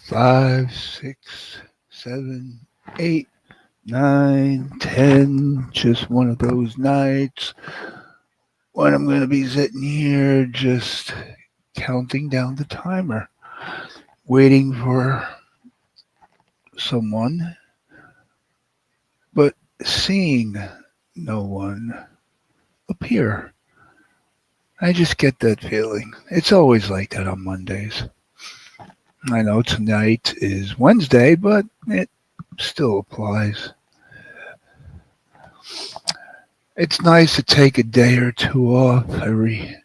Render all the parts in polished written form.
5, 6, 7, 8, 9, 10. Just one of those nights when I'm going to be sitting here just counting down the timer, waiting for someone, but seeing no one appear. I just get that feeling. It's always like that on Mondays. I know tonight is Wednesday, but it still applies. It's nice to take a day or two off every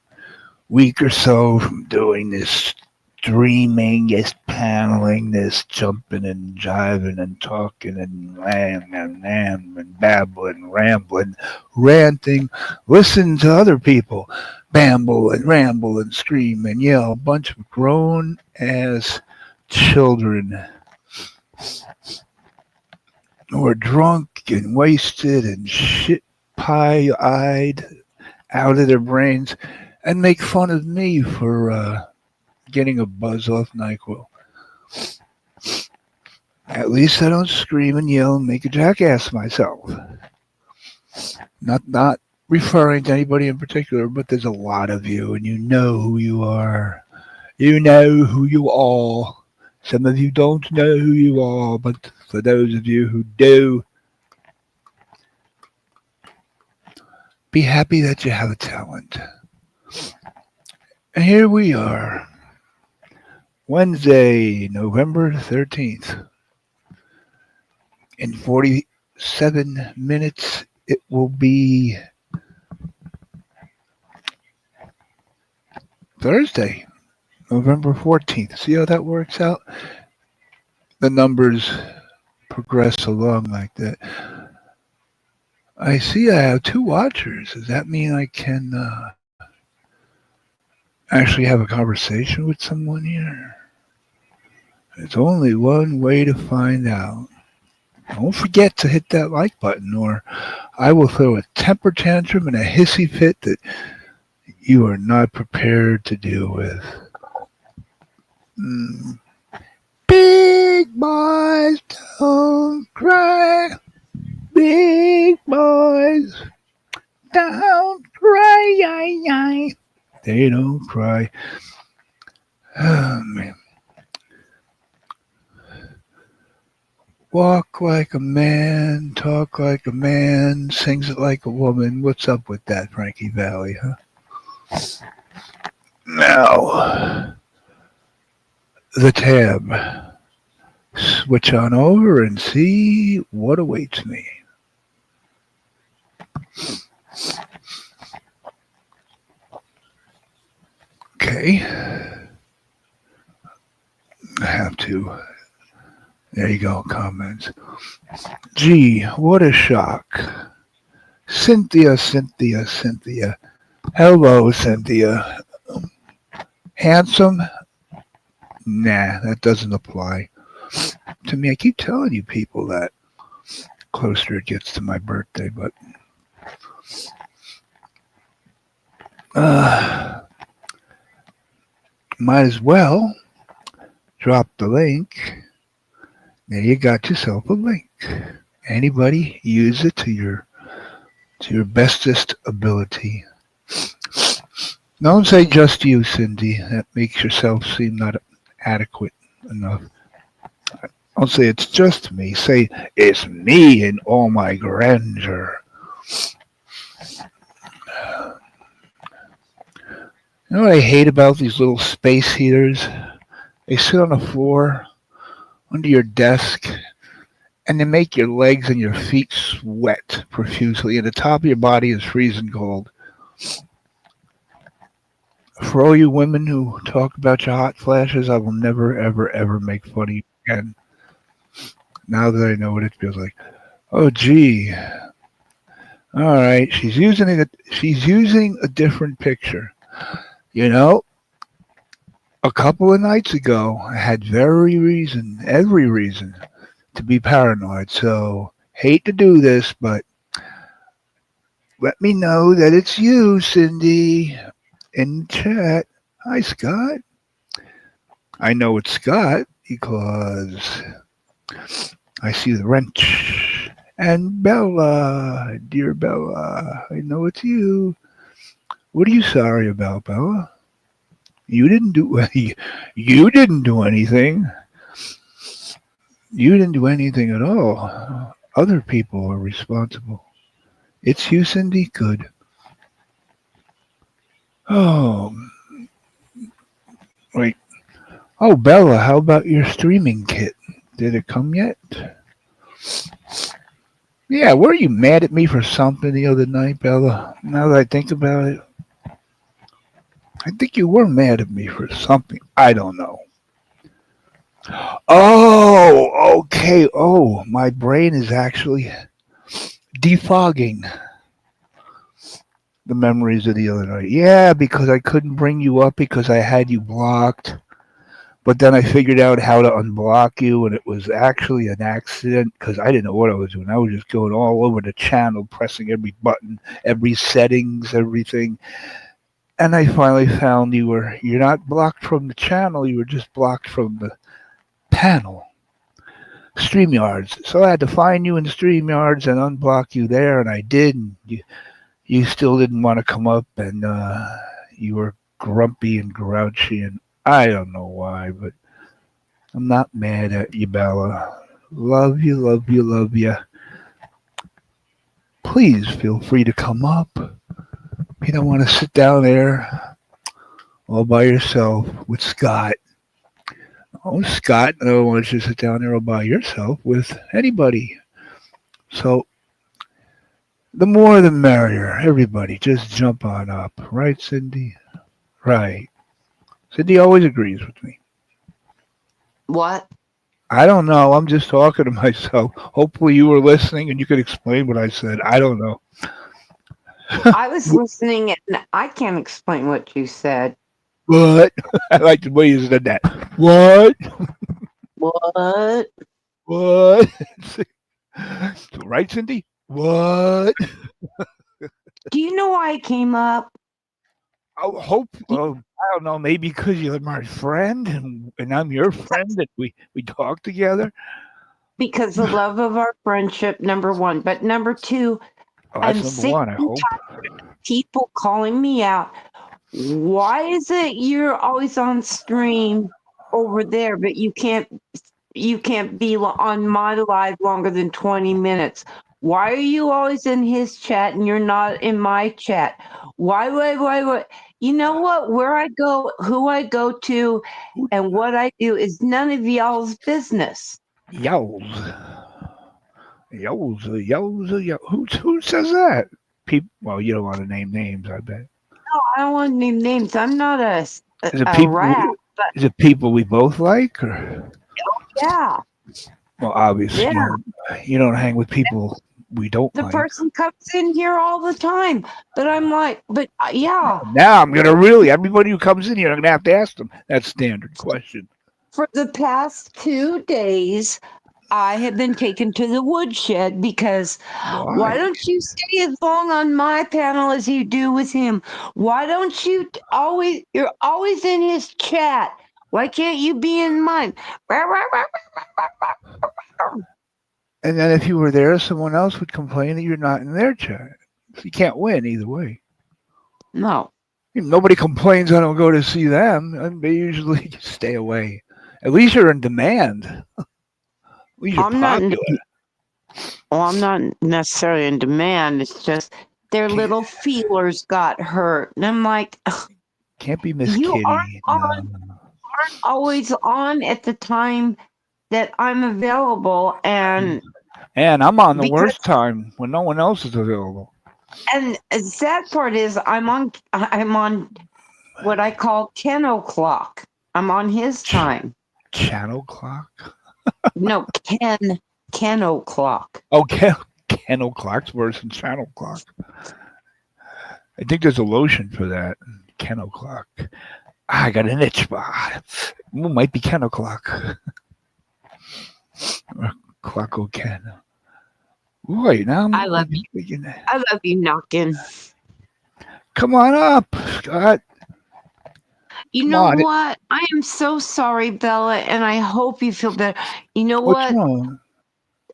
week or so from doing this streaming, this paneling, this jumping and jiving and talking and and babbling, rambling, ranting, listen to other people babble and ramble and scream and yell. A bunch of grown ass children who are drunk and wasted and shit pie eyed out of their brains and make fun of me for getting a buzz off NyQuil. At least I don't scream and yell and make a jackass of myself. Not referring to anybody in particular, but there's a lot of you, and you know who you are. You know who you are. Some of you don't know who you are, but for those of you who do, be happy that you have a talent. And here we are, Wednesday, November 13th. In 47 minutes, it will be Thursday, November 14th. See how that works out? The numbers progress along like that. I see I have two watchers. Does that mean I can actually have a conversation with someone here? There's only one way to find out. Don't forget to hit that like button, or I will throw a temper tantrum and a hissy fit that you are not prepared to deal with. Mm. Big boys don't cry. Big boys don't cry. They don't cry. Oh, man. Walk like a man, talk like a man, sings it like a woman. What's up with that, Frankie Valley, huh? Now, the tab. Switch on over and see what awaits me. Okay. I have to. There you go, comments. Gee, what a shock. Cynthia. Hello, Cynthia. Handsome? Nah, that doesn't apply to me. I keep telling you people that closer it gets to my birthday, but uh, might as well drop the link. There you got yourself a link. Anybody use it to your bestest ability. Don't say just you, Cindy. That makes yourself seem not adequate enough. Don't say it's just me. Say it's me in all my grandeur. You know what I hate about these little space heaters? They sit on the floor under your desk and they make your legs and your feet sweat profusely, and the top of your body is freezing cold. For all you women who talk about your hot flashes, I will never, ever, ever make fun of you again. Now that I know what it feels like. Oh, gee. All right, she's using a different picture. You know, a couple of nights ago, I had every reason to be paranoid. So, hate to do this, but let me know that it's you, Cindy, in the chat. Hi, Scott. I know it's Scott. because I see the wrench. And Bella, dear Bella, I know it's you. What are you sorry about, Bella? You didn't do you didn't do anything. You didn't do anything at all. Other people are responsible. It's you, Cindy. Good. Oh, wait. Oh, Bella, how about your streaming kit? Did it come yet? Yeah, were you mad at me for something the other night, Bella? Now that I think about it, I think you were mad at me for something. I don't know. Oh, okay. Oh, my brain is actually defogging the memories of the other night. Yeah, because I couldn't bring you up because I had you blocked. But then I figured out how to unblock you, and it was actually an accident because I didn't know what I was doing. I was just going all over the channel, pressing every button, every settings, everything. And I finally found you're not blocked from the channel, you were just blocked from the panel. StreamYards. So I had to find you in StreamYards and unblock you there, and I did. And you still didn't want to come up, and you were grumpy and grouchy, and I don't know why, but I'm not mad at you, Bella. Love you, love you, love you. Please feel free to come up. You don't want to sit down there all by yourself with Scott. Oh, Scott, I don't want you to sit down there all by yourself with anybody. So the more the merrier. Everybody, just jump on up. Right, Cindy? Right. Cindy always agrees with me. What? I don't know. I'm just talking to myself. Hopefully, you were listening and you could explain what I said. I don't know. I was listening and I can't explain what you said. What? I like the way you said that. What? What? What? So, right, Cindy? What? Do you know why I came up? I hope. I don't know. Maybe because you're my friend and I'm your friend and we talk together. Because the love of our friendship, number one. But number two, Oh, I'm that's number sick one. I and hope. tired of people calling me out. Why is it you're always on stream over there, but you can't be on my live longer than 20 minutes? Why are you always in his chat and you're not in my chat? Why? You know what? Where I go, who I go to, and what I do is none of y'all's business. Yowls. Yowza, yowza, yo. Who says that? People. Well, you don't want to name names. I bet. I don't want to name names. I'm not a, Is it a people? rat, but Is it people we both like? Or yeah, well, obviously yeah. you don't hang with people we don't The like. person comes in here all the time, but I'm like, but yeah, Now I'm gonna really everybody who comes in here, I'm gonna have to ask them that standard question. for the past 2 days, I have been taken to the woodshed because why Why? don't you stay as long on my panel as you do with him? Why don't you you're always in his chat. Why can't you be in mine? And then if you were there, someone else would complain that you're not in their chat. So you can't win either way. No, Nobody complains I don't go to see them, and they usually just stay away. At least you're in demand. At least you're I'm not in, popular. well, I'm not necessarily in demand. It's just their Can't, little feelers got hurt. And I'm like, can't be Miss you Kitty. No. aren't always on at the time that I'm available, and And I'm on the because worst time when no one else is available. and the sad part is I'm on what I call 10 o'clock. I'm on his Ch- time. Channel clock? No, Ken o'clock. Oh, kennel clock's worse than channel clock. I think there's a lotion for that. Kennel clock. I got an itch. Might be kennel clock. Or Clocko Ken. Wait, now I love I'm you. thinking. I love you, knocking. Come on up, Scott. You Come know on. what? I am so sorry, Bella, and I hope you feel better. You know What's what? wrong?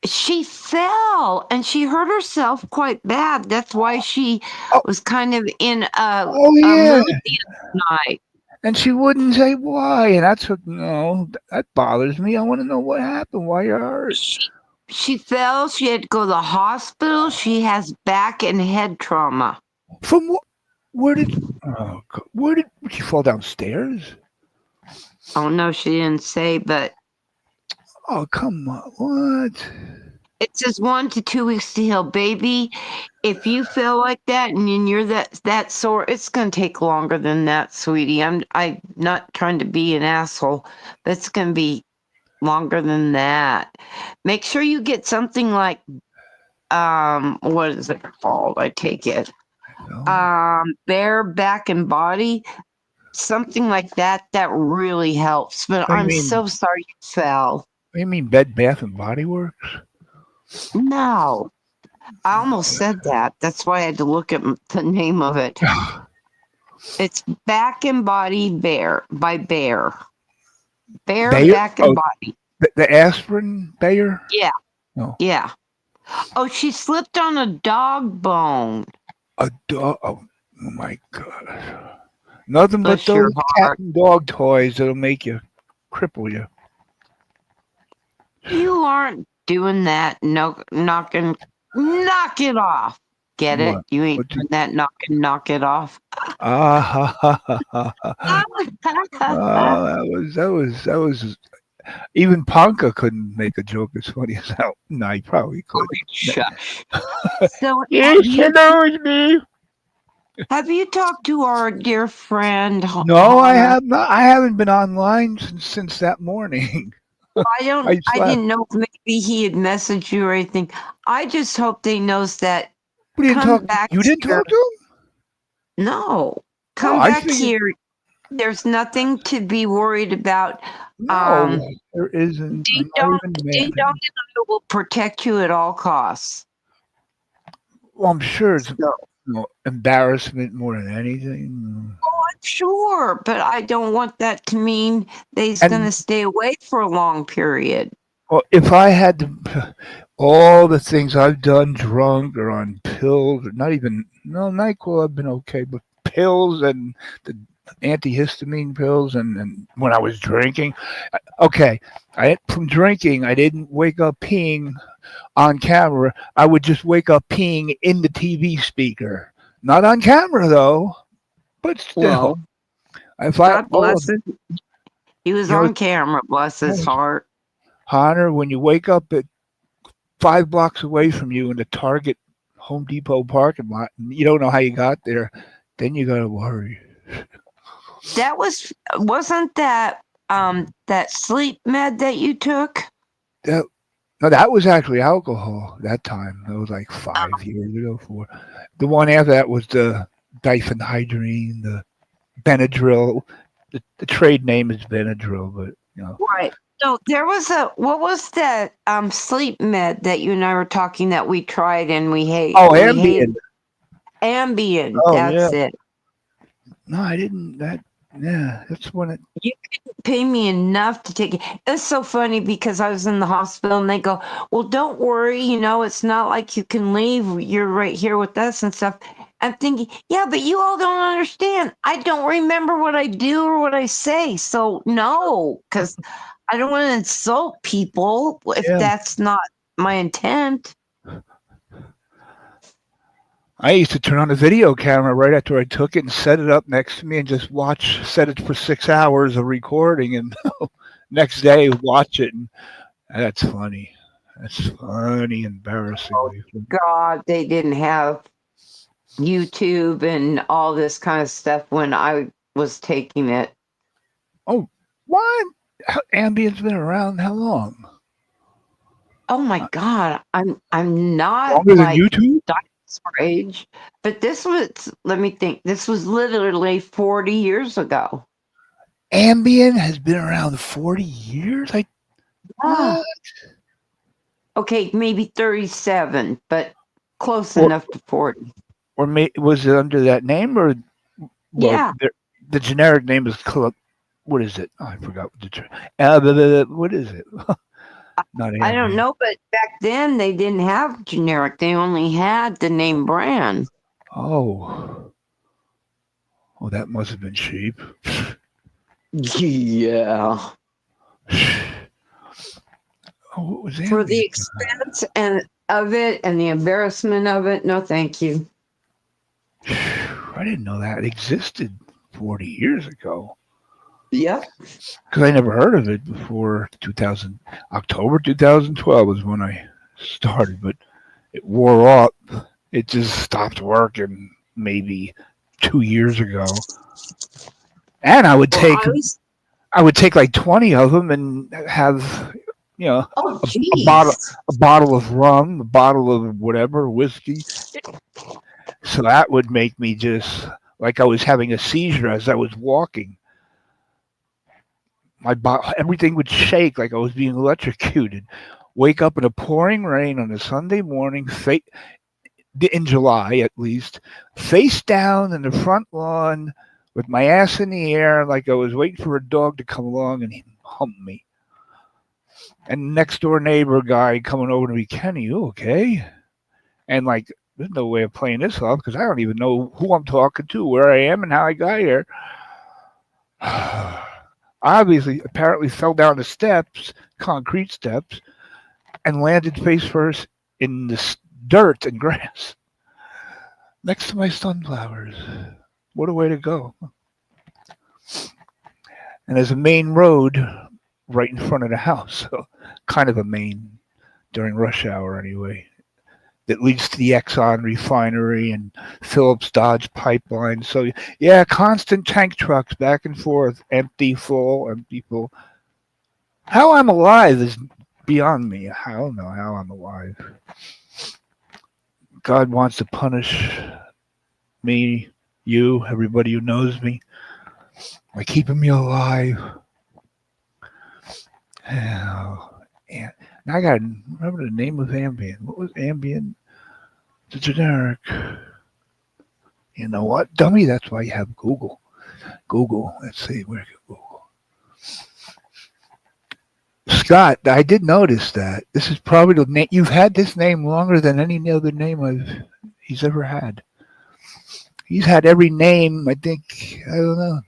She fell and she hurt herself quite bad. That's why she Oh, was kind of in oh a yeah. mood the other night. And she wouldn't say why. And that's what, that bothers me. I want to know what happened, why you're hurt. She, she fell. She had to go to the hospital. She has back and head trauma. From what? Where did? Oh, where did she fall downstairs? Oh no, she didn't say, but Oh, come on. What? it says 1 to 2 weeks to heal, baby. If you feel like that and then you're that sore, it's gonna take longer than that, sweetie. I'm not trying to be an asshole, but it's gonna be longer than that. Make sure you get something like what is it called? I take it. No. Bare back and body, something like that. That really helps. But What do you I'm mean? so sorry you fell. What do you mean Bed Bath and Body Works? No. I almost said that. That's why I had to look at the name of it. It's Back and Body Bear by Bear. Bear Bayer? Back and Oh, Body. the aspirin Bayer? Yeah, No. yeah. Oh, she slipped on a dog bone. A dog. Oh my God. Nothing but Bless your those cat heart. and dog toys that'll make you cripple you. You aren't doing that. No, knock it off. Get it? What? You ain't What you? doing that. Knock it off. Ah ha ha ha ha. Ha. Oh, that was. Even Ponka couldn't make a joke as funny as that. No, he probably could. Shush. So Yes, hello, it's me. have you talked to our dear friend No, I Honor? have not. I haven't been online since that morning. I I slept. didn't know if maybe he had messaged you or anything. I just hope they knows that We didn't come talk. back You didn't here. talk to him? No. Oh, Come I back figured. here. There's nothing to be worried about. No, Um there isn't. Ding I'm not Dong even Ding mad. Dong and I will protect you at all costs. Well, I'm sure it's So embarrassment more than anything. sure, but I don't want that to mean that he's And gonna stay away for a long period. well, if I had to, all the things I've done, drunk or on pills, or not even no Nyquil, I've been okay, but pills and the antihistamine pills, and when I was drinking, okay, from drinking, I didn't wake up peeing on camera. I would just wake up peeing in the TV speaker, not on camera though, but still, Well, if I God bless him. He was you know, on camera, bless his heart. Hunter, when you wake up at 5 blocks away from you in the Target Home Depot parking lot, and you don't know how you got there, then you gotta worry. That wasn't that sleep med that you took? That, no, that was actually alcohol that time. That was like 5 years ago. The one after that was the diphenhydramine, the Benadryl. The trade name is Benadryl, but Right. So there was what was that sleep med that you and I were talking that we tried and oh, we hate Ambien. Ambien, Oh yeah, that's it. no, I didn't. Yeah, that's when it. You couldn't pay me enough to take it. It's so funny because I was in the hospital and they go, well, don't worry, it's not like you can leave. You're right here with us and stuff. I'm thinking, yeah, but you all don't understand. I don't remember what I do or what I say. So no, because I don't want to insult people if Yeah, that's not my intent. I used to turn on the video camera right after I took it and set it up next to me and just set it for 6 hours of recording, and next day watch it. And that's funny. That's funny, embarrassingly funny. God, they didn't have YouTube and all this kind of stuff when I was taking it. Oh, what? Ambient's been around how long? Oh my God, I'm not Longer than like YouTube? dinosaur age, but this was, let me think, this was literally 40 years ago. Ambien has been around 40 years? Ah, What? okay, maybe 37, but close Or, enough to 40. or was it under that name? Or, well, Yeah, The generic name is what is it? Oh, I forgot what what is it? Not I don't Ambien. know, but back then they didn't have generic. They only had the name brand. Oh, oh, that must have been cheap. Yeah. Oh, what was For the Ambien? expense and of it and the embarrassment of it, no thank you. I didn't know that existed 40 years ago Yep. because I never heard of it before 2000. October 2012 was when I started, but it wore off. It just stopped working maybe 2 years ago. And Well, I was I would take like 20 of them and have, you know, oh a bottle jeez. a bottle of rum, a bottle of whatever whiskey. So that would make me just like I was having a seizure as I was walking. Everything would shake like I was being electrocuted. Wake up in a pouring rain on a Sunday morning, in July at least, face down in the front lawn with my ass in the air like I was waiting for a dog to come along and hump me. And next door neighbor guy coming over to me, Kenny, you okay? And like, there's no way of playing this off because I don't even know who I'm talking to, where I am, and how I got here. Obviously, apparently fell down the steps, concrete steps, and landed face first in the dirt and grass next to my sunflowers. What a way to go. And there's a main road right in front of the house, so kind of a main during rush hour anyway, that leads to the Exxon refinery and Phillips Dodge pipeline. So yeah, constant tank trucks back and forth, empty, full, empty, full. How I'm alive is beyond me. I don't know how I'm alive. God wants to punish me, you, everybody who knows me, by keeping me alive. Oh, and I got to remember the name of Ambien. What was Ambien? The generic. You know what, dummy? That's why you have Google. Google. Let's see. Where Google? Scott, I did notice that. This is probably the name. You've had this name longer than any other name he's ever had. He's had every name, I think. I don't know.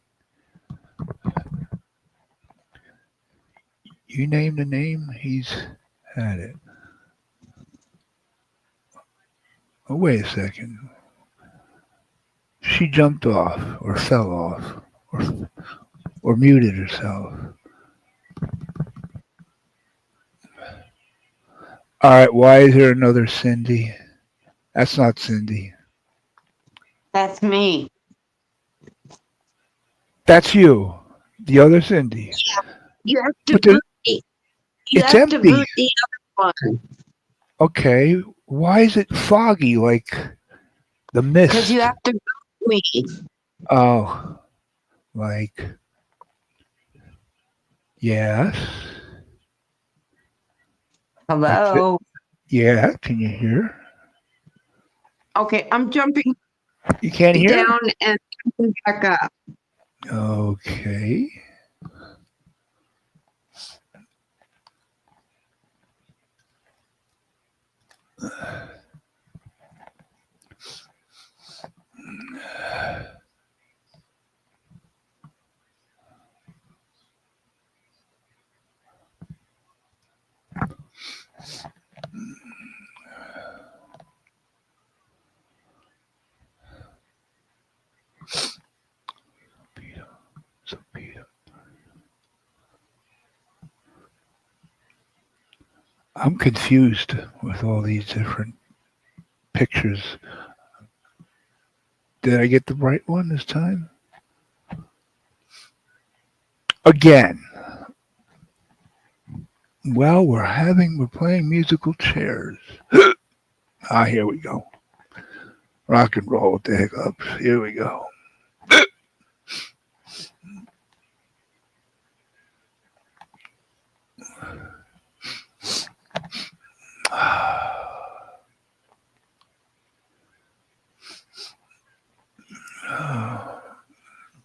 You name the name, he's had it. Oh, wait a second. She jumped off, or fell off, or, or muted herself. All right, why is there another Cindy? That's not Cindy. That's me. That's you. The other Cindy. You have to But boot the you it's have to empty. boot the other one. Okay, why is it foggy like the Because you mist? have to boot me. Oh, like, yes. Like, Hello. yeah, can you hear? Okay, I'm jumping You can't hear? down and jumping back up. Okay. So, I'm confused with all these different pictures. Did I get the right one this time? Again. Well, we're playing musical chairs. Here we go. Rock and roll with the hiccups. Here we go.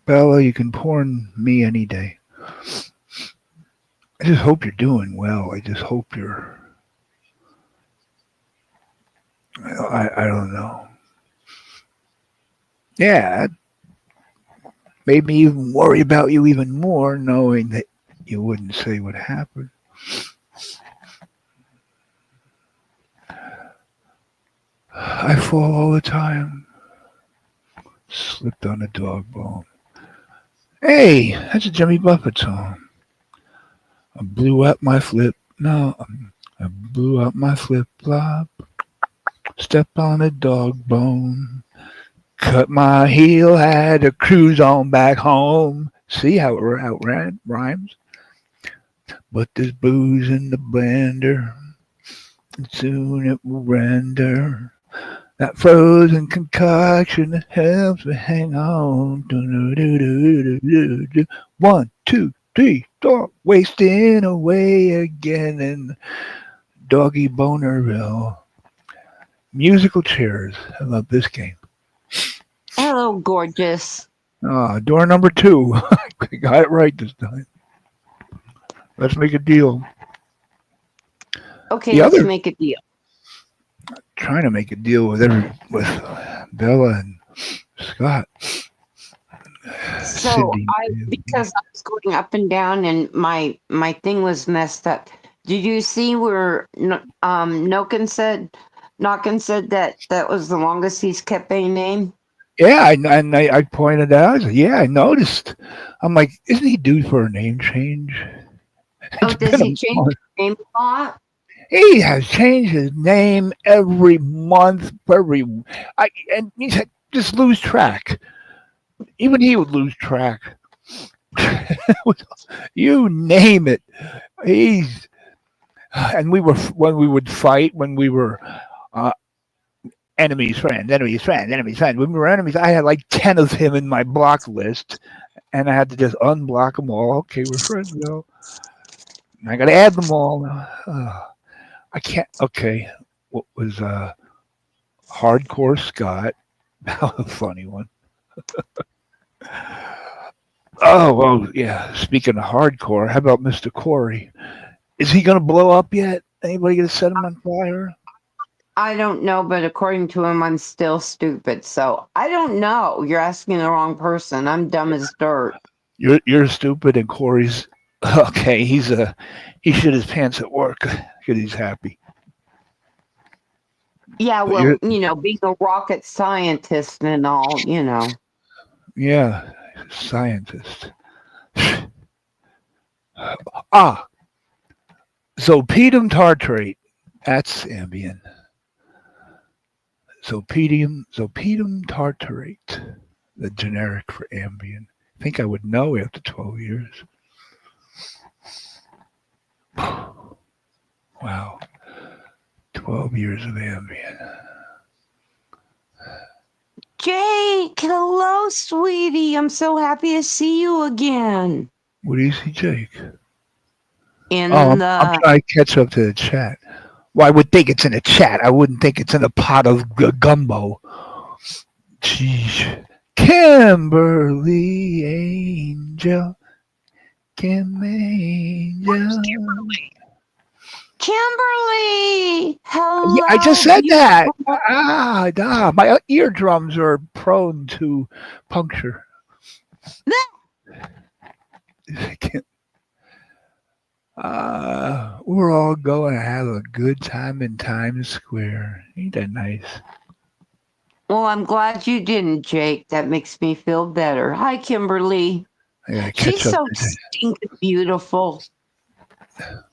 Bella, you can porn me any day. I just hope you're doing well. I just hope you're. I don't know. Yeah, it made me even worry about you even more, knowing that you wouldn't say what happened. I fall all the time. Slipped on a dog bone. Hey, that's a Jimmy Buffett song. I blew up my flip. No, I blew up my flip flop. Stepped on a dog bone. Cut my heel. Had to cruise on back home. See how it rhymes? But there's booze in the blender. And soon it will render. That frozen concoction that helps me hang on. Do-do-do-do-do-do-do. 1, 2, 3, 4. Wasting away again in Doggy Bonerville. Musical chairs. I love this game. Hello, gorgeous. Door number 2. I got it right this time. Let's make a deal. Okay, The let's other make a deal. trying to make a deal with Bella and Scott. So Cindy. because I was going up and down and my thing was messed up. Did you see where Noken said that was the longest he's kept a name? Yeah, I pointed out. I said, yeah, I noticed. I'm like, isn't he due for a name change? Oh, It's does been he a change month. his name a lot? He has changed his name every month, and he said, just lose track. Even he would lose track. You name it. He's and we were when we would fight when we were uh, enemies, friends, enemies, friends, enemies, friends. When we were enemies, I had like 10 of him in my block list, and I had to just unblock them all. Okay, we're friends now. I got to add them all now. I can't. Okay, what was Hardcore Scott? That was a funny one. Oh well, yeah. Speaking of hardcore, how about Mr. Corey? Is he gonna blow up yet? Anybody gonna set him on fire? I don't know, but according to him, I'm still stupid. So I don't know. You're asking the wrong person. I'm dumb as dirt. You're stupid, and Corey's okay. He shit his pants at work because he's happy. Yeah, But well, being a rocket scientist and all. yeah, scientist. Ah, zolpidem tartrate. That's Ambien. Zolpidem tartrate. The generic for Ambien. I think I would know after 12 years. Wow, 12 years of Ambien. Jake, hello, sweetie. I'm so happy to see you again. What do you see, Jake? Oh, In I'm the trying to catch up to the chat. Well, I would think it's in a chat. I wouldn't think it's in a pot of gumbo. Jeez. Kimberly Angel. Kim Angel. Kimberly, Yeah, I just hello, said that. beautiful. My eardrums are prone to puncture. We're all going to have a good time in Times Square. Ain't that nice? Well, I'm glad you didn't, Jake. That makes me feel better. Hi, Kimberly. I gotta She's catch up so today. stinking beautiful.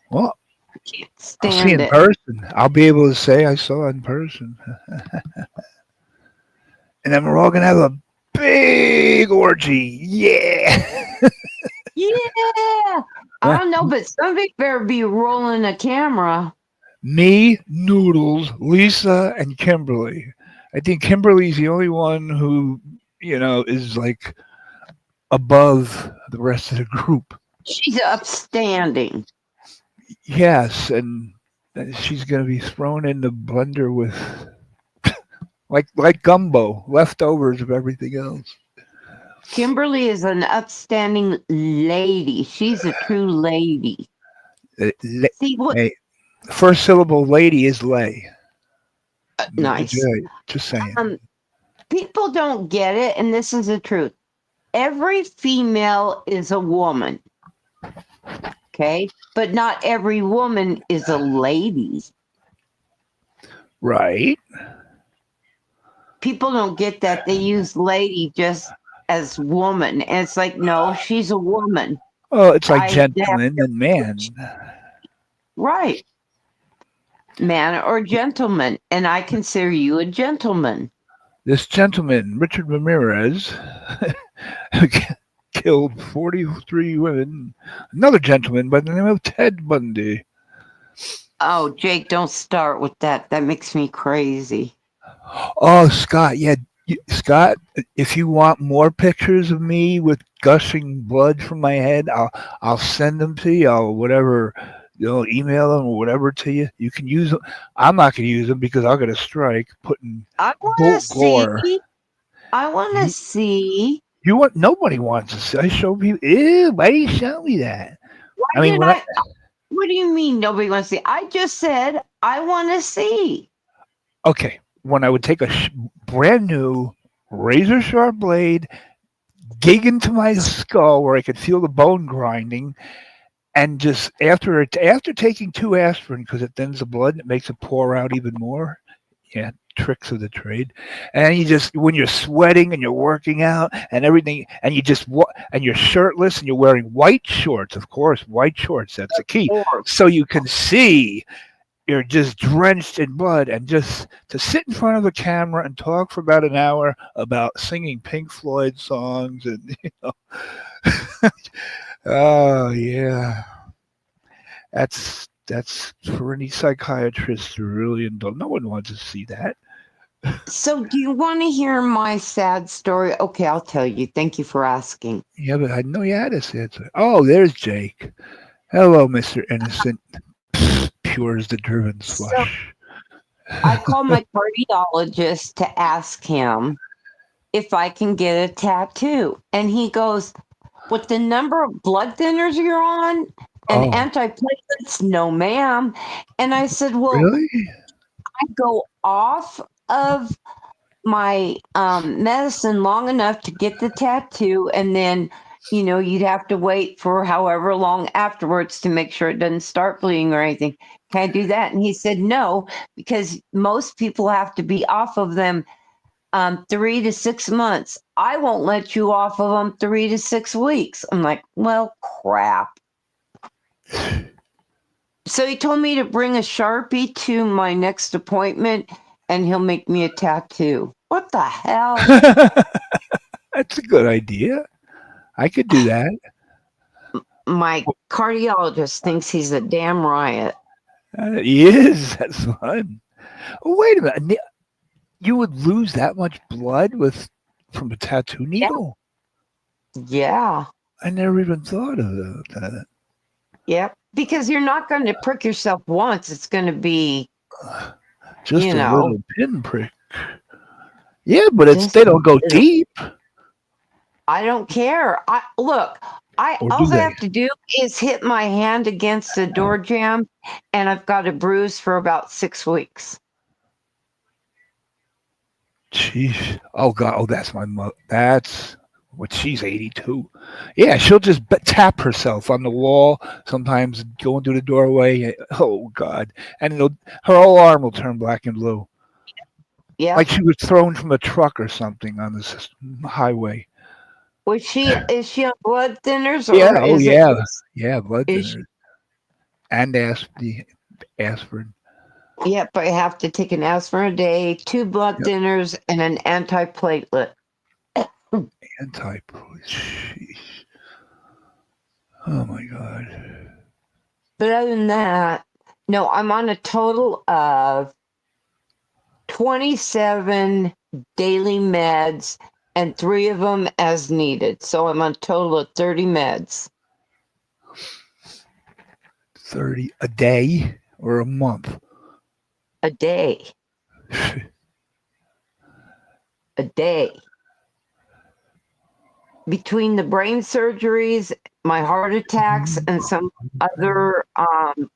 Well, Can't I'll see you stand in it. person. I'll be able to say I saw it in person. And then we're all going to have a big orgy. Yeah. Yeah. I don't know, but somebody better be rolling a camera. Me, Noodles, Lisa, and Kimberly. I think Kimberly's the only one who, is like above the rest of the group. She's upstanding. Yes, and she's going to be thrown in the blender with like gumbo, leftovers of everything else. Kimberly is an upstanding lady. She's a true lady. See what? Hey, first syllable lady is lay. Nice. Just saying. Um, People don't get it, and this is the truth. Every female is a woman, okay? But not every woman is a lady. Right. People don't get that. They use lady just as woman. And it's like, no, she's a woman. Well, it's like I gentleman and man. Right. Man or gentleman. And I consider you a gentleman. This gentleman, Richard Ramirez, killed 43 women. Another gentleman by the name of Ted Bundy. Oh, Jake, don't start with that. That makes me crazy. Oh, Scott, yeah, Scott, if you want more pictures of me with gushing blood from my head, I'll send them to you. I'll whatever, email them or whatever to you. You can use them. I'm not going to use them because I'll get a strike putting I want to gore. see. I want to see. You want nobody wants to see. I show people. Ew, why do you show me that? Why I mean, did I? What do you mean nobody wants to see? I just said I want to see. okay, when I would take a brand new razor sharp blade, dig into my skull where I could feel the bone grinding, and just after taking 2 aspirin because it thins the blood, it makes it pour out even more. Yeah, tricks of the trade. And you just when you're sweating and you're working out and everything, and you just and you're shirtless and you're wearing white shorts, of course, white shorts. That's the key, so you can see you're just drenched in blood, and just to sit in front of the camera and talk for about an hour about singing Pink Floyd songs and oh yeah, that's for any psychiatrist to really indulge. No one wants to see that. So, do you want to hear my sad story? Okay, I'll tell you. Thank you for asking. Yeah, but I know you had a sad story. Oh, there's Jake. Hello, Mr. Innocent. Pure as the driven So, slush. I called my cardiologist to ask him if I can get a tattoo. And he goes, with the number of blood thinners you're on and Oh, antiplatelets, no, ma'am. And I said, well, really? I go off of my medicine long enough to get the tattoo, and then you'd have to wait for however long afterwards to make sure it doesn't start bleeding or anything. Can I do that? And he said no, because most people have to be off of them 3 to 6 months. I won't let you off of them 3 to 6 weeks. I'm like, well, crap. So he told me to bring a Sharpie to my next appointment and he'll make me a tattoo. What the hell? That's a good idea. I could do that. My cardiologist thinks he's a damn riot. He is. That's fun. Oh, wait a minute. You would lose that much blood from a tattoo needle? Yeah. I never even thought of that. Yep. Because you're not going to prick yourself once. It's going to be just a little pinprick. Yeah, but they don't go deep. I don't care. All I have to do is hit my hand against a door jamb, and I've got a bruise for about 6 weeks. Jeez. Oh God. Oh, that's my mother. That's what she's 82. Yeah, she'll just tap herself on the wall. Sometimes going through the doorway. Oh God. And her whole arm will turn black and blue. Yeah. Like she was thrown from a truck or something on this highway. Is she on blood thinners? Or yeah. Oh yeah. Yeah, blood thinners. And the aspirin. Yep, I have to take an aspirin a day, 2 blood thinners, and an antiplatelet. Antiplatelet. Sheesh. Oh my God. But other than that, no, I'm on a total of 27 daily meds and 3 of them as needed. So I'm on a total of 30 meds. 30 a day or a month? A day. A day. between the brain surgeries, my heart attacks, and some other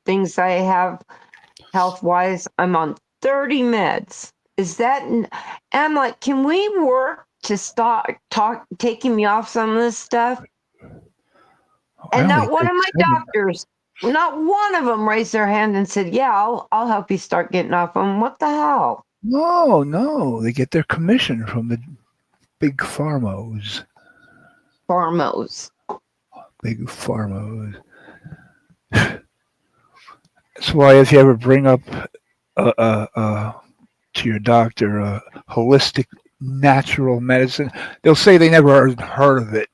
things I have health wise, I'm on 30 meds. Is that? And I'm like, can we work to stop taking me off some of this stuff? I And only not one take of my 7. doctors, not one of them raised their hand and said, "Yeah, I'll help you start getting off them." What the hell? No, they get their commission from the big pharmos. Pharmos. Big pharmos. That's why if you ever bring up to your doctor holistic natural medicine, they'll say they never heard of it.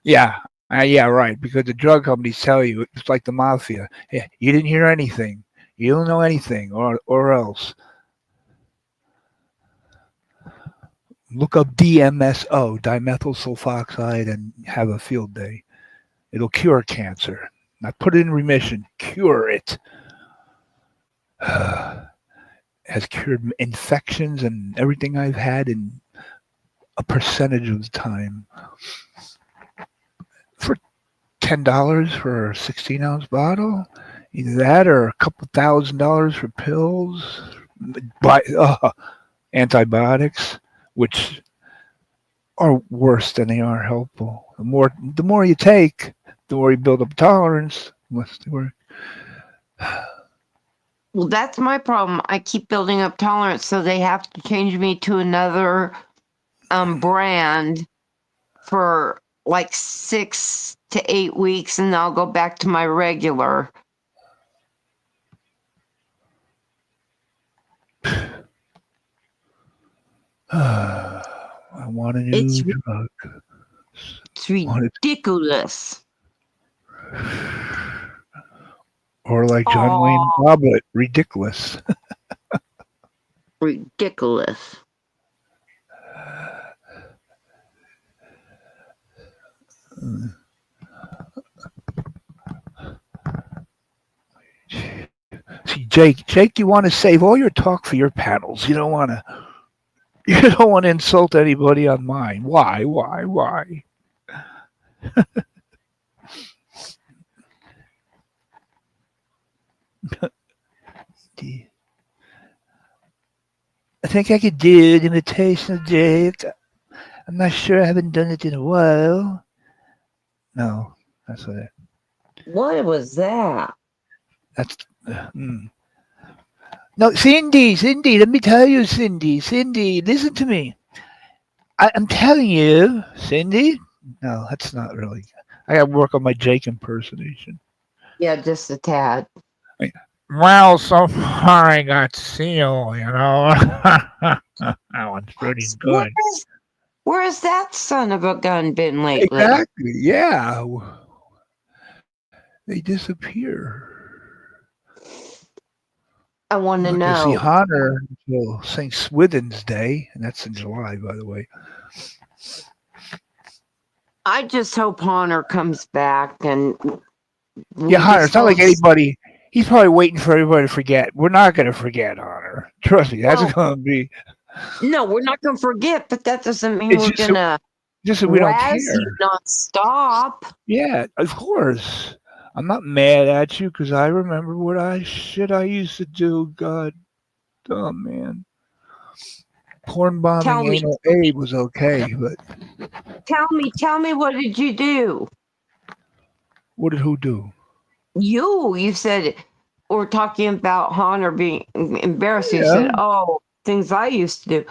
Yeah, right. Because the drug companies tell you it's like the mafia. Yeah, you didn't hear anything. You don't know anything, or else. Look up DMSO, dimethyl sulfoxide, and have a field day. It'll cure cancer. Not put it in remission, cure it. Has cured infections and everything I've had in a percentage of the time. For $10 for a 16-ounce bottle, either that or a couple $1,000 for pills, antibiotics, which are worse than they are helpful. The more you take, the more you build up tolerance. Less they work. Well, that's my problem. I keep building up tolerance, so they have to change me to another brand for like 6 to 8 weeks, and I'll go back to my regular. I want a new It's drug. It's ridiculous. Or like John Wayne Bobbitt, ridiculous. Ridiculous. See, Jake, you want to save all your talk for your panels. You don't want to insult anybody on mine. Why? I think I could do an imitation of Jake. I'm not sure. I haven't done it in a while. No, that's what. What was that? That's. No, Cindy. Let me tell you, Cindy. Listen to me. I'm telling you, Cindy. No, that's not really. I got to work on my Jake impersonation. Yeah, just a tad. Well, so far I got Seal, you know. That one's pretty good. Where has that son of a gun been lately? Exactly, yeah. They disappear. I want to know. See Honor until St. Swithin's Day, and that's in July, by the way. I just hope Honor comes back and. Yeah, Honor. It's not like anybody. He's probably waiting for everybody to forget. We're not going to forget Honor. Trust me, that's going to be. No, we're not going to forget, but that doesn't mean we're going to. Just that we don't care. You not stop. Yeah, of course. I'm not mad at you because I remember what I used to do. God, oh man, porn bombing anal Abe was okay, but tell me, what did you do? What did who do? You said we're talking about Honor being embarrassed. You said, "Oh, things I used to do."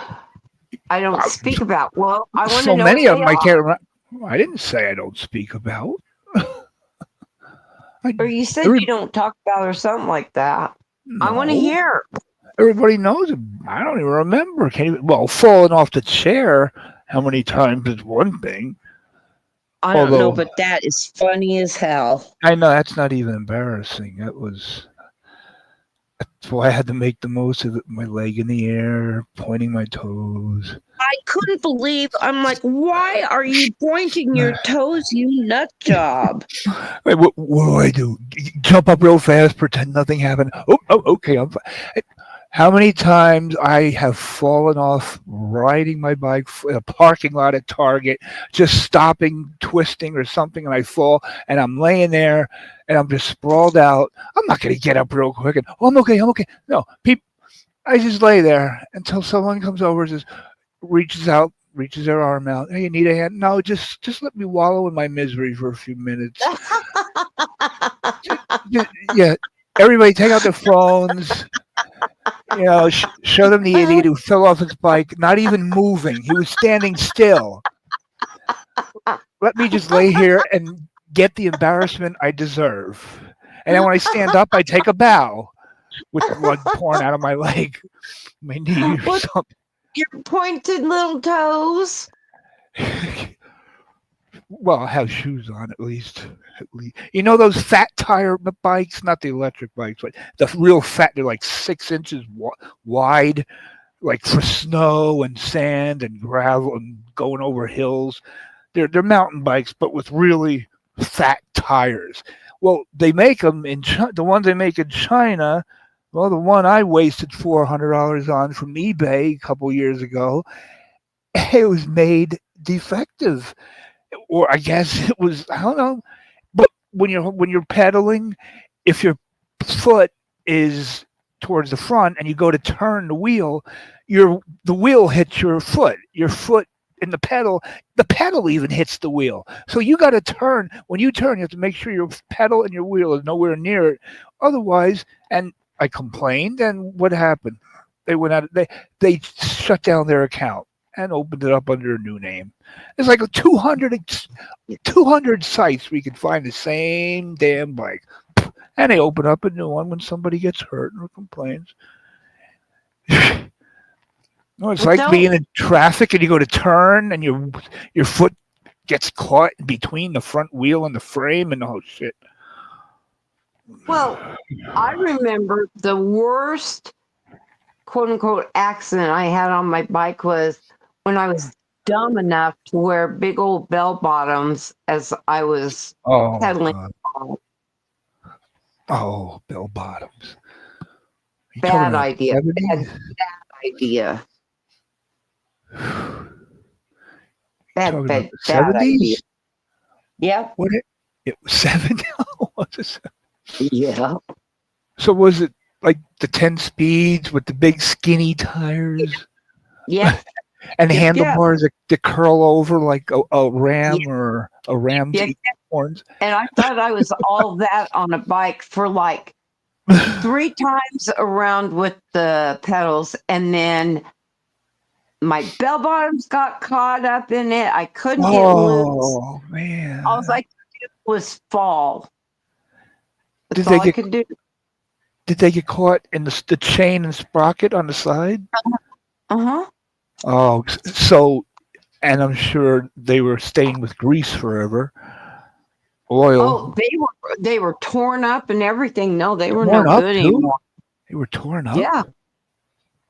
I don't speak about. Well, I want to know. So many of them I can't remember. I didn't say I don't speak about. Or you said you don't talk about or something like that. No. I want to hear. Everybody knows it. I don't even remember. Falling off the chair how many times is one thing. I don't know, but that is funny as hell. I know, that's not even embarrassing. That's why I had to make the most of my leg in the air, pointing my toes. I couldn't believe. I'm like, why are you pointing your toes, you nut job? Wait, what do I do? Jump up real fast, pretend nothing happened. Oh, okay, I'm fine. How many times I have fallen off riding my bike in a parking lot at Target, just stopping, twisting or something, and I fall, and I'm laying there, and I'm just sprawled out. I'm not going to get up real quick and, oh, I'm okay, I'm okay. No, people, I just lay there until someone comes over and says, reaches out, reaches their arm out. Hey, you need a hand? No, just let me wallow in my misery for a few minutes. Yeah, everybody take out their phones. Show them the idiot who fell off his bike, not even moving. He was standing still. Let me just lay here and get the embarrassment I deserve. And then when I stand up, I take a bow with blood pouring out of my leg, my knee or something. Your pointed little toes. Well, I have shoes on at least. You know those fat tire bikes, not the electric bikes, but the real fat. They're like 6 inches wide, like for snow and sand and gravel and going over hills. They're mountain bikes, but with really fat tires. Well, they make them in the ones they make in China. Well, the one I wasted $400 on from eBay a couple years ago, it was made defective. Or I guess it was, I don't know. But when you're pedaling, if your foot is towards the front and you go to turn the wheel, the wheel hits your foot. Your foot in the pedal even hits the wheel. So you got to turn. When you turn, you have to make sure your pedal and your wheel is nowhere near it. Otherwise, and I complained, and what happened? They went out. They shut down their account and opened it up under a new name. It's like 200 sites we could find the same damn bike. And they open up a new one when somebody gets hurt or complains. It's like being in traffic and you go to turn and your foot gets caught between the front wheel and the frame and oh shit. Well, I remember the worst quote unquote accident I had on my bike was when I was dumb enough to wear big old bell bottoms as I was pedaling. Oh, bell bottoms. Bad idea. Bad idea. Bad idea. Yeah. What it was 70? Yeah. So was it like the 10 speeds with the big skinny tires? Yeah. And handlebars that curl over like a ram or a ram's horns. And I thought I was all that on a bike for like 3 times around with the pedals, and then my bell bottoms got caught up in it. I couldn't get loose. Oh man! All I could do was fall. That's all I could do. Did they get caught in the chain and sprocket on the side? Uh-huh. Oh, so, and I'm sure they were stained with grease forever. Oil. Oh, they were torn up and everything. No, they were no good anymore. They were torn up? Yeah.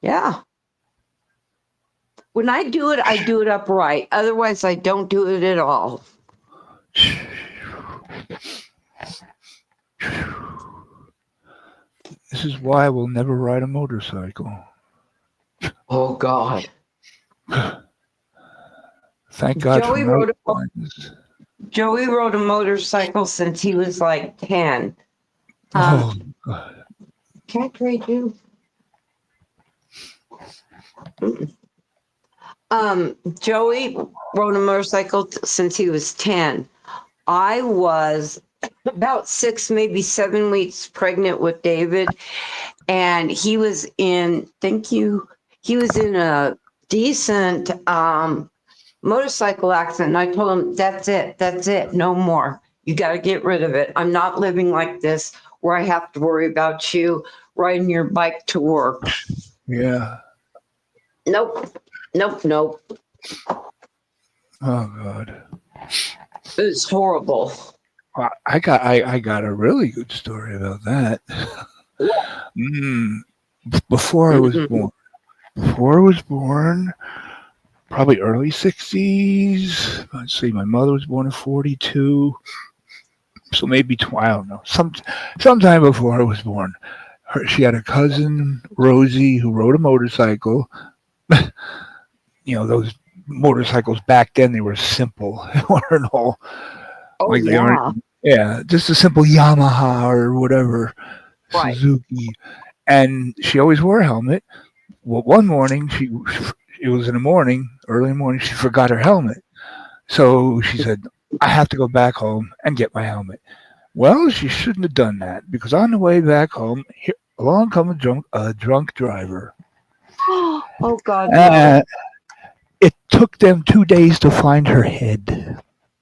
Yeah. When I do it upright. Otherwise, I don't do it at all. This is why I will never ride a motorcycle. Oh, God. Thank God Joey rode a motorcycle since he was like 10. Oh, God. Can I trade you? Joey rode a motorcycle since he was 10. I was about 6, maybe 7 weeks pregnant with David, and he was in, he was in a decent motorcycle accident. And I told him, that's it, no more. You got to get rid of it. I'm not living like this where I have to worry about you riding your bike to work. Yeah. Nope. Oh, God. It was horrible. I got a really good story about that. Before I was born, probably early 60s. Let's see, my mother was born in 42. So maybe, I don't know, sometime before I was born. She had a cousin Rosie who rode a motorcycle. Those motorcycles back then, they were simple. They weren't all Oh like they aren't. yeah. Yeah, just a simple Yamaha or whatever Right. Suzuki. And she always wore a helmet. Well, one morning it was in the morning, early morning. She forgot her helmet, so she said, "I have to go back home and get my helmet." Well, she shouldn't have done that because on the way back home, here, along comes a drunk driver. Oh God, no. Uh, it took them 2 days to find her head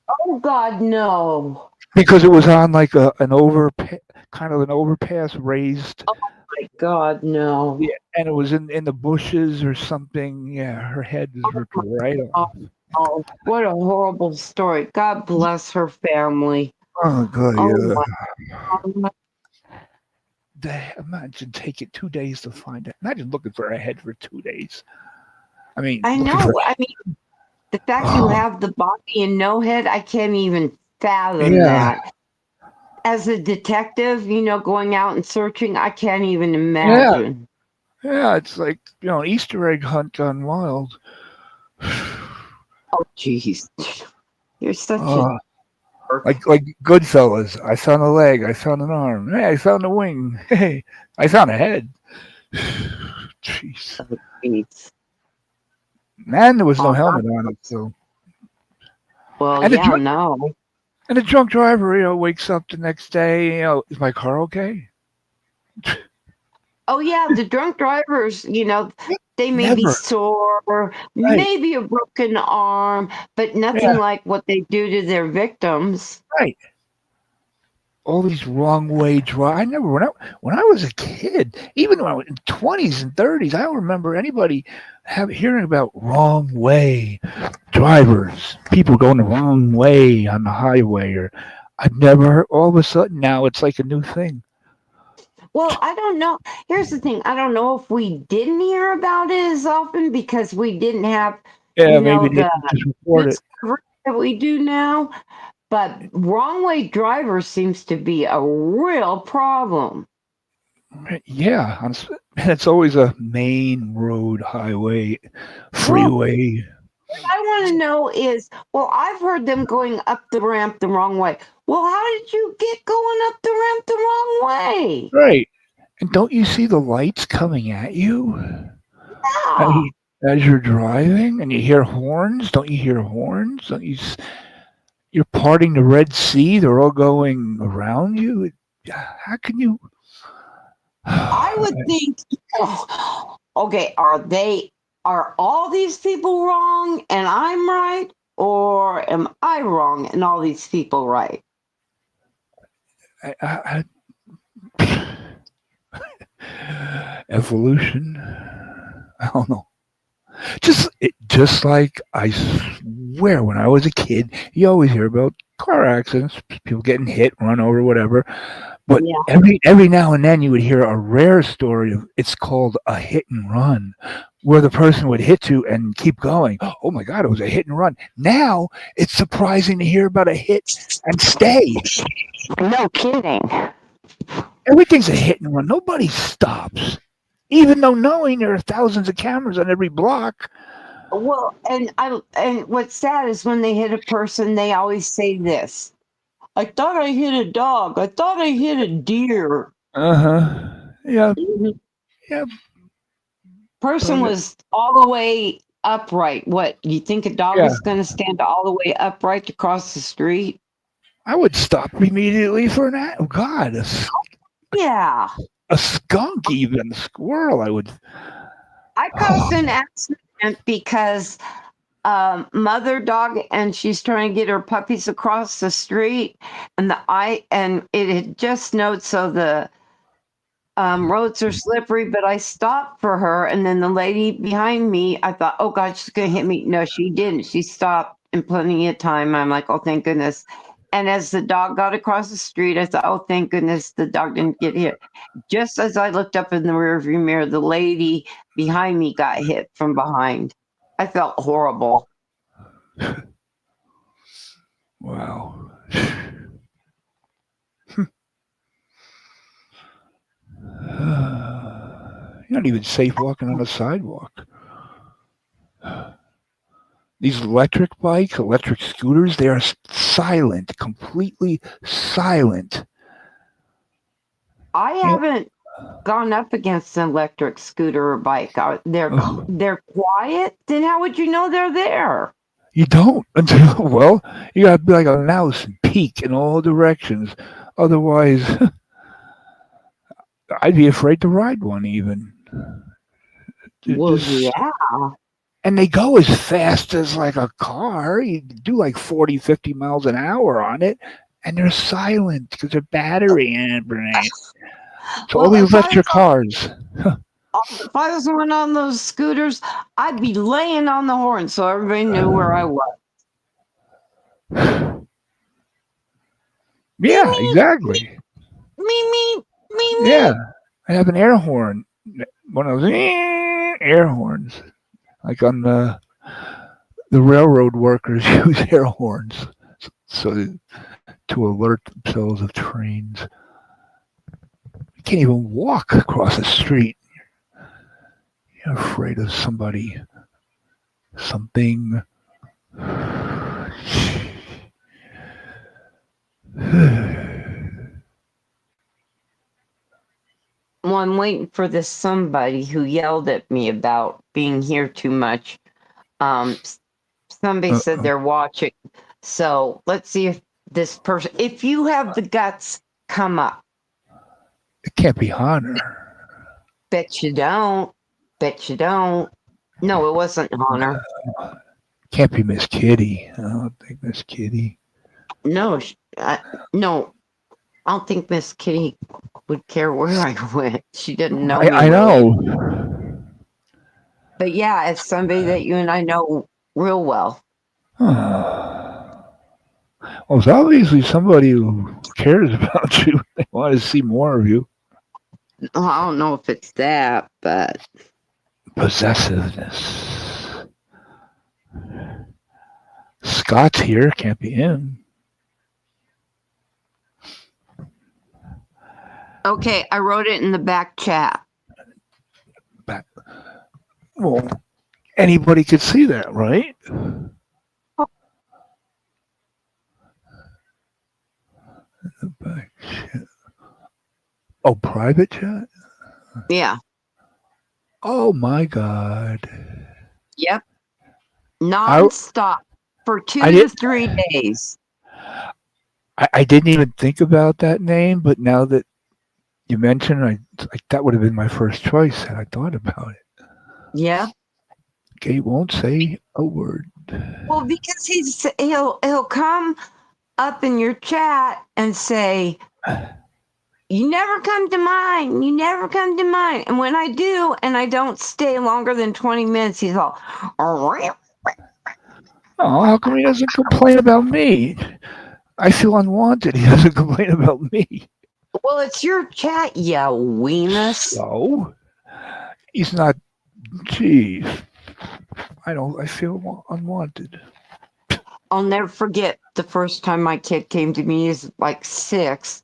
Oh God, no. because it was on like kind of an overpass raised. My God, no. Yeah, and it was in the bushes or something. Yeah, her head was ripped right Oh, off. oh, what a horrible story. God bless her family. Oh god, Oh yeah. my God. Imagine taking 2 days to find it. Imagine looking for a head for 2 days. I mean, I looking for. know. I mean, the fact you Oh, have the body and no head, I can't even fathom yeah, that. As a detective, going out and searching, I can't even yeah, imagine. yeah. It's like Easter egg hunt gone wild. Oh, jeez. You're such a Uh, jerk. like Goodfellas. I found a leg. I found an arm. Hey, I found a wing. Hey, I found a head. Jeez. Oh, jeez. Man, there was no Oh, God. helmet on it. So, Well, and the yeah, drunk no. and the drunk driver, wakes up the next day. Is my car okay? Oh, yeah, the drunk drivers, they may be Never. sore, Right. maybe a broken arm, but nothing Yeah. like what they do to their victims. Right. All these wrong way drive. I never when I was a kid, even when I was in 20s and 30s, I don't remember anybody hearing about wrong way drivers, people going the wrong way on the highway, or I've never heard. All of a sudden now it's like a new thing. Well, I don't know. Here's the thing. I don't know if we didn't hear about it as often because we didn't have, Yeah, maybe they the just report news it. coverage that we do now. But wrong way drivers seems to be a real problem. Yeah, and it's always a main road, highway, Well, freeway. what I want to know is, well, I've heard them going up the ramp the wrong way. Well, how did you get going up the ramp the wrong way? Right. And don't you see the lights coming at you? I Yeah. mean, as you're driving and you hear horns, don't you hear horns? Don't you're parting the Red Sea, they're all going around you. How can you? I would think, oh, okay, are all these people wrong and I'm right? Or am I wrong and all these people right? Evolution. I don't know. Just like I swear, when I was a kid, you always hear about car accidents, people getting hit, run over, whatever. But Yeah. every now and then you would hear a rare story of it's called a hit and run, where the person would hit you and keep going. Oh my God, it was a hit and run. Now it's surprising to hear about a hit and stay. No kidding. Everything's a hit and run. Nobody stops. Even though knowing there are thousands of cameras on every block. Well, and what's sad is when they hit a person, they always say this. I thought I hit a dog. I thought I hit a deer. Uh-huh. Yeah, Mhm. yeah. Person But was all the way upright. What, you think a dog yeah, is going to stand all the way upright to cross the street? I would stop immediately for oh God, Yeah. a skunk, even a squirrel. I would. I caused Oh, an accident because mother dog and she's trying to get her puppies across the street and it had just snowed so the roads are slippery, but I stopped for her. And then the lady behind me, I thought, oh God, she's going to hit me. No, she didn't. She stopped in plenty of time. I'm like, oh, thank goodness. And as the dog got across the street, I thought, oh, thank goodness the dog didn't get hit. Just as I looked up in the rearview mirror, the lady behind me got hit from behind. I felt horrible. wow. not even safe walking on the sidewalk. These electric bikes, electric scooters, they are silent, completely silent. I You haven't gone up against an electric scooter or bike. know, They're quiet. Then how would you know they're there? you don't until, well, you gotta be like a mouse and peek in all directions. Otherwise, I'd be afraid to ride one even. Well, Just, yeah. and they go as fast as like a car. You do like 40, 50 miles an hour on it, and they're silent because they're battery and brain. So all Well, the electric cars. if I was one on those scooters, I'd be laying on the horn so everybody knew where I was. Me, Yeah, me, me, exactly. me, me, Yeah, me. I have an air horn, one of those air horns, like on the railroad workers use air horns so to alert themselves of trains. You can't even walk across the street. You're afraid of somebody, something. Well, I'm waiting for this somebody who yelled at me about being here too much. Somebody said Uh-oh. they're watching. So let's see if this person, if you have the guts, come up. It can't be Hunter. Bet you don't. Bet you don't. No, it wasn't Honor. Can't be Miss Kitty. I don't think Miss Kitty. No, no. I don't think Miss Kitty would care where I went. She didn't know me I really. know. But yeah, it's somebody that you and I know real well. Well, it's obviously somebody who cares about you. They want to see more of you. I don't know if it's that, but Possessiveness. Scott's here. Can't be him. okay, I wrote it in the back chat. Back. Well, anybody could see that, right? Back chat. Oh, private chat? Yeah. Oh my God. Yep. I Non-stop for I 2 to did 3 days. I didn't even think about that name, but now that you mentioned, like that would have been my first choice had I thought about it. Yeah. Kate won't say a word. Well, because he'll come up in your chat and say, "You never come to mind. You never come to mind." And when I do, and I don't stay longer than 20 minutes, he's all, Oh, how come he doesn't complain about me? I feel unwanted. He doesn't complain about me. "Well, it's your chat, you weenus." So he's not. Geez, I don't. I feel unwanted. I'll never forget the first time my kid came to me. He's like 6,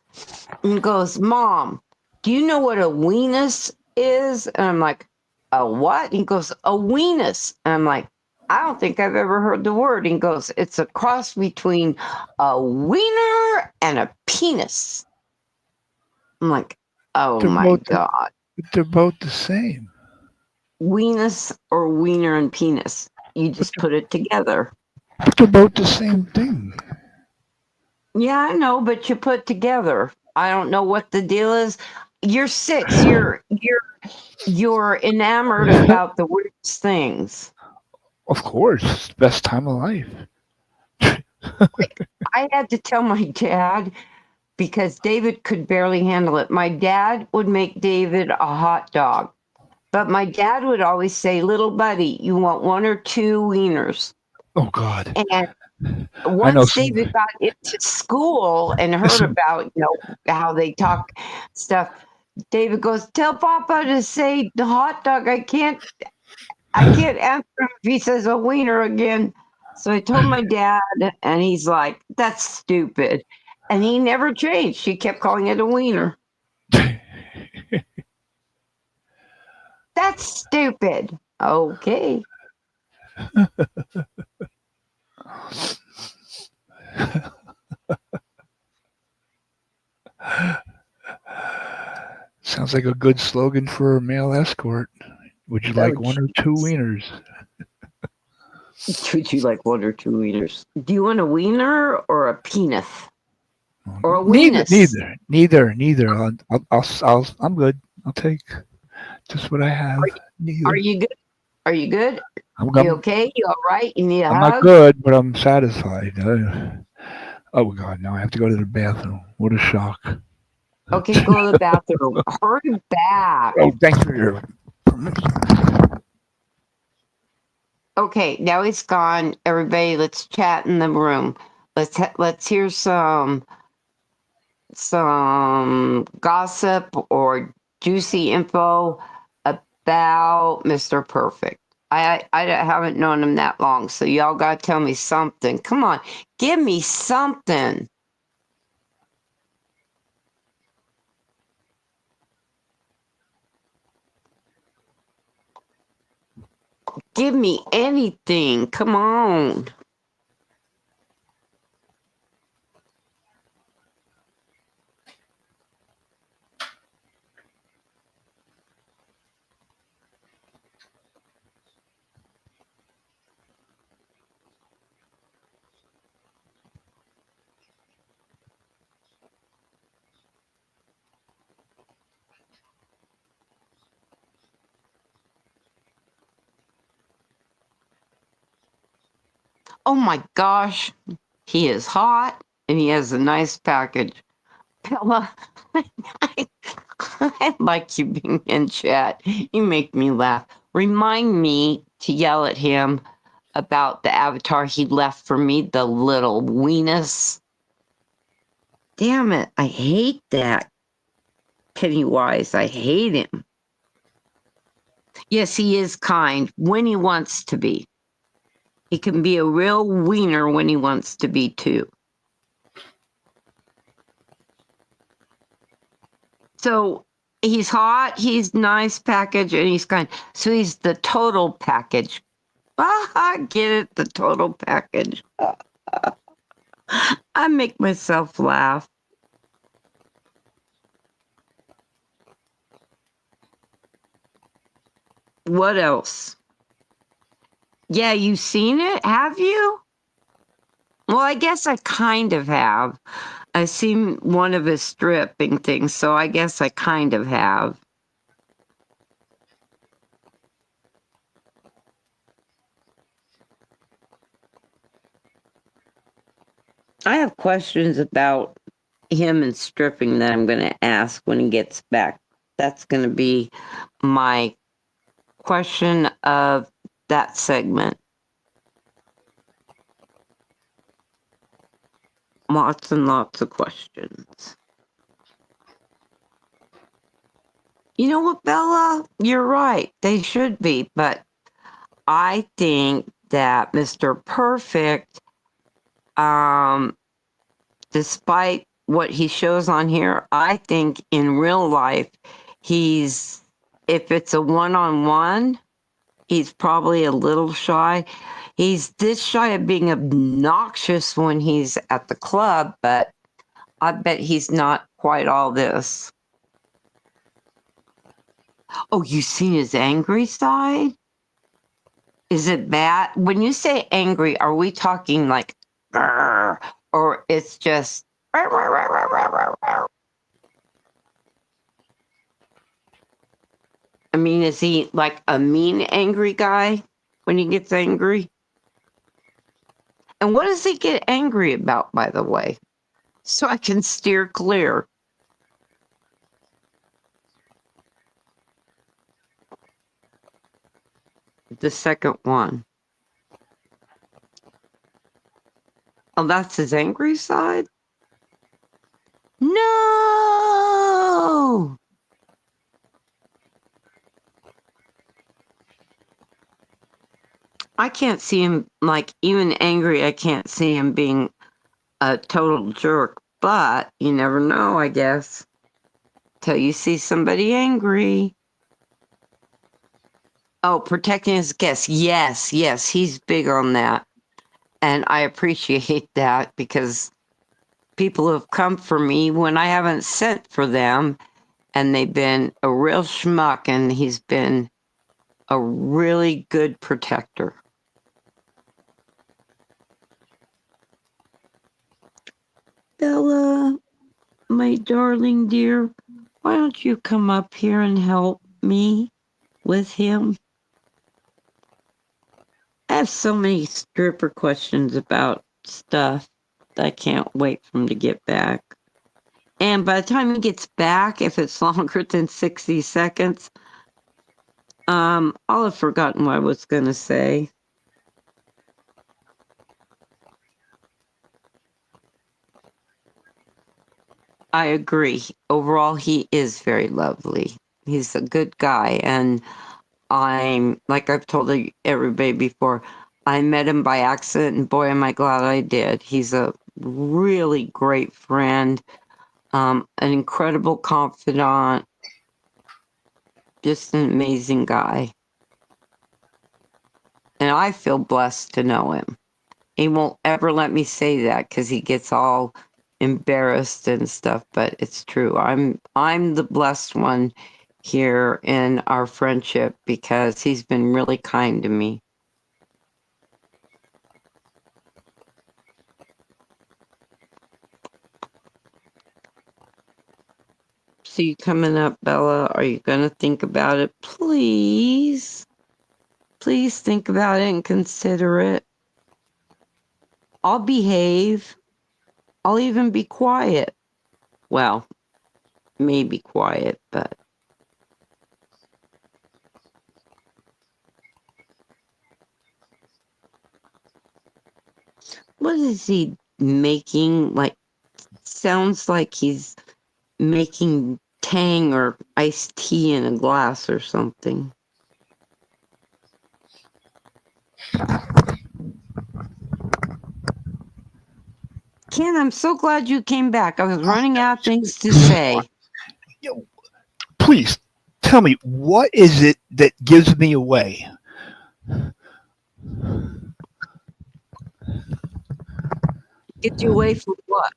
and goes, "Mom, do you know what a weenus is?" And I'm like, "A what?" He goes, "A weenus." And I'm like, "I don't think I've ever heard the word." He goes, "It's a cross between a wiener and a penis." I'm like, "Oh They're my both. God. They're both the same. Weenus or wiener and penis. You just put it together." But they're both the same thing. Yeah, I know, but you put together. I don't know what the deal is. You're 6. You're enamored about the weirdest things. Of course, it's the best time of life. I had to tell my dad because David could barely handle it. My dad would make David a hot dog, but my dad would always say, "Little buddy, you want 1 or 2 wieners?" Oh God, And I know once some. David got into school and heard some about, how they talk stuff, David goes, "Tell Papa to say the hot dog. I can't answer him if he says a wiener again." So I told my dad, and he's like, "That's stupid." And he never changed. He kept calling it a wiener. That's stupid. Okay. Sounds like a good slogan for a male escort. Would you Oh, like one or two jeez. wieners? Would you like 1 or 2 wieners? Do you want a wiener or a penis? Or a Neither, weenus? neither. I'm good. I'll take just what I have. Are Neither. you good? Are you good? I'm, You I'm, okay? You all right? You need a I'm not hug? good, but I'm satisfied. Oh God, now I have to go to the bathroom. What a shock! Okay, go to the bathroom. Hurry back. Oh, thanks for your permission. Okay, now he's gone. Everybody, let's chat in the room. Let's hear some gossip or juicy info about Mr. Perfect. I haven't known him that long, so y'all gotta tell me something. Come on, give me something. Give me anything. Come on. Oh my gosh, he is hot and he has a nice package. Bella, I like you being in chat. You make me laugh. Remind me to yell at him about the avatar he left for me, the little weenus. Damn it, I hate that. Pennywise, I hate him. Yes, he is kind when he wants to be. He can be a real wiener when he wants to be too. So he's hot, he's nice package, and he's kind. So he's the total package. I get it, the total package. I make myself laugh. What else? Yeah, you seen it? Have you? Well, I guess I kind of have. I've seen one of his stripping things, so I guess I kind of have. I have questions about him and stripping that I'm going to ask when he gets back. That's going to be my question of that segment. Lots and lots of questions. You know what, Bella? You're right. They should be, but I think that Mr. Perfect, despite what he shows on here, I think in real life, if it's a one-on-one, he's probably a little shy. He's this shy of being obnoxious when he's at the club, but I bet he's not quite all this. Oh, you seen his angry side? Is it bad? When you say angry, are we talking like, "Grr," or it's just, "Rah, rah, rah, rah, rah, rah, rah"? I mean, is he like a mean, angry guy when he gets angry? And what does he get angry about, by the way? So I can steer clear. The second one. Oh, that's his angry side? No! I can't see him, like, even angry, I can't see him being a total jerk, but you never know, I guess, till you see somebody angry. Oh, protecting his guests. Yes, yes, he's big on that. And I appreciate that because people have come for me when I haven't sent for them, and they've been a real schmuck, and he's been a really good protector. Bella, my darling dear, why don't you come up here and help me with him? I have so many stripper questions about stuff that I can't wait for him to get back. And by the time he gets back, if it's longer than 60 seconds, I'll have forgotten what I was going to say. I agree. Overall, he is very lovely. He's a good guy. And I'm, like I've told everybody before, I met him by accident, and boy, am I glad I did. He's a really great friend, an incredible confidant, just an amazing guy. And I feel blessed to know him. He won't ever let me say that because he gets all embarrassed and stuff, but it's true. I'm the blessed one here in our friendship because he's been really kind to me. See you coming up, Bella. Are you going to think about it? Please. Please think about it and consider it. I'll behave. I'll even be quiet. Well, maybe quiet, but. What is he making? Like, sounds like he's making Tang or iced tea in a glass or something. Ken, I'm so glad you came back. I was running out of things to say. Please tell me, what is it that gives me away? Get you away from what?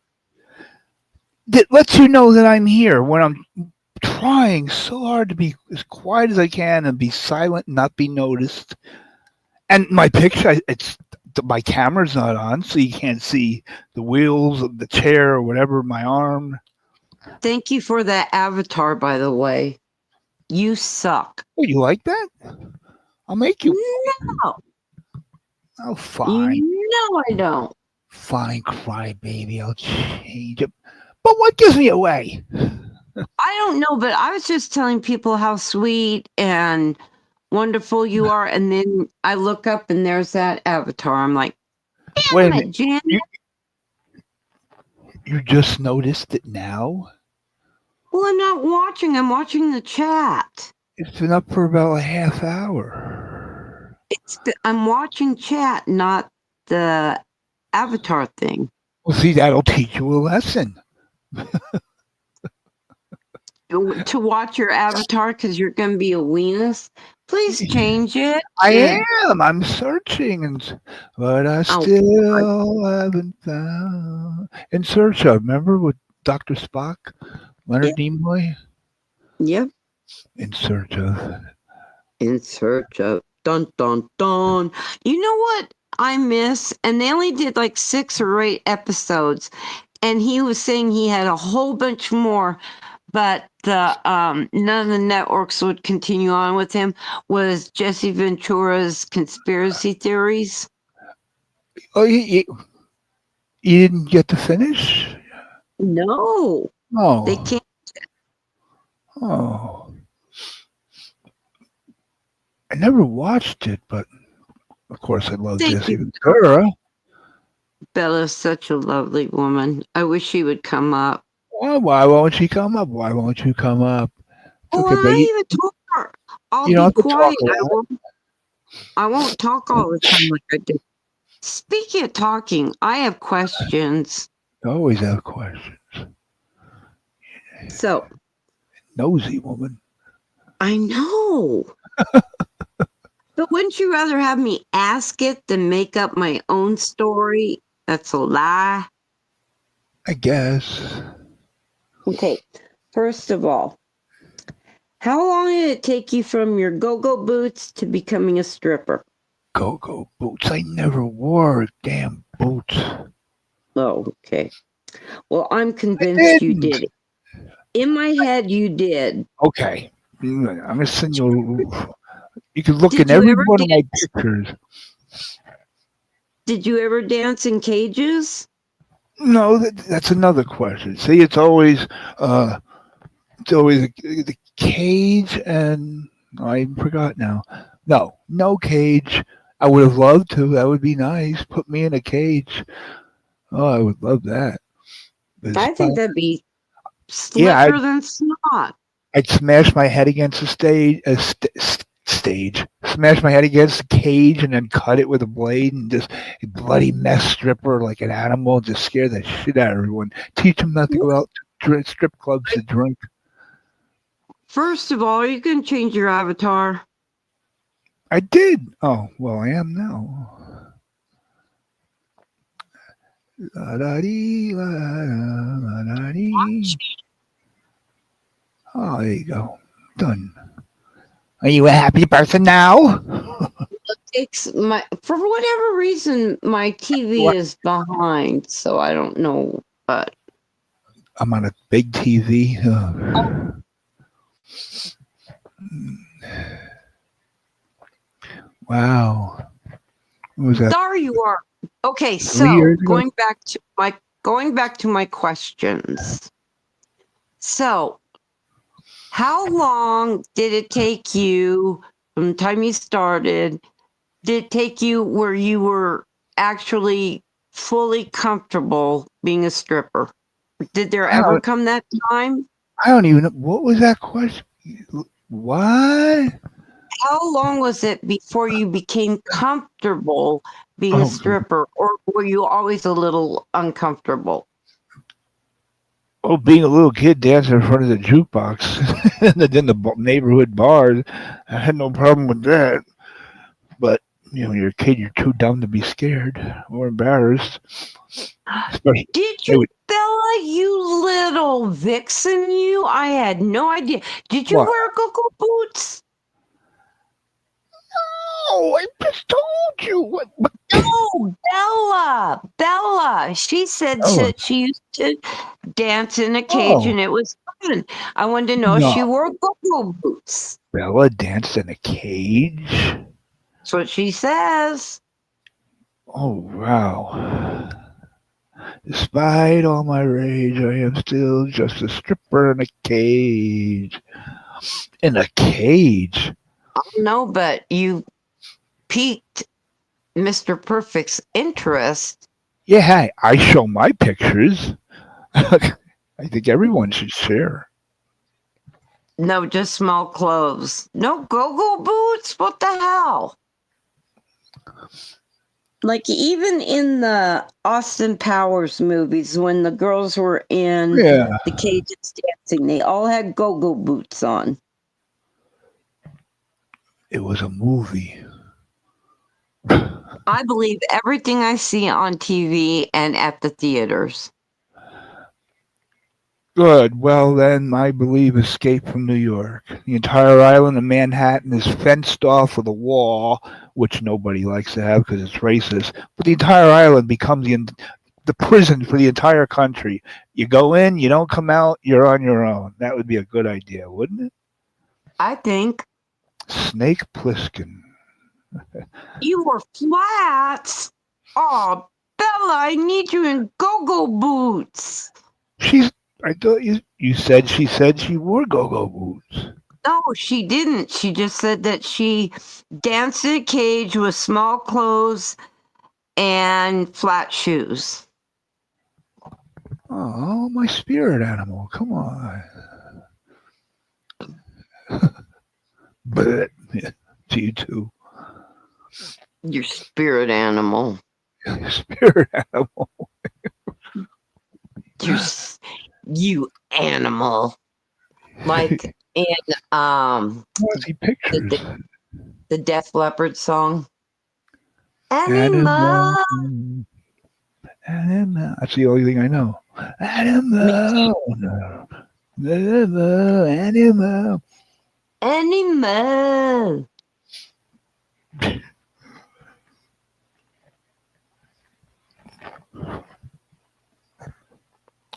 That lets you know that I'm here when I'm trying so hard to be as quiet as I can and be silent and not be noticed. And my picture, my camera's not on, so you can't see the wheels of the chair or whatever, my arm. Thank you for that avatar, by the way. You suck. Oh, you like that? I'll make you. No. Oh, fine. No, I don't. Fine, cry, baby. I'll change it. But what gives me away? I don't know, but I was just telling people how sweet and wonderful you are, and then I look up and there's that avatar. I'm like, Wait a damn it, minute. Janet. You just noticed it now? Well, I'm not watching. I'm watching the chat. It's been up for about a half hour. I'm watching chat, not the avatar thing. Well, see, that'll teach you a lesson. To watch your avatar because you're going to be a weenus. Please change it. I am. I'm searching, but I still haven't found. In search of. Remember with Dr. Spock, Leonard Nimoy? Yep. In search of. In search of. Dun, dun, dun. You know what I miss? And they only did like 6 or 8 episodes. And he was saying he had a whole bunch more, but the none of the networks would continue on with him, was Jesse Ventura's conspiracy theories. Oh, you didn't get to finish? No. Oh. They can't. Oh. I never watched it, but of course I love Jesse Ventura. Bella's such a lovely woman. I wish she would come up. Well, why won't she come up? Why won't you come up? Oh, I don't even talk her. I'll be quiet. I won't talk all the time like I did. Speaking of talking, I have questions. I always have questions. So. Nosy woman. I know. But wouldn't you rather have me ask it than make up my own story? That's a lie. I guess. Okay, first of all, how long did it take you from your go-go boots to becoming a stripper? Go-go boots. I never wore damn boots. Oh, okay. Well, I'm I convinced you didn't. did it. In my head, you did. Okay. I'm gonna send you. You can look in Did you every ever one of my dance? pictures. Did you ever dance in cages? No, that's another question. See, uh, it's always the cage, and I forgot now. No, no cage. I would have loved to. That would be nice. Put me in a cage. Oh, I would love that. But I think that'd be yeah, slicker than snot. I'd smash my head against the stage, smash my head against the cage, and then cut it with a blade, and just a bloody mess stripper like an animal, just scare the shit out of everyone. Teach them not to go out to strip clubs to drink. First of all, you can change your avatar. I did. Oh well, I am now. La-da-dee, la-da-da-dee. Oh, there you go. Done. Are you a happy person now? It's my for whatever reason my TV What? is behind, so I don't know. But I'm on a big TV. Wow. What was that? there you are. Okay, 3 years so ago? going back to my questions. So, how long did it take you from the time you started? Did it take you where you were actually fully comfortable being a stripper? Did there I ever don't, come that time? I don't even know. What was that question? What? How long was it before you became comfortable being a Oh, stripper, or were you always a little uncomfortable? oh, being a little kid dancing in front of the jukebox in the neighborhood bars, I had no problem with that. But when you're a kid, you're too dumb to be scared or embarrassed. Especially, Did they you, would, Bella, you little vixen, you? I had no idea. Did you what? wear go-go boots? Oh, I just told you. What? No, Bella. She said Oh, that she used to dance in a cage oh, and it was fun. I wanted to know if no. she wore go-go boots. Bella danced in a cage. That's what she says. Oh, wow. Despite all my rage, I am still just a stripper in a cage. In a cage? No, but you piqued Mr. Perfect's interest. Yeah, hey, I show my pictures. I think everyone should share. No, just small clothes. No go-go boots? What the hell? Like even in the Austin Powers movies, when the girls were in Yeah, the cages dancing, they all had go-go boots on. it was a movie. I believe everything I see on TV and at the theaters. Good. Well, then, I believe Escape from New York. The entire island of Manhattan is fenced off with a wall, which nobody likes to have because it's racist. But the entire island becomes the prison for the entire country. You go in, you don't come out, you're on your own. That would be a good idea, wouldn't it? I think Snake Plissken. you were flats. Oh, Bella, I need you in go-go boots. She's. I thought you said she said she wore go-go boots. No, she didn't. She just said that she danced in a cage with small clothes and flat shoes. Oh, my spirit animal. Come on. But to you too. Your spirit animal. Spirit animal. You animal. Like in I want to see pictures. The Def Leppard song. Animal. Animal. Animal. That's the only thing I know. Animal. Animal. Animal.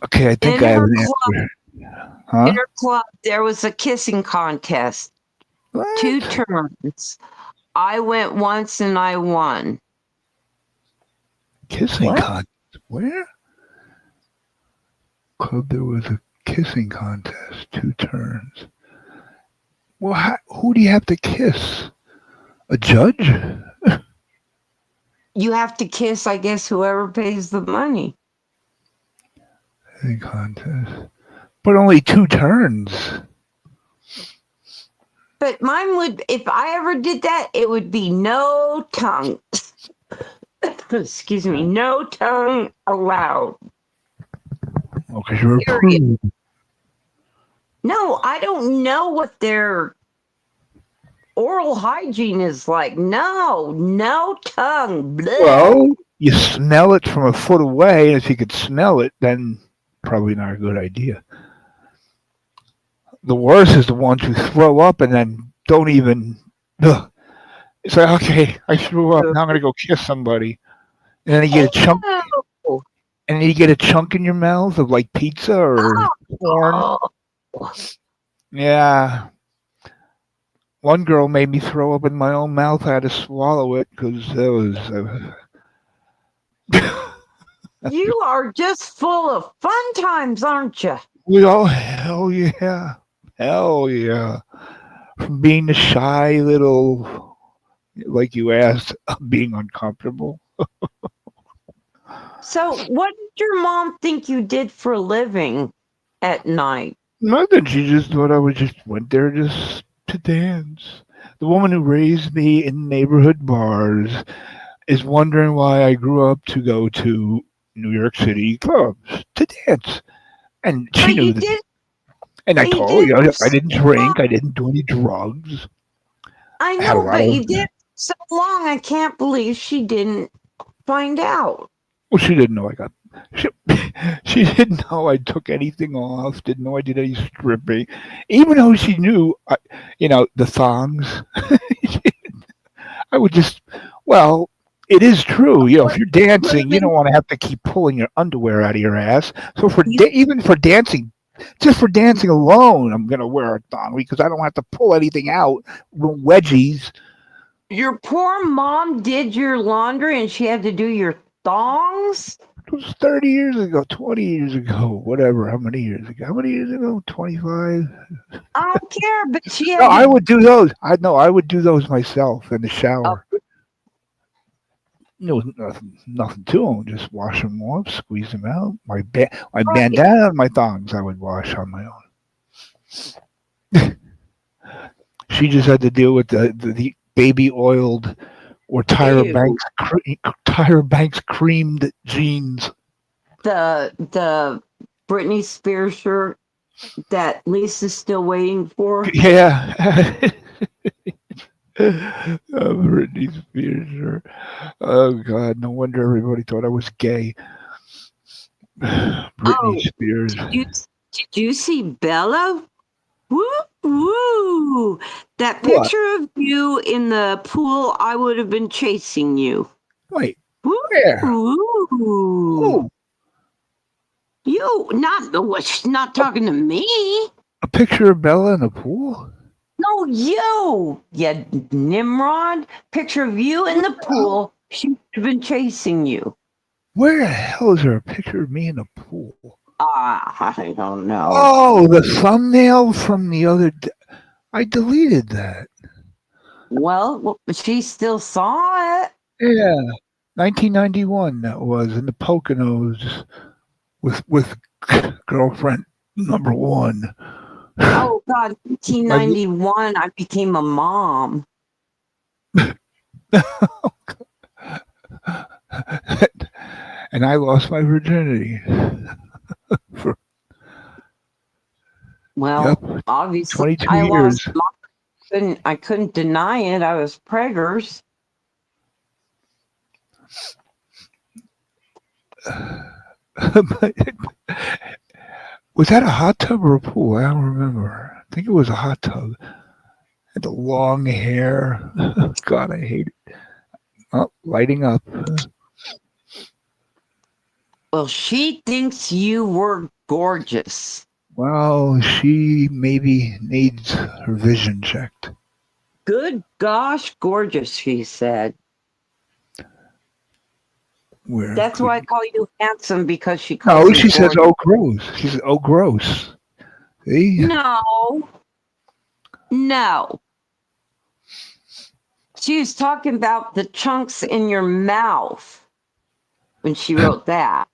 Okay, I think In I have her an club, answer. Huh? in her club, there was a kissing contest. What? 2 turns. I went once and I won. Kissing What? contest. Where? Club, there was a kissing contest. 2 turns. Well, who do you have to kiss? A judge? You have to kiss, I guess, whoever pays the money. Kissing contest. But only 2 turns. But mine would, if I ever did that, it would be no tongue. Excuse me, no tongue allowed. Oh, because you're a Period. prude. No, I don't know what their oral hygiene is like. No tongue. Blech. Well, you smell it from a foot away, and if you could smell it, then probably not a good idea. The worst is the ones who throw up and then don't even. Ugh. It's like, okay, I threw up. Now I'm gonna go kiss somebody, and then you get a chunk, Ew. and then you get a chunk in your mouth of like pizza or corn. Oh. Yeah. One girl made me throw up in my own mouth. I had to swallow it because that was. You are just full of fun times, aren't you? We all, hell yeah. Hell yeah. From being the shy little, like you asked, being uncomfortable. So, what did your mom think you did for a living at night? Nothing. She just thought I was just went there just to dance. The woman who raised me in neighborhood bars is wondering why I grew up to go to New York City clubs to dance. And she But knew you that. did. And I But you told did. her I didn't drink. I didn't do any drugs. I I had a know, lot but of. you did so long. I can't believe she didn't find out. Well, she didn't know I got. She, she didn't know I took anything off. Didn't know I did any stripping, even though she knew, the thongs. I would just. Well, it is true. If you're dancing, you don't want to have to keep pulling your underwear out of your ass. So even for dancing, just for dancing alone, I'm gonna wear a thong because I don't have to pull anything out with wedgies. Your poor mom did your laundry and she had to do your thongs? It was 30 years ago, 20 years ago, whatever. How many years ago? How many years ago? 25? I don't care, but she No, had I to. would do those. I would do those myself in the shower. Nothing to them. Just wash them off, squeeze them out. My bandana and my thongs, I would wash on my own. She just had to deal with the baby oiled or Tyra Ew. Banks creamed jeans. The Britney Spears shirt that Lisa's still waiting for. Yeah. Britney Spears. Oh God! No wonder everybody thought I was gay. Britney Spears. Did you see Bella? Woo woo! That What? picture of you in the pool, I would have been chasing you. Wait, Woo where? woo! Who? You she's not talking to me. A picture of Bella in the pool? No, you Nimrod. Picture of you in the pool. She would have been chasing you. Where the hell is there a picture of me in the pool? I don't know. Oh, the thumbnail from the other day. I deleted that. Well, she still saw it. Yeah, 1991. That was in the Poconos with girlfriend number one. Oh God, 1991. I became a mom. And I lost my virginity. Well, Yep, obviously, 22 I years. lost mine. couldn't deny it. I was preggers. Was that a hot tub or a pool? I don't remember. I think it was a hot tub. Had the long hair. God, I hate it. Oh, lighting up. Well, she thinks you were gorgeous. Well, she maybe needs her vision checked. Good gosh, gorgeous, she said. Where That's could- why I call you handsome, because she calls No, you she says, gorgeous. "Oh, gross." She says, "Oh, gross." See? No. She was talking about the chunks in your mouth when she wrote that.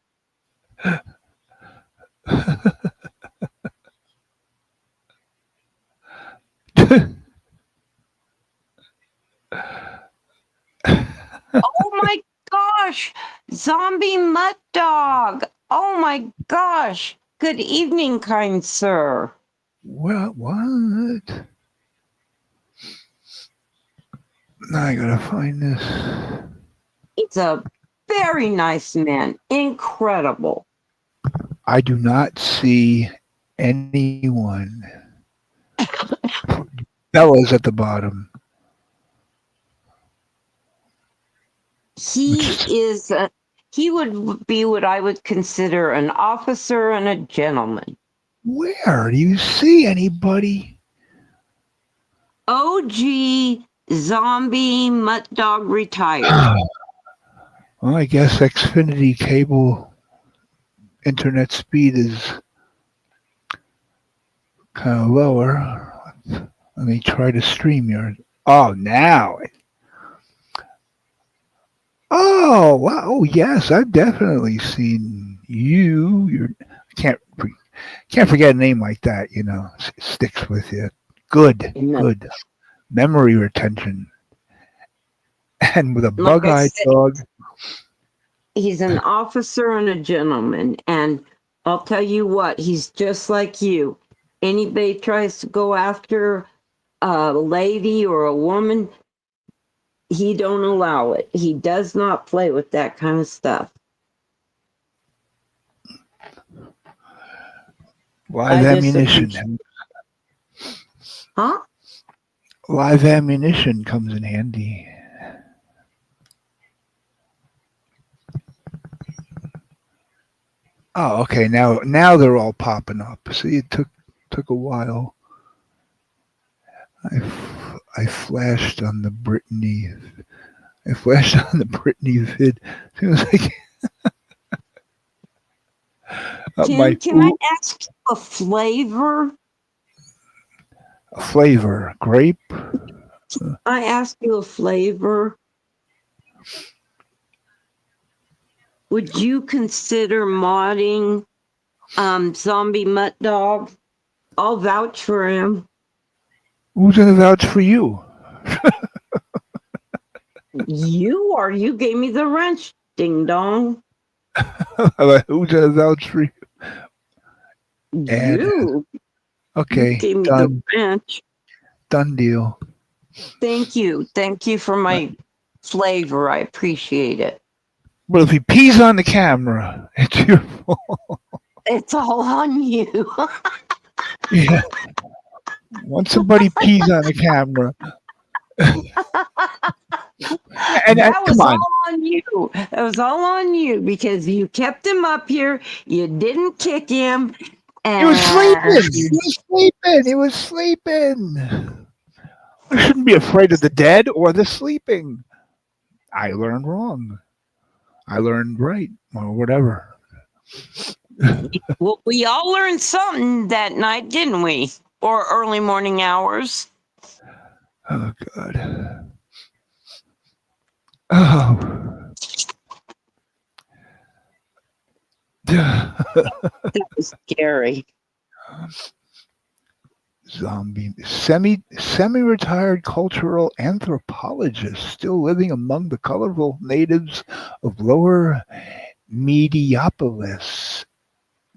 Oh my gosh! Zombie Mutt Dog! Oh my gosh! Good evening, kind sir. What? Now I gotta find this. He's a very nice man. Incredible. I do not see anyone. Bella's at the bottom. He is he would be what I would consider an officer and a gentleman. Where do you see anybody? OG Zombie Mutt Dog retired. Well, I guess Xfinity cable internet speed is kind of lower. Let me try to stream your. Oh, now. Oh, wow. Oh, yes, I've definitely seen you. Can't forget a name like that. You know, it sticks with you. Good. Memory retention. And with a Like I bug-eyed said, dog. he's an officer and a gentleman, and I'll tell you what, he's just like you. Anybody tries to go after a lady or a woman, he don't allow it. He does not play with that kind of stuff. Live ammunition. Huh? Live ammunition comes in handy. Oh, okay. Now they're all popping up. See, it took a while. I flashed on the Britney. I flashed on the Britney vid. It was like. Can I ask you a flavor? A flavor, grape. I ask you a flavor. Would you consider modding Zombie Mutt Dog? I'll vouch for him. Who's gonna vouch for you? You gave me the wrench, ding dong. Who's gonna vouch for you? You. Okay, You gave me done. the wrench. Done deal. Thank you. Thank you for my flavor. I appreciate it. Well, if he pees on the camera, it's your fault. It's all on you. Yeah. Once somebody pees on the camera. and that was come on. all on you. That was all on you because you kept him up here. You didn't kick him. And He was sleeping. He was sleeping. I shouldn't be afraid of the dead or the sleeping. I learned wrong. I learned right, or whatever. Well, we all learned something that night, didn't we? Or early morning hours. Oh, God. Oh. That was scary. Zombie semi-retired cultural anthropologist still living among the colorful natives of Lower Mediapolis.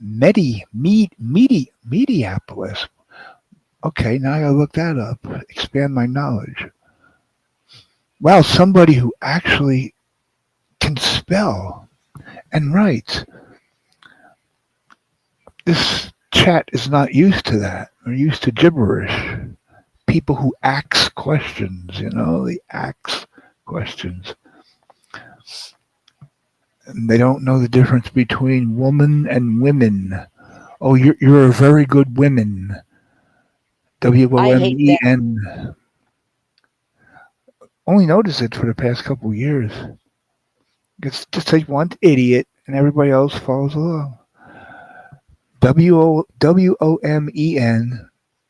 Mediapolis. Okay, now I gotta look that up. Expand my knowledge. Wow, somebody who actually can spell and write. This chat is not used to that. They're used to gibberish. People who ask questions, they ask questions. And they don't know the difference between woman and women. Oh, you're a very good woman. W O I M hate E that. N. Only noticed it for the past couple of years. It's just like one idiot, and everybody else follows along. WOMEN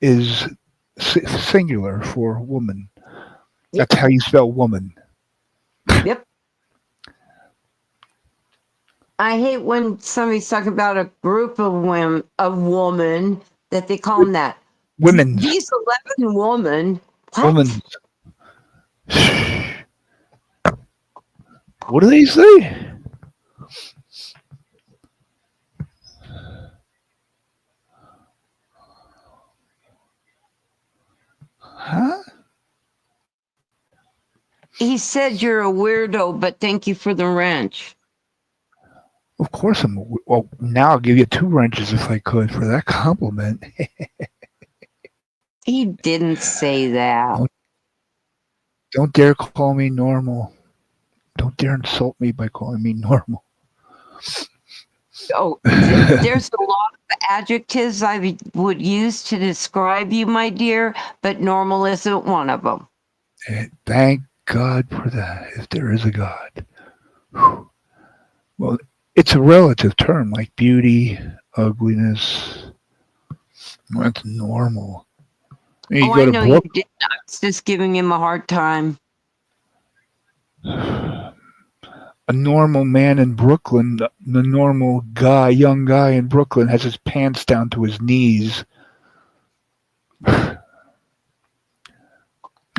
is singular for woman. Yep. That's how you spell woman. Yep. I hate when somebody's talking about a group of women, a woman, that they call them that. Women's. These 11 woman. What? Woman's. What do they say? Huh? He said you're a weirdo, but thank you for the wrench. Of course I'm. Well, now I'll give you 2 wrenches if I could for that compliment. He didn't say that. Don't dare call me normal. Don't dare insult me by calling me normal. Oh, there's a lot of adjectives I would use to describe you, my dear, but normal isn't one of them. Thank God for that, if there is a God. Whew. Well, it's a relative term like beauty, ugliness. That's normal. You Oh, go I to know you Brook. did. I was just giving him a hard time. A normal man in Brooklyn, the normal guy, young guy in Brooklyn, has his pants down to his knees. I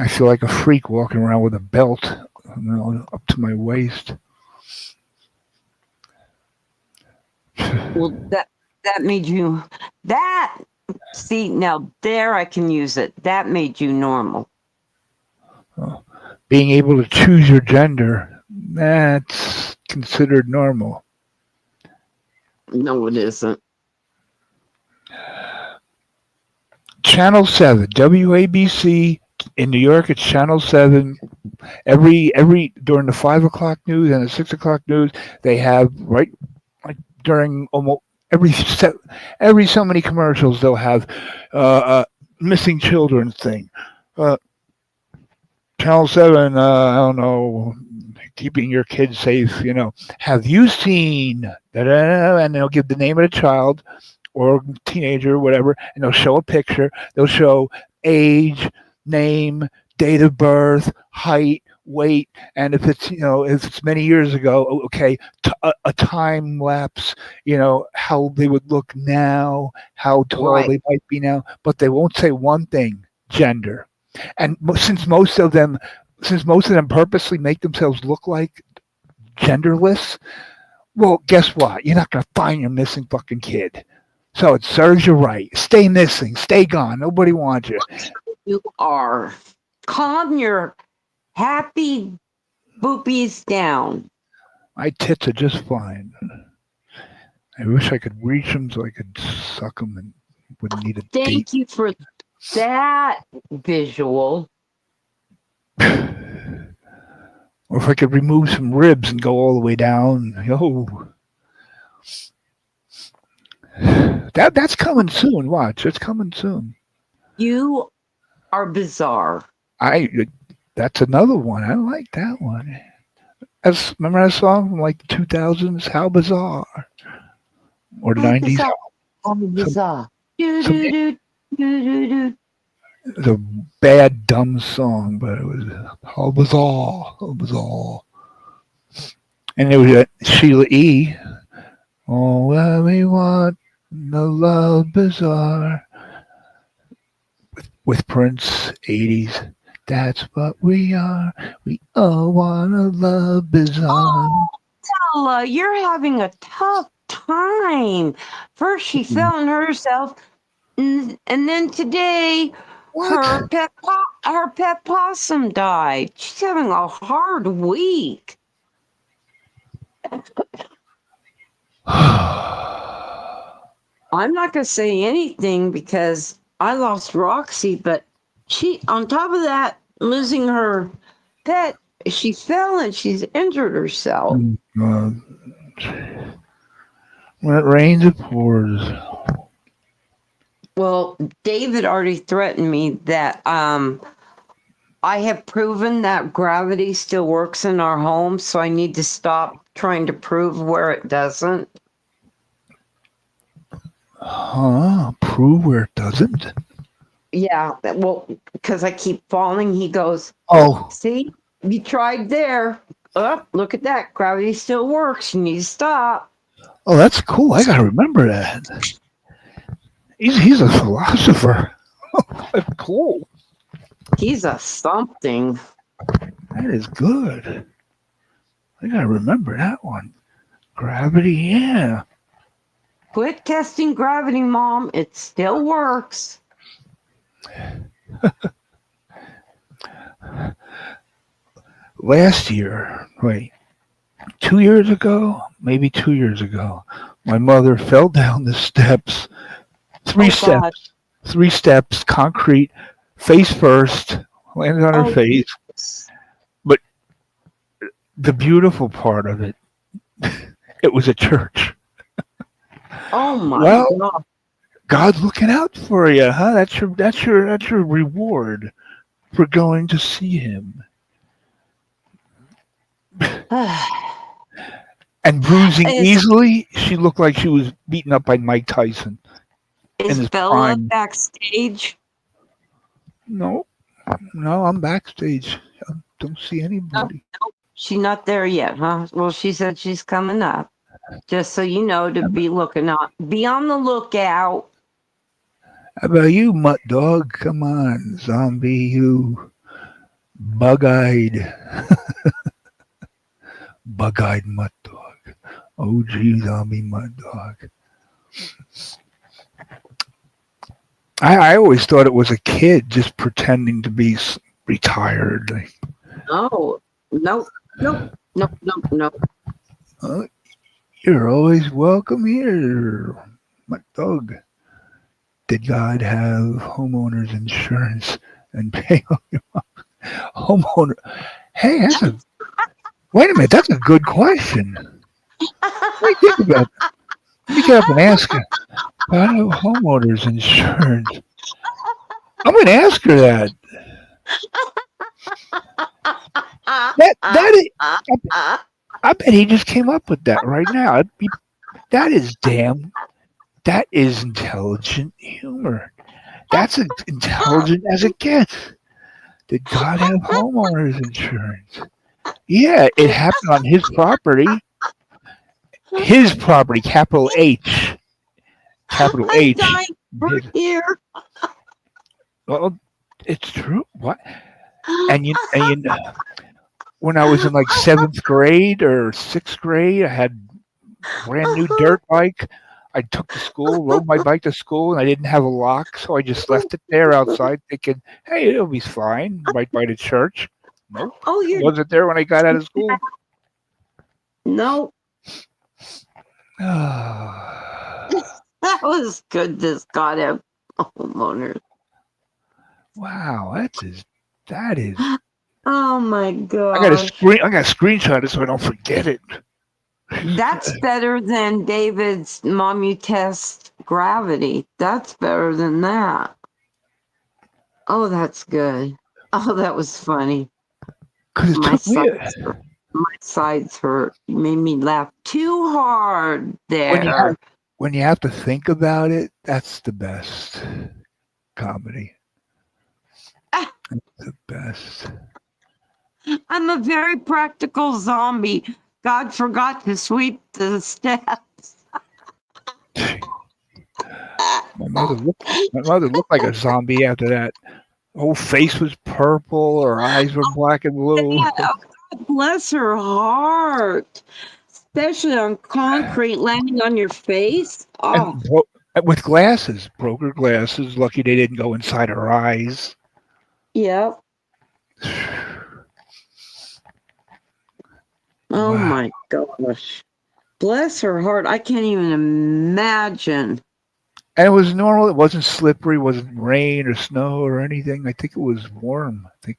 feel like a freak walking around with a belt, up to my waist. Well, that made you that. See, now there I can use it. That made you normal. Being able to choose your gender, that's considered normal. No, it isn't. Channel 7, WABC in New York, it's Channel 7. Every during the 5 o'clock news and the 6 o'clock news, they have right like during almost every so many commercials they'll have missing children thing. Uh, Channel 7, I don't know, keeping your kids safe. Have you seen? Da-da-da, and they'll give the name of the child or teenager, or whatever, and they'll show a picture. They'll show age, name, date of birth, height, weight, and if it's many years ago, okay, a time lapse, how they would look now, how tall Right. they might be now, but they won't say one thing: gender. And since most of them purposely make themselves look like genderless, well, guess what? You're not going to find your missing fucking kid. So it serves you right. Stay missing. Stay gone. Nobody wants you. You are. Calm your happy boobies down. My tits are just fine. I wish I could reach them so I could suck them and wouldn't need a date. Thank you for that visual. Or if I could remove some ribs and go all the way down. That's coming soon. Watch, it's coming soon. You are bizarre. That's another one. I like that one. Remember that song from like the 2000s? How bizarre, or the 90s? How bizarre. Do, Some, do, do, do, do, do. it was a bad, dumb song, but it was how bizarre, how bizarre. And it was Sheila E. Oh, well, we want the love bizarre with Prince, 80s. That's what we are. We all want a love bizarre. Stella, you're having a tough time. First, she fell on herself. And then today, What? her pet possum died. She's having a hard week. I'm not going to say anything because I lost Roxy, but she, on top of that, losing her pet, she fell and she's injured herself. Uh, when it rains, it pours. Well, David already threatened me that I have proven that gravity still works in our home, so I need to stop trying to prove where it doesn't. Huh? Prove where it doesn't? Yeah, well, because I keep falling, he goes, Oh, see, you tried there. Oh, look at that. Gravity still works. You need to stop. oh, that's cool. I gotta remember that. He's a philosopher. That's cool. He's a something. That is good. I gotta remember that one. Gravity, yeah. Quit testing gravity, Mom. It still works. Last year, wait, 2 years ago, maybe 2 years ago, my mother fell down the steps, three Oh, God. steps, 3 steps, concrete, face first, landed on her Oh, face. But the beautiful part of it, it was a church. oh my Well, God. God's looking out for you, huh? That's your reward for going to see Him. And bruising is, easily, she looked like she was beaten up by Mike Tyson in is his Bella prime. backstage? No, no, I'm backstage. I don't see Oh, anybody. nope. She's not there yet, huh? Well, she said she's coming up. Just so you know, to be be on the lookout. How about you, mutt dog? Come on, zombie, you bug-eyed, bug-eyed mutt dog. OG zombie mutt dog. I always thought it was a kid just pretending to be retired. No, nope, nope, nope, nope, nope. Uh, you're always welcome here, mutt dog. Did God have homeowners insurance and pay on your homeowner? Hey, wait a minute. That's a good question. Let me think about it. Let me get up and ask her. God have homeowners insurance. I'm going to ask her that. I bet he just came up with that right now. That is damn. That is intelligent humor. That's as intelligent as it gets. Did God have homeowners insurance? Yeah, it happened on his property. His property, capital H. Capital I'm H. dying right here. Well, it's true. What? And you know, when I was in like 7th grade or 6th grade, I had a brand new dirt bike. I took to school, rode my bike to school, and I didn't have a lock, so I just left it there outside, thinking, "Hey, it'll be fine." Right by the church. Nope, Oh, it you're wasn't there when I got out of school. no. Wow, That was good. This God have homeowners. that is. Oh my I got God. I got to screenshot it so I don't forget it. That's better than David's Mom, you test gravity. That's better than that. Oh, that's good. Oh, that was funny. Because it My took me sides hurt. My sides hurt. You made me laugh too hard when you have there. when you have to think about it. That's the best comedy. Ah, The best. I'm a very practical zombie. God forgot to sweep the steps. My mother looked like a zombie after that. Whole face was purple. Her eyes were black and blue. Oh, bless her heart. Especially on concrete landing on your face. And Oh, with glasses, broke her glasses. Lucky they didn't go inside her eyes. Yep. Oh Wow. my gosh. Bless her heart. I can't even imagine. And it was normal. It wasn't slippery. It wasn't rain or snow or anything. I think it was warm. I think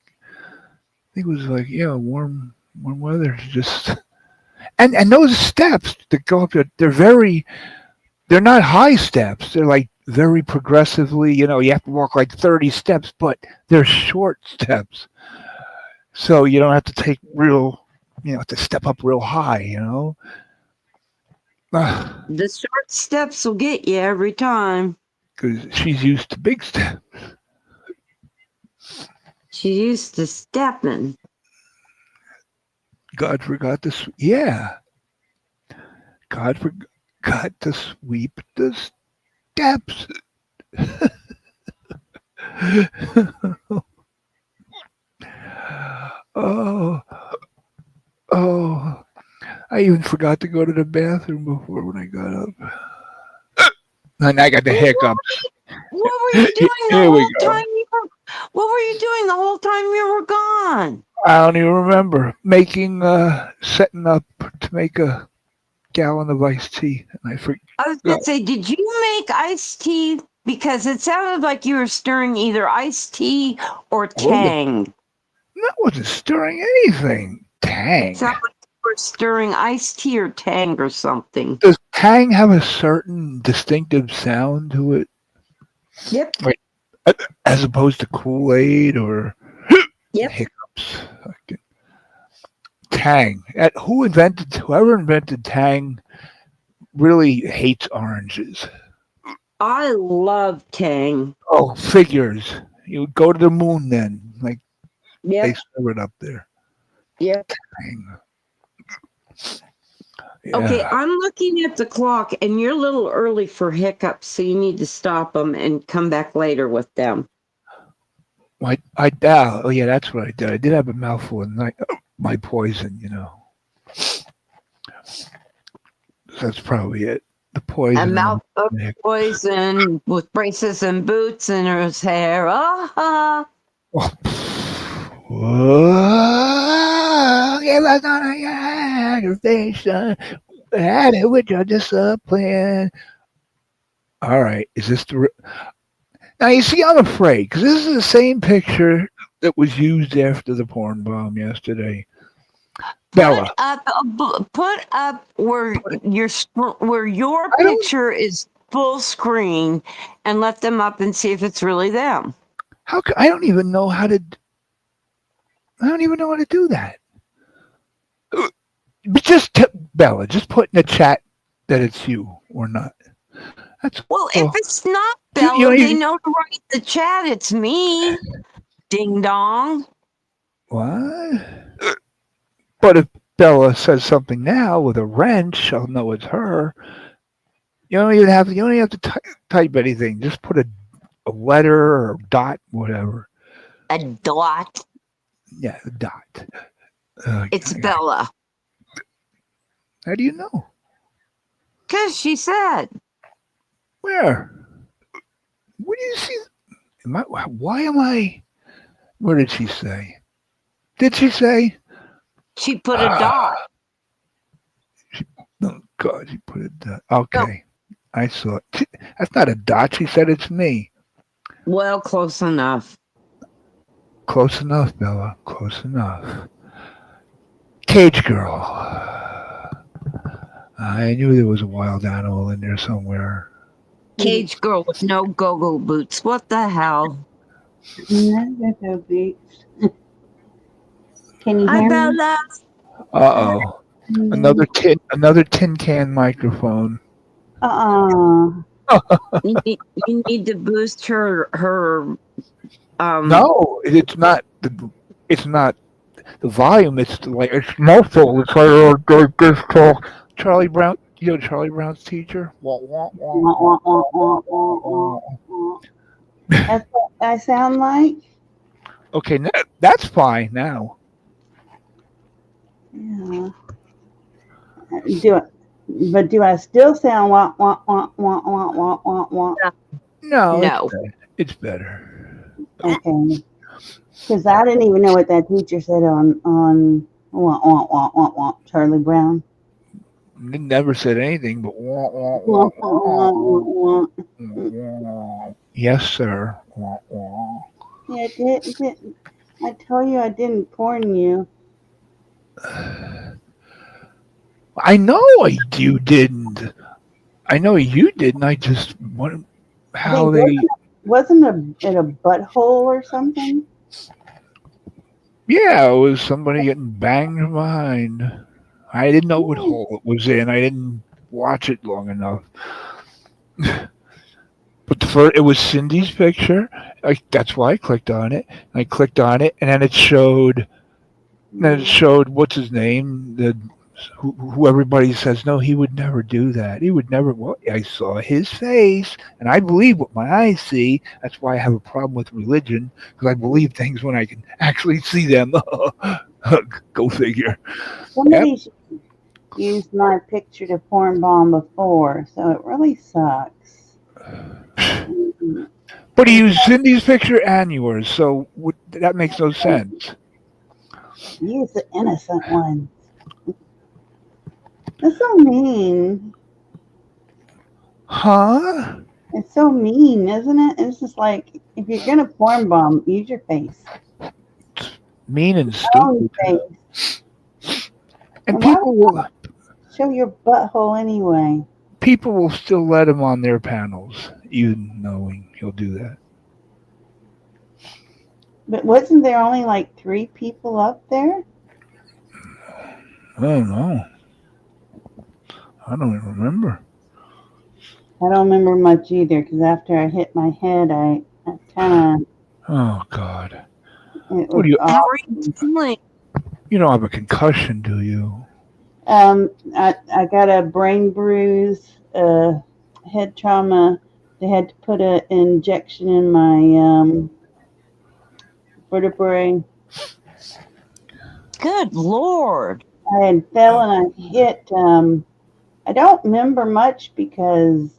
it was like, yeah, warm weather. Just and those steps that go up there, they're not high steps. They're like very progressively. You have to walk like 30 steps, but they're short steps. So you don't have to take to step up real high. The short steps will get you every time. Because she's used to big steps. She's used to stepping. God forgot to, yeah. God forgot to sweep the steps. Oh, oh. I even forgot to go to the bathroom before when I got up. And I got the hiccups. What were you doing the Here we whole go. time what were you doing the whole time you were gone? I don't even remember setting up to make a gallon of iced tea. And I forgot. I was gonna say, did you make iced tea? Because it sounded like you were stirring either iced tea or Tang. That wasn't stirring anything. Tang. It sounded like you were stirring iced tea or Tang or something. Does Tang have a certain distinctive sound to it? Yep. As opposed to Kool-Aid or Yep. hiccups. Tang. Whoever invented Tang really hates oranges. I love Tang. Oh, figures. You would go to the moon then. Like they Yep. serve it up there. Yep. Tang. Yeah. Okay, I'm looking at the clock and you're a little early for hiccups, so you need to stop them and come back later with them. Oh yeah, that's what I did. I did have a mouthful of my poison, That's probably it. The poison. A mouth of poison with braces and boots in his hair. Ah, Whoa, give us on a aggravation. Had it with your discipline. All right, is this now? You see, I'm afraid because this is the same picture that was used after the porn bomb yesterday. Bella, put up where your picture is full screen, and let them up and see if it's really them. I don't even know how to. I don't even know how to do that. But Bella, just put in the chat that it's you or not. Well, if it's not Bella, they know to write the chat. It's me. Ding dong. What? But if Bella says something now with a wrench, I'll know it's her. You don't even have to type anything. Just put a letter or a dot, whatever. A dot. Yeah, a dot. It's Bella. How do you know? Because she said. Where? What do you see? Why am I? Where did she say? Did she say? She put a dot. Oh God, she put a dot. Okay, no. I saw it. That's not a dot. She said it's me. Well, close enough. Close enough, Bella. Close enough. Cage girl. I knew there was a wild animal in there somewhere. Cage girl with no go-go boots. What the hell? No go-go boots. Can you hear me? Bella. Uh-oh. Another tin can microphone. You need to boost her No, it's not the volume, it's muffled. It's like this talk. Charlie Brown, Charlie Brown's teacher. That's what I sound like? Okay, that's fine now. Yeah. But do I still sound wah wah wah wah wah wah wah wah? No, No. it's better. Okay. Because I didn't even know what that teacher said on wah wah wah wah wah Charlie Brown. Never said anything but wah, wah, Wah wah, wah wah wah wah, wah. wah. Yes, sir. Wah, wah. Yeah, didn't. I tell you I didn't porn you. I know you didn't. I know you didn't. I just wonder I how think they. wasn't it a butthole or something? Yeah, it was somebody getting banged behind. I didn't know what Yeah. hole it was in. I didn't watch it long enough. But the first, it was Cindy's picture. That's why I clicked on it. I clicked on it, and then it showed. Then it showed what's his name. Who everybody says no, he would never do that. He would never. Well, I saw his face, and I believe what my eyes see. That's why I have a problem with religion because I believe things when I can actually see them. Go figure. Somebody used my picture to porn bomb before, so it really sucks. But he used Cindy's picture and yours, so that makes no sense. Use the innocent one. That's so mean. Huh? It's so mean, isn't it? It's just like if you're gonna porn bomb, use your face. Mean and Show your stupid. face. And And why people will show your butthole anyway? still let him on their panels, even knowing he'll do that. But wasn't there only like 3 people up there? I don't know. I don't even remember. I don't remember much either because after I hit my head, I kind Oh God. of it What do was you? How off. are you feeling? You don't have a concussion, do you? I got a brain bruise, head trauma. They had to put an injection in my vertebrae. Good Lord. I had fell and I hit. I don't remember much because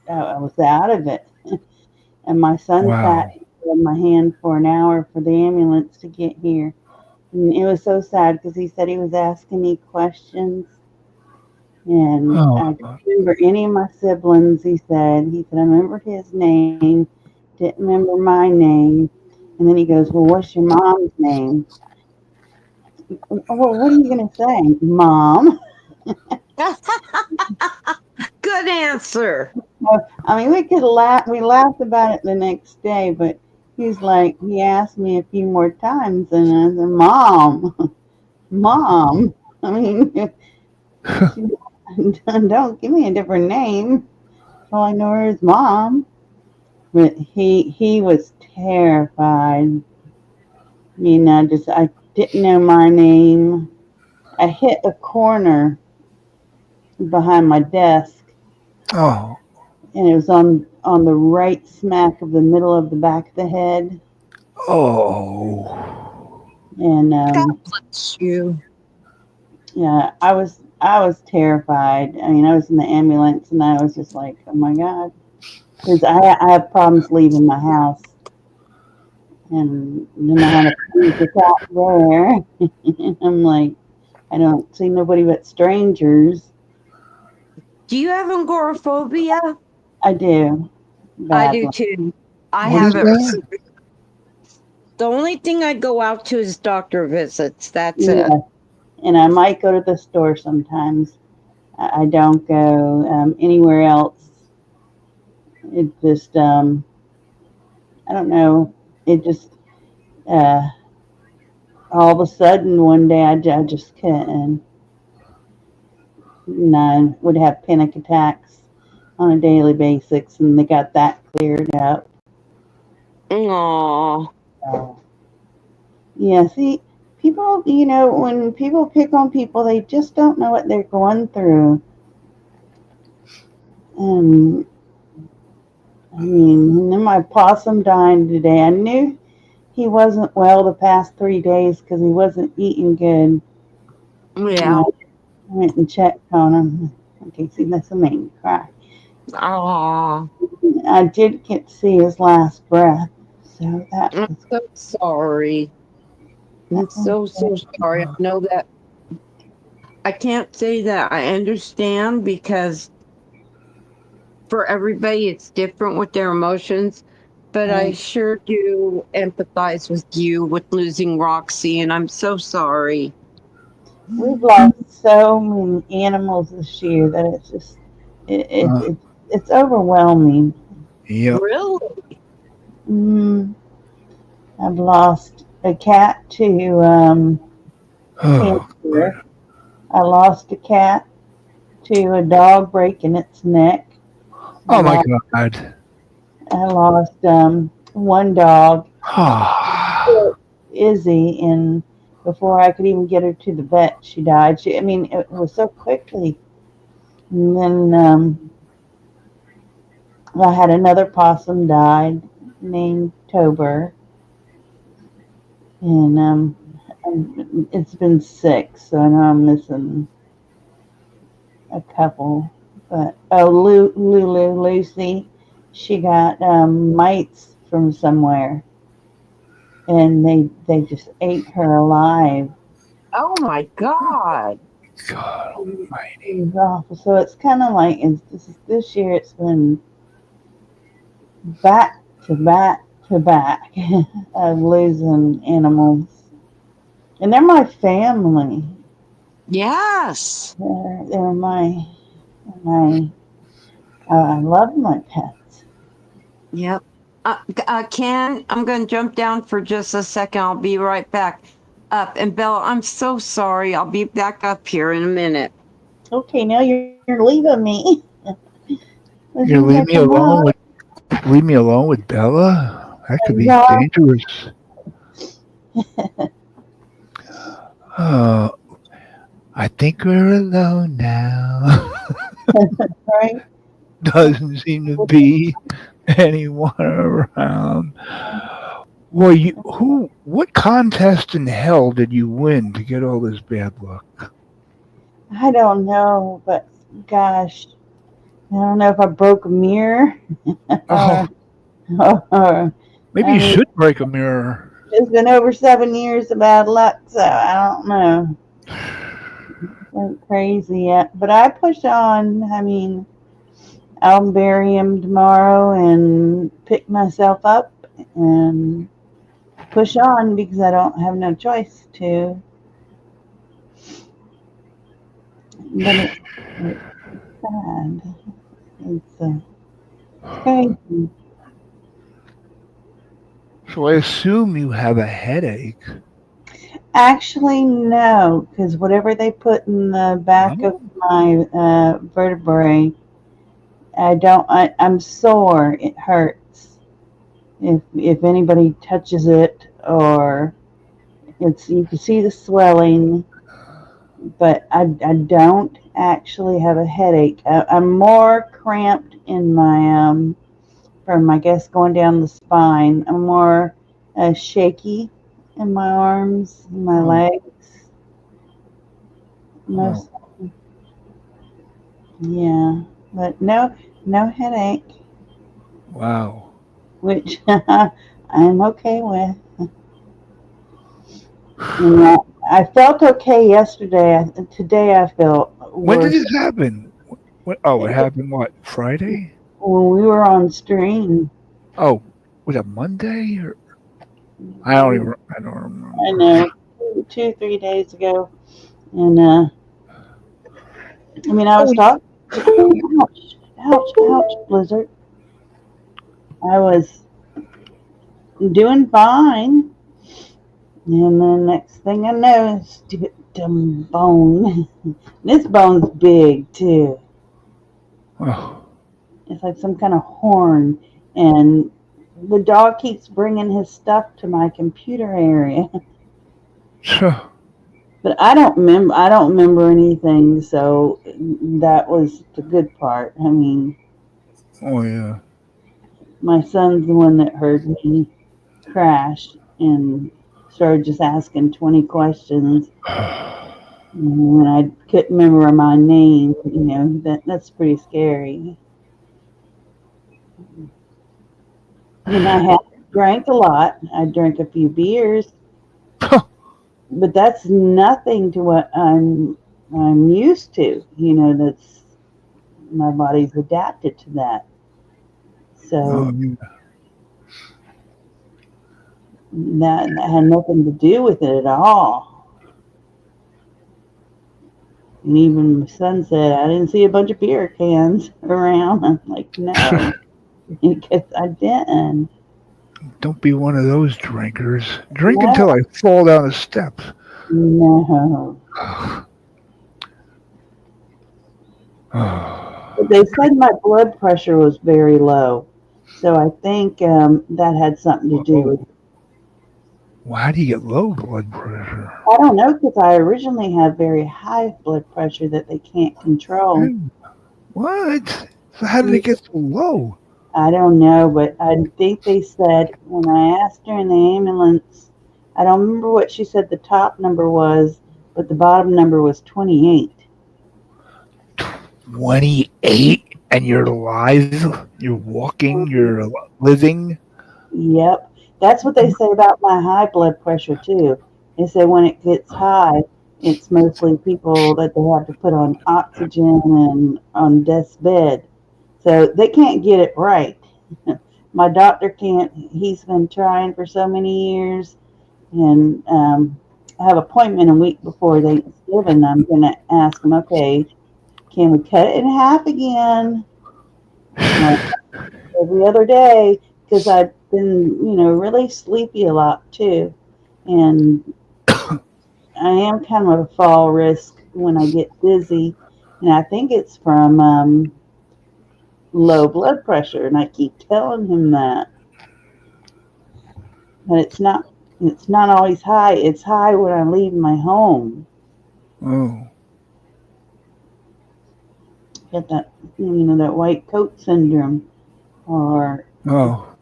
I was out of it, and my son Wow. sat in my hand for an hour for the ambulance to get here. And it was so sad because he said he was asking me questions, and I Oh. don't remember any of my siblings. He said I remembered his name, didn't remember my name, and then he goes, "Well, what's your mom's name?" Well, what are you gonna say, Mom? Good answer. I mean, we could laugh. We laughed about it the next day, but he's like, he asked me a few more times, and I said, "Mom, Mom." I mean, don't give me a different name. All I know her is Mom. But he was terrified. I mean, I didn't know my name. I hit a corner behind my desk, Oh. and it was on the right smack of the middle of the back of the head. Oh. And God bless you. yeah, I was terrified. I mean, I was in the ambulance, and I was just like, oh my God, because I have problems leaving my house, and then I had to get out there. I'm like, I don't see nobody but strangers. Do you have agoraphobia? I do. I do Badly. too. I What is have it. that? The only thing I go out to is doctor visits. That's Yeah. it. And I might go to the store sometimes. I don't go anywhere else. It just, I don't know. It just, all of a sudden one day I just couldn't. And I would have panic attacks on a daily basis, and they got that cleared up. Aww. So, yeah, see, people, when people pick on people, they just don't know what they're going through. And I mean, and then my possum died today. I knew he wasn't well the past 3 days because he wasn't eating good. Yeah. went and checked on him. Okay, see, that's a me cry. Oh, I did get to see his last breath, so that I'm was so sorry. I'm so sorry. I know that I can't say that I understand because for everybody it's different with their emotions, but I good. sure do empathize with you with losing Roxy, and I'm so sorry. We've lost so many animals this year that it's just Uh, it's overwhelming. yep. Really? Mm, I've lost a cat to Oh, good. cancer. I lost a cat to a dog breaking its neck. I Oh my lost God. one dog, Ah. Izzy, and before I could even get her to the vet, she died. I mean, it was so quickly. And then I had another possum died named Tober, and it's been 6, so I know I'm missing a couple. But Lucy, she got mites from somewhere, and they just ate her alive. Oh my God. God It Almighty. was awful. So it's kind of like this year. It's been back to back to back of losing animals, and they're my family. Yes. They're my. I love my pets. Yep. Ken, I'm going to jump down for just a second. I'll be right back up. And Bella, I'm so sorry. I'll be back up here in a minute. Okay, now you're leaving me. As You soon as I come up, leave me alone with Bella? That could be yeah, dangerous. Oh, I think we're alone now. right. Doesn't seem to be anyone around. Well, what contest in hell did you win to get all this bad luck? I don't know, but gosh, I don't know if I broke a mirror Oh, or, or maybe I you mean, should break a mirror. it's been over 7 years of bad luck, so I don't know. Went crazy yet, but I push on. I mean, I'll bury him tomorrow and pick myself up and push on because I don't have no choice to. But it's sad. It's crazy. So I assume you have a headache. Actually, no, because whatever they put in the back of No? my vertebrae, I'm sore. It hurts. If anybody touches it, or you can see the swelling, but I don't actually have a headache. I'm more cramped in my from I guess going down the spine. I'm more shaky in my arms, and my Oh, legs. oh, Most, yeah, but no headache, wow. which I'm okay with. And I felt okay yesterday. Today I felt When did worse. this happen? Oh, it happened what? Friday? When we were on stream. Oh, was it Monday or I don't I remember. know, 3 days ago, and I mean, I was Oh, talking. Ouch, ouch, ouch, Blizzard. I was doing fine, and then next thing I know, stupid dumb bone. This bone's big too. oh, It's like some kind of horn, and the dog keeps bringing his stuff to my computer area. sure. But I don't remember. I don't remember anything, so that was the good part. I mean, Oh yeah. my son's the one that heard me crash and started just asking 20 questions. And I couldn't remember my name. That's pretty scary. And I have drank a lot. I drank a few beers, but that's nothing to what I'm used to. That's my body's adapted to that. So Oh, yeah. that had nothing to do with it at all. And even my son said, I didn't see a bunch of beer cans around. I'm like, no, because I didn't. Don't be one of those drinkers. Drink No, until I fall down the steps. no. Oh, But they said my blood pressure was very low. So I think that had something to do with it. well, how do you get low blood pressure? I don't know because I originally had very high blood pressure that they can't control. What? So how did it get so low? I don't know, but I think they said when I asked her in the ambulance, I don't remember what she said the top number was, but the bottom number was 28. 28? And you're alive? You're walking? You're living? Yep. That's what they say about my high blood pressure too. They say when it gets high, it's mostly people that they have to put on oxygen and on death's bed. So they can't get it right. My doctor can't, he's been trying for so many years. And I have an appointment a week before Thanksgiving. I'm going to ask him, okay, can we cut it in half again? Like every other day, because I've been, really sleepy a lot too. And I am kind of a fall risk when I get dizzy. And I think it's from low blood pressure. And I keep telling him that. But it's not always high. It's high when I leave my home. Oh, Get that white coat syndrome, or oh.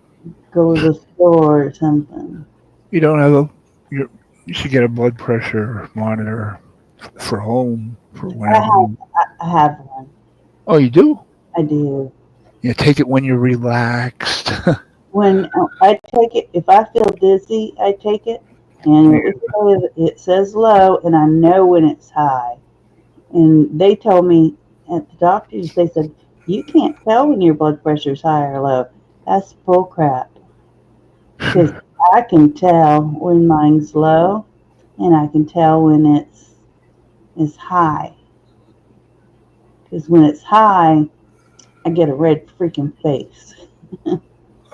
go to the store or something. You don't have a. You should get a blood pressure monitor for home for I whenever. have, I have one. Oh, you do? I do. Yeah, take it when you're relaxed. When I take it, if I feel dizzy, I take it, and it says low, and I know when it's high. And they told me at the doctors, they said you can't tell when your blood pressure is high or low. That's bull crap. Because I can tell when mine's low, and I can tell when it's high. Because when it's high, I get a red freaking face.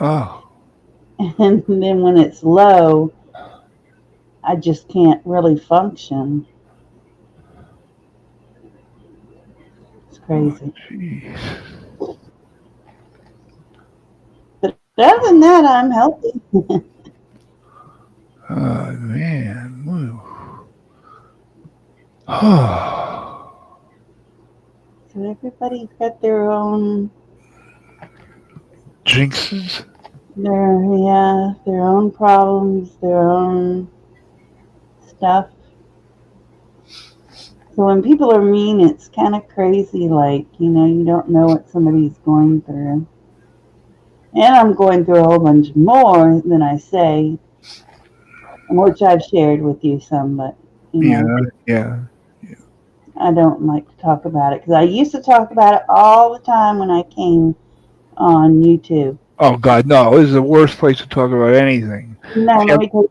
Oh, And then when it's low, I just can't really function. It's crazy. jeez. But other than that, I'm healthy. Oh, man. Woo. Oh, So everybody's got their own, jinxes? their own problems, their own stuff. So when people are mean, it's kind of crazy. Like, you don't know what somebody's going through. And I'm going through a whole bunch more than I say, which I've shared with you some, but, Yeah, yeah. I don't like to talk about it because I used to talk about it all the time when I came on YouTube. Oh, God, no. This is the worst place to talk about anything. No, If you let have, me tell you,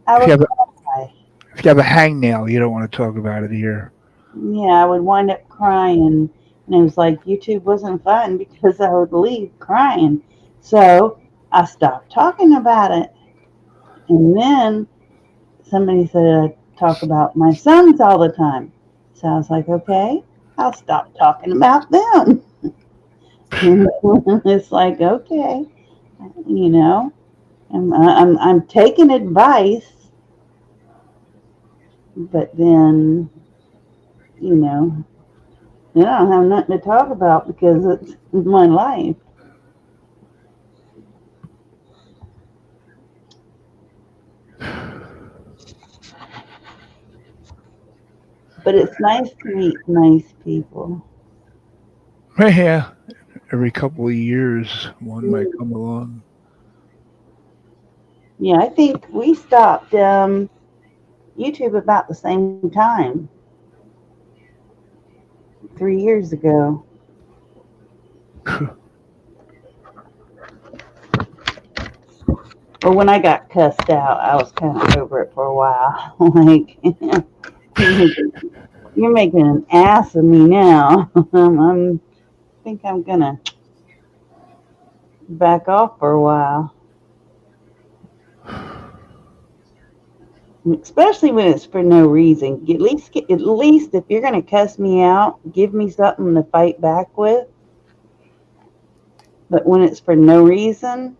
I if you would have, a, cry. if you have a hangnail, you don't want to talk about it here. Yeah, I would wind up crying. And it was like YouTube wasn't fun because I would leave crying. So I stopped talking about it. And then somebody said I talk about my sons all the time. So I was like, okay, I'll stop talking about them. It's like, okay, you know, I'm taking advice, but then, you know, I don't have nothing to talk about because it's my life. But it's nice to meet nice people. Yeah, every couple of years, one might come along. Yeah, I think we stopped YouTube about the same time, 3 years ago. But when I got cussed out, I was kind of over it for a while. Like, you're making an ass of me now. Think I'm gonna back off for a while. Especially when it's for no reason. At least if you're gonna cuss me out, give me something to fight back with. But when it's for no reason,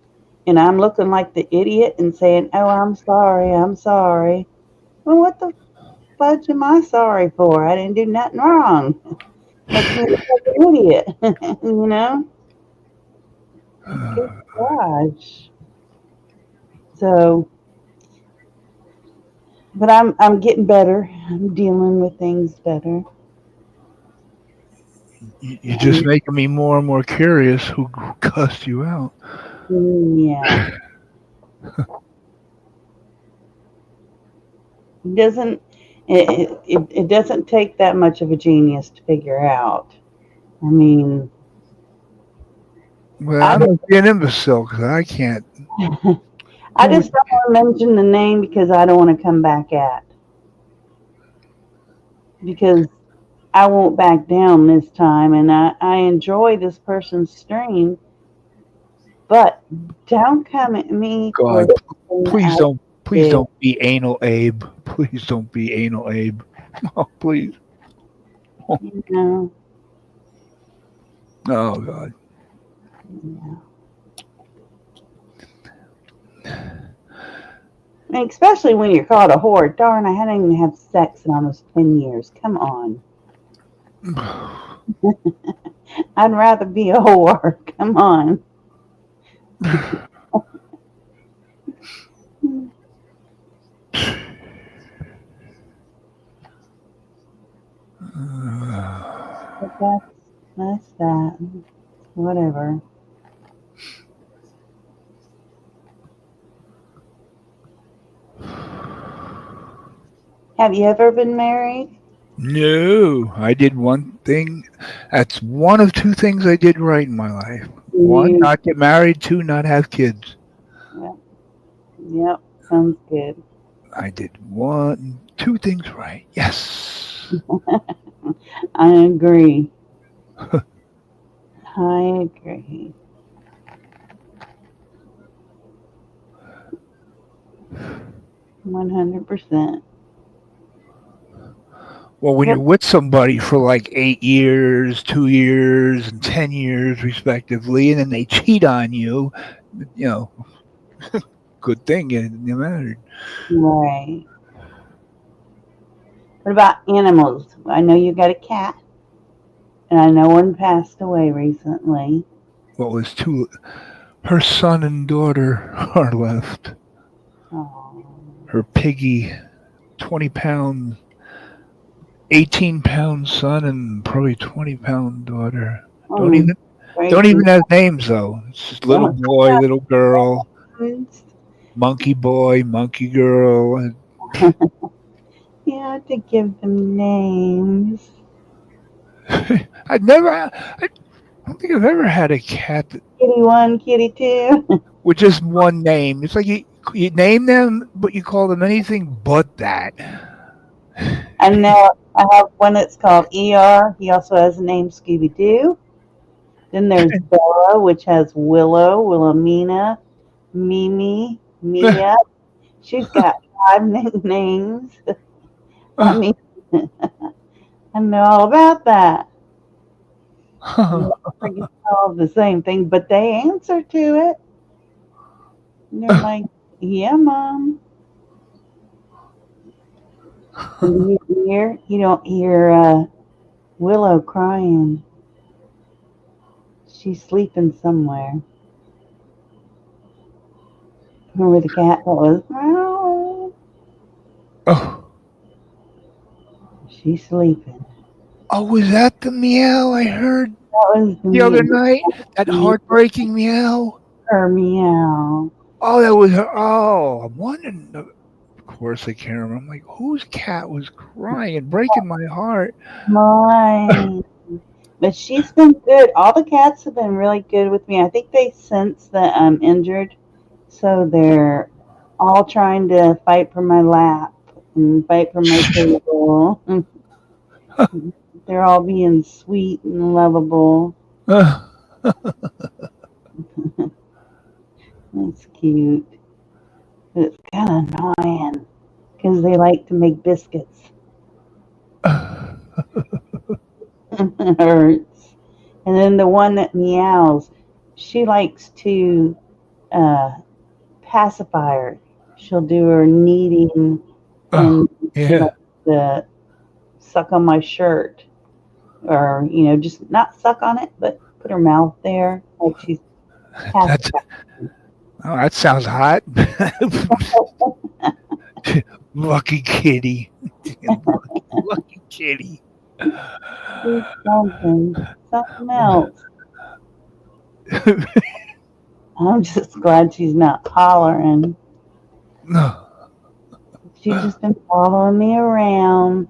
and I'm looking like the idiot and saying, "Oh, I'm sorry, I'm sorry." Well, what the fudge am I sorry for? I didn't do nothing wrong. Makes me look like an idiot, you know? Good gosh. So, but I'm getting better. I'm dealing with things better. You're just making me more and more curious who cussed you out. Yeah. It doesn't it doesn't take that much of a genius to figure out. I mean, Well, I I must be an imbecile because I can't. I just don't want to mention the name because I don't want to come back at. Because I won't back down this time, and I enjoy this person's stream, but don't come at me for God, something please I don't. Please did. don't be anal Abe. Please don't be anal Abe. Oh, please. You know, Oh God. and especially when you're called a whore. Darn, I hadn't even had sex in almost 10 years. Come on, I'd rather be a whore. Come on. But that's that. Whatever. Have you ever been married? No, I did one thing. That's one of two things I did right in my life. One, You, not get married. Two, not have kids. yep, yep, sounds good. I did two things right. Yes. I agree. I agree. 100%. Well, when you're Yep. with somebody for like 8 years, 2 years, and 10 years, respectively, and then they cheat on you, you know, good thing you married. Right. What about animals? I know you got a cat, and I know one passed away recently. What was two? Her son and daughter are left. Oh, Her piggy, 20 pounds, 18-pound son, and probably 20-pound daughter. Don't oh even don't gracious. even have names though. It's just little boy, little girl, monkey boy, monkey girl. And You have to give them names. I don't think I've ever had a cat Kitty one, kitty two. with just one name. It's like you name them, but you call them anything but that. And now I have one that's called ER. He also has a name Scooby Doo. Then there's Bella, which has Willow, Wilhelmina, Mimi, Mia. She's got 5 nicknames. I mean, I know all about that. They're all the same thing, but they answer to it. And they're like, "Yeah, mom." And you don't hear Willow crying. She's sleeping somewhere. Remember the cat that was? "Meow." Oh, She's She's sleeping. Oh, was that the meow I heard That was the other night? That heartbreaking meow? her meow. Oh, that was her. Oh, I'm wondering. Of course, I can't remember. I'm like, whose cat was crying and breaking my heart? Mine. But she's been good. All the cats have been really good with me. I think they sense that I'm injured, so they're all trying to fight for my lap and fight for my table. They're all being sweet and lovable. That's cute. But it's kind of annoying because they like to make biscuits. It hurts. And then the one that meows, she likes to pacify her. She'll do her kneading and she Yeah. likes to suck on my shirt. Or, just not suck on it, but put her mouth there like she's That's, pacifying. oh, that sounds hot. Lucky kitty. Lucky kitty. She's something else. I'm just glad she's not hollering. No. She's just been following me around,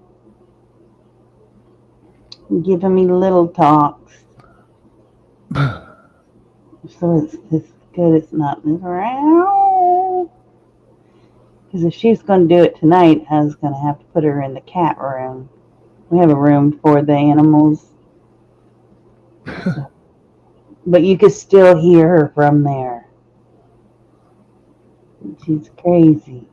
giving me little talks. So it's good it's not around. Because if she's going to do it tonight, I was going to have to put her in the cat room. We have a room for the animals. But you could still hear her from there. She's crazy.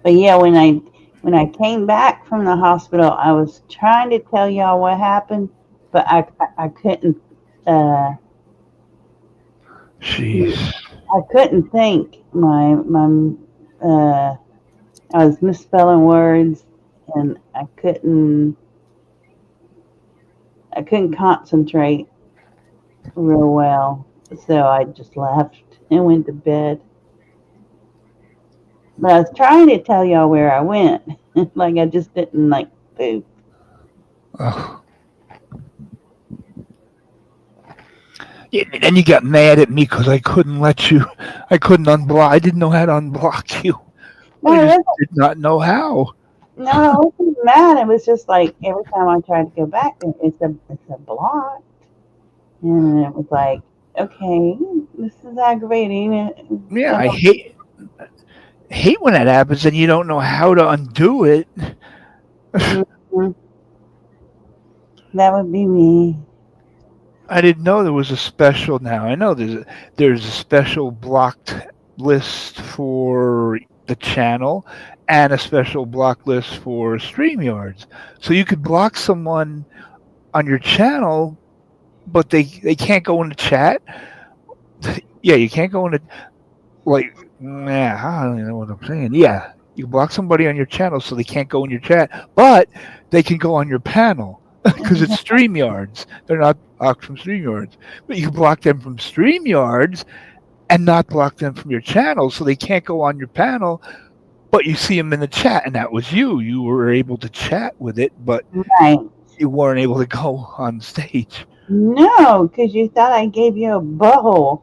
But yeah, when I came back from the hospital, I was trying to tell y'all what happened, but I couldn't. Jeez. I couldn't think. I was misspelling words, and I couldn't concentrate real well. So I just left and went to bed. But I was trying to tell y'all where I went. Like I just didn't poop. Oh. Yeah, and you got mad at me because I couldn't unblock. I didn't know how to unblock you. No, I it just did not know how. No, I wasn't mad. It was just like every time I tried to go back, it's a block, and it was like, okay, this is aggravating. Yeah, I hate when that happens and you don't know how to undo it. Mhm. That would be me. I didn't know there was a special. Now I know there's a special blocked list for the channel and a special block list for StreamYards. So you could block someone on your channel, but they can't go in the chat. Yeah, you can't go in the I don't even know what I'm saying. Yeah, you block somebody on your channel so they can't go in your chat, but they can go on your panel because it's StreamYards. They're not blocked from StreamYards, but you can block them from StreamYards and not block them from your channel, so they can't go on your panel. But you see them in the chat, and that was you. You were able to chat with it, but Right. you weren't able to go on stage. No, because you thought I gave you a butthole.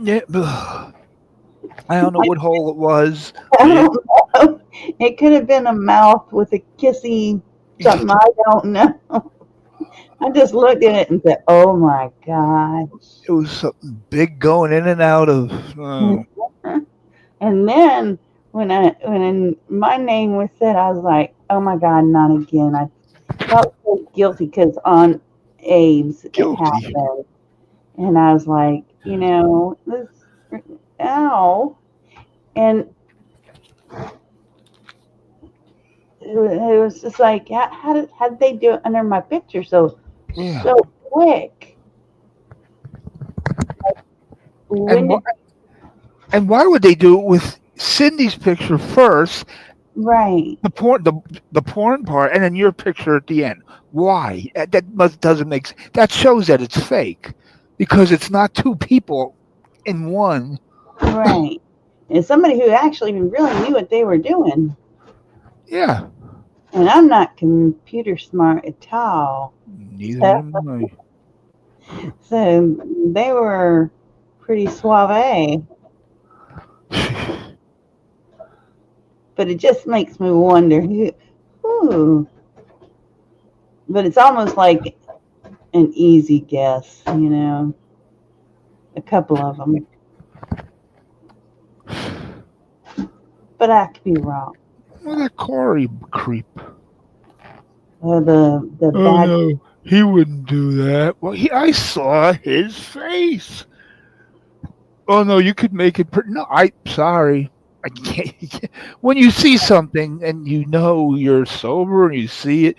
Yeah, I don't know what hole it was. I don't know. It could have been a mouth with a kissy something. I don't know. I just looked at it and said, "Oh my gosh!" It was something big going in and out of. And then when my name was said, I was like, "Oh my God, not again!" I felt so guilty because on Abe's it Guilty. happened, and I was like, this, ow, and it was just like, how did they do it under my picture so quick? And why would they do it with Cindy's picture first, right? The porn part, and then your picture at the end? Why? That doesn't make sense. That shows that it's fake. because it's not two people in one. Right. And somebody who actually really knew what they were doing. Yeah. And I'm not computer smart at all. Neither am I. So they were pretty suave. But it just makes me wonder who. But it's almost like an easy guess, you know. A couple of them. But I could be wrong. Well, that Corey creep. The Oh bad. no, he wouldn't do that. Well, I saw his face. Oh no, you could make it. No, sorry. I can't. When you see something and you know you're sober and you see it,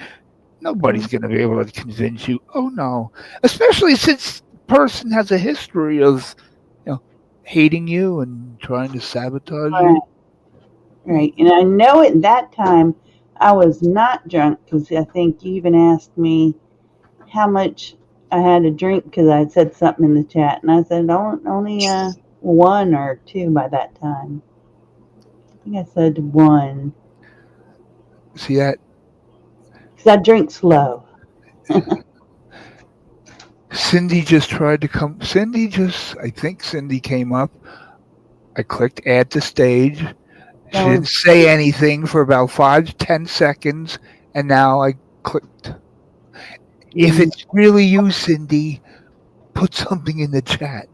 nobody's going to be able to convince you. Oh no, especially since the person has a history of, hating you and trying to sabotage you. Right. And I know at that time I was not drunk because I think you even asked me how much I had to drink because I had said something in the chat. And I said only one or two by that time. I think I said one. See that? Because I drink slow. Cindy just tried to come. I think Cindy came up. I clicked add to stage. She didn't say anything for about 5 to 10 seconds, and now I clicked. If it's really you, Cindy, put something in the chat.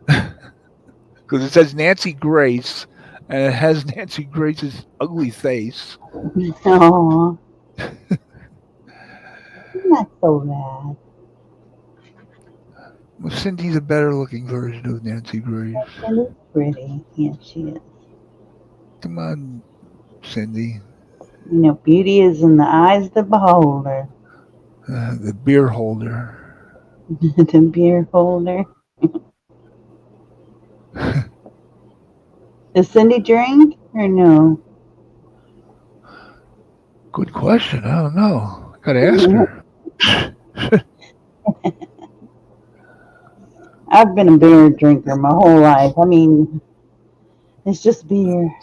Because it says Nancy Grace, and it has Nancy Grace's ugly face. Oh. Not so bad. Well, Cindy's a better looking version of Nancy Grace. Cindy's pretty. Yeah, she is. Come on, Cindy. You know, beauty is in the eyes of the beholder. The beer holder. The beer holder. Does Cindy drink or no? Good question. I don't know. I gotta ask her. I've been a beer drinker my whole life. I mean, it's just beer.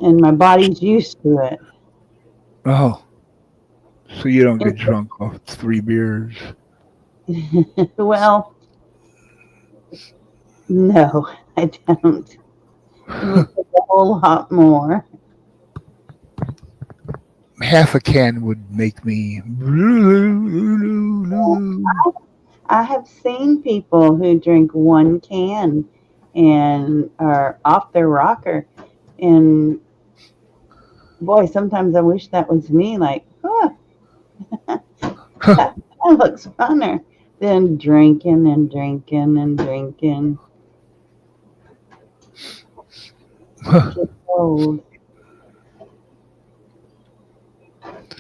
And my body's used to it. Oh. So you don't get drunk off 3 beers? Well, no, I don't. It takes a whole lot more. Half a can would make me. I have seen people who drink 1 can and are off their rocker. And boy, sometimes I wish that was me. Like, that looks funner than drinking and drinking and drinking. Just old.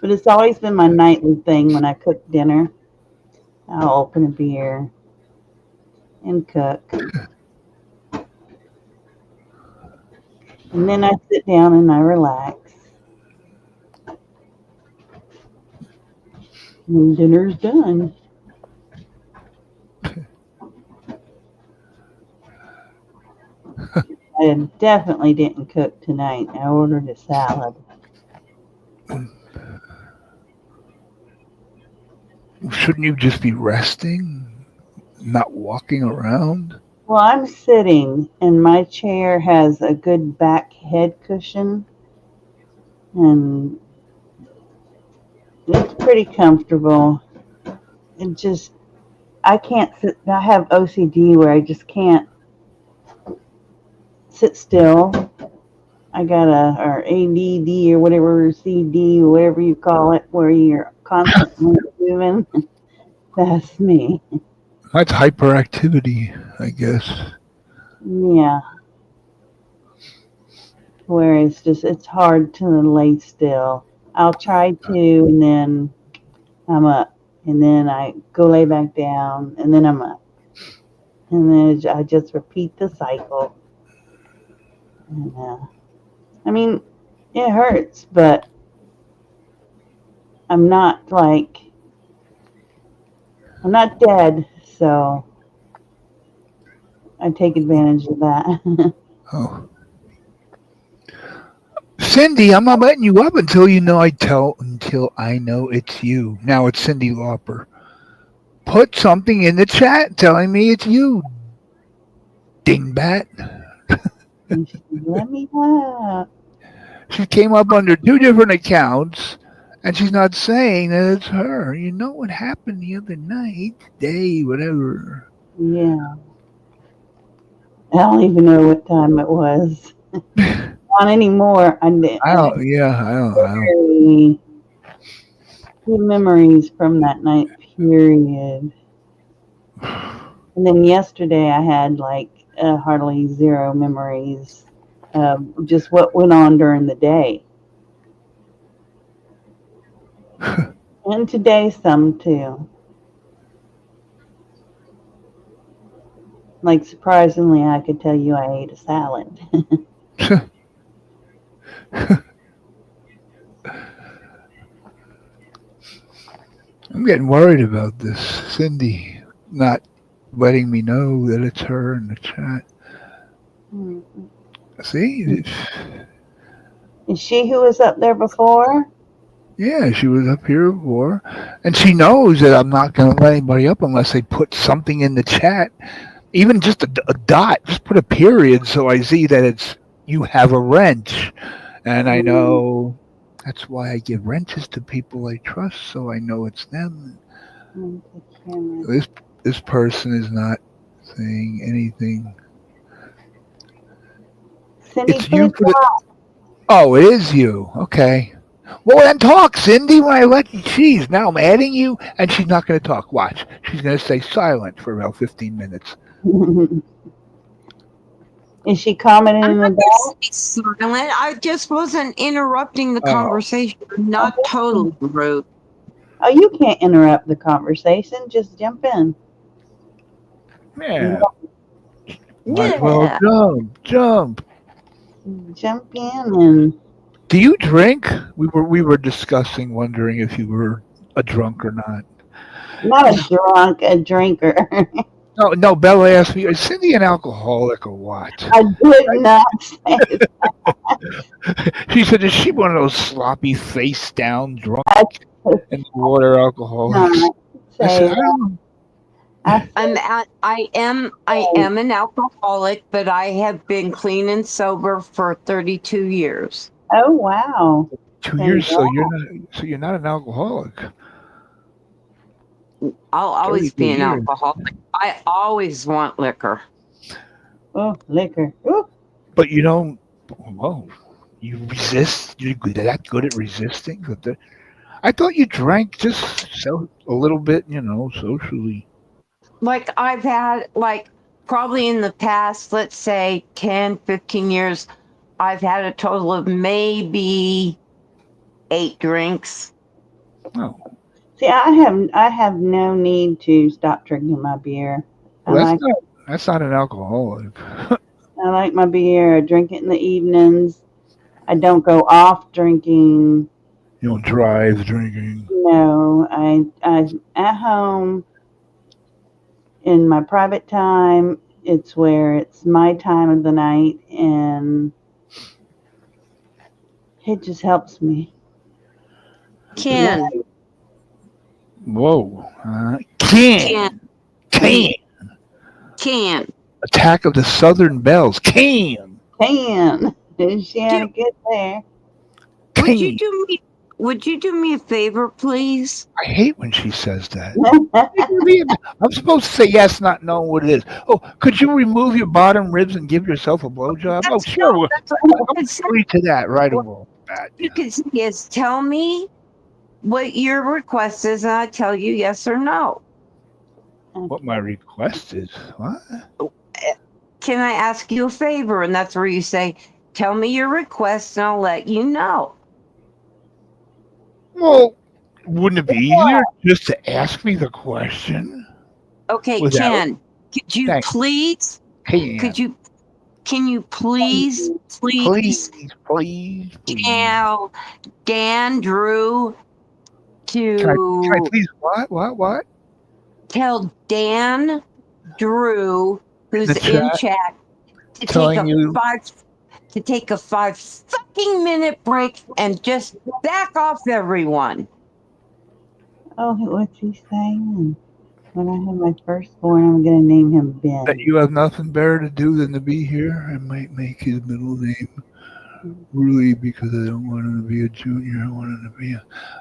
But it's always been my nightly thing when I cook dinner. I'll open a beer and cook. And then I sit down and I relax. And dinner's done. I definitely didn't cook tonight. I ordered a salad. Shouldn't you just be resting, not walking around? Well, I'm sitting, and my chair has a good back head cushion, and it's pretty comfortable. It just, I can't sit, I have OCD where I just can't sit still. I got or ADD or whatever, CD, or whatever you call it, where you're constantly moving. That's me. That's hyperactivity, I guess. Yeah. Where it's hard to lay still. I'll try to, and then I'm up, and then I go lay back down, and then I'm up. And then I just repeat the cycle. And, I mean, it hurts, but I'm not like I'm not dead, so I take advantage of that. Oh. Cindy, I'm not letting you up until I know it's you. Now it's Cindy Lauper. Put something in the chat telling me it's you, dingbat. And she let me up. She came up under two different accounts, and she's not saying that it's her. You know what happened the other night, day, whatever. Yeah. I don't even know what time it was. Not anymore. I I don't. very few memories from that night period. And then yesterday I had like hardly zero memories of just what went on during the day. And today some too. Like surprisingly I could tell you I ate a salad. I'm getting worried about this. Cindy not letting me know that it's her in the chat. See? Is she who was up there before? Yeah, she was up here before. And she knows that I'm not going to let anybody up unless they put something in the chat. Even just a dot. Just put a period so I see that it's you have a wrench. And I know that's why I give wrenches to people I trust, so I know it's them. This person is not saying anything. Cindy, It's you for the. Oh, it is you. Okay. Well, then talk, Cindy. When I let you, geez, now I'm adding you, and she's not going to talk. Watch. She's going to stay silent for about 15 minutes. Is she commenting I'm in not the back? silent. I just wasn't interrupting the conversation. I'm not totally rude. Oh, you can't interrupt the conversation. Just jump in. Yeah. Might as well jump. Jump in and. Do you drink? We were discussing, wondering if you were a drunk or not. Not a drunk, a drinker. No. Bella asked me, "Is Cindy an alcoholic or what?" I did not say that. She said, "Is she one of those sloppy, face down, drunk and water alcoholics?" I said, "I don't know." I am an alcoholic, but I have been clean and sober for 32 years. Oh wow! 2 years, so you're not an alcoholic. I'll always be an 32 years. alcoholic. I always want liquor. Oh, liquor. Ooh. But you don't. Whoa, you resist. You're that good at resisting. I thought you drank just a little bit, socially. Like I've had, like probably in the past, let's say 10, 15 years, I've had a total of maybe 8 drinks. Oh. See, I have no need to stop drinking my beer. Well, that's not an alcoholic. I like my beer. I drink it in the evenings. I don't go off drinking. You don't drive drinking. No, I at home in my private time. It's where it's my time of the night, and it just helps me. Can. Whoa. Can. Attack of the Southern Bells. Can. She had to get there. Would you do me a favor, please? I hate when she says that. I'm supposed to say yes, not knowing what it is. Oh, could you remove your bottom ribs and give yourself a blowjob? Oh, sure. I'm agree to that right away. You can say is tell me what your request is, and I tell you yes or no. What my request is? What? Can I ask you a favor? And that's where you say, tell me your request, and I'll let you know. Well, wouldn't it be easier just to ask me the question? Okay, Ken, could you please? Can you please tell Dan Drew to? Can I please what? tell Dan Drew, who's The in chat chat, to telling you take a 5 fucking minute break and just back off everyone. Oh, what's he saying? When I have my firstborn, I'm going to name him that Ben. you have nothing better to do than to be here. I might make his middle name Rui because I don't want him to be a junior. I want him to be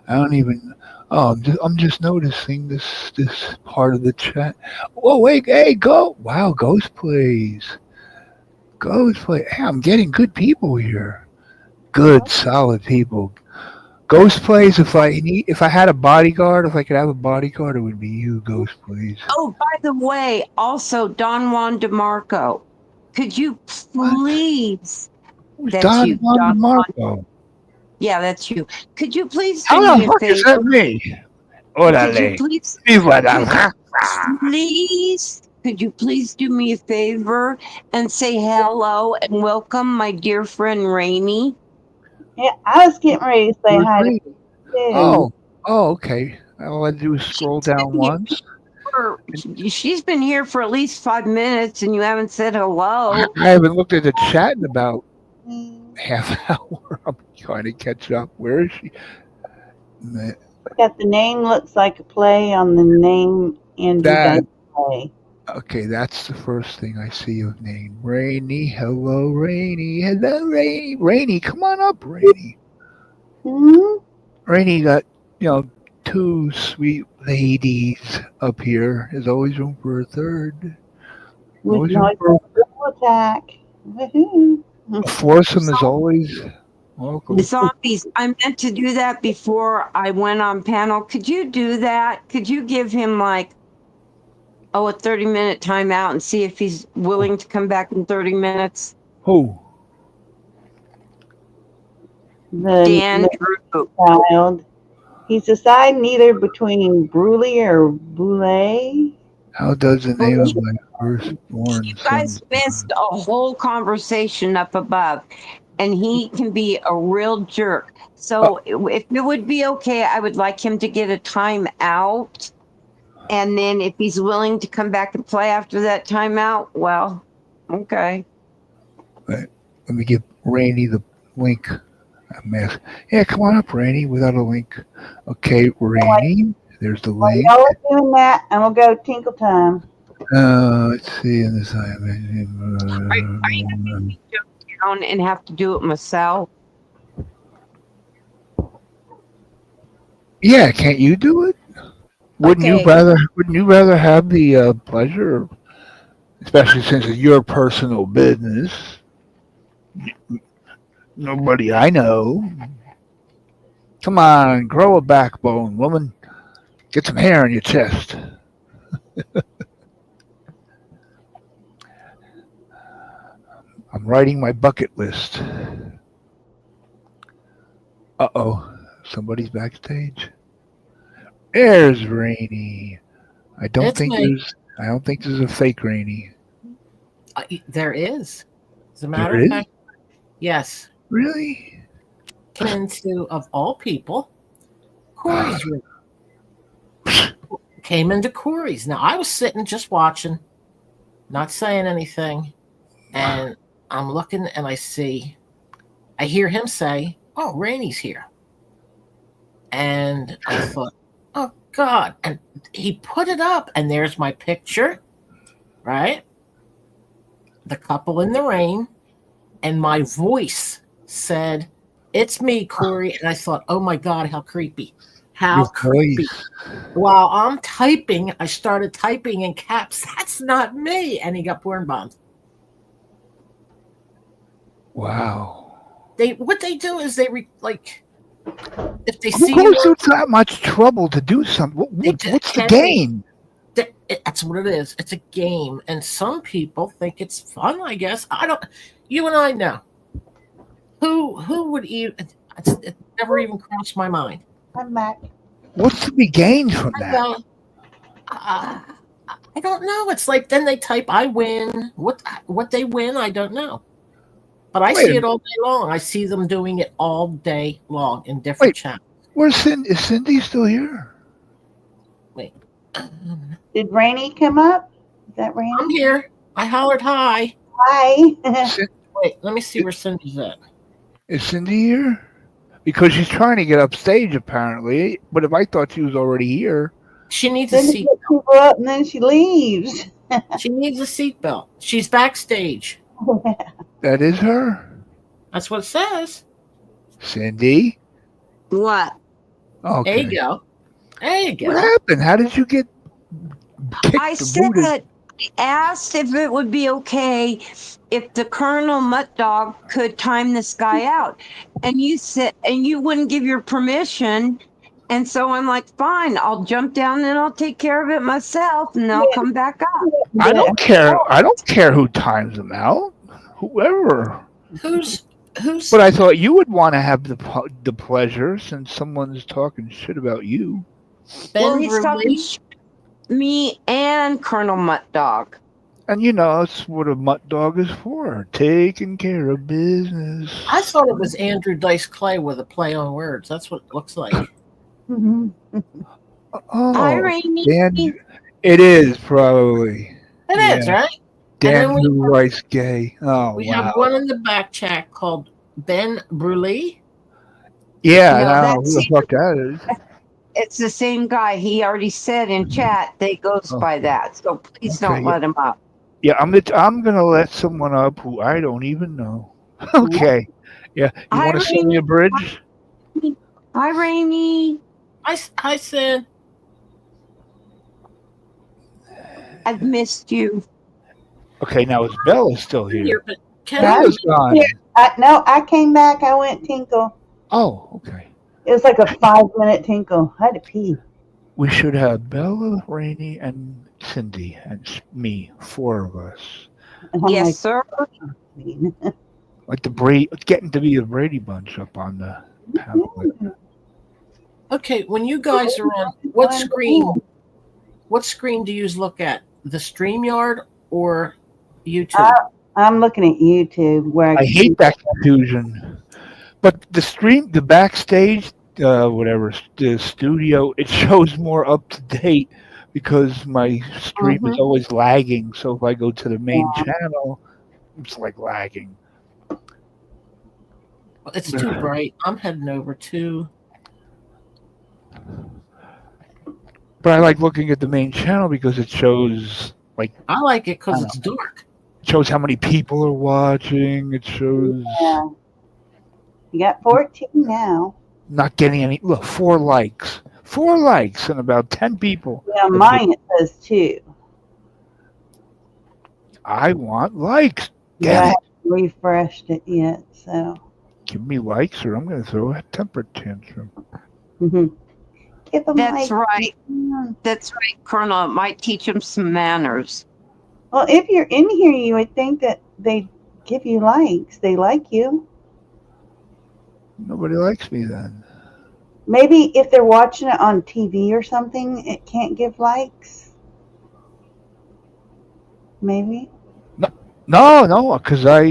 I don't even. Oh, I'm just noticing this part of the chat. Oh wait, hey, go! Wow, Ghost plays. Ghost play. Hey, I'm getting good people here. Good, solid people. Ghost plays. If I had a bodyguard, if I could have a bodyguard, it would be you. Ghost plays. Oh, by the way, also Don Juan DeMarco, could you please? That's Don you, Juan Don Juan. DeMarco. Yeah, that's you. Could you please How do the me a fuck is that favor? me? Could you Orale. please? Viva Please, could you please do me a favor and say hello and welcome my dear friend Rainey? Yeah, I was getting ready to say hi to him too. Oh, okay. All I do is scroll down once. She's been here for at least 5 minutes and you haven't said hello. I haven't looked at the chat in about half hour. I'm trying to catch up. Where is she? Got the name looks like a play on the name Andrew That- Dice Clay. Okay, that's the first thing I see of name. Rainy. Hello, Rainy. Hello, Rainy. Rainy, come on up, Rainy. Hmm? Rainy got, two sweet ladies up here. There's always room for a third. We Always can room always for have a double attack. Woohoo. a foursome is always welcome. The zombies, I meant to do that before I went on panel. Could you do that? Could you give him a 30-minute timeout and see if he's willing to come back in 30 minutes? Who? Dan The Drew. child. He's deciding either between Bruley or Boulay. How does the name of my firstborn You guys son? missed a whole conversation up above, and he can be a real jerk. So if it would be okay, I would like him to get a timeout. And then if he's willing to come back and play after that timeout, well, okay. Let me give Rainy the link. Yeah, come on up, Rainy, without a link. Okay, Rainy, there's the While link. y'all are doing that, I'm going to go tinkle time. Let's see in this. Are you gonna make me jump down and have to do it myself? Yeah, can't you do it? Wouldn't you rather have the pleasure, especially since it's your personal business? Nobody I know. Come on, grow a backbone, woman. Get some hair on your chest. I'm writing my bucket list. Uh-oh, somebody's backstage. There's Rainy. I don't It's think me. there's a fake Rainy. There is. As a matter There of is? fact, yes. Really? Came into, of all people, Corey's room. Came into Corey's. Now, I was sitting just watching, not saying anything, and I'm looking and I hear him say, "Oh, Rainey's here." And I thought, "Oh, God." And he put it up, and there's my picture, right? The couple in the rain, and my voice said, "It's me, Corey." And I thought, "Oh my God, how creepy. How Your creepy." voice. While I'm typing, I started typing in caps, "That's not me." And he got porn bombed. Wow. What they do is if they Who see goes you, through that much trouble to do something? What's the game? that's what it is. It's a game. And some people think it's fun, I guess. You and I know. Who would even, it never even crossed my mind. I'm back. What's to be gained from that? Well, I don't know. It's like then they type, "I win." What they win, I don't know. But I Wait a see it all day long. I see them doing it all day long in different Wait. channels. Where's Cindy? Is Cindy still here? Did Rainey come up? Is that I'm Rainey? here. I hollered hi. Hi. Wait, let me see where Cindy's at. Is Cindy here? Because she's trying to get upstage apparently. But if I thought she was already here, She needs a Cindy seat. gets people up and then she leaves. She needs a seatbelt. She's backstage. that is her. That's what it says. Cindy. What? There you Okay. go. There you What go. happened? How did you get kicked? I or said, booted? asked if it would be okay if the Colonel Mutt Dog could time this guy out. And you said, and you wouldn't give your permission. And so I'm like, fine, I'll jump down and I'll take care of it myself and I'll come back up. I don't care. I don't care who times them out. Whoever. Who's But I thought you would want to have the pleasure since someone's talking shit about you. Well, Ben he's talking Bruley? me and Colonel Mutt Dog. And you know, that's what a mutt dog is for. Taking care of business. I thought it was Andrew Dice Clay with a play on words. That's what it looks like. Mhm. Oh, Hi, Rainey. Dan, it is probably. It is, right? Dan then we- who writes gay. Oh, We wow. have one in the back chat called Ben Bruley. Yeah, No, I don't know that's who the fuck that is. It's the same guy. He already said in chat that he goes Oh. by that. So please Okay, don't let him up. Yeah, I'm gonna let someone up who I don't even know. Okay. Yeah. You Hi, want to sing me a bridge? Hi, Rainey. I said, I've missed you. Okay, now is Bella still here? here, but can Bella's gone. No, I came back. I went tinkle. Oh, okay. It was like a 5-minute tinkle. I had to pee. We should have Bella, Rainey, and Cindy, and me, 4 of us. And I'm Yes, sir. like, Like getting to be the Brady Bunch up on the panel. Okay, when you guys are on what screen do you look at? The StreamYard or YouTube? I'm looking at YouTube where I hate that confusion. But the backstage, whatever, the studio, it shows more up to date because my stream is always lagging. So if I go to the main channel, it's like lagging. It's too bright. I'm heading over to. But I like looking at the main channel because it shows I like it because it's dark. how many people are watching. It shows Yeah. You got 14 now. not getting any. Look, 4 likes. 4 likes and about 10 people. Yeah, mine it says 2. I want likes. Yeah, I Get it. haven't refreshed it yet, so. Give me likes or I'm going to throw a temper tantrum. Give them That's like, right. That's right, Colonel. It might teach him some manners. Well, if you're in here, you would think that they give you likes. They like you. Nobody likes me then. Maybe if they're watching it on TV or something, it can't give likes. Maybe. No, because I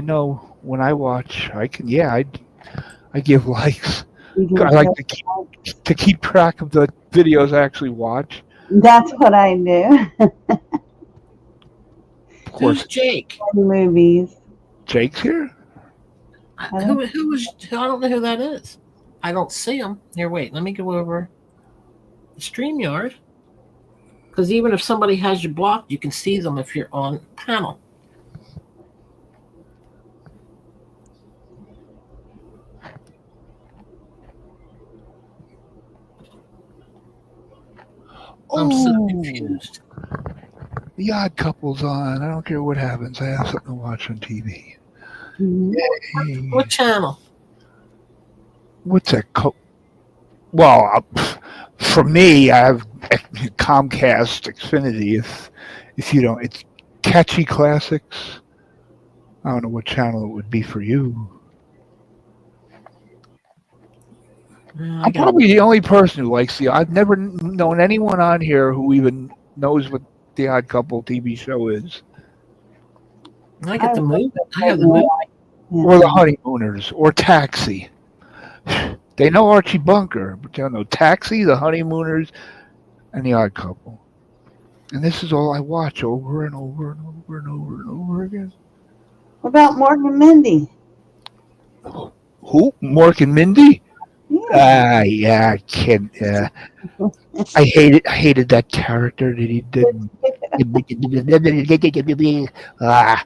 know when I watch, I can, I give likes. You can I like give to keep track of the videos I actually watch. That's what I do. Of course, Who's Jake? Movies. Jake's here. Who is? I don't know who that is. I don't see him. Here, wait. Let me go over the StreamYard. Because even if somebody has you blocked, you can see them if you're on panel. I'm so confused. The Odd Couple's on. I don't care what happens. I have something to watch on TV. Mhm. Hey, What channel? what's that? Well, for me, I have Comcast Xfinity. If you don't, it's Catchy Classics. I don't know what channel it would be for you. I'm probably the only person who likes I've never known anyone on here who even knows what the Odd Couple TV show is, I get the movie. I have the movie. or the Honeymooners, or Taxi. They know Archie Bunker, but they don't know Taxi, the Honeymooners, and The Odd Couple. And this is all I watch over and over and over and over and over again. What about Morgan and Mindy? Who? Mork and Mindy? Yeah. Yeah, I can't. I hated that character that he did. Ah.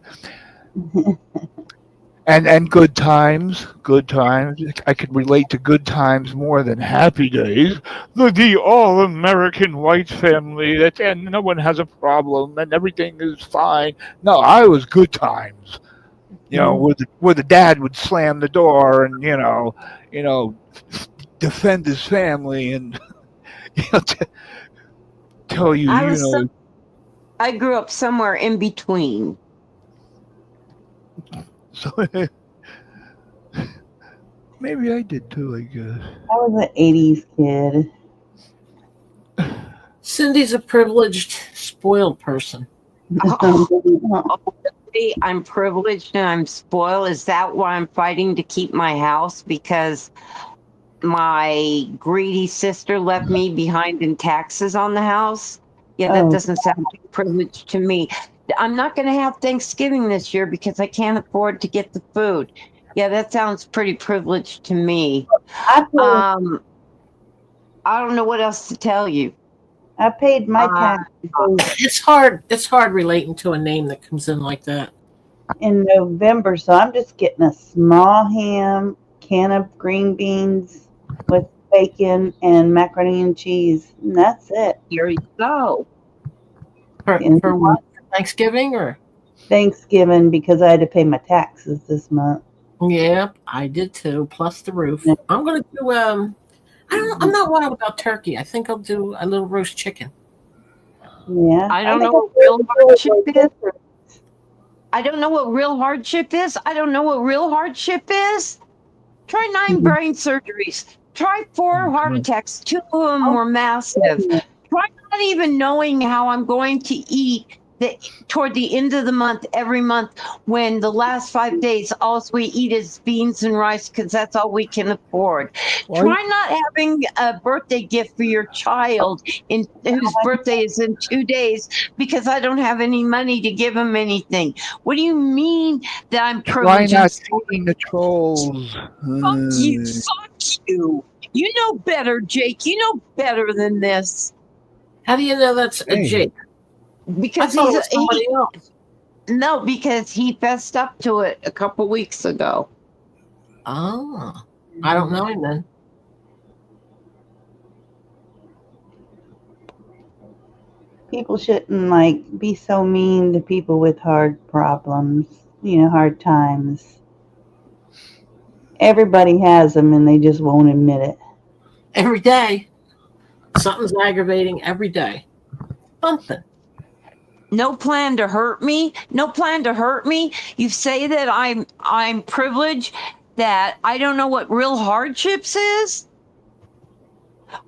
And Good Times. Good Times. I could relate to Good Times more than Happy Days. The all-American white family that and no one has a problem and everything is fine. No, I was Good Times. You know, where the dad would slam the door and defend his family and tell you, I grew up somewhere in between. So maybe I did too, I guess. I was an 80s kid. Cindy's a privileged, spoiled person. I'm privileged and I'm spoiled. Is that why I'm fighting to keep my house? Because my greedy sister left me behind in taxes on the house? Yeah, that doesn't sound like privilege to me. I'm not going to have Thanksgiving this year because I can't afford to get the food. Yeah, that sounds pretty privileged to me. I don't know what else to tell you. I paid my taxes It's hard relating to a name that comes in like that. in November, so I'm just getting a small ham, can of green beans with bacon and macaroni and cheese, and that's it. Here you go. For what? Thanksgiving or Thanksgiving, because I had to pay my taxes this month. Yeah, I did too. Plus the roof. Yeah. I'm gonna do. I'm not wild about turkey. I think I'll do a little roast chicken. Yeah, I don't know what real hardship is. I don't know what real hardship is. I don't know what real hardship is. Try 9 brain surgeries. Try 4 heart attacks. 2 of them were massive. Try not even knowing how I'm going to eat toward the end of the month, every month, when the last 5 days, all we eat is beans and rice because that's all we can afford. Try not having a birthday gift for your child whose birthday is in 2 days because I don't have any money to give him anything. What do you mean that I'm privileged? Why not feeding the trolls? Fuck you. Fuck you. You know better, Jake. You know better than this. How do you know that's a Jake? Because I thought it was somebody else. No, because he fessed up to it a couple weeks ago. Oh, I don't know him then. People shouldn't be so mean to people with hard problems, hard times. Everybody has them and they just won't admit it. Every day. Something's aggravating every day. Something. No plan to hurt me. No plan to hurt me. You say that I'm privileged, that I don't know what real hardships is?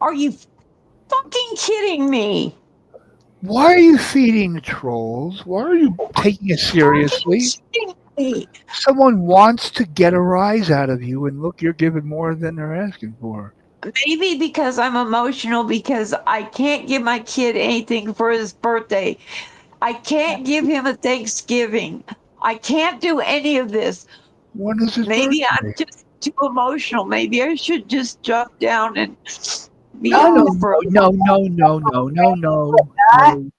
Are you fucking kidding me? Why are you feeding the trolls? Why are you taking it seriously? Someone wants to get a rise out of you, and look, you're giving more than they're asking for. Maybe because I'm emotional, because I can't give my kid anything for his birthday. I can't give him a Thanksgiving. I can't do any of this. When is his Maybe birthday? I'm just too emotional. Maybe I should just jump down and be No.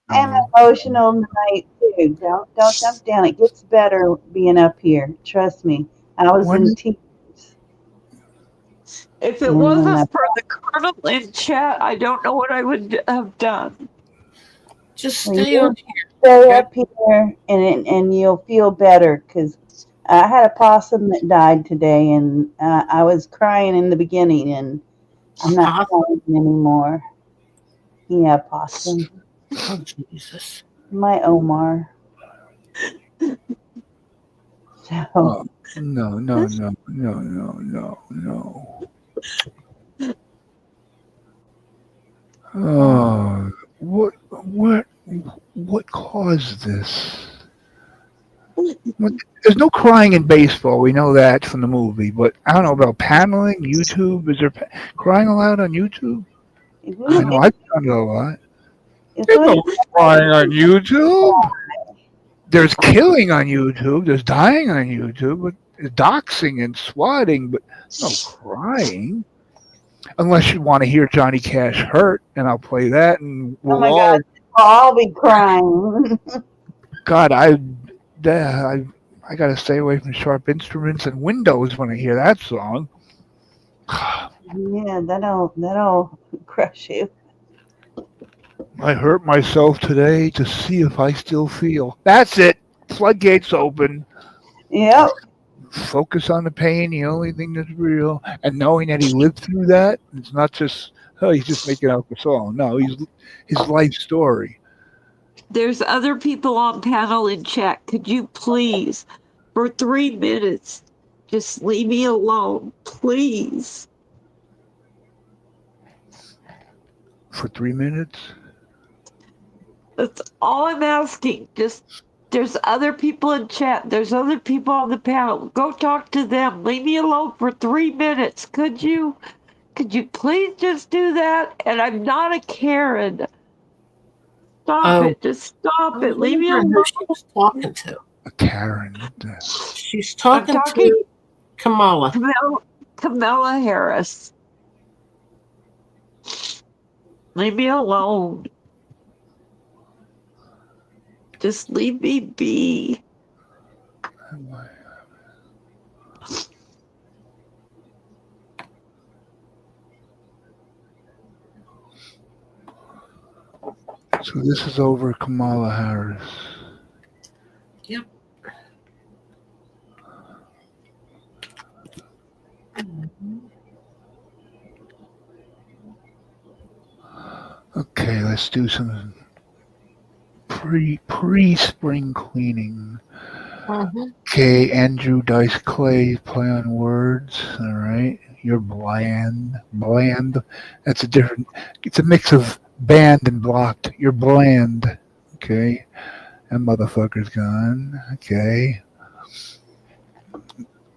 I'm emotional tonight too. Don't jump down. It gets better being up here. Trust me. I was in tears. If it wasn't for the Colonel in chat, I don't know what I would have done. Just stay on here. Stay up here, and you'll feel better. Because I had a possum that died today, and I was crying in the beginning, and I'm not crying anymore. Yeah, possum. Oh, Jesus. My Omar. So. No. Oh, what caused this? There's no crying in baseball. We know that from the movie. But I don't know about paneling, YouTube. Is there crying allowed on YouTube? I know I've done it a lot. It's There's no like, crying on YouTube. There's killing on YouTube. There's dying on YouTube. But there's doxing and swatting, but no crying. Unless you want to hear Johnny Cash hurt, and I'll play that, and oh we'll my all. God, I'll be crying. God, I gotta stay away from sharp instruments and windows when I hear that song. Yeah, that'll crush you. I hurt myself today to see if I still feel. That's it. Floodgates open. Yep. Focus on the pain, the only thing that's real. And knowing that he lived through that, it's not just, oh, he's just making out the song. No, he's his life story. There's other people on panel in chat. Could you please, for 3 minutes, just leave me alone, please? For 3 minutes? That's all I'm asking. Just there's other people in chat. There's other people on the panel. Go talk to them. Leave me alone for 3 minutes. Could you? Could you please just do that? And I'm not a Karen. Stop it. Just stop it. Leave me alone. Who she was talking to. A Karen. She's I'm talking talking to Kamala. Kamala Harris. Leave me alone. Just leave me be. So this is over Kamala Harris. Yep. Okay, let's do some pre-spring cleaning. Okay, Andrew Dice Clay, play on words. All right, you're bland. That's a different. It's a mix of banned and blocked. You're bland. Okay, that motherfucker's gone. Okay.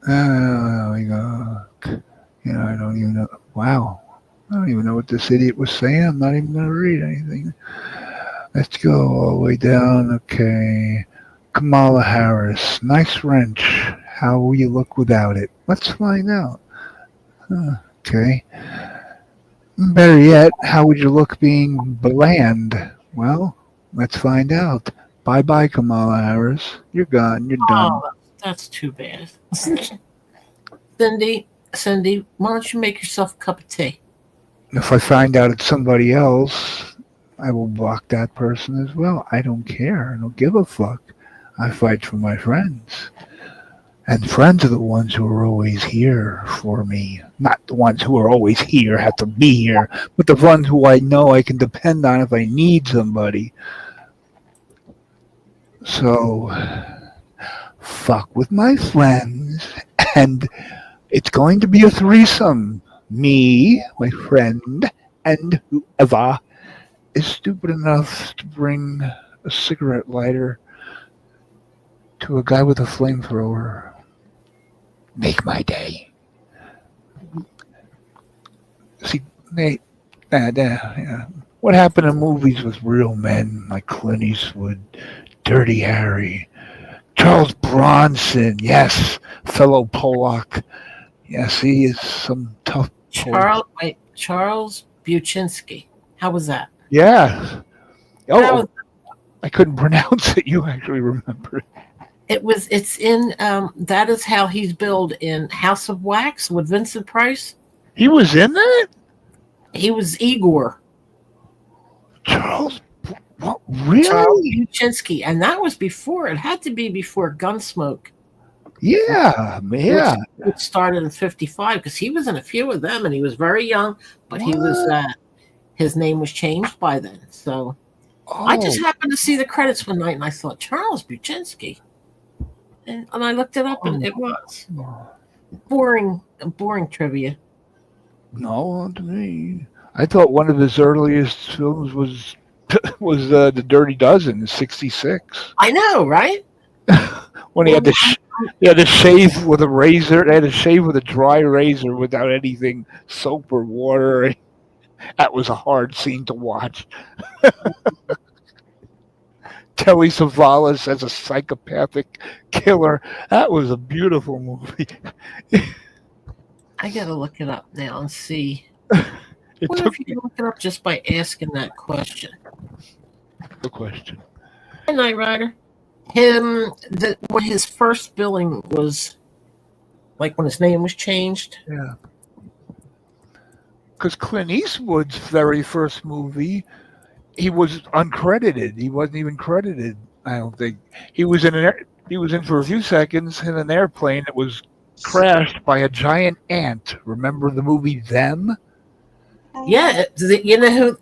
We go. You know, I don't even know. Wow, I don't even know what this idiot was saying. I'm not even gonna read anything. Let's go all the way down. Okay. Kamala Harris. Nice wrench. How will you look without it? Let's find out. Okay. Better yet, how would you look being bland? Well, let's find out. Bye-bye, Kamala Harris. You're gone. You're done. Oh, that's too bad. Cindy, why don't you make yourself a cup of tea? If I find out it's somebody else, I will block that person as well. I don't care. I don't give a fuck. I fight for my friends. And friends are the ones who are always here for me. Not the ones who are always here, have to be here, but the ones who I know I can depend on if I need somebody. So, fuck with my friends, and it's going to be a threesome. Me, my friend, and whoever is stupid enough to bring a cigarette lighter to a guy with a flamethrower. Make my day. See, Nate, yeah. What happened in movies with real men like Clint Eastwood, Dirty Harry, Charles Bronson, yes, fellow Pollock. Yes, he is some tough Charles Buchinski. How was that? Yeah. That Oh, was- I couldn't pronounce it. You actually remember it. It's in that is how he's billed in House of Wax with Vincent Price. He was in that? He was Igor. Charles, what, really? Charles Buchinski, and that was before. It had to be before Gunsmoke. Yeah, yeah. Which started in '55 because he was in a few of them, and he was very young. But he was his name was changed by then. So I just Oh, happened to see the credits one night, and I thought Charles Buchinski, and I looked it up, and it was boring trivia. no, to me. I thought one of his earliest films was The Dirty Dozen in '66 I know, right? when he had to shave with a razor. They had to shave with a dry razor without anything, soap or water. That was a hard scene to watch. Telly Savalas as a psychopathic killer. That was a beautiful movie. I gotta look it up now and see. It What took if you look it up just by asking that question? the question. Hey, Knight Rider. When his first billing was, like when his name was changed. Yeah. Because Clint Eastwood's very first movie, he was uncredited. He wasn't even credited. I don't think he was he was in for a few seconds in an airplane that was crashed by a giant ant. Remember the movie Them? Yeah, you know who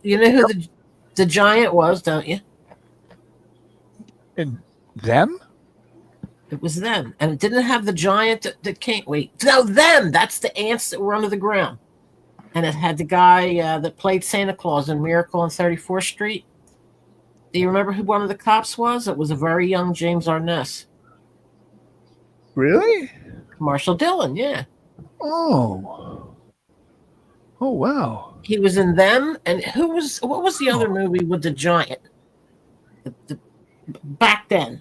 the giant was, don't you? And Them? It was them, and it didn't have the giant that can't wait. No, them. That's the ants that were under the ground, and it had the guy that played Santa Claus in Miracle on 34th Street. Do you remember who one of the cops was? It was a very young James Arness. Really? Marshall Dillon, yeah. Oh. Oh wow. He was in them, and what was the other movie with the giant? Back then.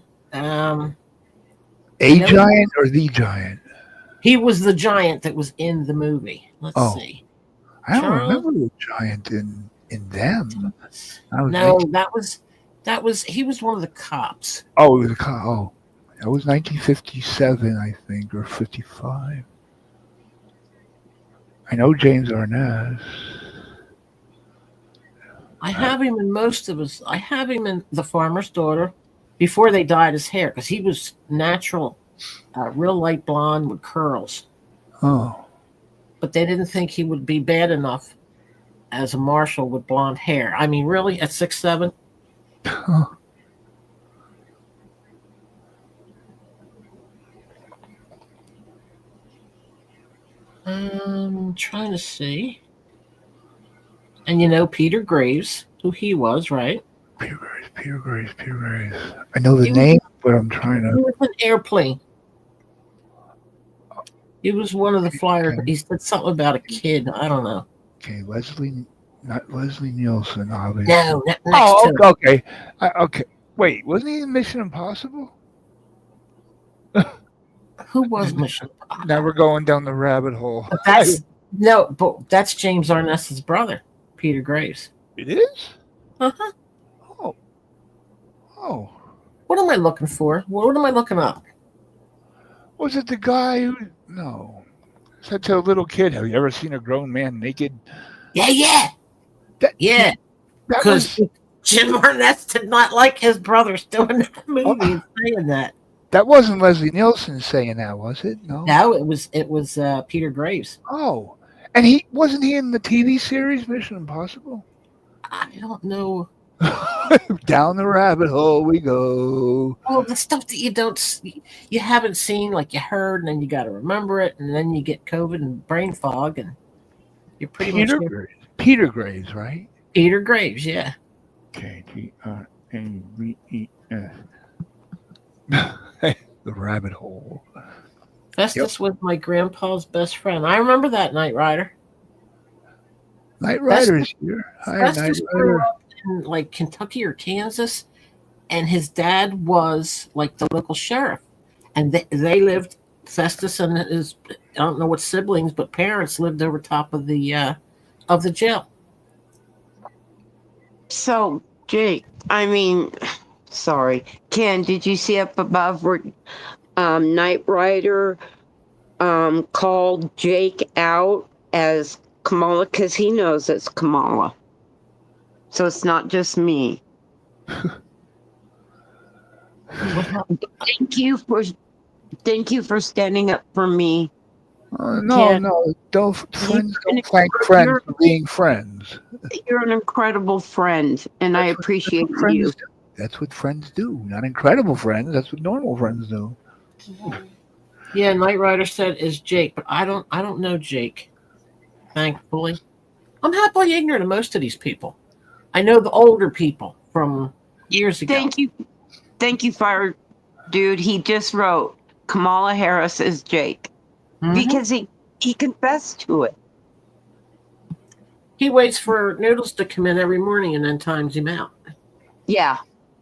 A giant or the giant? He was the giant that was in the movie. Let's see. I don't Charles- remember the giant in Them. No, that was he was one of the cops. Oh, it was that was 1957, I think, or 55. I know James Arness. I have him in most of his. I have him in The Farmer's Daughter before they dyed his hair because he was natural, real light blonde with curls. Oh, But they didn't think he would be bad enough as a marshal with blonde hair. I mean, really, at 6'7"? Trying to see. And you know Peter Graves, who he was, right? Peter Graves. I know the He was- name, but I'm trying He to. was an airplane. He was one of the flyers. He said something about a kid. I don't know. Okay, not Leslie Nielsen, obviously. No, next Oh, to okay. Okay. Wait, wasn't he in Mission Impossible? who was Mission? Now we're going down the rabbit hole. But that's James Arness's brother, Peter Graves. It is? Uh-huh. Oh. What am I looking for? What am I looking up? Was it the guy who? No. Said to a little kid, "Have you ever seen a grown man naked?" Yeah. That Because was Jim Arness did not like his brothers doing that movie and saying that. that wasn't Leslie Nielsen saying that, was it? No. No, it was Peter Graves. Oh, and he wasn't he in the TV series Mission Impossible? I don't know. Down the rabbit hole we go. Oh, the stuff that you haven't seen, like you heard, and then you got to remember it, and then you get COVID and brain fog, and you're pretty Peter much Graves. Peter Graves, right? Peter Graves, yeah. Okay, the rabbit hole. Festus was my grandpa's best friend. I remember that, Knight Rider. Knight Rider's here. Hi, Knight Festus Rider. grew up in like Kentucky or Kansas, and his dad was like the local sheriff, and they lived. Festus and his I don't know what siblings, but parents lived over top of the jail. So, Jake, sorry. Ken, did you see up above where Knight Rider called Jake out as Kamala? Because he knows it's Kamala. So it's not just me. Thank you for standing up for me. No, Ken. no. Friends don't thank you're- friends for being friends. You're an incredible friend, and I appreciate That's what you. friends do. That's what friends do. Not incredible friends. That's what normal friends do. Yeah, Knight Rider said is Jake, but I don't know Jake. Thankfully, I'm happily ignorant of most of these people. I know the older people from years ago. Thank you, Fire Dude. He just wrote Kamala Harris is Jake Mhm. because he confessed to it. He waits for Noodles to come in every morning and then times him out. Yeah.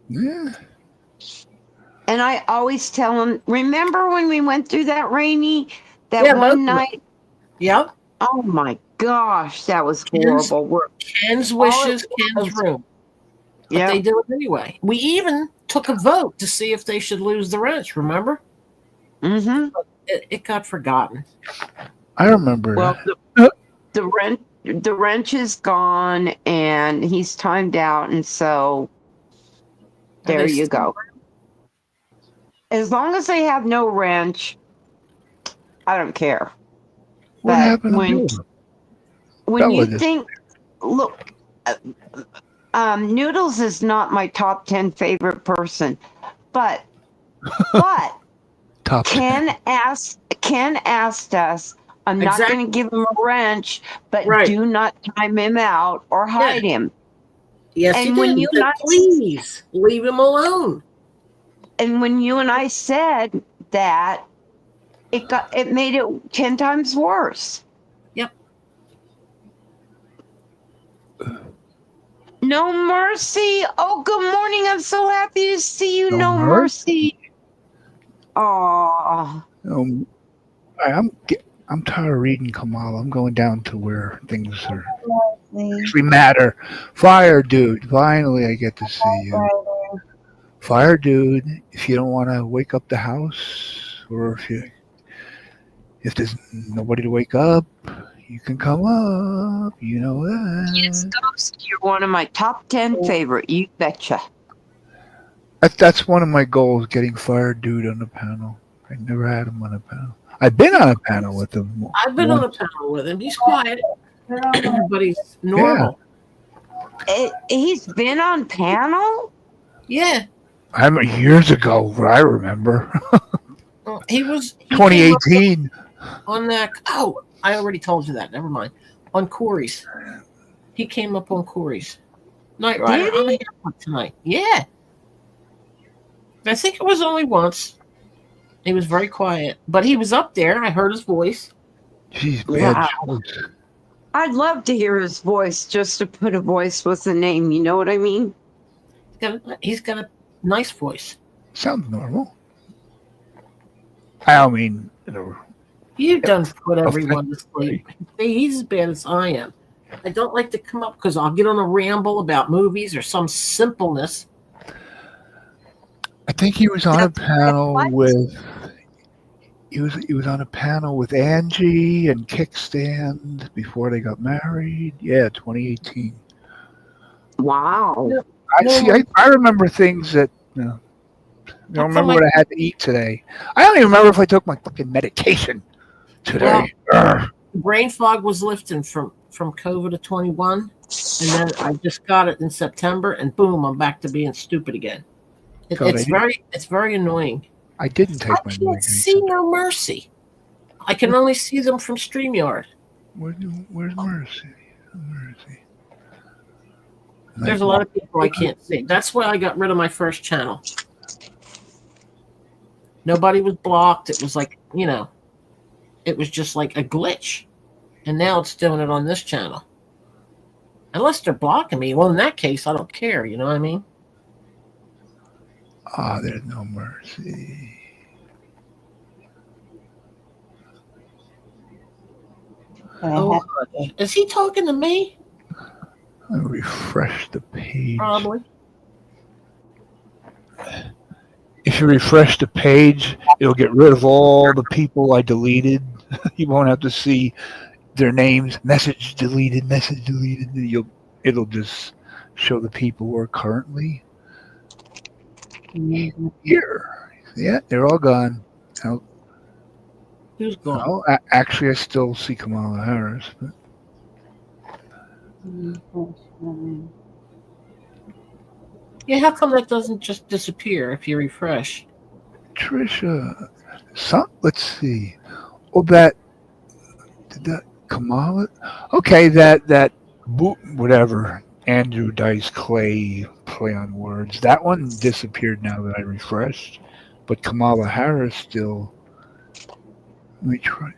Yeah. And I always tell him, remember when we went through that Yeah, both of one them. night? Yep. Oh my gosh, that was Ken's- horrible. Ken's wishes, Ken's room. But Yeah. they do it anyway. We even took a vote to see if they should lose the wrench, remember? Mm-hmm. It got forgotten. I remember Well, that. the wrench is gone and he's timed out, and so Are there they you still- go. As long as they have no wrench, I don't care. What But happened when- to Bill? When Bella you just- think, look, Noodles is not my top 10 favorite person, but Top 10. Ken asked us, I'm not Exactly. going to give him a wrench, but Right. do not time him out or hide him. Yes, And he when did. you He said, not- please leave him alone. And when you and I said that, it made it 10 times worse. Yep. No Mercy. Oh, good morning. I'm so happy to see you. No No Mercy. Oh, I'm tired of reading Kamala. I'm going down to where things are Leslie, actually matter. Fire dude, finally I get to see you. brother. Fire dude, if you don't want to wake up the house, or if there's nobody to wake up, you can come up. You know yes, that. Ghost. You're one of my top 10 favorite. You betcha. That's one of my goals, getting Fire dude on the panel. I never had him on a panel. I've been on a panel with him. I've been on a panel with him. He's quiet, but he's normal. He's been on panel? Yeah. I remember years ago, what I remember. He was he came 2018. up on that. Oh, I already told you that. Never mind. On Corey's. He came up on Corey's. Night Rider. Did I'm here tonight. Yeah. I think it was only once. He was very quiet, but he was up there. I heard his voice. Jeez, bad Wow. choice. I'd love to hear his voice just to put a voice with a name. You know what I mean? He's got a nice voice. Sounds normal. I don't mean, You done put everyone to sleep. See, he's as bad as I am. I don't like to come up because I'll get on a ramble about movies or some simpleness. I think he was on a panel what? with. He was on a panel with Angie and Kickstand before they got married. Yeah, 2018. Wow. I remember things that. I don't How remember come what I had to eat today. I don't even remember if I took my fucking medication today. Ugh. Brain fog was lifting from COVID to 21, and then I just got it in September, and boom, I'm back to being stupid again. God, It's very annoying. I didn't take I my can't medication. see No Mercy. I can only see them from StreamYard. Where's Mercy? Mercy. There's a lot of people I can't see. That's why I got rid of my first channel. Nobody was blocked. It was like, it was just like a glitch. And now it's doing it on this channel. Unless they're blocking me. Well, in that case, I don't care. You know what I mean? Ah, there's no mercy. Oh, is he talking to me? I refresh the page. Probably. If you refresh the page, it'll get rid of all the people I deleted. You won't have to see their names. Message deleted. Message deleted. It'll just show the people who are currently here. Yeah, they're all gone. Now, Who's gone? well, actually, I still see Kamala Harris. But Yeah, how come that doesn't just disappear if you refresh? Trisha, let's see. Oh, did that Kamala? Okay, whatever. Andrew Dice Clay play on words. That one disappeared now that I refreshed, but Kamala Harris still. Let me try.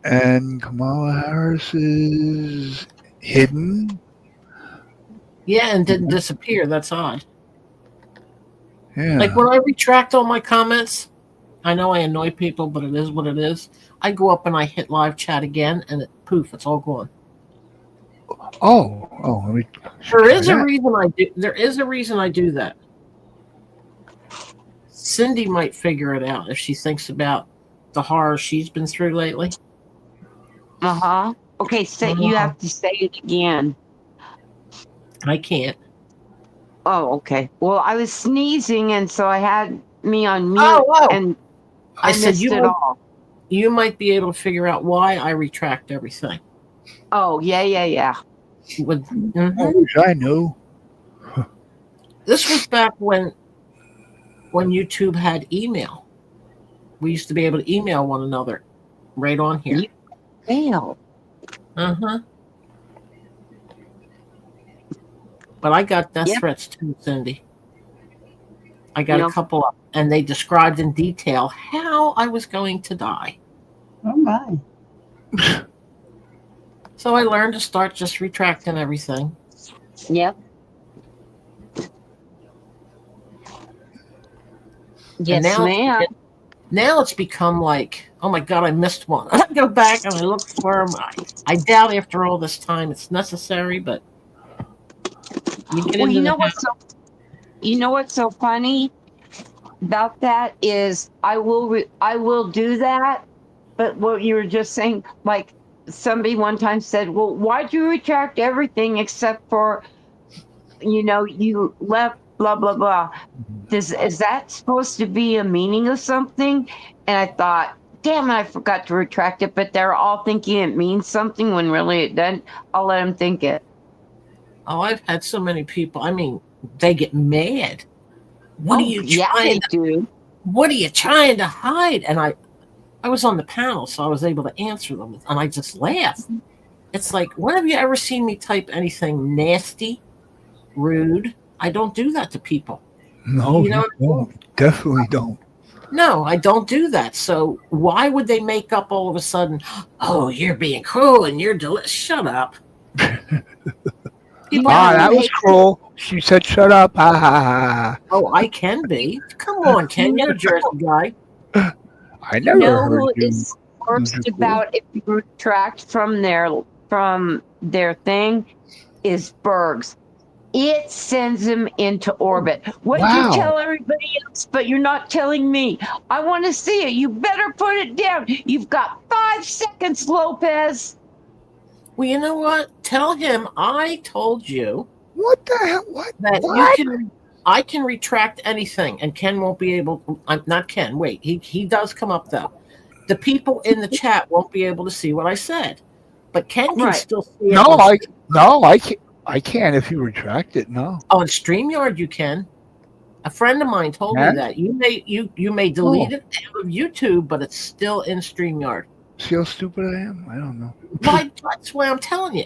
And Kamala Harris is hidden. Yeah, and didn't disappear. That's odd. Yeah. Like when I retract all my comments, I know I annoy people, but it is what it is. I go up and I hit live chat again, and poof, it's all gone. Oh, let me. There is a that. reason I do. There is a reason I do that. Cindy might figure it out if she thinks about the horror she's been through lately. Uh-huh. Okay, so you have to say it again. I can't. Oh, okay. Well, I was sneezing, and so I had me on mute, Oh. and I said missed it all. You might be able to figure out why I retract everything. Oh, yeah. With, I wish I knew. This was back when YouTube had email. We used to be able to email one another right on here. Fail. But I got death Yep. threats too, Cindy. I got a couple of, and they described in detail how I was going to die. Oh my. So I learned to start just retracting everything. Yep. Yes, ma'am. Now it's become like, oh my God, I missed one. I go back and I look for them. I doubt after all this time it's necessary, but Well, you know what's so funny about that is I will do that, but what you were just saying, like somebody one time said, well, why'd you retract everything except for, you left blah blah blah. Is that supposed to be a meaning of something? And I thought, damn it, I forgot to retract it, but they're all thinking it means something when really it doesn't. I'll let them think it. Oh, I've had so many people. I mean, they get mad. What are you trying to do? What are you trying to hide? And I was on the panel, so I was able to answer them, and I just laugh. It's like, when have you ever seen me type anything nasty, rude? I don't do that to people. No, you don't. Definitely don't. No, I don't do that. So why would they make up all of a sudden, oh, you're being cruel and you're delicious? Shut up. That was cruel. She said, shut up. Ha, ha, ha. Oh, I can be. Come on, Ken. You're a Jersey guy. I never heard who you. is worst about if you retract from their thing is Bergs. It sends them into orbit. What did you tell everybody else, but you're not telling me? I want to see it. You better put it down. You've got 5 seconds, Lopez. Well, you know what? Tell him I told you. What the hell? What? That what? I can retract anything, and Ken won't be able. Not Ken. Wait, he does come up though. The people in the chat won't be able to see what I said, but Ken can still see. I can't if you retract it. No. Oh, in StreamYard you can. A friend of mine told me that you may delete it out of YouTube, but it's still in StreamYard. See how stupid I am? I don't know. That's why I'm telling you.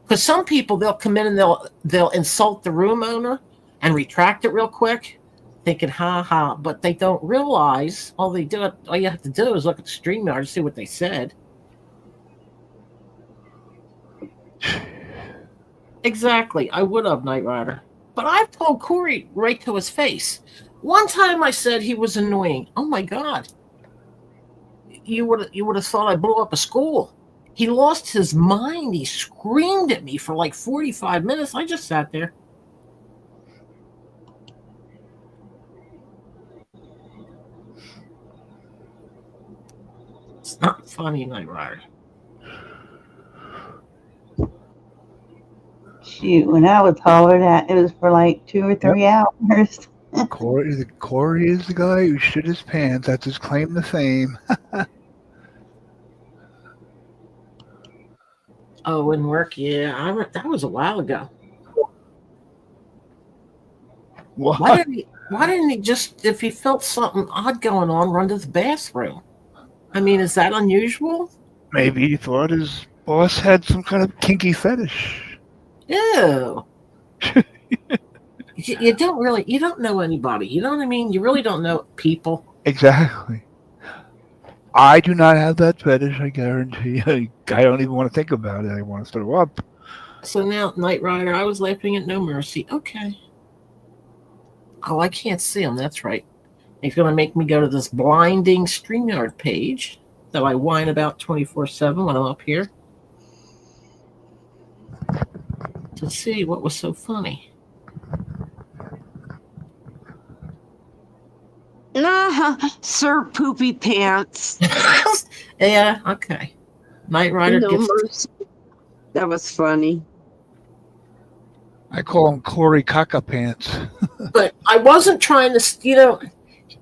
Because some people, they'll come in and they'll insult the room owner and retract it real quick, thinking ha ha, but they don't realize all you have to do is look at the StreamYard and see what they said. Exactly. I would have, Knight Rider. But I've told Corey right to his face. One time I said he was annoying. Oh my God. You would have thought I blew up a school. He lost his mind. He screamed at me for like 45 minutes. I just sat there. It's not funny, Knight Rider. Shoot, when I was hollered at, it was for like 2 or 3 hours. Corey is the guy who shit his pants. That's his claim to fame. Oh, in work, yeah. That was a while ago. What? Why didn't he just, if he felt something odd going on, run to the bathroom? I mean, is that unusual? Maybe he thought his boss had some kind of kinky fetish. Ew. You don't know anybody. You know what I mean? You really don't know people. Exactly. I do not have that fetish. I guarantee. I don't even want to think about it. I want to throw up. So now, Knight Rider, I was laughing at No Mercy. Okay. Oh, I can't see him. That's right. He's going to make me go to this blinding StreamYard page that I whine about 24/7 when I'm up here to see what was so funny. Sir Poopy Pants. Yeah, okay. Knight Rider No gets mercy. That was funny. I call him Corey Caca Pants. but I wasn't trying to,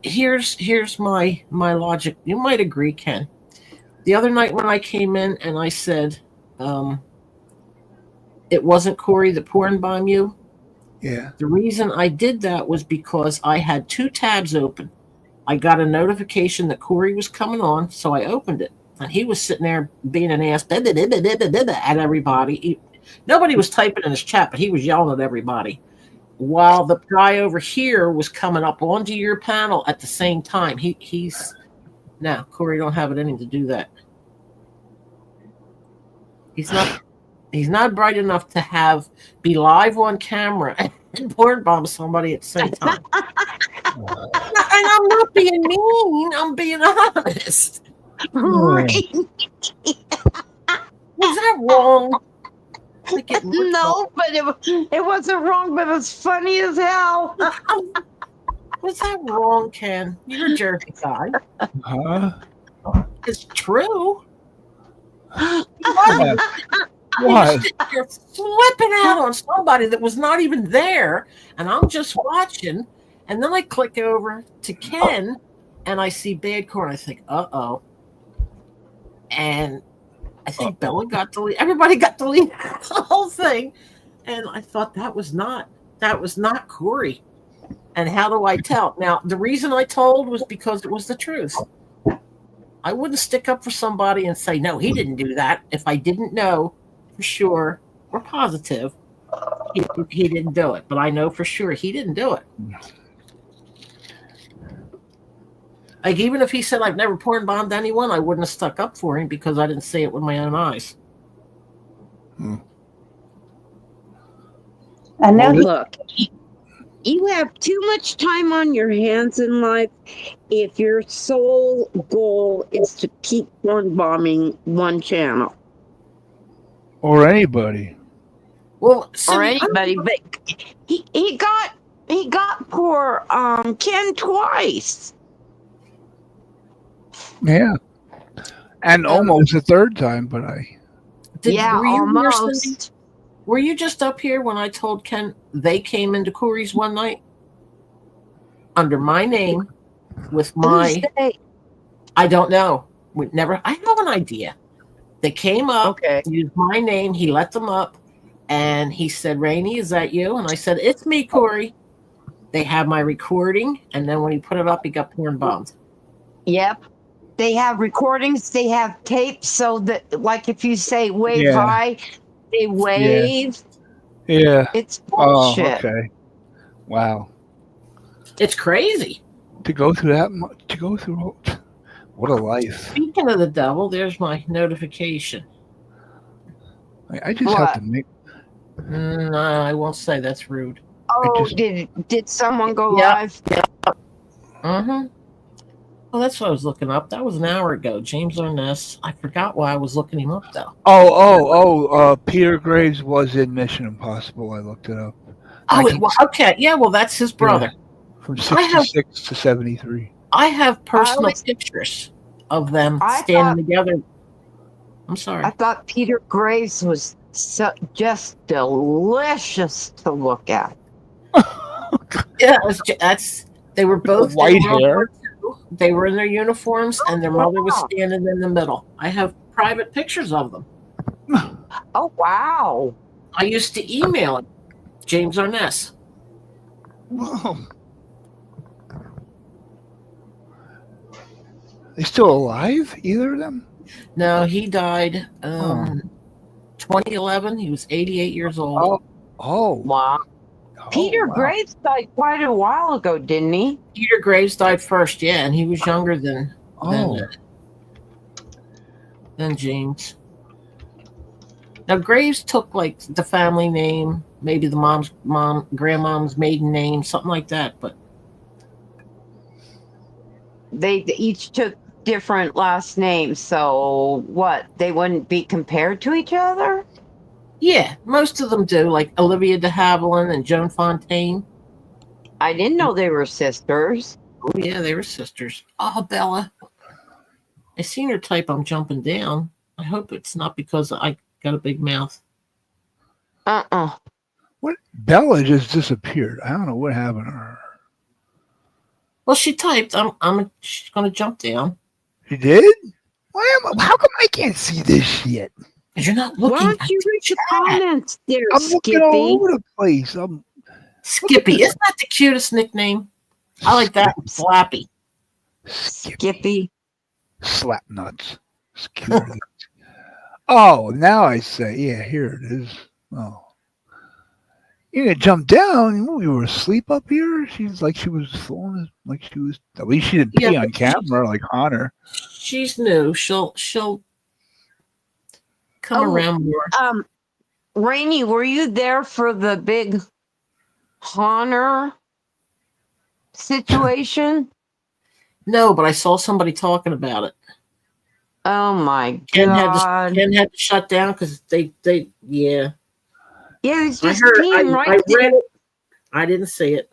here's my logic. You might agree, Ken. The other night when I came in and I said, it wasn't Corey that porn bombed you. Yeah. The reason I did that was because I had 2 tabs open. I got a notification that Corey was coming on, so I opened it. And he was sitting there being an ass at everybody. Nobody was typing in his chat, but he was yelling at everybody. While the guy over here was coming up onto your panel at the same time. He's now Corey don't have it in him to do that. He's not bright enough to be live on camera and porn bomb somebody at the same time. And I'm not being mean. I'm being honest. Right. Was that wrong? No, but it wasn't wrong, but it was funny as hell. Was that wrong, Ken? You're a Jersey guy. Huh? It's true. What? You're flipping out on somebody that was not even there, and I'm just watching. And then I click over to Ken, and I see bad corn. I think, uh-oh. And I think Bella got deleted. Everybody got deleted the whole thing. And I thought that was not Corey. And how do I tell? Now, the reason I told was because it was the truth. I wouldn't stick up for somebody and say, no, he didn't do that if I didn't know for sure or positive he didn't do it. But I know for sure he didn't do it. Like, even if he said I've never porn bombed anyone, I wouldn't have stuck up for him because I didn't see it with my own eyes. I know. Look, you have too much time on your hands in life if your sole goal is to keep porn bombing one channel. Or anybody. Well, Or anybody, but he got poor Ken twice. Yeah. And almost a third time, but were you here, Cindy? Almost. Were you just up here when I told Ken they came into Corey's one night under my name with my? Who's they? I don't know. I have an idea. They came up, Okay. used my name. He let them up, and he said, "Rainey, is that you?" And I said, "It's me, Corey." They have my recording, and then when he put it up, he got porn bombed. Yep. They have recordings, they have tapes, so that, like, if you say wave Yeah. hi, they wave. yeah. It's Oh, bullshit. okay. Wow. It's crazy. To go through that much, to go through all, what a life. Speaking of the devil, there's my notification. I just have What? to make. No, I won't say that's rude. Oh, just- did someone go Yeah. live? Mm-hmm. Well, that's what I was looking up. That was an hour ago. James Arness. I forgot why I was looking him up, though. Peter Graves was in Mission Impossible. I looked it up. Oh, okay. Yeah, well, that's his brother. From I have- 66 to 73. I have personal always- pictures of them I standing together. I'm sorry. I thought Peter Graves was just delicious to look at. Yeah, they were both White in World hair. War II. They were in their uniforms, and their mother was wow. standing in the middle. I have private pictures of them. Oh, wow. I used to email it, James Arness. Whoa. They still alive? Either of them? No, he died Oh. 2011. He was 88 years old. Oh. Wow. Peter wow. Graves died quite a while ago, didn't he? Peter Graves died first, yeah, and he was younger than Oh. Then James. Now Graves took like the family name, maybe the grandmom's maiden name, something like that. But They each took different last names, so what? They wouldn't be compared to each other? yeah, most of them do, like Olivia de Havilland and Joan Fontaine. I didn't know they were sisters. Oh yeah, they were sisters. Oh, Bella. I seen her type. I'm jumping down. I hope it's not because I got a big mouth. What? Bella just disappeared. I don't know what happened to her. Well, she typed. She's gonna jump down. She did? How come I can't see this shit? Because you're not Why looking. don't you read your comments there, I'm looking all Skippy? over the place. Skippy, isn't that the cutest nickname? I like that. Slappy. Skippy. Slap nuts. Security. Oh, now I say, yeah, here it is. Oh. You gonna jump down? We were asleep up here. She's like she was falling, like she was. At least she didn't pee Yeah, on camera like Connor. She's new. She'll come Oh, around more. Rainey, were you there for the big Honor situation? No, but I saw somebody talking about it. Oh my Ken god! had to shut down because they yeah. Yeah, it's I just heard. him I right there. read it. I didn't see it.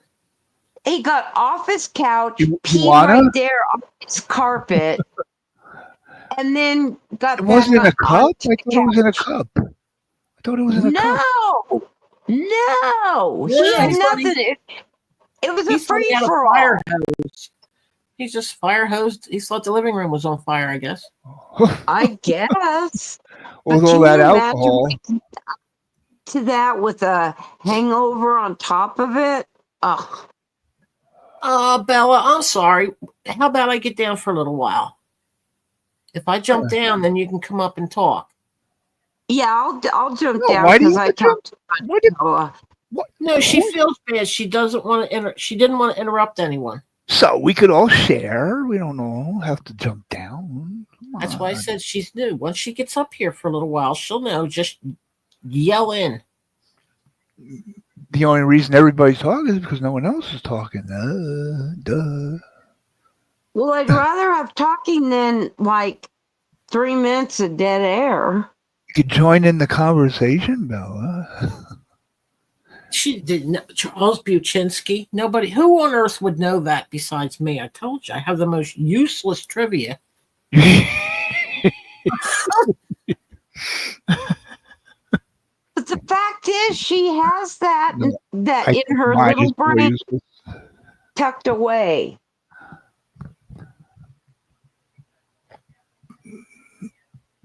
He got off his couch, You peed wanna? right there on his carpet, and then got It wasn't in back a cup. I onto thought the it was in a couch. cup. I thought it was in a cup. No, he Yeah, had he's not nothing. It was a He thought free he had a for all. fire hose. He just fire hosed. He thought the living room was on fire. I guess. I guess. With But all can that you imagine alcohol. waking up to that with a hangover on top of it? Ugh. Bella, I'm sorry. How about I get down for a little while? If I jump down, then you can come up and talk. Yeah, I'll jump No, down why do you because I have to talked to Why did, Noah. No, she feels bad. She doesn't want to. She didn't want to interrupt anyone. so we could all share. We don't all have to jump down. Come That's why I on. said she's new. Once she gets up here for a little while, she'll know. Just yell in. The only reason everybody's talking is because no one else is talking. Duh. Well, I'd rather have talking than like 3 minutes of dead air. You could join in the conversation, Bella. She didn't. Charles Buchinski. Nobody. Who on earth would know that besides me? I told you I have the most useless trivia. But the fact is, she has that No, that I in think her mine little is more brain useless. tucked away.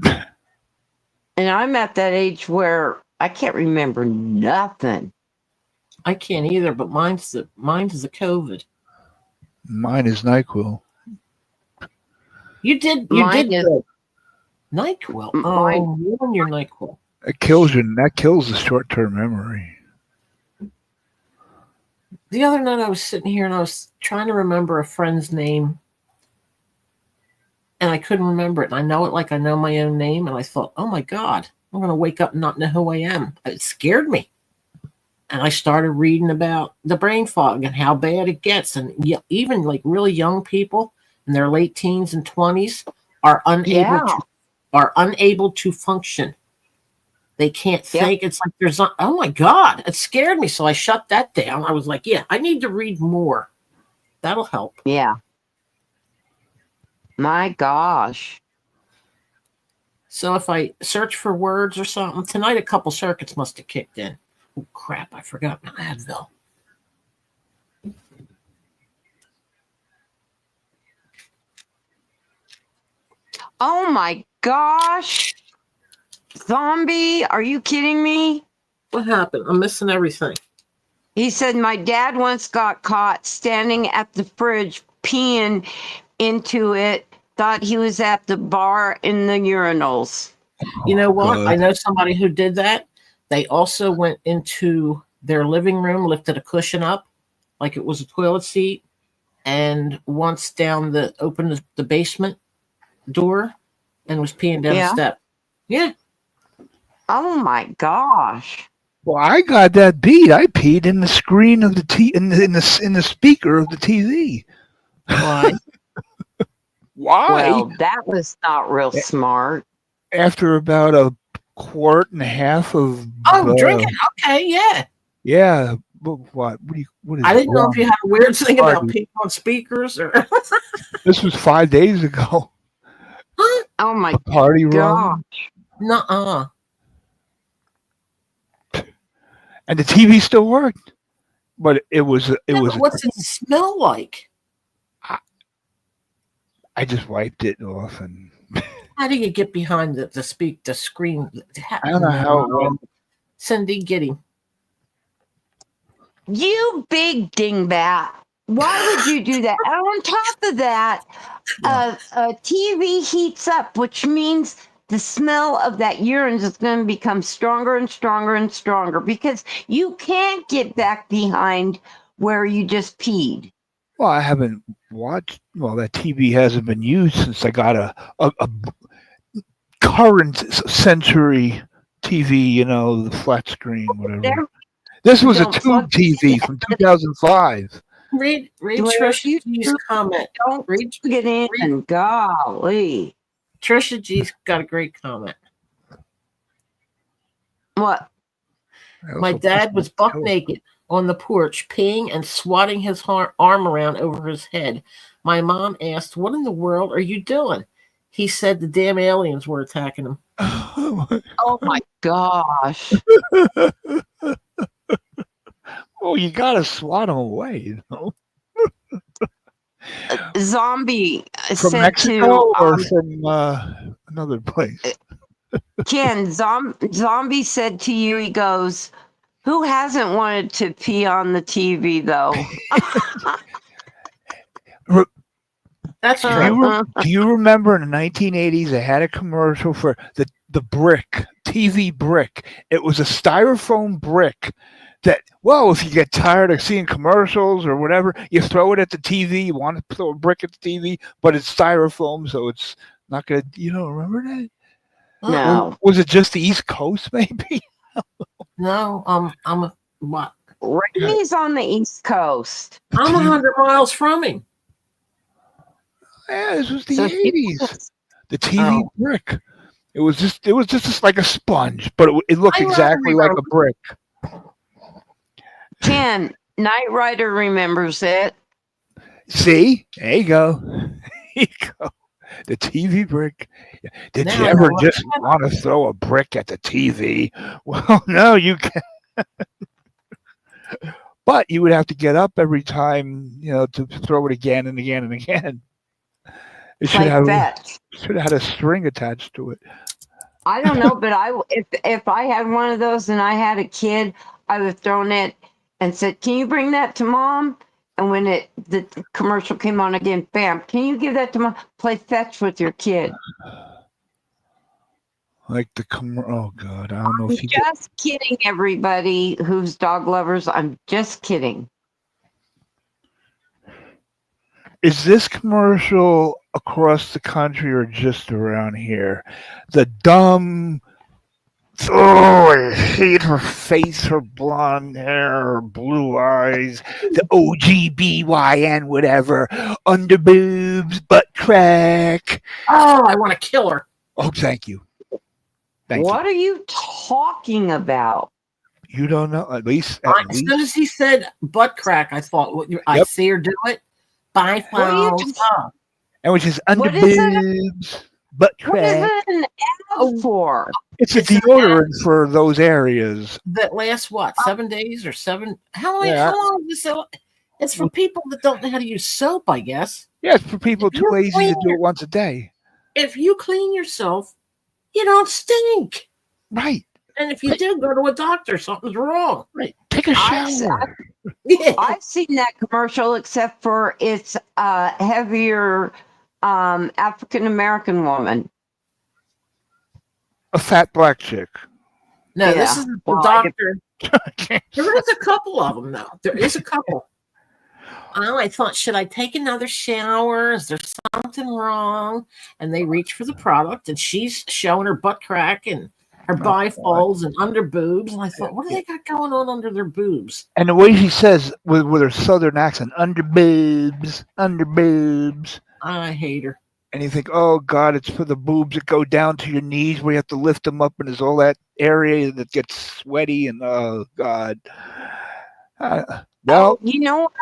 And I'm at that age where I can't remember nothing. I can't either, but mine's the COVID. Mine is NyQuil. You did Mine is- good. NyQuil. Mine- You and your NyQuil. That kills you. That kills the short-term memory. The other night I was sitting here and I was trying to remember a friend's name. And I couldn't remember it. And I know it like I know my own name. And I thought, oh my God, I'm going to wake up and not know who I am. It scared me. And I started reading about the brain fog and how bad it gets. And even like really young people in their late teens and 20s are unable to function. They can't think. It's like there's not, oh my God, it scared me. So I shut that down. I was like, yeah, I need to read more. That'll help. Yeah. My gosh. So if I search for words or something, tonight a couple circuits must have kicked in. Oh crap, I forgot my Advil. Oh my gosh. Zombie, are you kidding me? What happened? I'm missing everything. He said my dad once got caught standing at the fridge peeing into it, thought he was at the bar in the urinals. You know what? God. I know somebody who did that. They also went into their living room, lifted a cushion up like it was a toilet seat, and once opened the basement door and was peeing down the Yeah. step. Yeah. Oh my gosh. Well, I got that beat. I peed in the screen of the in the speaker of the TV. Why? Why? Well, that was not real smart. After about a quart and a half of Drinking. Okay, yeah. yeah. What is I didn't know wrong? if you had a weird thing about Party. people on speakers or. This was 5 days ago. Oh my A party god. run, Nuh-uh. and the TV still worked, but it was What's it smell like? I just wiped it off, and How do you get behind the screen? I don't know how it went. Cindy, get him. You big dingbat. Why would you do that? And on top of that, a TV heats up, which means the smell of that urine is going to become stronger and stronger and stronger because you can't get back behind where you just peed. Well, I haven't watched. Well, that TV hasn't been used since I got a current century TV. You know, the flat screen, whatever. There- This was a Don't tube fuck- TV from 2005. Read Well, Trisha you G's comment. Don't Read get in. Golly. Trisha G's got a great comment. What? My dad was buck naked on the porch, peeing and swatting his arm around over his head. My mom asked, "What in the world are you doing?" He said the damn aliens were attacking him. Oh my gosh. Oh, you gotta swat them away, you know. Zombie From said Mexico to or from another place. Ken, Zombie said to you, he goes, who hasn't wanted to pee on the TV though? That's Do true. you, do you remember in the 1980s they had a commercial for the brick, TV brick? It was a styrofoam brick that, well, if you get tired of seeing commercials or whatever, you throw it at the TV. You want to throw a brick at the TV, but it's styrofoam, so it's not going to, you don't remember that? No. Was it just the East Coast, maybe? No, I'm a what? He's on the East Coast. I'm 100 miles from him. Yeah, this was the So 80s. The TV Oh. brick. It was just like a sponge, but it looked I exactly like a brick. Ken, Knight Rider remembers it. See, there you go. There you go. The TV brick. Did Now you I ever know what- just want to throw a brick at the TV? Well, no, you can't. But you would have to get up every time, you know, to throw it again and again and again. It should Like have fetch. should have had a string attached to it. I don't know, but if I had one of those and I had a kid, I would have thrown it and said, "Can you bring that to mom?" And when the commercial came on again, bam! Can you give that to mom? Play fetch with your kid. Like oh god, I don't know I'm if you just kidding, everybody who's dog lovers. I'm just kidding. Is this commercial across the country or just around here? The dumb. Oh, I hate her face, her blonde hair, her blue eyes, the OGBYN, whatever, underboobs, butt crack. Oh, I want to kill her. Oh, thank you. Thank What are you talking about? you. You don't know, at least. As soon as he said butt crack, I thought, I Yep. see her do it. Bye, What are you folks. talking- And which is What is it? underboobs, butt What is crack. it an ad for? It's a It's an deodorant for those areas. That lasts what, 7 days or 7? How Yeah. long is this? It's for people that don't know how to use soap, I guess. Yeah, it's for people If too you're lazy to clean do your- it once a day. If you clean yourself, you don't stink. Right, And if you do, go to a doctor. Something's wrong. right. Take a I've- shower. Yeah. I've seen that commercial, except for it's a heavier African American woman. A fat black chick. No, this Yeah. is the Well, doctor. There is a couple of them, though. There is a couple. Oh, I thought, should I take another shower? Is there something wrong? And they reach for the product, and she's showing her butt crack and her bifolds and under boobs. And I thought, what do they got going on under their boobs? And the way she says with her southern accent, under boobs, under boobs. I hate her. And you think, oh God, it's for the boobs that go down to your knees where you have to lift them up, and there's all that area that gets sweaty, and oh God. Well, you know what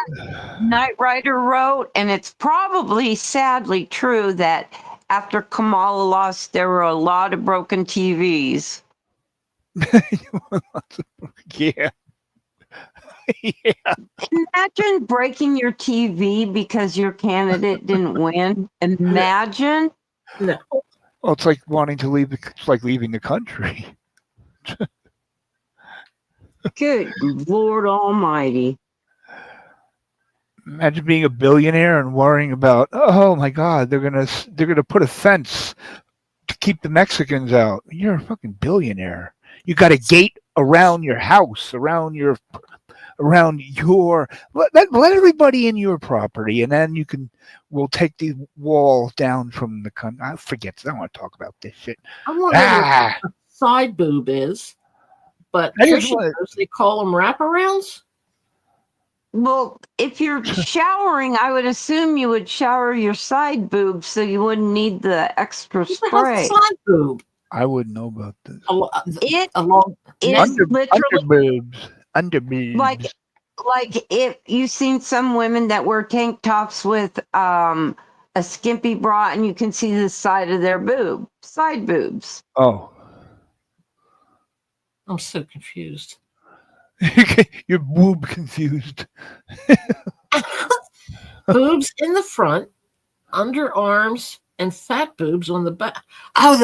Knight Rider wrote, and it's probably sadly true that after Kamala lost, there were a lot of broken TVs. yeah. Yeah. Imagine breaking your TV because your candidate didn't win. Imagine. No. Well, it's like wanting to leave. It's like leaving the country. Good Lord Almighty. Imagine being a billionaire and worrying about, oh my God, they're gonna put a fence to keep the Mexicans out. You're a fucking billionaire. You got a gate around your house, around your let everybody in your property, and then we'll take the wall down from the country. I forget. I don't want to talk about this shit. I wonder what a side boob is, but they call them wraparounds. Well, if you're showering, I would assume you would shower your side boob so you wouldn't need the extra spray. Side boob. I wouldn't know about this. It It's is literally under boobs. like if you've seen some women that wear tank tops with a skimpy bra and you can see the side of their side boobs. Oh. I'm so confused. You're boob confused. Boobs in the front, underarms, and fat boobs on the back. Oh,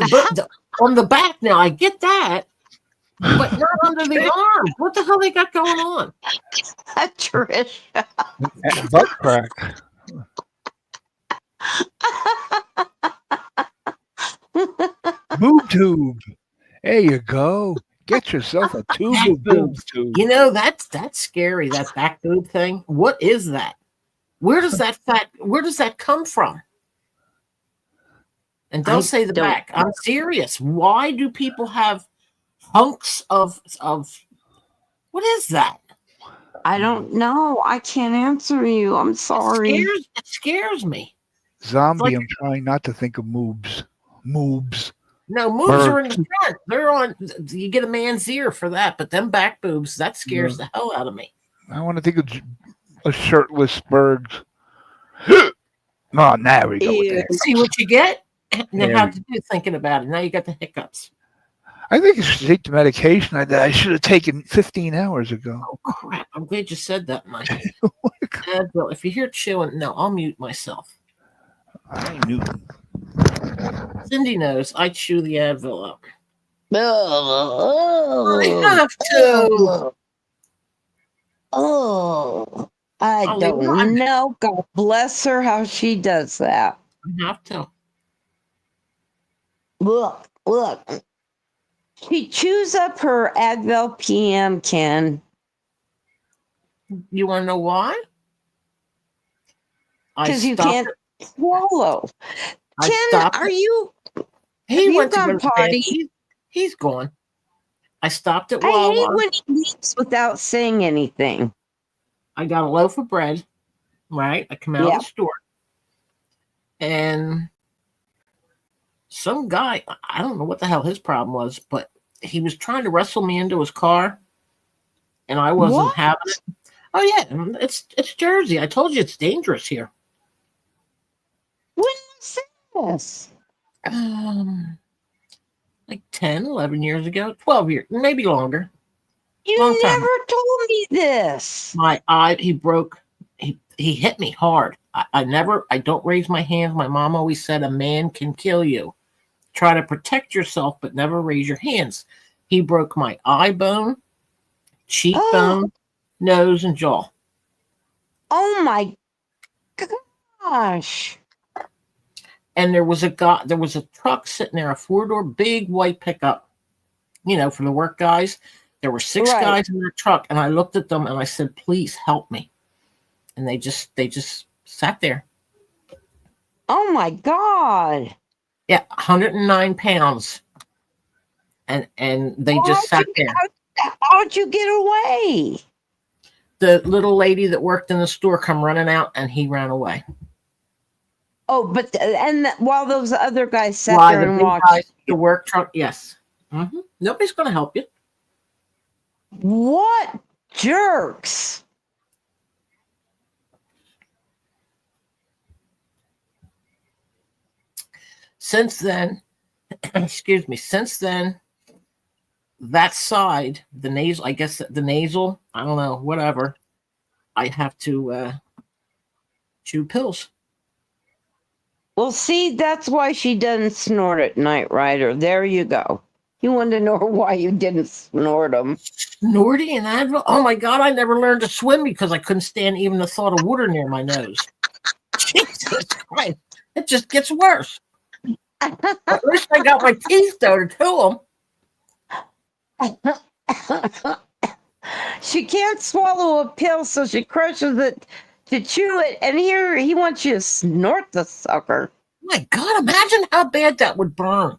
on the back now. I get that, but not under the arm. What the hell they got going on? Trish. And butt crack. Boob tube. There you go. Get yourself a tube of boob tube. You know, that's scary, that back boob thing. What is that? Where does that come from? And don't say the back. I'm serious. Why do people have hunks of what is that? I don't know. I can't answer you. I'm sorry. It scares me. Zombie, I'm trying not to think of moobs. Moobs. No, moobs are in the front. They're on. You get a man's ear for that, but them back boobs, that scares the hell out of me. I want to think of a shirtless Bergs. Oh, now we go with that. See what you get? Now how to do thinking about it. Now you got the hiccups. I think you should take the medication I should have taken 15 hours ago. Oh, crap. I'm glad you said that, Mike. Advil, if you hear chewing, no, I'll mute myself. I knew. Cindy knows I chew the Advil up. Oh, I have to. Oh, I don't know. God bless her how she does that. I have to. Look. She chews up her Advil PM, You want to know why? Because you can't swallow. Ken, are you? He went to the party. He's gone. I stopped at Wawa. I hate when he leaves without saying anything. I got a loaf of bread, right? I come out of the store, and some guy, I don't know what the hell his problem was, but he was trying to wrestle me into his car, and I wasn't having it. Oh yeah, it's Jersey. I told you it's dangerous here. When was this? Like 10, 11 years ago, 12 years, maybe longer. You never told me this. My eye, he broke. He hit me hard. I don't raise my hands. My mom always said a man can kill you. Try to protect yourself, but never raise your hands. He broke my eye bone, cheekbone, nose, and jaw. Oh my gosh. And there was a truck sitting there, a 4-door big white pickup, for the work guys. There were 6 guys in the truck, and I looked at them and I said, please help me. and they just sat there. Oh my God. Yeah, 109 pounds, and they just sat there. How'd you get away? The little lady that worked in the store come running out, and he ran away. Oh, but while those other guys sat Why, there the and big watched. guys, the work truck? Yes. Nobody's going to help you. What jerks? Since then, excuse me. Since then, that side, the nasal, I guess the nasal, I don't know, whatever. I have to chew pills. Well, see, that's why she doesn't snort at night, Ryder. There you go. You want to know why you didn't snort them? Snorty and Advil. Oh my God! I never learned to swim because I couldn't stand even the thought of water near my nose. Jesus Christ! It just gets worse. At least I got my teeth though to them. She can't swallow a pill, so she crushes it to chew it. And here he wants you to snort the sucker. My God! Imagine how bad that would burn.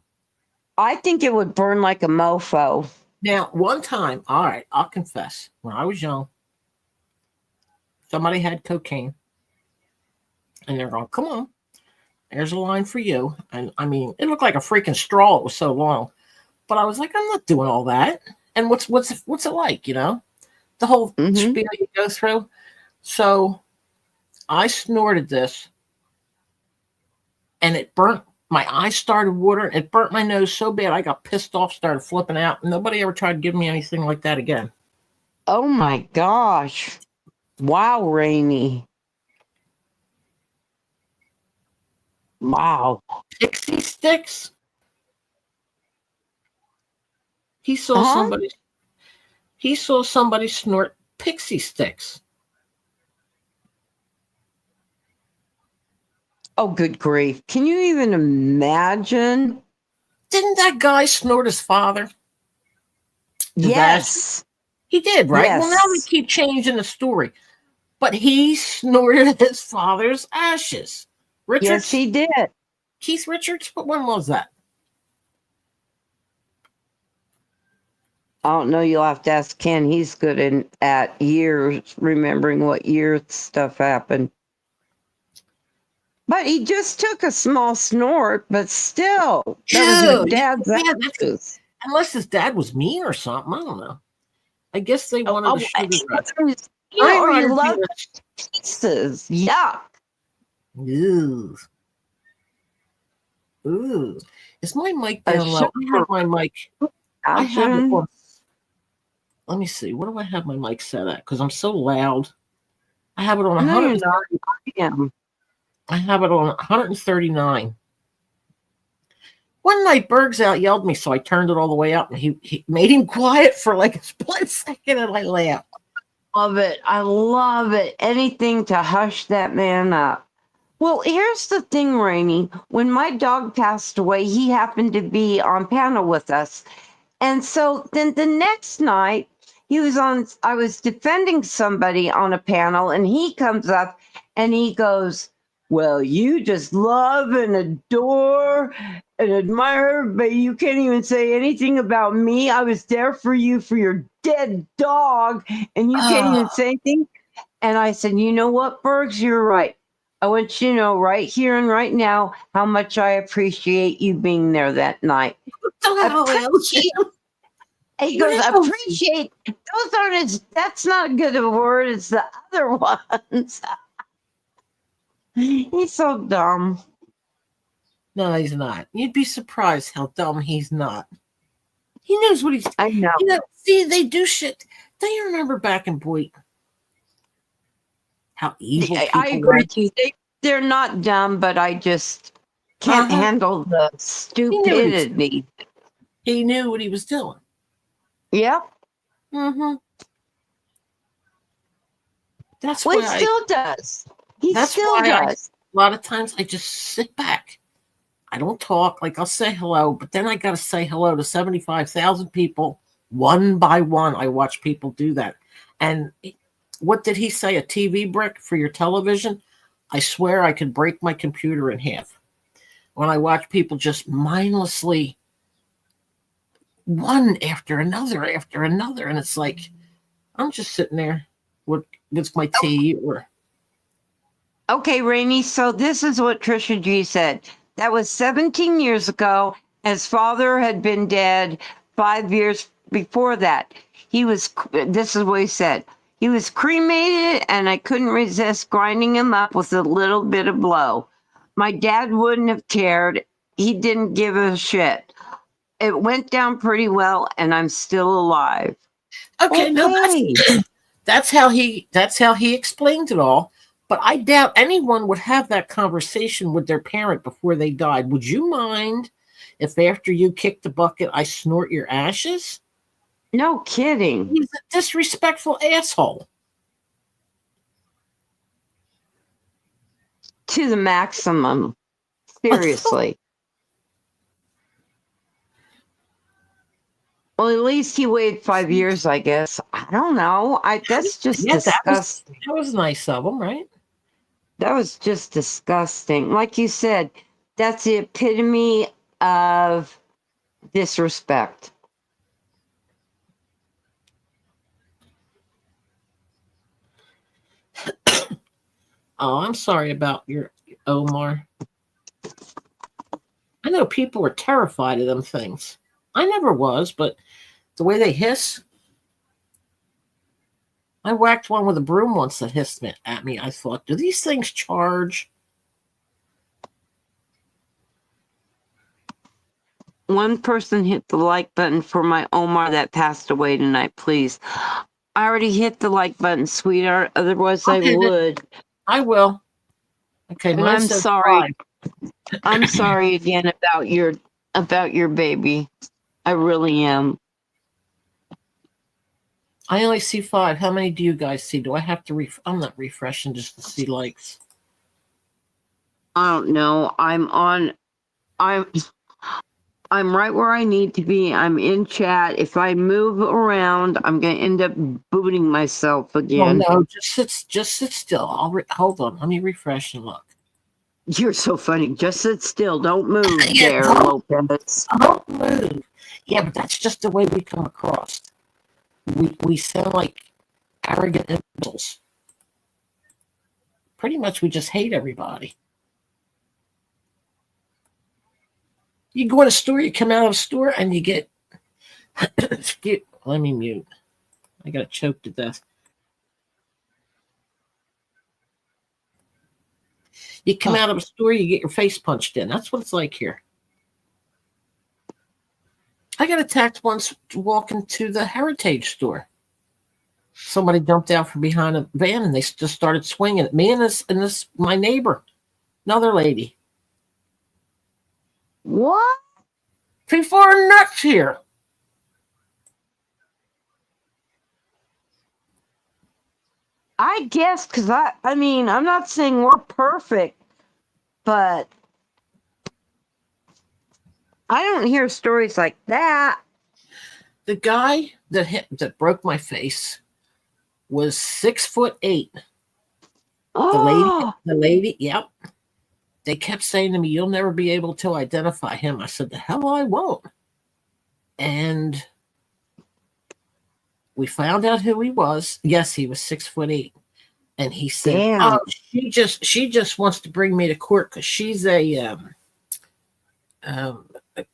I think it would burn like a mofo. Now, one time, all right, I'll confess, when I was young, somebody had cocaine, and they're going, "Come on, there's a line for you." And I mean, it looked like a freaking straw. It was so long, but I was like, "I'm not doing all that." And what's it like, you know? The whole spiel you go through. So I snorted this, and it burnt. My eyes started watering. It burnt my nose so bad I got pissed off, started flipping out. Nobody ever tried to give me anything like that again. Oh my gosh. Wow, Rainey. Wow. Pixie sticks. He saw somebody snort pixie sticks. Oh, good grief. Can you even imagine? Didn't that guy snort his father? Yes. He did, right? Yes. Well, now we keep changing the story. But he snorted his father's ashes. Richards? Yes, he did. Keith Richards? When was that? I don't know. You'll have to ask Ken. He's good at years, remembering what year stuff happened. But he just took a small snort, but still. That was his dad's ashes. Unless his dad was mean or something. I don't know. I guess they wanted a sugar rush. Or you love pieces. Yuck. Ooh. Ooh. Is my mic down low? I have my mic. I have it on. Let me see. What do I have my mic set at? Because I'm so loud. I have it on 139. I have it on 139. One night, Berg's out yelled at me, so I turned it all the way up, and he made him quiet for like a split second, and I laughed. Love it. I love it. Anything to hush that man up. Well, here's the thing, Rainey. When my dog passed away, he happened to be on panel with us. And so then the next night, I was defending somebody on a panel, and he comes up and he goes, "Well, you just love and adore and admire, but you can't even say anything about me. I was there for you for your dead dog, and you can't even say anything." And I said, "You know what, Bergs, you're right. I want you to know right here and right now how much I appreciate you being there that night." He goes, "Appreciate." Those aren't that's not a good a word. It's the other ones. He's so dumb. No, he's not. You'd be surprised how dumb he's not. He knows what he's. I know. See, they do shit. Don't you remember back in Boyd? How evil people I agree with you. They're not dumb, but I just can't handle the stupidity. He knew what he was doing. Yeah. Mm-hmm. That's well, why he still does. He still does. A lot of times I just sit back. I don't talk. Like, I'll say hello, but then I got to say hello to 75,000 people one by one. I watch people do that. And what did he say? A TV brick for your television? I swear I could break my computer in half when I watch people just mindlessly one after another, and it's like I'm just sitting there with my tea or. Okay, Rainey, so this is what Trisha G said. That was 17 years ago. His father had been dead 5 years before that. This is what he said. He was cremated and I couldn't resist grinding him up with a little bit of blow. My dad wouldn't have cared. He didn't give a shit. It went down pretty well and I'm still alive. Okay, no, that's how he explained it all. But I doubt anyone would have that conversation with their parent before they died. Would you mind if after you kick the bucket, I snort your ashes? No kidding. He's a disrespectful asshole. To the maximum. Seriously. Well, at least he waited 5 years, I guess. I don't know. That's just disgusting. That was nice of him, right? That was just disgusting. Like you said, that's the epitome of disrespect. Oh, I'm sorry about your Omar. I know people were terrified of them things. I never was, but the way they hiss. I whacked one with a broom once that hissed at me. I thought, do these things charge? One person hit the like button for my Omar that passed away tonight, please. I already hit the like button, sweetheart. Otherwise, Okay, I would. I will. Okay, and I'm sorry. I'm sorry again about your baby. I really am. I only see 5. How many do you guys see? Do I have to I'm not refreshing just to see likes. I don't know. I'm right where I need to be. I'm in chat. If I move around, I'm going to end up booting myself again. Oh, no, just sit still. Hold on. Let me refresh and look. You're so funny. Just sit still. Don't move there, Lopez. Don't move. Yeah, but that's just the way we come across. We sound like arrogant imbeciles. Pretty much we just hate everybody. You go in a store, you come out of a store, and you get... Let me mute. I got choked to death. You come out of a store, you get your face punched in. That's what it's like here. I got attacked once walking to the Heritage store. Somebody jumped out from behind a van and they just started swinging at me and this my neighbor, another lady. What? People are nuts here. I guess because I mean, I'm not saying we're perfect, but I don't hear stories like that. The guy that broke my face was 6'8". Oh. The lady, yep. They kept saying to me, "You'll never be able to identify him." I said, "The hell I won't." And we found out who he was. Yes, he was 6'8". And he said, Damn. "Oh, she just wants to bring me to court because she's a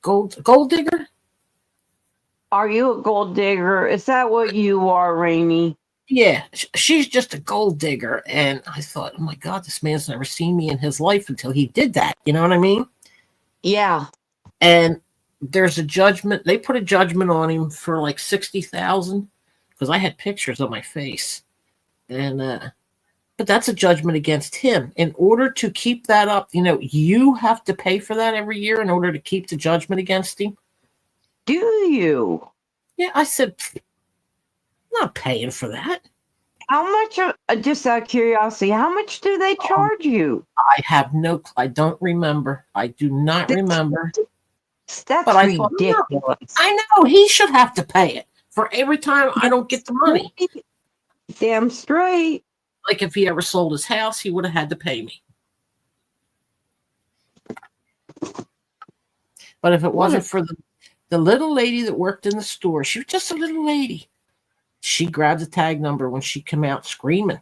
gold digger." Are you a gold digger? Is that what you are, Rainey? Yeah, she's just a gold digger. And I thought, oh my God, this man's never seen me in his life until he did that. You know what I mean? Yeah. And there's a judgment. They put a judgment on him for like $60,000 because I had pictures of my face. And but that's a judgment against him. In order to keep that up, you have to pay for that every year in order to keep the judgment against him. Do you? Yeah, I said, I'm not paying for that. How much, just out of curiosity, how much do they charge you? I don't remember. I do not remember. That's But ridiculous. I know he should have to pay it for every time I don't get the money. Damn straight. Like if he ever sold his house, he would have had to pay me. But if it wasn't for the little lady that worked in the store, she was just a little lady. She grabbed the tag number when she came out screaming.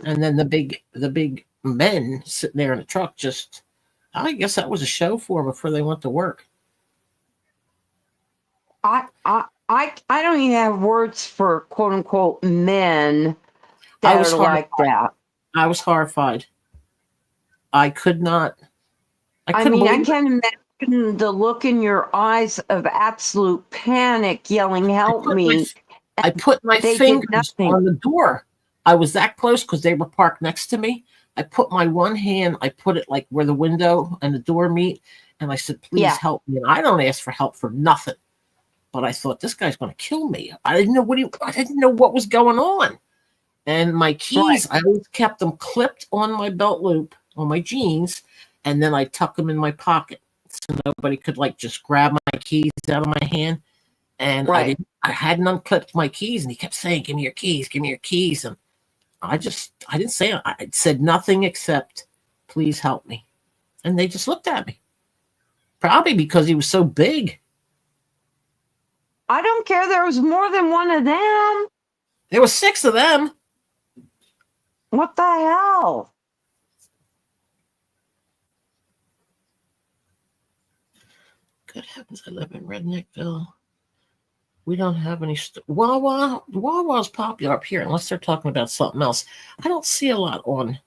And then the big men sitting there in the truck just, I guess that was a show for them before they went to work. I don't even have words for quote unquote men that are like that. I was horrified. I could not. I I mean, I believe it. can't imagine the look in your eyes of absolute panic, yelling, "Help me!" I put my They did fingers nothing. on the door. I was that close because they were parked next to me. I put my one hand, I put it like where the window and the door meet, and I said, "Please Yeah. help me." And I don't ask for help for nothing, but I thought this guy's going to kill me. I didn't know what was going on. And my keys, I always kept them clipped on my belt loop on my jeans, and then I tuck them in my pocket so nobody could like just grab my keys out of my hand. And Right. I hadn't unclipped my keys, and he kept saying, "Give me your keys, give me your keys." And I didn't say it. I said nothing except, "Please help me." And they just looked at me. Probably because he was so big. I don't care. There was more than one of them. There were 6 of them. What the hell? Good heavens, I live in Redneckville. We don't have any Wawa's popular up here, unless they're talking about something else. I don't see a lot on.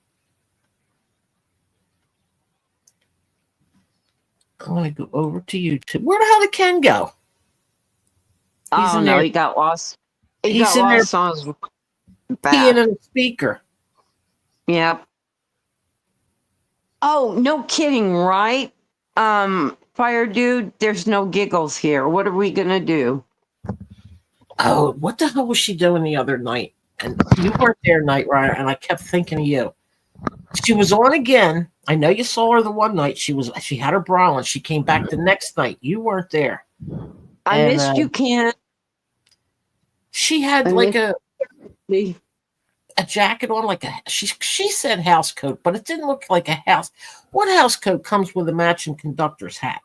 I'm going to go over to YouTube. Where the hell did Ken go? He's Oh in no, there. he got lost. He He's got in there lost on his peeing back. in a speaker. Yep. Oh, no kidding, right? Fire dude, there's no giggles here. What are we gonna do? Oh, what the hell was she doing the other night? And you weren't there, Knight Rider, and I kept thinking of you. She was on again. I know you saw her the one night. She had her bra on. She came back the next night. You weren't there. I And, missed you, Ken. She had I like a jacket on, like she said house coat, but it didn't look like a house. What house coat comes with a matching conductor's hat?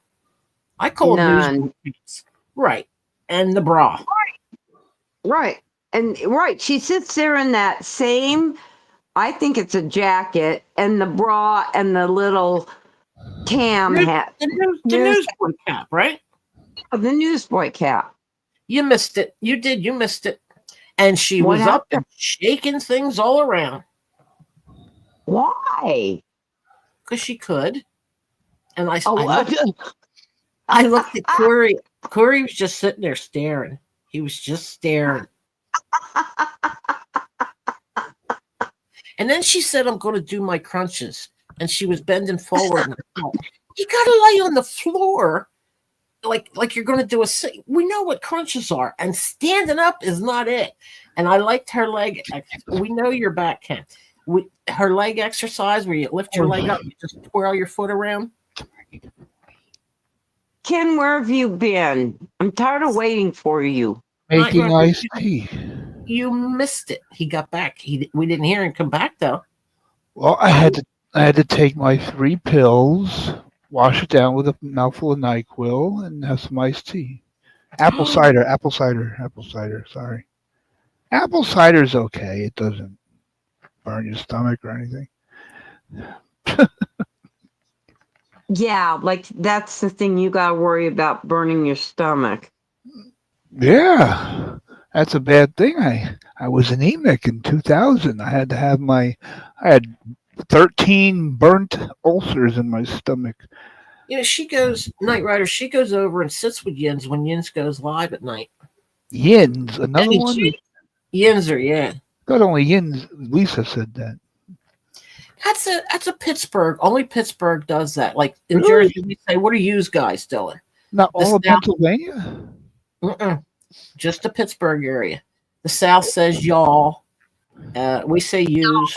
I call it None. news. Right. And the bra. Right. And right, she sits there in that same, I think it's a jacket, and the bra and the little tam hat. The newsboy cap, right? The newsboy cap. You missed it. You did. You missed it. And she What was up happened? and shaking things all around Why? because she could. And I Oh, looked at Corey. Corey was just sitting there staring. He was just staring. And then she said, "I'm going to do my crunches." And she was bending forward. And I thought, you got to lay on the floor like you're going to do a sit. We know what crunches are. And standing up is not it. And I liked her leg. We know your back can. Her leg exercise where you lift your leg up, you just twirl your foot around. Ken, where have you been? I'm tired of waiting for you. Making Right. iced tea. You missed it. He got back. We didn't hear him come back though. Well, I had to take my 3 pills, wash it down with a mouthful of NyQuil, and have some iced tea. Apple cider. Sorry, apple cider's okay. It doesn't burn your stomach or anything. Yeah, like that's the thing you got to worry about, burning your stomach. Yeah, that's a bad thing. I was anemic in 2000. I had 13 burnt ulcers in my stomach. You know, she goes, Knight Rider, she goes over and sits with Yins when Yins goes live at night. Yins, another And one. Yinzer, yeah. Not only Yins. Lisa said that. That's a Pittsburgh. Only Pittsburgh does that. Like in Really? Jersey, we say, "What are yous guys doing?" Not The all of South- Pennsylvania. Just the Pittsburgh area. The South says y'all. We say yous.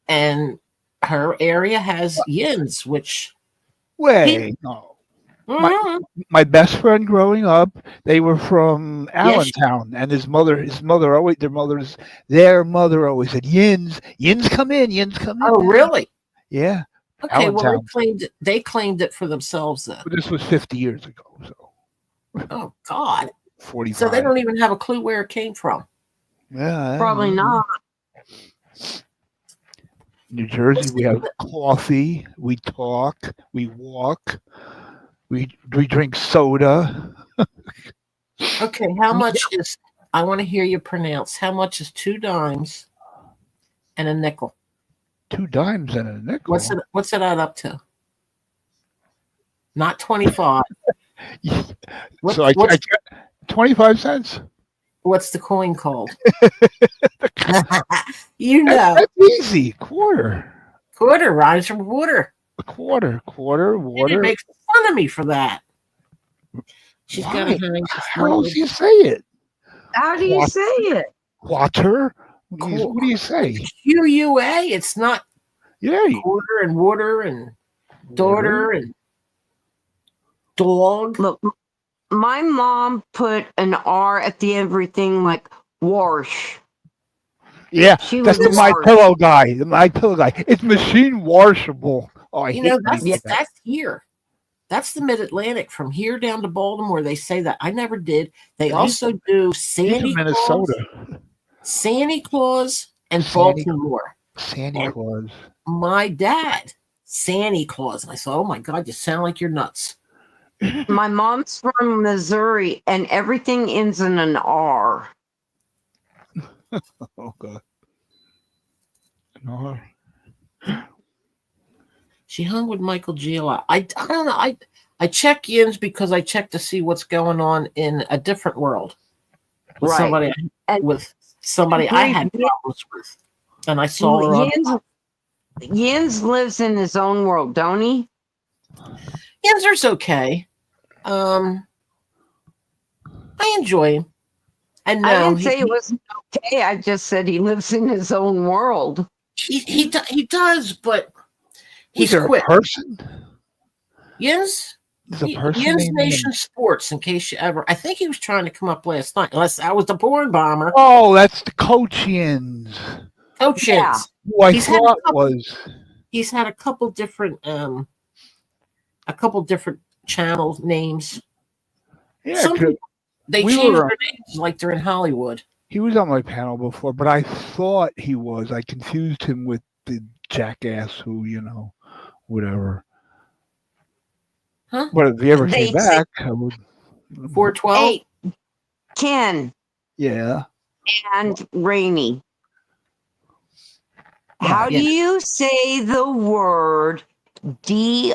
And her area has Yins, which Wait, no. Mhm. My best friend growing up, they were from Yes. Allentown, and their mother always said, Yins come in, Yins come in Oh, now." really? Yeah, Okay. Well, Allentown. they claimed it for themselves then. But this was 50 years ago, so Oh God. So 45. they don't even have a clue where it came from. Yeah, Probably not. New Jersey, we have coffee, we talk, we walk, we drink soda. Okay. How much is? I want to hear you pronounce. How much is 2 dimes and a nickel? 2 dimes and a nickel. What's it add up to? Not 25. What, So I what's, 25 cents. what's the coin called? You know, That's easy. Quarter. quarter rhymes from water. Quarter, She water. makes fun of me for that. She's got Why? to hang. How else do you say it? How do you say it? Water? What do you say? QUA. It's not Yeah. quarter and water and daughter and dog. Look, my mom put an R at the end of everything, like wash. Yeah, She that's was the My wash. Pillow guy. The My Pillow guy. It's machine washable. Oh, I You hate know, when he does that. that's here. That's the Mid-Atlantic. From here down to Baltimore, they say that. I never did. They also do He's Sandy in Claus, Minnesota. Santa Claus, and Sandy- Baltimore. Santa Claus. My dad, Santa Claus. And I said, "Oh my God, you sound like you're nuts." My mom's from Missouri, and everything ends in an R. Oh God. No. She hung with Michael G a lot. I don't know. I check Yins because I check to see what's going on in a different world with Right. somebody And I had problems with, and I saw her on. Jens lives in his own world, don't he? Yinzer's okay. I enjoy him. And I no, didn't say it wasn't okay. I just said he lives in his own world. he does, but Is he's there quick. a person? Yins. Is a person Yins named Nation Sports, in case you ever. I think he was trying to come up last night, unless I was the porn bomber. Oh, that's the Coachians. Coach Yeah. Yins. Who I He's had a thought couple- was. He's had a couple different channel names. Yeah, Some 'cause people, they we change were- their names like they're in Hollywood. he was on my panel before, but I thought he was. I confused him with the jackass who, whatever. Huh? But if he ever They came back, I would. 412. Hey, Ken Yeah. and Rainey. How Yeah. do you say the word DONKEY?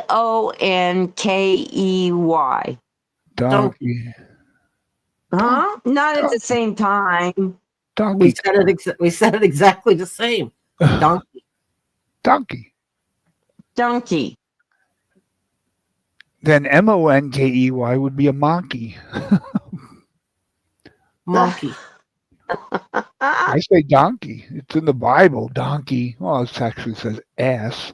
Donkey. Huh? Not at the same time. We Donkey. said it. We said it exactly the same. Donkey. Donkey. Donkey. Then MONKEY would be a monkey. Monkey. I say donkey. It's in the Bible. Donkey. Well, it actually says ass.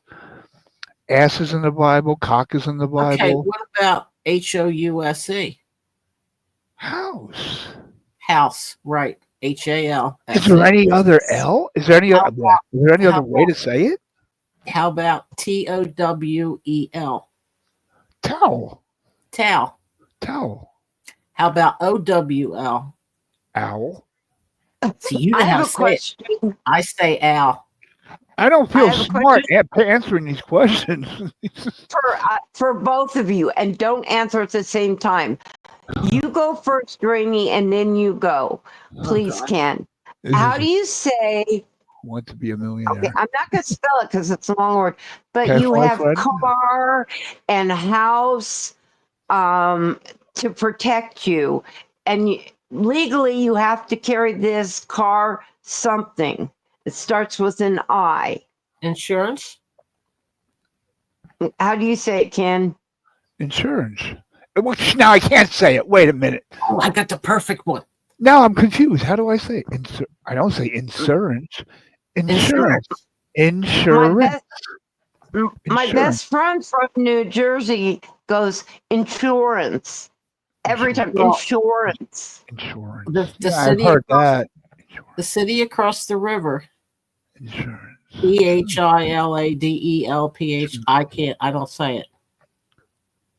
Ass is in the Bible. Cock is in the Bible. Okay. What about HOUSE? House. House. Right. HAL. Is there any other L? Is there any How other? Is there any how other way to say it? How about TOWEL? Towel. Towel. Towel. How about OWL? Owl. See, you know I how have to a say it. question. I say owl. I don't feel have a smart answering these questions. For both of you, and don't answer at the same time. You go first, Rainey, and then you go. Please, God. Ken. This How is do you say? want to be a millionaire. Okay, I'm not going to spell it because it's a long word. But Okay, you fine, have fine. car and house to protect you, and legally you have to carry this car something. It starts with an I. Insurance? How do you say it, Ken? Insurance. Well, now I can't say it. Wait a minute. Oh, I got the perfect one. Now I'm confused. How do I say it? I don't say insurance. Insurance. My Insurance. best, my Insurance. best friend from New Jersey goes insurance. Every time, Well- insurance. Insurance. The Yeah, I've city heard across, that. the city across the river, Insurance. EHILADELPH. I don't say it.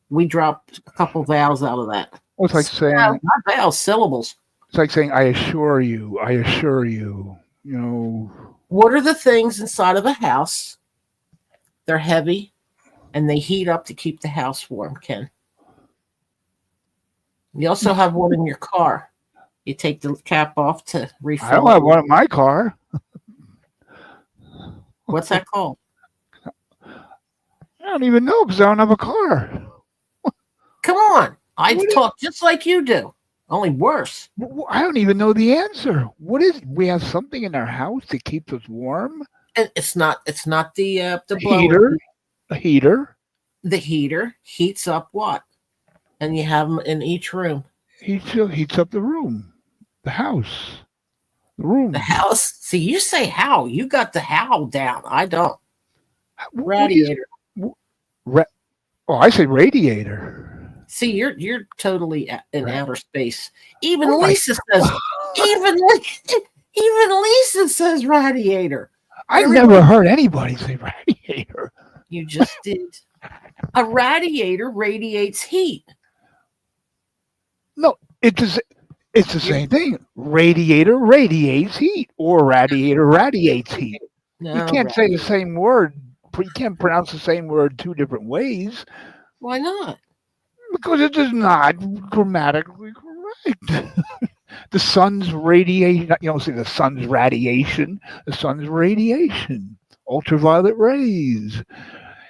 We dropped a couple vowels out of that. Well, it's like saying, No, not vowels, syllables. it's like saying, I assure you, I assure you. You know, What are the things inside of a house? They're heavy and they heat up to keep the house warm, Ken. You also have one in your car. You take the cap off to refill. I don't have one in my car. What's that called? I don't even know because I don't have a car. Come on. I What is- talk just like you do, only worse. I don't even know the answer. What is? We have something in our house that keeps us warm. And it's not the blower. Heater, a heater. The heater heats up what? And you have them in each room. Heats up the room, the house, the room. The house. See, you say how. You got the how down. I don't. What is- Radiator. Oh, I say radiator. See, you're totally in Right. outer space. Even Oh my Lisa says. Even Lisa says radiator. I've never heard anybody say radiator. You just did. A radiator radiates heat. It's the same thing. Radiator radiates heat, or radiator radiates heat. No, You can't say the same word. You can't pronounce the same word two different ways Why not? because it is not grammatically correct. The sun's radiation. You don't say the sun's radiation. The sun's radiation. Ultraviolet rays.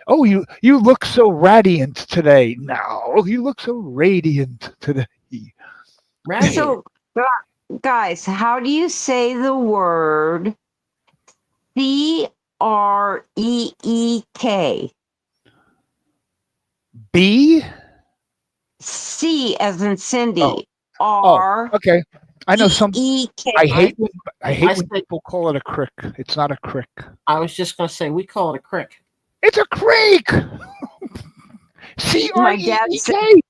Oh, you look so radiant today. No, you look so radiant today. Radiator. So, guys, how do you say the word CREEK? B. C as in Cindy. Oh. R Okay, I know some. E-K. I hate when I said- people call it a crick. It's not a crick. I was just going to say, we call it a crick. It's a creek. My dad C-R-E-E-K.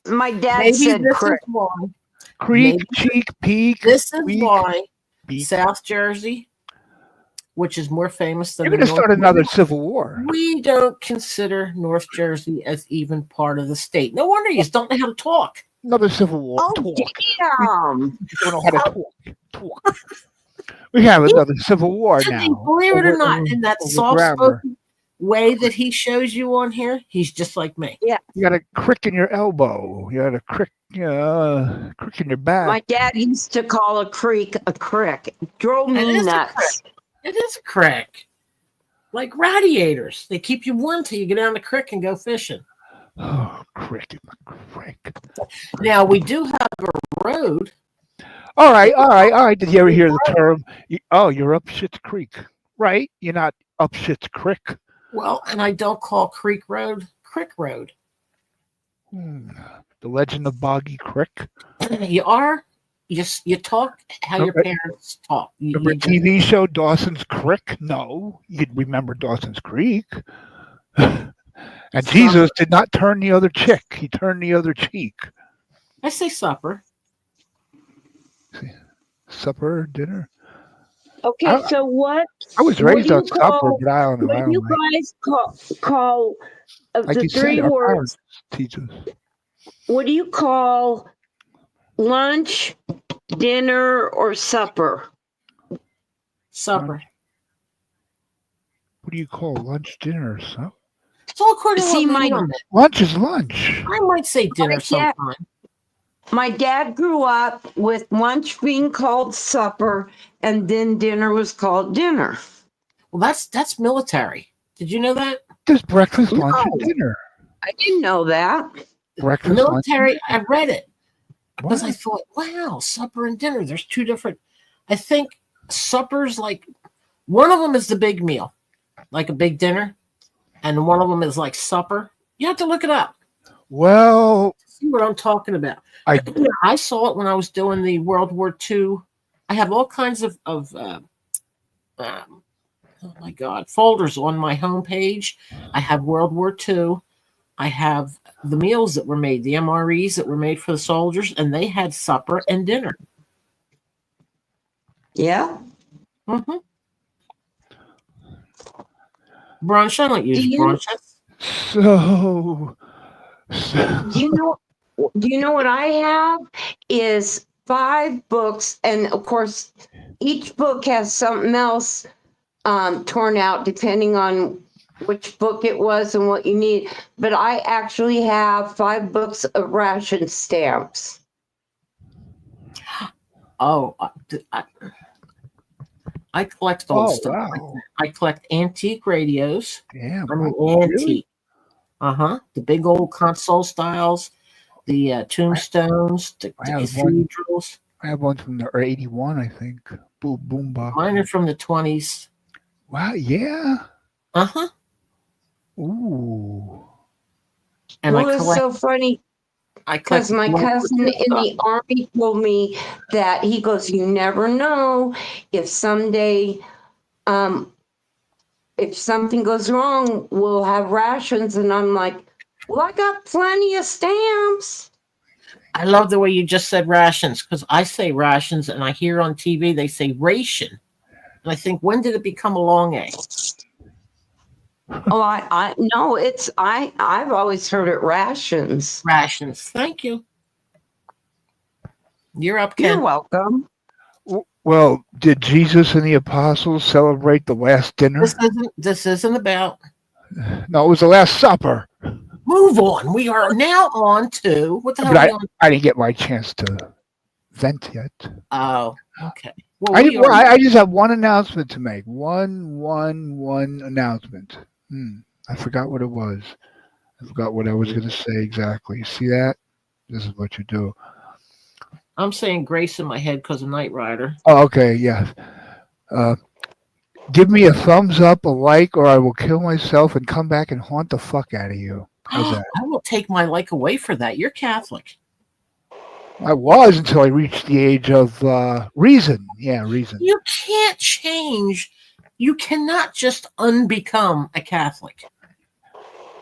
My dad Maybe said this crick. is why. Creek, maybe cheek, peak. This is Weak. why Beak. South Jersey, which is more famous than You're the going to start North another Jersey, civil war. we don't consider North Jersey as even part of the state. No wonder you don't know how to talk. Another civil war. Oh, Talk. damn. You don't know how to talk. We have another civil war Cindy, now. believe it or over- not, over- in that over soft-spoken way that he shows you on here, he's just like me. You got a crick in your elbow. You got a crick in your back. My dad used to call a creek a crick. Drove It me is a nuts. It is a crick. Like radiators. They keep you warm till you get down the creek and go fishing. Oh, crick, crick. Now, we do have a road. All right. Did you ever hear the term? You're up Shit's Creek, right? You're not up Shit's Creek. Well, and I don't call Creek Road Crick Road. The Legend of Boggy Creek. You are. You talk how your Okay. parents talk. You, Remember you just- TV show Dawson's Creek? No, you'd remember Dawson's Creek. And Jesus did not turn the other cheek. He turned the other cheek. I say supper. Supper, dinner. Okay, I- so what I was What raised do you on supper, call- but I don't know. what I do don't you like, guys call of like the you said, three our words? parents teach us. What do you call lunch, dinner, or supper? Supper. What do you call lunch, dinner, supper? It's all according to See, what my- menu I'm in. Lunch is lunch. I might say dinner Yeah. sometime. My dad grew up with lunch being called supper, and then dinner was called dinner. Well, that's military. Did you know that? There's breakfast, lunch, and No. dinner. I didn't know that. Breakfast, lunch, Military. I read it because I What? thought, wow, supper and dinner. There's two different. I think supper's like one of them is the big meal, like a big dinner, and one of them is like supper. You have to look it up. Well, See what I'm talking about. I I saw it when I was doing the World War II. I have all kinds of oh my God, folders on my homepage. I have World War II. I have the meals that were made, the MREs that were made for the soldiers, and they had supper and dinner. Yeah. Mm-hmm. Brunch. I don't use Do you brunch. So, do you know what I have is 5 books, and of course each book has something else torn out depending on which book it was and what you need. But I actually have 5 books of ration stamps. Oh, I collect old oh stuff. wow, I collect antique radios. damn, I mean, really? antique. The big old console styles, the tombstones, the I have one. cathedrals. I have one from the '81, I think. Boom box. Mine are from the 20s. Wow, yeah. Ooh. And Well, I it's collect. so funny I because collect my old cousin stuff. in the army told me that he goes, you never know if someday, if something goes wrong, we'll have rations. And I'm like, well, I got plenty of stamps. I love the way you just said rations, because I say rations and I hear on TV they say ration. And I think, when did it become a long A? Oh, I no, I've always heard it rations. Rations. Thank you. You're up, You're Ken. welcome. Well, did Jesus and the apostles celebrate the last dinner? This isn't about. No, it was the Last Supper. Move on. We are now on to what the hell But are we on? I didn't get my chance to vent yet. Oh, okay. Well, I we didn't. are, I just have one announcement to make. One announcement. I forgot what it was. I forgot what I was going to say exactly. See that? This is what you do. I'm saying grace in my head because of Knight Rider. Oh, okay. Yeah. Give me a thumbs up, a like, or I will kill myself and come back and haunt the fuck out of you. How's that? I will take my like away for that. You're Catholic. I was until I reached the age of reason. Yeah, reason. You can't change. You cannot just unbecome a Catholic.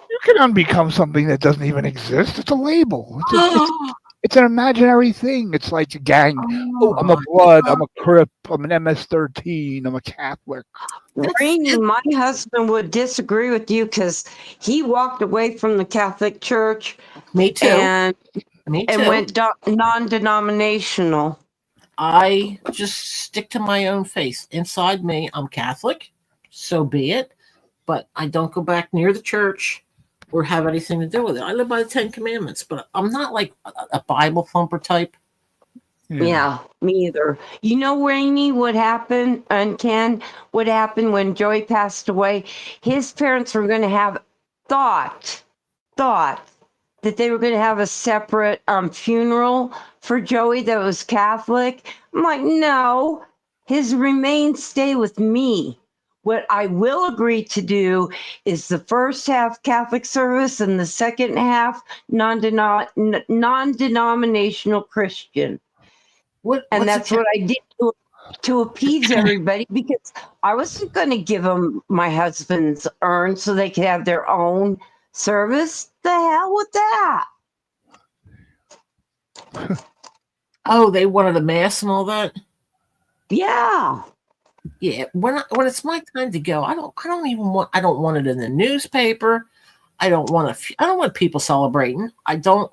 You can unbecome something that doesn't even exist. It's a label. It's an imaginary thing. It's like a gang. Oh, I'm a blood. I'm a Crip. I'm an MS-13. I'm a Catholic. Rainey, my husband would disagree with you because he walked away from the Catholic Church Me too. and Me too. and went non-denominational. I just stick to my own faith. Inside me, I'm Catholic. So be it. But I don't go back near the church or have anything to do with it. I live by the 10 Commandments, but I'm not like a Bible thumper type. Yeah, me either. You know, Rainey, what happened, and Ken, what happened when Joey passed away? His parents were going to have thought that they were going to have a separate funeral for Joey that was Catholic. I'm like, no, his remains stay with me. What I will agree to do is the first half Catholic service and the second half non-denominational Christian. And that's what I did to appease everybody, because I wasn't going to give them my husband's urn so they could have their own service. The hell with that. Oh, they wanted a mass and all that? Yeah. Yeah, when it's my time to go, I don't want it in the newspaper. I don't want people celebrating. I don't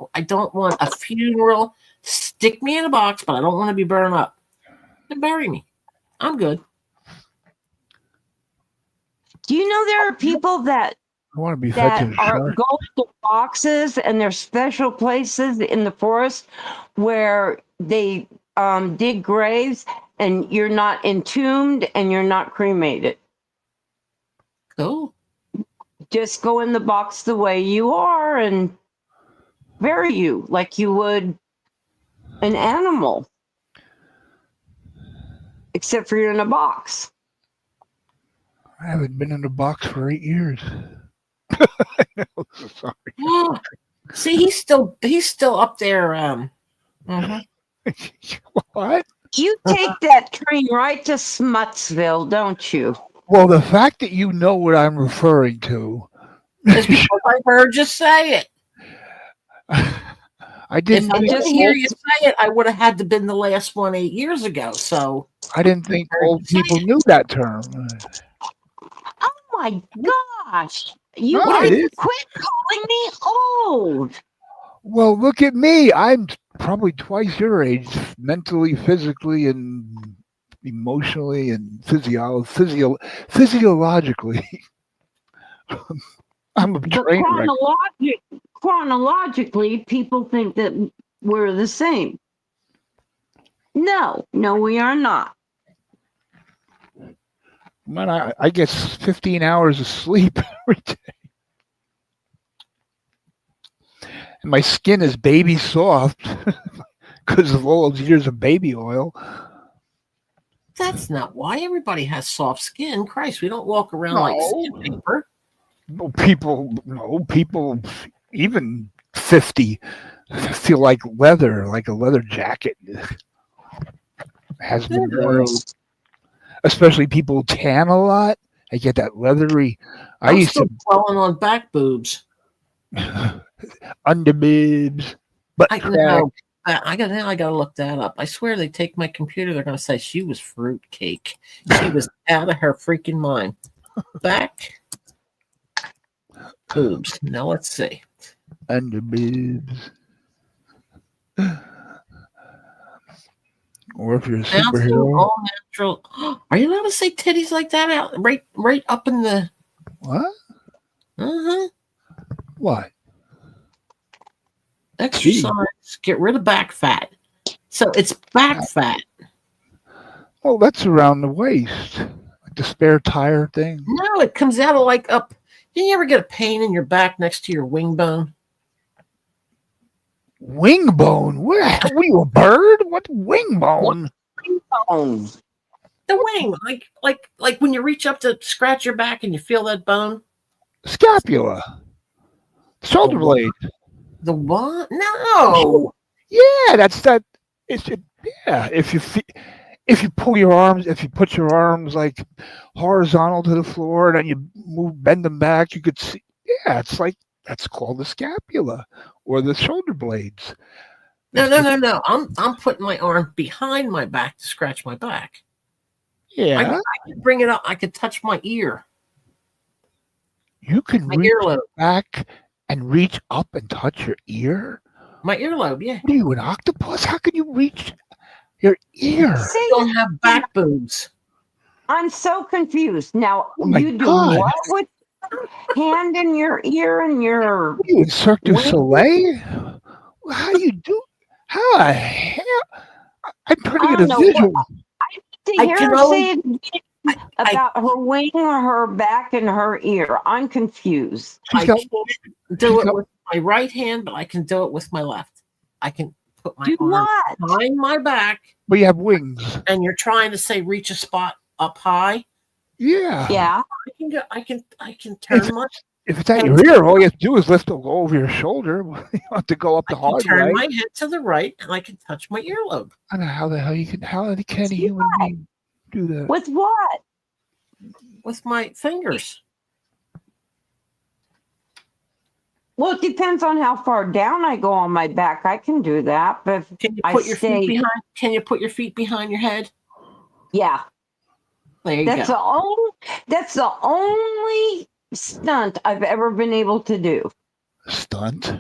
want a funeral. Stick me in a box, but I don't want to be burned up. Then bury me. I'm good. Do you know there are people that I want to be fed to the shark. go to boxes, and there's special places in the forest where they dig graves, and you're not entombed and you're not cremated. Cool. Just go in the box the way you are and bury you like you would an animal, except for you're in a box. I haven't been in a box for 8 years. Sorry. See, he's still up there. What? You take that train right to Smutsville, don't you? Well, the fact that you know what I'm referring to It's because I heard you say it. I If didn't. I It didn't just hear makes- you say it, I would have had to been the last one 8 years ago. So I didn't think heard old you say people it. knew that term. Oh my gosh. You No, are it is. quit calling me old. Well, look at me. I'm probably twice your age, mentally, physically, and emotionally, and physiologically. I'm a But train wreck. chronologically, people think that we're the same. No, we are not. Man, I get 15 hours of sleep every day. And my skin is baby soft because of all those years of baby oil. That's not why everybody has soft skin. Christ, we don't walk around like No. sandpaper. No, people even 50 feel like leather, like a leather jacket has been worn. Especially people who tan a lot. I get that leathery. I I'm used still dwelling on back boobs. to underbibs, butt I crack. know. I gotta look that up. I swear they take my computer. They're gonna say she was fruitcake. She was out of her freaking mind. Back boobs. Now let's see. Underbibs. Or if you're a Bouncing, superhero. all natural. Are you allowed to say titties like that out right up in the? What? Uh-huh. What? Exercise. Get rid of back fat. So it's back fat. Oh, that's around the waist. Like the spare tire thing. No, it comes out of like up. Did you ever get a pain in your back next to your wing bone? Wing bone? What? Are you a bird? What wing bone? Oh, The wing, like when you reach up to scratch your back and you feel that bone. Scapula. Shoulder Oh, blade. The what? No. Yeah, that's that. Yeah, if you pull your arms, if you put your arms like horizontal to the floor and then you bend them back, you could see. Yeah, it's like that's called the scapula or the shoulder blades. No. I'm putting my arm behind my back to scratch my back. Yeah, I can bring it up. I could touch my ear, you can my reach earlobe, back and reach up and touch your ear. my earlobe. Yeah, What are you, an octopus? How can you reach your ear? I see, don't have back boobs. I'm so confused. Now, Oh my you do God. what with your hand in your ear and your. What are you in Cirque du Wing? Soleil? How do you do? How the hell? I'm trying to I get don't a know visual. To I hear can her only- say it again about her wing, her back, and her ear. I'm confused. She's I got can't do it with my right hand, but I can do it with my left. I can put my Do arm what? behind my back, But you have wings. and you're trying to say reach a spot up high. Yeah. Yeah. I can turn my If it's at your ear, all you have to do is lift it over your shoulder. You don't have to go up the I can hard turn way. my head to the right, and I can touch my earlobe. I don't know how the hell you can. How can a human being do that? With what? With my fingers. Well, it depends on how far down I go on my back. I can do that, but Can you I put your stay- feet behind? Can you put your feet behind your head? yeah, There you that's go. that's the only stunt I've ever been able to do. Stunt.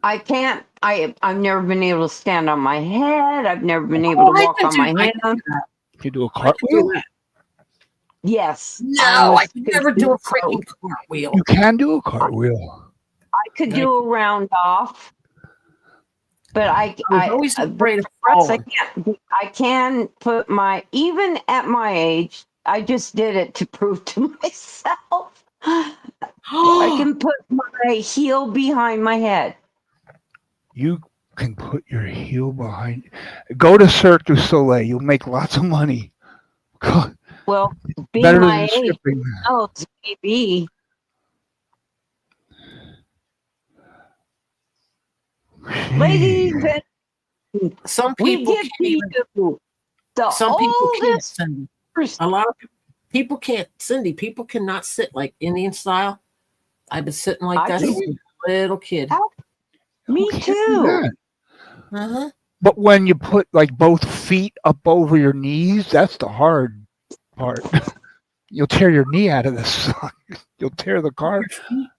I can't. I've never been able to stand on my head. I've never been able to I walk can on do- my I hands. can do that. You do a I can do cartwheel. that. Yes. No, I was can never do a confused. freaking cartwheel. You can do a cartwheel. I could do a round off, but I was always afraid of rest, I falling. can't. I can put my even at my age. I just did it to prove to myself. I can put my heel behind my head. You can put your heel behind. Go to Cirque du Soleil. You'll make lots of money. God, Well, being better my than age, stripping. oh, it's maybe. Ladies, and Some we people give can't even. you the Some people can't. oldest Cindy. person. A lot of people can't. Cindy, people cannot sit like Indian style I've been sitting like I that can- since a little kid. How- Me Who can't do too. that? Uh-huh. But when you put like both feet up over your knees, that's the hard part. You'll tear your knee out of this. You'll tear the car.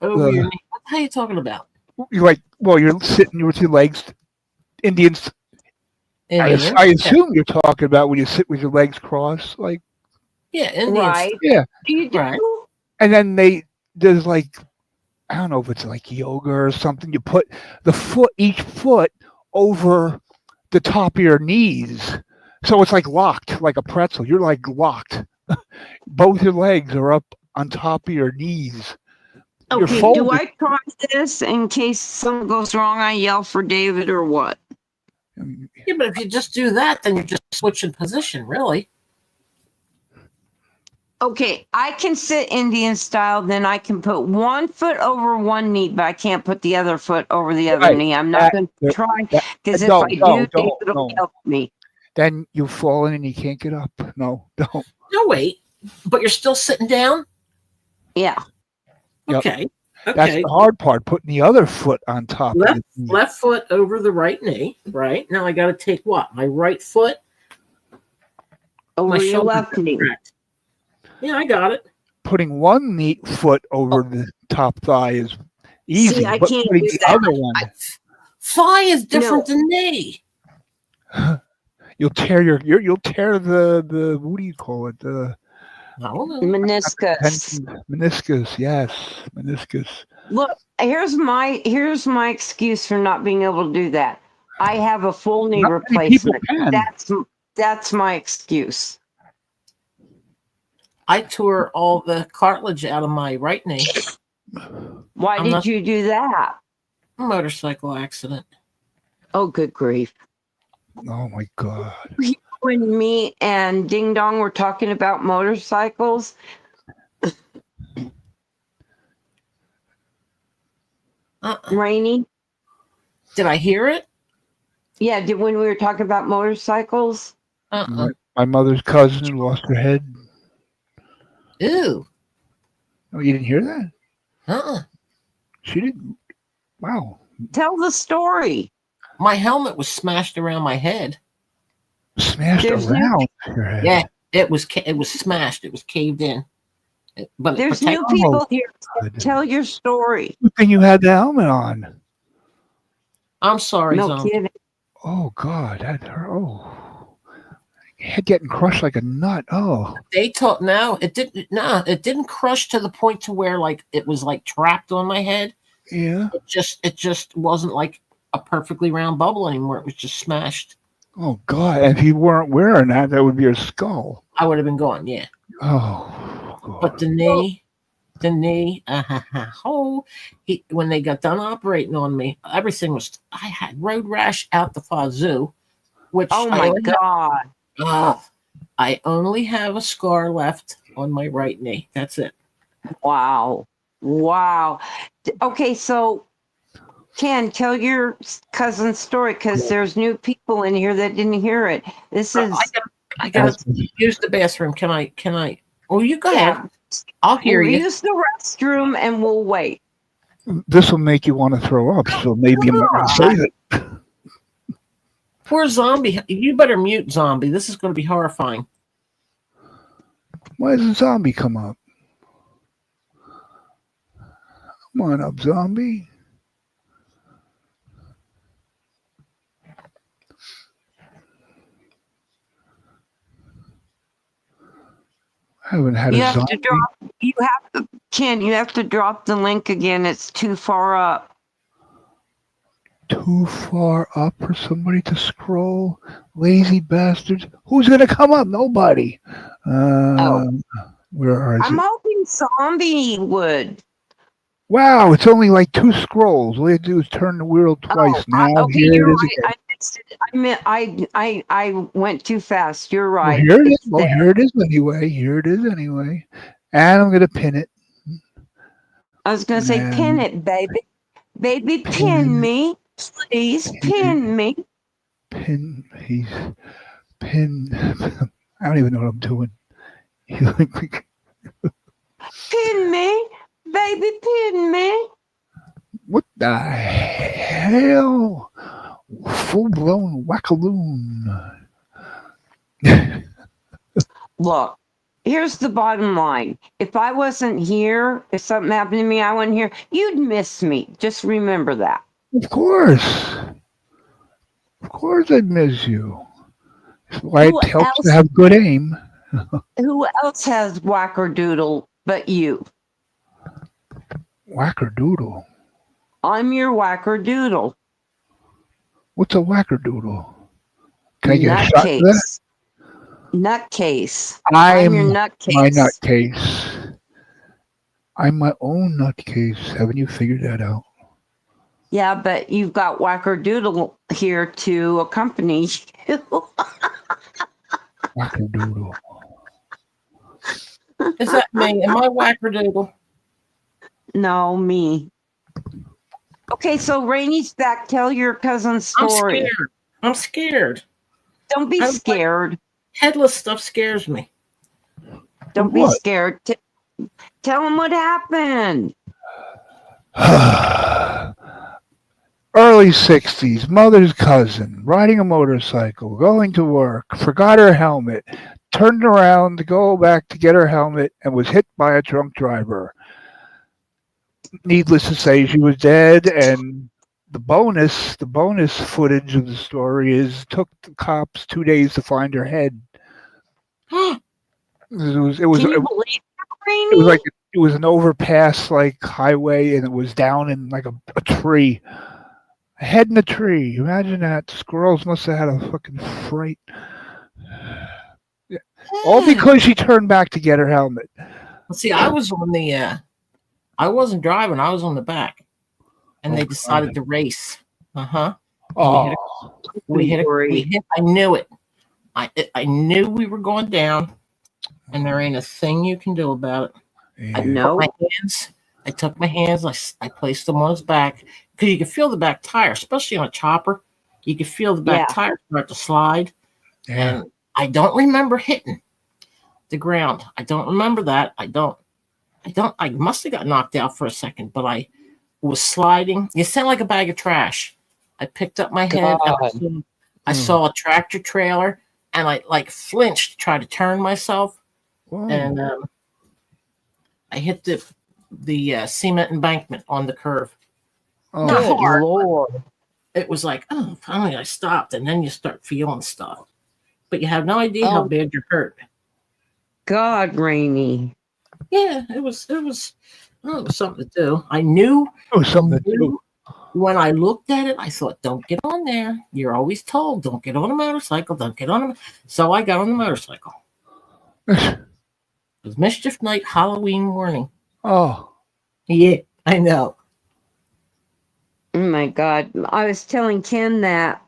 Over your knee. What the hell are you talking about? You're like, well, you're sitting with your legs. Indians. Indians? I assume you're talking about when you sit with your legs crossed, like, Yeah, Indians. Right. yeah. Do you do? Right. And then there's like, I don't know if it's like yoga or something. You put each foot over the top of your knees. So it's like locked, like a pretzel. You're like locked. Both your legs are up on top of your knees. You're Okay, do folded. I try this in case something goes wrong? I yell for David or what? Yeah, but if you just do that, then you're just switching position, really. Okay, I can sit Indian style, then I can put one foot over one knee, but I can't put the other foot over the other Right. knee. I'm not That- going to try that- because if don't, I do, don't, David will don't. help me. Then you fall in and you can't get up. No, don't. No, wait. But you're still sitting down? Yeah. Yep. Okay. That's Okay. the hard part, putting the other foot on top of the knee. Left foot over the right knee, right? Now I got to take what? My right foot? Over My your shoulder. left knee. Correct. Yeah, I got it. Putting one knee foot over the top thigh is easy, See, I but can't putting do the that. other one, Thigh is different than knee. you'll tear you'll tear the what do you call it? The I don't know. Meniscus. meniscus. Yes, meniscus. Look, here's my excuse for not being able to do that. I have a full knee Not many people replacement. can. That's my excuse. I tore all the cartilage out of my right knee. Why I'm did not- you do that? Motorcycle accident. Oh, good grief. Oh my god. When me and Ding Dong were talking about motorcycles, Rainy, Did I hear it? yeah, when we were talking about motorcycles, My mother's cousin who lost her head. Ew. Oh, you didn't hear that? Uh-uh. She didn't. Wow. tell the story. My helmet was smashed around my head. Smashed There's no- around her head. Yeah, it was smashed. It was caved in. But it There's protected- new people here. God. Tell your story. Good thing you had the helmet on. I'm sorry, No Zombie. kidding. Oh God, that hurt. Oh, head getting crushed like a nut. Oh, They told no, it didn't. No, it didn't crush to the point to where like it was like trapped on my head. yeah. It just wasn't like a perfectly round bubble anymore. It was just smashed. Oh God, if you weren't wearing that, that would be your skull. I would have been gone. Yeah, Oh God. but the knee. When they got done operating on me, everything was. I had road rash out the fazoo, which Oh I my only have- God. I only have a scar left on my right knee. That's it. Wow. Wow. Okay, so Ken, tell your cousin's story because there's new people in here that didn't hear it. This is I got to use the bathroom. Can I? Oh, you go yeah. ahead. I'll hear We'll you. use the restroom and we'll wait. This will make you want to throw up. So maybe I'm not going to say that. Poor Zombie. You better mute Zombie. This is going to be horrifying. Why doesn't Zombie come up? Come on up, Zombie. I haven't had You a have to zombie. drop. You have to, Ken. You have to drop the link again. It's too far up. Too far up for somebody to scroll. Lazy bastards. Who's going to come up? Nobody. Where is I'm it? hoping Zombie would. Wow, it's only like 2 scrolls. All you have to do is turn the wheel twice. Now okay, here you're it is right. again. I missed it. I went too fast. You're Well, right. here it is. It's Well, there. here it is anyway. Here it is anyway. And I'm going to pin it. I was gonna say, Man. pin it, baby. Baby, Pin. pin me. Please pin me. Pin. He's pin. I don't even know what I'm doing. Pin me. baby pin, man. What the hell? Full blown wackaloon. Look, here's the bottom line. If I wasn't here, if something happened to me, I wasn't here, you'd miss me. Just remember that. Of course. Of course I'd miss you. That's why Who it helps to else? have good aim. Who else has wackerdoodle but you? Wackerdoodle. I'm your wackerdoodle. What's a wackerdoodle? Can I get a shot for that? Nutcase. I'm your I'm nutcase. my nutcase. I'm my own nutcase. Haven't you figured that out? Yeah, but you've got wackerdoodle here to accompany you. Wackerdoodle. Is that me? Am I wackerdoodle? No, me. Okay, so Rainy's back. Tell your cousin's story. I'm scared. Don't be I was like- scared. Headless stuff scares me. Don't be What? scared. Tell him what happened. Early 60s, mother's cousin, riding a motorcycle, going to work, forgot her helmet, turned around to go back to get her helmet, and was hit by a drunk driver. Needless to say, she was dead, and the bonus footage of the story is it took the cops 2 days to find her head. It was Can you believe that, Rainy? like it was an overpass like highway, and it was down in like a tree. A head in a tree. Imagine that. Squirrels must have had a fucking fright. All because she turned back to get her helmet. Well, see, I was on the. I wasn't driving. I was on the back, and they decided to race. Oh, We hit. I knew it. I knew we were going down, and there ain't a thing you can do about it. yeah. No. I took my hands. I placed them on his back because you can feel the back tire, especially on a chopper. You can feel the back Yeah. tire start to slide. Yeah. And I don't remember hitting the ground. I don't remember that. I must have got knocked out for a second, but I was sliding. You sound like a bag of trash. I picked up my head. And I saw a tractor trailer, and I like flinched to try to turn myself, Whoa. and I hit the cement embankment on the curve. Oh, Not Good hard. Lord. It was like, oh, finally I stopped, and then you start feeling stuff, but you have no idea how Oh. bad you're hurt. God, Rainy. Yeah, it was something to do. I knew it was something to do. when I looked at it, I thought, don't get on there. You're always told, don't get on a motorcycle, don't get on a. So I got on the motorcycle. It was mischief night, Halloween morning. Oh, Yeah, I know. Oh my God. I was telling Ken that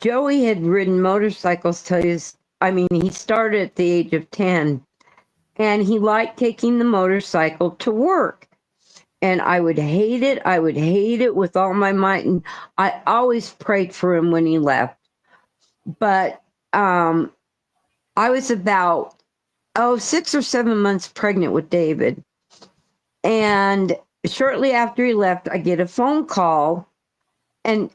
Joey had ridden motorcycles till he started at the age of 10, and he liked taking the motorcycle to work. And I would hate it. I would hate it with all my might. And I always prayed for him when he left. But I was about 6 or 7 months pregnant with David. And shortly after he left, I get a phone call, and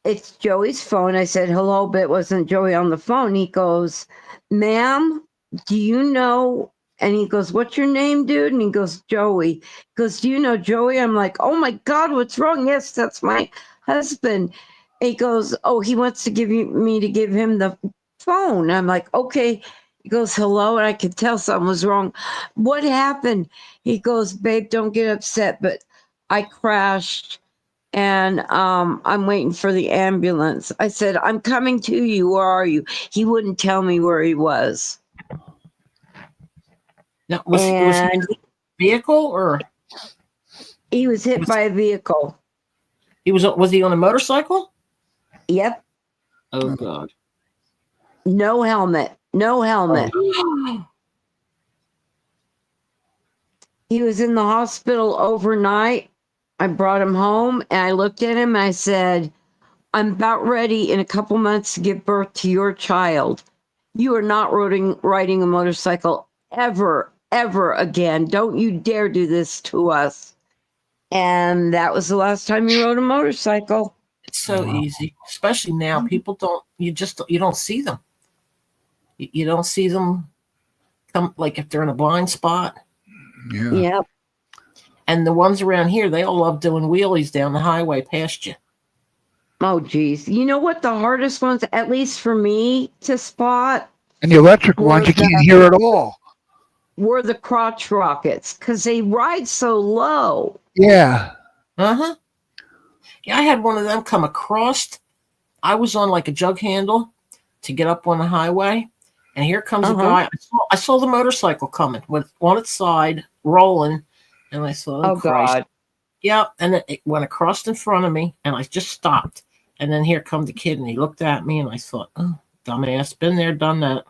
it's Joey's phone. I said, hello, but it wasn't Joey on the phone. He goes, ma'am, do you know? And he goes, what's your name, dude? And he goes, Joey. He goes, do you know Joey? I'm like, oh my God, what's wrong? Yes, that's my husband. He goes, oh, he wants to me to give him the phone. I'm like, okay. He goes, hello. And I could tell something was wrong. What happened? He goes, babe, don't get upset, but I crashed, and I'm waiting for the ambulance. I said, I'm coming to you. Where are you? He wouldn't tell me where he was. Now, was he in And a vehicle or he was hit by a vehicle. was he on a motorcycle? Yep. Oh God. No helmet. No helmet. He was in the hospital overnight. I brought him home, and I looked at him and I said, I'm about ready in a couple months to give birth to your child. You are not riding a motorcycle ever, ever again. Don't you dare do this to us. And that was the last time he rode a motorcycle. It's so Wow. easy, especially now. People don't. You don't see them. You don't see them come like if they're in a blind spot. Yeah. Yep. And the ones around here, they all love doing wheelies down the highway past you. Oh, geez. You know what the hardest ones, at least for me to spot, And the electric were ones, you can't the, hear at all. were the crotch rockets because they ride so low. Yeah. Uh-huh. Yeah, I had one of them come across. I was on like a jug handle to get up on the highway, and here comes a guy. I saw the motorcycle coming with on its side, rolling, and I thought, Oh, Christ. God. Yeah, and it went across in front of me, and I just stopped. And then here come the kid, and he looked at me, and I thought, oh, dumbass, been there, done that.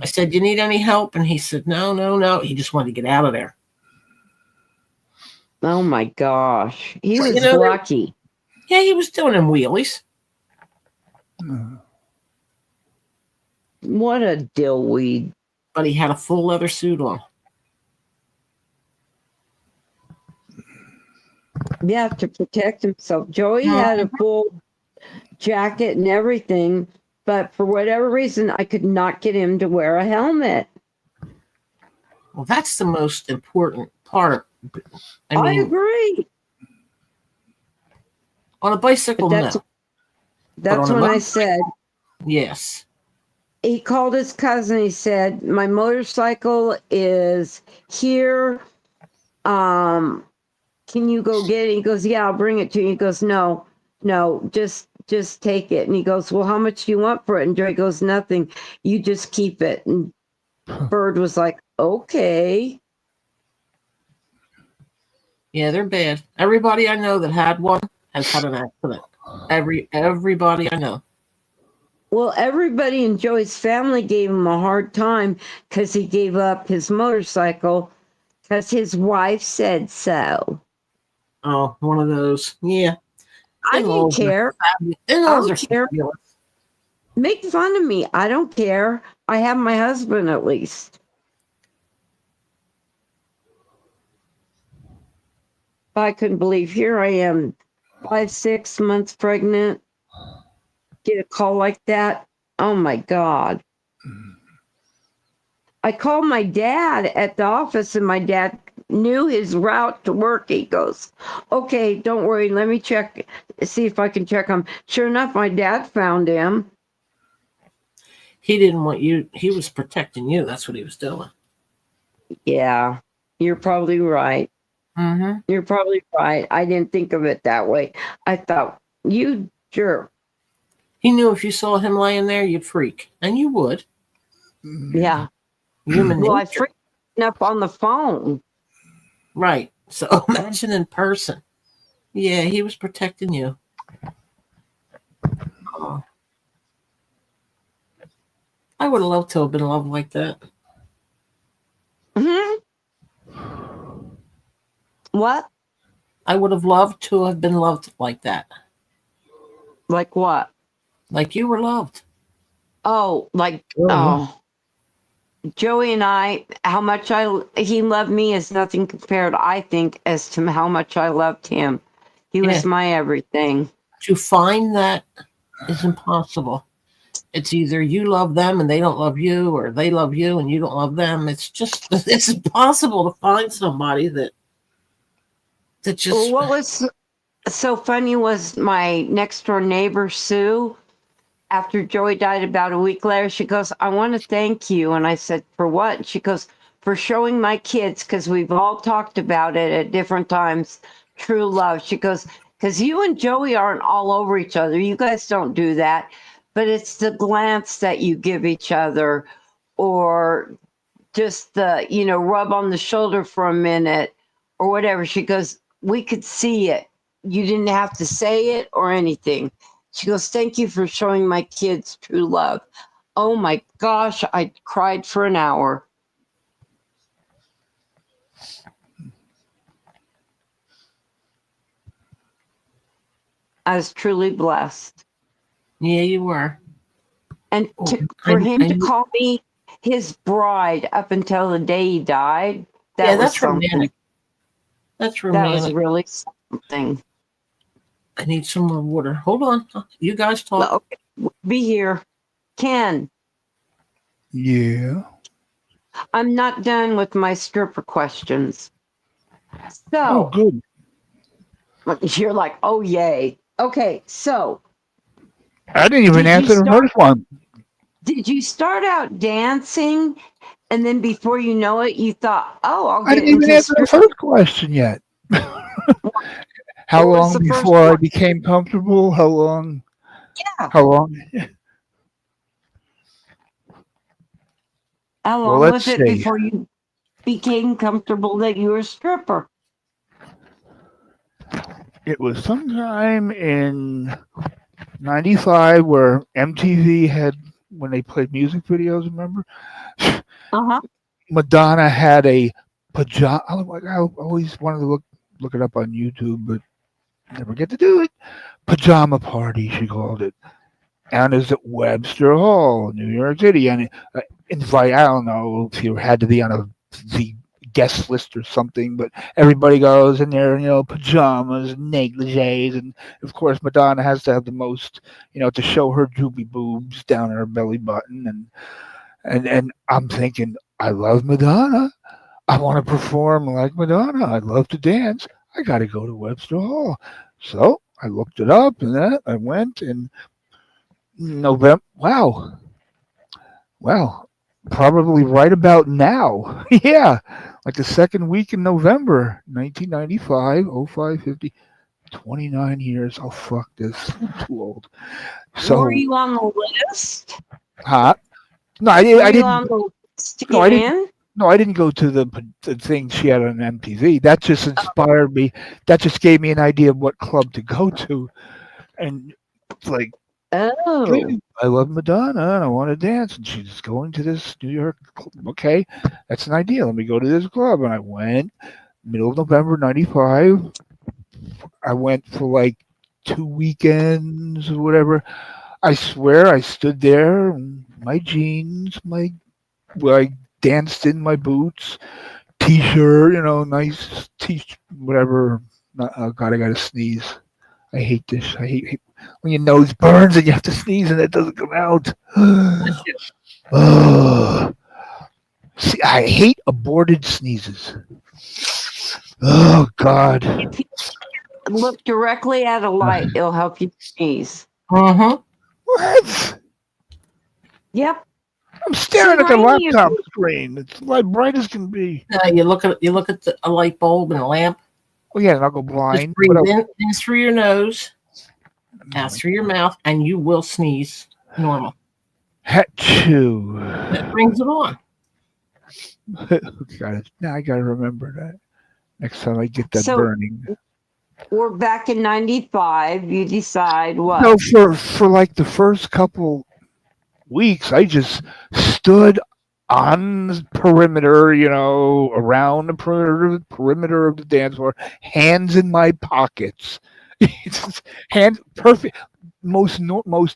I said, you need any help? And he said, no, no, no. He just wanted to get out of there. Oh, my gosh. He Well, was you know, lucky. Yeah, he was doing them wheelies. What a dillweed. But he had a full leather suit on. Yeah, to protect himself. Joey had a full jacket and everything, but for whatever reason, I could not get him to wear a helmet. Well, that's the most important part. I I mean, agree. on a bicycle, But that's no. that's on a when I motorcycle- said, Yes. he called his cousin. He said, my motorcycle is here. Can you go get it? He goes, yeah, I'll bring it to you. He goes, no, just take it. And he goes, well, how much do you want for it? And Joey goes, nothing. You just keep it. And Bird was like, okay. Yeah, they're bad. Everybody I know that had one has had an accident. Everybody I know. Well, everybody in Joey's family gave him a hard time because he gave up his motorcycle because his wife said so. Oh, one of those. Yeah. I didn't care. In-laws I are don't care. fabulous. Make fun of me. I don't care. I have my husband at least. I couldn't believe here I am, 5-6 months pregnant. Get a call like that. Oh my God. I called my dad at the office and my dad knew his route to work. He goes, okay, don't worry. Let me check, see if I can check him. Sure enough, my dad found him. He didn't want you. He was protecting you. That's what he was doing. Yeah, you're probably right. Mm-hmm. You're probably right. I didn't think of it that way. I thought, you jerk. He knew if you saw him laying there, you'd freak. And you would. Yeah. Human Well, I nature. freaked up on the phone. Right. So imagine in person. Yeah, he was protecting you. Oh. I would have loved to have been loved like that. Hmm. What? I would have loved to have been loved like that. Like what? Like you were loved. Oh, like, oh. Joey and I, how much he loved me is nothing compared, I think, as to how much I loved him. He was Yeah. my everything. To find that is impossible. It's either you love them and they don't love you, or they love you and you don't love them. It's just, it's impossible to find somebody that just. Well, what was so funny was my next door neighbor, Sue, after Joey died about a week later, she goes, I want to thank you. And I said, for what? She goes, for showing my kids, because we've all talked about it at different times, true love. She goes, because you and Joey aren't all over each other. You guys don't do that. But it's the glance that you give each other, or just the, rub on the shoulder for a minute or whatever. She goes, we could see it. You didn't have to say it or anything. She goes, thank you for showing my kids true love. Oh my gosh, I cried for an hour. I was truly blessed. Yeah, you were. And Oh, for him to I- call me his bride up until the day he died. That Yeah, was that's something. romantic. That's That was romantic. really something. I need some more water. Hold on. You guys talk. Okay, be here. Ken, Yeah. I'm not done with my stripper questions. Oh, So good. you're like, oh yay. Okay, so I didn't even Did you answer the start- first one. did you start out dancing and then before you know it you thought, oh, I'll I get didn't even into answer the stripper? first question yet. How What was long the first before I one? became comfortable? How long? Yeah. How long? How Well, long let's was it see. before you became comfortable that you were a stripper? It was sometime in '95 where MTV had, when they played music videos, remember? Uh-huh. Madonna had a pajama. I always wanted to look it up on YouTube, but never get to do it. Pajama party, she called it. And it's at Webster Hall, New York City. And invite, I don't know if you had to be on the guest list or something, but everybody goes in there, pajamas, negligees, and of course Madonna has to have the most, to show her droopy boobs down her belly button, and I'm thinking, I love Madonna. I want to perform like Madonna. I love to dance. I got to go to Webster Hall. So I looked it up, and then I went in November. Wow, probably right about now. Yeah, like the second week in November, 1995, 0550, 29 years. Oh, fuck this. I'm too old. Were So, you on the list? huh? No, Were I you didn't. on the list to No, get I didn't. in? No, I didn't go to the thing she had on MTV. That just inspired me. That just gave me an idea of what club to go to. And it's like, Oh. hey, I love Madonna and I want to dance. And she's going to this New York club. Okay, that's an idea. Let me go to this club. And I went middle of November '95. I went for like 2 weekends or whatever. I swear I stood there in my jeans, I danced in my boots, t-shirt, nice t-shirt, whatever. God, I gotta sneeze. I hate this. I hate when your nose burns and you have to sneeze and it doesn't come out. Ugh. See, I hate aborted sneezes. Oh God. If you look directly at a light, it'll help you sneeze. Mm-hmm. What? Yep. I'm staring at the Rainy, laptop screen. It's like bright as can be. You look at a light bulb and a lamp. Oh yeah, and I'll go Just blind. breathe What in through your nose, out else? through your mouth, and you will sneeze normal. Hatchoo. That brings it on. Got it. Now I gotta remember that. Next time I get that So- burning. We're back in 95. You decide what? No, for like the first couple weeks, I just stood on the perimeter, around the perimeter of the dance floor, hands in my pockets. Hands perfect. Most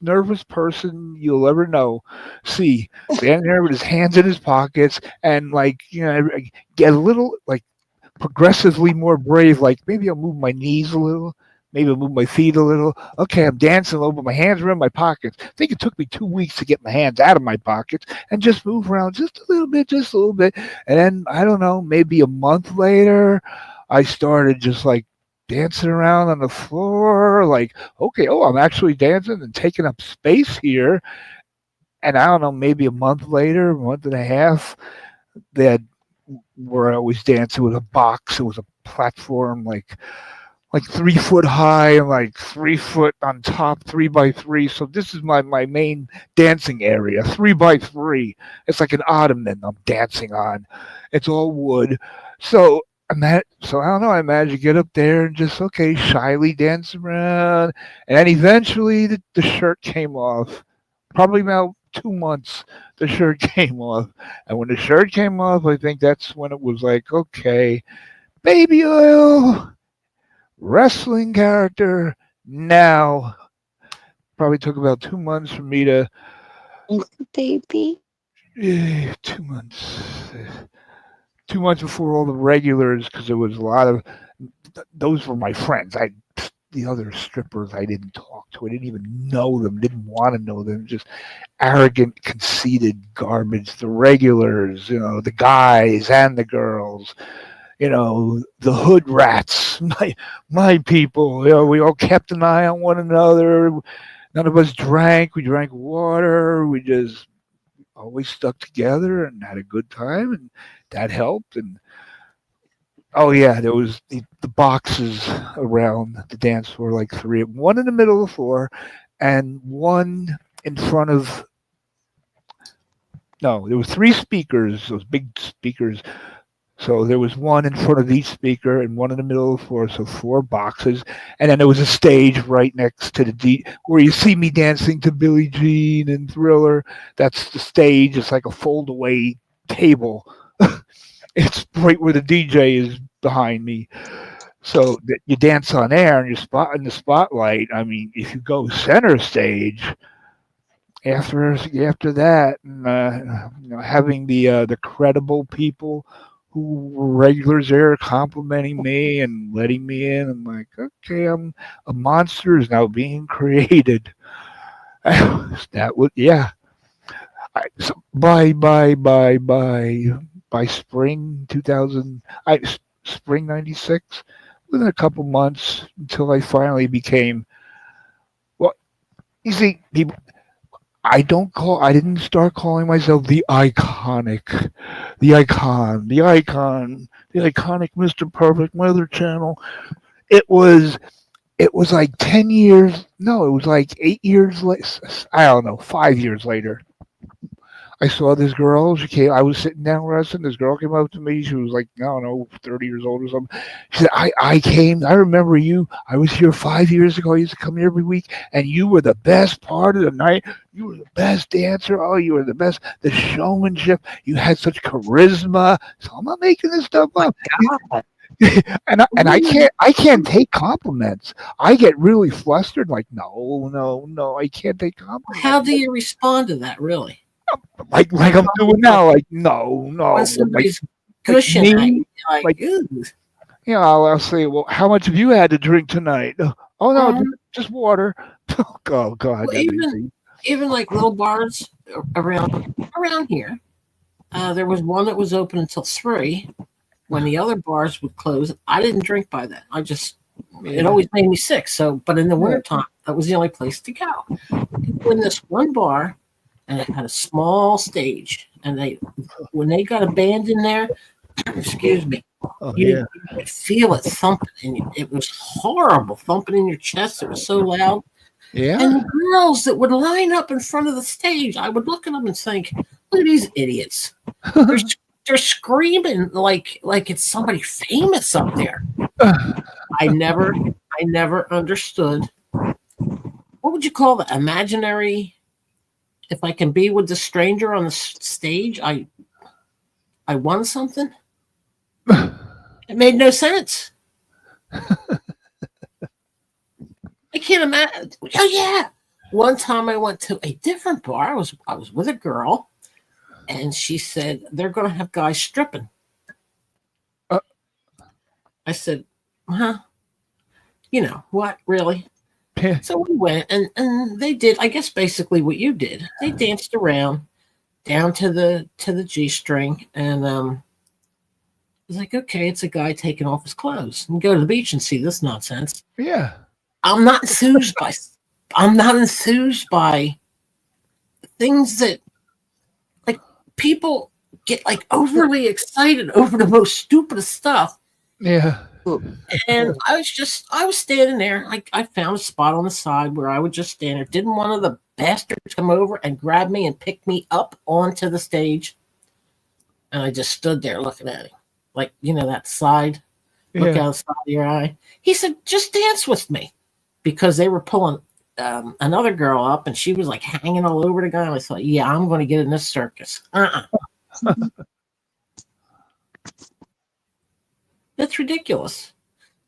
nervous person you'll ever know. See, standing there with his hands in his pockets, and get a little progressively more brave. Like maybe I'll move my knees a little. Maybe I'll move my feet a little. Okay, I'm dancing a little, but my hands are in my pockets. I think it took me 2 weeks to get my hands out of my pockets and just move around just a little bit. And then, I don't know, maybe a month later, I started just dancing around on the floor. Like, okay, I'm actually dancing and taking up space here. And I don't know, maybe a month later, a month and a half, they had where I was dancing with a box. It was a platform like 3 foot high and 3 foot on top, 3x3. So this is my main dancing area, 3x3. It's like an ottoman I'm dancing on. It's all wood. So I don't know. I managed to get up there and just shyly dance around, and then eventually the shirt came off. Probably about 2 months, the shirt came off, and when the shirt came off, I think that's when it was like, okay, baby oil. Wrestling character now. Probably took about 2 months for me to. Baby. 2 months. 2 months before all the regulars, because there was a lot of those were my friends. The other strippers I didn't talk to. I didn't even know them. Didn't want to know them. Just arrogant, conceited garbage. The regulars, the guys and the girls. The hood rats. My people. We all kept an eye on one another. None of us drank. We drank water. We just always stuck together and had a good time, and that helped. And oh yeah, there was the boxes around the dance floor, like three, one in the middle of the floor, and one in front of. No, there were three speakers, those big speakers. So there was one in front of each speaker and one in the middle of the floor, so four boxes. And then there was a stage right next to where you see me dancing to Billie Jean and Thriller. That's the stage. It's like a fold-away table. It's right where the DJ is behind me. So that you dance on air and you're in the spotlight. I mean, if you go center stage, after that, and, having the credible people who were regulars there complimenting me and letting me in. I'm like, okay, a monster is now being created. That would, yeah. So by spring 2000, spring '96, within a couple months until I finally became. Well, you see, people. I didn't start calling myself the iconic, the iconic Mr. Perfect Weather Channel. It was like 10 years. No, it was like 8 years later. I don't know, 5 years later. I saw this girl. I was sitting down wrestling. This girl came up to me. She was like, I don't know, 30 years old or something. She said, I remember you. I was here 5 years ago. I used to come here every week, and you were the best part of the night. You were the best dancer. Oh, you were the best. The showmanship. You had such charisma. So I'm not making this stuff up. God. and I can't take compliments. I get really flustered. Like, no, I can't take compliments. How do you respond to that, really? Like I'm doing now, like no. When somebody's gushing at you, you're like, ooh. I'll say, well, how much have you had to drink tonight? Oh no, just water. Oh God, Well, even like little bars around here, there was one that was open until 3. When the other bars would close, I didn't drink by then. It always made me sick. So, but in the wintertime, that was the only place to go. In this one bar, and it had a small stage, and when they got a band in there, excuse me, you could feel it thumping, and it was horrible thumping in your chest. It was so loud. Yeah. And the girls that would line up in front of the stage, I would look at them and think, look at these idiots. They're screaming like it's somebody famous up there. I never understood. What would you call the imaginary? If I can be with the stranger on the stage, I won something. It made no sense. I can't imagine. Oh yeah. One time I went to a different bar. I was with a girl, and she said they're going to have guys stripping. I said, huh? You know what? Really? Yeah. So we went, and they did, I guess, basically what you did. They danced around down to the G-string, and it's like, okay, it's a guy taking off his clothes. And go to the beach and see this nonsense. Yeah. I'm not enthused by things that, like, people get like overly excited over the most stupidest stuff. Yeah. And I was standing there. I found a spot on the side where I would just stand there. Didn't one of the bastards come over and grab me and pick me up onto the stage? And I just stood there looking at him. Like, that side, look out the side of your eye. He said, just dance with me. Because they were pulling another girl up, and she was like hanging all over the guy. And I thought, yeah, I'm going to get in this circus. That's ridiculous.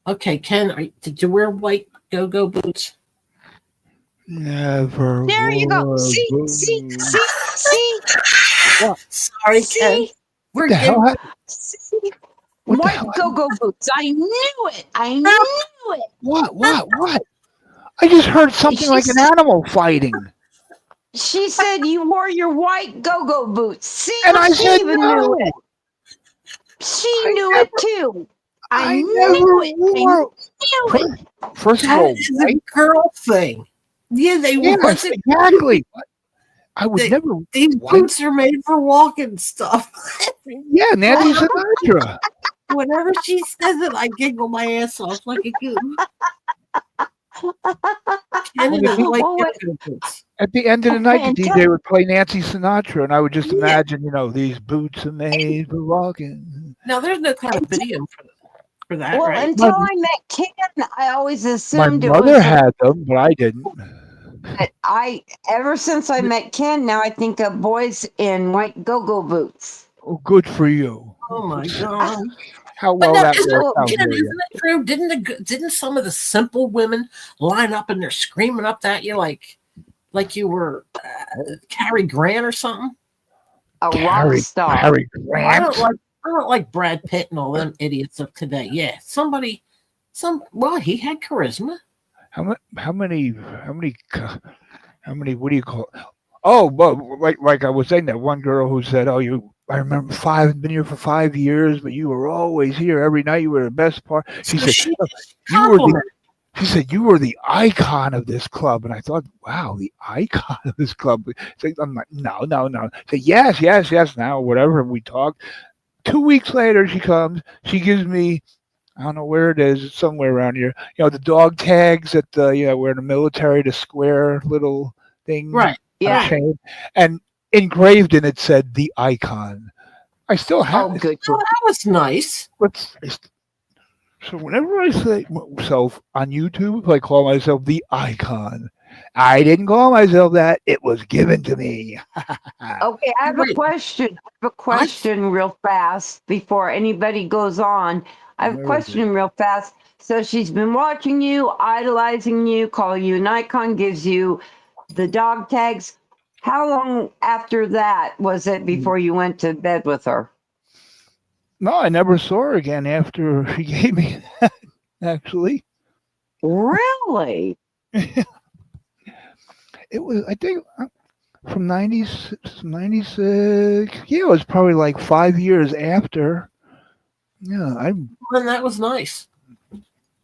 Okay, Ken, did you wear white go-go boots? Never There you go. wore See, boots. Sorry, Ken. see, What the hell? see. What the White hell? go-go boots. I knew it. I knew it. What? I just heard something like an animal fighting. She said you wore your white go-go boots. See, And I she said even no. knew it. She I knew never- it too. I I knew never it. wore. I knew it. First of That all, is a girl thing. Yeah, they yes, want it. exactly. I would They- never. These Why- boots are made for walking stuff. Yeah, Nancy Sinatra. Whenever she says it, I giggle my ass off like a goon. Ken is like Oh, wait. yo-yo boots. At the end of the night, the And DJ would play Nancy Sinatra, and I would just Yeah. imagine, these boots are made for walking. Now, there's no kind of video for that, well, right? until I met Ken, I always My assumed it mother was. had them, but I didn't. Ever since I met Ken, now I think of boys in white go-go boots. Oh, good for you. Oh my god! How But well now, that isn't, worked out Ken, for you. isn't it true? Didn't some of the simple women line up and they're screaming up at you like you were Cary Grant or something? A rock star. Cary I Grant. don't like Brad Pitt and all them idiots of today. Yeah, well, he had charisma. How many? What do you call? Oh, well, like I was saying, that one girl who said, "Oh, I remember been here for 5 years, but you were always here every night. You were the best part." She So said, she "You were the." complimented. She said, "You were the icon of this club," and I thought, "Wow, the icon of this club." So I'm like, "No." I said, "Yes." Now, whatever we talked. 2 weeks later, she comes. She gives me, I don't know where it is. It's somewhere around here. The dog tags that we're in the military, the square little thing, Right. Yeah. chain, and engraved in it said "the icon." I still have Oh, it. good. Oh, that was nice. So whenever I say myself on YouTube, I call myself the icon. I didn't call myself that. It was given to me. Okay, I have a Wait. question. I have a question real fast before anybody goes on. I have a Where is question real fast. So she's been watching you, idolizing you, calling you an icon, gives you the dog tags. How long after that was it before you went to bed with her? No, I never saw her again after she gave me that, actually. Really? It was, I think, from 96. Yeah, it was probably like 5 years after. Yeah, And that was nice.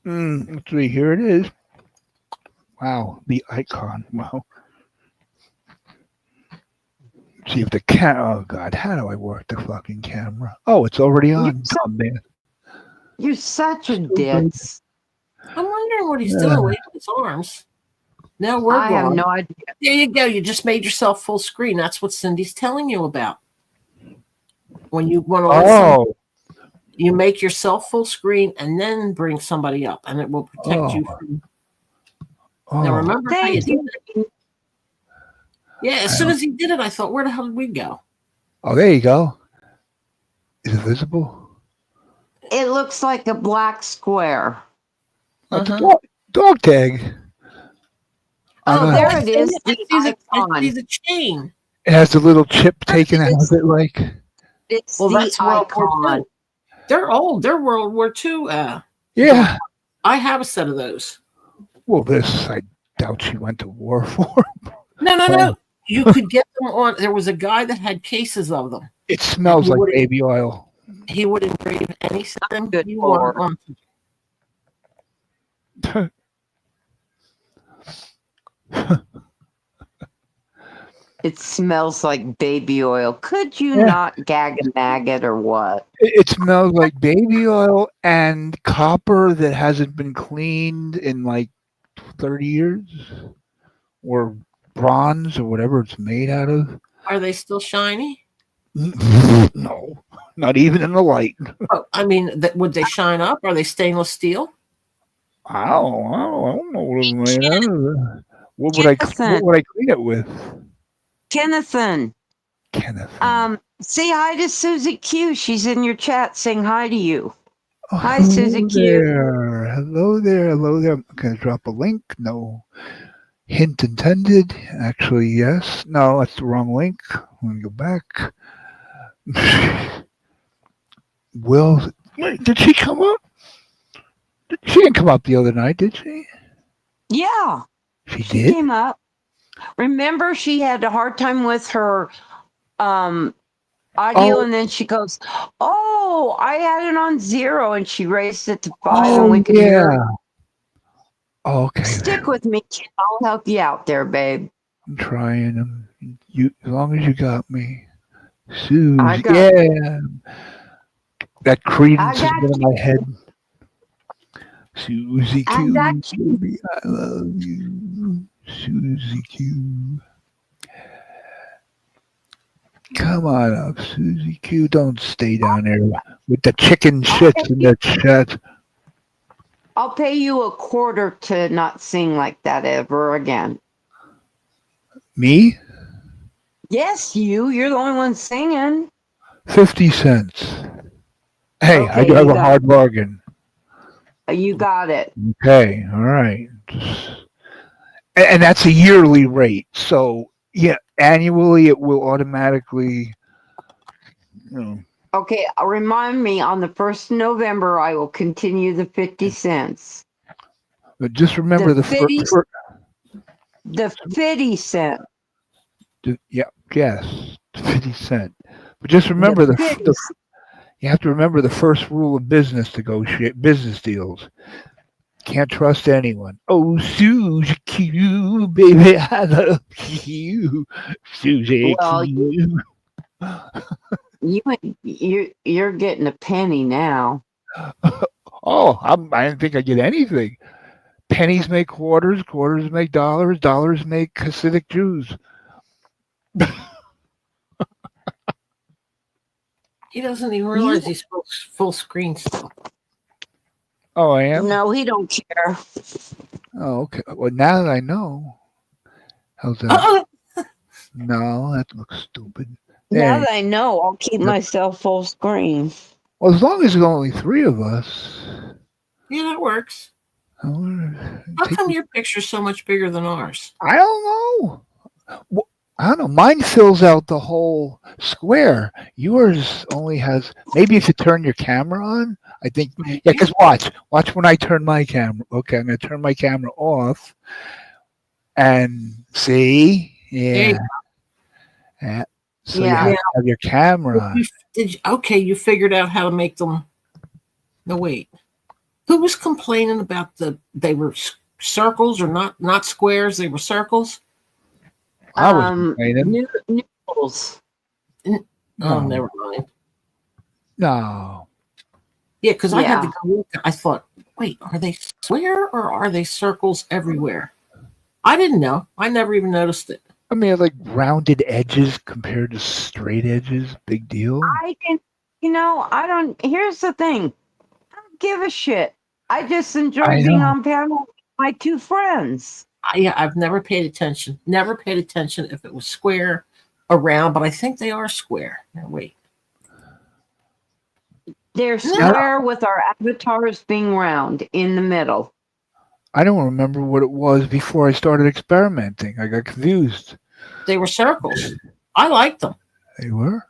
let's see, here it is. Wow, the icon. Wow. See if the oh God, how do I work the fucking camera? Oh, it's already on. Oh, man. You're such a ditz. I'm wondering what he's doing with his arms. Now we're I have gone. no idea. There you go. You just made yourself full screen. That's what Cindy's telling you about. When you want to let somebody, you make yourself full screen and then bring somebody up, and it will protect you from. Now remember how you Thank did that? Yeah, as soon as he did it, I thought, where the hell did we go? Oh, there you go. Is it visible? It looks like a black square. That's a dog tag. Oh, there it is. I The see the icon. chain. It has a little chip taken out of it, like. It's Well, the that's World War icon. II. They're old. They're World War II. Yeah. I have a set of those. Well, this I doubt she went to war for. No. You could get them on. There was a guy that had cases of them. It smells You like wouldn't- baby oil. He would engrave anything Good you Lord. want on. It smells like baby oil. Could you Yeah. not gag a maggot or what? It smells like baby oil and copper that hasn't been cleaned in like 30 years, or bronze or whatever it's made out of. Are they still shiny? No, not even in the light. Oh, I mean, would they shine up? Are they stainless steel? I don't know what it's made out of. What would I clean it with? Kennethan, Kenneth. say hi to Susie Q. She's in your chat saying hi to you. Hi, hello Susie Q. there. Hello there. I'm gonna drop a link. No. Hint intended. Actually, yes. No, that's the wrong link. Let me go back. Will, wait, did she come up? She didn't come up the other night, did she? Yeah, She she did? came up. Remember, she had a hard time with her audio, Oh. and then she goes, "Oh, I had it on 0," and she raised it to 5, and Oh, we could hear yeah. her. Oh, okay. Stick with me. I'll help you out there, babe. I'm trying them. You, as long as you got me. Susie. I got Yeah. That I credence has got been in you. my head. Susie I Q, got you. baby, I love you. Susie Q. Come on up, Susie Q. Don't stay down there with the chicken shits in the chat. I'll pay you a quarter to not sing like that ever again. Me? Yes, you. You're the only one singing. 50 cents. Hey, I Okay, do have you a got hard bargain. You got it. Okay, all right. And that's a yearly rate. So, yeah, annually it will automatically, you know, Okay, remind me on the 1st of November, I will continue the 50 cents. but just remember The the 50, first. the 50 cent. Yeah, yes, 50 cent. But just The remember 50. you have to remember the first rule of business negotiate business deals. Can't trust anyone. Oh, Susie Q, baby, I love you. Susie Well, Q. you're getting a penny now. Oh, I didn't think I'd get anything. Pennies make quarters, quarters make dollars, dollars make Hasidic Jews. He doesn't even realize he's full screen still. Oh, I am? No, he don't care. Oh, okay. Well, now that I know. How's that? Uh-uh. No, that looks stupid. Now There. that I know, I'll keep myself full screen. Well, as long as there's only 3 of us. Yeah, that works. I How come your picture's so much bigger than ours? don't know. Well, I don't know. Mine fills out the whole square. Yours only has, maybe if you turn your camera on, I think, yeah, because watch when I turn my camera. Okay, I'm going to turn my camera off and see. Yeah. Yeah. So you have to have your camera on. You figured out how to make them. No, wait. Who was complaining about they were circles or not squares? They were circles. I was complaining. Noodles. Oh, never mind. No. Yeah, because I had to go look. I thought, wait, are they square or are they circles everywhere? I didn't know. I never even noticed it. I mean, like rounded edges compared to straight edges. Big deal. I don't. Here's the thing. I don't give a shit. I just enjoy being on panel with my 2 friends. I've never paid attention. Never paid attention if it was square or round, but I think they are square. Now, wait. They're square with our avatars being round in the middle. I don't remember what it was before I started experimenting. I got confused. They were circles. I liked them. They were?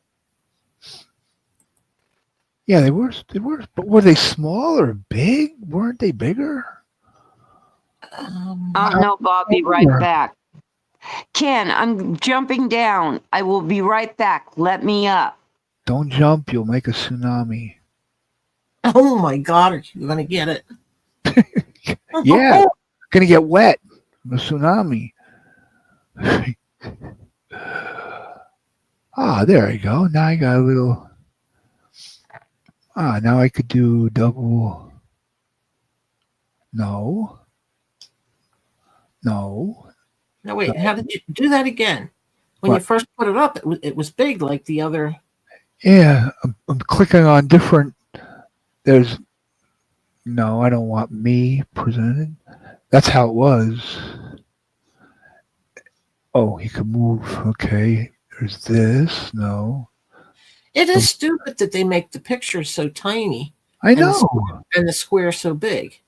Yeah, they were. But were they small or big? Weren't they bigger? No, Bob, be right back. Ken, I'm jumping down. I will be right back. Let me up. Don't jump. You'll make a tsunami. Oh, my God. Are you going to get it? Yeah. Going to get wet. A tsunami. There I go. Now I got a little. Now I could do double. No. No, wait. How did you do that again? When you first put it up, it was big like the other. Yeah, I'm clicking on different. There's. No, I don't want me presented. That's how it was. Oh, he can move. Okay. There's this. No. It is stupid that they make the pictures so tiny. I know. And the square so big.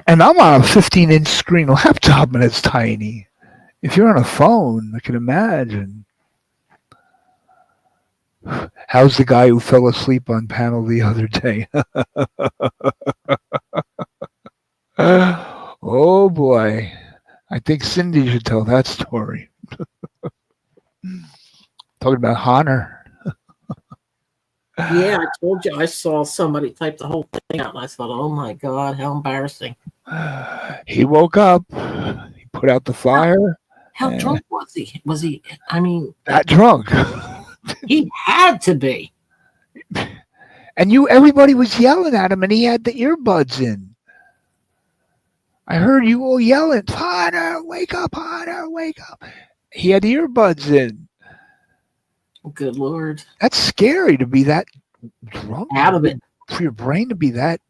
And I'm on a 15-inch screen laptop and it's tiny. If you're on a phone, I can imagine. How's the guy who fell asleep on panel the other day? Oh boy. I think Cindy should tell that story. Talking about Honor. Yeah, I told you I saw somebody type the whole thing out, and I thought, oh my God, how embarrassing. He woke up. He put out the fire. How Yeah. drunk was he? Was he, I mean, That drunk. he had to be. And everybody was yelling at him, and he had the earbuds in. I heard you all yelling, Honor, wake up, Honor, wake up. He had the earbuds in. Good Lord. That's scary to be that drunk. Out of it. For your brain to be that,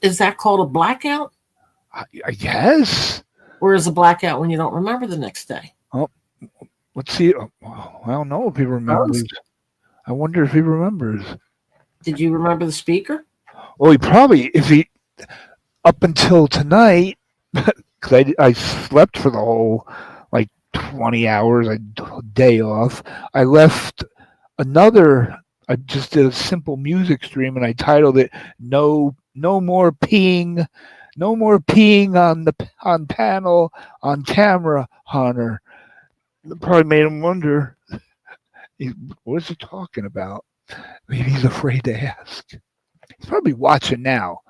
Is that called a blackout? I guess. Or is a blackout when you don't remember the next day? Let's see. I don't know if he remembers. I wonder if he remembers. Did you remember the speaker? Well, he probably, if he, up until tonight, because I slept for the whole, 20 hours, a day off. I left I just did a simple music stream, and I titled it, No More Peeing, No More Peeing on Panel, on Camera, Honor. It probably made him wonder, what is he talking about? Maybe he's afraid to ask. He's probably watching now.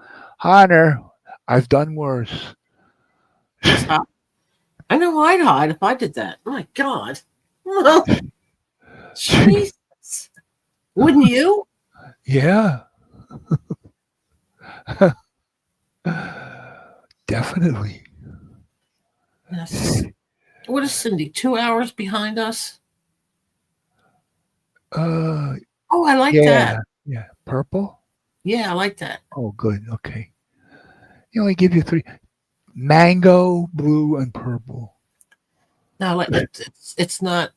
Honor, I've done worse. Stop. I know I'd hide if I did that. My God. Jesus. Wouldn't you? Yeah. Definitely. Yes. What is Cindy? 2 hours behind us? Uh, Oh, I like yeah. that. Yeah. Purple? Yeah, I like that. Oh, good. Okay. He only give you 3. Mango, blue, and purple. No, it's not.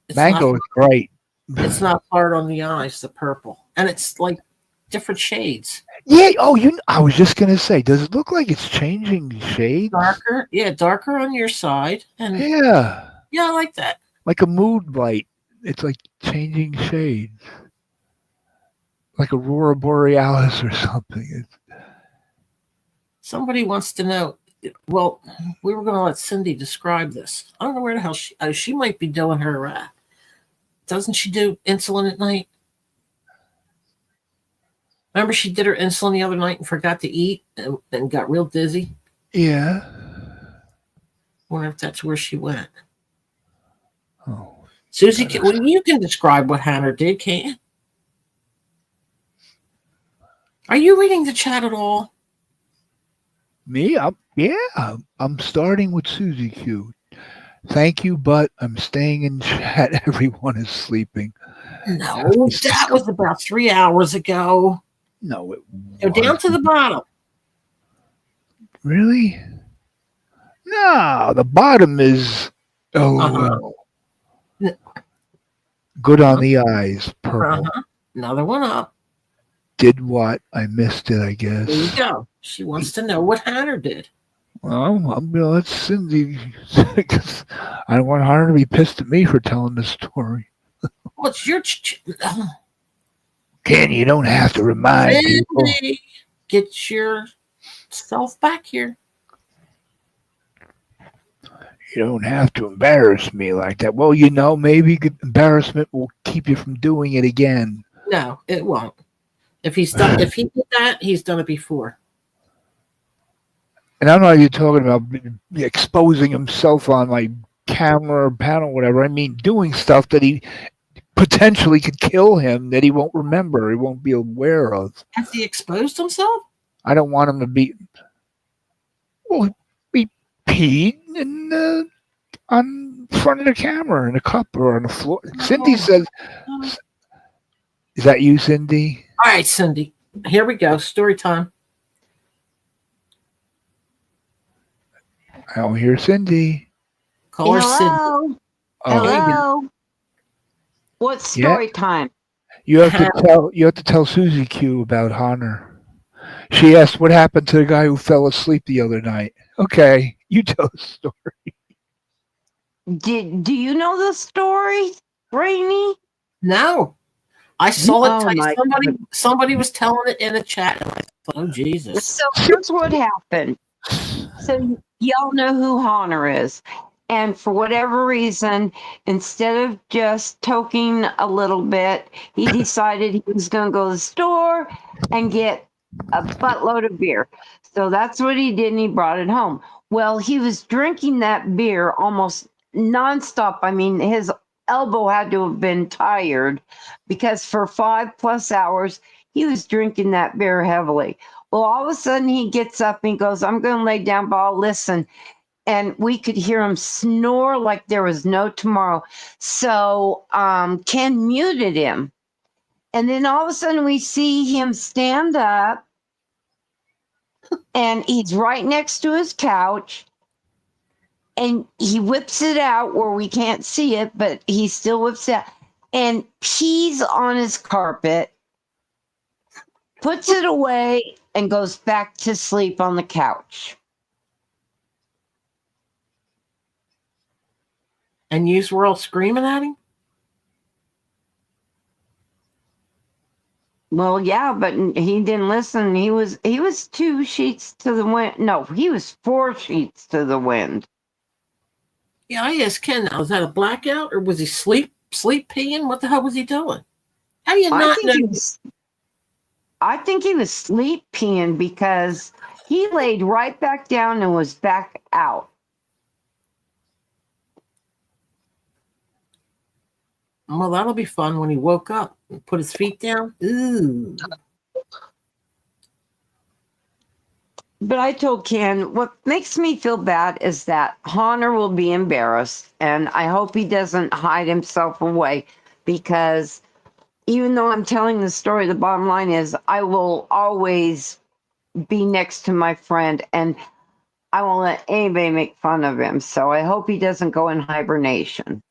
It's Mango not, is bright. it's not hard on the eyes, the purple. And it's like different shades. Yeah. Oh, I was just going to say, does it look like it's changing shades? Darker. Yeah, darker on your side. And Yeah. yeah, I like that. Like a mood light. It's like changing shades. Like Aurora Borealis or something. Somebody wants to know. Well, we were going to let Cindy describe this. I don't know where the hell she might be doing her. Doesn't she do insulin at night? Remember, she did her insulin the other night and forgot to eat and got real dizzy. Yeah. Wonder if that's where she went. Oh. Susie, well, you can describe what Hannah did, can't you? Are you reading the chat at all? Me? I'm starting with Susie Q. Thank you, but I'm staying in chat. Everyone is sleeping. No, that was about 3 hours ago. No, it Go down to the bottom. Really? No, the bottom is LOL. Good on the eyes, purple. Another one up. Did what? I missed it, I guess. There you go. She wants to know what Hannah did. Well, I'm gonna let Cindy, because I don't want her to be pissed at me for telling this story. What's your Ken, you don't have to remind people. Cindy, get yourself back here. You don't have to embarrass me like that. Well, maybe embarrassment will keep you from doing it again. No, it won't. If he did that, he's done it before. And I don't know if you're talking about exposing himself on my camera or panel, whatever. I mean, doing stuff that he potentially could kill him that he won't remember, he won't be aware of. Has he exposed himself? I don't want him to be. Well, he peed on front of the camera in a cup or on the floor. Cindy says, "Is that you, Cindy?" All right, Cindy. Here we go. Story time. I don't hear Cindy. Call her Cindy. Hello. Oh, Hello. What's story time? you have to tell Susie Q about Honor. She asked what happened to the guy who fell asleep the other night. Okay, you tell the story. Do you know the story, Rainy? No, I saw it. Oh my Somebody was telling it in a chat, and I thought, "Oh Jesus!" So here's what happened. So y'all know who Honor is. And for whatever reason, instead of just toking a little bit, he decided he was going to go to the store and get a buttload of beer. So that's what he did, and he brought it home. Well, he was drinking that beer almost nonstop. I mean, his elbow had to have been tired because for 5+ hours, he was drinking that beer heavily. Well, all of a sudden he gets up and goes, I'm going to lay down, but I'll listen. And we could hear him snore like there was no tomorrow. So Ken muted him. And then all of a sudden we see him stand up and he's right next to his couch. And he whips it out where we can't see it, but he still whips it out and pees on his carpet, puts it away, and goes back to sleep on the couch. And you were all screaming at him. Well, yeah, but he didn't listen. He was 2 sheets to the wind. No, he was 4 sheets to the wind. Yeah, I asked Ken. Now, was that a blackout or was he sleep peeing? What the hell was he doing? How do you not know? I think he was sleep peeing because he laid right back down and was back out. Well, that'll be fun when he woke up and put his feet down. Ooh. But I told Ken, what makes me feel bad is that Honor will be embarrassed, and I hope he doesn't hide himself away because even though I'm telling the story, the bottom line is I will always be next to my friend, and I won't let anybody make fun of him. So I hope he doesn't go in hibernation.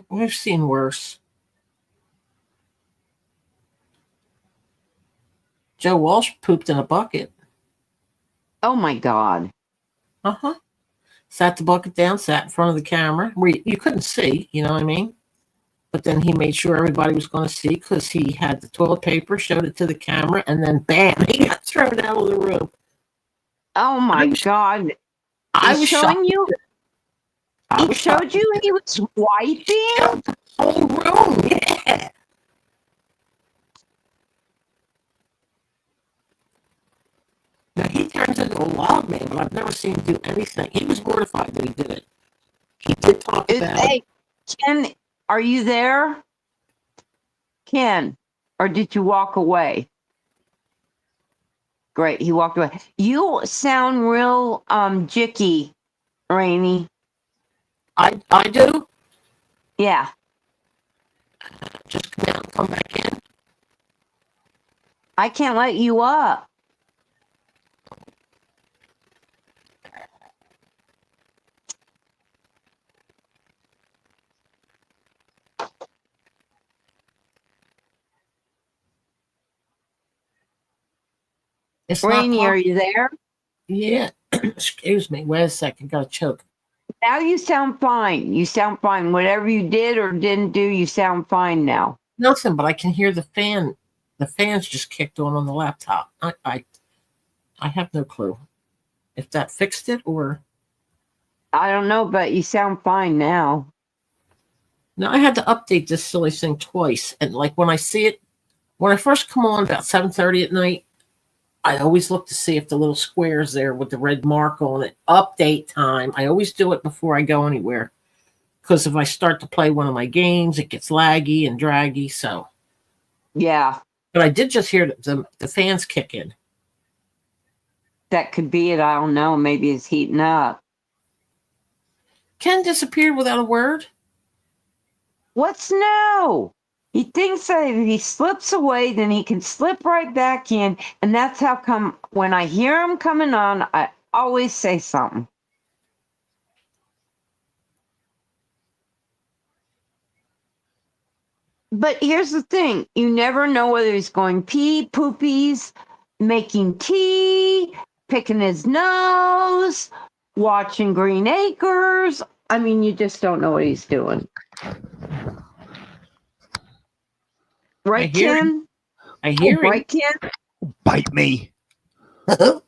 We've seen worse. Joe Walsh pooped in a bucket. Oh my God. Uh-huh. Sat the bucket down, sat in front of the camera where you couldn't see, you know what I mean? But then he made sure everybody was going to see because he had the toilet paper, showed it to the camera, and then bam, he got thrown out of the room. Oh my God. I was showing shocked. you. He showed you he was wiping? The whole room, yeah. Now he turns into a log man, but I've never seen him do anything. He was mortified that he did it. He did talk about it. Hey, Ken, are you there? Ken, or did you walk away? Great, he walked away. You sound real jicky, Rainy. I do. Yeah. Just come out and come back in. I can't let you up. It's Rainy, not are you there? Yeah. Excuse me. Wait a second. Got to choke. Now you sound fine. You sound fine. Whatever you did or didn't do, you sound fine now. Nothing, but I can hear the fan. The fan's just kicked on the laptop. I have no clue if that fixed it or. I don't know, but you sound fine now. No, I had to update this silly thing twice, and like when I see it, when I first come on about 7:30 at night, I always look to see if the little square is there with the red mark on it. Update time. I always do it before I go anywhere. Because if I start to play one of my games, it gets laggy and draggy. So, yeah. But I did just hear the fans kick in. That could be it. I don't know. Maybe it's heating up. Ken disappeared without a word. What's new? He thinks that if he slips away, then he can slip right back in. And that's how come when I hear him coming on, I always say something. But here's the thing. You never know whether he's going pee, poopies, making tea, picking his nose, watching Green Acres. I mean, you just don't know what he's doing. Right, hear Ken? I hear Right, Ken? Bite me. him.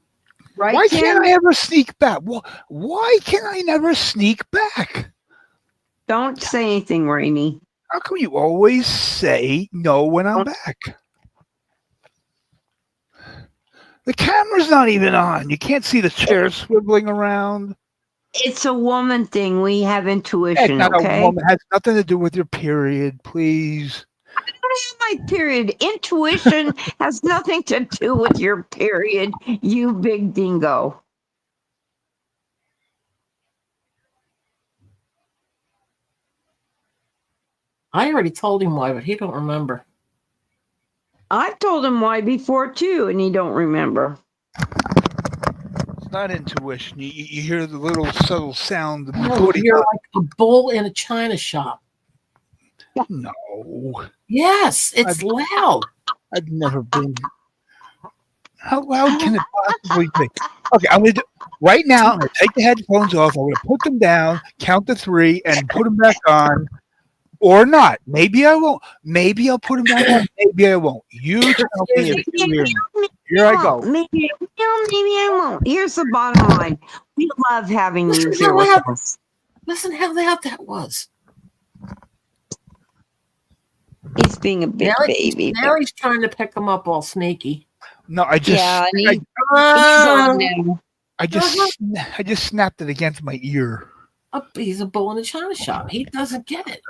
Right, Why Ken? can't I ever sneak back? Why can I never sneak back? Don't say anything, Rainey. How come you always say no when I'm back? The camera's not even on. You can't see the chair swiveling around. It's a woman thing. We have It's intuition, not okay? a woman. It has nothing to do with your period, please. I don't have my period. Intuition has nothing to do with your period, you big dingo. I already told him why, but he don't remember. I've told him why before too, and he don't remember. It's not intuition. You hear the little subtle sound of me No, putting you're up. like a bull in a china shop. No, Yes, it's loud. I've never been. How loud can it possibly be? Okay, I'm gonna do right now. I'm gonna take the headphones off. I'm gonna put them down, count to 3, and put them back on, or not. Maybe I won't. Maybe I'll put them back on. Maybe I won't. You tell me if you hear me. Here I go. Maybe I won't. Here's the bottom line. We love having you Listen here how with loud, us. listen how loud that was. He's being a big baby. Now he's trying to pick him up all sneaky. No, I just, Yeah, and I, he's on now. I just snapped it against my ear. He's a bull in a china shop. He doesn't get it.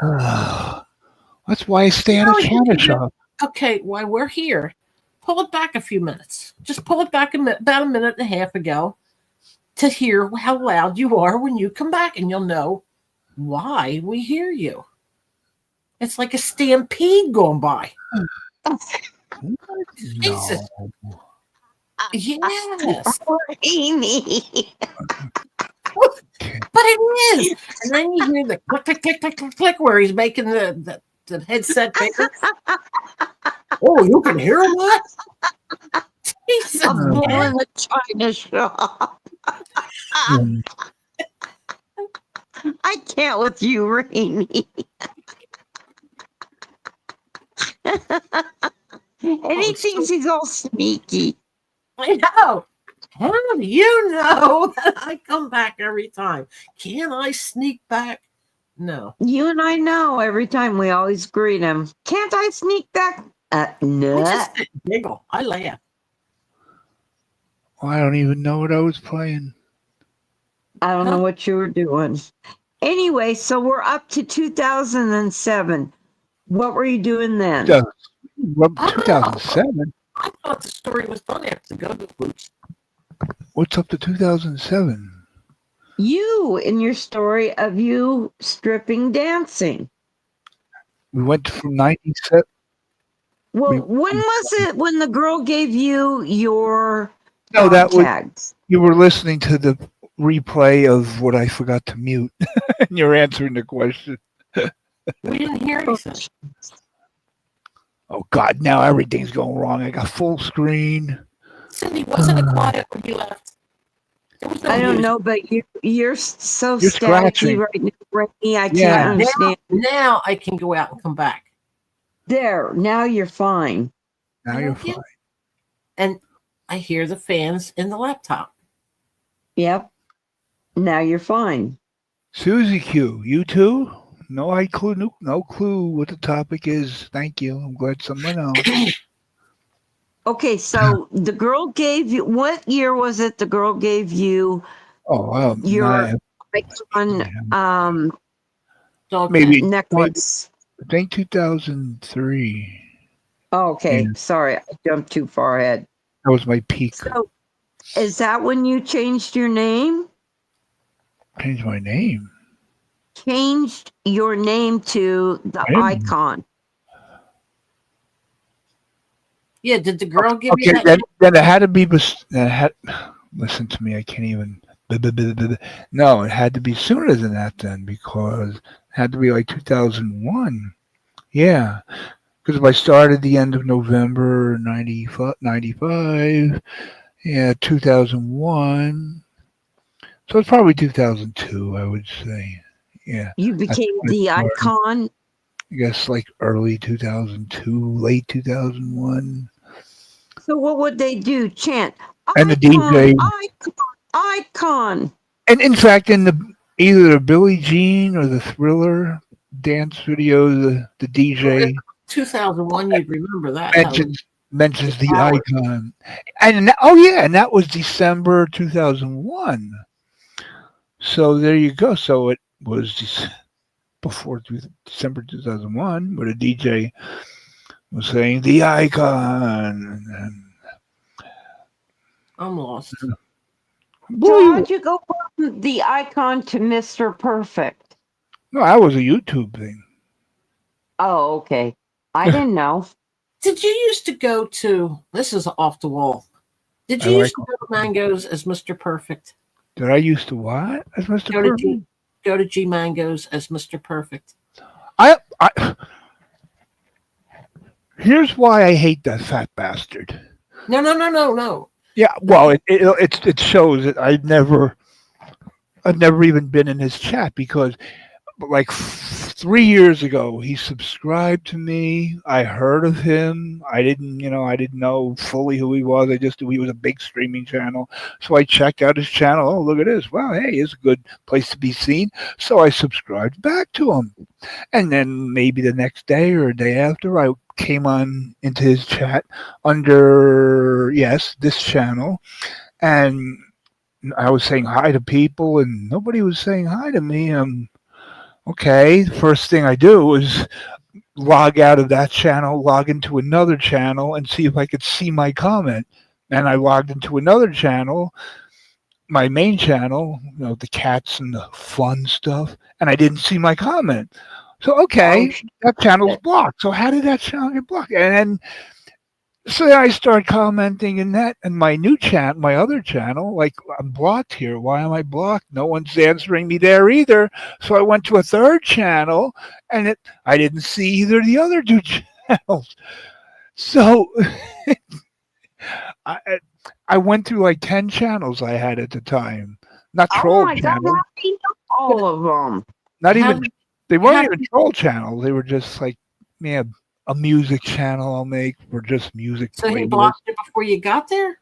That's why I stay at a china shop. Okay, while we're here, pull it back a few minutes. Just pull it back about a minute and a half ago to hear how loud you are when you come back, and you'll know why we hear you. It's like a stampede going by. Jesus. Yes. Amy. But it is. And then you hear the click, click, click, click, click, click, where he's making the headset bigger. Oh, you can hear that? Jesus. A bull in the china shop. I can't with you, Rainey. And he thinks he's all sneaky. I know. How do you know that I come back every time? Can I sneak back? No. You and I know every time we always greet him. Can't I sneak back? No. I just sit and giggle. I laugh. I don't even know what I was playing. I don't know what you were doing. Anyway, so we're up to 2007. What were you doing then? 2007? I thought the story was done after the Go-Go Boots. What's up to 2007? You in your story of you stripping dancing. We went from 97. Well, when was it when the girl gave you your No, that was tags? you were listening to the replay of what I forgot to mute, and you're answering the question. We didn't hear anything. Oh God! Now everything's going wrong. I got full screen. Cindy, wasn't it quiet when you left? There was no I don't music. know, but you're so You're staticky scratching. right now, Brittany. I Yeah. can't understand. Now I can go out and come back. There, now you're fine. Now you're fine. And I hear the fans in the laptop. Yep. Now you're fine. Susie Q, you too? No clue. No clue what the topic is. Thank you. I'm glad someone knows. Okay, so the girl gave you, what year was it the girl gave you Oh, your icon Dog maybe necklace? I think 2003. Oh, okay, Yeah. sorry, I jumped too far ahead. That was my peak. So is that when you changed your name? Changed my name. Changed your name to the I didn't. icon. Yeah, did the girl give you Okay, that? then it had to be. Listen to me. I can't even. No, it had to be sooner than that then, because it had to be like 2001. Yeah, because if I started the end of November 95, yeah, 2001. So it's probably 2002, I would say. Yeah, You that's became when it the started. icon. I guess like early 2002, late 2001. So what would they do? Chant And the icon, DJ, icon, icon. and in fact, in the either the Billie Jean or the Thriller dance video, the Well, in DJ 2001, you'd remember that. How mentions the Howard. icon, and oh yeah, and that was December 2001. So there you go. So it was before December 2001, where the DJ was saying the icon. And, I'm lost. So woo! how'd you go from the icon to Mr. Perfect? No, that was a YouTube thing. Oh, okay. I didn't know. Did you used to go to? This is off the wall. Did I you like used to go to Mango's as Mr. Perfect? Did I used to what? As Mr. Go to Perfect? Go to G Mango's as Mr. Perfect. I here's why I hate that fat bastard. No. Yeah, well, it shows that I've never even been in his chat because like 3 years ago he subscribed to me. I heard of him. I didn't know fully who he was. I just knew he was a big streaming channel. So I checked out his channel. Oh, look at this. Wow, hey, it's a good place to be seen. So I subscribed back to him. And then maybe the next day or a day after, I came on into his chat under this channel, and I was saying hi to people, and nobody was saying hi to me. Okay, the first thing I do is log out of that channel, log into another channel, and see if I could see my comment. And I logged into another channel, my main channel, the cats and the fun stuff, and I didn't see my comment. So okay, that channel's blocked. So how did that channel get blocked? And then so then I start commenting in that and my new chat, my other channel, like I'm blocked here. Why am I blocked? No one's answering me there either. So I went to a third channel and I didn't see either of the other two channels. So I went through like 10 channels I had at the time. Not troll Oh my God, channels. I know all of them. Not How even did- they weren't how even troll channels. They were just like, a music channel I'll make for just music So he playlists. blocked it before you got there?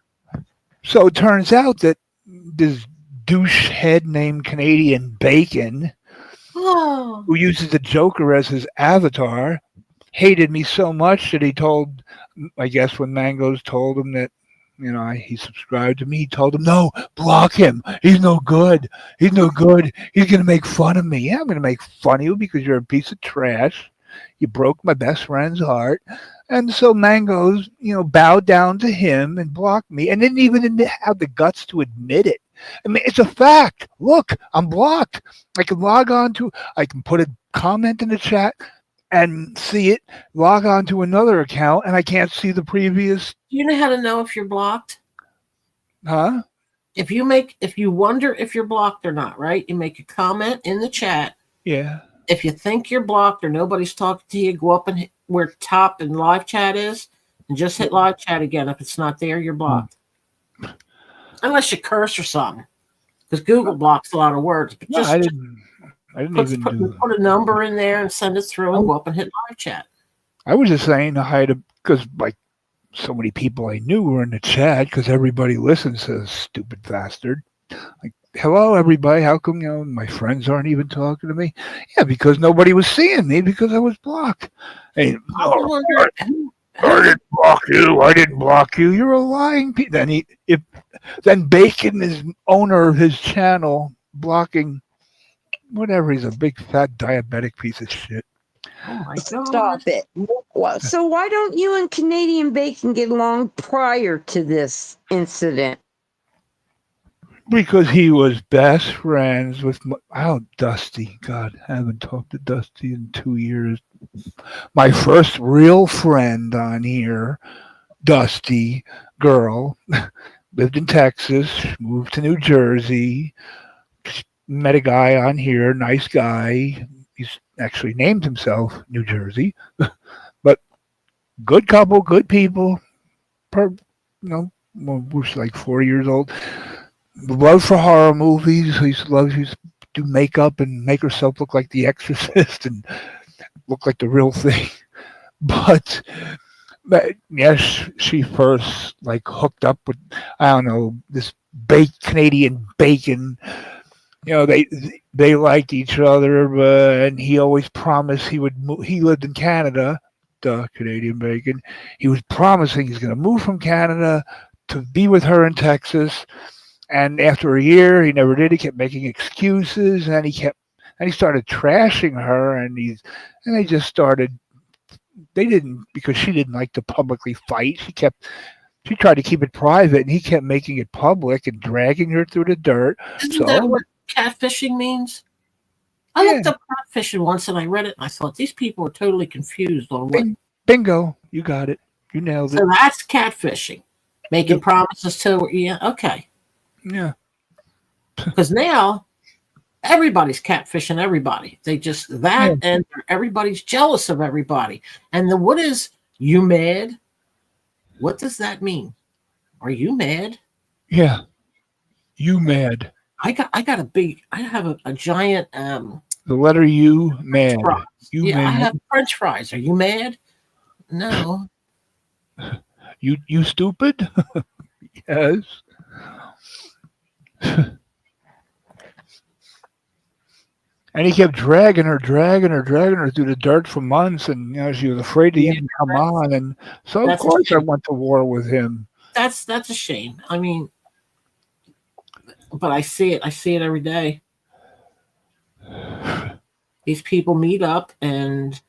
So it turns out that this douche head named Canadian Bacon, Oh. who uses the Joker as his avatar, hated me so much that he told, I guess when Mangoes told him that, he subscribed to me, he told him, no, block him. He's no good. He's no good. He's going to make fun of me. Yeah, I'm going to make fun of you because you're a piece of trash. You broke my best friend's heart. And so Mangoes, bowed down to him and blocked me and didn't even have the guts to admit it. I mean, it's a fact. Look, I'm blocked. I can I can put a comment in the chat and see it, log on to another account, and I can't see the previous. Do you know how to know if you're blocked? Huh? If you wonder if you're blocked or not, right? You make a comment in the chat. Yeah. If you think you're blocked or nobody's talking to you, go up and hit where top and live chat is and just hit live chat again. If it's not there, you're blocked. Unless you curse or something. Because Google blocks a lot of words. But No, I didn't put a number in there and send it through and go up and hit live chat. I was just saying hi to, because like so many people I knew were in the chat because everybody listens to this stupid bastard. Like, hello, everybody. How come, my friends aren't even talking to me? Yeah, because nobody was seeing me because I was blocked. Hey, I was wondering I didn't block you. I didn't block you. You're a lying. Then Bacon is owner of his channel, blocking whatever. He's a big fat diabetic piece of shit. oh my God. Stop it. Well, so why don't you and Canadian Bacon get along prior to this incident? Because he was best friends with Dusty. God, I haven't talked to Dusty in 2 years. My first real friend on here, Dusty, girl, lived in Texas, moved to New Jersey, met a guy on here, nice guy. He's actually named himself New Jersey, but good couple, good people. We're like 4 years old. love for horror movies. He used to do makeup and make herself look like the Exorcist and look like the real thing. But, but yes, she first like hooked up with, I don't know, this Canadian bacon. You know, they liked each other, and he always promised he would move. He lived in Canada, the Canadian bacon. He was promising he's going to move from Canada to be with her in Texas. And after a year, he never did. He kept making excuses, and he started trashing her, and they just started. They didn't, because she didn't like to publicly fight. She tried to keep it private, and he kept making it public and dragging her through the dirt. Isn't that So what catfishing means? I yeah, looked up catfishing once and I read it and I thought these people are totally confused on what. bingo, you got it. You nailed it. So that's catfishing, making Yep. promises to. Yeah, okay. Yeah, Because now everybody's catfishing everybody. They just that, and everybody's jealous of everybody. And what is you mad? What does that mean? Are you mad? yeah. You mad? I have a giant The letter U, mad. fries. You Yeah, I mad? have French fries. Are you mad? No. You stupid? Yes. And he kept dragging her through the dirt for months, and she was afraid to Yeah, even come on. And so, of that's a course, I shame. went to war with him. That's a shame. I mean, but I see it every day. These people meet up, and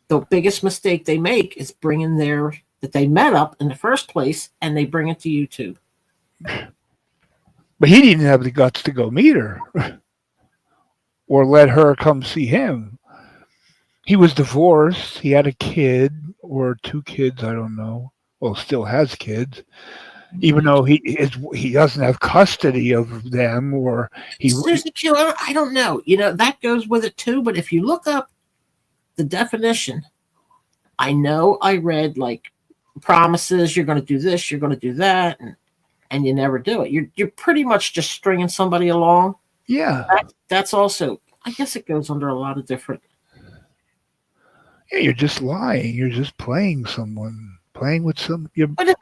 the biggest mistake they make is bringing that they met up in the first place, and they bring it to YouTube. But he didn't have the guts to go meet her or let her come see him. He was divorced. He had a kid or two kids. I don't know. Well, still has kids, even though he doesn't have custody of them, or he. Susie Q, I don't know. That goes with it too. But if you look up the definition, I know I read like promises. You're going to do this. You're going to do that, and you never do it. You're pretty much just stringing somebody along. Yeah. That's also, I guess, it goes under a lot of different. Yeah, you're just lying. You're just playing someone, playing with some. You're But if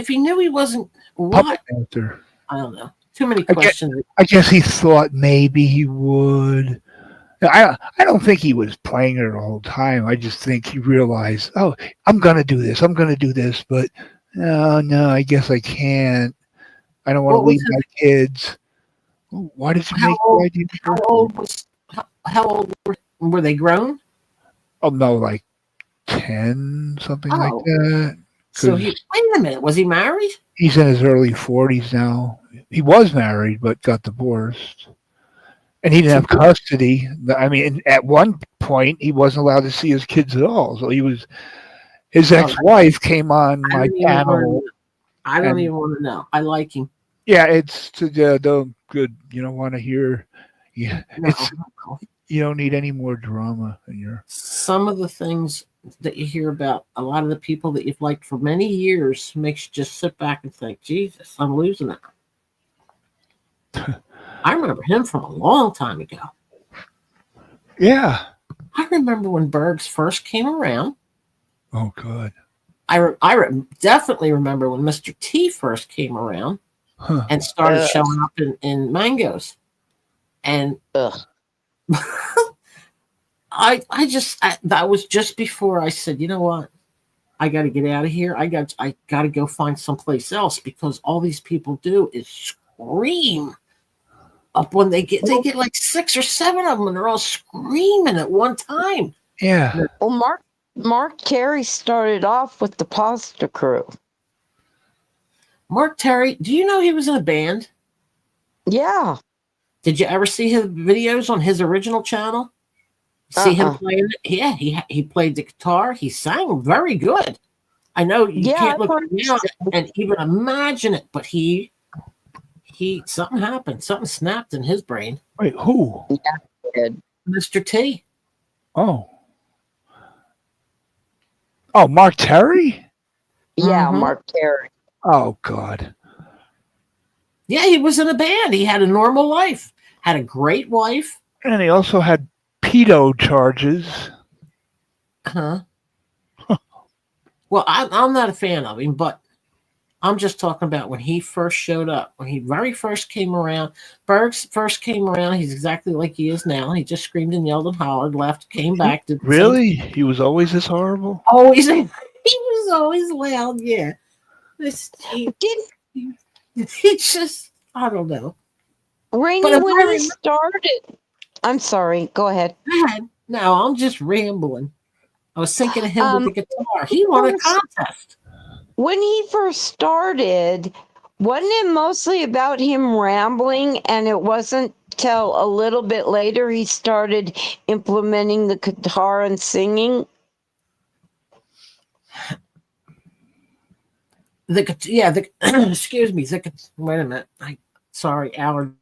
he knew he wasn't, puppet what? master. I don't know. Too many I questions. I guess he thought maybe he would. I don't think he was playing her the whole time. I just think he realized, oh, I'm gonna do this. I'm gonna do this, but no, I guess I can't. I don't want to What was leave my kids. Oh, why did you How make old- the idea? How old were they grown? Oh no, like 10, something like Oh. that. So 'Cause wait a minute. Was he married? he's in his early 40s now. He was married, but got divorced. And he didn't have custody. I mean, at one point, he wasn't allowed to see his kids at all. So his ex-wife came on my channel. I don't and- even want to know. I like him. Yeah, it's to the good. You don't want to hear. Yeah, No. you don't need any more drama in your. Some of the things that you hear about a lot of the people that you've liked for many years makes you just sit back and think, Jesus, I'm losing it. I remember him from a long time ago. Yeah. I remember when Bergs first came around. Oh God. I definitely remember when Mr. T first came around Huh. and started showing up in Mangoes. And Ugh. that was just before I said, you know what? I got to get out of here. I got to go find someplace else, because all these people do is scream up when they get like 6 or 7 of them, and they're all screaming at one time. Yeah. Well, Mark Terry started off with the Pasta Crew. Mark Terry, do you know he was in a band? Yeah. Did you ever see his videos on his original channel? See him Uh-uh. playing it? Yeah, he played the guitar. He sang very good. I know you Yeah, can't I've look heard now and even imagine it, but he something happened. Something snapped in his brain. Wait, who? Good. Mr. T. Oh. Oh, Mark Terry? Yeah, Mhm. Mark Terry. Oh God. Yeah, he was in a band. He had a normal life. Had a great wife. And he also had pedo charges. Huh? Well, I'm not a fan of him, but I'm just talking about when he first showed up, when he very first came around. Bergs first came around. He's exactly like he is now. He just screamed and yelled and hollered, left, came back. Did the same Really? He was always this horrible? always he was always loud. Yeah, Did he just I don't know. Rainey But when he started? I'm sorry. Go ahead. No, I'm just rambling. I was thinking of him with the guitar. He won a contest. When he first started, wasn't it mostly about him rambling, and it wasn't till a little bit later he started implementing the guitar and singing? Excuse me. Wait a minute. Sorry, allergy.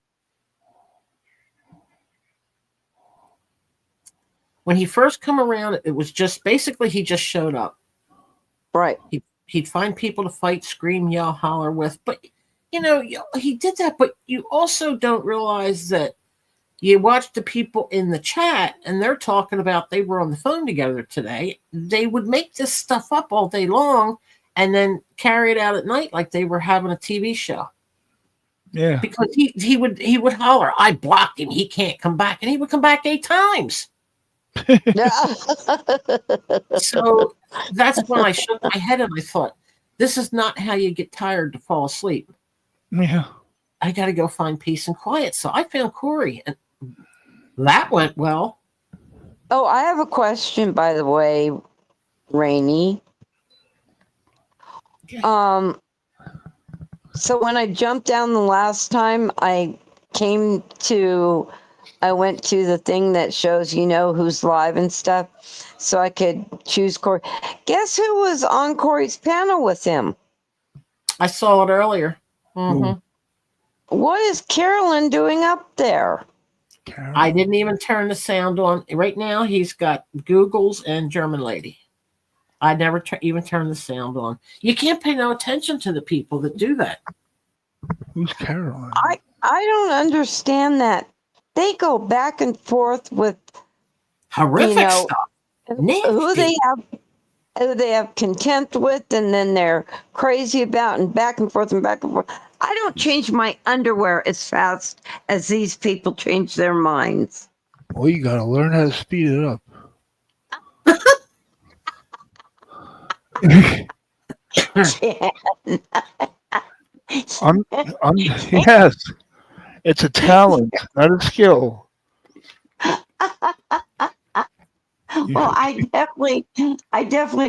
When he first come around, it was just basically he just showed up. Right. He'd find people to fight, scream, yell, holler with. But he did that. But you also don't realize that you watch the people in the chat, and they're talking about they were on the phone together today. They would make this stuff up all day long, and then carry it out at night like they were having a TV show. Yeah. Because he would holler, "I blocked him. He can't come back," and he would come back 8 times. So that's when I shook my head and I thought, this is not how you get tired to fall asleep. Yeah. I got to go find peace and quiet. So I found Corey, and that went well. Oh, I have a question, by the way, Rainey. So when I jumped down the last time, I went to the thing that shows who's live and stuff, so I could choose Corey. Guess who was on Corey's panel with him? I saw it earlier. Mm-hmm. What is Carolyn doing up there? I didn't even turn the sound on. Right now, he's got Googles and German Lady. I never even turned the sound on. You can't pay no attention to the people that do that. Who's Caroline? I don't understand that. They go back and forth with horrific stuff. Who they have contempt with, and then they're crazy about, and back and forth and back and forth. I don't change my underwear as fast as these people change their minds. Well, you got to learn how to speed it up. Yes, it's a talent, not a skill. Well, I definitely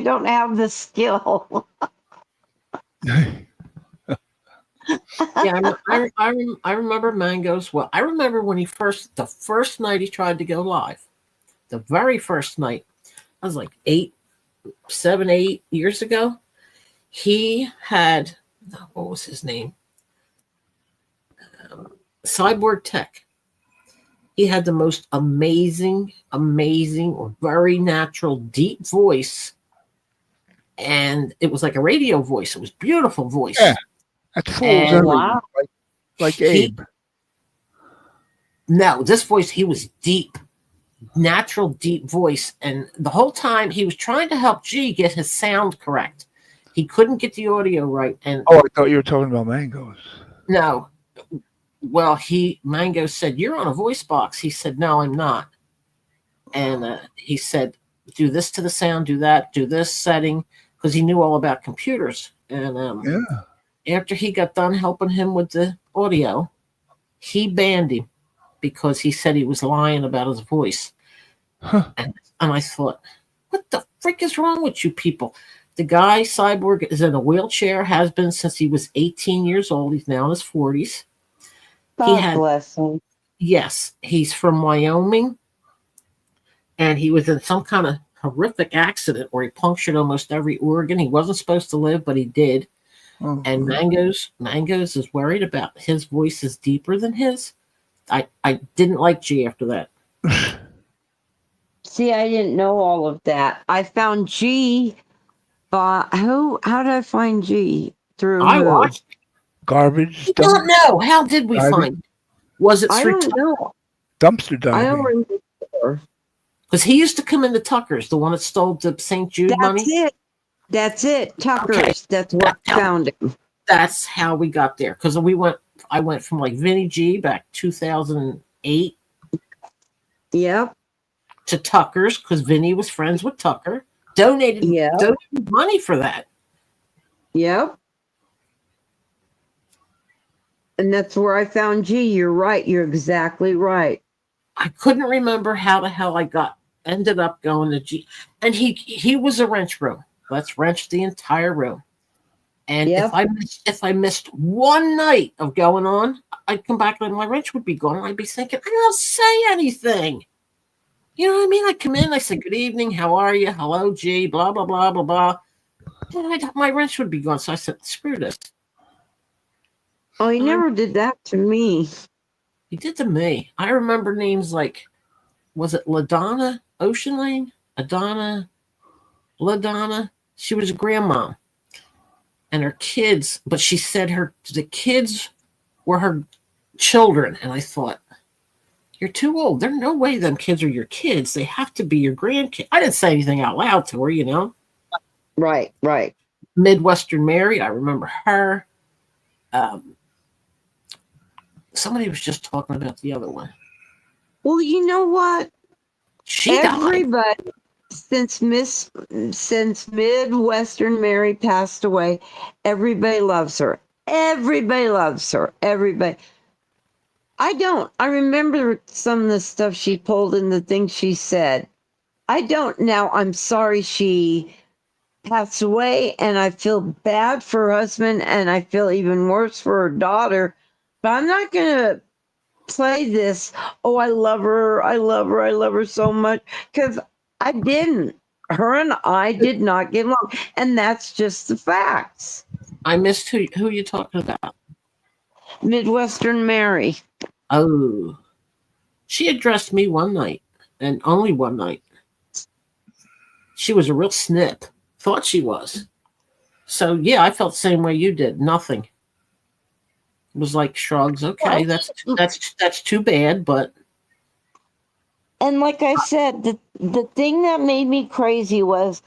don't have the skill. Yeah, I remember Mangoes well. I remember when the first night he tried to go live. The very first night, I was like 7, 8 years ago. He had, what was his name? Cyborg Tech. He had the most amazing, or very natural, deep voice. And it was like a radio voice. It was a beautiful voice. Yeah, that's fools wow. like Abe. No, this voice, he was deep. Natural, deep voice. And the whole time he was trying to help G get his sound correct. He couldn't get the audio right. And I thought you were talking about Mangoes. No. Well, Mango said, "You're on a voice box." He said, "No, I'm not." And he said, "Do this to the sound, do that, do this setting," because he knew all about computers. And after he got done helping him with the audio, he banned him because he said he was lying about his voice. Huh. And I thought, what the frick is wrong with you people? The guy, Cyborg, is in a wheelchair, has been since he was 18 years old. He's now in his 40s. God bless him. Yes, he's from Wyoming, and he was in some kind of horrific accident where he punctured almost every organ. He wasn't supposed to live, but he did. Oh. And Mangoes is worried about his voice is deeper than his. I didn't like G after that. See, I didn't know all of that. I found G. How did I find G? Through I watched Garbage I dump, don't know. How did we Diving? find it? Was it I through don't know. dumpster I don't diving. remember. because he used to come into Tucker's, the one that stole the St. Jude That's money? it. That's it. Tucker's. That's where I found him. That's how we got there. Because I went from like Vinny G back 2008 Yep. to Tucker's because Vinny was friends with Tucker. Donated money for that. Yep. And that's where I found G. You're right. You're exactly right. I couldn't remember how the hell I ended up going to G. And he was a wrench room. Let's wrench the entire room. And Yep. if I missed one night of going on, I'd come back and my wrench would be gone. And I'd be thinking, I don't say anything. You know what I mean? I come in, I say, good evening, how are you? Hello, G, blah, blah, blah, blah, blah. And my wrench would be gone. So I said, screw this. Oh, he never did that to me. He did to me. I remember names like, was it LaDonna Ocean Lane? LaDonna. She was a grandma. And her kids, but she said the kids were her children. And I thought, you're too old. There's no way them kids are your kids. They have to be your grandkids. I didn't say anything out loud to her, you know. Right, right. Midwestern Mary, I remember her. Somebody was just talking about the other one. Well, you know what? She died. Everybody since Midwestern Mary passed away, everybody loves her. Everybody loves her. Everybody. I don't. I remember some of the stuff she pulled and the things she said. I don't now. I'm sorry she passed away, and I feel bad for her husband, and I feel even worse for her daughter. But I'm not gonna play this. Oh, I love her. I love her. I love her so much because I didn't. Her and I did not get along, and that's just the facts. I missed who you talking about. Midwestern Mary. Oh, she addressed me one night, and only one night. She was a real snip. Thought she was. So yeah, I felt the same way you did. Nothing. It was like shrugs. Okay, that's too bad, but. And like I said, the thing that made me crazy was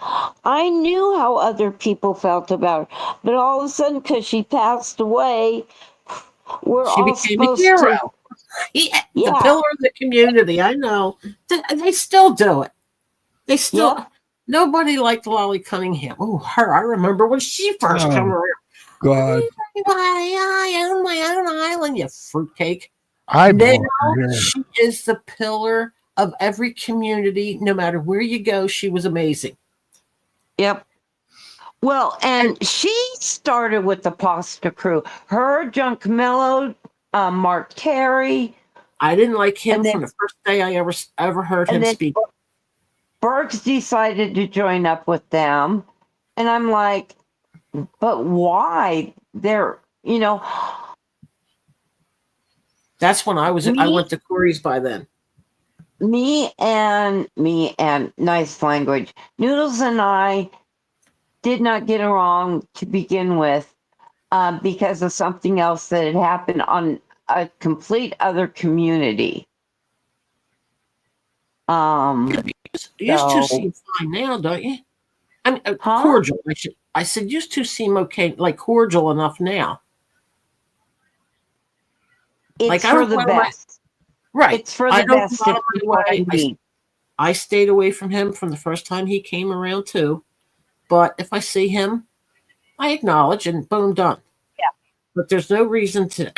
I knew how other people felt about her, but all of a sudden, because she passed away, we're She all became a supposed hero. to. The pillar of the community. I know. They still do it. They still. Yep. Nobody liked Lolly Cunningham. Oh, her. I remember when she first came around. God, I own my own island, you fruitcake. I Now bought her. she is the pillar of every community. No matter where you go, she was amazing. Yep. Well, and she started with the Pasta Crew. Her, John Camillo, Mark Terry. I didn't like him And then- from the first day I ever heard him speak. Bergs decided to join up with them. And I'm like, but why? They're, That's when I went to Corey's by then. me and nice language. Noodles and I did not get along to begin with because of something else that had happened on a complete other community. You two seem fine now, don't you? I mean, cordial. I said you two seem okay, like cordial enough now. It's like for the best. Right. It's for the best. If you want to be. I stayed away from him from the first time he came around too. But if I see him, I acknowledge and boom, done. Yeah. But there's no reason to.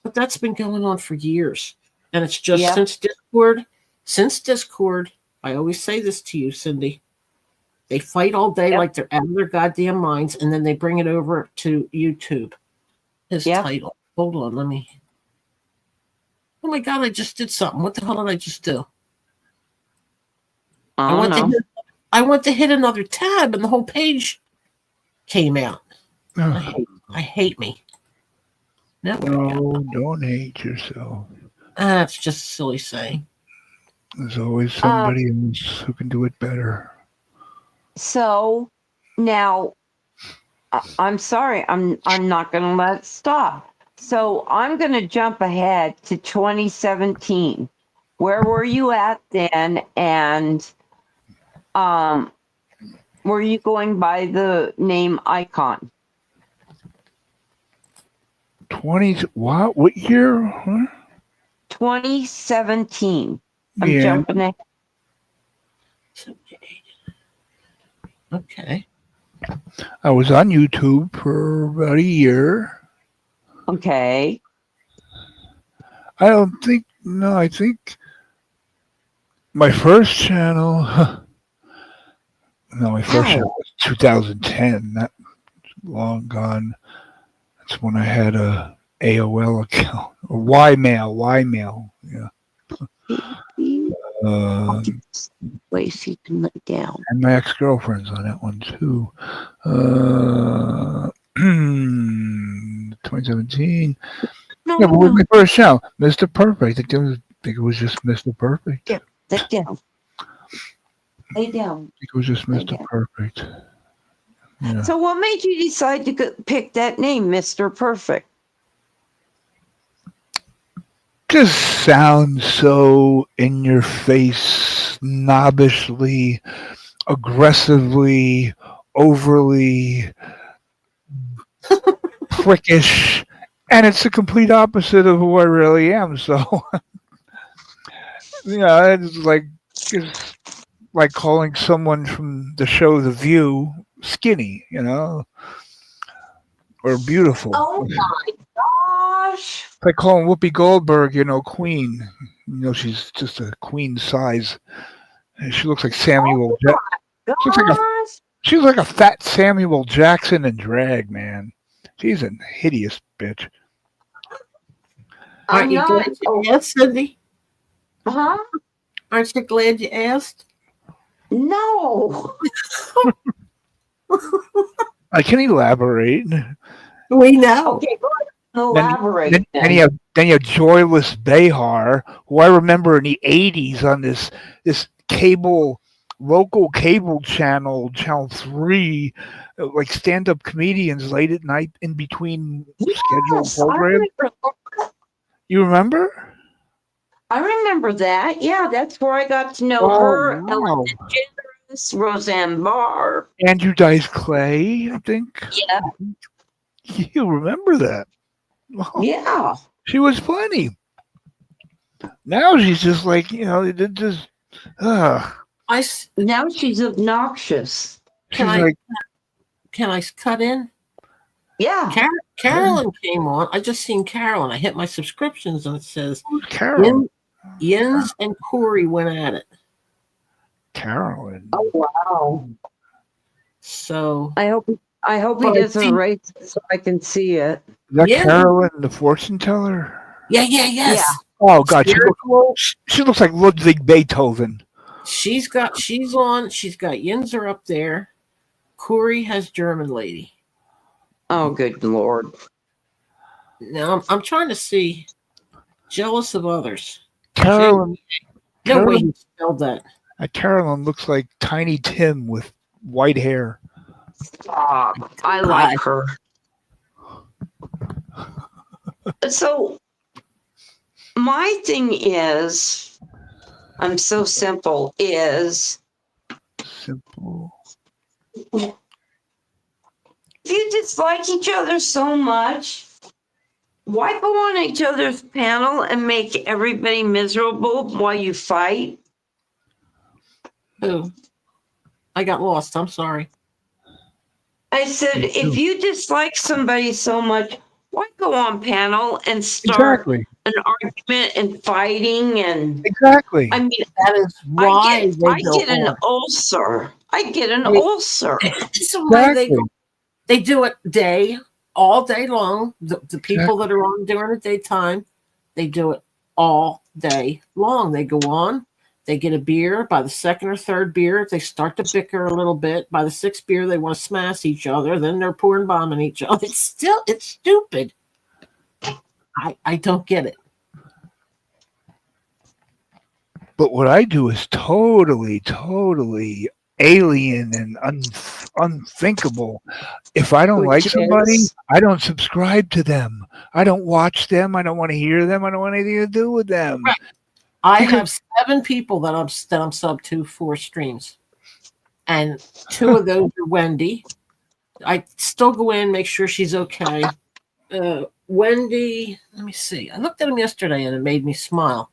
But that's been going on for years. And it's just since Discord, I always say this to you, Cindy. They fight all day like they're out of their goddamn minds, and then they bring it over to YouTube. His title. Hold on, let me. Oh my God, I just did something. What the hell did I just do? I went to hit another tab, and the whole page came out. I hate me. No, don't hate yourself. That's just a silly saying. There's always somebody else who can do it better. So now I'm sorry. I'm not going to let it stop. So I'm going to jump ahead to 2017. Where were you at then? And were you going by the name Icon? 20, what year? Huh? 2017. I'm Yeah. jumping ahead. Okay. I was on YouTube for about a year. Okay. I think my first channel, my first Ow. channel was 2010. That's long gone. That's when I had a AOL account, or Ymail. Yeah. Place you can lay down. And my ex-girlfriend's on that one too. 2017. No, Yeah, but with no. my first channel, Mr. Perfect. I think it was just Mr. Perfect. Yeah. Lay down. Lay down. I think it was just Mr. Okay. Perfect. Yeah. So what made you decide to pick that name, Mr. Perfect? Just sounds so in your face, snobbishly, aggressively, overly prickish, and it's the complete opposite of who I really am. So, it's like calling someone from the show The View skinny, or beautiful. Oh my gosh. It's like calling Whoopi Goldberg, queen. She's just a queen size. And she looks like Samuel. Looks like Gosh. She was like a fat Samuel Jackson in drag, man. She's a hideous bitch. I'm Aren't you not. glad you asked, Cindy? Huh? Aren't you glad you asked? No. I can elaborate. We know. Okay, go ahead. Elaborate. Then you have Joyless Behar, who I remember in the '80s on this local cable channel 3, like stand-up comedians late at night in between scheduled Yes, I programs. You remember? I remember that. Yeah, that's where I got to know Oh, her, wow. Ellen DeGeneres, Roseanne Barr. Andrew Dice Clay, I think. Yeah. You remember that? Wow. Yeah. She was funny. Now she's just like, it just, Now she's obnoxious. she's like, Can I cut in? Yeah. Carolyn came on. I just seen Carolyn. I hit my subscriptions and it says Carolyn. Yins and Corey went at it. Carolyn. Oh wow. So I hope he Well, doesn't see- erase it so I can see it. Is that Yeah. Carolyn, the fortune teller? yes. Oh God, Spiritual. she looks like Ludwig Beethoven. She's got Yinzer up there. Corey has German lady. Oh good Lord. Now I'm trying to see. Jealous of others. Carolyn. No way Carolyn, you spelled that. Carolyn looks like Tiny Tim with white hair. Stop. I like her. So my thing is, I'm so simple, is Simple. if you dislike each other so much, why go on each other's panel and make everybody miserable while you fight? Who? I got lost. I'm sorry. I said, if you dislike somebody so much, why go on panel and start Exactly. an argument and fighting? And Exactly. I mean, That is why I get an ulcer. I get an ulcer. That's why Exactly. they do it all day long. The people that are on during the daytime, they do it all day long. They go on, they get a beer. By the second or third beer, they start to bicker a little bit. By the sixth beer, they want to smash each other. Then they're pouring bomb on each other. It's stupid. I don't get it. But what I do is totally alien and unthinkable. If I don't like Which somebody, is- I don't subscribe to them. I don't watch them. I don't want to hear them. I don't want anything to do with them. Right. I Because- have 7 people that I'm sub to 4 streams, and 2 of those are Wendy. I still go in, make sure she's okay. Wendy, let me see. I looked at him yesterday, and it made me smile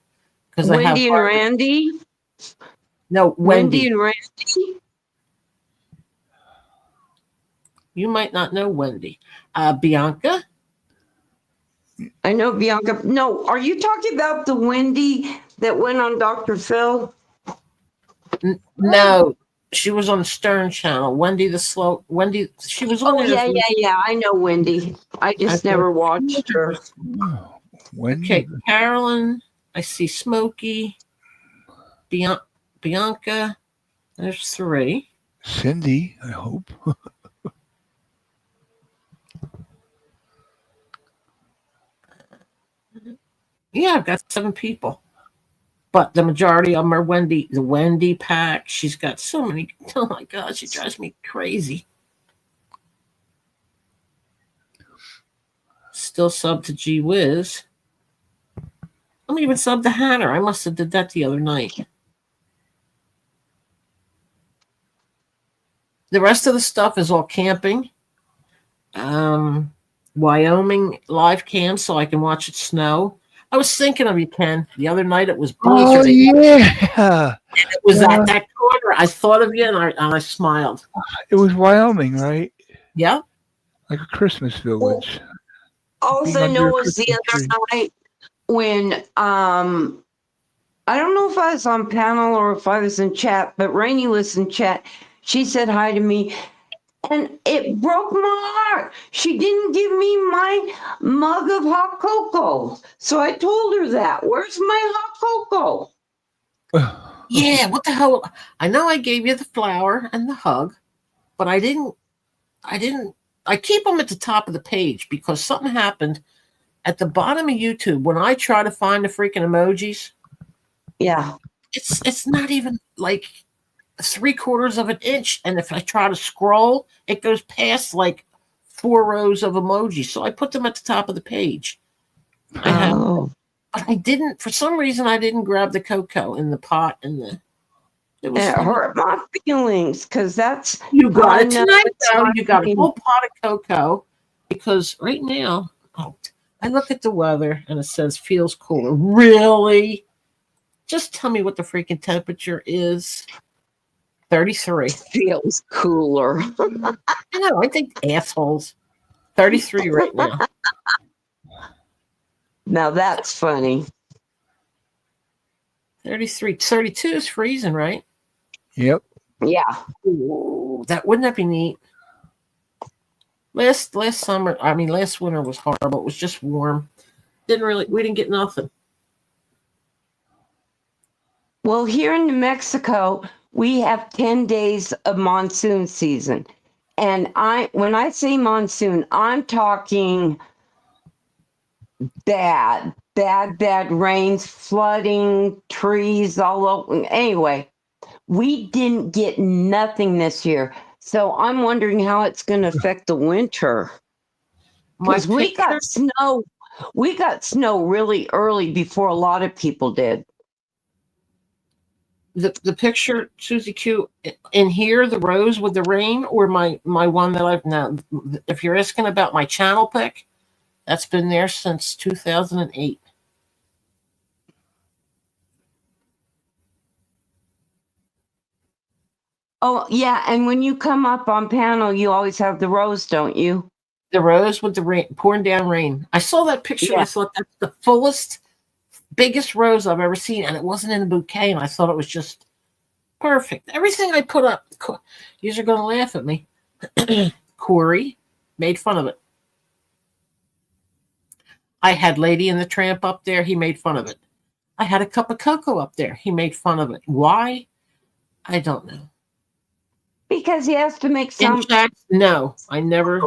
because I have Wendy and Randy. no Wendy Wendy. and Randy. You might not know Wendy. Bianca. I know Bianca. No, are you talking about the Wendy that went on Dr. Phil? No, she was on the Stern Channel. Wendy the slow. Wendy. She was on Oh, there. yeah. I know Wendy. I just Okay. never watched her. Oh, when Okay, Carolyn. I see Smokey. Bianca. There's 3. Cindy, I hope. Yeah, I've got 7 people, but the majority of them are Wendy. The Wendy pack. She's got so many. Oh my God, she drives me crazy. Still sub to G Wiz. I'm even sub to Hannah. I must have did that the other night. The rest of the stuff is all camping. Wyoming live cam so I can watch it snow. I was thinking of you, Ken. The other night it was Oh blizzard. yeah, It was at that corner. I thought of you and I smiled. it was Wyoming, right? Yeah. Like a Christmas village. All Being I under know a was the Christmas other night when I don't know if I was on panel or if I was in chat, but Rainey was in chat. She said hi to me, and it broke my heart. She didn't give me my mug of hot cocoa. So I told her that. Where's my hot cocoa? Yeah. What the hell? I know I gave you the flower and the hug, but I didn't. I keep them at the top of the page because something happened at the bottom of YouTube when I try to find the freaking emojis. Yeah. It's not even like 3/4 of an inch, and if I try to scroll, it goes past like 4 rows of emojis. So I put them at the top of the page. I have, Oh. but I didn't. For some reason, I didn't grab the cocoa in the pot and the. It was It hurt my feelings because that's You got I it know tonight, it's though. not You got a me. whole pot of cocoa because right now, I look at the weather and it says feels cooler. Really? Just tell me what the freaking temperature is. 33. feels cooler. I know. I think assholes. 33 right now. Now that's funny. 33. 32 is freezing, right? Yep. Yeah. Ooh, wouldn't that be neat? Last winter was horrible. It was just warm. We didn't get nothing. Well, here in New Mexico, we have 10 days of monsoon season. And when I say monsoon, I'm talking bad rains, flooding, trees all over. Anyway, we didn't get nothing this year. So I'm wondering how it's going to affect the winter. Because we got snow. We got snow really early before a lot of people did. The picture, Susie Q, in here, the rose with the rain, or my one that I've now. If you're asking about my channel pic, that's been there since 2008. Oh, yeah. And when you come up on panel, you always have the rose, don't you? The rose with the rain, pouring down rain. I saw that picture. Yeah. I thought that's the fullest, biggest rose I've ever seen, and it wasn't in a bouquet, and I thought it was just perfect. Everything I put up, you are going to laugh at me. Corey made fun of it. I had Lady and the Tramp up there. He made fun of it. I had a cup of cocoa up there. He made fun of it. Why? I don't know. Because he has to make In some. fact, no, I never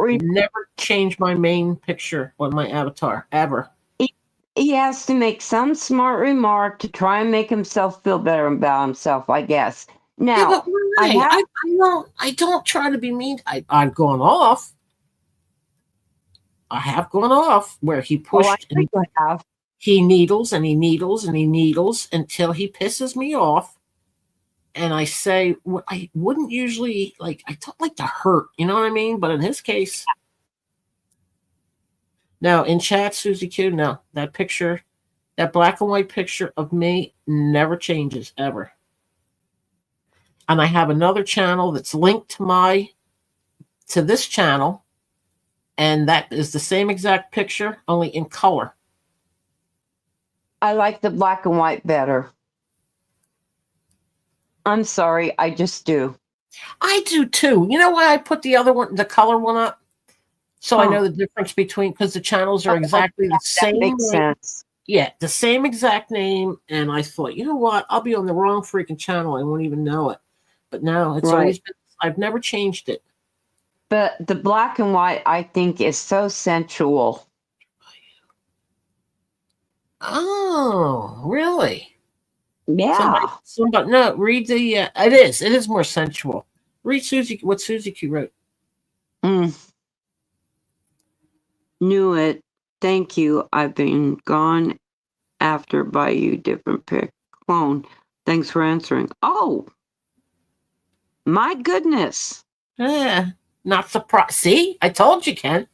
changed my main picture on my avatar ever. He has to make some smart remark to try and make himself feel better about himself, I guess. Now, Yeah, but we're I have- I don't try to be mean. I've gone off. I have gone off where he Oh, I pushed and think I have. he needles and he needles and he needles until he pisses me off. And I say, what I wouldn't usually like, I don't like to hurt, you know what I mean? But in his case, no, in chat, Susie Q, no, that picture, that black and white picture of me never changes ever. And I have another channel that's linked to this channel, and that is the same exact picture, only in color. I like the black and white better. I'm sorry, I just do. I do too. You know why I put the other one, the color one up? So I Huh. know the difference between, because the channels are exactly the That same. makes sense. Yeah, the same exact name. And I thought, you know what? I'll be on the wrong freaking channel. I won't even know it. But no, it's Right. always been, I've never changed it. But the black and white, I think, is so sensual. Oh, really? Yeah. Somebody, no, read the, it is more sensual. Read what Susie Q wrote. Mm. Knew it. Thank you. I've been gone after by you, different pick clone. Thanks for answering. Oh, my goodness. Yeah, not surprised. See, I told you, Ken.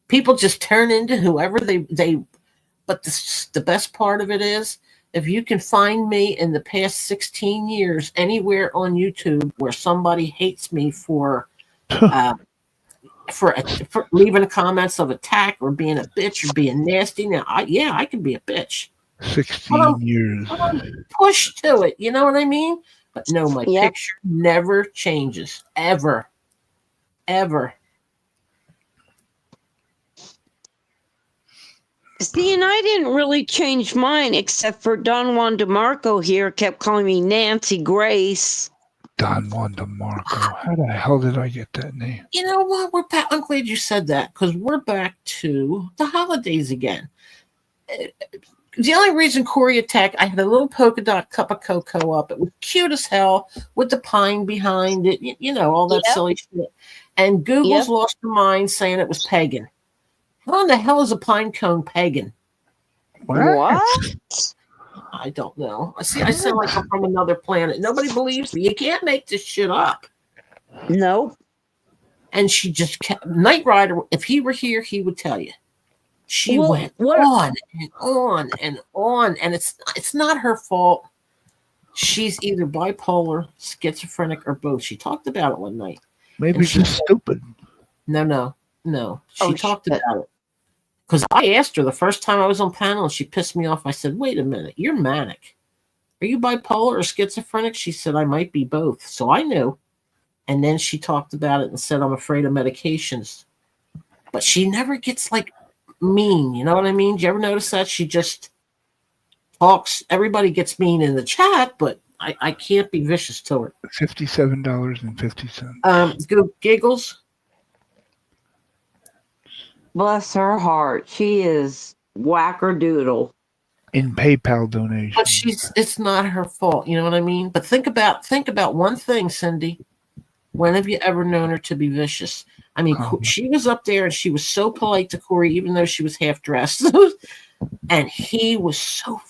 People just turn into whoever they. But the best part of it is, if you can find me in the past 16 years anywhere on YouTube where somebody hates me for leaving comments of attack or being a bitch or being nasty, now I can be a bitch. 16 years. Push to it, you know what I mean? But no, my Yep. picture never changes, ever. See, and I didn't really change mine except for Don Juan DeMarco here kept calling me Nancy Grace. Don Juan DeMarco. How the hell did I get that name? You know what? We're back. I'm glad you said that because we're back to the holidays again. The only reason Corey attacked, I had a little polka dot cup of cocoa up. It was cute as hell with the pine behind it, you know, all that Yep. silly shit. And Google's Yep. lost their mind saying it was pagan. How in the hell is a pine cone pagan? What? I don't know. I sound like I'm from another planet. Nobody believes me. You can't make this shit up. Nope. And she just kept, Knight Rider, if he were here, he would tell you. She Well, went what- on and on and on. And it's not her fault. She's either bipolar, schizophrenic, or both. She talked about it one night. Maybe And she just stupid. No. She Oh, talked shit. about it. Because I asked her the first time I was on panel and she pissed me off. I said, wait a minute, you're manic. Are you bipolar or schizophrenic? She said, I might be both. So I knew. And then she talked about it and said, I'm afraid of medications. But she never gets like mean. You know what I mean? Did you ever notice that? She just talks. Everybody gets mean in the chat, but I can't be vicious to her. $57.50. Giggles. Bless her heart. She is wackerdoodle. In PayPal donation. But it's not her fault, you know what I mean? But think about one thing, Cindy. When have you ever known her to be vicious? I mean, she was up there and she was so polite to Corey, even though she was half dressed. And he was so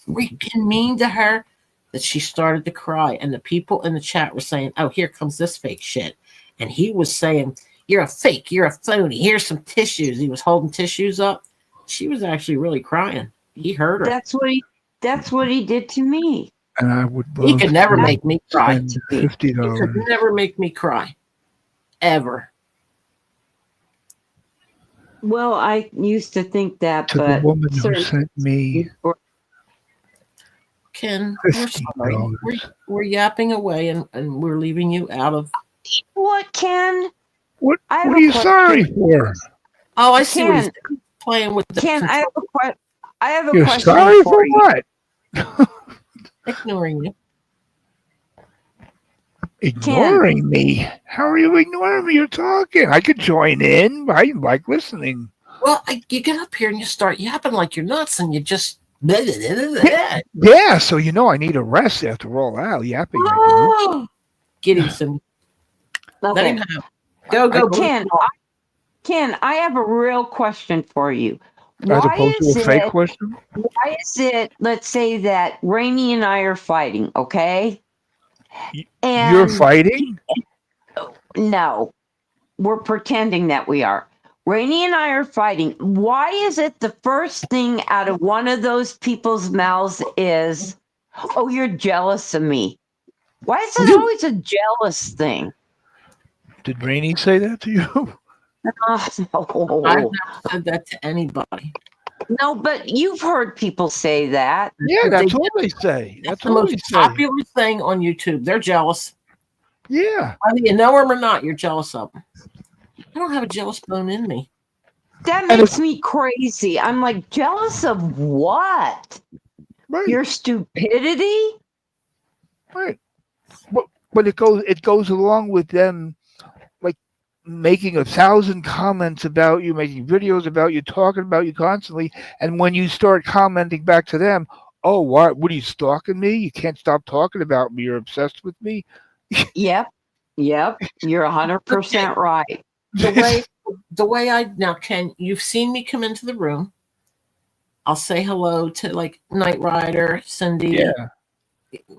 freaking mean to her that she started to cry. And the people in the chat were saying, oh, here comes this fake shit. And he was saying, you're a fake, you're a phony. Here's some tissues. He was holding tissues up. She was actually really crying. He hurt her. That's what he did to me. And I would He could never to make me cry. spend He could $50. never make me cry. Ever. Well, I used to think that, To the but woman who certain- sent me Ken, we're sorry. $50. We're yapping away and we're leaving you out of. What, Ken? What I have are a you question. sorry for? Oh, I see what he's Ken, playing with the Ken, I have a You're question sorry for for you. what? ignoring you. Ignoring me? How are you ignoring me? You're talking. I could join in. I like listening. Well, you get up here and you start yapping like you're nuts and you just. Blah, blah, blah, blah. Yeah, so you know I need a rest after all that yapping. I do. Oh, Get him some. Let Okay. him have. Go. Ken, I have a real question for you. As Why opposed to is a fake it? question. Why is it? Let's say that Rainey and I are fighting, okay? You're And fighting? no, we're pretending that we are. Rainey and I are fighting. Why is it the first thing out of one of those people's mouths is, "Oh, you're jealous of me"? Why is it always a jealous thing? Did Rainey say that to you? I've No. never said that to anybody. No, but you've heard people say that. Yeah, But that's they all they say. That's That's the all most they say. popular thing on YouTube. They're jealous. Yeah. Whether you know them or not, you're jealous of them. I don't have a jealous bone in me. That And makes me crazy. I'm like, jealous of what? Right. Your stupidity? Right. But it goes along with them like making 1,000 comments about you, making videos about you, talking about you constantly, and when you start commenting back to them, oh, what are you stalking me? You can't stop talking about me. You're obsessed with me. Yep. You're 100% right. The way I now, Ken, you've seen me come into the room. I'll say hello to like Knight Rider, Cindy. Yeah.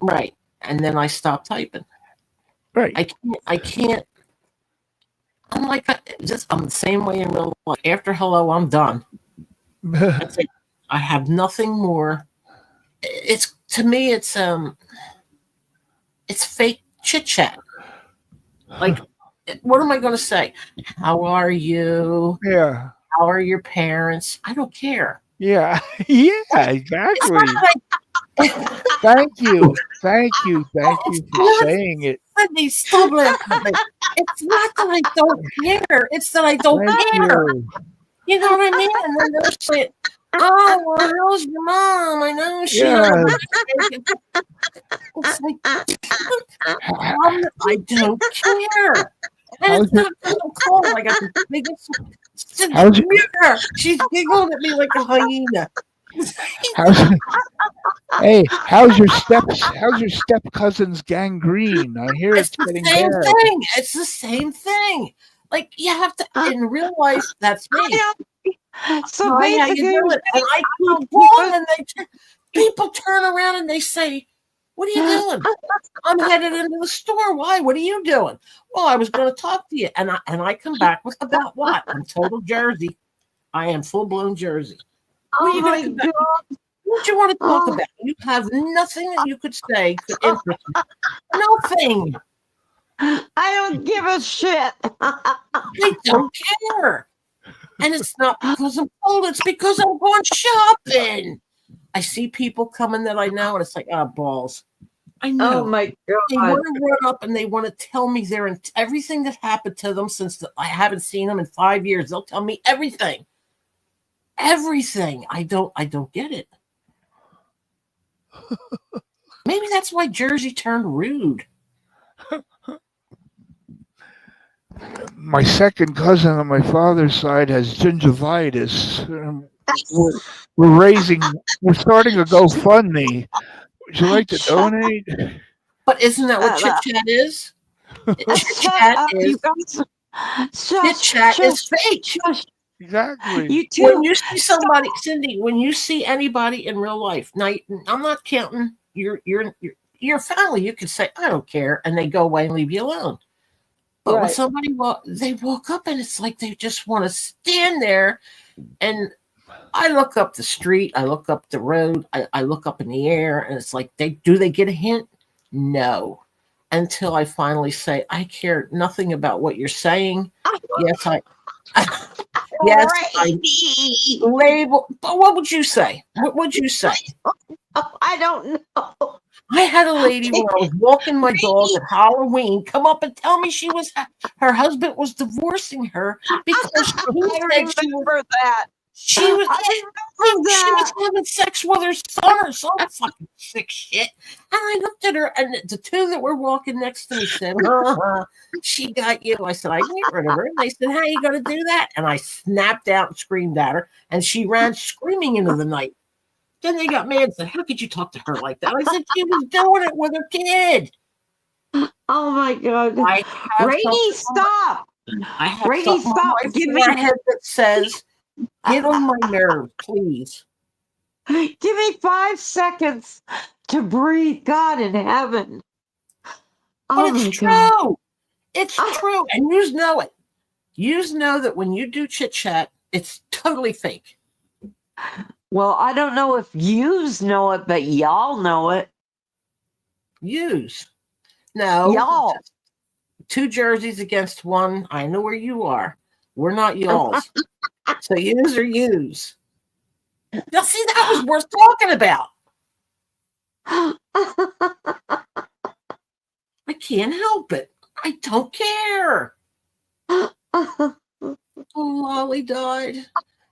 Right. And then I stop typing. Right. I can't. I'm like I'm the same way in real life. After hello, I'm done. That's it. I have nothing more. It's to me, it's fake chit chat. Like, what am I going to say? How are you? Yeah. How are your parents? I don't care. Yeah. Yeah, exactly. Thank you. Thank you for saying it. Stop laughing. It's not that I don't care. It's that I don't Thank care. you. You know what I mean? And then they're saying, "Oh, well, how's your mom? I know she." Yeah. It's like, I don't care. And it's not so cold. I got the biggest. She's giggling at me like a hyena. How's your step cousin's gangrene? I hear it's the getting same bad. thing. It's the same thing. Like you have to in real life. That's me. So Hi, how you basically, doing? And I keep going, and people turn around and they say, "What are you doing?" I'm headed into the store. Why? What are you doing? Well, I was going to talk to you, and I come back with about what? I'm total Jersey. I am full blown Jersey. What are you going to come back? What you want to talk about? You have nothing that you could say could interest me. Nothing. I don't give a shit. I don't care. And it's not because I'm cold. It's because I'm going shopping. I see people coming that I know, and it's like, balls. I know. Oh my They god! want to run up and they want to tell me everything that happened to them since I haven't seen them in 5 years. They'll tell me everything. Everything. I don't get it. Maybe that's why Jersey turned rude. My second cousin on my father's side has gingivitis. We're starting a GoFundMe. Would you like to donate? But isn't that what chit chat is? Chit chat is fake. Exactly. When you see somebody, Cindy, when you see anybody in real life, now I'm not counting your family. You could say I don't care, and they go away and leave you alone. But when somebody they walk up and it's like they just want to stand there. And I look up the street, I look up the road, I look up in the air, and it's like they get a hint? No. Until I finally say, I care nothing about what you're saying. Yes, yes, I label. But what would you say? What would you say? I don't know. I had a lady when I was walking my dog at Halloween come up and tell me her husband was divorcing her because she was having sex with her son or some fucking sick shit. And I looked at her, and the two that were walking next to me said, "She got you." I said, "I can get rid of her." And they said, "How are you going to do that?" And I snapped out and screamed at her, and she ran screaming into the night. Then they got mad and said, "How could you talk to her like that?" I said, "She was doing it with her kid." Oh my God. I have Rainy, something stop. I have Rainy, something stop. on Give my me, forehead that says, "Get on my nerves, please." give me 5 seconds to breathe. God in heaven. But Oh it's my God. true. It's true, and you know it. You know that when you do chit chat, it's totally fake. Well, I don't know if yous know it, but y'all know it. Use no Y'all. 2 jerseys against 1. I know where you are. We're not y'alls. So use or use. Now, see, that was worth talking about. I can't help it. I don't care. Oh, Lolly died.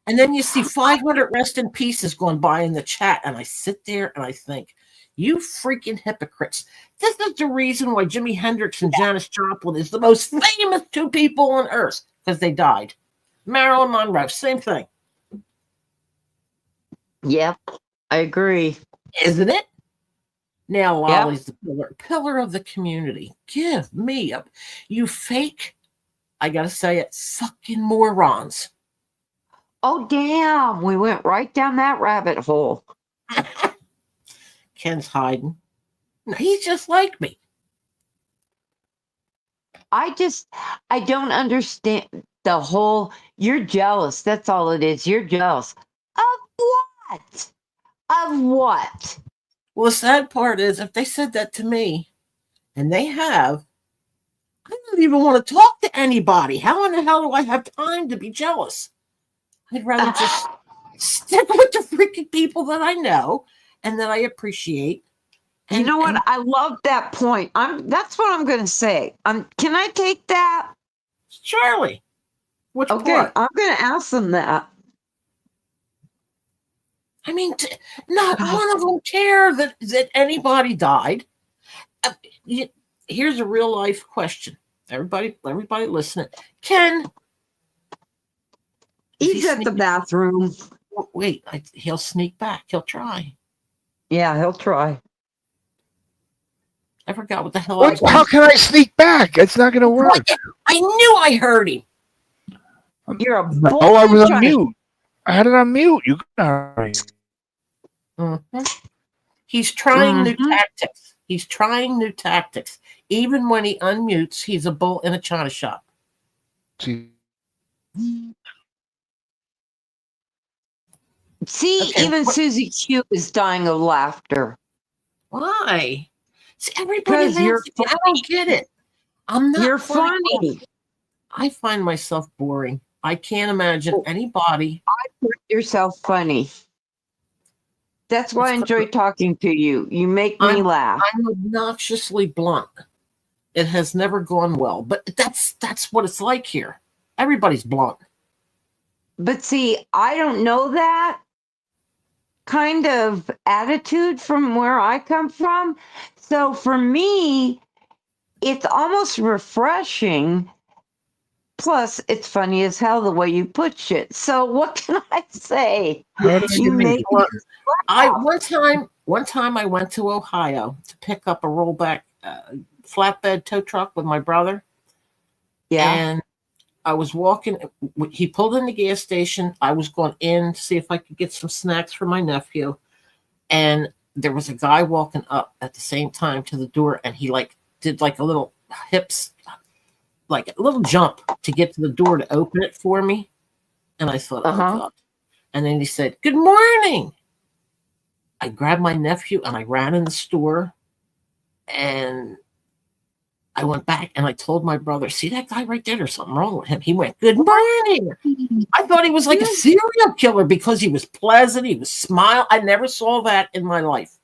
And then you see 500 rest in pieces going by in the chat, and I sit there and I think, you freaking hypocrites. This is the reason why Jimi Hendrix and Janis Joplin is the most famous 2 people on earth, because they died. Marilyn Monroe, same thing. Yep, I agree. Isn't it? Now Yep. Lolly's the pillar of the community. Give me up. You fake, I gotta say it, fucking morons. Oh, damn. We went right down that rabbit hole. Ken's hiding. He's just like me. I don't understand the whole, you're jealous. That's all it is. You're jealous. Of what? Of what? Well, the sad part is, if they said that to me, and they have, I don't even want to talk to anybody. How in the hell do I have time to be jealous? I'd rather just stick with the freaking people that I know and that I appreciate. You know what? I love that point. That's what I'm going to say. Can I take that? Charlie, which Okay, part? I'm going to ask them that. I mean, not one of them care that anybody died. Here's a real life question. Everybody listening. Ken, He's at the bathroom. Wait, he'll sneak back. He'll try. Yeah, he'll try. I forgot what the hell I was How can I sneak back? It's not going to work. I knew I heard him. You're a Oh, I was on mute. I had it on mute. You got He's trying new tactics. He's trying new tactics. Even when he unmutes, he's a bull in a china shop. See, Okay, even Susie Q is dying of laughter. Why? See, everybody Because you're I don't get it. I'm not. You're funny. I find myself boring. I can't imagine anybody. I find yourself funny. That's why I enjoy talking to you. You make me laugh. I'm obnoxiously blunt. It has never gone well, but that's what it's like here. Everybody's blunt. But see, I don't know that kind of attitude from where I come from. So for me, it's almost refreshing. Plus, it's funny as hell the way you put shit. So what can I say? You make me one time I went to Ohio to pick up a rollback flatbed tow truck with my brother. Yeah. And I was walking. He pulled in the gas station. I was going in to see if I could get some snacks for my nephew. And there was a guy walking up at the same time to the door, and he did a little hips, like a little jump to get to the door to open it for me. And I thought, oh God. And then he said, "Good morning." I grabbed my nephew and I ran in the store, and I went back and I told my brother, "See that guy right there? There's something wrong with him." He went, "Good morning." I thought he was like a serial killer because he was pleasant. He was smiling. I never saw that in my life.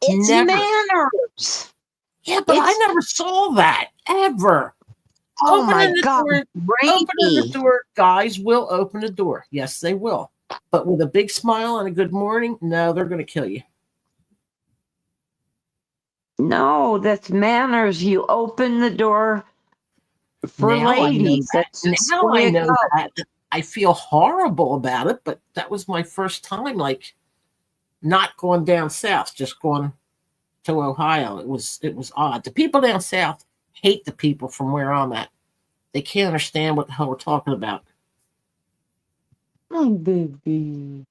It's manners. Yeah, but I never saw that ever. Oh my God. Opening the door. Guys will open the door. Yes, they will. But with a big smile and a good morning, no, they're going to kill you. No, that's manners. You open the door for ladies. Now I know that. I feel horrible about it, but that was my first time, not going down south, just going to Ohio. It was odd. The people down south hate the people from where I'm at. They can't understand what the hell we're talking about. Oh, baby.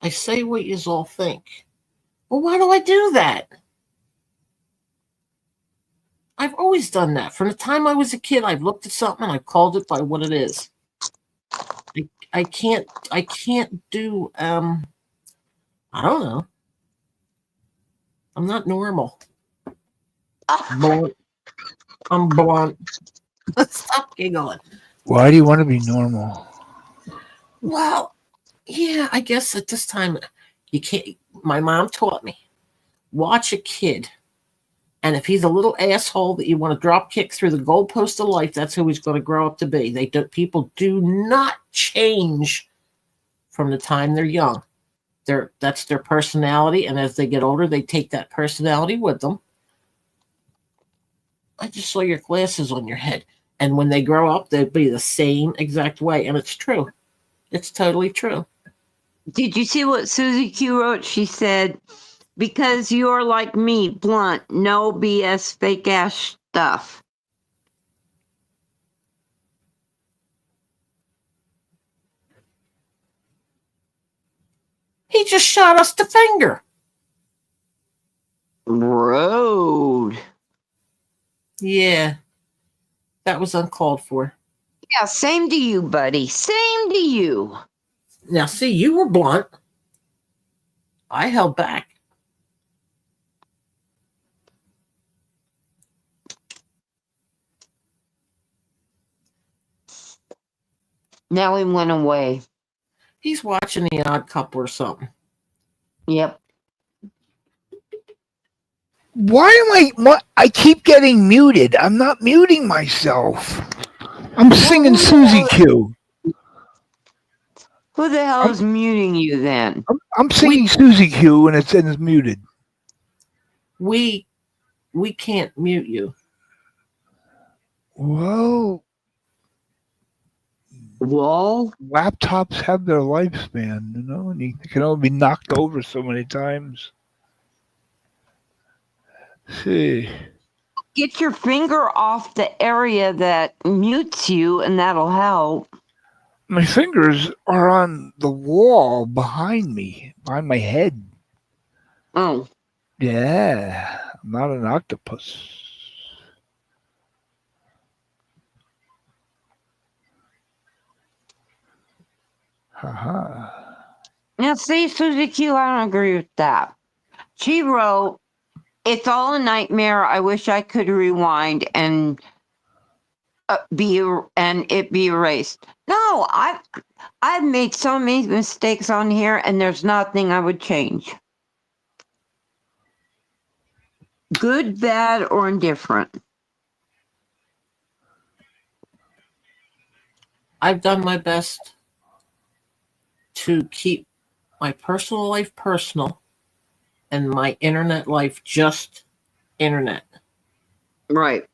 I say what you all think. Well, why do I do that? I've always done that. From the time I was a kid, I've looked at something and I've called it by what it is. I can't do I don't know. I'm not normal. Blunt. I'm blunt. Stop giggling. Why do you want to be normal? Well, yeah, I guess at this time you can't. My mom taught me, watch a kid, and if he's a little asshole that you want to drop kick through the goalpost of life, that's who he's going to grow up to be. People do not change from the time they're young. That's their personality, and as they get older, they take that personality with them. I just saw your glasses on your head, and when they grow up, they'll be the same exact way, and it's true. It's totally true. Did you see what Susie Q wrote? She said, because you're like me, blunt, no BS, fake ass stuff. He just shot us the finger. Road. Yeah, that was uncalled for. Yeah, same to you, buddy. Same to you. Now, see, you were blunt. I held back. Now he went away. He's watching The Odd Couple or something. Yep. Why am I keep getting muted? I'm not muting myself. I'm singing Susie Q. Who the hell is muting you then? I'm singing Susie Q and it's muted. We can't mute you. Well, laptops have their lifespan, and you can only be knocked over so many times. See. Get your finger off the area that mutes you, and that'll help. My fingers are on the wall behind me, behind my head. Oh. Yeah, I'm not an octopus. Haha. Now, see, Susie Q, I don't agree with that. She wrote, it's all a nightmare. I wish I could rewind and it be erased. No, I've made so many mistakes on here, and there's nothing I would change. Good, bad, or indifferent. I've done my best to keep my personal life personal and my internet life just internet. Right.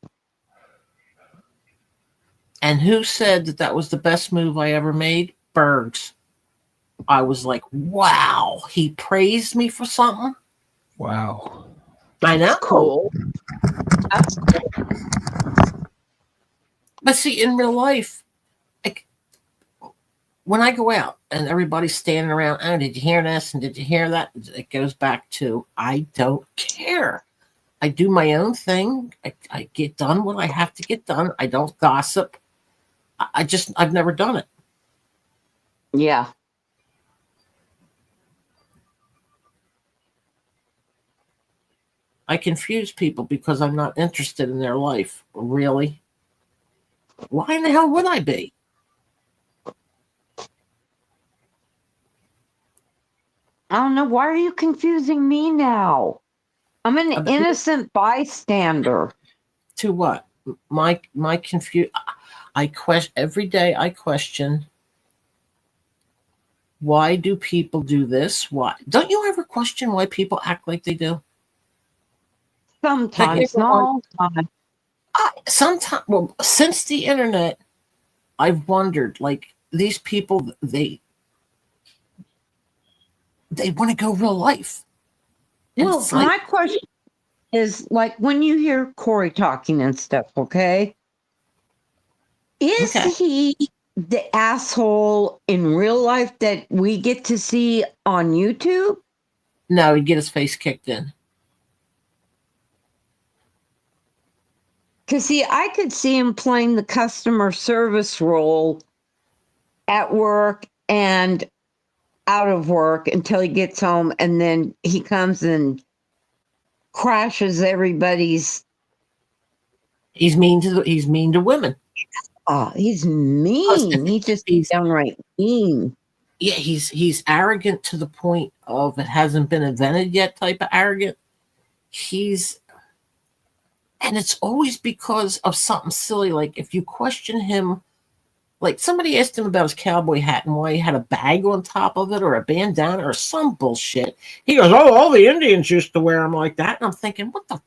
And who said that was the best move I ever made? Bergs. I was like, wow, he praised me for something. Wow. I know. Cool. That's cool. But see, in real life, like, when I go out and everybody's standing around, oh, did you hear this? And did you hear that? It goes back to, I don't care. I do my own thing. I get done what I have to get done. I don't gossip. I've never done it. Yeah. I confuse people because I'm not interested in their life. Really? Why in the hell would I be? I don't know. Why are you confusing me now? I'm an innocent bystander. To what? My confuse. I question every day. I question. Why do people do this? Why don't you ever question why people act like they do? Sometimes, not all the time. Sometimes, well, since the internet, I've wondered. Like these people, they want to go real life. And Well, it's like, my question is like when you hear Corey talking and stuff, okay? Is okay. he the asshole in real life that we get to see on YouTube? No, he'd get his face kicked in. Because, see, I could see him playing the customer service role at work and out of work until he gets home, and then he comes and crashes everybody's. He's mean to women. Oh, he's mean. He's just downright mean. Yeah, he's arrogant to the point of it hasn't been invented yet type of arrogant. And it's always because of something silly. Like if you question him, like somebody asked him about his cowboy hat and why he had a bag on top of it or a bandana or some bullshit. He goes, "Oh, all the Indians used to wear them like that." And I'm thinking, what the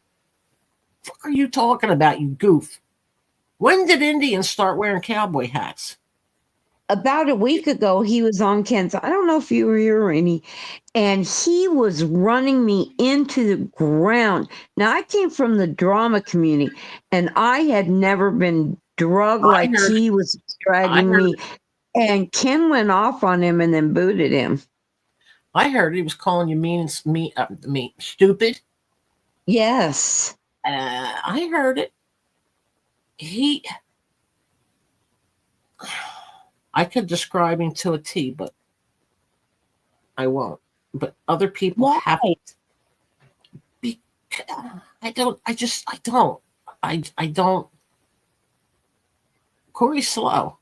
fuck are you talking about, you goof? When did Indians start wearing cowboy hats? About a week ago, he was on Kansas. I don't know if you were here, Rainey, and he was running me into the ground. Now, I came from the drama community, and I had never been drugged like he was dragging me. And Ken went off on him and then booted him. I heard he was calling you mean, stupid. Yes. I heard it. I could describe him to a T, but I won't. But other people have to. I don't. Corey's slow.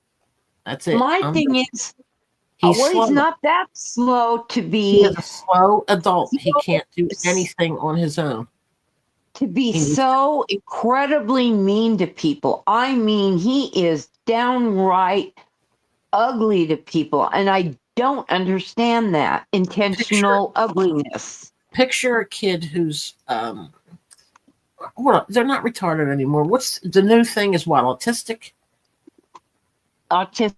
That's it. My thing is, he's not that slow to be. He's a slow adult. He can't do anything on his own. To be so incredibly mean to people. I mean, he is downright ugly to people, and I don't understand that intentional ugliness. Picture a kid who's well, they're not retarded anymore. What's the new thing is what? Autistic? Autistic.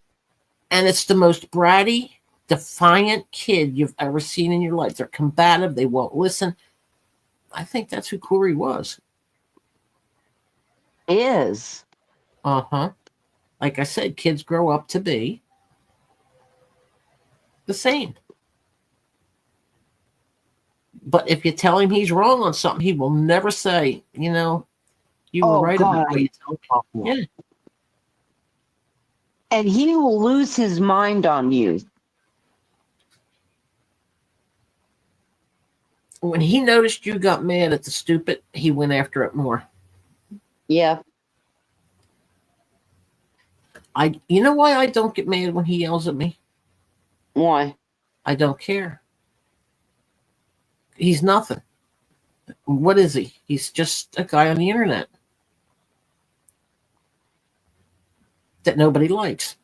And it's the most bratty, defiant kid you've ever seen in your life. They're combative, they won't listen. I think that's who Corey was. Is. Uh-huh. Like I said, kids grow up to be the same. But if you tell him he's wrong on something, he will never say, you were right about what you told me. Yeah. And he will lose his mind on you. When he noticed you got mad at the stupid, he went after it more. Yeah. You know why I don't get mad when he yells at me? Why? I don't care. He's nothing. What is he? He's just a guy on the internet that nobody likes.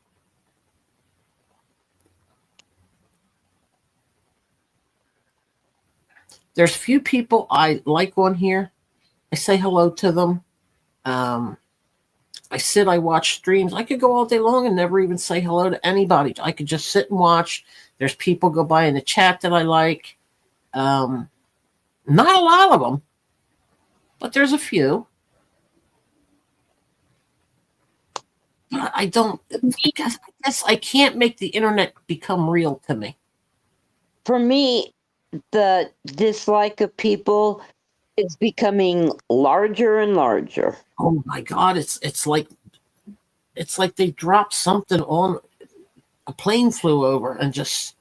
There's few people I like on here. I say hello to them. I watch streams. I could go all day long and never even say hello to anybody. I could just sit and watch. There's people go by in the chat that I like. Not a lot of them, but there's a few. But I guess I can't make the internet become real to me. For me, the dislike of people is becoming larger and larger. Oh my God, it's like they dropped something on a plane flew over and just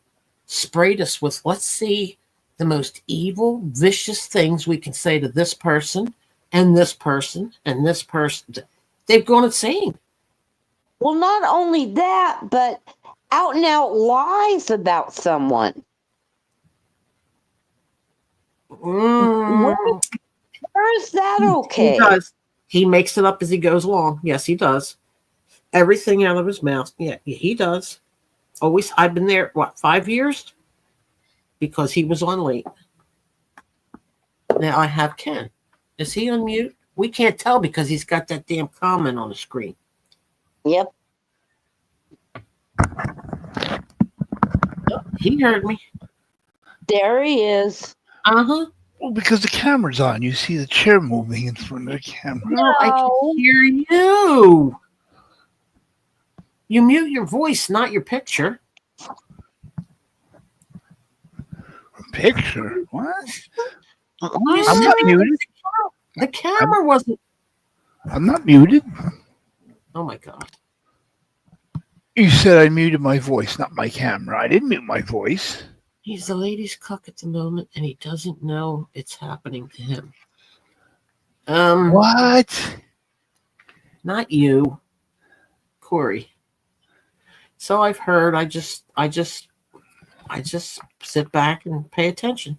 sprayed us with, let's see the most evil, vicious things we can say to this person and this person and this person. They've gone insane. Well, not only that, but out and out lies about someone. Where is that okay? He does. He makes it up as he goes along. Yes, he does. Everything out of his mouth. Yeah, he does. Always. I've been there, 5 years? Because he was on late. Now I have Ken. Is he on mute? We can't tell because he's got that damn comment on the screen. Yep. He heard me. There he is. Uh-huh. Well, because the camera's on. You see the chair moving in front of the camera. No, I No. can hear you. You mute your voice, not your picture. Picture? What? You What? I'm said not it- muted. The camera wasn't. I'm not muted. Oh my God. You said I muted my voice, not my camera. I didn't mute my voice. He's the ladies' cuck at the moment, and he doesn't know it's happening to him. What? Not you, Corey. So I've heard. I just sit back and pay attention.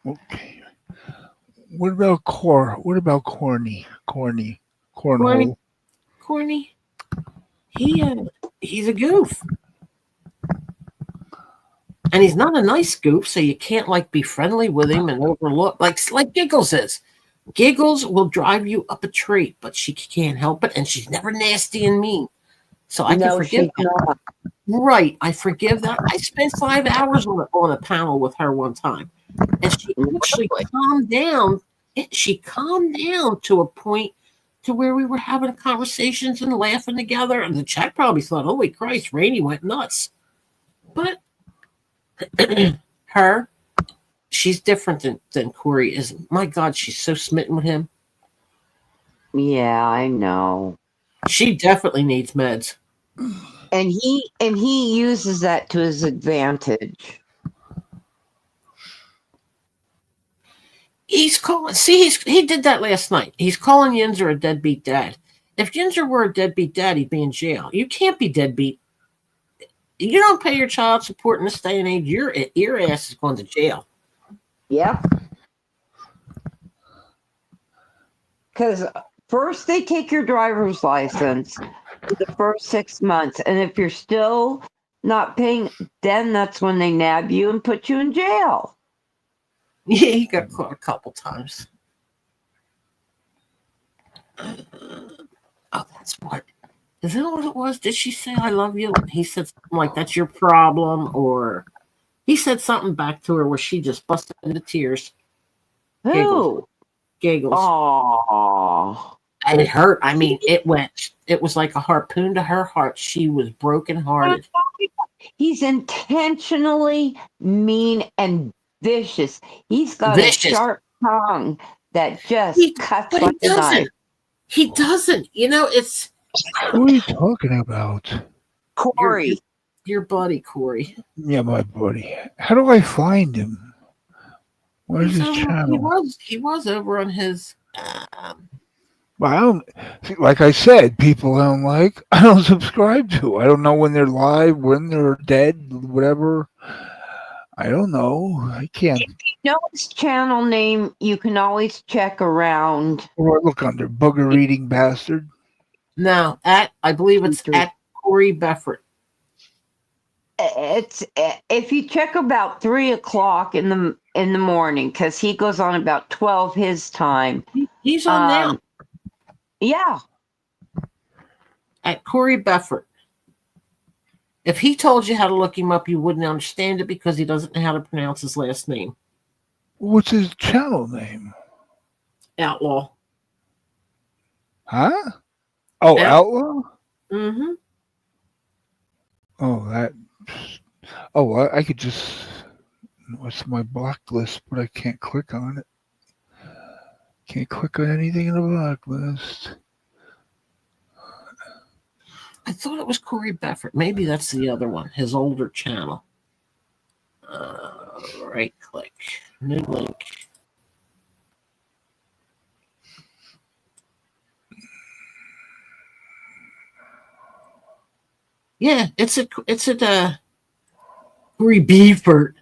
Okay. What about What about Corny? Corny. Cornhole. Corny, he's a goof, and he's not a nice goof, so you can't like be friendly with him and overlook like Giggles is. Giggles will drive you up a tree, but she can't help it, and she's never nasty and mean. So I can No, forgive she's that. not. Right, I forgive that. I spent 5 hours on a panel with her one time, and she actually calmed down. She calmed down to a point to where we were having conversations and laughing together, and the chat probably thought, "Holy Christ, Rainey went nuts." But her, she's different than Corey is. My God, she's so smitten with him. Yeah, I know. She definitely needs meds. And he uses that to his advantage. He's calling. See, he did that last night. He's calling Yinzer a deadbeat dad. If Yinzer were a deadbeat dad, he'd be in jail. You can't be deadbeat. You don't pay your child support in this day and age. Your ass is going to jail. Yep. Because first they take your driver's license for the first 6 months, and if you're still not paying, then that's when they nab you and put you in jail. Yeah, he got caught a couple times. Oh, that's what. Is that what it was? Did she say "I love you"? And he said something like "That's your problem," or he said something back to her where she just busted into tears. Who? Giggles. Oh. And it hurt. I mean, it was like a harpoon to her heart. She was brokenhearted. He's intentionally mean and vicious. He's got Vicious. a sharp tongue that just cuts But like he a knife. doesn't. He doesn't. You know, it's What are you talking about? Corey. your buddy, Corey. Yeah, my buddy. How do I find him? Where's He's his over- channel? He was over on his. Well, I don't see, like I said, people I don't like. I don't subscribe to. I don't know when they're live, when they're dead, whatever. I don't know. I can't. Know his channel name, you can always check around. Or look under booger eating bastard. No, I believe it's at Corey Beffert. It's if you check about 3:00 in the morning, because he goes on about 12 his time. He's on now Yeah. at Corey Beffert. If he told you how to look him up, you wouldn't understand it because he doesn't know how to pronounce his last name. What's his channel name? Outlaw. Huh? Oh, Yeah. Outlaw? Mm-hmm. Oh, that. Oh, I could just. What's my blacklist? But I can't click on it. Can't click on anything in the blacklist. I thought it was Corey Beffert. Maybe that's the other one, his older channel. Right click. New link. Yeah, it's at Corey Beffert.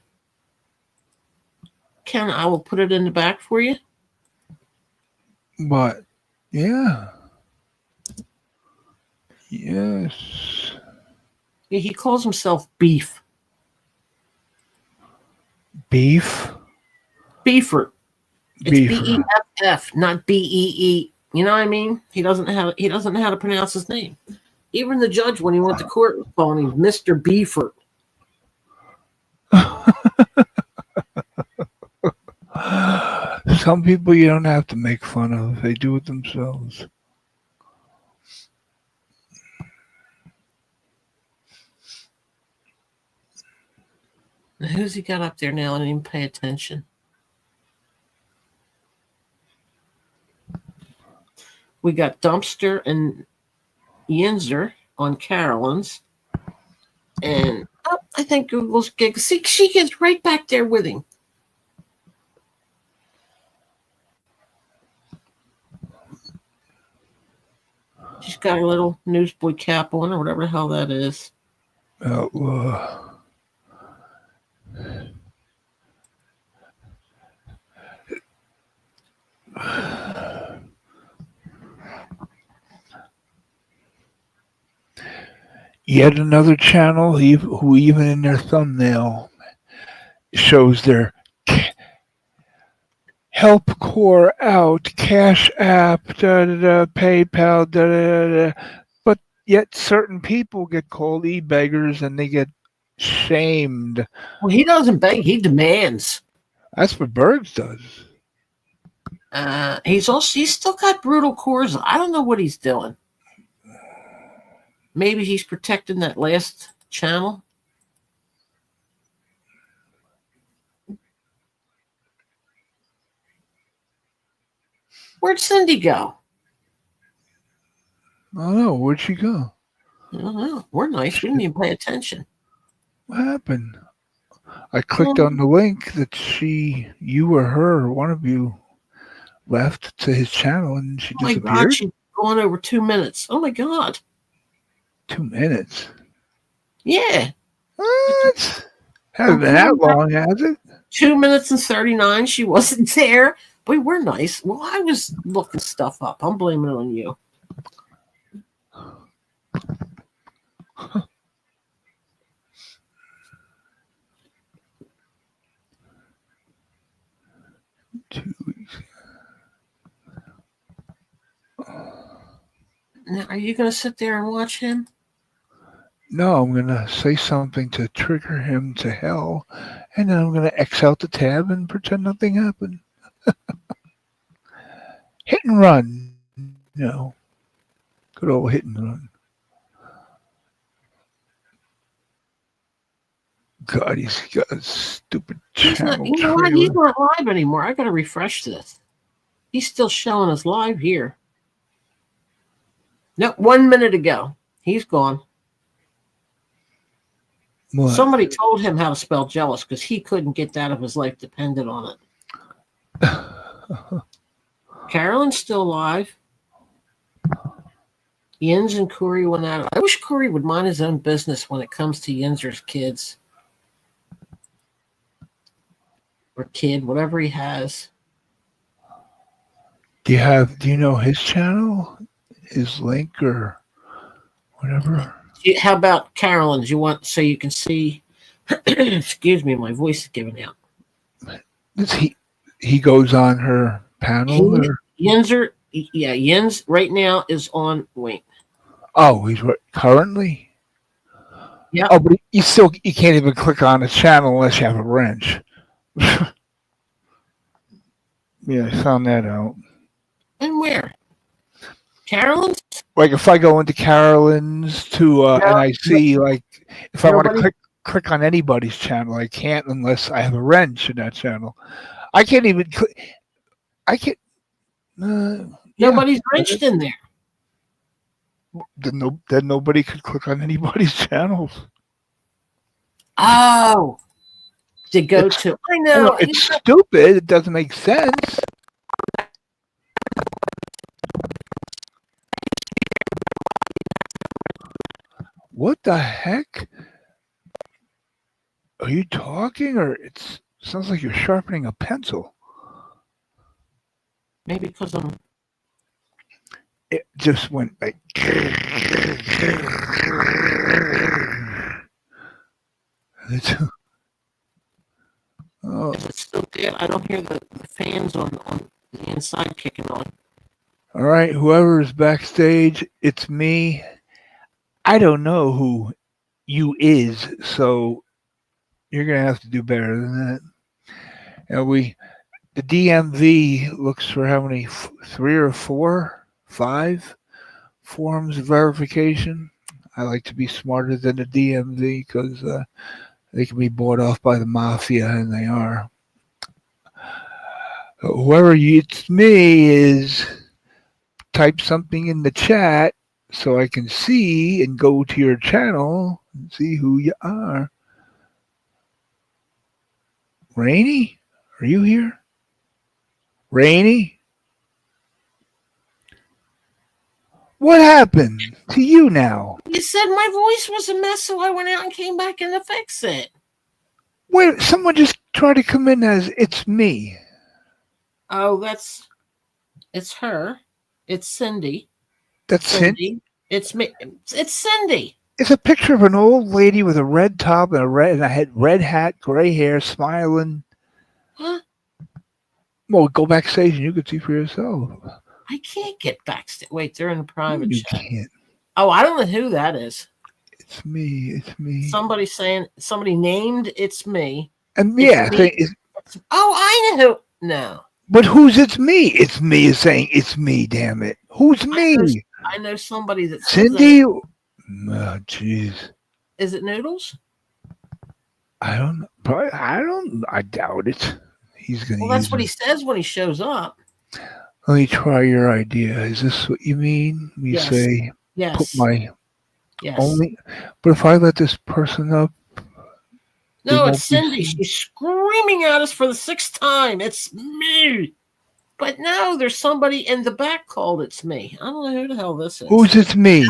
Ken, I will put it in the back for you. But, yeah. Yes. Yeah, he calls himself Beef. Beef? Beefert. It's Beef. Beff, not Bee. You know what I mean? He doesn't know how to pronounce his name. Even the judge, when he went to court, was calling him Mr. Beefert. Some people you don't have to make fun of. They do it themselves. Now, who's he got up there now? I didn't even pay attention. We got Dumpster and Yinzer on Carolyn's. And I think Google's gig. See, she gets right back there with him. She's got a little newsboy cap on or whatever the hell that is. Yet another channel who even in their thumbnail shows their help core out, Cash App, PayPal, but yet certain people get called e-beggars and they get shamed. Well, he doesn't beg; he demands. That's what Bergs does. He's still got brutal cores. I don't know what he's doing. Maybe he's protecting that last channel. Where'd Cindy go? I don't know. Where'd she go? I don't know. We're nice. We didn't even pay attention. What happened? I clicked on the link that you or her, one of you, left to his channel, and she Oh my disappeared. God, she's gone over 2 minutes. Oh my God. 2 minutes. Yeah. What? Hasn't been that long, has it? 2 minutes and 39. She wasn't there. We were nice. Well, I was looking stuff up. I'm blaming it on you. Now, are you going to sit there and watch him? No, I'm going to say something to trigger him to hell, and then I'm going to X out the tab and pretend nothing happened. Hit and run. Good old hit and run. God, he's got a stupid channel. You know what? He's not live anymore. I got to refresh this. He's still showing us live here. No, 1 minute ago. He's gone. What? Somebody told him how to spell jealous because he couldn't get that if his life depended on it. Carolyn's still alive. Yins and Corey went at it. I wish Corey would mind his own business when it comes to Yinzer's kids. Or kid, whatever he has. Do you know his channel? His link or whatever? How about Carolyn's? You want so you can see? Excuse me, my voice is giving out. He goes on her panel? Yinzer, yeah, Yins right now is on. Wait. Oh, he's currently? Yeah. Oh, but you can't even click on his channel unless you have a wrench. Yeah, I found that out. And where? Carolyn's? Like if I go into Carolyn's and I see if I want to click on anybody's channel, I can't unless I have a wrench in that channel. I can't even click. I can't. Nobody's wrenched in there. Then nobody could click on anybody's channels. Oh, to go to. I know. It's stupid. It doesn't make sense. What the heck? Are you talking, or it sounds like you're sharpening a pencil? Maybe because I'm. It just went like. Oh. It's still dead. I don't hear the fans on the inside kicking on. All right, whoever is backstage, it's me. I don't know who you is, so You're gonna have to do better than that. And the DMV looks for how many? 3 or 4, 5 forms of verification. I like to be smarter than the DMV because they can be bought off by the mafia, and they are. Whoever it's me is, type something in the chat so I can see and go to your channel and see who you are. Rainy, are you here? Rainy? What happened to you now? You said my voice was a mess, so I went out and came back in to fix it. Wait, someone just tried to come in as it's me. Oh, it's her. It's Cindy. That's Cindy. Cindy. It's me. It's Cindy. It's a picture of an old lady with a red top and a red hat, gray hair, smiling. Huh? Well, go backstage and you can see for yourself. I can't get backstage. Wait, they're in the private You chat. can't. Oh, I don't know who that is. It's me. It's me. Somebody named it's me. And It's yeah, me. Oh, I know who. No. but who's it's me? It's me is saying it's me. Damn it. Who's me? I know somebody that says Cindy? that. Oh, jeez. Is it Noodles? I don't know. Probably, I doubt it. He's gonna. Well, that's use what it. he says when he shows up. Let me try your idea. Is this what you mean? You Yes. say Yes. put my yes. only. But if I let this person up, No, won't it's be Cindy. seen. She's screaming at us for the 6th time. It's me. But no, there's somebody in the back called it's me. I don't know who the hell this is. who's it's me?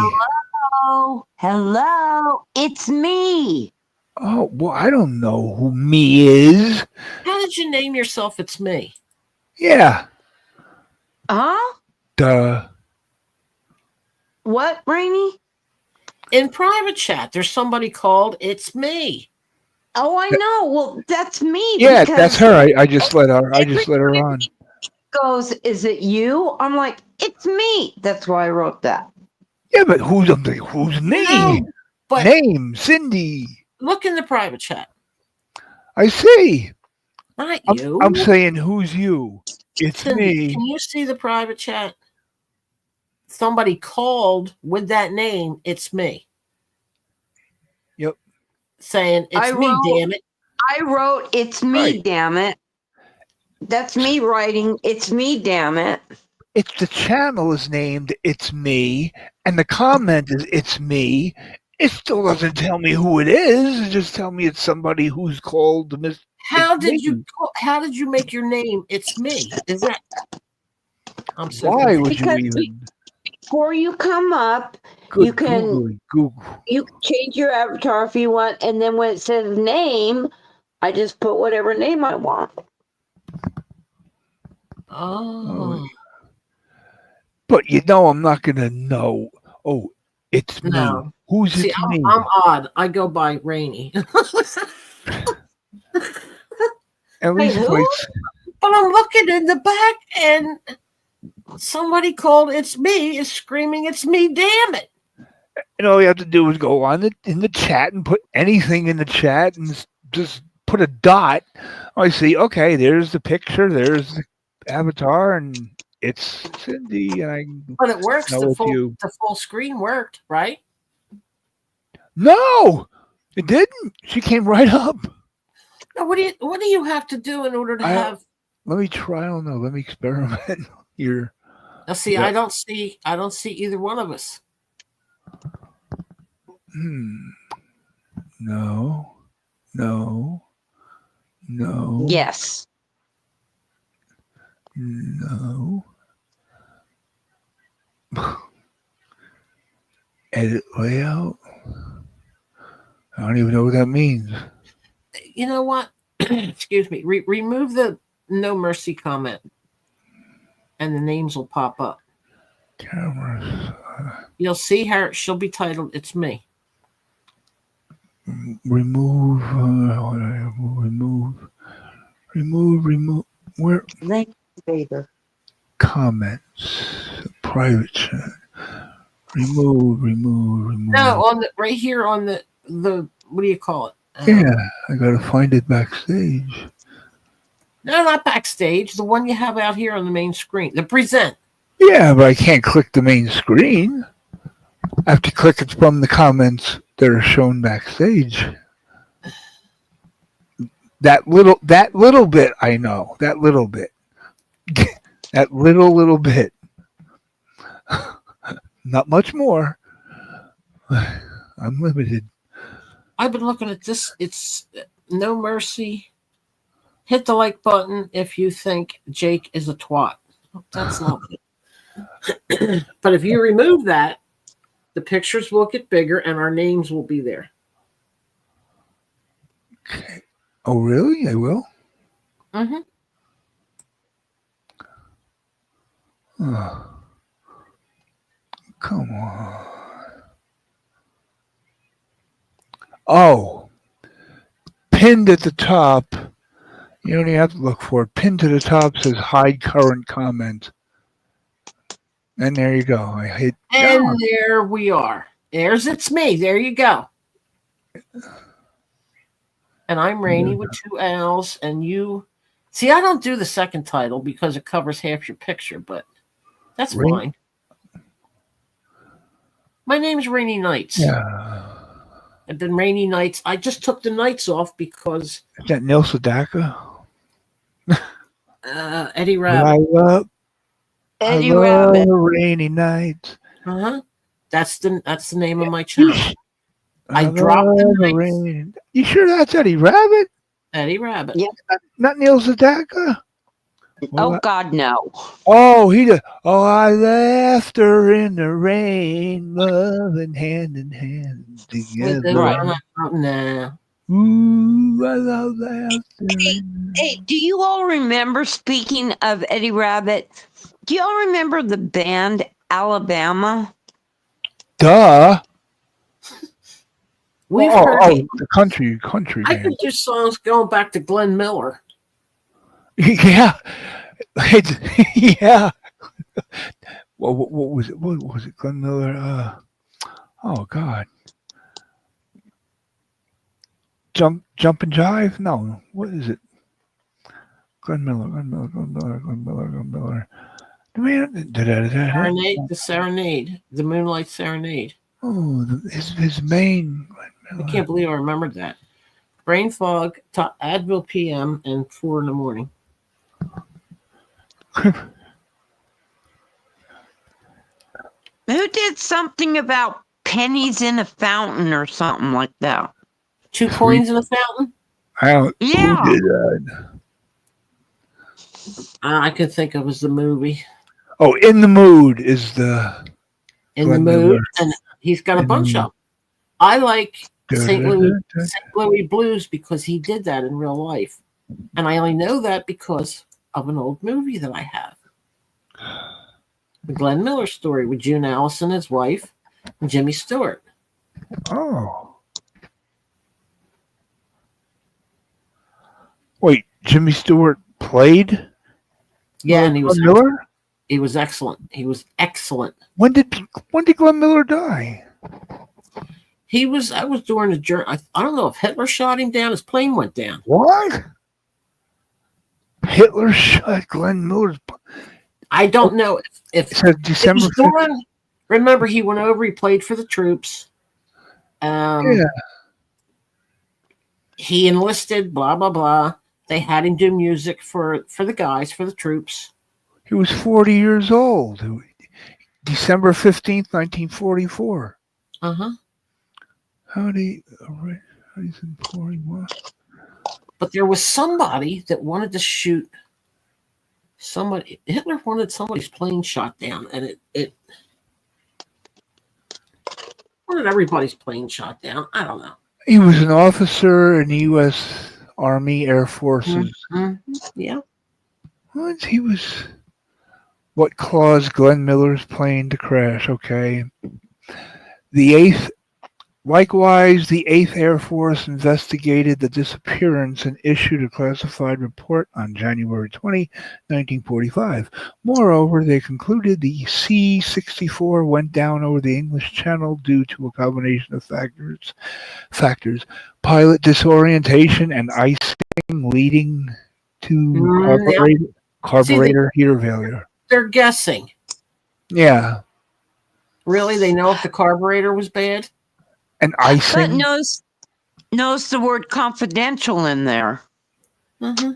Oh, hello, it's me. Oh well, I don't know who me is. How did you name yourself it's me? Yeah, Huh? duh. What, Rainy? In private chat, there's somebody called it's me. Oh, I know. Well, that's me. Yeah, because that's her. I just let her. I just let her on. Goes, is it you? I'm like, it's me. That's why I wrote that. Yeah, but who's me? No, but Name Cindy. look in the private chat. I see. Not you. I'm saying who's you? It's Cindy, me. can you see the private chat? Somebody called with that name, it's me. Yep. Saying, it's I me, wrote- damn it. I wrote, it's me, Right. damn it. That's me writing, it's me, damn it. It's the channel is named It's Me, and the comment is It's Me. It still doesn't tell me who it is. It just tell me it's somebody who's called Miss. How It's did me. how did you make your name? It's me. Is that I'm so Why confused. would you Because even? Before you come up, Good you can- Google. you can change your avatar if you want, and then when it says name, I just put whatever name I want. Oh But you know, I'm not gonna know. Oh, it's me. No. Who's see, it's I'm me? odd. I go by Rainy. At least who? like, But I'm looking in the back and somebody called it's me is screaming it's me, damn it. and all you have to do is go on in the chat and put anything in the chat and just put a dot. I see. Okay, there's the picture. There's the avatar, and it's Cindy. And I But it works. know The it's full you. the full screen worked, right? No, it didn't. She came right up. Now what do you have to do in order to I- have Let me try. I don't know. Let me experiment here. now see Yeah. I don't see either one of us. No. Yes. No. Edit layout. I don't even know what that means. You know what? Excuse me. Remove the no mercy comment and the names will pop up. Cameras. You'll see her. She'll be titled "It's Me." Remove. Remove. Where? Thank you, Vader. Comments. Private chat. Remove. No, on the right here on the what do you call it? Yeah, I gotta find it backstage. No, not backstage. The one you have out here on the main screen. The present. Yeah, but I can't click the main screen. I have to click it from the comments that are shown backstage. That little bit I know. That little bit. That little bit. Not much more. I'm limited. I've been looking at this. It's No Mercy. Hit the like button if you think Jake is a twat. That's not it. But if you remove that, the pictures will get bigger and our names will be there. Okay. Oh, really? I will? Mm-hmm. Oh, come on. Oh, pinned at the top. You don't even have to look for it. Pinned to the top says hide current comment. And there you go. I hit. And Oh, there we are. It's me. There you go. And I'm Rainy with 2 L's. And you see, I don't do the second title because it covers half your picture, but that's Rain- fine. My name's Rainy Nights. yeah. And then Rainy Nights. I just took the nights off because Is that Neil Sedaka? Eddie Rabbit. I love Eddie I love Rabbit. rainy nights. Uh-huh. That's the name of my channel. I love dropped the nights. rain. You sure that's Eddie Rabbit? Eddie Rabbit. Yeah. Not Neil Sedaka? Oh God, no. Oh, he did. Oh, I left her in the rain, loving hand in hand With together. the Right. Nah. Ooh, I love that. Hey, do you all remember, speaking of Eddie Rabbit, do you all remember the band Alabama? Duh. We've oh, heard the country I band. think your song's going back to Glenn Miller. Yeah. Yeah. What was it? What was it? Glenn Miller. Oh God. Jump and jive? No. What is it? Glenn Miller. Serenade, the Serenade, the Moonlight Serenade. Oh, his main. I can't believe I remembered that. Brain fog, Advil PM, and 4 in the morning. Who did something about pennies in a fountain or something like that? 2 coins in a fountain? I don't. Yeah. Who did that? I could think it was the movie. Oh, In the Mood is the. In Glenn the Mood, Miller. and he's got a In the bunch Mood. of them. I like St. Louis Blues because he did that in real life. And I only know that because of an old movie that I have. The Glenn Miller story with June Allison, his wife, and Jimmy Stewart. Oh. Wait, Jimmy Stewart played? Yeah, and he was Glenn Miller? he was excellent. He was excellent. When did Glenn Miller die? I was during the journey. I don't know if Hitler shot him down. His plane went down. What? Hitler shot Glenn Miller's. I don't know if It said it December was during. Remember, he went over. He played for the troops. Yeah. He enlisted. Blah blah blah. They had him do music for the guys, for the troops. He was 40 years old. December 15th, 1944. Uh huh. He's in 41. But there was somebody that wanted to shoot somebody. Hitler wanted somebody's plane shot down, and it wanted everybody's plane shot down. I don't know. He was an officer in the U.S. Army Air Forces. Yeah. He was. What caused Glenn Miller's plane to crash? Okay. The Likewise, the 8th Air Force investigated the disappearance and issued a classified report on January 20, 1945. Moreover, they concluded the C-64 went down over the English Channel due to a combination of factors, pilot disorientation and icing leading to Yeah. carburetor heater failure. They're guessing. Yeah, Really? They know if the carburetor was bad? and But icing. knows the word confidential in there. Mm-hmm.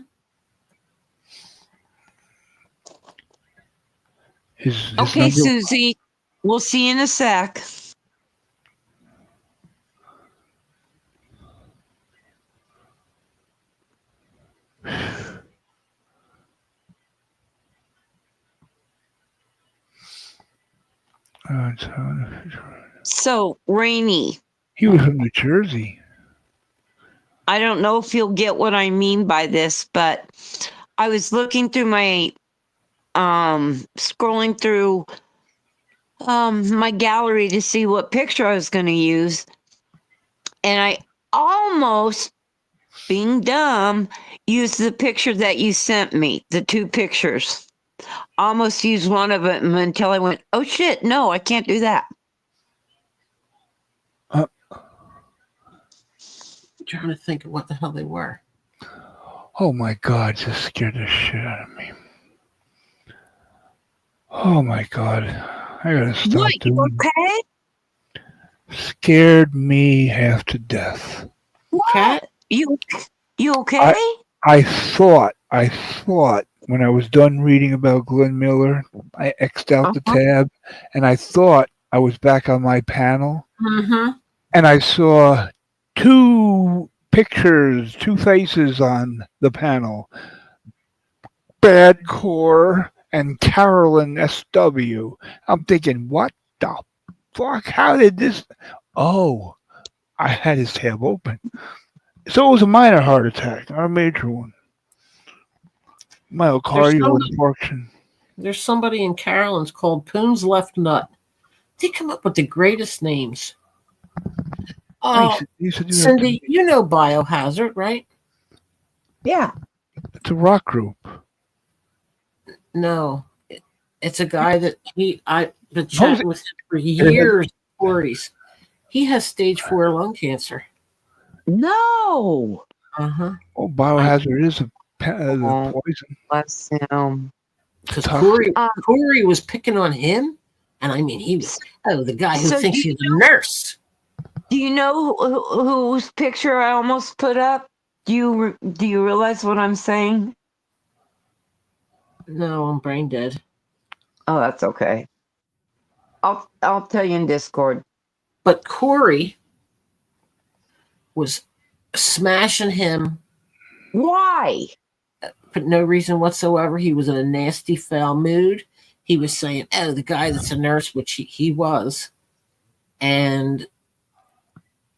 His Okay, number- Susie. We'll see you in a sec. So, Rainy, He was from New Jersey. I don't know if you'll get what I mean by this, but I was looking through my scrolling through my gallery to see what picture I was going to use, and I almost, being dumb, used the picture that you sent me, the two pictures. Almost used one of them until I went, oh shit, no, I can't do that. I'm trying to think of what the hell they were. Oh my God, just scared the shit out of me. Oh my God. I gotta stop What, you doing okay? Scared me half to death. Cat? You okay? I thought when I was done reading about Glenn Miller, I X'd out the tab and I thought I was back on my panel Mm-hmm. and I saw two pictures, two faces on the panel. Bad Core and Carolyn S.W. I'm thinking, what the fuck? How did this? Oh, I had his tab open. So it was a minor heart attack, not a major one. Myocardial infarction. There's somebody in Carolyn's called Poon's Left Nut. They come up with the greatest names. Oh, You said you Cindy, you know Biohazard, right? Yeah. It's a rock group. No, it's a guy that I've been chatting with him for years. 40s. He has stage 4 lung cancer. No. Uh-huh. Oh, Biohazard is a poison. Bless him. Because Corey was picking on him, and I mean, he was the guy who So thinks he's a nurse. Do you know whose picture I almost put up? Do you realize what I'm saying? No, I'm brain dead. Oh, that's okay. I'll tell you in Discord. But Corey was smashing him. Why? For no reason whatsoever. He was in a nasty, foul mood. He was saying, oh, the guy that's a nurse, which he was. And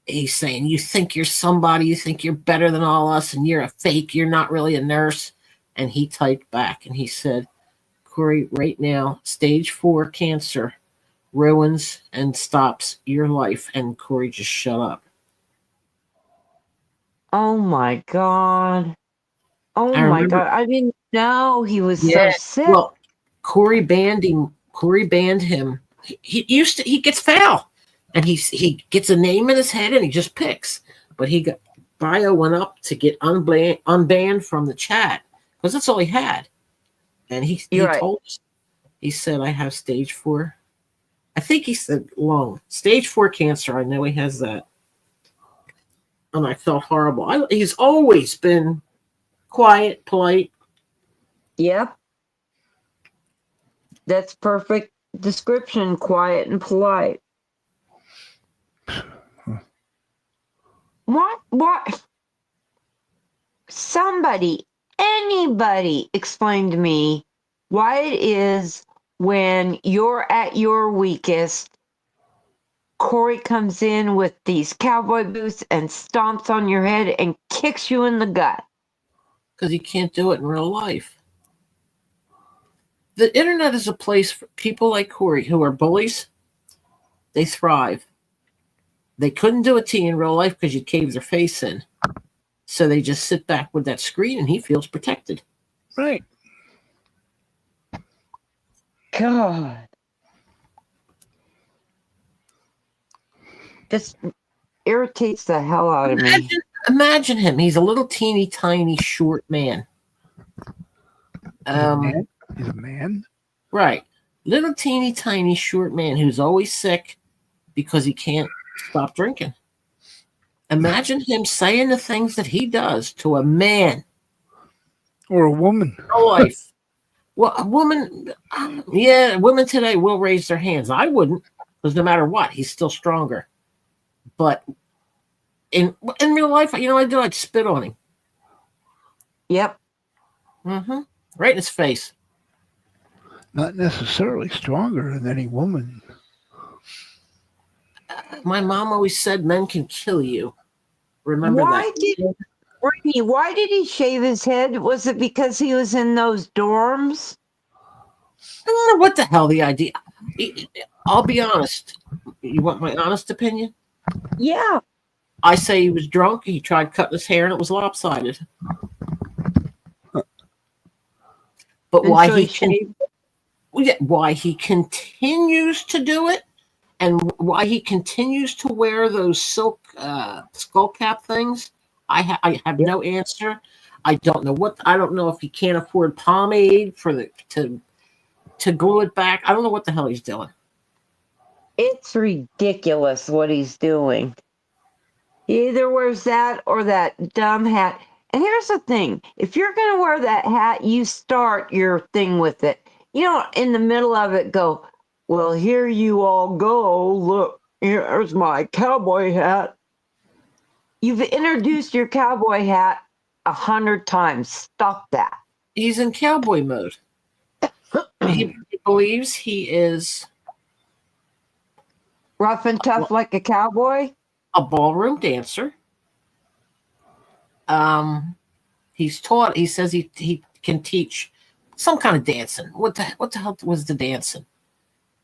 he's saying, you think you're somebody, you think you're better than all us, and you're a fake, you're not really a nurse. And he typed back and he said, Corey, right now, stage 4 cancer ruins and stops your life. And Corey just shut up. Oh my God. Oh my God. I didn't know he was so sick. Well, Corey banned him. Corey banned him. He gets foul. And he gets a name in his head and he just picks. But Bio went up to get unbanned from the chat because that's all he had. And he told us, he said, I have stage 4. I think he said lung. Stage 4 cancer. I know he has that. And I felt horrible. He's always been quiet, polite. Yep. That's perfect description. Quiet and polite. What? Somebody, anybody explain to me why it is when you're at your weakest, Corey comes in with these cowboy boots and stomps on your head and kicks you in the gut. Because he can't do it in real life. The internet is a place for people like Corey who are bullies. They thrive. They couldn't do it to you in real life because you'd cave their face in. So they just sit back with that screen and he feels protected. Right. God. This irritates the hell out of me. Imagine him. He's a little teeny tiny short man. Man? He's a man? Right. Little teeny tiny short man who's always sick because he can't stop drinking. Imagine him saying the things that he does to a man. Or a woman. Real life. Well, a woman, yeah, women today will raise their hands. I wouldn't, because no matter what, he's still stronger. But in real life, you know what I do? I'd spit on him. Yep. Mm-hmm. Right in his face. Not necessarily stronger than any woman. My mom always said men can kill you. Remember that. Brittany, why did he shave his head? Was it because he was in those dorms? I don't know what the hell the idea. I'll be honest. You want my honest opinion? Yeah. I say he was drunk. He tried cutting his hair and it was lopsided. But And why so why he continues to do it, and why he continues to wear those silk skull cap things, I have no answer. I don't know if he can't afford pomade to glue it back. I don't know what the hell he's doing. It's ridiculous what he's doing. He either wears that or that dumb hat. And here's the thing. If you're going to wear that hat, you start your thing with it. You don't, in the middle of it, go, well, here you all go. Look, here's my cowboy hat. You've introduced your cowboy hat 100 times. Stop that. He's in cowboy mode. He believes he is Rough and tough like a cowboy? a ballroom dancer. He's taught. He says he can teach some kind of dancing. What the hell was the dancing?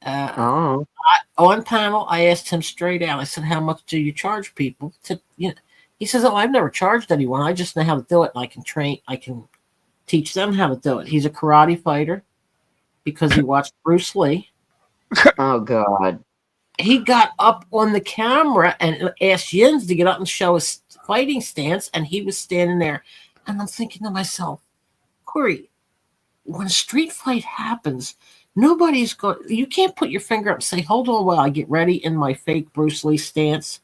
Oh. On panel, I asked him straight out. I said, "How much do you charge people to?" He says, "Oh, I've never charged anyone. I just know how to do it, and I can train. I can teach them how to do it." He's a karate fighter because he watched Bruce Lee. Oh, God. He got up on the camera and asked Yins to get up and show his fighting stance, and he was standing there. And I'm thinking to myself, Corey, when a street fight happens, nobody's going. You can't put your finger up and say, "Hold on, while I get ready in my fake Bruce Lee stance."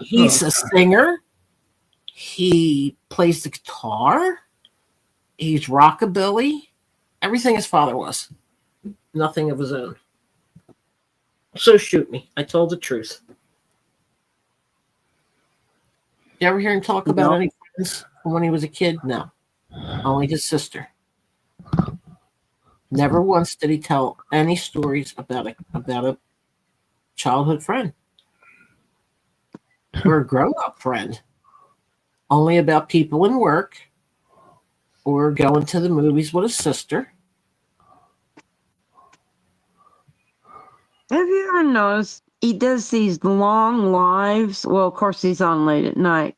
He's a singer. He plays the guitar. He's rockabilly. Everything his father was. Nothing of his own. So shoot me. I told the truth. You ever hear him talk about any friends from when he was a kid? No. Only his sister. Never once did he tell any stories about a childhood friend or a grown-up friend. Only about people in work or going to the movies with his sister. Have you ever noticed he does these long lives? Well, of course, he's on late at night.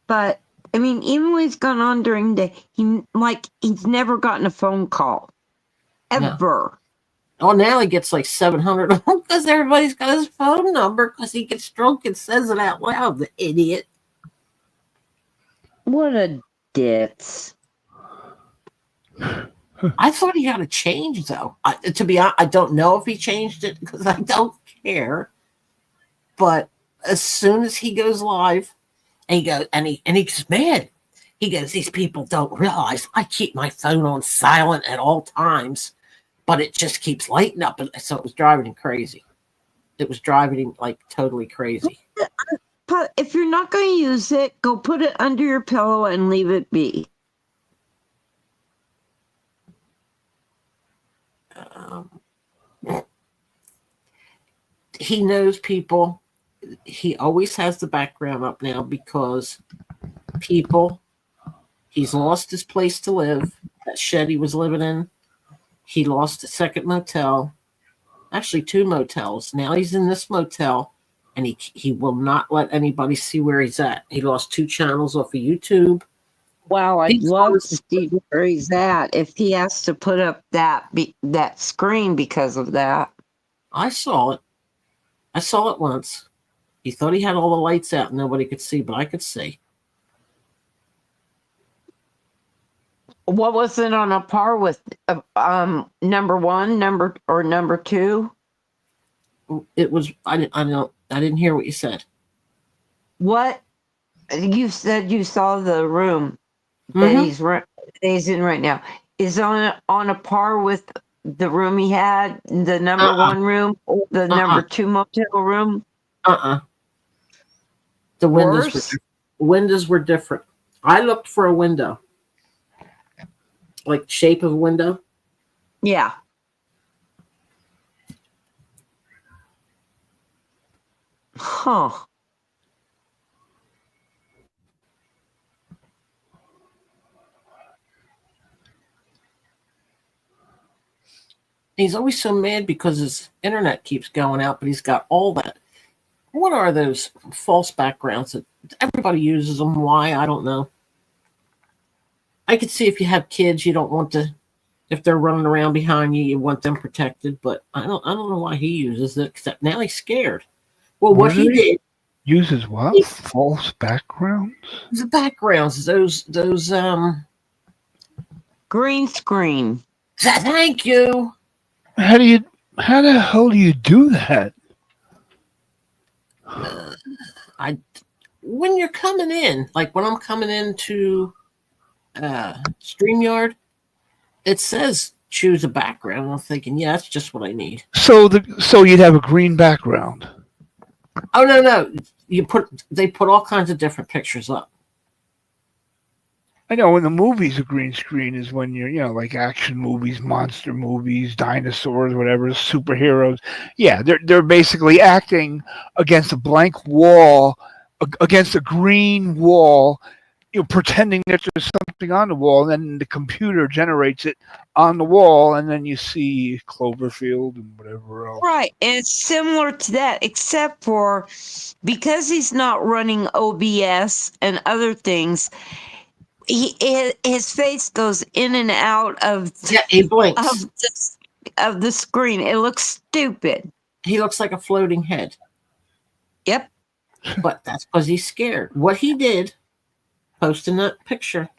But, I mean, even when he's gone on during the day, he's never gotten a phone call. Ever. Oh, now he gets like 700 because everybody's got his phone number because he gets drunk and says it out loud, the idiot. What a ditz. I thought he had to change, though. To be honest, I don't know if he changed it because I don't care. But as soon as he goes live, and he gets mad. He goes, "These people don't realize I keep my phone on silent at all times, but it just keeps lighting up." And so it was driving him crazy. It was driving him like totally crazy. But if you're not going to use it, go put it under your pillow and leave it be. He knows people. He always has the background up now because he's lost his place to live, that shed he was living in. He lost a second motel. actually 2 motels. Now he's in this motel, and he will not let anybody see where he's at. He lost 2 channels off of YouTube. Wow, I'd He's love always- to see where he's at if he has to put up that screen because of that. I saw it. I saw it once. He thought he had all the lights out and nobody could see, but I could see. What was it on a par with number 1, number 2? It was. I didn't hear what you said. What you said you saw the room that Mhm. he's in right now is on a par with the room he had, the number Uh-uh. 1 room or the number 2 motel room. The windows Worse? windows were different. I looked for a window, like shape of a window. Yeah. Huh. He's always so mad because his internet keeps going out, but he's got all that. What are those false backgrounds that everybody uses them? Why? I don't know. I could see if you have kids, you don't want to. If they're running around behind you, you want them protected. But I don't know why he uses it. Except now he's scared. Well, what he did, Uses what? False backgrounds? the backgrounds, those Green screen. Thank you. How the hell do you do that? When you're coming in, like when I'm coming into StreamYard, it says choose a background. I'm thinking, yeah, that's just what I need. So you'd have a green background. Oh no, they put all kinds of different pictures up. I know in the movies, a green screen is when you're, like action movies, monster movies, dinosaurs, whatever, superheroes. Yeah, they're basically acting against a blank wall, against a green wall, pretending that there's something on the wall, and then the computer generates it on the wall, and then you see Cloverfield and whatever else. Right. And it's similar to that, except for because he's not running OBS and other things, his face goes in and out of Yeah, he blinks. of the screen. It looks stupid. He looks like a floating head. Yep. But that's because he's scared. What he did, posting that picture,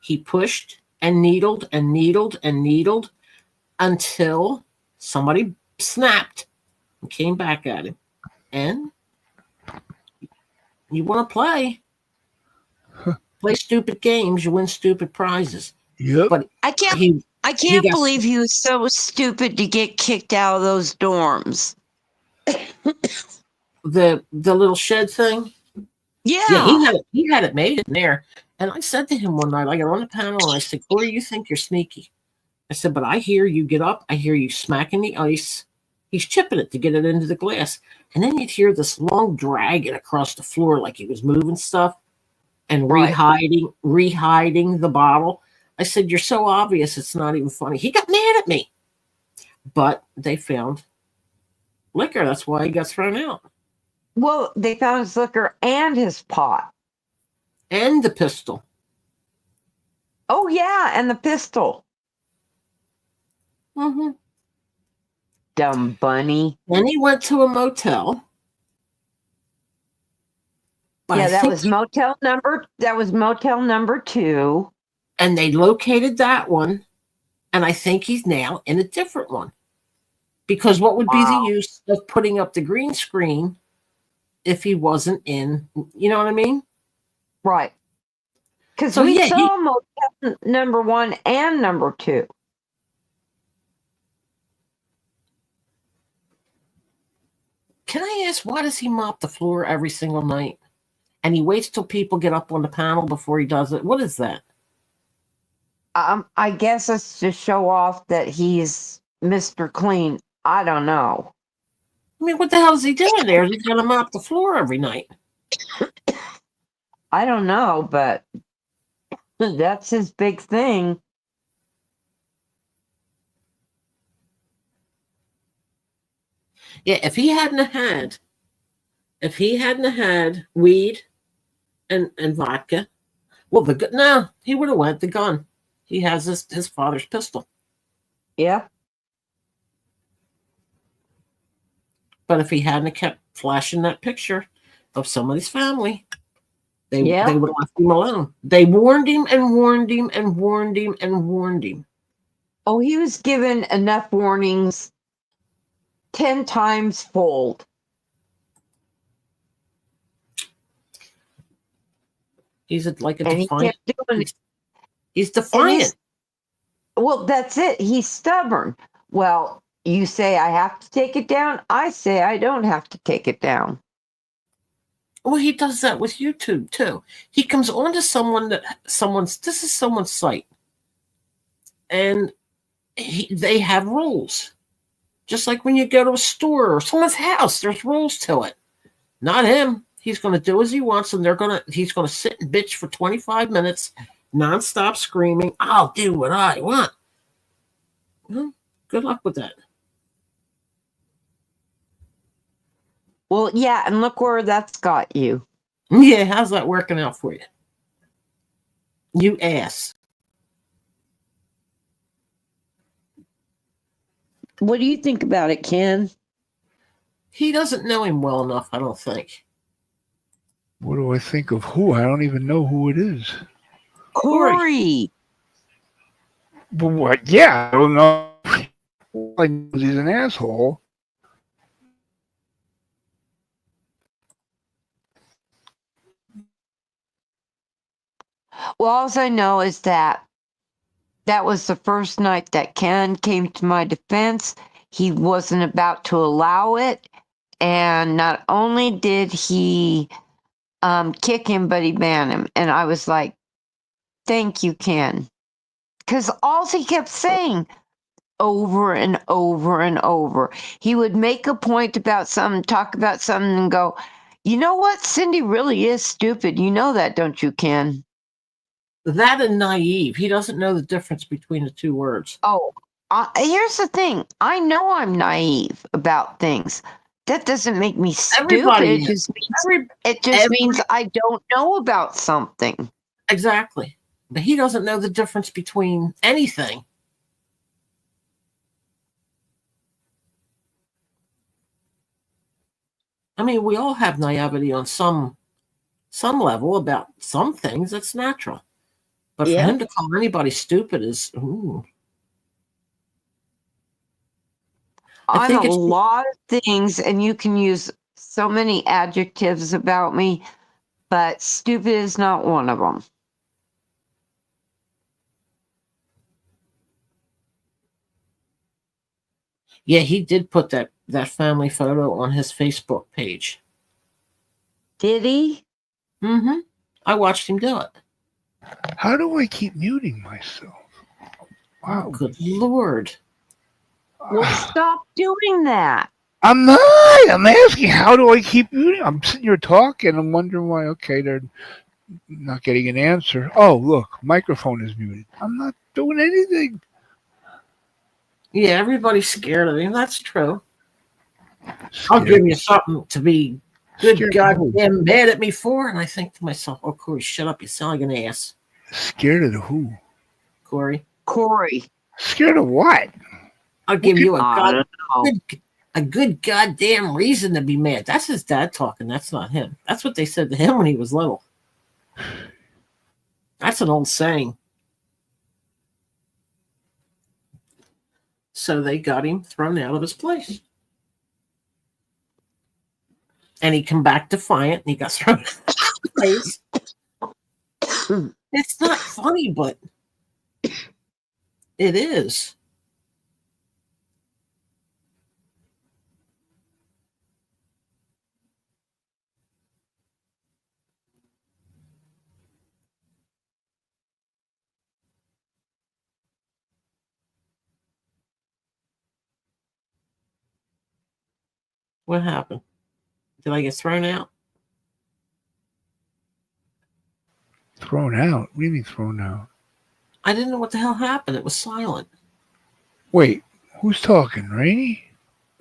he pushed and needled and needled and needled until somebody snapped and came back at him. And you want to play stupid games, you win stupid prizes. Yep. But I can't got- believe he was so stupid to get kicked out of those dorms. the little shed thing, Yeah. he had it made in there. And I said to him one night, I got on the panel and I said, Corey, you think you're sneaky. I said, but I hear you get up, I hear you smacking the ice. He's chipping it to get it into the glass. And then you'd hear this long dragging across the floor like he was moving stuff and Right. rehiding the bottle. I said, you're so obvious, it's not even funny. He got mad at me. But they found liquor. That's why he got thrown out. Well, they found his liquor and his pot. And the pistol. Oh yeah, and the pistol. Mm-hmm. Dumb bunny. Then he went to a motel. But Yeah, I that think- was motel number 2. and they located that one. And I think he's now in a different one. Because what would be the use of putting up the green screen if he wasn't in, you know what I mean? Right. Because So, we yeah, saw motel number 1 and number 2. Can I ask, why does he mop the floor every single night? And he waits till people get up on the panel before he does it? What is that? I guess it's to show off that he's Mr. Clean. I don't know. I mean, what the hell is he doing there? He's going to mop the floor every night. I don't know, but that's his big thing. Yeah, if he hadn't have had weed and vodka, well, no, he would have went the gun. He has his father's pistol. Yeah. But if he hadn't kept flashing that picture of somebody's family, they would have left him alone. They warned him and warned him and warned him and warned him. Oh, he was given enough warnings 10 times fold. He's like a And he defiant. kept doing it. He's defiant. Well, that's it. He's stubborn. Well, you say I have to take it down. I say I don't have to take it down. Well, he does that with YouTube too. He comes on to this is someone's site, and they have rules. Just like when you go to a store or someone's house, there's rules to it. Not him. He's going to do as he wants, and he's going to sit and bitch for 25 minutes, nonstop screaming, "I'll do what I want." Well, good luck with that. Well, yeah, and look where that's got you. Yeah, how's that working out for you? You ass. What do you think about it, Ken? He doesn't know him well enough, I don't think. What do I think of who? I don't even know who it is. Corey. But what? Yeah, I don't know. I know he's an asshole. Well, all I know is that was the first night that Ken came to my defense. He wasn't about to allow it. And not only did he kick him, but he banned him. And I was like, thank you, Ken. Because all he kept saying over and over and over, he would make a point about something, talk about something, and go, you know what? Cindy really is stupid. You know that, don't you, Ken? That and naive. He doesn't know the difference between the two words. Oh, here's the thing. I know I'm naive about things. That doesn't make me stupid. It just means I don't know about something. Exactly. But he doesn't know the difference between anything. I mean, we all have naivety on some level about some things. That's natural. But for him to call anybody stupid is, ooh. I'm a lot of things, and you can use so many adjectives about me, but stupid is not one of them. Yeah, he did put that family photo on his Facebook page. Did he? Mm-hmm. I watched him do it. How do I keep muting myself? Wow. Oh, good Lord. Well, stop doing that. I'm not. I'm asking, how do I keep muting? I'm sitting here talking. I'm wondering why. Okay, they're not getting an answer. Oh, look, microphone is muted. I'm not doing anything. Yeah, everybody's scared of him. That's true. I'll give you something to be good goddamn mad at me for. And I think to myself, oh, Corey, shut up. You sound like an ass. Scared of who? Corey. Scared of what? I'll give you a good goddamn reason to be mad. That's his dad talking. That's not him. That's what they said to him when he was little. That's an old saying. So they got him thrown out of his place. And he come back defiant and he got thrown out of his place. It's not funny, but it is. What happened? Did I get thrown out? Thrown out? What do you mean thrown out? I didn't know what the hell happened. It was silent. Wait, who's talking? Rainey?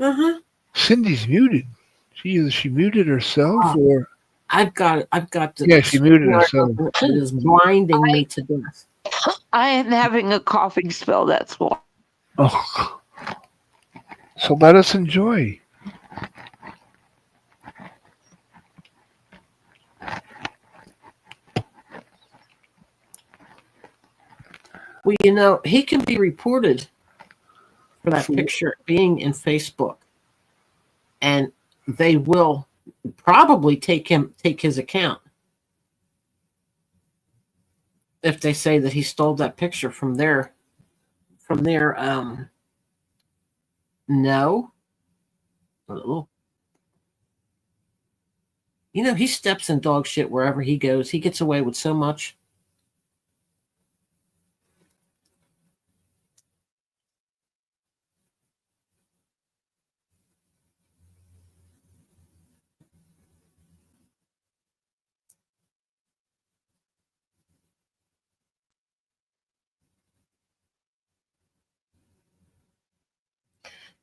Uh-huh. Cindy's muted. She muted herself or I've got the yeah, she muted herself. It is blinding me to death. I am having a coughing spell. That's why. Oh, so let us enjoy. Well, he can be reported for that picture being in Facebook, and they will probably take his account if they say that he stole that picture from their no. Oh. He steps in dog shit wherever he goes. He gets away with so much.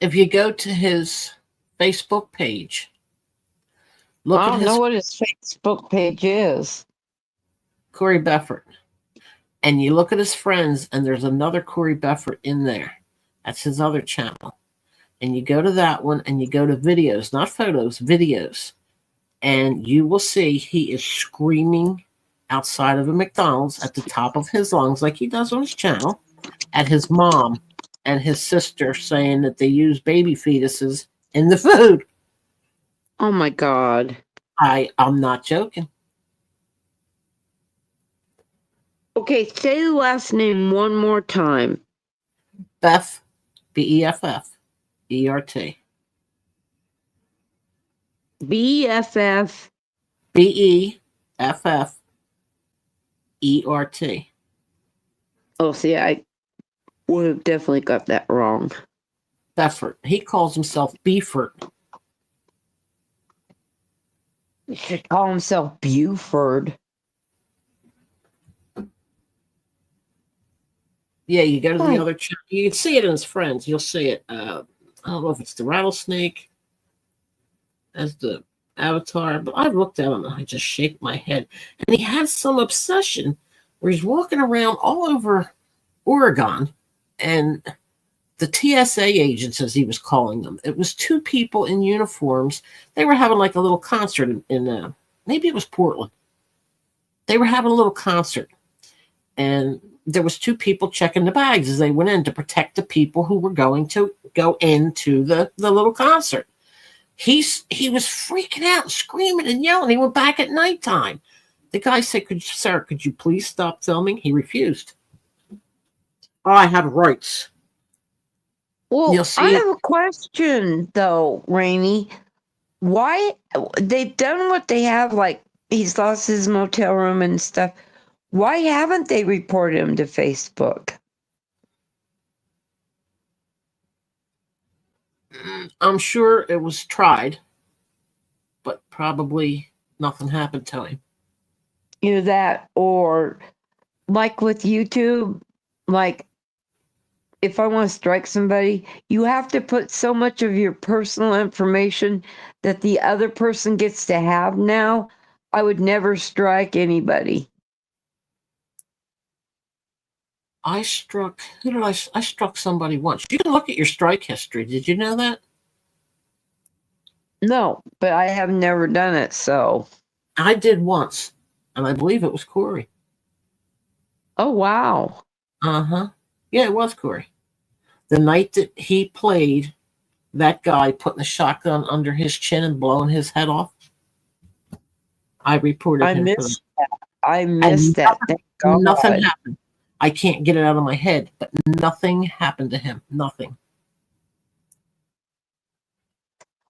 If you go to his Facebook page, look I at don't his know what his Facebook page is. Corey Beffert, and you look at his friends, and there's another Corey Beffert in there. That's his other channel. And you go to that one, and you go to videos, not photos, videos, and you will see he is screaming outside of a McDonald's at the top of his lungs, like he does on his channel, at his mom and his sister, saying that they use baby fetuses in the food. Oh my God. I'm not joking. Okay, say the last name one more time. Beth, B-E-F-F-E-R-T. BFF. B-E-F-F-E-R-T. Oh, see, I would have definitely got that wrong. Beffert. He calls himself Beefert. He should call himself Buford. Yeah, you go to the Oh. other channel. You can see it in his friends. You'll see it. I don't know if it's the rattlesnake as the avatar, but I've looked at him and I just shake my head. And he has some obsession where he's walking around all over Oregon, and the TSA agents, as he was calling them, it was two people in uniforms. They were having like a little concert in maybe it was Portland. They were having a little concert, and there was two people checking the bags as they went in to protect the people who were going to go into the little concert. He was freaking out, screaming and yelling. He went back at nighttime. The guy said, "Sir, could you please stop filming?" He refused. Oh, I have rights. Well, You'll see I it. have a question though, Rainey. Why they've done what they have, like he's lost his motel room and stuff. Why haven't they reported him to Facebook? I'm sure it was tried, but probably nothing happened to him. Either that or like with YouTube, like if I want to strike somebody, you have to put so much of your personal information that the other person gets to have now. I would never strike anybody. I struck somebody once. You can look at your strike history. Did you know that? No, but I have never done it, so. I did once, and I believe it was Corey. Oh, wow. Uh-huh. Yeah, it was Corey. The night that he played that guy putting the shotgun under his chin and blowing his head off, I reported him for that. I missed that. Thank God. Nothing happened. I can't get it out of my head, but nothing happened to him. Nothing.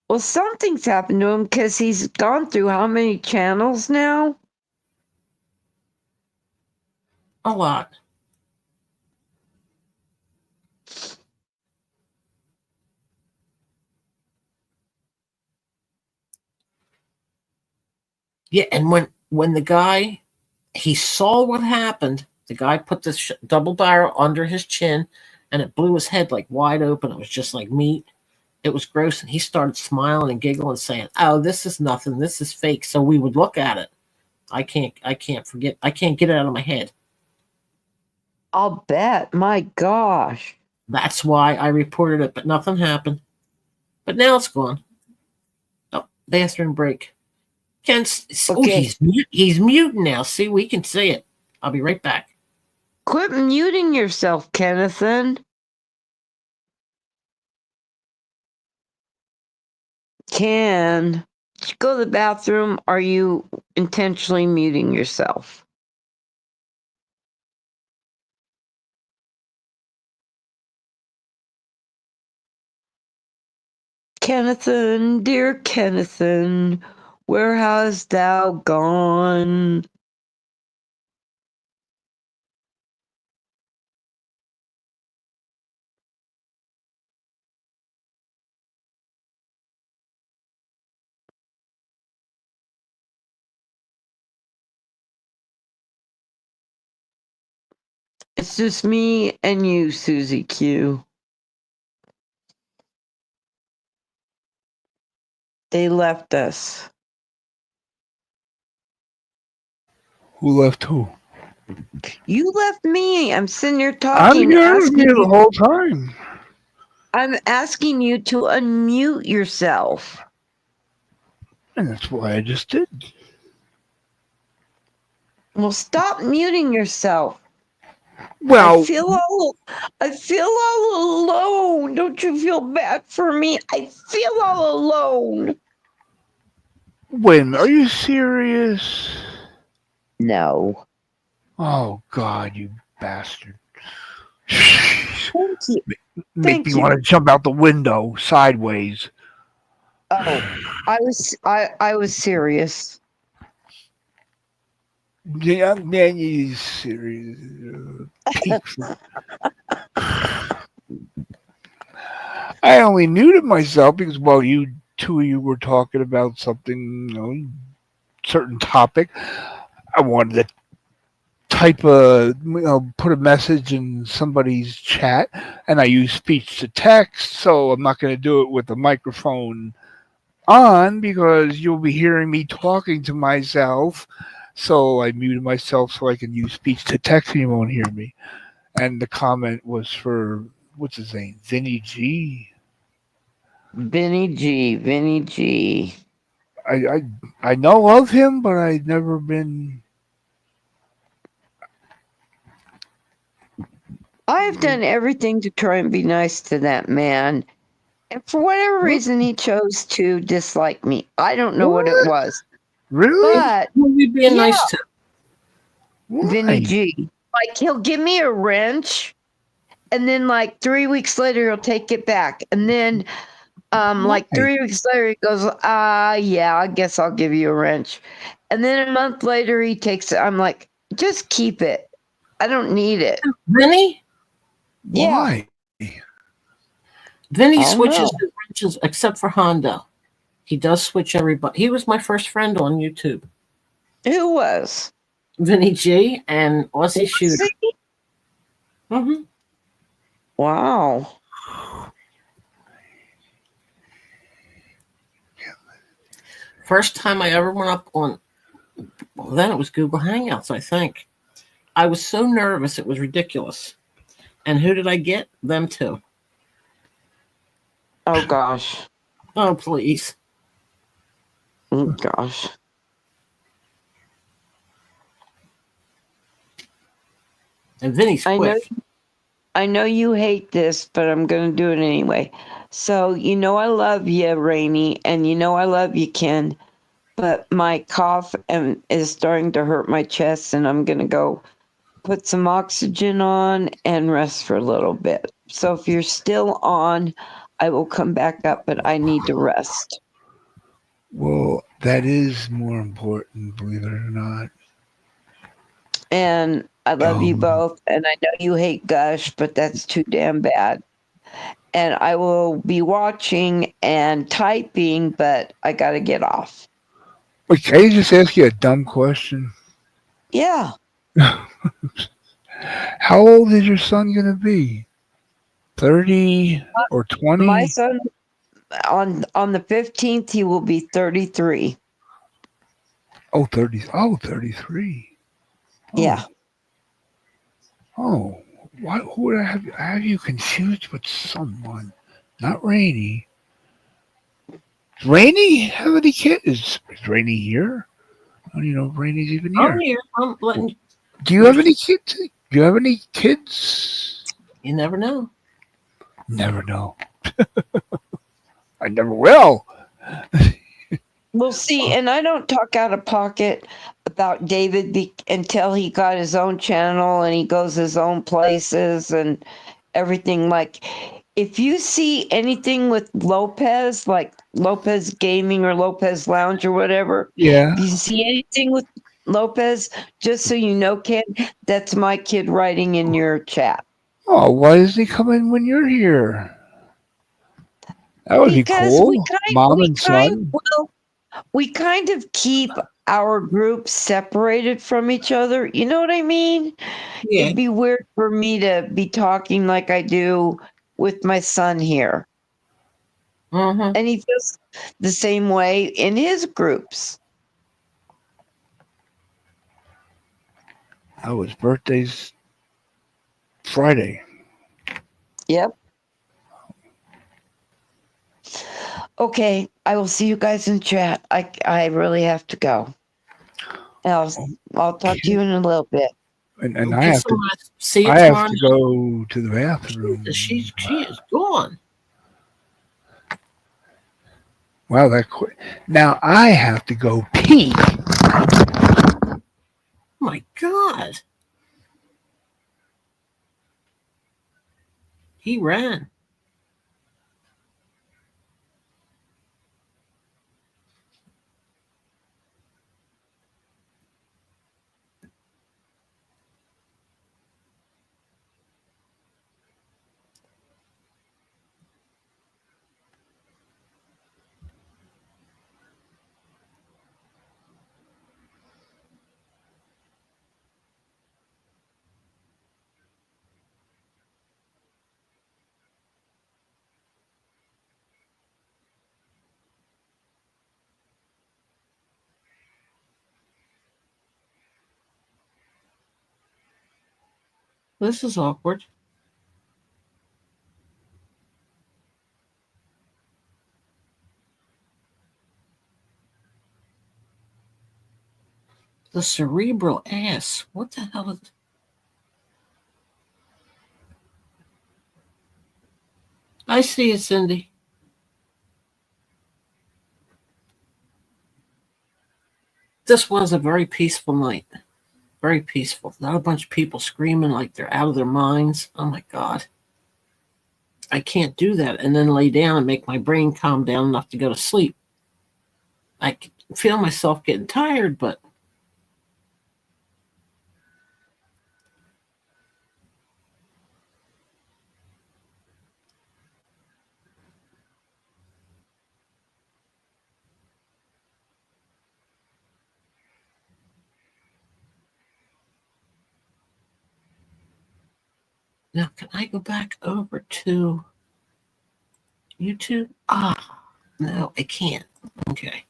Well, something's happened to him because he's gone through how many channels now? A lot. Yeah, and when the guy, he saw what happened, the guy put this double barrel under his chin, and it blew his head like wide open. It was just like meat. It was gross, and he started smiling and giggling, saying, "Oh, this is nothing. This is fake." So we would look at it. I can't forget. I can't get it out of my head. I'll bet. My gosh. That's why I reported it, but nothing happened. But now it's gone. Oh, bathroom break. Okay. He's muted now. See, we can see it. I'll be right back. Quit muting yourself, Kennethan. Did you go to the bathroom? Are you intentionally muting yourself? Kennethan, dear Kennethan, where hast thou gone? It's just me and you, Susie Q. They left us. Who left who? You left me. I'm sitting here I'm talking. here the whole time. I'm asking you to unmute yourself. And that's what I just did. Well, stop muting yourself. Well, I feel all alone. Don't you feel bad for me? I feel all alone. when? Are you serious? No. Oh, God, you bastard. Thank you. Make Thank me you. want to jump out the window sideways. Oh, I was serious. Yeah, man, you serious? I only muted myself because, well, you two of you were talking about something, certain topic. I wanted to put a message in somebody's chat, and I use speech to text, so I'm not going to do it with the microphone on because you'll be hearing me talking to myself. So I muted myself so I can use speech to text and you won't hear me. And the comment was for, what's his name? Vinny G. Vinny G. I know of him, but I've never been. I've done everything to try and be nice to that man. And for whatever reason, he chose to dislike me. I don't know what it What? was. Really? But Who are we being nice to? Vinny Why? G, like he'll give me a wrench, and then like 3 weeks later he'll take it back, and then like 3 weeks later he goes, yeah, I guess I'll give you a wrench, and then a month later he takes it. I'm like, just keep it. I don't need it. Vinny? Yeah. Why? Vinny I don't switches know. the wrenches except for Hondo. He does switch everybody. He was my first friend on YouTube. Who was? Vinny G and Aussie Shooter. See? Mm-hmm. Wow. First time I ever went up on, well, then it was Google Hangouts, I think. I was so nervous, it was ridiculous. And who did I get? Them two. Oh gosh. Oh, please. Oh gosh. And Vinny's quick. I know you hate this, but I'm going to do it anyway. So, I love you, Rainey, and I love you, Ken, but my cough is starting to hurt my chest, and I'm going to go put some oxygen on and rest for a little bit. So if you're still on, I will come back up, but I need to rest. Well, that is more important, believe it or not. And I love you both, and I know you hate Gush, but that's too damn bad. And I will be watching and typing, but I got to get off. Wait, can I just ask you a dumb question? Yeah. How old is your son going to be? 30 or 20? on the 15th he will be 33. Oh, 30. Oh, 33. Oh. Yeah. Oh, what? Who would I have? I have you confused with someone? Not Rainy. Does Rainy have any kids? Is Rainy here? I don't even know if Rainy's even here. I'm here. I'm letting Do you have any kids? Do you have any kids? you never know. Never know. I never will. We'll see. And I don't talk out of pocket about David until he got his own channel and he goes his own places and everything. Like, if you see anything with Lopez, like Lopez Gaming or Lopez Lounge or whatever, Yeah. if you see anything with Lopez, just so you know, kid, that's my kid writing in your chat. Oh, why does he come in when you're here? That would Because be cool. we Mom and son. we kind of keep our groups separated from each other. You know what I mean? Yeah. It'd be weird for me to be talking like I do with my son here. Mm-hmm. And he feels the same way in his groups. Oh, his birthday's Friday. Yep. Okay, I will see you guys in chat. I really have to go. And I'll talk to you in a little bit. And Get I have some to. rest. See you I have tomorrow. to go to the bathroom. She is gone. Wow, that quick. Now I have to go pee. Oh my God. He ran. This is awkward. The cerebral ass. What the hell is... I see it, Cindy. This was a very peaceful night. Very peaceful. Not a bunch of people screaming like they're out of their minds. Oh my God. I can't do that and then lay down and make my brain calm down enough to go to sleep. I can feel myself getting tired, but now can I go back over to YouTube? No, I can't. Okay.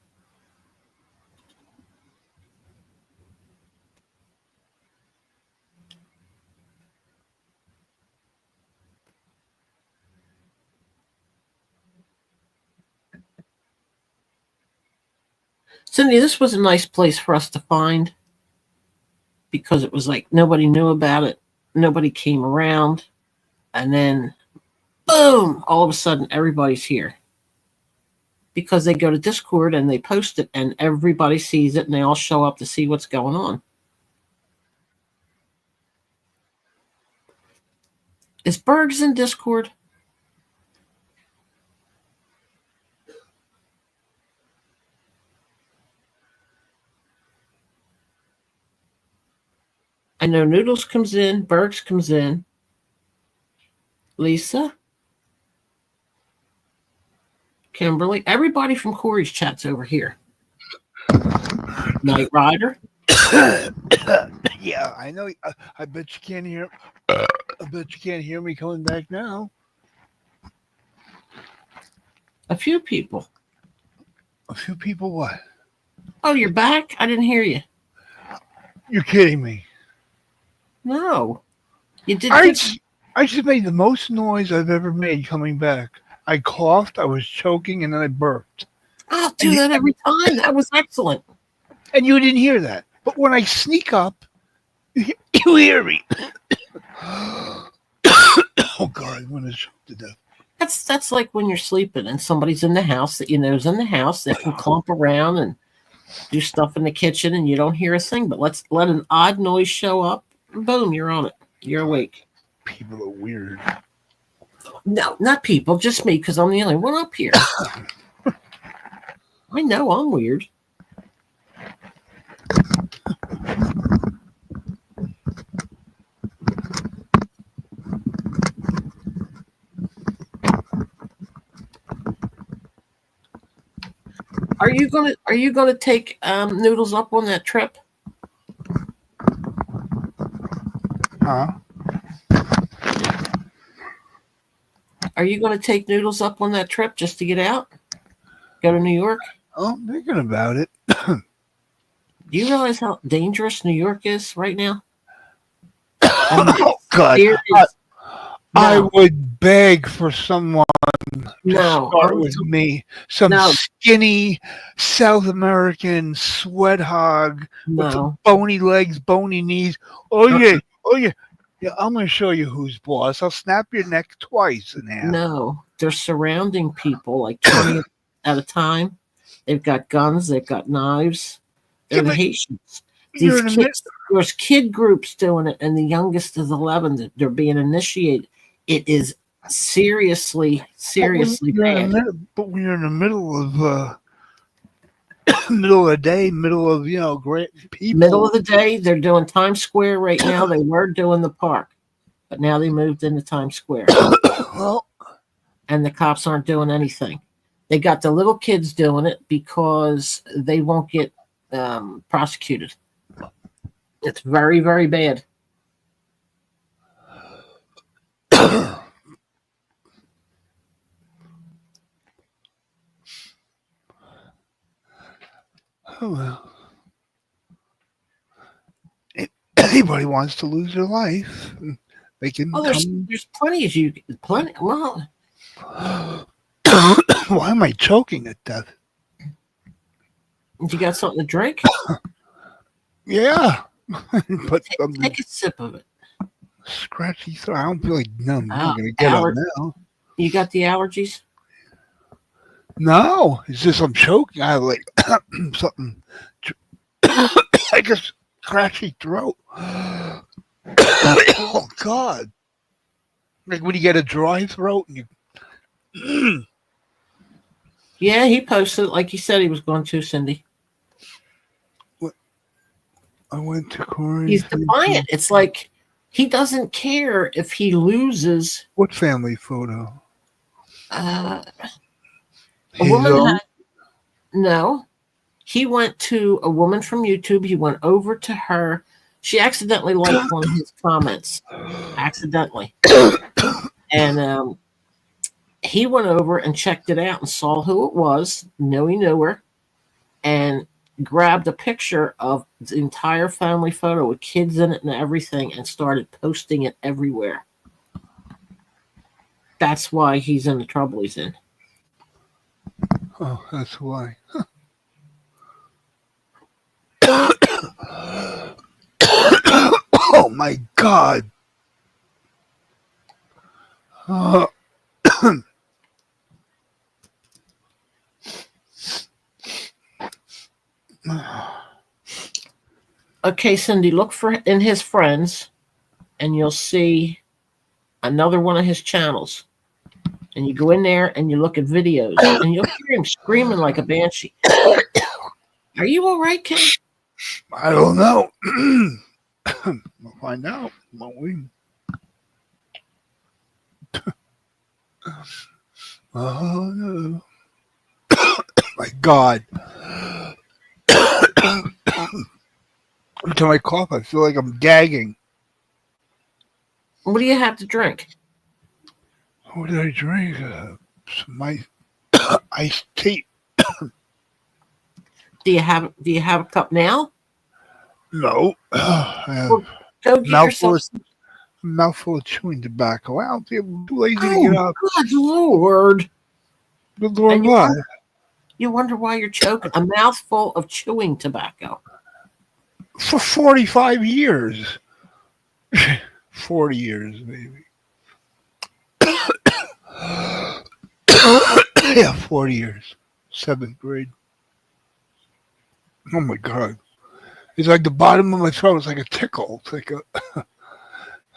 Cindy, this was a nice place for us to find because it was like nobody knew about it. Nobody came around. And then, boom, all of a sudden, everybody's here. Because they go to Discord and they post it and everybody sees it and they all show up to see what's going on. Is Bergs in Discord? I know Noodles comes in, Bergs comes in. Lisa? Kimberly? Everybody from Corey's chat's over here. Knight Rider? Yeah, I know. I bet you can't hear. I bet you can't hear me coming back now. A few people. A few people what? Oh, you're back? I didn't hear you. You're kidding me. No. You did I good. just made the most noise I've ever made coming back. I coughed, I was choking, and then I burped. I'll do that every time. That was excellent. And you didn't hear that. But when I sneak up, you hear me. Oh God, I'm gonna choke to death. That's like when you're sleeping and somebody's in the house that you know's in the house that can clump around and do stuff in the kitchen and you don't hear a thing. But let's let an odd noise show up. And boom, you're on it. You're awake. People are weird. No, not people, just me, because I'm the only one up here. I know I'm weird. Are you gonna take Noodles up on that trip? Huh? Are you gonna take Noodles up on that trip just to get out? Go to New York? Oh, I'm thinking about it. Do you realize how dangerous New York is right now? Oh God. There is- I No. would beg for someone to No, start I'm- with me. Some No. skinny South American sweat hog with some No, bony legs, bony knees. Oh yeah, oh yeah. Yeah, I'm gonna show you who's boss. I'll snap your neck twice in half. no. They're surrounding people like 20 at a time. They've got guns. They've got knives. They're Yeah, the but Haitians. you're These in the kids, there's kid groups doing it, and the youngest is 11. They're being initiated. It is seriously bad. But when you're in the middle of middle of the day, middle of great people. Middle of the day, they're doing Times Square right now. They were doing the park, but now they moved into Times Square, Well, and the cops aren't doing anything. They got the little kids doing it because they won't get prosecuted. It's very, very bad. oh well. If anybody wants to lose their life, they can Oh, there's come. plenty of you. Plenty. Well, Why am I choking to death? you got something to drink? Yeah, but Take a sip of it. scratchy throat. I don't feel like I'm Ah, gonna get up Howard. now. You got the allergies? No, it's just I'm choking. I have like something. I just scratchy throat. Oh God! Like when you get a dry throat and you. Yeah, he posted it like he said he was going to, Cindy. I went to Corey. He's defiant. It's like he doesn't care if he loses. What family photo? A His woman own? had, no. He went to a woman from YouTube. He went over to her. She accidentally liked one of his comments. Accidentally. And he went over and checked it out and saw who it was. Knew he knew her. And grabbed a picture of the entire family photo with kids in it and everything and started posting it everywhere. That's why he's in the trouble he's in. Oh, that's why. Oh my God. Okay, Cindy, look for in his friends and you'll see another one of his channels. And you go in there and you look at videos and you'll hear him screaming like a banshee. Are you all right, Ken? I don't know. We'll find out, won't we? Oh no. My God. Every time I cough, I feel like I'm gagging. What do you have to drink? What did I drink? My iced tea. Do you have a cup now? No. I have Well, go get mouthful yourself. of, mouthful of chewing tobacco. I don't think I'm too lazy to get Oh, up. good Lord! Good Lord, And what? you wonder why you're choking. A mouthful of chewing tobacco. For 45 years. 40 years, maybe. Yeah, 40 years. 7th grade. Oh my God. It's like the bottom of my throat is like a tickle. It's like a,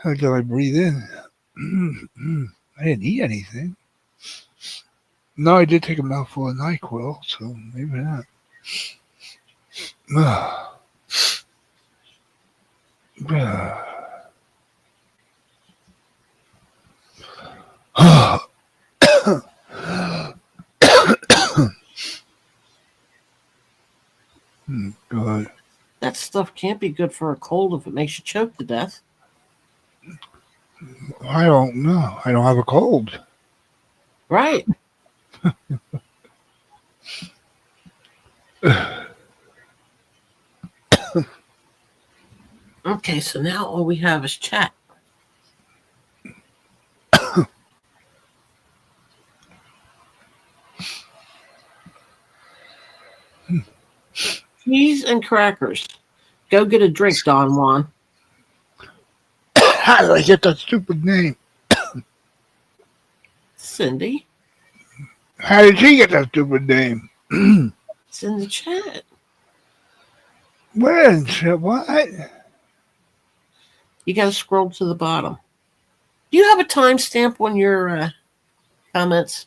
until I breathe in. I didn't eat anything. No, I did take a mouthful of NyQuil, so maybe not. God. That stuff can't be good for a cold if it makes you choke to death. I don't know. I don't have a cold. Right. Okay, so now all we have is chat. Cheese and crackers. Go get a drink, Don Juan. How did I get that stupid name? Cindy, How did she get that stupid name? it's in the chat. When? What? You got to scroll to the bottom. Do you have a timestamp on your comments?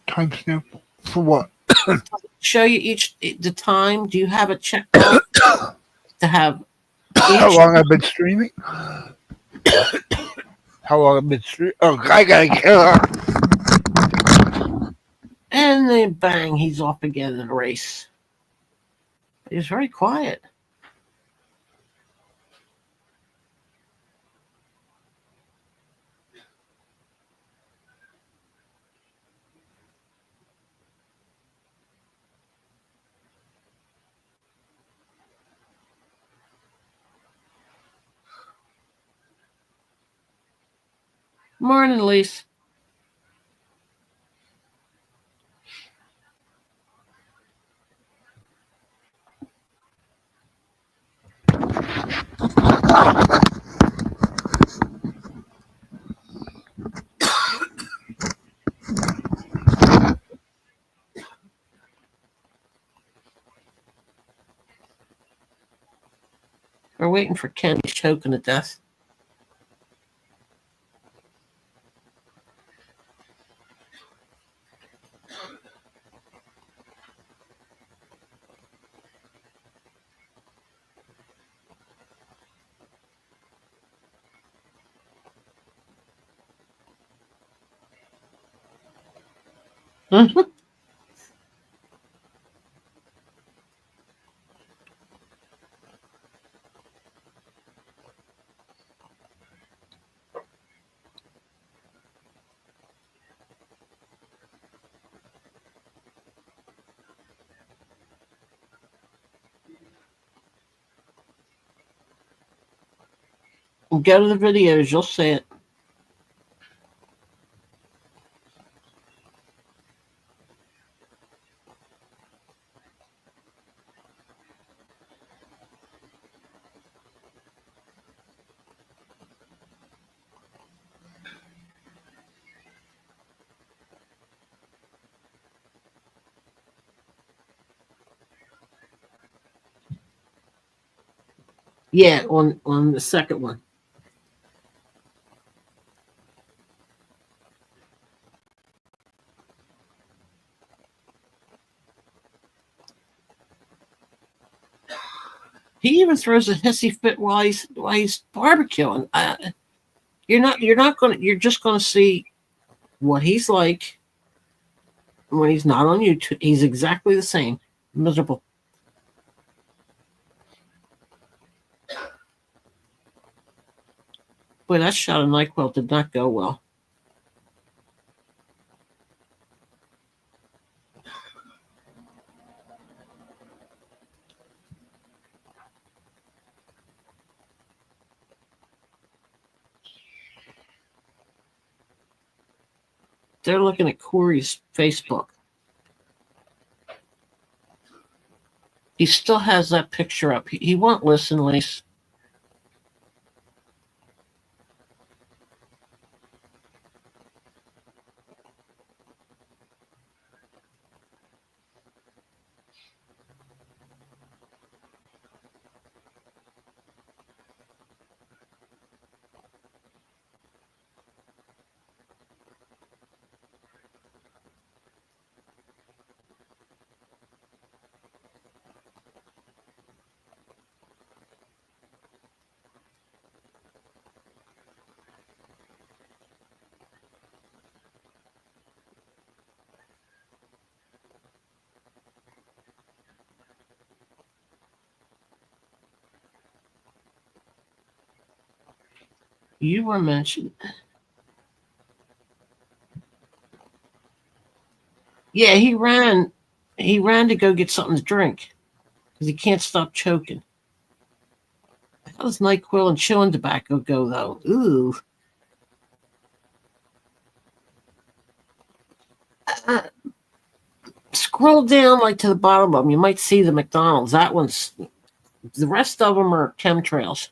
Timestamp for what? Show you the time. Do you have it checked off to have How each? long I've been streaming? How long I've been streaming? Oh, I gotta kill her. And then bang, he's off again in the race. He's very quiet. Morning, Lise. We're waiting for Ken. He's choking to death. Go to the videos. You'll see it. Yeah, on the second one. He even throws a hissy fit while he's barbecuing. You're just gonna see what he's like when he's not on YouTube. He's exactly the same. Miserable. Boy, that shot of NyQuil did not go well. They're looking at Corey's Facebook. He still has that picture up. He won't listen, Lise. You were mentioned. Yeah, he ran. He ran to go get something to drink because he can't stop choking. How does NyQuil and chewing tobacco go, though? Ooh. Scroll down like to the bottom of them. You might see the McDonald's. That one's. The rest of them are chemtrails.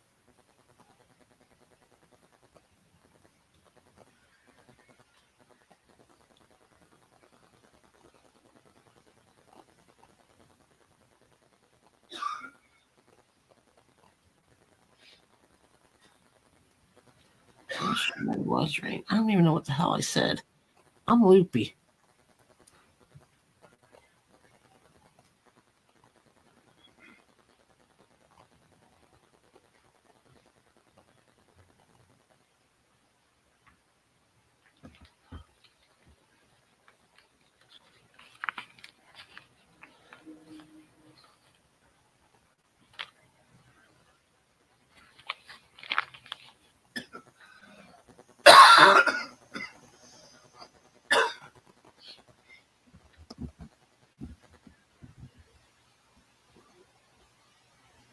I was right. I don't even know what the hell I said. I'm loopy.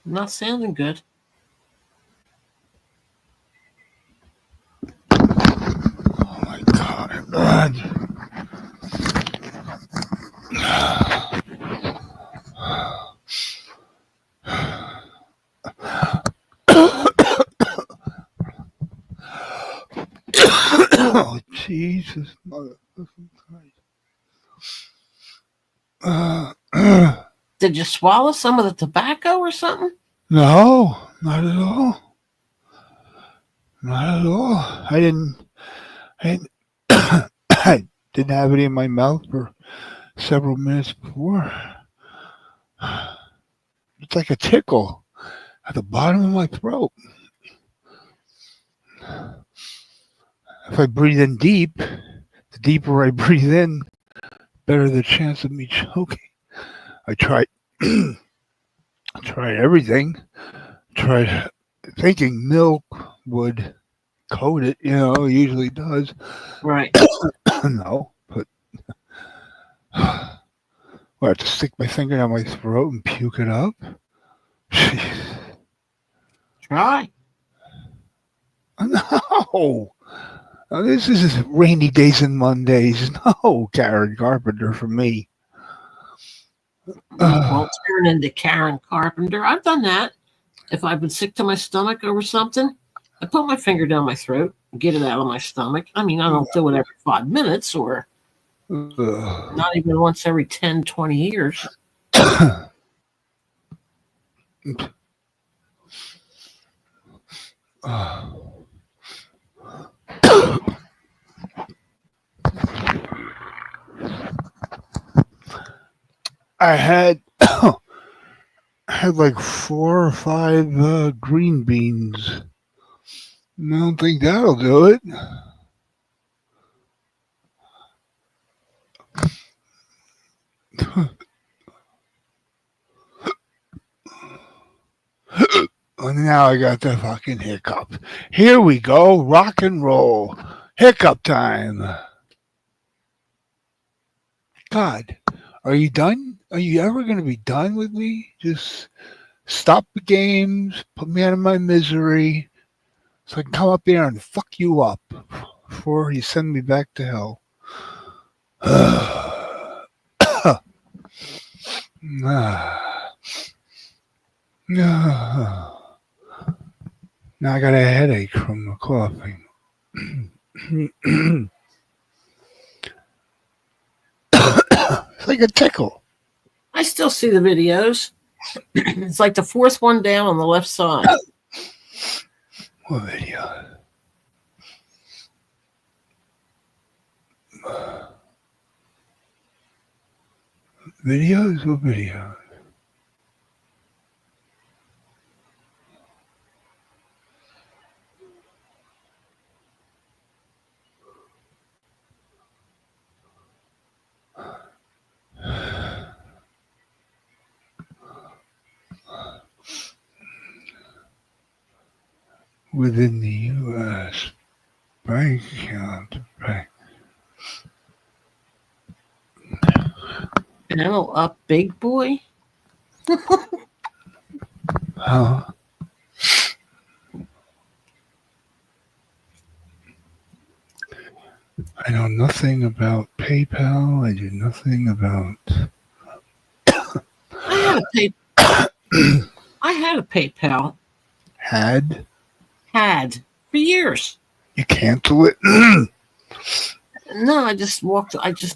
Not sounding good. Oh my God. Oh, Jesus. Motherfucking Christ. Did you swallow some of the tobacco or something? No, not at all. Not at all. I didn't I didn't have it in my mouth for several minutes before. It's like a tickle at the bottom of my throat. If I breathe in deep, the deeper I breathe in, better the chance of me choking. I tried everything. Tried thinking milk would coat it, it usually does. Right. No, but I have to stick my finger down my throat and puke it up. Jeez. Try. No. Now, this is rainy days and Mondays. No, Karen Carpenter for me. Won't turn into Karen Carpenter. I've done that. If I've been sick to my stomach over something, I put my finger down my throat, get it out of my stomach. I mean, I don't do it every 5 minutes or not even once every 10, 20 years. I had like 4 or 5 green beans. I don't think that'll do it. And now I got the fucking hiccup. Here we go, rock and roll. Hiccup time. God, are you done? Are you ever going to be done with me? Just stop the games, put me out of my misery, so I can come up here and fuck you up before you send me back to hell. Now I got a headache from the coughing. It's like a tickle. I still see the videos. It's like the fourth one down on the left side. What video? Videos? What video? Within the U.S. bank account. Bank. Panel up, big boy. Huh? I know nothing about PayPal. I do nothing about. I had a PayPal. Had? Had for years. You cancel it? No, I just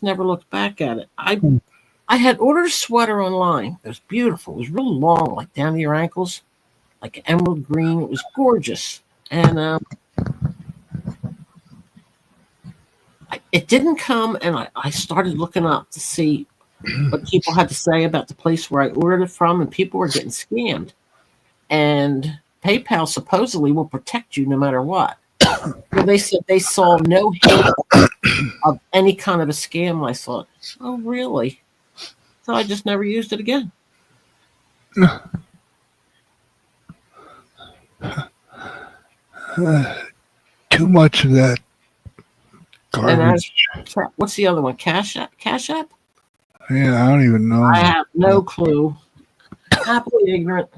never looked back at it. I had ordered a sweater online. It was beautiful. It was real long, like down to your ankles, like emerald green. It was gorgeous. And it didn't come, and I started looking up to see what people had to say about the place where I ordered it from, and people were getting scammed. And PayPal supposedly will protect you no matter what. Well, they said they saw no hint of any kind of a scam. I thought, oh, really? So I just never used it again. Too much of that And garbage. what's the other one? Cash App? Cash App? Yeah, I don't even know. I have no clue. Happily ignorant.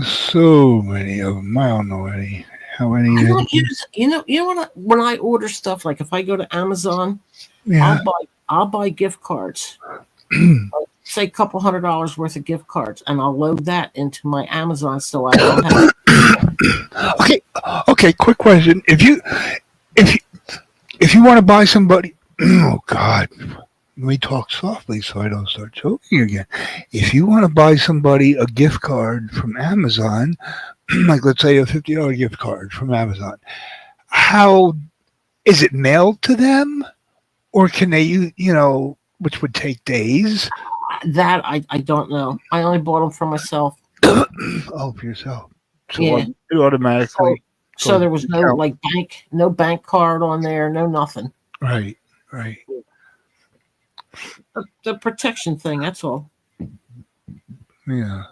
So many of them. I don't know how many. I don't use. You know what? When I order stuff, like if I go to Amazon, Yeah. I'll buy gift cards. Say a couple $100 worth of gift cards, and I'll load that into my Amazon so I don't have. Okay. Quick question: If you want to buy somebody, oh God, let me talk softly so I don't start choking again. If you want to buy somebody a gift card from Amazon, like let's say a $50 gift card from Amazon, how is it mailed to them, or can they, which would take days? That I don't know. I only bought them for myself. Oh, for yourself. So Yeah. it automatically. So there was no no bank card on there, no nothing. Right. The protection thing, that's all. Yeah.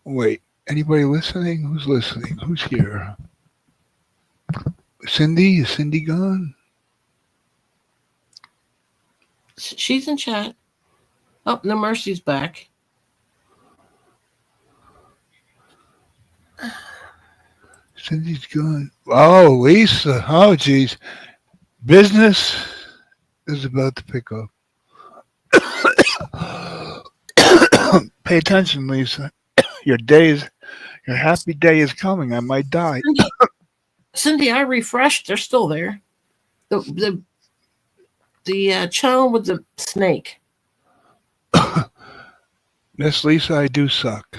Wait, anybody listening? Who's listening? Who's here? Cindy? Is Cindy gone? She's in chat. Oh, no, Mercy's back. Cindy's gone. Oh, Lisa. Oh, geez. Business is about to pick up. Pay attention, Lisa. Your happy day is coming. I might die. Cindy, I refreshed. They're still there. The channel with the snake. Miss Lisa, I do suck.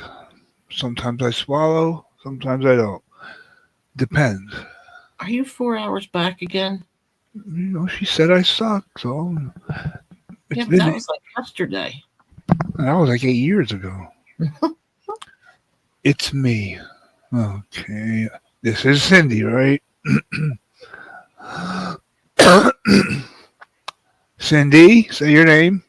Sometimes I swallow, sometimes I don't. Depends. Are you 4 hours back again? She said I suck, so Yeah, but that was like yesterday. That was like 8 years ago. It's me. Okay. This is Cindy, right? Cindy, say your name.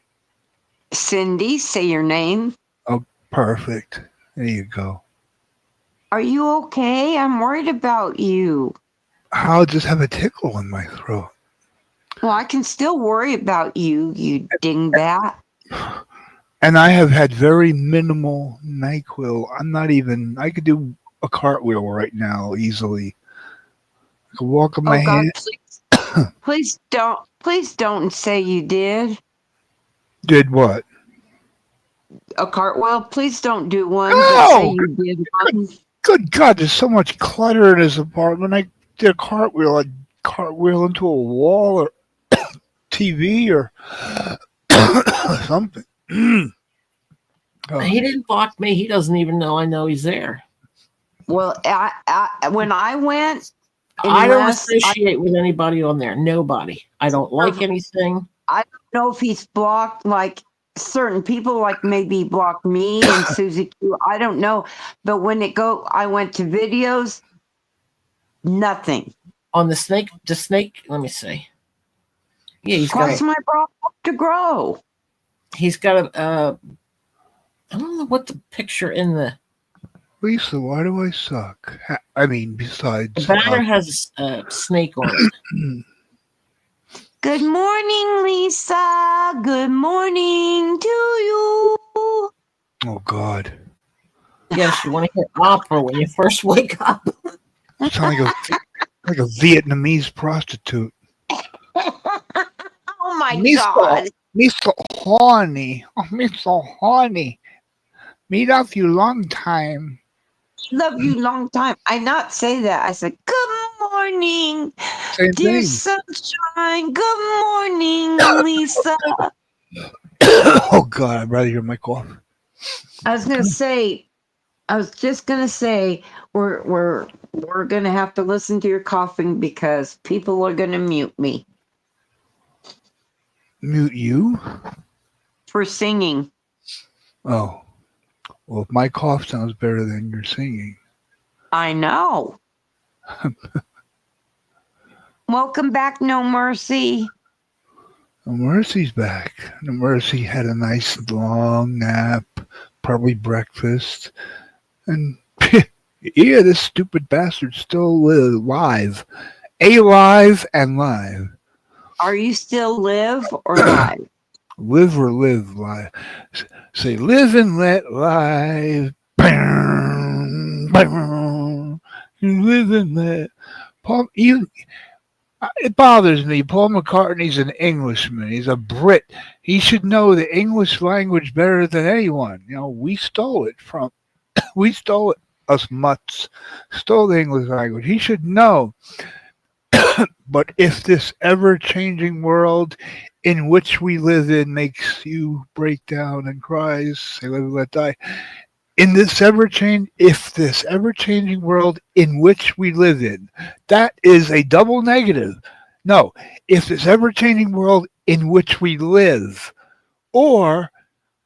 Cindy, say your name. Oh, perfect. There you go. Are you okay? I'm worried about you. I'll just have a tickle in my throat. Well, I can still worry about you, you dingbat. And I have had very minimal NyQuil. I could do a cartwheel right now easily. I could walk on my Oh God, hand. please Please don't say you did Did what? a cartwheel. Please don't do one, but say No! you did one. Good God, there's so much clutter in this apartment. I did a cartwheel. I'd cartwheel into a wall or TV or something. Oh, He didn't block me. He doesn't even know I know he's there. Well, when I went, I don't unless associate with anybody on there. Nobody. I don't like anything. know if he's blocked like certain people, like maybe blocked me and Susie Q. I don't know. But when I went to videos, nothing. On the snake, let me see. Yeah, Cross my bra to grow. he's got a, I don't know what the picture in the Lisa, why do I suck? I mean, besides. banner has a snake on it. Good morning, Lisa. Good morning to you. Oh, God. Yes, you want to hear opera when you first wake up. You sound like a Vietnamese prostitute. Oh my Miss God. Mr. Horny. Oh, Mr. Horny. Me love you long time. Love you long time. I not say that. I said, good morning, Same dear thing. sunshine. Good morning, Lisa. Oh, God, I'd rather hear my cough. I was just gonna say we're gonna have to listen to your coughing because people are gonna mute me Mute you? for singing. Oh. Well, if my cough sounds better than your singing. I know. Welcome back, No Mercy. No Mercy's back. No Mercy had a nice long nap, probably breakfast. And yeah, this stupid bastard's still alive. Alive and live. Are you still live or live? Live or live live. Say live and let live. Live and let. Paul, it bothers me. Paul McCartney's an Englishman. He's a Brit. He should know the English language better than anyone. You know, we stole it. Us mutts stole the English language. He should know. But if this ever-changing world in which we live in makes you break down and cries, say live and let die. If this ever-changing world in which we live in, that is a double negative. No, if this ever-changing world in which we live, or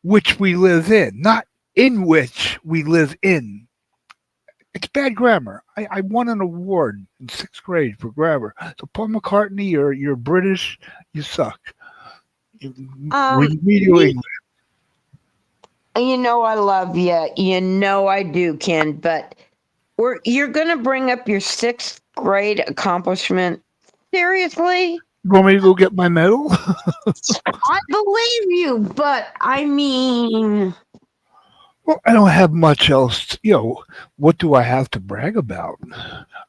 which we live in, not in which we live in. It's bad grammar. I won an award in 6th grade for grammar. So Paul McCartney, you're British, you suck. Remedial English. You know I love you. You know I do, Ken. But you're gonna bring up your 6th grade accomplishment. Seriously? You want me to go get my medal? I believe you, but I mean, Well, I don't have much else. What do I have to brag about?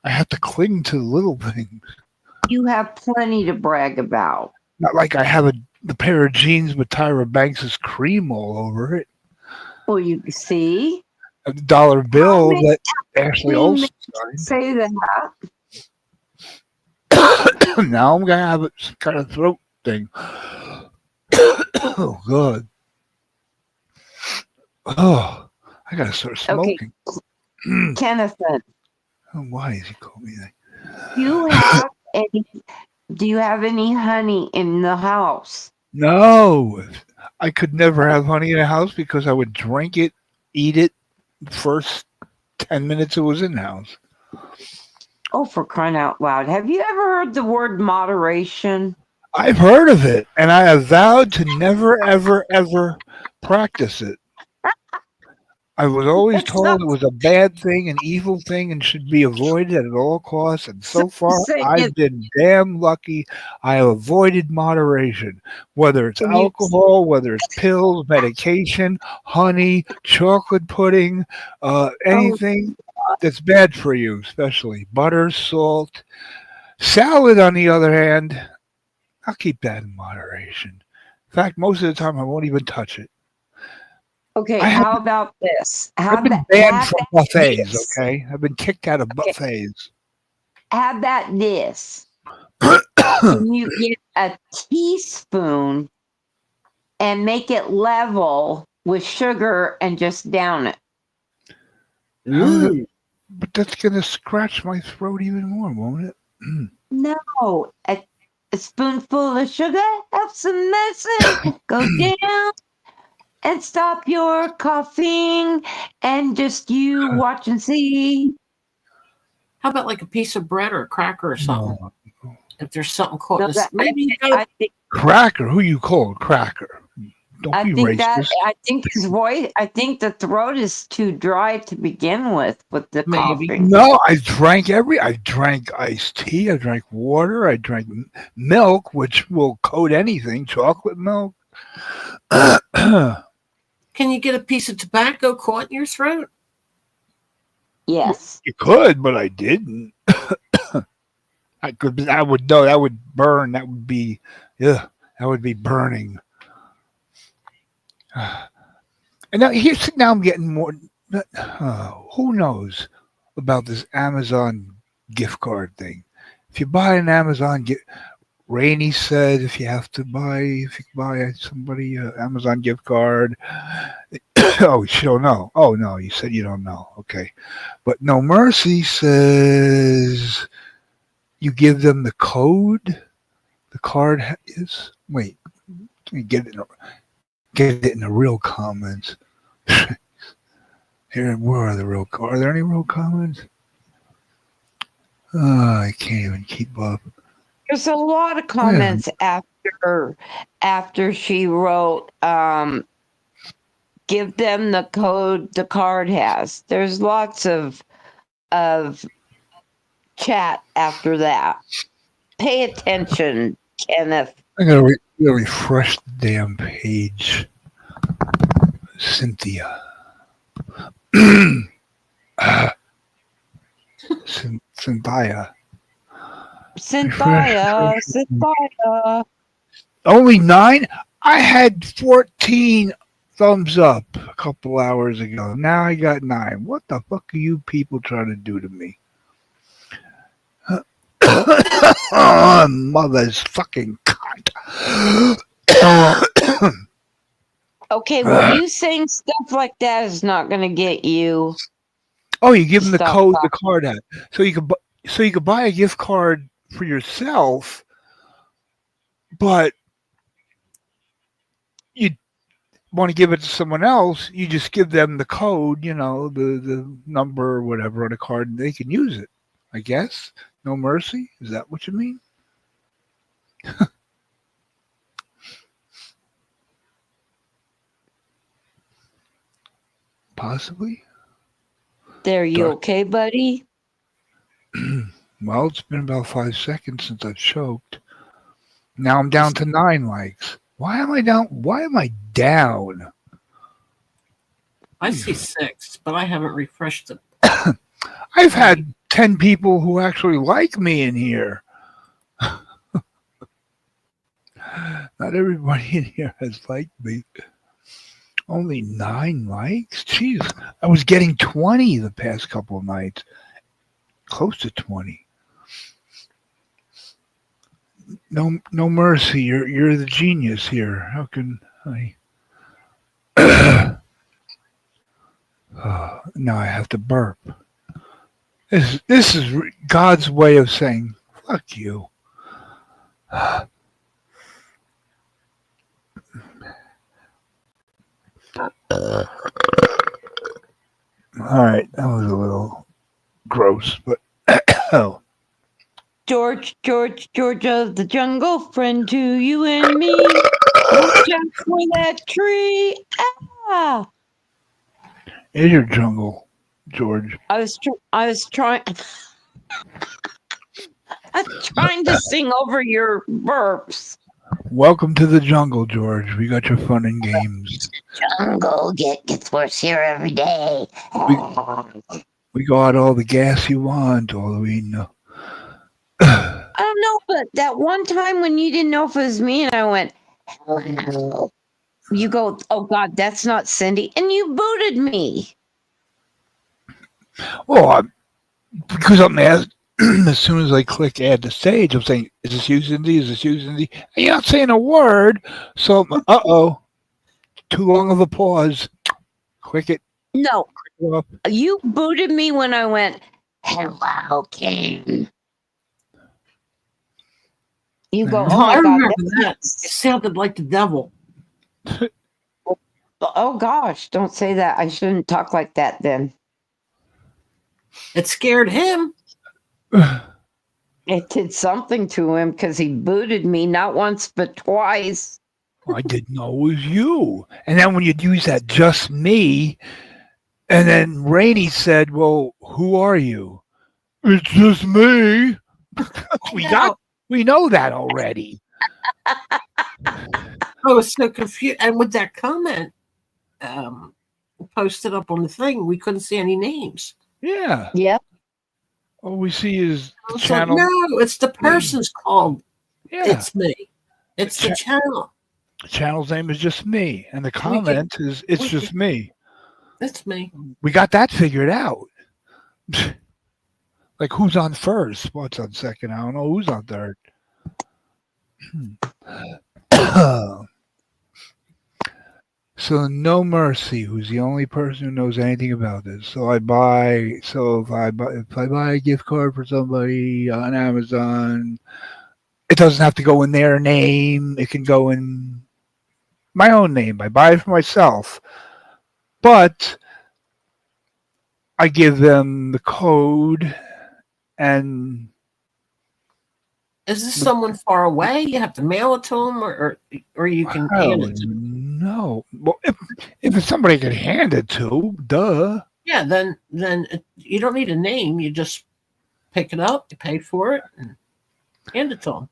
I have to cling to the little things. you have plenty to brag about. Not like I have the pair of jeans with Tyra Banks' cream all over it. Well, you see, A dollar bill many- that Ashley Olsen say that. signed. Now I'm gonna have some kind of throat thing. Oh God. Oh, I gotta start Okay. smoking. Kennethan, Oh, why is he calling me that? do you have any honey in the house? No, I could never have honey in a house because I would drink it, eat it first 10 minutes it was in the house. Oh, for crying out loud. Have you ever heard the word moderation? I've heard of it, and I have vowed to never, ever, ever practice it. I was always It's told not- it was a bad thing, an evil thing, and should be avoided at all costs. And so far, Say I've it. been damn lucky. I have avoided moderation, whether it's Can you- alcohol, whether it's pills, medication, honey, chocolate pudding, anything that's bad for you, especially butter, salt. Salad, on the other hand, I'll keep that in moderation. In fact, most of the time I won't even touch it. Okay, I have how about this? I've been banned from buffets, okay? I've been kicked out of buffets. How about this? Can you get a teaspoon and make it level with sugar and just down it? Ooh. But that's gonna scratch my throat even more, won't it? No, a spoonful of sugar helps the medicine go down and stop your coughing and just you watch and see. How about like a piece of bread or a cracker or something? No. If there's something caught, No, in this, that- maybe you I gotta, think Cracker? Who you call cracker? Don't I be think racist. that I think his voice. I think the throat is too dry to begin with the Maybe. coughing. No, I drank iced tea, I drank water, I drank milk, which will coat anything, chocolate milk. Can you get a piece of tobacco caught in your throat? Yes. You could, but I didn't. I could. I would. No, that would burn. That would be. Yeah, that would be burning. And now I'm getting more. Who knows about this Amazon gift card thing? If you buy an Amazon gift, Rainey said if you buy somebody an Amazon gift card. Oh, you don't know. Oh no, you said you don't know. Okay, but No Mercy says you give them the code. The card is wait. Let me get it in the real comments. Here, where are the real? Are there any real comments? I can't even keep up. There's a lot of comments after she wrote give them the code the card has. There's lots of chat after that. Pay attention, Kenneth. I gotta refresh the damn page. Cynthia. Cynthia. Cynthia. Only 9? I had 14 thumbs up a couple hours ago. Now I got 9. What the fuck are you people trying to do to me? Mother's fucking cunt. Okay, well, you saying stuff like that is not going to get you. Oh, you give them the Stop code the talking. card at. So you could buy a gift card for yourself, but you want to give it to someone else, you just give them the code, the number or whatever on the card, and they can use it. I guess. No Mercy? Is that what you mean? Possibly. There, you Dark. okay, buddy? Well, it's been about 5 seconds since I've choked. Now I'm down to 9 likes. Why am I down? Why am I down? I see 6, but I haven't refreshed it. I've had 10 people who actually like me in here. Not everybody in here has liked me. Only 9 likes? Jeez. I was getting 20 the past couple of nights. Close to 20. No Mercy. You're the genius here. How can I? Now I have to burp. This is God's way of saying fuck you. All right, that was a little gross, but oh. George of the jungle, friend to you and me. Watch out for that tree. Ah! Is your jungle, George? I was trying. I'm trying to sing over your burps. Welcome to the jungle, George. We got your fun and games. Jungle gets worse here every day. We got all the gas you want, all the weed. No. I don't know, but that one time when you didn't know if it was me and I went, hello, you go, oh God, that's not Cindy. And you booted me. Well, because I'm asked, as soon as I click add to stage, I'm saying, is this you, Cindy? Is this you, Cindy? And you're not saying a word. So, uh-oh, too long of a pause. Click it. No, Well, you booted me when I went, hello, King. You go, oh I my God. remember that's that. not It sounded like the devil. Oh gosh, don't say that. I shouldn't talk like that then. It scared him. It did something to him because he booted me not once but twice. I didn't know it was you. And then when you'd use that just me, and then Rainey said, well, who are you? It's just me. we know that already. I was so confused. And with that comment posted up on the thing, we couldn't see any names. Yeah. Yep. All we see is I the was channel. like, no, it's the person's called. Yeah. It's me. It's the channel. The channel's name is just me. And the comment is it's we just can- me. It's me. We got that figured out. Like who's on first? What's on second? I don't know who's on third. So No Mercy, who's the only person who knows anything about this. So if I buy a gift card for somebody on Amazon, it doesn't have to go in their name. It can go in my own name. I buy it for myself. But I give them the code and Is this someone far away? You have to mail it to them, or you can hand it to them? no. Well, if it's somebody I could hand it to, duh. Yeah, then you don't need a name. You just pick it up, you pay for it, and hand it to them.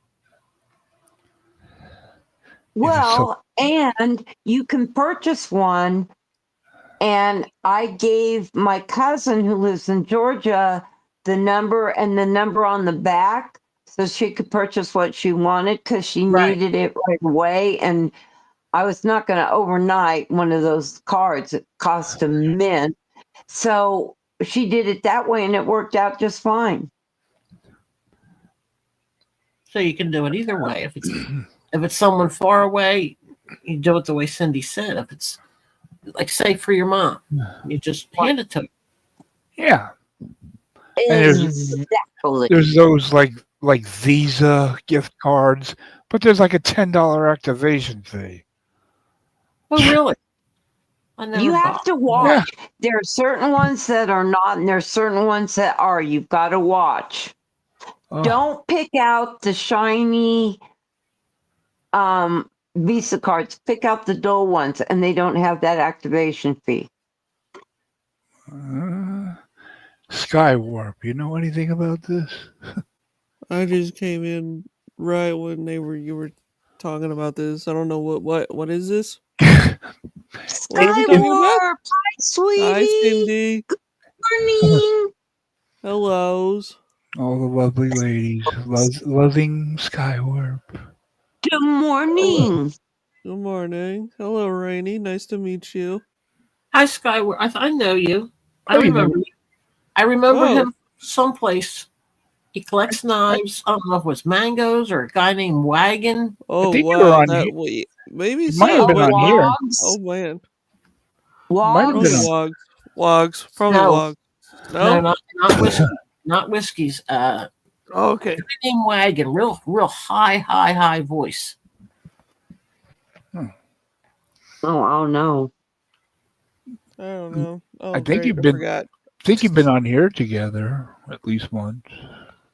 Well, and you can purchase one. And I gave my cousin who lives in Georgia the number and the number on the back so she could purchase what she wanted because she Right. needed it right away. And I was not going to overnight one of those cards. It cost a mint. So she did it that way and it worked out just fine. So you can do it either way. If it's someone far away, you do it the way Cindy said. If it's like, say, for your mom, you just hand it to her. Yeah. there's- Exactly. There's those like Visa gift cards, but there's like a $10 activation fee. Oh, really? I never You have bought to one. watch. There are certain ones that are not, and there are certain ones that are. You've got to watch. Oh, Don't pick out the shiny Visa cards. Pick out the dull ones, and they don't have that activation fee. Skywarp. You know anything about this? I just came in right when you were talking about this. I don't know what is this? What are we talking about? Skywarp, hi, sweetie. Hi, Cindy. Morning. Hellos. All the lovely ladies loving Skywarp. Good morning. Good morning. Hello, Rainey. Nice to meet you. Hi, Skyward. I know you. I Oh, you know remember. I remember Oh. him someplace. He collects knives. I don't know if it was mangoes or a guy named Wagon. Oh think you were wow, on here. maybe You might have so, been but on here. Wogs. oh man, Might have probably been Wogs. Wogs, probably No. Wogs. No, No, not whiskey. Not whiskeys. okay. Guy named Wagon. Real high voice. Oh no. I don't know. Oh, I think great, you've been- forgot. I think you've been on here together at least once.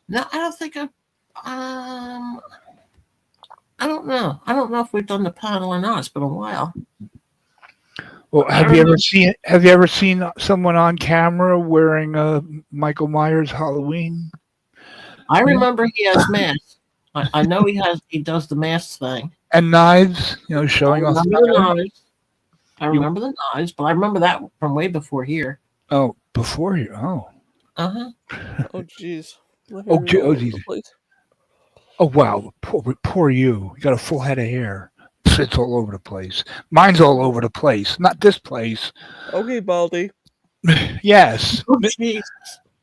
No, I don't think I don't know. I don't know if we've done the panel or not. It's been a while. Well, I have you remember- ever seen someone on camera wearing a Michael Myers Halloween? I remember he has masks. I know he does the mask thing. And knives, showing I off. remember the knives. I remember the knives, but I remember that from way before here. Oh, before you. Oh, Uh huh. Oh jeez. Oh, geez. Oh wow, poor you. You got a full head of hair. It's all over the place. Mine's all over the place. Not this place. Okay, Baldy. Yes, Oh, jeez.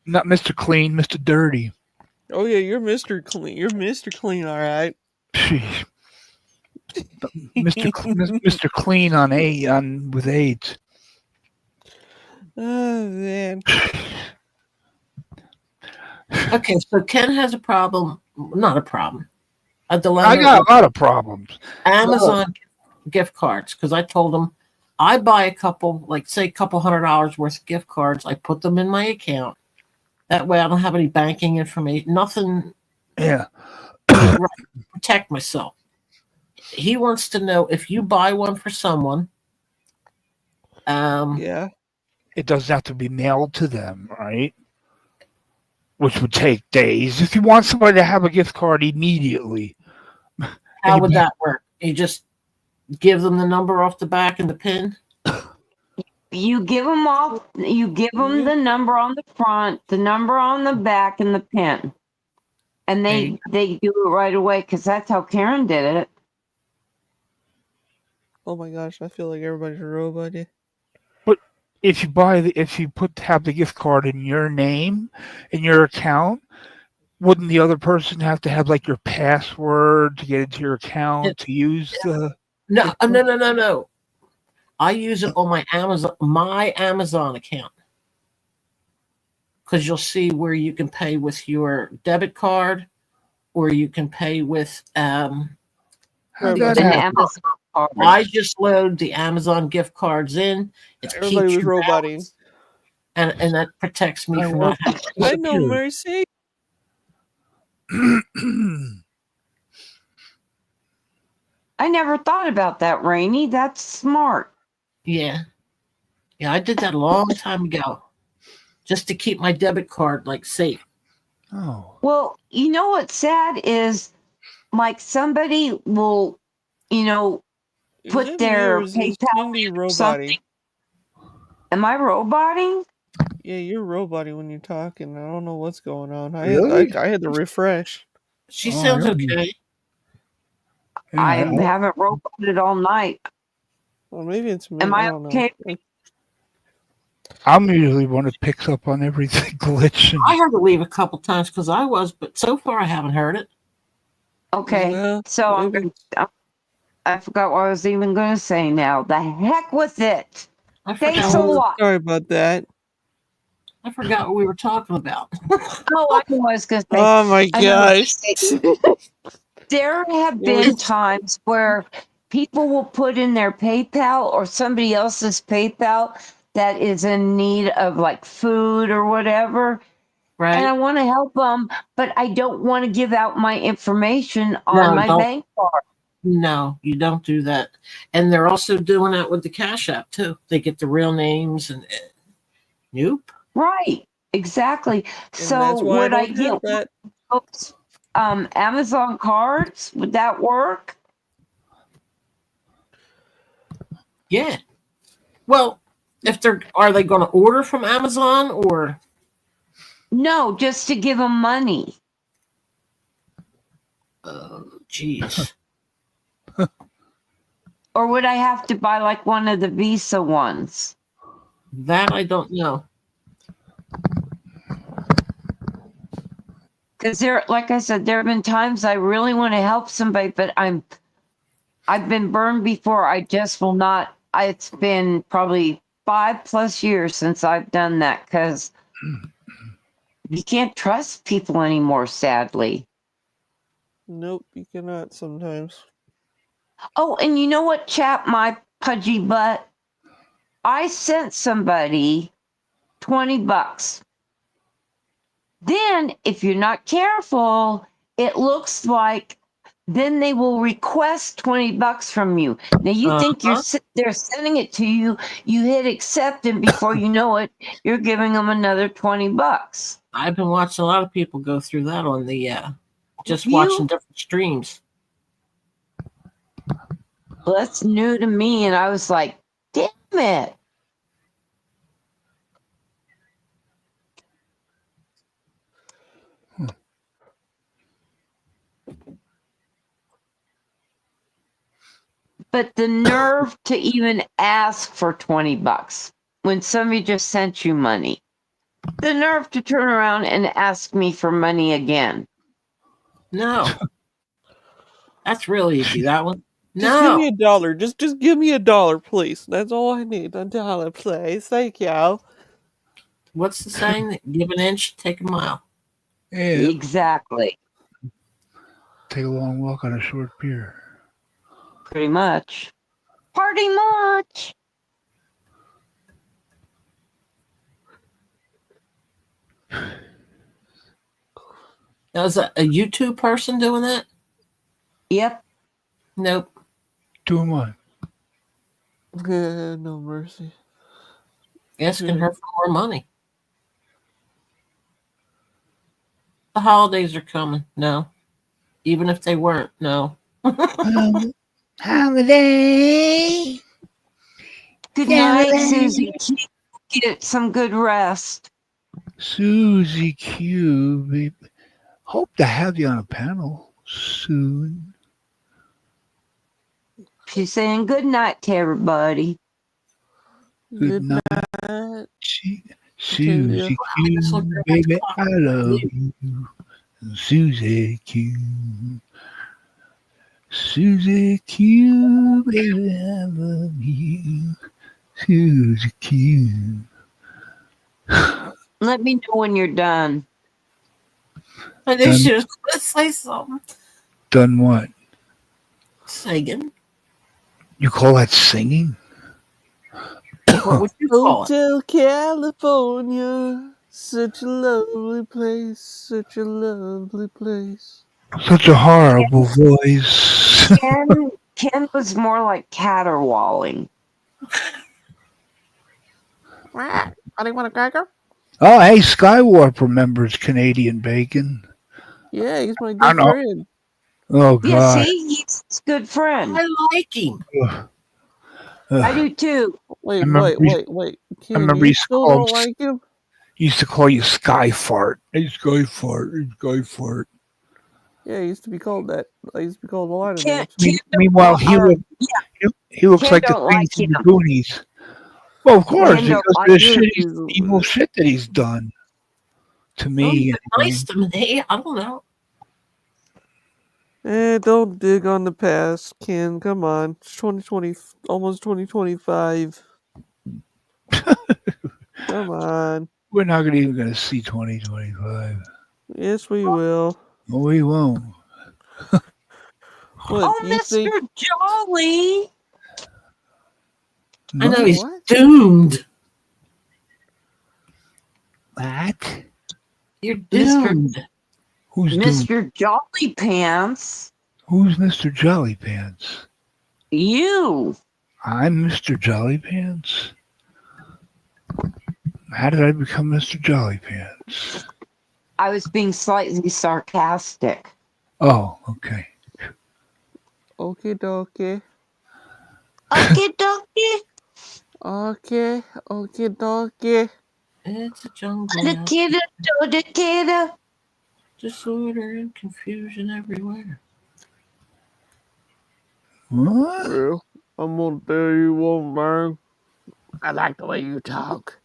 not Mr. Clean, Mr. Dirty. Oh yeah, you're Mr. Clean. You're Mr. Clean, all right. Sheesh. Mr. Clean on with AIDS. Oh man. Okay, so Ken has a problem. Not a problem. A I dilemma got with a lot of problems. Amazon gift cards because I told him I buy a couple, like say a couple $100 worth of gift cards. I put them in my account. That way I don't have any banking information, nothing Yeah. to protect myself. He wants to know if you buy one for someone, Yeah. It doesn't have to be mailed to them, right? Which would take days. If you want somebody to have a gift card immediately, how would that work? You just give them the number off the back and the pin? You give them all. You give them the number on the front, the number on the back, and the pin, and they do it right away because that's how Karen did it. Oh my gosh, I feel like everybody's a robot. Yeah. if you have the gift card in your name, in your account, wouldn't the other person have to have like your password to get into your account to use the? No. I use it on my Amazon account because you'll see where you can pay with your debit card, or you can pay with. How'd Right, that An happen? Amazon card. I just load the Amazon gift cards in. It Everybody keeps was your roboting. balance, and that protects me from not having to I know disappear. mercy. I never thought about that, Rainey. That's smart. Yeah, I did that a long time ago, just to keep my debit card like safe. Oh, Well, you know what's sad is, like, somebody will, Is put it me their or is PayPal Cindy or something. roboting? Am I roboting? Yeah, you're roboting when you're talking. I don't know what's going on. Really? I had to refresh. She Oh, sounds I don't- okay. I yeah, haven't roboted all night. Well, maybe it's me. Am I I don't know. okay? I'm usually one that picks up on everything glitching. I heard it leave a couple times because I was, but so far I haven't heard it. Okay. Well, So maybe. I forgot what I was even going to say now. The heck with it. I Thanks forgot. a Oh, lot. sorry about that. I forgot what we were talking about. Oh, I was going to say. Oh my I know what gosh. to say. There have There been was- times where people will put in their PayPal or somebody else's PayPal that is in need of like food or whatever. And I Right? want to help them, but I don't want to give out my information on No, my don't. bank card. No, you don't do that. And they're also doing that with the Cash App too. They get the real names and nope. Right. Exactly. And So that's why would I don't get have that. those Amazon cards? Would that work? Yeah. Well, if are they going to order from Amazon or No, just to give them money. geez. Or would I have to buy like one of the Visa ones? That I don't know. Because like I said, there have been times I really want to help somebody, but I've been burned before. I just will not. It's been probably 5+ years since I've done that because you can't trust people anymore, sadly. Nope, you cannot sometimes. Oh, and you know what, chap, my pudgy butt? I sent somebody $20. Then, if you're not careful, it looks like then they will request $20 from you. Now you think they're sending it to you. You hit accept, and before you know it, you're giving them another $20. I've been watching a lot of people go through that on the just You? watching different streams. Well, that's new to me, and I was like, damn it. But the nerve to even ask for $20 when somebody just sent you money. The nerve to turn around and ask me for money again. No. That's real easy, that one. Just give me No. $1. Just give me $1, please. That's all I need. $1, please. Thank you. What's the saying? Give an inch, take a mile. Yeah, Exactly. take a long walk on a short pier. Pretty much. Pretty much. Now, is a YouTube person doing that? Yep. Nope. Doing what? Yeah, no mercy. Asking her for more money. The holidays are coming. No. Even if they weren't, no. Holiday. Good Yeah, night, right. Susie. Get some good rest. Susie Q, babe. Hope to have you on a panel soon. She's saying good night to everybody. Good night, night. Susie Q, baby. I love you. Susie Q. Susie Q, baby, I love you. Susie Q. Let me know when you're done. I knew she was going to say something. Done what? Singing. You call that singing? What would you call it? Hotel California. Such a lovely place. Such a lovely place. Such a horrible voice. Ken was more like caterwauling. Anybody want a cracker? Oh, hey, Skywarp remembers Canadian bacon. Yeah, he's my I good know. friend. Oh, Yeah, God. see, he's a good friend. I like him. I do too. Wait. remember Ken, remember you he still called- don't like him? He used to call you Sky Fart. Hey, Sky Fart. Hey, Sky Fart. Yeah, he used to be called that. I used to be called a lot of Ken, names. Ken Meanwhile, he looks Ken like the don't things like in the him. Goonies. Well, of course, Ken don't because like the him. shitty, evil shit that he's done to Oh, me. he's nice to me. I don't know. Don't dig on the past, Ken. Come on. It's 2020, almost 2025. Come on. We're not even going to see 2025. Yes, we will. No, we won't. What, Oh, you Mr. think? Jolly. I know he's What? doomed. What? You're Mr. doomed. Who's doing? Mr. Jolly Pants. Who's Mr. Jolly Pants? You. I'm Mr. Jolly Pants. How did I become Mr. Jolly Pants? I was being slightly sarcastic. Oh, okay. Okay, dokie. Okay, dokie. Okay, dokie. It's a jungle. The out kiddo, the kiddo. Disorder and confusion everywhere. What? Well, I'm gonna tell you one thing. I like the way you talk.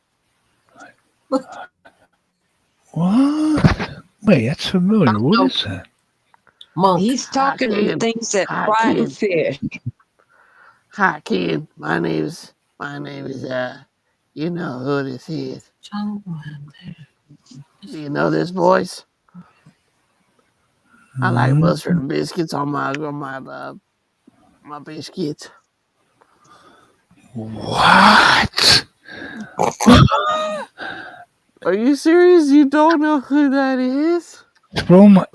What? Wait, that's familiar. What is that? Monk. He's talking Ken. things that Hi, frighten Ken. fish. Hi, Ken. My name is, you know who this is. Jungle. Do you know this voice? I like Hmm? mustard and biscuits on my biscuits. What? Are you serious? You don't know who that is? Throw my.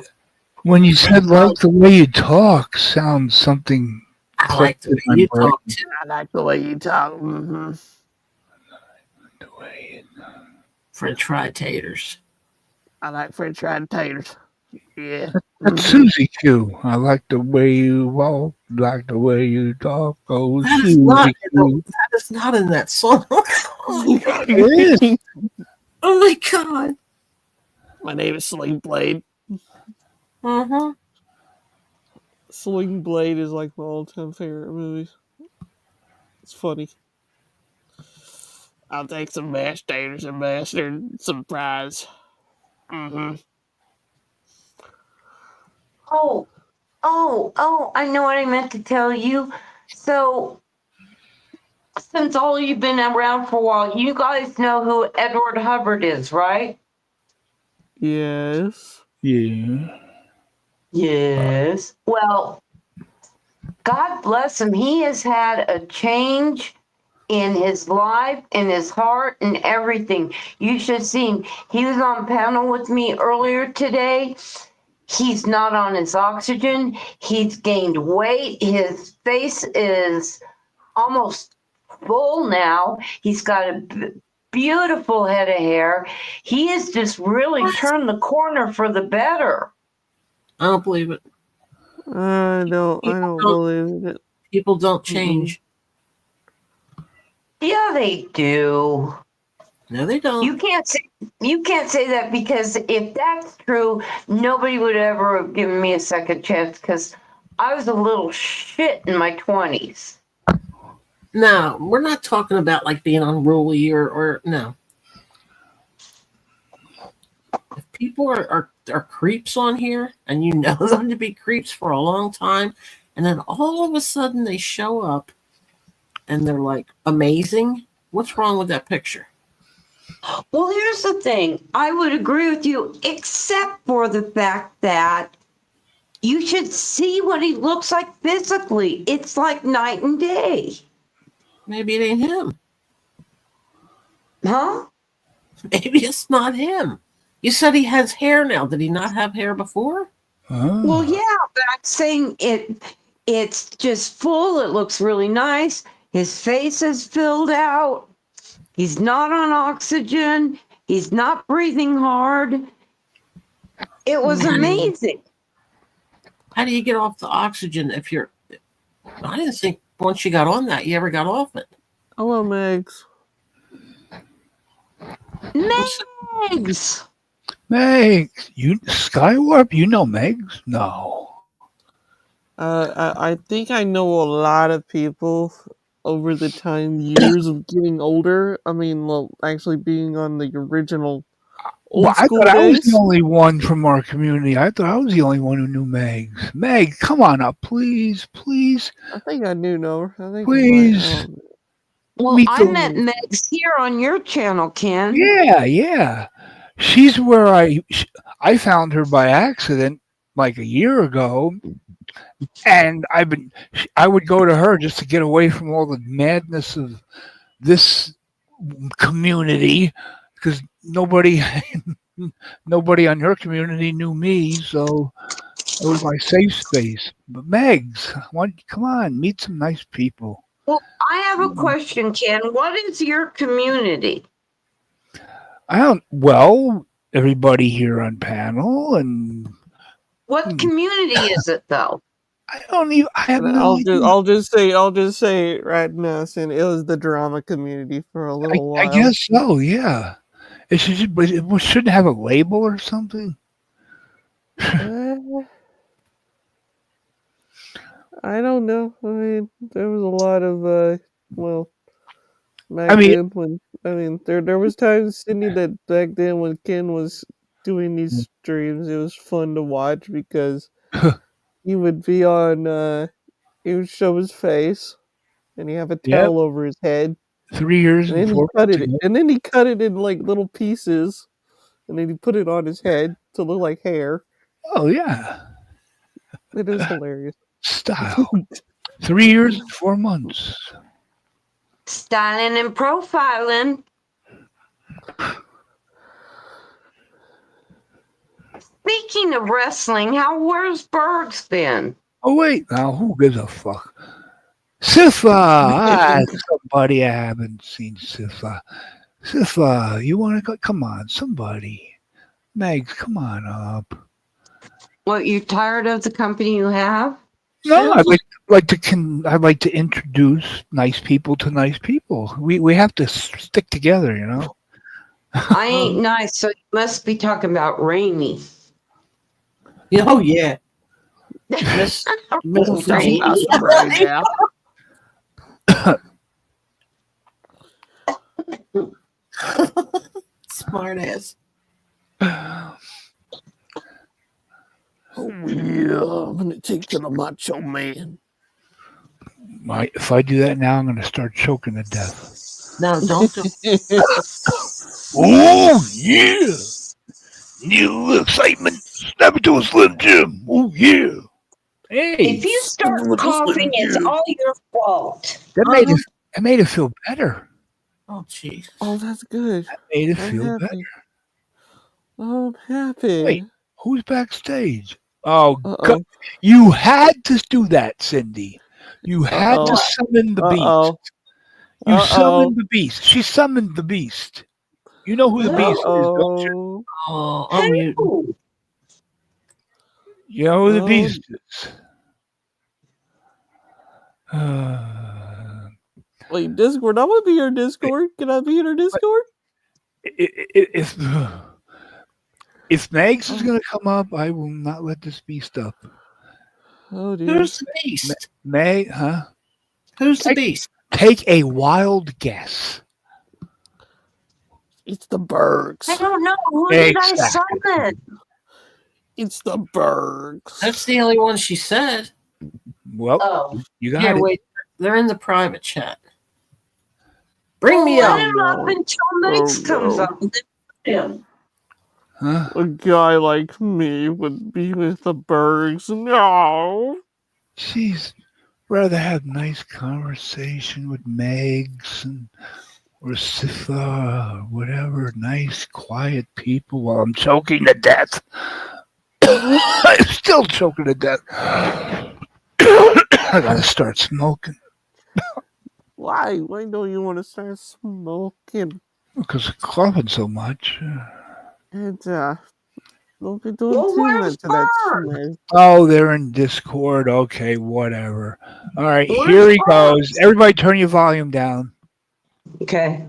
When you said like the way you talk, sounds something. I like the way I'm you right. talk too. I like the way you talk. Mm-hmm. The way French fry taters. I like French fried taters. Yeah. That's Susie Q. I like the way you walk, like the way you talk. Oh, That is Susie not. Q. That is not in that song. It is. Oh my god. My name is Sling Blade. Mm-hmm. Sling Blade is like my all-time favorite movies. It's funny. I'll take some mashed taters and mustard, some fries. Mm-hmm. Oh, I know what I meant to tell you. So, since all you've been around for a while, you guys know who Edward Hubbard is, right? Yes. Yeah. Yes. Well, God bless him. He has had a change in his life, in his heart, and everything. You should have seen. He was on panel with me earlier today. He's not on his oxygen. He's gained weight. His face is almost full now. He's got a beautiful head of hair. He has just really turned the corner for the better. I don't believe it. I don't believe it. People don't change. Yeah, they do. No, they don't. You can't say that, because if that's true, nobody would ever have given me a second chance, because I was a little shit in my 20s. No, we're not talking about like being unruly or no. If people are creeps on here and you know them to be creeps for a long time, and then all of a sudden they show up and they're like amazing, what's wrong with that picture? Well, here's the thing. I would agree with you, except for the fact that you should see what he looks like physically. It's like night and day. Maybe it ain't him. Huh? Maybe it's not him. You said he has hair now. Did he not have hair before? Oh. Well, yeah, but I'm saying it's just full. It looks really nice. His face is filled out. He's not on oxygen. He's not breathing hard. It was amazing. How do you get off the oxygen if you're... I didn't think once you got on that, you ever got off it. Hello, Megs. Megs! Megs, you Skywarp, you know Megs? No. I think I know a lot of people over the years of getting older. I mean, well, actually being on the original old Well, I school thought I was days. the only one from our community. I thought I was the only one who knew Megs. Meg, come on up, please, please. I think I do know her. I think Please. Well, Meet I the- met Megs here on your channel, Ken. Yeah. She's where I found her by accident like a year ago, and I would go to her just to get away from all the madness of this community, because nobody on her community knew me, so it was my safe space. But Megs, come on, meet some nice people. Well, I have a question, Ken. What is your community? Well, everybody here on panel, and What community is it, though? I don't even. I have no idea. I'll just say it right now, saying it was the drama community for a little I while. guess so. Yeah, it shouldn't have a label or something. I don't know. I mean, there was a lot of back I mean- then when there was times, Cindy, that back then when Ken was doing these streams, it was fun to watch because he would be on. He would show his face, and he have a Yep. towel over his head, 3 years and then and he 4 cut months it, ago. and then he cut it in like little pieces, and then he put it on his head to look like hair. Oh yeah, It is hilarious. style. 3 years and 4 months. Styling and profiling. Speaking of wrestling, where's Berg's been? Oh wait, now who gives a fuck? Sifa, somebody I haven't seen. Sifa, you want to go? Come on, somebody. Megs, come on up. What, you tired of the company you have? No, I'd like to introduce nice people to nice people. We have to stick together, you know. I ain't nice, so you must be talking about Rainy. Oh, yeah. Miss Rainy. Right now. Smart ass. Oh yeah, I'm gonna take to the Macho Man. If I do that now, I'm going to start choking to death. No, don't do. Oh, yeah. New excitement. Snap it to a Slim Jim. Oh, yeah. Hey, If you start coughing, it's all your fault. that made it feel better. Oh, jeez. Oh, that's good. That made it I'm feel happy. better. I'm happy. Wait. Who's backstage? Oh, Uh-oh. you had to do that, Cindy. You had Uh-oh. to summon the Uh-oh. beast. You Uh-oh. summoned the beast. She summoned the beast. You know who the beast is, don't you? Uh-oh. Oh, I'm muting. Who? You know who the Oh. beast is. Wait, Discord. I want to be your Discord. Can I be in your Discord? If Megs is going to come up, I will not let this beast up. Oh, dear. Who's the beast? Meg, huh? Who's the beast? Take a wild guess. It's the Bergs. I don't know. Who did I Exactly. summon? It's the Bergs. That's the only one she said. Well, Oh. you got Yeah, it. wait. They're in the private chat. Bring me Let up. him up until Mix comes no. up. Yeah. Huh? A guy like me would be with the Bergs. No. Jeez, rather have nice conversation with Megs or Sifa or whatever. Nice, quiet people while I'm choking to death. I'm still choking to death. I gotta start smoking Why? Why don't you want to start smoking? because I'm coughing so much. And, don't be doing Well, too where's much of that Berg? shit. Oh, they're in Discord. Okay, whatever. All right, Where's here he Berg? goes. Everybody turn your volume down. Okay.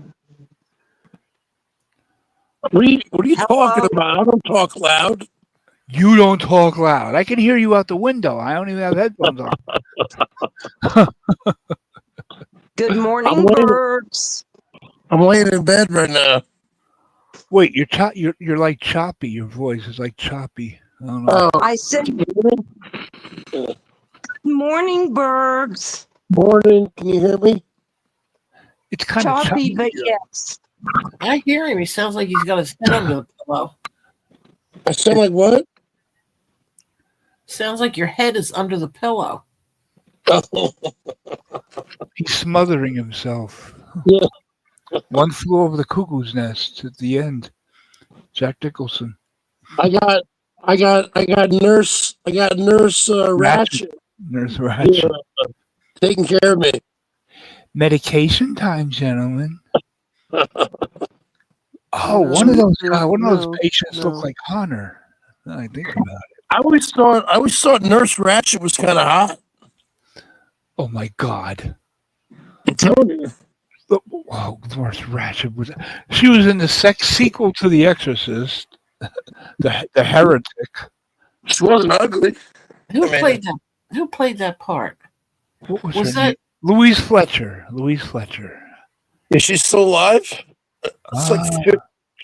What are you Hello? talking about? I don't talk loud. You don't talk loud. I can hear you out the window. I don't even have headphones on. Good morning, I'm waiting. birds. I'm laying in bed right now. Wait, you're like choppy. Your voice is like choppy. I don't know. Oh, I said, good morning, birds. morning. Can you hear me? It's kind of Choppy, choppy. but yes. I hear him. He sounds like he's got his head under the pillow. I sound like what? Sounds like your head is under the pillow. Oh, He's smothering himself. Yeah. One flew over the cuckoo's nest at the end. Jack Nicholson. I got nurse Ratchet Nurse Ratchet. taking care of me. Medication time, gentlemen. Oh, No, one of those no, patients no. look like Connor. Now I think about it. I always thought Nurse Ratchet was kind of hot. Oh my God. I'm telling you. Wow, Nurse Ratchet was. She was in the sex sequel to The Exorcist, the Heretic. She wasn't ugly. Who I mean- played that? Who played that part? What was, Was her that- name? Louise Fletcher. Louise Fletcher. Is she still alive? It's like Ah.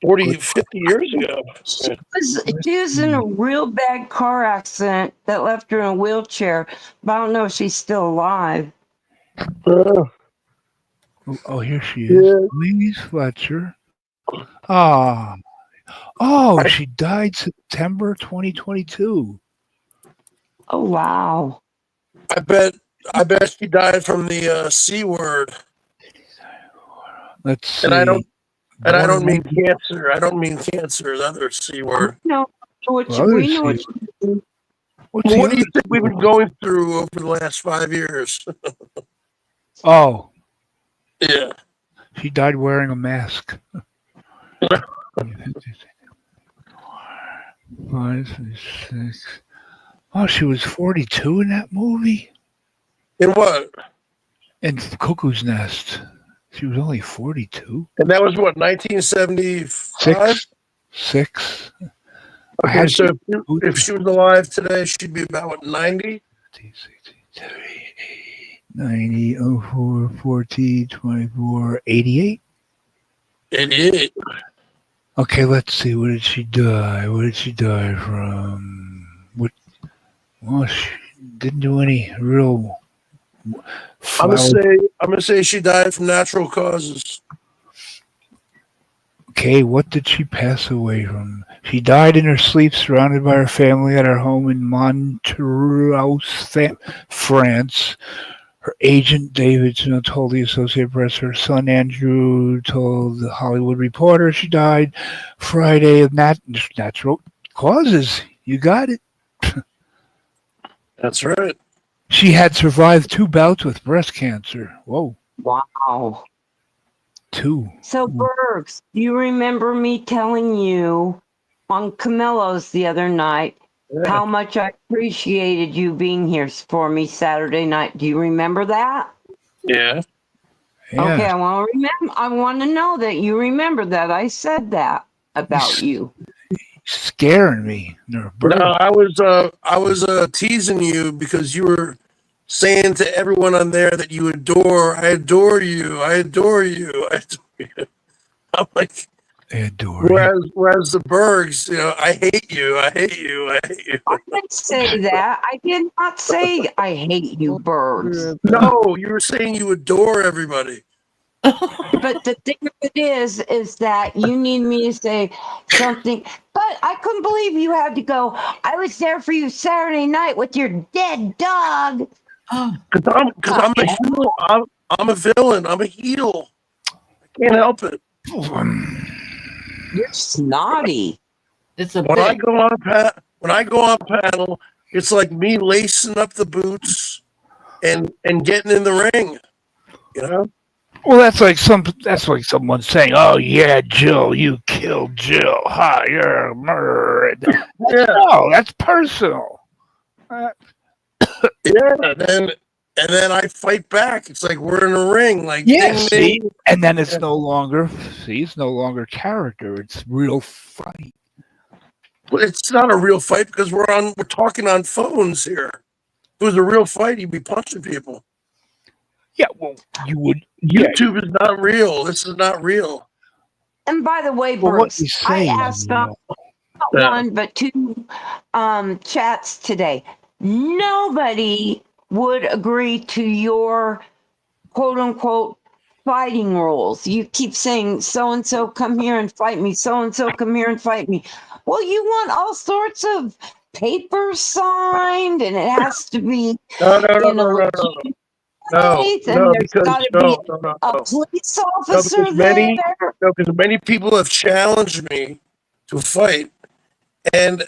40, 50 years ago. She was in a real bad car accident that left her in a wheelchair, but I don't know if she's still alive. Oh, here she is. Yeah. Louise Fletcher. Ah. Oh, she died September 2022. Oh, wow. I bet she died from the C word. Let's see. And I don't Born mean cancer. I don't mean cancer. The other C word. No, what Well, we know there's what What's Well, the what do you other think we've C been word? going through over the last 5 years? Oh, Yeah. she died wearing a mask. 5, 6. Oh, she was 42 in that movie? And what? In Cuckoo's Nest. She was only 42? And that was what, 1975? 6. Okay, so if she was alive today, she'd be about what, 90? 90, 04, 40, 24, 88? Idiot. Okay, let's see. What did she die? What did she die from? What? Well, she didn't do any real. I'm Flower. gonna say she died from natural causes. Okay, what did she pass away from? She died in her sleep, surrounded by her family at her home in Montreux, France. Her agent Davidson told the Associated Press. Her son Andrew told the Hollywood Reporter she died Friday of natural causes. You got it. That's right. She had survived 2 bouts with breast cancer. Whoa, Wow. 2. So, Bergs, do you remember me telling you on Camilo's the other night Yeah. how much I appreciated you being here for me Saturday night? Do you remember that? Yeah. Yeah. Okay, I want to remember. I want to know that you remember that I said that about you. Scaring me. They're No, birds. I was teasing you because you were saying to everyone on there that you adore. I adore you. I adore you. I adore you. I'm like, They adore you. whereas the Bergs, I hate you. I hate you. I hate you. I didn't say that. I did not say I hate you, Bergs. No, you were saying you adore everybody. But the thing of it is that you need me to say something. But I couldn't believe you had to go. I was there for you Saturday night with your dead dog. Because I'm a heel. I'm a villain. I'm a heel. I can't help it. You're snotty. It's a When I bit. go on panel, it's like me lacing up the boots and getting in the ring. You know? Well, that's like someone saying, "Oh yeah, Jill, you killed Jill. Ha, you're a murderer." Yeah. No, that's personal. Yeah. And then I fight back. It's like we're in a ring. Like Yeah, ding, see, ding. and then it's no longer character. It's real fight. But it's not a real fight because we're talking on phones here. If it was a real fight, you'd be punching people. Yeah, well, you would. Yeah, YouTube is not real. This is not real. And by the way, well, what Bergs, you I say? asked not one but 2 chats today. Nobody would agree to your quote unquote fighting rules. You keep saying so and so come here and fight me, so and so come here and fight me. Well, you want all sorts of papers signed, and it has to be No, in a legitimate place, and there's because got to be no. a police No, officer because many there. no, because many people have challenged me to fight, and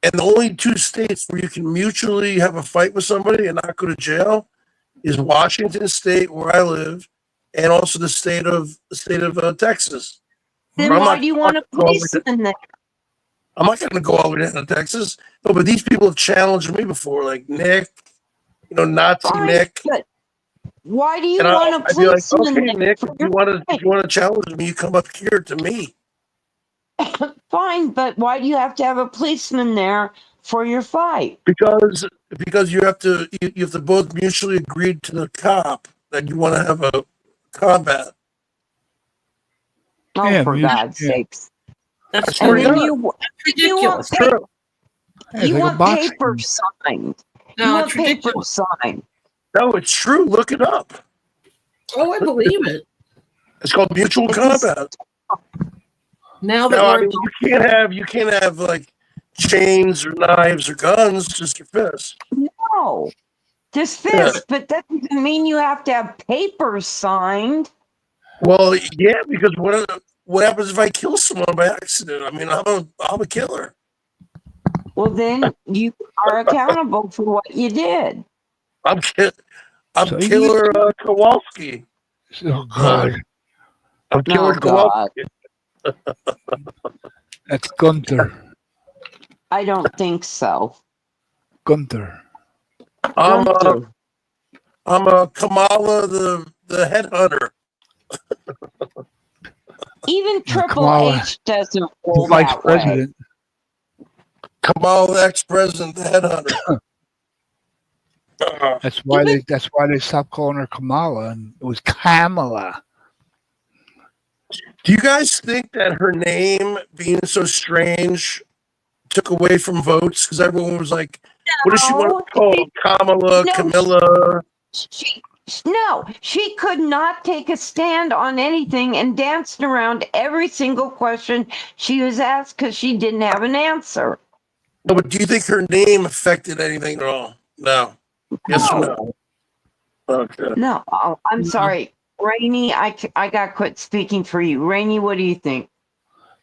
the only 2 states where you can mutually have a fight with somebody and not go to jail is Washington State, where I live, and also the state of Texas. Then I'm why not do you want a going to- policeman there? I'm not going to go all the way down to Texas. No, but these people have challenged me before, like Nick, Nazi Fine, Nick. but why do you And want a I'd be like, policeman okay, there Nick, for if your you want to challenge me, you come up here to me. Fine, but why do you have to have a policeman there for your fight? Because you have to both mutually agree to the cop that you want to have a combat. Oh, Yeah, for God's yeah. sakes! That's swear And to then God. you want ridiculous. True. It's you like a want boxing. paper signed. You No, want it's paper ridiculous. signed. No, it's true. Look it up. Oh, I believe it. It's called mutual It's just- combat. Now that No, I we're mean you can't have like chains or knives or guns, just your fists. No, just fist, but that doesn't mean you have to have papers signed. Well, yeah, because what happens if I kill someone by accident? I mean, I'm a killer. Well, then you are accountable for what you did. I'm So you- Killer Kowalski. Oh God, I'm Killer Oh, Kowalski. God. that's Gunther. I don't think so. Gunther. I'm Gunther. Kamala the headhunter. Even Triple Kamala, H doesn't The roll vice that way. president. Kamala, the ex-president, the headhunter. That's why they stopped calling her Kamala, and it was Kamala. Do you guys think that her name being so strange took away from votes? Because everyone was like, what does she want to be called? Kamala, No, Camilla? She no, she could not take a stand on anything and danced around every single question she was asked because she didn't have an answer. No, but do you think her name affected anything at all? No. Yes or no? Okay. No, I'm No. sorry. Rainey, I got to quit speaking for you. Rainey, what do you think?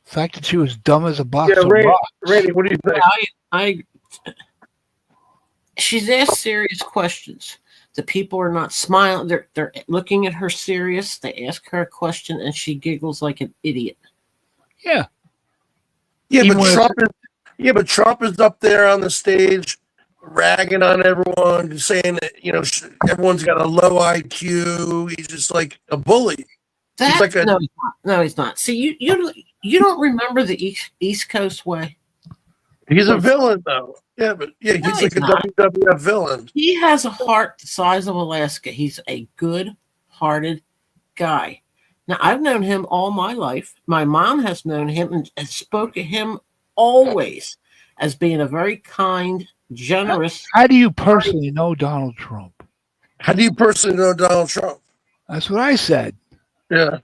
The fact that she was dumb as a box Yeah, of Randy, rocks. what do you think? I she's asked serious questions. The people are not smiling. They're looking at her serious. They ask her a question and she giggles like an idiot. Yeah. Yeah, Even but when Trump is up there on the stage ragging on everyone, saying that everyone's got a low IQ. He's just like a bully. That like a- no, he's not. No, he's not. See, you don't remember the East Coast way. He's a villain, though. Yeah, but he's No, like he's a not. WWF villain. He has a heart the size of Alaska. He's a good-hearted guy. Now, I've known him all my life. My mom has known him and spoke of him always as being a very kind, generous. how do you personally know Donald Trump? How do you personally know Donald Trump? That's what I said. Yeah,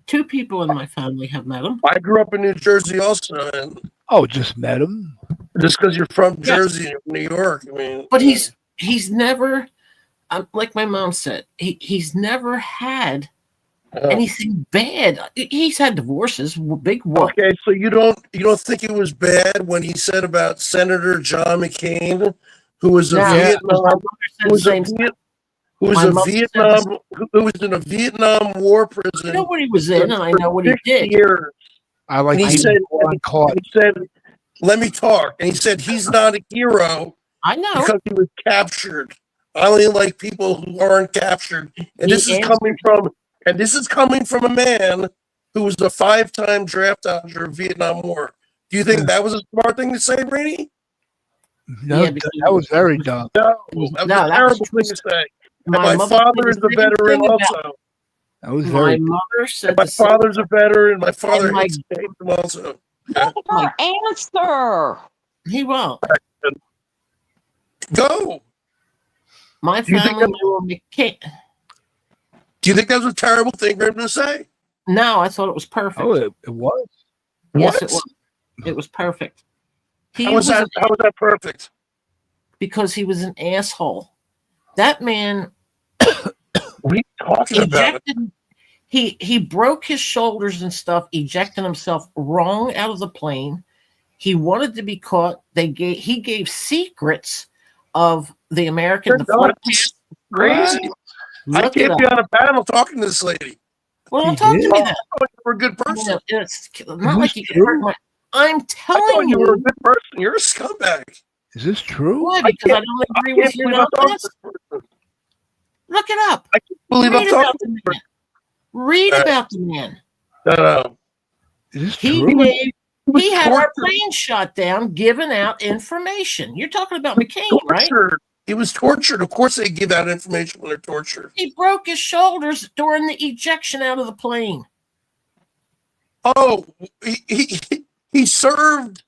Two people in my family have met him. I grew up in New Jersey also, and Oh, just met him. just because you're from Yes. Jersey or New York, I mean. But he's never, like my mom said, he's never had anything bad. He's had divorces, big one. Okay, so you don't think it was bad when he said about Senator John McCain, who was a No, Vietnam, my mother said who the was same a stuff. Viet, who was My a mother said Vietnam, who was in a Vietnam War I prison know what he was in, and I know what he 6 did. years. I like And he people said, who aren't caught. he said, "Let me talk." And he said he's not a hero I know. because he was captured. I only like people who aren't captured. And He this is coming from a man who was a 5-time draft dodger of Vietnam War. Do you think that was a smart thing to say, Rainey? No, Yeah, because- that was very dumb. No, that was No, a that was terrible true. thing to say. And My my mother father said is the a same veteran thing about- also. That was My very. mother said My the same. father's a veteran. My father And my- hates him also. Let her answer. He won't. Go. My Do you think family knew a McCain. Do you think that was a terrible thing for him to say? No, I thought it was perfect. Oh, it was. Yes, What? it was. It was perfect. He How was was that perfect? because he was an asshole. That man What are you talking about? ejected. He broke his shoulders and stuff, ejecting himself wrong out of the plane. He wanted to be caught. He gave secrets of the American the flight That's crazy. I Look it can't up. be on a panel talking to this lady. Well, He don't talk to did? me I then. thought you were a good You person. know, it's not like you can true? hurt my. I'm I thought telling you were a you good person. You're a scumbag. Is this true? why, I because I can't- don't I agree can't with your believe I'm talking to nonsense. this person. Look it up. I can't believe I'm Read about talking the to this man. person. Read Alright. about the man. No. Is this He true? gave. was He had our tortured. plane shot down, giving out information. You're talking about McCain, right? Tortured. He was tortured. Of course, they give out information when they're tortured. He broke his shoulders during the ejection out of the plane. Oh, he served.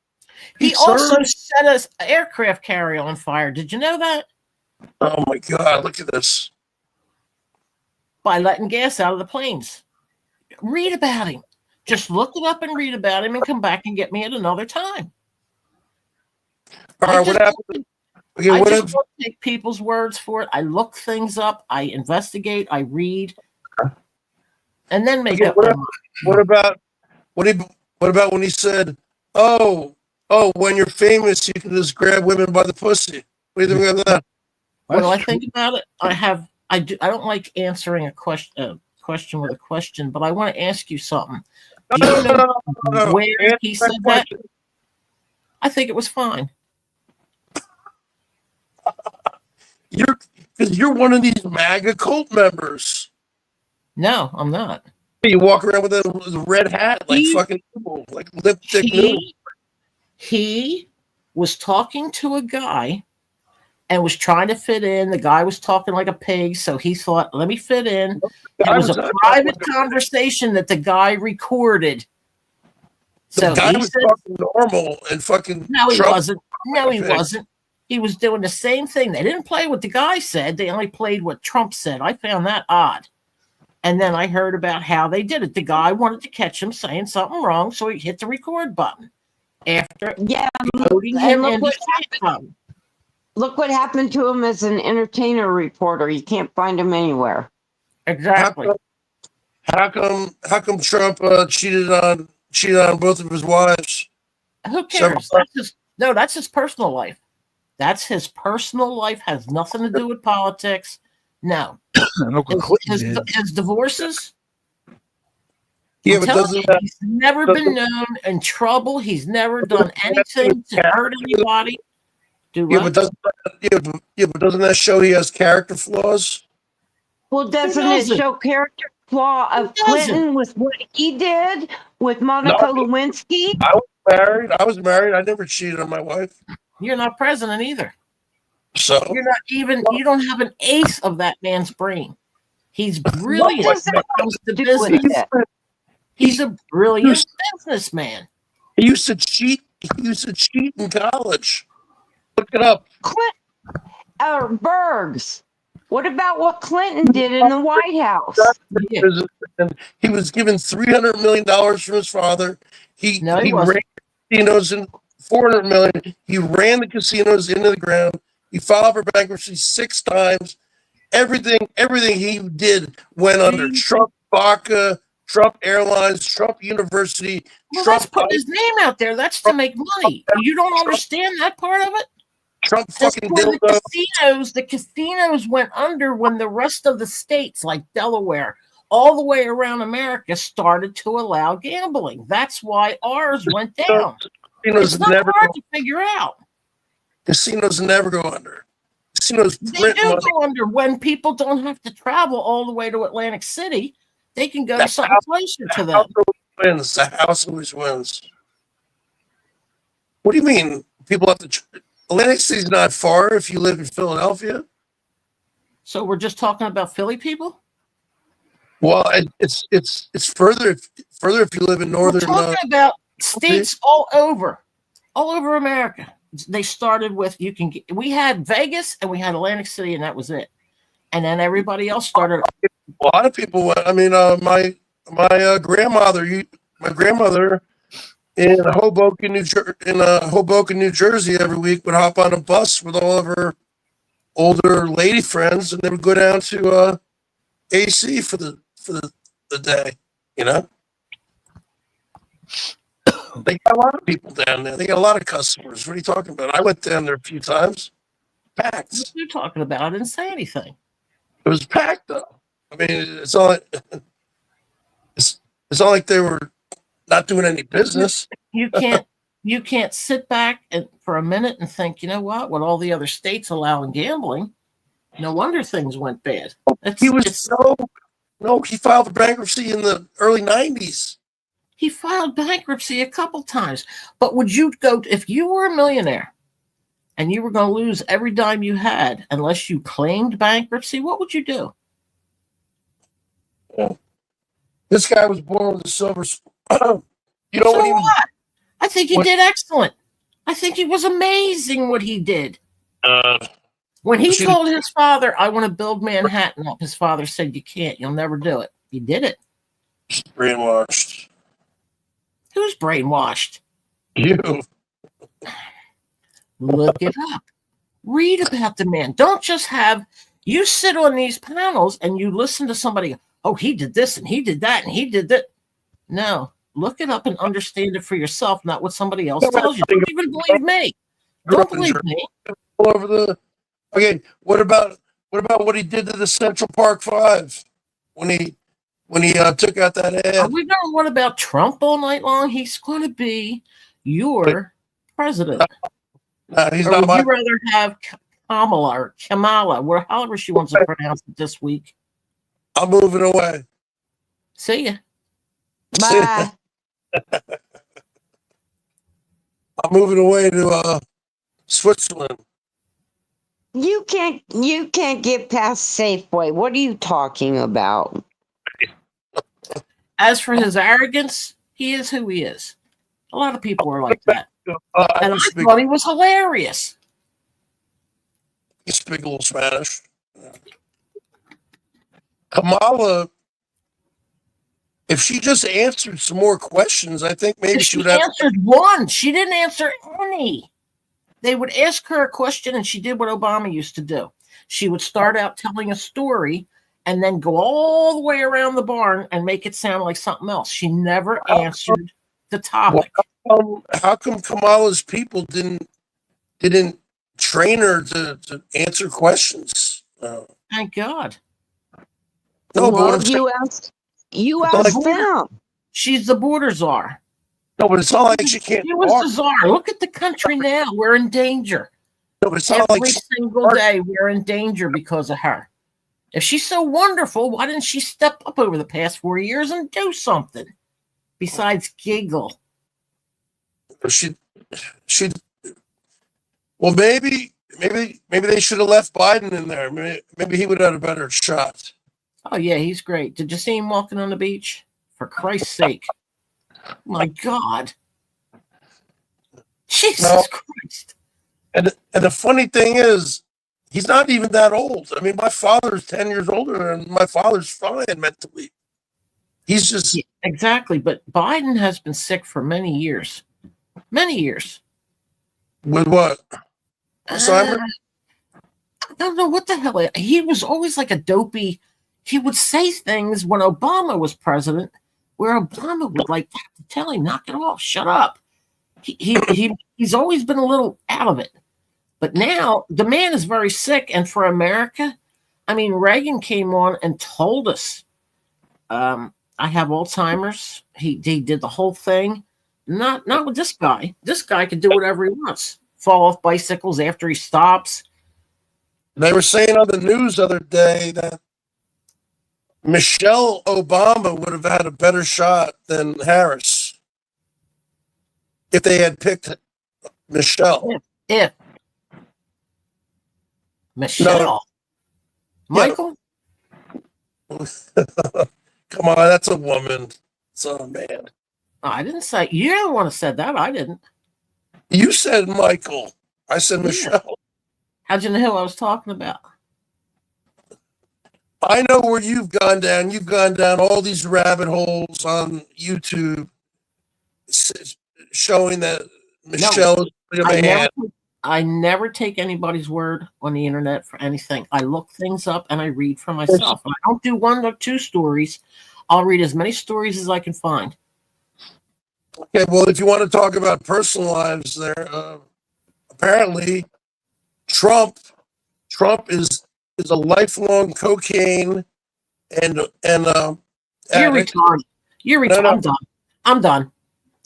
He also set an aircraft carrier on fire. Did you know that? Oh my God! Look at this. By letting gas out of the planes. Read about him. Just look it up and read about him and come back and get me at another time. All I right, what just happened? Okay, I what just if, don't take people's words for it. I look things up. I investigate. I read. And then make Okay, up my mind. what about when he said, "Oh, when you're famous, you can just grab women by the pussy"? What do you think of that? What do I That's true. think about it? I don't like answering a question with a question, but I want to ask you something. Do you know No. where Answer he that said that? question. I think it was fine. You're one of these MAGA cult members. No, I'm not. You walk around with a red hat like He- fucking people, like lipstick noodles. He was talking to a guy, and was trying to fit in. The guy was talking like a pig, so he thought, let me fit in. guy It was was a not private talking- conversation that the guy recorded. The So guy he was said, talking normal and fucking. no, he Trump- wasn't. No, he pig. wasn't. He was doing the same thing. They didn't play what the guy said. They only played what Trump said. I found that odd. And then I heard about how they did it. The guy wanted to catch him saying something wrong, so he hit the record button. After Yeah, voting and him look into what say something. look what happened to him as an entertainer reporter. You can't find him anywhere. Exactly. How come Trump cheated on both of his wives? Who Several cares? That's his personal life. That's his personal life. Has nothing to do with politics. No. And Uncle Clinton did. His divorces. Yeah, I'm but telling doesn't you, that he's never been known in trouble. He's never done anything to hurt anybody. Do yeah, what? but doesn't that show he has character flaws? Well, doesn't it doesn't? show character flaw of Who doesn't? Clinton with what he did with Monica No. Lewinsky? I was married. I never cheated on my wife. You're not president either. So You're not even. You don't have an ace of that man's brain. He's brilliant does when that it comes to do with business. it? He's a brilliant businessman. he used to cheat. He used to cheat in college. Look it up. Bergs. What about what Clinton did in the White House? Yeah. He was given $300 million from his father. No, he he wasn't. ran casinos in $400 million. He ran the casinos into the ground. He filed for bankruptcy 6 times. Everything he did went under. Trump Baca, Trump Airlines, Trump University, Well, Trump that's putting his name out there. That's to make money. You don't understand that part of it? Trump That's fucking why dildo. the casinos went under when the rest of the states, like Delaware, all the way around America, started to allow gambling. That's why ours went down. Casinos It's not never hard go, to figure out. casinos never go under. Casinos They print do money. go under when people don't have to travel all the way to Atlantic City. They can go to something closer to them. Wins. The house always wins. What do you mean? People have to. Atlantic City's not far if you live in Philadelphia. So we're just talking about Philly people? Well, it's further if you live in We're northern. talking about states all over America. They started with we had Vegas and we had Atlantic City, and that was it. And then everybody else started. A lot of people went. I mean, my grandmother, my grandmother in Hoboken, New Jersey, every week would hop on a bus with all of her older lady friends, and they would go down to AC for the day. You know, they got a lot of people down there. They got a lot of customers. What are you talking about? I went down there a few times. Packed. What are you talking about? I didn't say anything. It was packed though. I mean, it's not like they were not doing any business. You can't sit back and for a minute and think, you know what? With all the other states allowing gambling, no wonder things went bad. He filed for bankruptcy in the early 90s. He filed bankruptcy a couple times. But would you go if you were a millionaire and you were going to lose every dime you had unless you claimed bankruptcy? What would you do? Yeah. This guy was born with a silver spoon. So what? I think he did excellent. I think he was amazing what he did. When he told his father, I want to build Manhattan up, his father said, you can't. You'll never do it. He did it. Brainwashed. Who's brainwashed? You. Look it up. Read about the man. Don't just you sit on these panels and you listen to somebody, oh, he did this and he did that and he did that. No, look it up and understand it for yourself, not what somebody else tells you. Don't even believe me. Don't believe me. All over the. Okay, what about what he did to the Central Park Five when he took out that ad? Are we going to what about Trump all night long? He's going to be your president. He's Or not would my. you rather have Kamala or Kamala, however she wants to pronounce it this week? I'm moving away. See ya. Bye. I'm moving away to Switzerland. You can't get past Safeway. What are you talking about? As for his arrogance, he is who he is. A lot of people are like that. And I thought he was hilarious. You speak a little Spanish. Kamala, if she just answered some more questions, I think maybe she She would have. answered one. She didn't answer any. They would ask her a question, and she did what Obama used to do. She would start out telling a story and then go all the way around the barn and make it sound like something else. She never answered the topic. How come Kamala's people didn't train her to answer questions? Thank God. No, but what Well, I'm saying, you But asked like- them. She's the border czar. no, but it's not like she can't She was talk. the czar. Look at the country now. We're in danger. No, but it's not like Every she, single day, we're in danger because of her. If she's so wonderful, why didn't she step up over the past 4 years and do something besides giggle? she. Well, maybe they should have left Biden in there. Maybe he would have had a better shot. Oh, yeah, he's great. Did you see him walking on the beach? For Christ's sake. My God. Jesus No. Christ. And the funny thing is, he's not even that old. I mean, my father's 10 years older, and my father's fine mentally. He's just Yeah, exactly. But Biden has been sick for many years. Many years. with what? Alzheimer's? I don't know what the hell. He was always like a dopey. He would say things when Obama was president, where Obama would like tell him, "Knock it off, shut up." He's always been a little out of it, but now the man is very sick. And for America, I mean, Reagan came on and told us, "I have Alzheimer's." He did the whole thing. Not with this guy. This guy can do whatever he wants. Fall off bicycles after he stops. They were saying on the news the other day that Michelle Obama would have had a better shot than Harris if they had picked Michelle. If Michelle, Michael, Come on, that's a woman. It's not a man. I didn't say you're the one that said that. I didn't. You said Michael. I said Yeah. Michelle. How'd you know who I was talking about? I know where you've gone down. You've gone down all these rabbit holes on YouTube showing that Michelle is putting up a hand. I never take anybody's word on the internet for anything. I look things up and I read for myself. I don't do 1 or 2 stories. I'll read as many stories as I can find. Okay, well, if you want to talk about personal lives, there apparently Trump is a lifelong cocaine and You're addict. retarded. You're No, retarded. no. I'm done.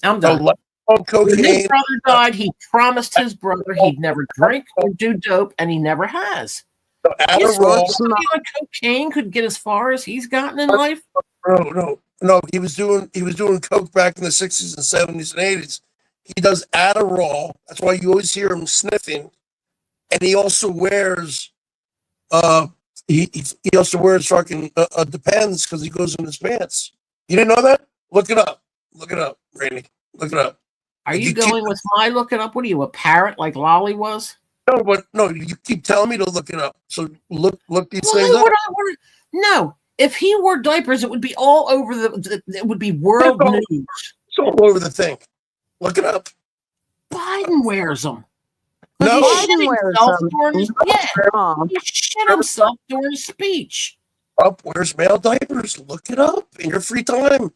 I'm A done. lifelong When his cocaine. brother died, he promised his brother he'd never drink or do dope, and he never has. You think Adderall. somebody on cocaine could get as far as he's gotten in life? No. He was doing coke back in the 60s and 70s and 80s. He does Adderall. That's why you always hear him sniffing. And he also wears he also wears fucking Depends because he goes in his pants. You didn't know that? Look it up, Randy. Look it up. Are You you keep- going with my looking up? What are you, a parrot like Lolly was? No, you keep telling me to look it up. So look these Why things up. would I want to? No. If he wore diapers, it would be all over it would be world No. news. It's all over the thing. Look it up. Biden wears them. No. He shit Biden wears himself them. during his, yeah, Mom. he shit himself during his speech. Up wears male diapers. Look it up in your free time,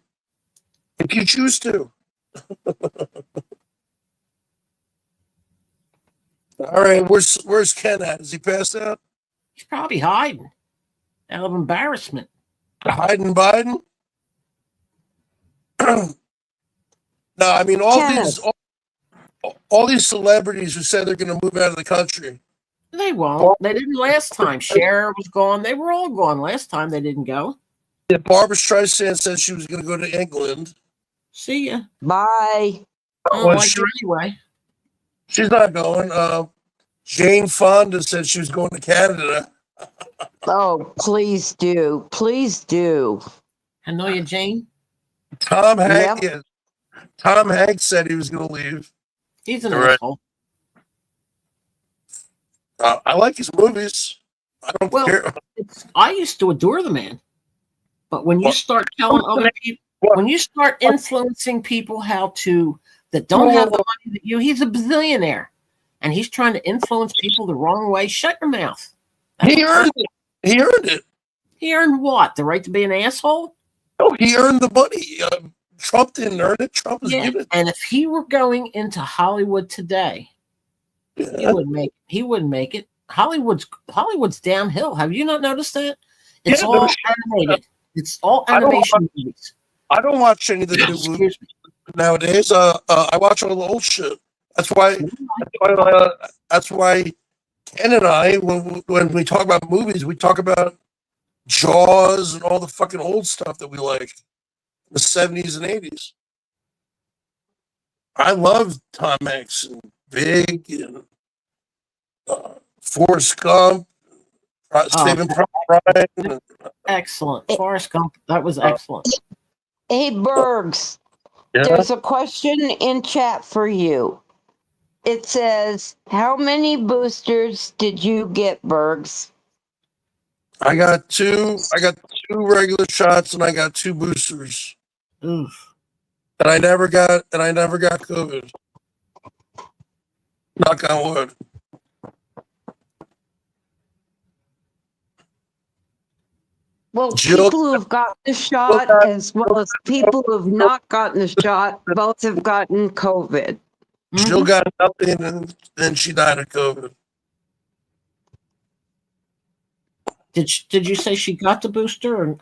if you choose to. All right, where's Ken at? Is he passed out? He's probably hiding out of embarrassment. Hiding Biden? No, I mean all these celebrities who said they're going to move out of the country. They won't. They didn't last time. Cher was gone. They were all gone last time. They didn't go. Yeah, Barbara Streisand said she was going to go to England. See ya. Bye. I don't Well, like she- her anyway. She's not going. Jane Fonda said she was going to Canada. Oh, please do. Please do. Hanoya Jane, Tom Hanks, Yep. Tom Hanks said he was going to leave. he's an Right. asshole. I like his movies. I don't Well, care. I used to adore the man, but when you Well, start telling other people, what- when you start influencing people that don't have the money that he's a bazillionaire, and he's trying to influence people the wrong way. Shut your mouth. That's He earned it. He earned it. He earned what? The right to be an asshole? No, he earned the money. Trump didn't earn it. Trump was Yeah. given it. And if he were going into Hollywood today, he Yeah. wouldn't make it. He wouldn't make it. Hollywood's downhill. Have you not noticed that? It's Yeah, all no shit. animated. It's all I don't animation movies. I don't watch any of the new movies Excuse me. nowadays. I watch all the old shit. That's why Ken and I, when we talk about movies, we talk about Jaws and all the fucking old stuff that we like, the 70s and 80s. I love Tom Hanks and Big and Forrest Gump, Saving Private Ryan. Excellent. Forrest Gump. That was excellent. Hey, Bergs, Yeah. there's a question in chat for you. It says, how many boosters did you get, Bergs? I got two regular shots and I got 2 boosters. Oof. And I never got COVID. Knock on wood. Well, Jill- people who have gotten the shot, as well as people who have not gotten the shot, both have gotten COVID. Jill got nothing and then she died of COVID. Did you say she got the booster? Or?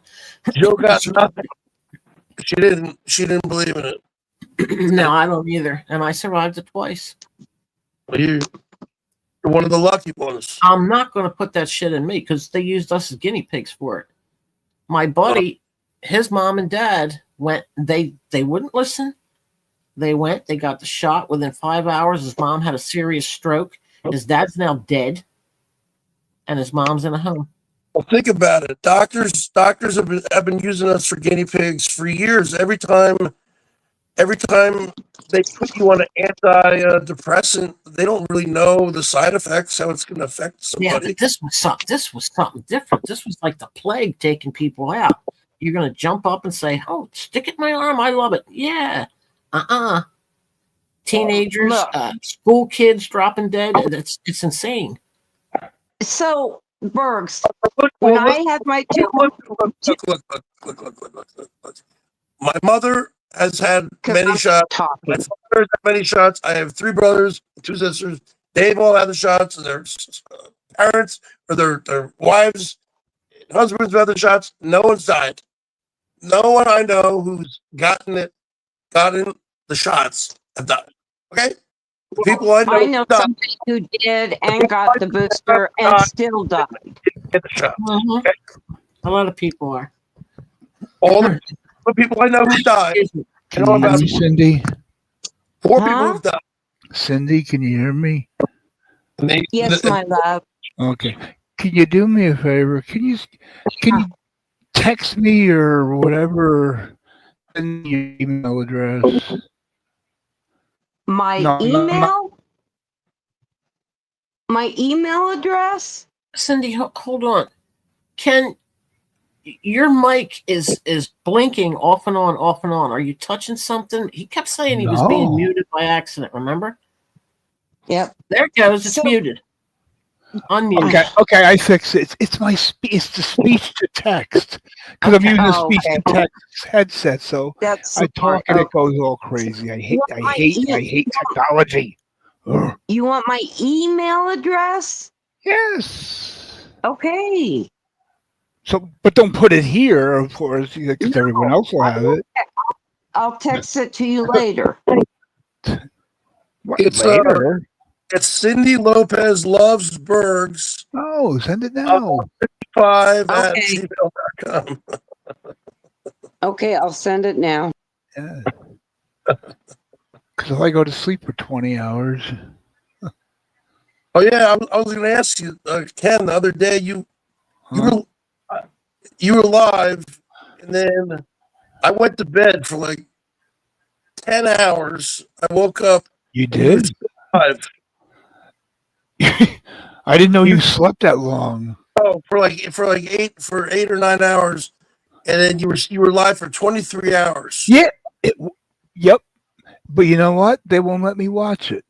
Jill got nothing. She didn't believe in it. No, I don't either. And I survived it twice. You're one of the lucky ones. I'm not going to put that shit in me because they used us as guinea pigs for it. My buddy, his mom and dad went. They wouldn't listen. They went. They got the shot within 5 hours. His mom had a serious stroke. His dad's now dead, and his mom's in a home. Well, think about it. Doctors have been using us for guinea pigs for years. Every time they put you on an antidepressant, they don't really know the side effects, how it's going to affect Yeah, somebody. but this was something different. This was like the plague taking people out. You're going to jump up and say, "Oh, stick it in my arm. I love it." Yeah. Teenagers, Look. school kids dropping dead. It's insane. So, Bergs, when I had my two, Look. My mother has had 'cause many I'm shots. talking. My father has had many shots. I have 3 brothers, 2 sisters. They've all had the shots, and their parents or their wives, husbands have had the shots. No one's died. No one I know who's gotten the shots have died. Okay? The people I know, I know died, somebody who did and got the booster and still died. get the shot. Mhm. Okay. A lot of people are. All the people I know who died. Excuse me. I know Can you hear about me, Cindy? 4 Huh? people who've died. Cindy, can you hear me? And they, Yes, my love. Okay. Can you do me a favor? Can you text me or whatever? Send me your email address. My No, email? My email address? Cindy, hold on. Ken, your mic is blinking off and on, off and on. Are you touching something? He kept saying he was being No. muted by accident. Remember? Yep. There it goes. It's So- muted. Unmute. Okay, I fixed it. It's my it's the speech to text because I'm using a Oh, speech to okay. text headset, so That's I talk and smart. it goes all crazy. I hate Well, I technology. Ugh. You want my email address? Yes. Okay. So, but don't put it here, of course, because everyone else will have it. I'll text it to you later. What, It's, later? It's Cindy Lopez Loves Bergs No, send it now. 5 at Okay. gmail.com. Okay, I'll send it now. Yeah. Because if I go to sleep for 20 hours, Oh yeah, I was going to ask you, Ken. The other day, you Huh? were you were live, and then I went to bed for like 10 hours. I woke up You and you were did? still live. I didn't know You you slept that long. oh, for 8 or 9 hours, and then you were live for 23 hours. Yeah. Yep. But you know what? They won't let me watch it.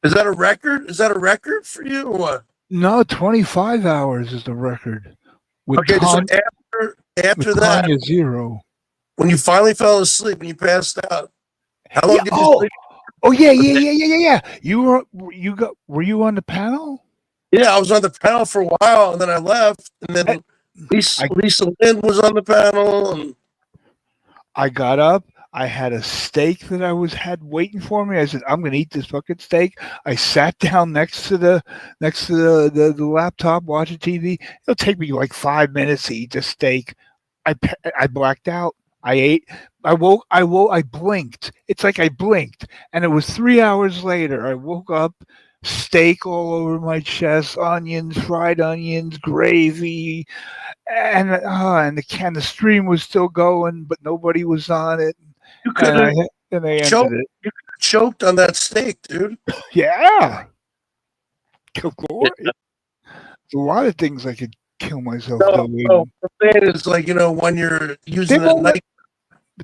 Is that a record? Is that a record for you or what? No, 25 hours is the record. With, Okay, so Tan- after with that, Tanya Zero. when you finally fell asleep and you passed out, how long Yeah. did you sleep? Oh yeah. Were you on the panel? Yeah, I was on the panel for a while, and then I left, and then I Lisa Lynn was on the panel, and I got up. I had a steak that had waiting for me. I said, "I'm gonna eat this fucking steak." I sat down next to the laptop watching TV. It'll take me like 5 minutes to eat the steak. I blacked out. I ate. I blinked. It's like I blinked, and it was 3 hours later. I woke up, steak all over my chest, onions, fried onions, gravy, and the stream was still going, but nobody was on it. you could have And they ended choked. it. You could have choked on that steak, dude. Yeah, of course. There's a lot of things I could kill myself No, doing. no. The thing is, like, when you're They using it at won't let, night.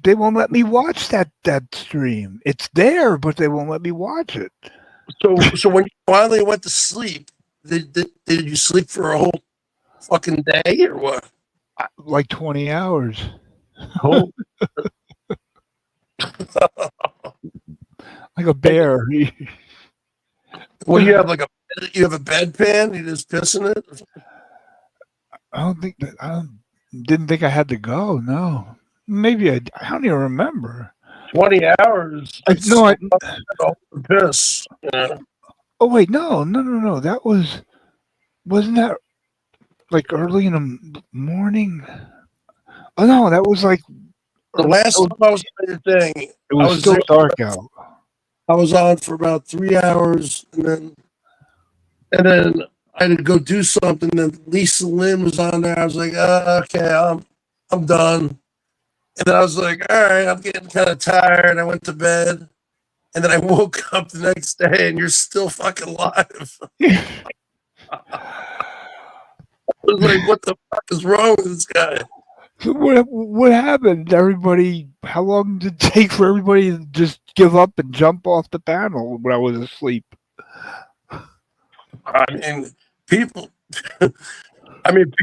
they won't let me watch that stream. It's there, but they won't let me watch it. So when you finally went to sleep, did you sleep for a whole fucking day or what? Like 20 hours. Oh, Like a bear. well, you have a bedpan. You just piss in it. Didn't think I had to go. No, maybe I don't even remember. 20 hours. No, Piss. Yeah. oh wait, no. That wasn't that like early in the morning? Oh no, that was like The last time I was on your thing, it I was was still there- dark out. I was on for about 3 hours, and then I had to go do something. And Lisa Lynn was on there. I was like, okay, I'm done. And then I was like, all right, I'm getting kind of tired. I went to bed, and then I woke up the next day, and you're still fucking live. I was like, what the fuck is wrong with this guy? So what happened? How long did it take for everybody to just give up and jump off the panel when I was asleep? I mean, people.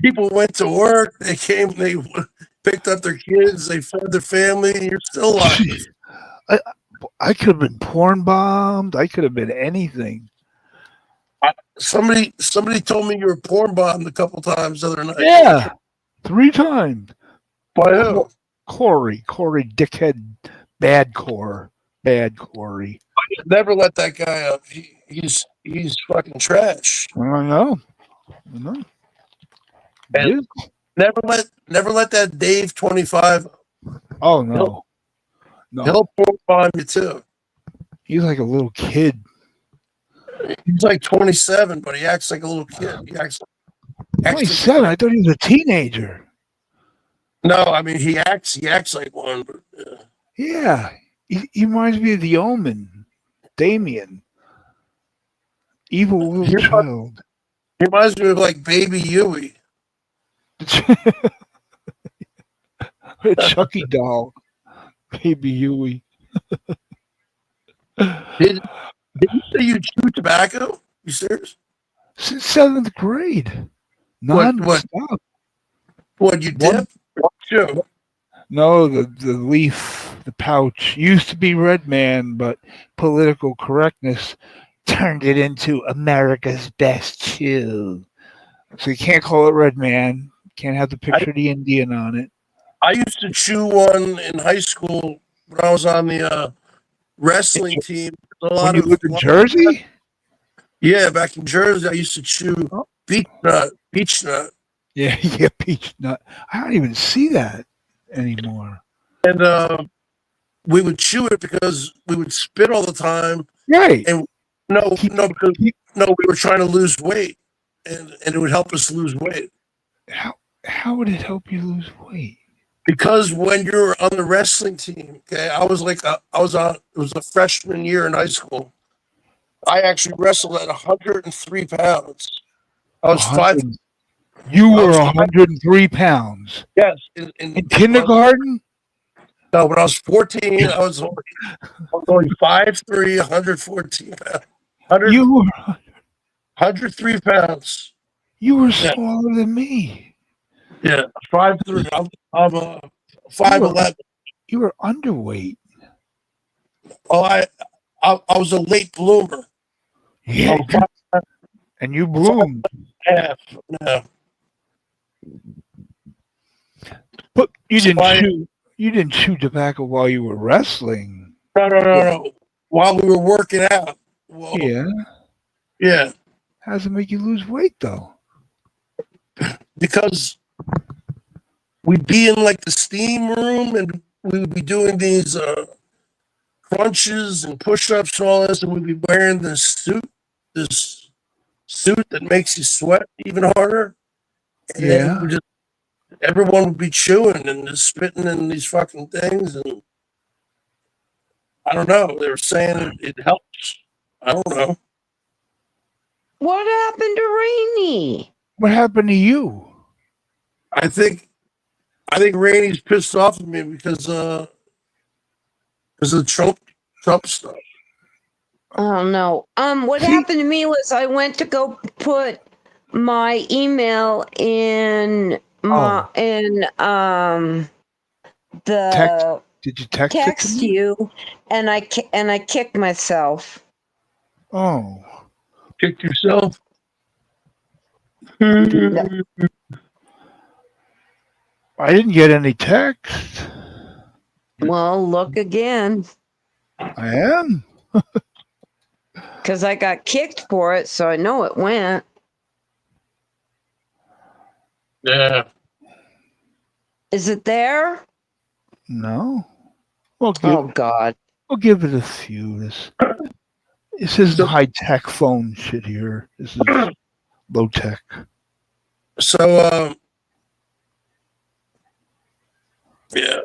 People went to work. They came. They picked up their kids. They fed their family. And you're still alive. I could have been porn bombed. I could have been anything. Somebody told me you were porn bombed a couple times the other night. Yeah, 3 times. By who? Corey, dickhead, bad Corey. Never let that guy up. He's fucking trash. I know. And Yeah. never let that Dave 25. Oh no, He'll porn bomb you too. he's like a little kid. He's like 27, but he acts like a little kid. He acts 27. I thought he was a teenager. No, I mean he acts like one. But, Yeah, he reminds me of the Omen, Damien, evil little child. he reminds me of like Baby Huey. A Chucky doll, baby Huey. Did you say you chew tobacco? You serious? Since 7th grade, What- non-stop. What you dip? Chew. No, the leaf, the pouch used to be Red Man, but political correctness turned it into America's Best Chew. So you can't call it Red Man. Can't have the picture of the Indian on it. I used to chew one in high school when I was on the wrestling team. A lot When you of lived in Jersey? Yeah, back in Jersey, I used to chew beech nut, Yeah, peach nut. I don't even see that anymore. and we would chew it because we would spit all the time, Right. And No, Keep- no, because keep- no, we were trying to lose weight, and it would help us lose weight. How would it help you lose weight? Because when you're on the wrestling team, okay, I was it was a freshman year in high school. I actually wrestled at 103 pounds. I was 5. 100 You I were was 103 pounds Yes, in kindergarten. no, when I was 14, I was only 5'3", 114 pounds. 100, You were 103 pounds. you were Yeah. smaller than me. Yeah, 5'3". I'm 5'11". You were underweight. Oh, I was a late bloomer. Yeah, I'm 5'5". and you bloomed. Yeah. But you So didn't chew tobacco while you were wrestling. No. While we were working out. Well, yeah. How does it make you lose weight though? Because we'd be in like the steam room and we would be doing these crunches and push-ups and all this, and we'd be wearing this suit that makes you sweat even harder. And then we everyone would be chewing and just spitting in these fucking things, and I don't know. They were saying it helps. I don't know. What happened to Rainey? What happened to you? I think Rainey's pissed off at me because of Trump stuff. Oh no. What happened to me was I went to go put my email in my the Did you text text you, and I kicked myself. Oh, Kick yourself. I didn't get any text. Well, look again, I am. because I got kicked for it, so I know it went. Yeah. Is it there? No. Well, Oh God. we'll give it a few. This isn't high tech phone shit here. This is low tech. So yeah.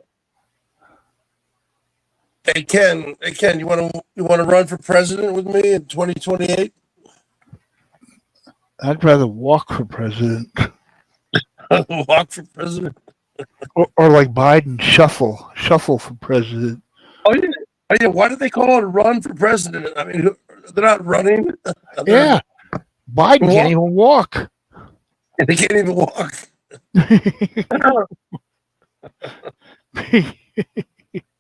Hey Ken, you want to run for president with me in 2028? I'd rather walk for president. Walk for president. Or like Biden, shuffle for president. Oh yeah. Why do they call it a run for president? I mean, they're not running. Yeah, Biden can't even walk. They can't even walk.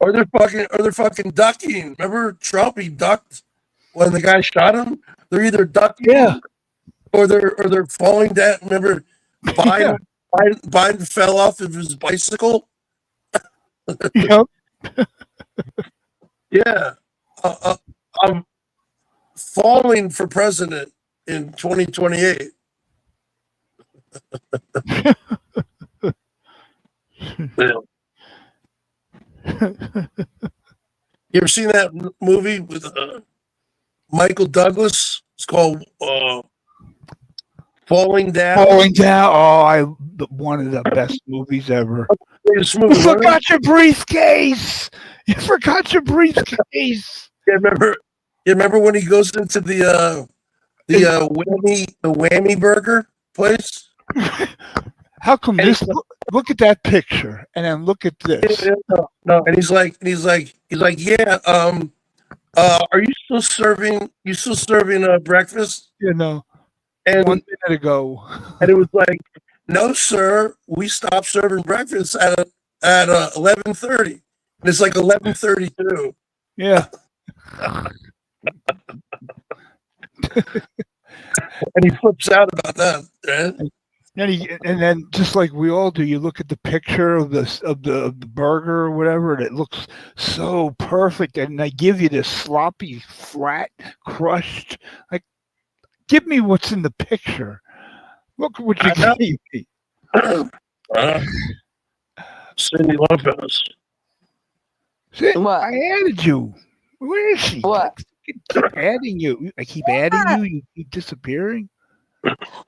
Or they're fucking ducking. Remember Trump? He ducked when the guy shot him. They're either ducking, or they're falling down. Remember Biden fell off of his bicycle. Yep. Yeah, I'm falling for president in 2028. Yeah. You ever seen that movie with Michael Douglas? It's called Falling Down. Falling down. Oh, one of the best movies ever. Greatest movie. You forgot your briefcase. You forgot your briefcase. You remember when he goes into the whammy burger place? How come this? Look at that picture, and then look at this. No, and he's like, yeah. Are you still serving? Breakfast? You know, And 1 minute ago. and it was like, no, sir, we stopped serving breakfast at 11:30, and it's like 11:32. Yeah. And he flips out about that. Right? And then just like we all do, you look at the picture of the burger or whatever, and it looks so perfect, and they give you this sloppy, flat, crushed. Like, give me what's in the picture. Look what you gave me. Cindy Lopez. See, What? I added you. Where is she? What? keep adding you. I keep adding you. You keep disappearing.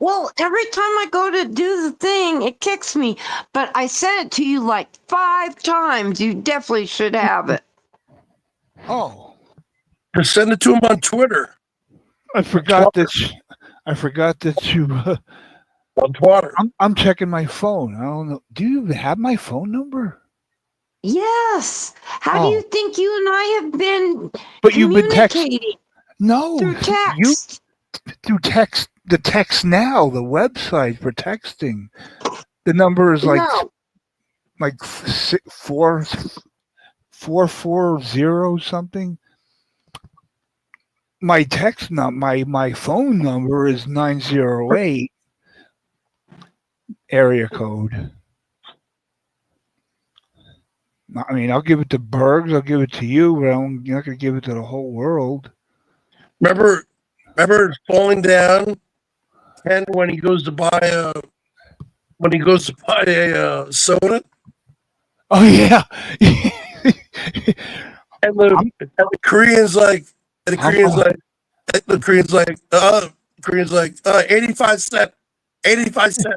Well, every time I go to do the thing, it kicks me. But I sent it to you like 5 times. You definitely should have it. Oh, Just send it to him on Twitter. I forgot that. I forgot that you. On Twitter. I'm checking my phone. I don't know. Do you even have my phone number? Yes. How do you Oh. think you and I have been But you've been texting. communicating No, through you text? through text. The text now, the website for texting. The number is like No. 440 something. My text my phone number is 908 area code. I mean, I'll give it to Bergs, I'll give it to you, but I'm not gonna give it to the whole world. Remember falling down, and when he goes to buy a soda, Oh yeah. and the Korean's like, and the Korean's like, the Korean's like 85 cent, 85 cent.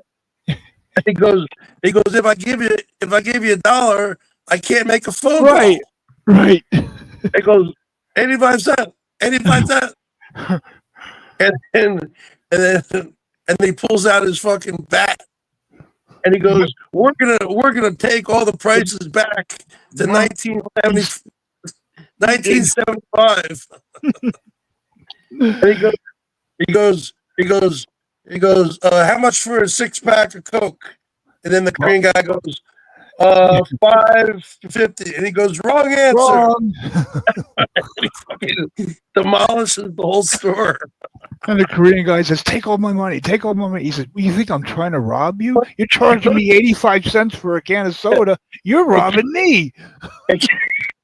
And he goes, if I give you $1, I can't make a phone Right. call. Right. It goes 85 cent, 85 cent. and he pulls out his fucking bat, and he goes, we're gonna take all the prices back to 1975. And he goes, how much for a 6-pack of Coke? And then the Korean guy goes, $5.50. And he goes, wrong answer. Wrong. He fucking demolishes the whole store. And the Korean guy says, "Take all my money. Take all my money." He says, "You think I'm trying to rob you? You're charging me 85 cents for a can of soda. You're robbing me."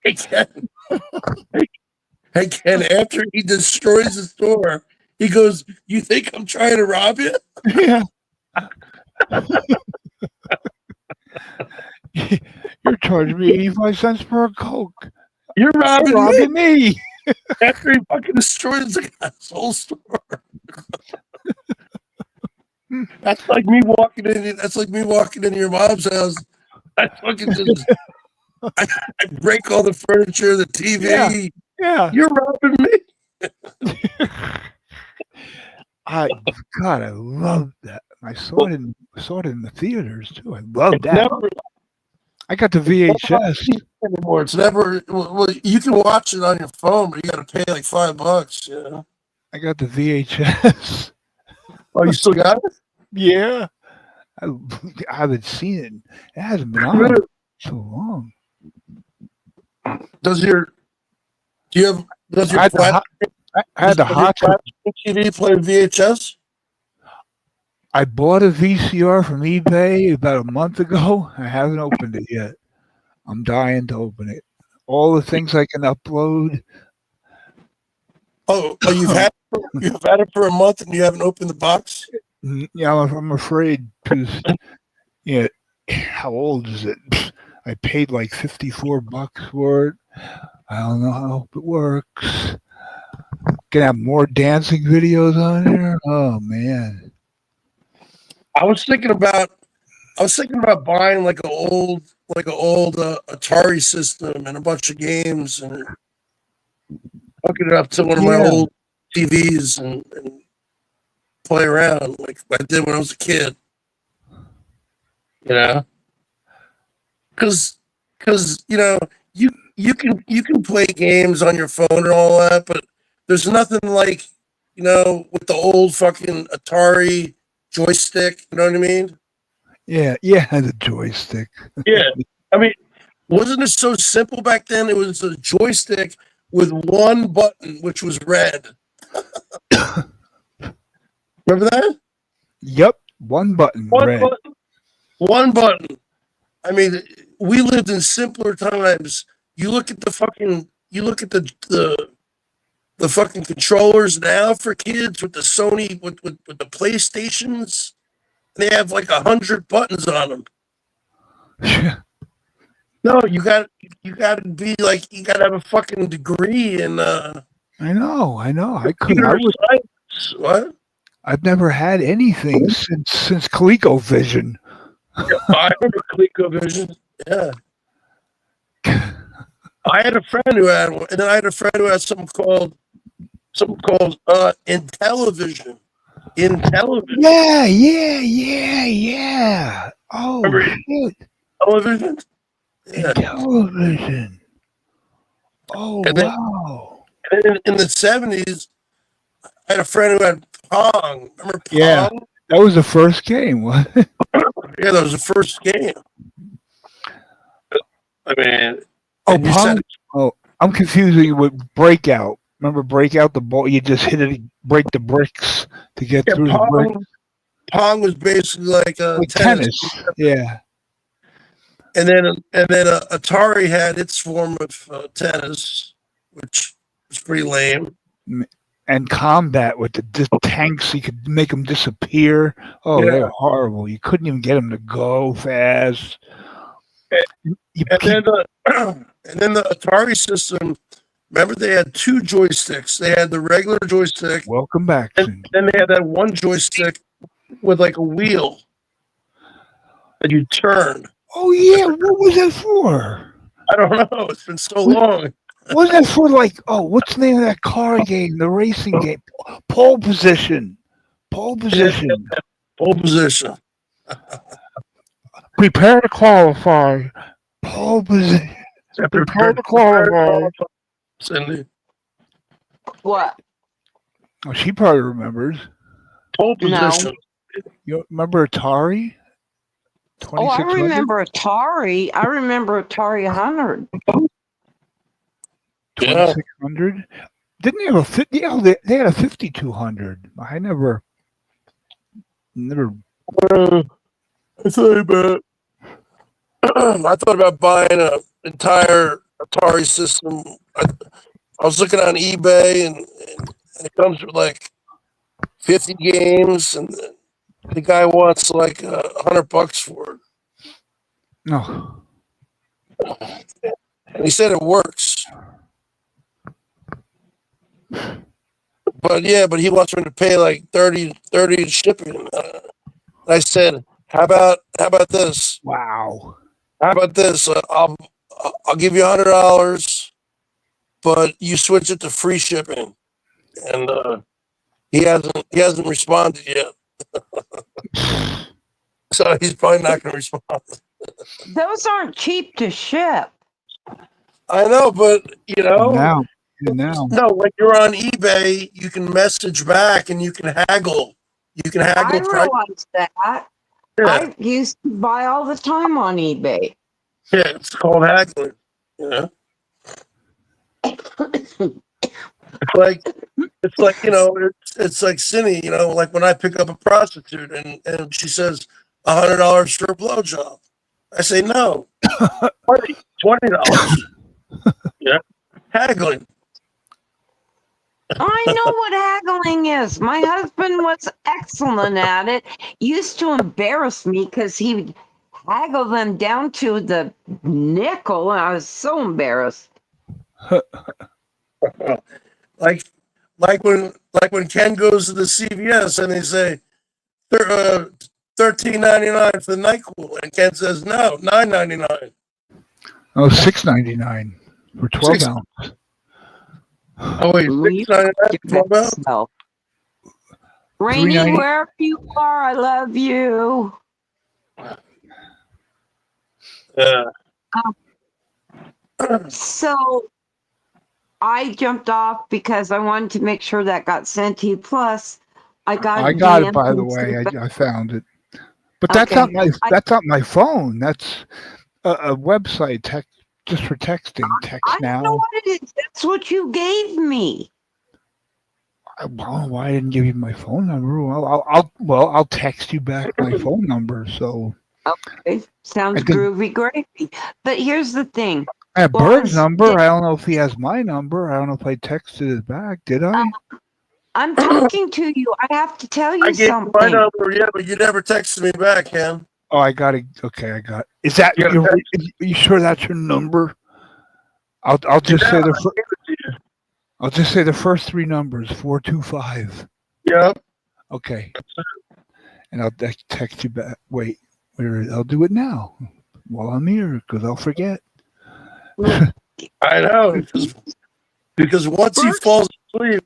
Again, after he destroys the store, he goes, "You think I'm trying to rob you?" Yeah. You're charging me 85 cents for a Coke. You're robbing, You're robbing me. after he fucking destroys the guy's whole store. That's like me walking in. That's like me walking into your mom's house. I fucking just I break all the furniture, the TV. Yeah. You're robbing me. I love that. I saw it in the theaters too. I love that. I got the VHS. Anymore. It's never. Well, you can watch it on your phone, but you got to pay like $5. Yeah. I got the VHS. Oh, you still got it? Yeah. I haven't seen it. It hasn't been on so long. Does your I had the hot TV play VHS? I bought a VCR from eBay about a month ago. I haven't opened it yet. I'm dying to open it. All the things I can upload. Oh, you've had it for a month and you haven't opened the box? Yeah, I'm afraid because how old is it? I paid like $54 for it. I don't know how it works. Gonna have more dancing videos on there. Oh man. I was thinking about buying like an old Atari system and a bunch of games and hooking it up to one of my old TVs and play around like I did when I was a kid. You know, because you can play games on your phone and all that, but there's nothing like with the old fucking Atari joystick. You know what I mean? Yeah, the joystick. Yeah, I mean, wasn't it so simple back then? It was a joystick with one button, which was red. Remember that? Yep, one button. Red. One button. I mean, we lived in simpler times. You look at the fucking controllers now for kids with the Sony with the PlayStations. They have like 100 buttons on them. No, you got to be like, you got to have a fucking degree in I know. I would. Computer science. What? I've never had anything since ColecoVision. I remember ColecoVision. Yeah. I had a friend who had one, and then I had a friend who had something called Intellivision. Intellivision. Yeah. Oh Remember shit! television? Yeah. Television. Oh And then wow. in the 70s, I had a friend who had Pong. Remember Pong? Yeah. That was the first game. What? Yeah, that was the first game. I mean, Oh, and you Pong. said, Oh, I'm confusing it with Breakout. Remember Breakout? The ball you just hit it, break the bricks to get yeah, through the brick. Pong was basically like Like tennis. Yeah. And then Atari had its form of tennis, which was pretty lame. And combat with the tanks, you could make them disappear. Oh, Yeah. they were horrible. You couldn't even get them to go fast. You And keep- then the Atari system. Remember, they had two joysticks. They had the regular joystick, welcome back. and then they had that one joystick with like a wheel that you turn. Oh yeah, what was that for? I don't know. It's been so long. Was that for what's the name of that car game, the racing game? Pole position. Pole position. Pole position. Prepare to qualify. Pole position. Prepare to qualify. Cindy. What? Oh, she probably remembers. Pole No. position. You remember Atari? Oh, I 2600? remember Atari. I remember Atari 100. 2600? Didn't they have a 50? Yeah, they had a 5200. I never. I thought about buying an entire Atari system. I was looking on eBay, and it comes with like 50 games, and the guy wants like $100 for it. No. And he said it works. But he wants me to pay like 30 in shipping. I said, how about this? Wow. How about this? I'll give you $100, but you switch it to free shipping. And he hasn't responded yet. So he's probably not going to respond. Those aren't cheap to ship. I know, but Now. no, when you're on eBay, you can message back and you can haggle. You can I haggle price. realize that. Yeah, I used to buy all the time on eBay. yeah, it's called haggling. You know, it's like it's like Cindy. Like when I pick up a prostitute and she says $100 for a blowjob, I say no, $20. Yeah, haggling. I know what haggling is. My husband was excellent at it. Used to embarrass me because he would haggle them down to the nickel. And I was so embarrassed. like when Ken goes to the CVS and they say $13.99 for the NyQuil, and Ken says no, $9.99. Oh, $6.99 for 12 Six- ounce. Oh wait, Leave $6.99 for 12 ounce? So, Rainy, $3.90. wherever you are, I love you. Yeah. So I jumped off because I wanted to make sure that got sent to you. Plus, I got I got it, jammed by the into way. the- I found it. But that's Okay. not my my phone. That's a website just for texting. Text I don't know now. what it is. That's what you gave me. I don't know why I didn't give you my phone number. Well, I'll text you back my phone number. So It sounds I did- groovy, gravy. But here's the thing. I have Well, Bird's I number. did- I don't know if he has my number. I don't know if I texted it back. Did I? I'm talking to you. I have to tell I you gave you my something. number, yeah, but you never texted me back, Ken. Oh, I got it. Okay, I got. Is that Yeah, your? Are you sure that's your number? I'll just say the. I'll just say the first three numbers, 425. Yep. Okay. And I'll text you back. Wait, I'll do it now while I'm here because I'll forget. I know. Because once he falls asleep,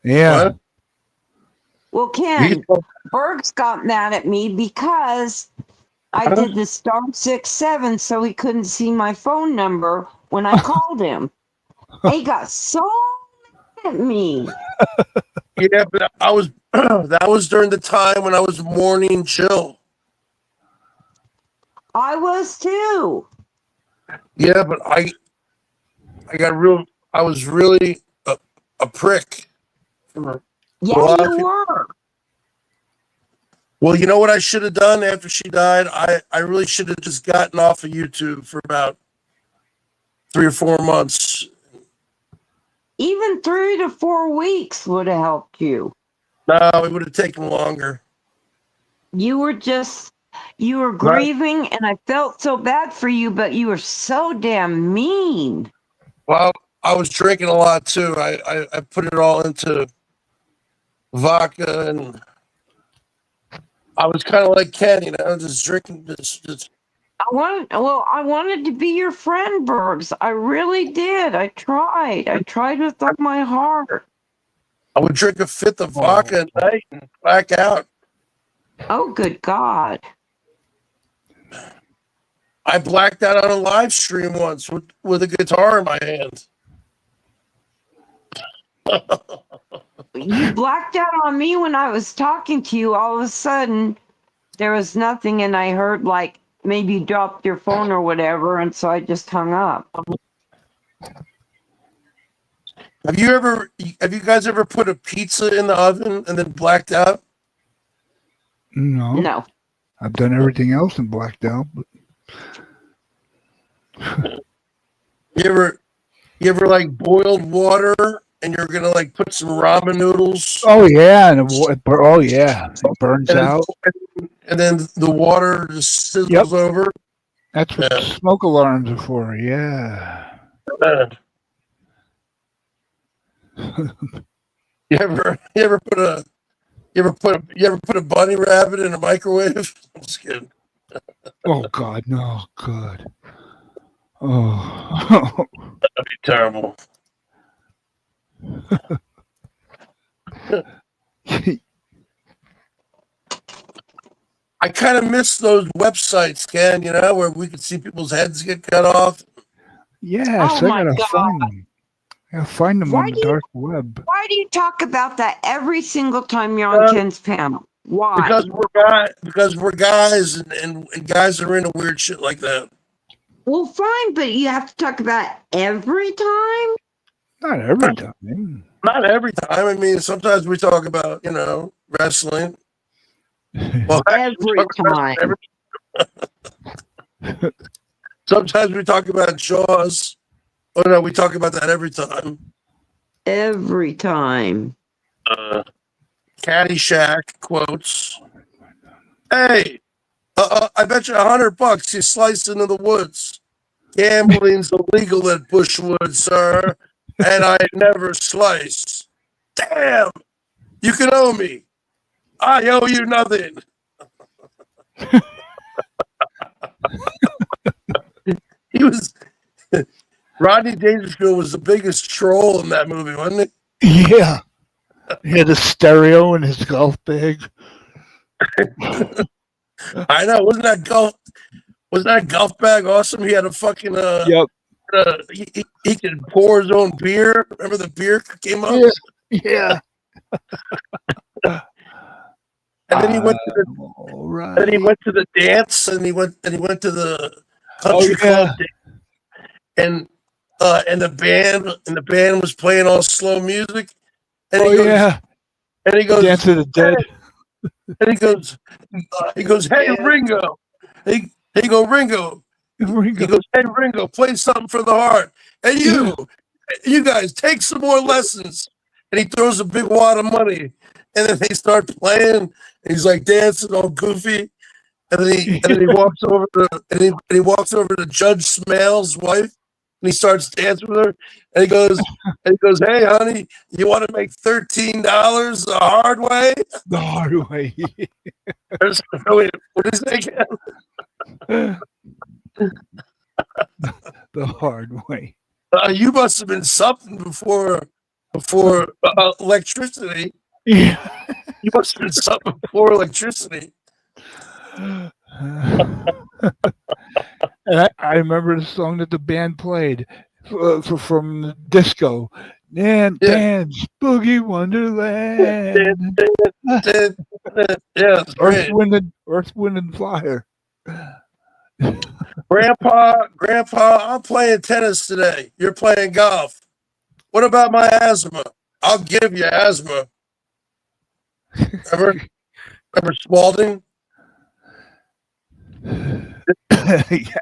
Yeah. what? Well, Ken, Berg's got mad at me because I did the *67 so he couldn't see my phone number when I called him. He got so mad at me. Yeah, but I was that was during the time when I was mourning Jill. I was too. Yeah, but I was really a prick. Yeah, Well, you were. Well, you know what I should have done after she died? I really should have just gotten off of YouTube for about 3 or 4 months. Even 3 to 4 weeks would have helped you. No, it would have taken longer. You were grieving, and I felt so bad for you, but you were so damn mean. Well, I was drinking a lot too. I put it all into vodka, and I was kind of like Ken, just drinking this. I wanted to be your friend, Bergs. I really did. I tried with all my heart. I would drink a fifth of vodka at night and black out. Oh, good God. I blacked out on a live stream once with a guitar in my hand. You blacked out on me when I was talking to you. All of a sudden, there was nothing, and I heard like maybe you dropped your phone or whatever, and so I just hung up. Have you guys ever put a pizza in the oven and then blacked out? No. No. I've done everything else and blacked out. But You ever like boiled water and you're gonna like put some ramen noodles? oh yeah, and it burns and out. and then the water just sizzles Yep. over. That's what Yeah. smoke alarms are for. Yeah. You ever put a bunny rabbit in a microwave? I'm just kidding. Oh God, no, good. Oh. That'd be terrible. I kind of miss those websites, Ken, where we could see people's heads get cut off. Yes, Oh I my gotta God. find them. I gotta find them Why on do the you- dark web. Why do you talk about that every single time you're on Ken's panel? Why? Because we're guys and guys are into weird shit like that. Well, fine, but you have to talk about it every time? Not every time. Not every time. I mean, sometimes we talk about, wrestling. Well, Every time. Sometimes we talk about Jaws. Oh no, we talk about that every time. Every time. Caddyshack quotes. Hey, I bet you $100 you slice into the woods. Gambling's illegal at Bushwood, sir, and I never slice. Damn, you can owe me. I owe you nothing. He was Rodney Dangerfield was the biggest troll in that movie, wasn't he? Yeah. He had a stereo in his golf bag. I know. Wasn't that golf bag awesome? He had a fucking Yep. he could pour his own beer. Remember the beer came up? Yeah. And then he went to the All right. then he went to the dance, and he went to the country Oh, club yeah. dance. And the band was playing all slow music. And Oh yeah. and he goes, Dance of the Dead. and he goes, hey Ringo. He go, Ringo. He goes, hey Ringo, play something for the heart. And you guys take some more lessons. And he throws a big wad of money. And then they start playing. And he's like dancing all goofy. And then he walks over to Judge Smale's wife. he starts dancing with her, and he goes, "Hey, honey, you want to make $13 the hard way?" The hard way. Wait, what is it again? The hard way. You must have been something before electricity. Yeah. You must have been something before electricity. And I remember the song that the band played from the disco. And Yeah. dance, Boogie Wonderland. Yeah, it's great. Earth, Wind, and Fire. Grandpa, I'm playing tennis today. You're playing golf. What about my asthma? I'll give you asthma. Remember Spalding? Yeah.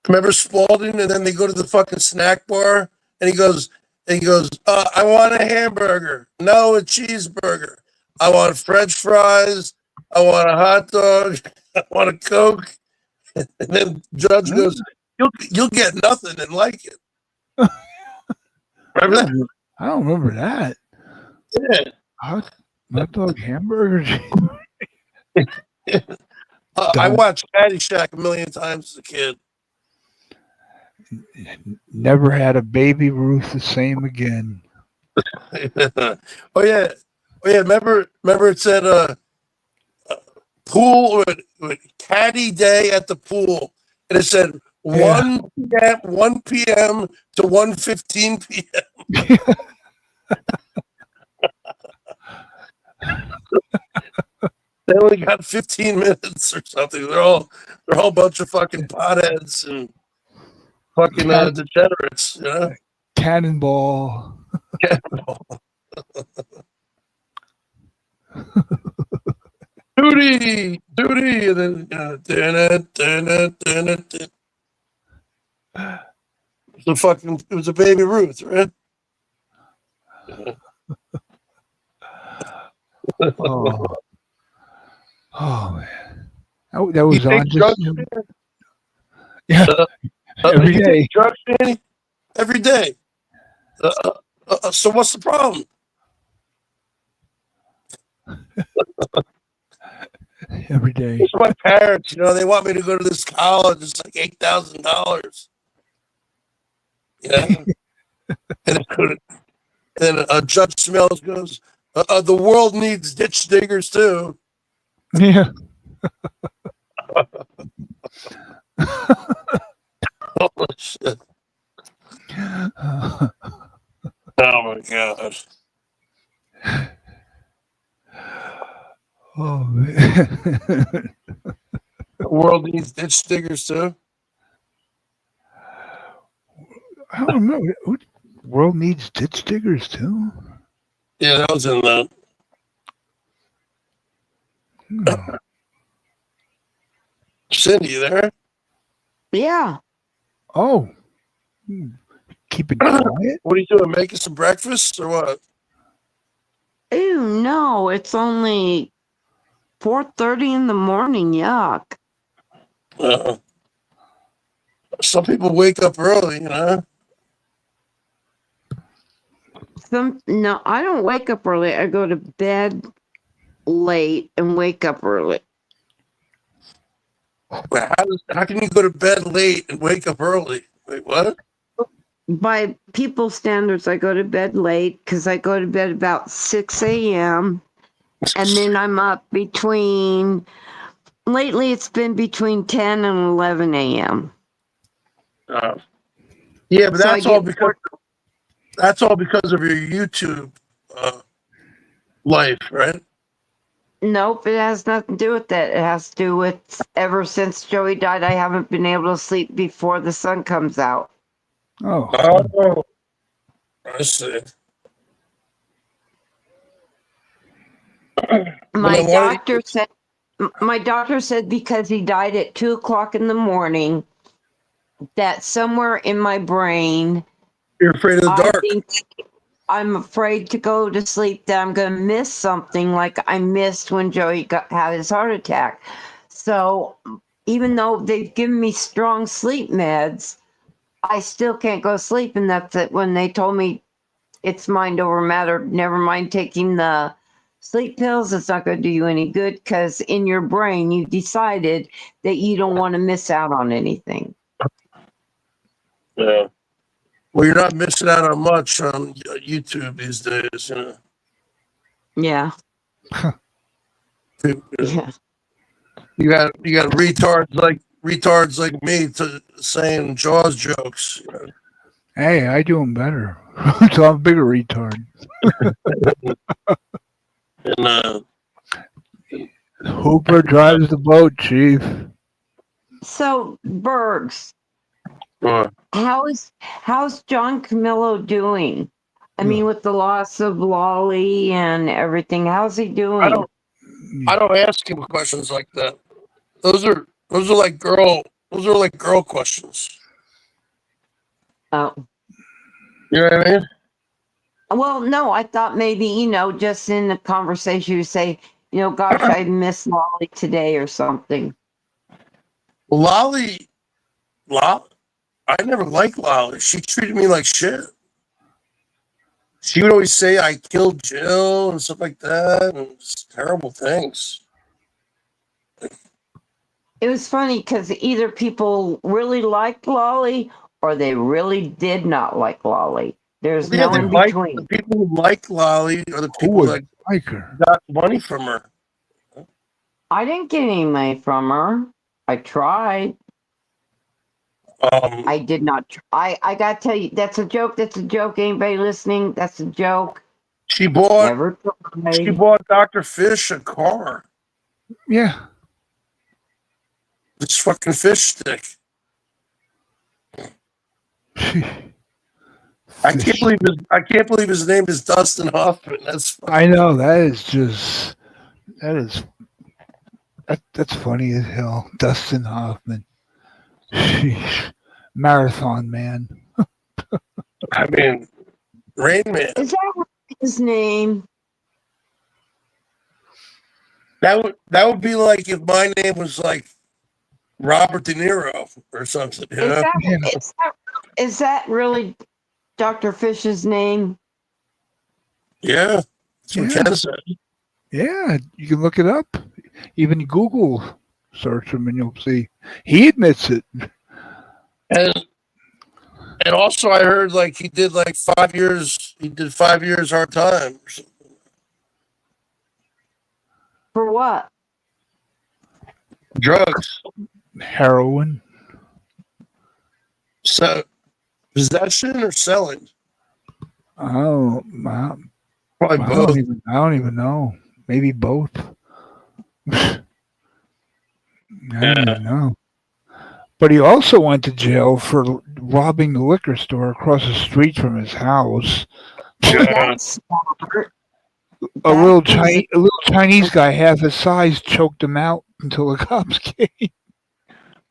Remember Spalding? And then they go to the fucking snack bar, and he goes, I want a hamburger. No, a cheeseburger. I want French fries. I want a hot dog. I want a Coke. And then Judge goes, you'll get nothing and like it. Remember that? I don't remember that. Yeah. Hot dog hamburger. I watched Caddyshack a million times as a kid. Never had a Baby Ruth the same again. Oh yeah. Remember it said pool with caddy day at the pool, and it said 1 p.m. to 1:15 p.m. They only got 15 minutes or something. They're all a bunch of fucking potheads and fucking degenerates, you know. Cannonball. Duty, and then it was a Baby Ruth, right? Oh man, that was You on take just drugs, yeah every you day. take drugs, Danny? Every day. So what's the problem? Every day. It's my parents, they want me to go to this college. It's like $8,000. Yeah. And then Judge Smells goes, the world needs ditch diggers too. Yeah. Oh shit. Oh my god. Oh man. The world needs ditch diggers too. I don't know. World needs ditch diggers too. Yeah, that was in that. No. Cindy, you there? Yeah. Oh. Keep it quiet. What are you doing? Making some breakfast or what? Ew, no, it's only 4:30 in the morning. Yuck. Some people wake up early, No, I don't wake up early. I go to bed late and wake up early. But how can you go to bed late and wake up early? Wait, what? By people's standards, I go to bed late because I go to bed about 6 a.m. and then I'm up lately it's been between 10 and 11 a.m. Yeah, but So that's all because of your YouTube life, right? Nope, it has nothing to do with that. It has to do with ever since Joey died, I haven't been able to sleep before the sun comes out. Oh. Oh, I see. My doctor said because he died at 2:00 in the morning, that somewhere in my brain, You're afraid of the I dark. think I'm afraid to go to sleep, that I'm going to miss something like I missed when Joey had his heart attack. So even though they've given me strong sleep meds, I still can't go to sleep, and that's it. When they told me it's mind over matter, never mind taking the sleep pills, it's not going to do you any good because in your brain you decided that you don't want to miss out on anything. Yeah. Well, you're not missing out on much on YouTube these days, you know. Yeah. Yeah. You got retards like me to saying Jaws jokes. You know? Hey, I do them better. So I'm a bigger retard. And Hooper drives the boat, Chief. So, Bergs, uh, how's John Camillo doing? I mean, with the loss of Lolly and everything, how's he doing? I don't ask him questions like that. Those are like girl questions. Oh. You know what I mean? Well, no, I thought maybe, just in the conversation you say, gosh, I miss Lolly today or something. Lolly, I never liked Lolly. She treated me like shit. She would always say I killed Jill and stuff like that, and just terrible things. It was funny because either people really liked Lolly or they really did not like Lolly. There's no in between. The people who like Lolly are the Who people would that like her? got money from her. I didn't get any money from her. I tried. I did not. I got to tell you, that's a joke. That's a joke. Anybody listening? That's a joke. She bought Never tried. She bought Dr. Fish a car. Yeah. This fucking fish stick. I can't believe his name is Dustin Hoffman. I know that's funny as hell. Dustin Hoffman. Sheesh. Marathon Man. I mean, Rain Man. Is that his name? That would be like if my name was like Robert De Niro or something. You know? Is that really Dr. Fish's name? Yeah, that's what Ken said. Yeah, you can look it up. Even Google search him and you'll see. He admits it. And also I heard like he did like 5 years. He did 5 years hard time. For what? Drugs. Heroin. So possession or selling? Oh, Probably both. I don't even know. Maybe both. I don't even know. But he also went to jail for robbing the liquor store across the street from his house. That's smart. A little Chinese guy, half his size, choked him out until the cops came.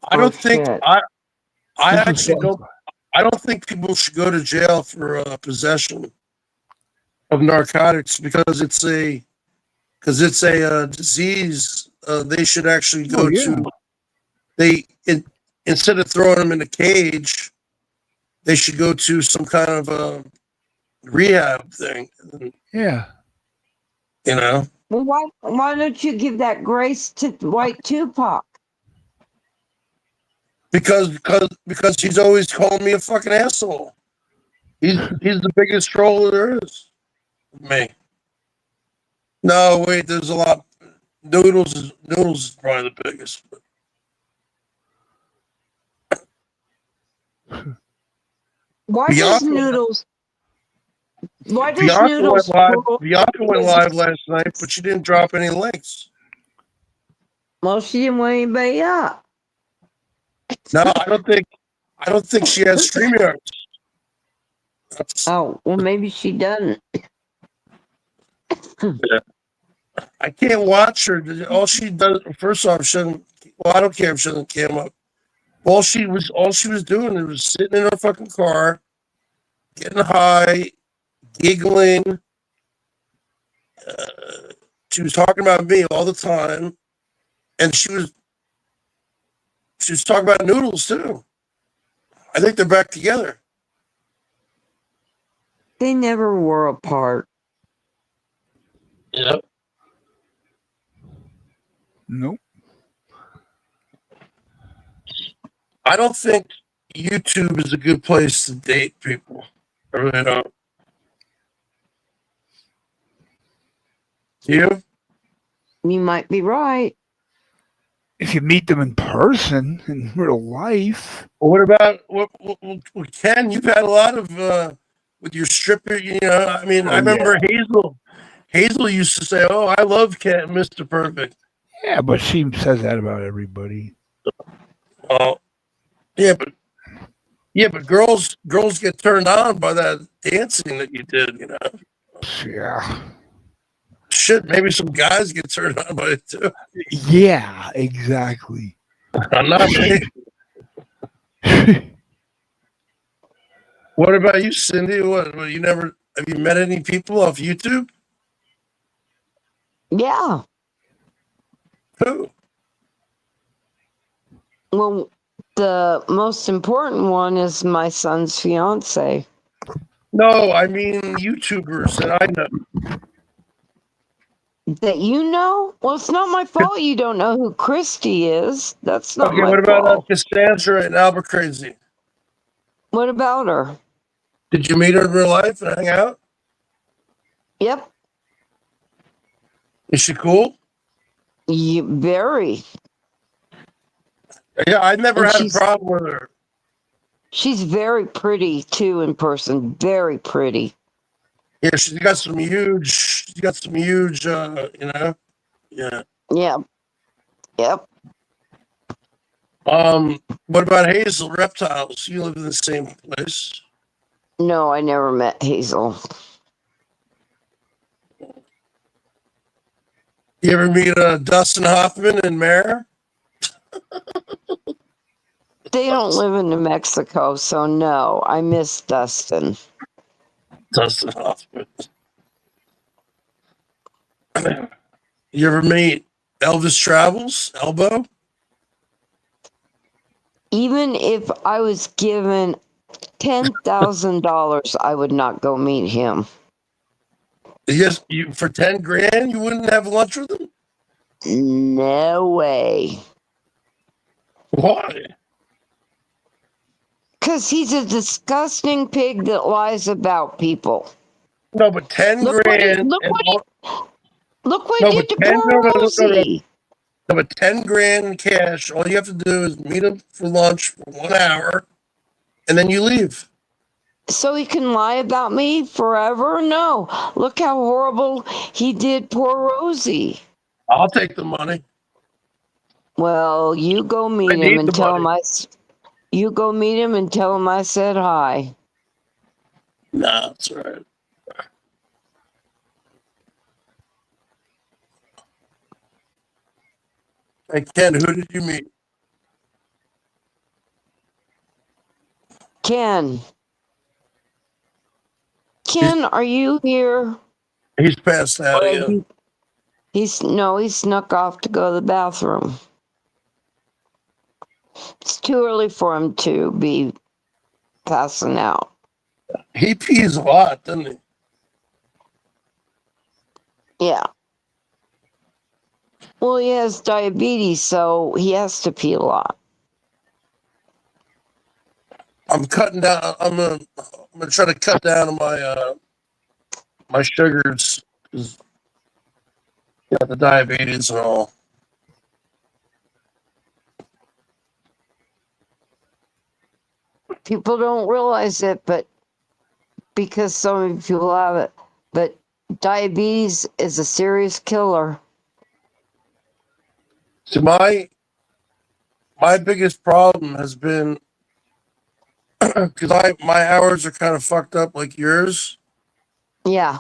I don't think shit. I actually don't. I don't think people should go to jail for possession of narcotics because it's a disease. They should actually go to. Instead of throwing them in a cage, they should go to some kind of a rehab thing. Yeah. You know. Well, why don't you give that grace to White Tupac? Because he's always calling me a fucking asshole. He's the biggest troll there is. Me. No, wait, there's a lot. Noodles is probably the biggest. Why does Noodles? Why does Noodles? Bianca went live last night, but she didn't drop any links. Well, she didn't want anybody up. No, I don't think she has StreamYard. Oh, well, maybe she doesn't. Yeah. I can't watch her. All she does, first off, she doesn't. Well, I don't care if she doesn't cam up. All she was doing was sitting in her fucking car, getting high, giggling. She was talking about me all the time, and she was talking about Noodles too. I think they're back together. They never were apart. Yep. Nope. I don't think YouTube is a good place to date people. I really don't. You? You might be right. If you meet them in person, in real life. Well, what about Ken? You've had a lot of with your stripper. You know, I mean, I remember Hazel. Hazel used to say, "Oh, I love Ken, Mr. Perfect." Yeah, but she says that about everybody. Oh, yeah, but girls get turned on by that dancing that you did. You know, Yeah. shit. Maybe some guys get turned on by it too. Yeah, exactly. Not me. What about you, Cindy? What you never have you met any people off YouTube? Yeah. Who? Well, the most important one is my son's fiance. No, I mean YouTubers that I know. That you know? Well, it's not my fault you don't know who Christy is. That's not Okay, my what about fault. Cassandra and Albert Crazy? What about her? Did you meet her in real life and hang out? Yep. Is she cool? Very. Yeah, I never And had a problem with her. She's very pretty too in person. Very pretty. Yeah, she's got some huge, you know. Yeah. Yeah. Yep. What about Hazel Reptiles? You live in the same place. No, I never met Hazel. You ever meet Dustin Hoffman and Mare? They don't live in New Mexico, so no. I miss Dustin. Dustin Hoffman. You ever meet Elvis Travels? Elbow? Even if I was given $10,000, I would not go meet him. Yes, for 10 grand, you wouldn't have lunch with him? No way. Why? Because he's a disgusting pig that lies about people. No, but 10 Look what he, grand. look and what he, all- look what No, he but did to 10 poor no, no, no, no, no. Rosie. No, but 10 grand in cash, all you have to do is meet him for lunch for 1 hour, and then you leave. So he can lie about me forever? No. Look how horrible he did poor Rosie. I'll take the money. Well, you go meet him need and the tell him money. you go meet him and tell him I said hi. Nah, that's all right. Hey, Ken, who did you meet? Ken, are you here? He's passed out again. He snuck off to go to the bathroom. It's too early for him to be passing out. He pees a lot, doesn't he? Yeah. Well, he has diabetes, so he has to pee a lot. I'm cutting down. I'm gonna try to cut down on my my sugars because the diabetes and all. People don't realize it, but because so many people have it, but diabetes is a serious killer. So my biggest problem has been because my hours are kind of fucked up like yours. Yeah.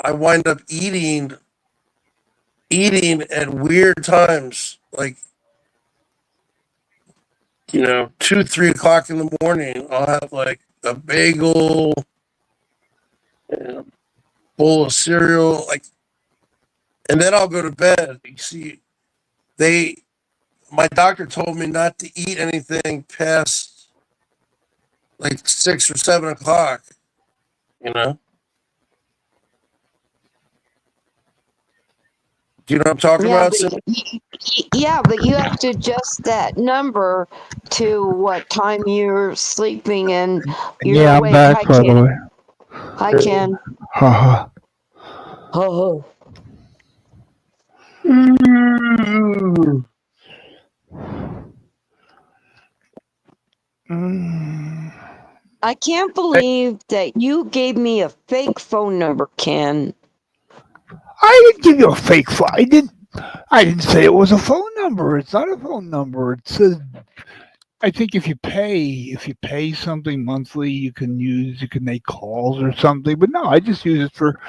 I wind up eating at weird times, like 2, 3 o'clock in the morning. I'll have like a bagel and a bowl of cereal, and then I'll go to bed. You see, my doctor told me not to eat anything past like 6 or 7 o'clock. You know? Do you know what I'm talking Yeah, about? but Cindy? yeah, but you have to adjust that number to what time you're sleeping and And you're yeah, I'm awake. back, Hi, by the Ken. way. Hi, Ken. Haha. Oh, Mm. Mm. I can't believe that you gave me a fake phone number, Ken. I didn't give you a fake phone. I didn't say it was a phone number. It's not a phone number. It says. I think if you pay something monthly, you can make calls or something. But no, I just use it for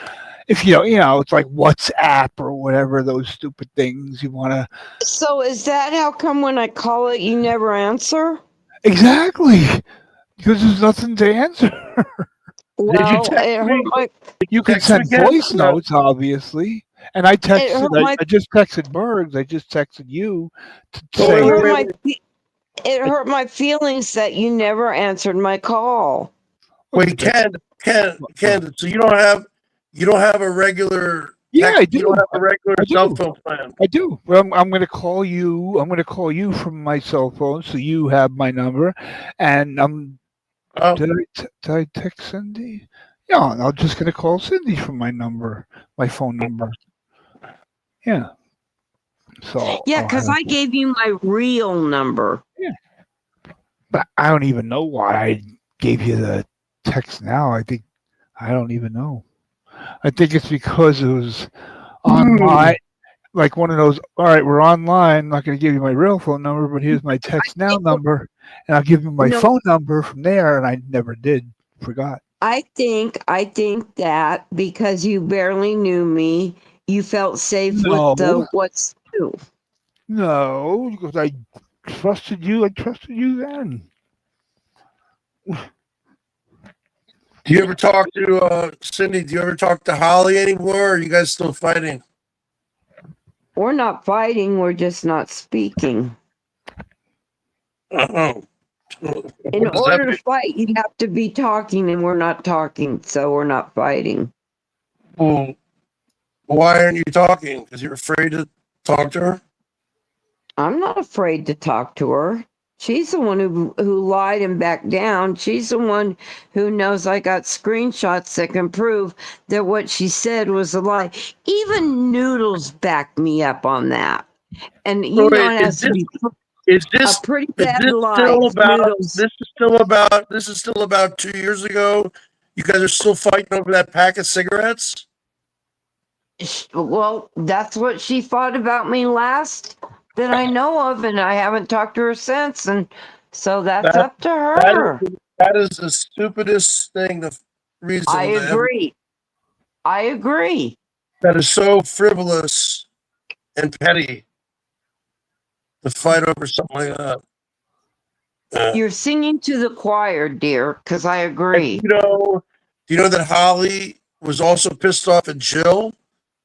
if it's like WhatsApp or whatever those stupid things you want to. So is that how come when I call it, you never answer? Exactly, because there's nothing to answer. Did you Well, text it hurt me? my You can Text me send again? voice notes, obviously. And I it hurt my I just texted Bergs. I just texted you to it say, hurt wait. my it hurt my feelings that you never answered my call. Wait, Ken. So you don't have a regular yeah, I You don't do. have a regular I cell do. phone plan. I do. Well, I'm going to call you. I'm going to call you from my cell phone, so you have my number. And Oh, did I text Cindy? Yeah, I'm just going to call Cindy from my number, my phone number. Yeah. So. Yeah, because I gave you my real number. But I don't even know why I gave you the text now. I don't even know. I think it's because it was online, like one of those. All right, we're online. I'm not going to give you my real phone number, but here's my text now number, and I'll give you my No. phone number from there. And I never did. Forgot. I think that because you barely knew me, you felt safe with the No, what's new. no, because I trusted you. I trusted you then. do you ever talk to Cindy? Do you ever talk to Holly anymore? Or are you guys still fighting? We're not fighting, we're just not speaking. Oh. In What does that order to mean? fight, you have to be talking, and we're not talking, so we're not fighting. Well, why aren't you talking? Because you're afraid to talk to her? I'm not afraid to talk to her. She's the one who lied and backed down. She's the one who knows I got screenshots that can prove that what she said was a lie. Even Noodles backed me up on that. And you know it has to be Is a this pretty is bad this lie. still about Noodles. this is still about 2 years ago? You guys are still fighting over that pack of cigarettes? Well, that's what she thought about me last that I know of, and I haven't talked to her since. And so that's That up to her. that is the stupidest thing to reason I to ever. agree. I agree. That is so frivolous and petty to fight over something like that. You're singing to the choir, dear, because I agree. Do you know that Holly was also pissed off at Jill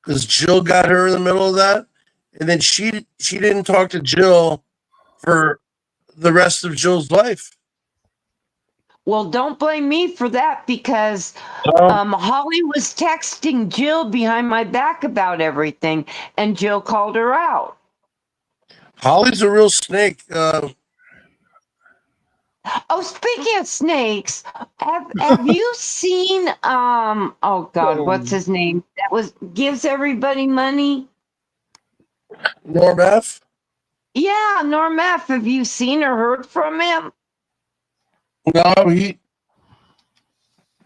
because Jill got her in the middle of that, and then she didn't talk to Jill for the rest of Jill's life. Well, don't blame me for that because Holly was texting Jill behind my back about everything, and Jill called her out. Holly's a real snake. Oh, speaking of snakes, have you seen oh God, what's his name? That was gives everybody money. Norm F. Yeah, Norm F. Have you seen or heard from him? No,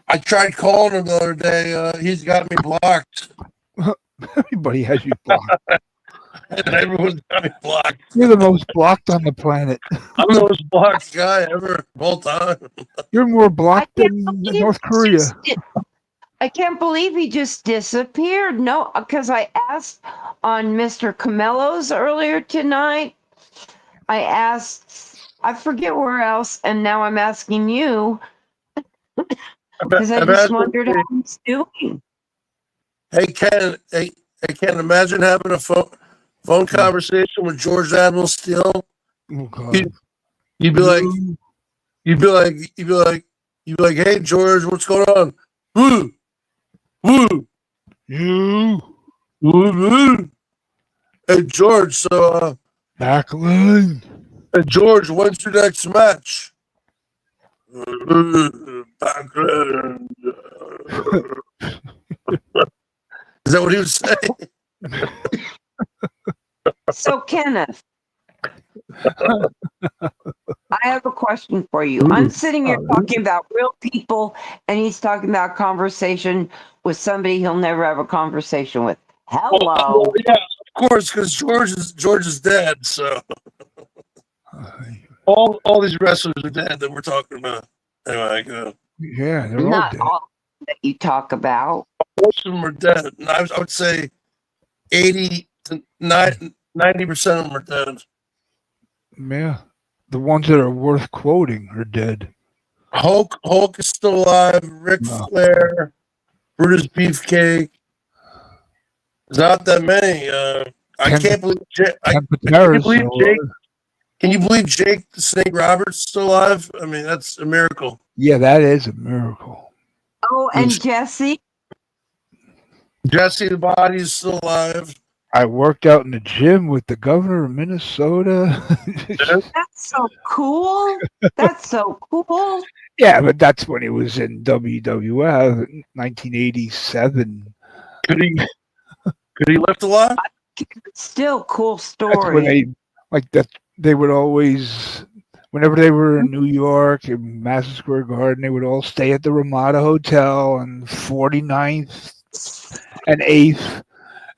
I tried calling him the other day. He's got me blocked. Everybody has you blocked. Everyone's got me blocked. You're the most blocked on the planet. I'm the most blocked guy ever of all time. You're more blocked than North Korea. I can't believe he just disappeared. No, because I asked on Mr. Camello's earlier tonight. I asked, I forget where else, and now I'm asking you because I just wondered how he's doing. Hey Ken, imagine having a phone conversation with George Admiral Steele. Oh God. You'd be like, You'd be like, "Hey, George, what's going on?" Woo, woo, You woo, woo. Hey, George. So, Backlund. hey, George, when's your next match? Backlund. Is that what he was saying? So, Kenneth, I have a question for you. I'm sitting here talking about real people, and he's talking about conversation with somebody he'll never have a conversation with. Hello. Well, yeah, of course, because George is dead. So all these wrestlers are dead that we're talking about. Anyway, go. Yeah, they're all Not dead. all that you talk about. Most of them are dead. And I would say 80 to 90% of them are dead. Yeah. The ones that are worth quoting are dead. Hulk is still alive. Ric No. Flair, Brutus Beefcake. There's not that many. I Ken- can't believe Ken can you Patera's believe still Jake? alive. Can you believe Jake the Snake Roberts is still alive? I mean, that's a miracle. Yeah, that is a miracle. Oh, and Jesse? Jesse the Body is still alive. I worked out in the gym with the governor of Minnesota. That's so cool. That's so cool. Yeah, but that's when he was in WWF, 1987. Could he lift a lot? Still cool That's when story. they like that. They would always, whenever they were in New York in Madison Square Garden, they would all stay at the Ramada Hotel on 49th and 8th.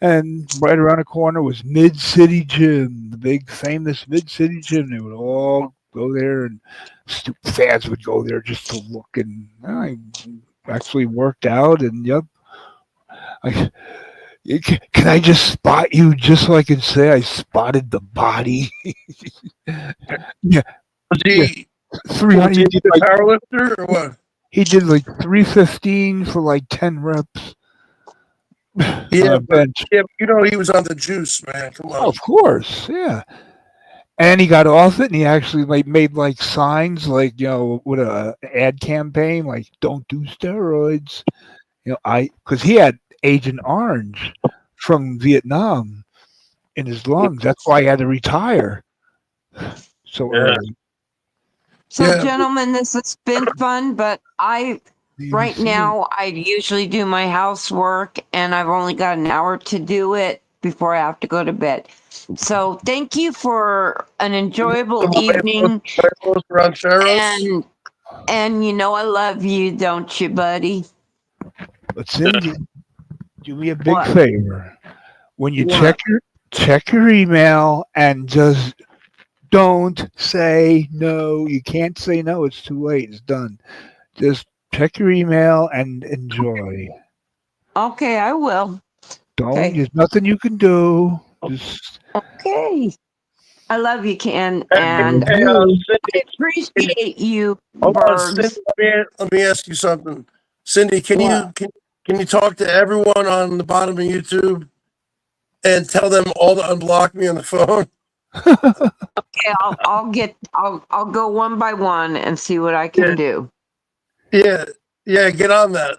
And right around the corner was Mid City Gym, the big famous Mid City Gym. They would all go there, and fans would go there just to look. And I actually worked out, and yep. Can I just spot you just so I can say I spotted the body? Was he 300. He did a like, powerlifter or what? he did like 315 for like 10 reps. Yeah, bench. Yeah, you know he was on the juice, man. Come on. Oh, of course, yeah. And he got off it, and he actually like made like signs, like with a ad campaign, like "Don't do steroids." Because he had Agent Orange from Vietnam in his lungs. That's why he had to retire so early. So, Yeah. gentlemen, this has been fun, but right now, I usually do my housework, and I've only got an hour to do it before I have to go to bed. So, thank you for an enjoyable evening. And I love you, don't you, buddy? But Cindy, do me a big What? favor. When you What? check your email and just don't say no. You can't say no. It's too late. It's done. Just check your email and enjoy. Okay, I will. Don't. Okay. There's nothing you can do. Just Okay. I love you, Ken, Hey, and hey, I appreciate you, hold on, Bergs. Cindy, let me ask you something. Cindy, can you talk to everyone on the bottom of YouTube and tell them all to unblock me on the phone? Okay, I'll go one by one and see what I can do. Yeah, get on that.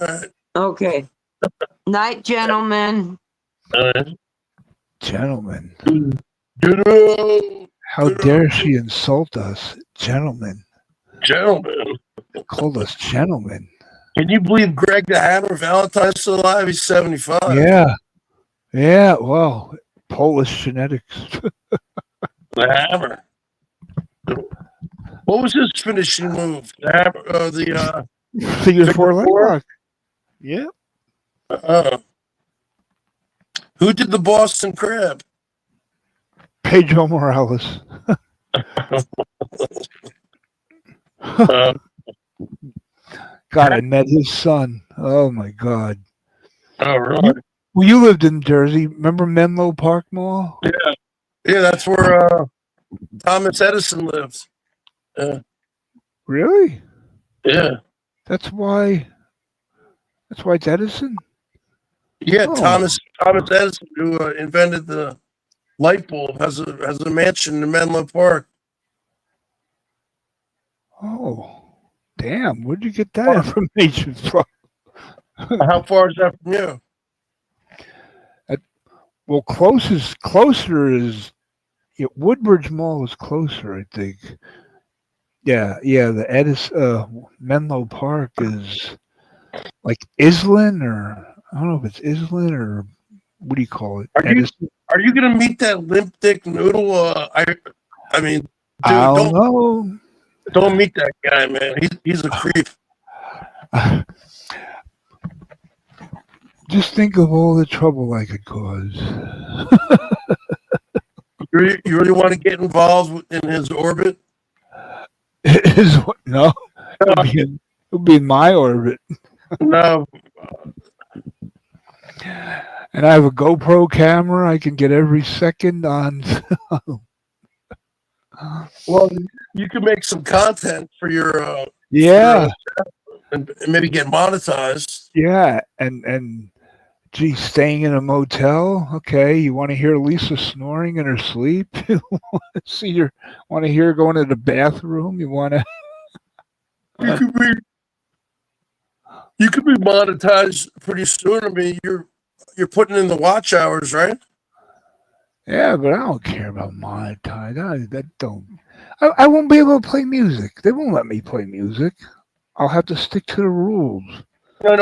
All right. Okay. Night, gentlemen. gentlemen. Gentlemen. How dare she insult us, gentlemen? Gentlemen. Called us gentlemen. Can you believe Greg the Hammer Valentine's still alive? He's 75. Yeah. Yeah. Well, Polish genetics. The Hammer. What was his finishing move? The Hammer, Figure four leg four? lock. Yeah. Who did the Boston Crab? Pedro Morales. God, I met his son. Oh my God. Oh, really? Well, you lived in Jersey. Remember Menlo Park Mall? Yeah, that's where Thomas Edison lives. Really? Yeah. That's why it's Edison? Yeah, Oh. Thomas Edison, who invented the light bulb, has a mansion in Menlo Park. Oh. Damn, where'd you get that information from? How far is that from you? Well, closer is Woodbridge Mall is closer, I think. Yeah, the Menlo Park is like Islin, or I don't know if it's Islin or what do you call it? Are you gonna meet that limp dick noodle? I mean, dude, I don't know. don't meet that guy, man. He's a creep. Just think of all the trouble I could cause. You really want to get involved in his orbit? No, it'll be in my orbit. No. And I have a GoPro camera. I can get every second on. Well, you can make some content for your Yeah, and maybe get monetized. yeah, and gee, staying in a motel. Okay, you want to hear Lisa snoring in her sleep? You want to hear her going to the bathroom? You want to? You could be monetized pretty soon. I mean, you're putting in the watch hours, right? Yeah, but I don't care about monetize. I won't be able to play music. They won't let me play music. I'll have to stick to the rules. No.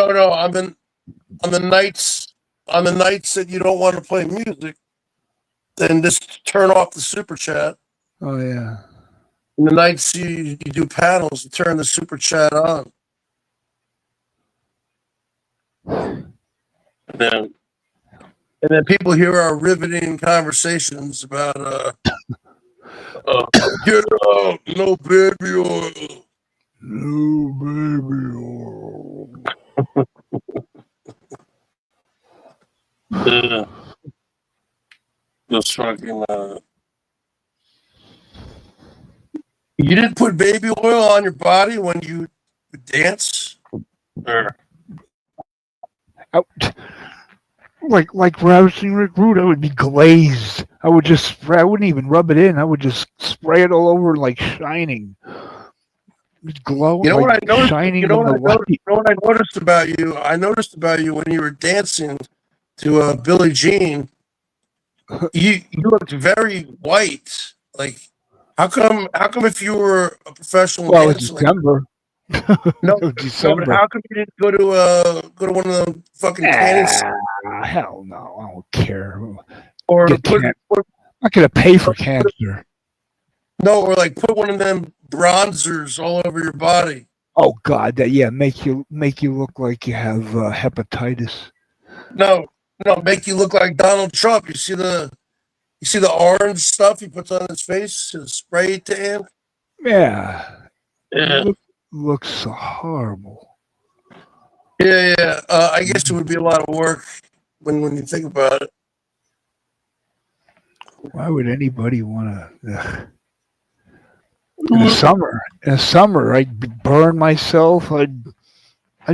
On the nights that you don't want to play music, then just turn off the super chat. Oh yeah. And the nights you do panels, you turn the super chat on. And then people hear our riveting conversations about get out, no baby oil. No baby oil. Just fucking. You didn't put baby oil on your body when you dance? Or Like when I was seeing Rick Rude, I would be glazed. I wouldn't even rub it in. I would just spray it all over like shining. It's glowing. You know what I noticed? Shining You know in the light. what I noticed about you? I noticed about you when you were dancing to Billie Jean. You looked very white. Like, how come if you were a professional Well, it's dancer? December. No, It was December. but how come you didn't go to one of them fucking cannons? Hell no, I don't care. Or Get put, I'm not gonna pay for cancer. no, or like put one of them bronzers all over your body. Oh God, make you look like you have hepatitis. No, make you look like Donald Trump. You see the orange stuff he puts on his face, his spray tan. Yeah, Yeah, looks so horrible. yeah. I guess it would be a lot of work when you think about it. Why would anybody want to? In the summer, I'd burn myself. I'd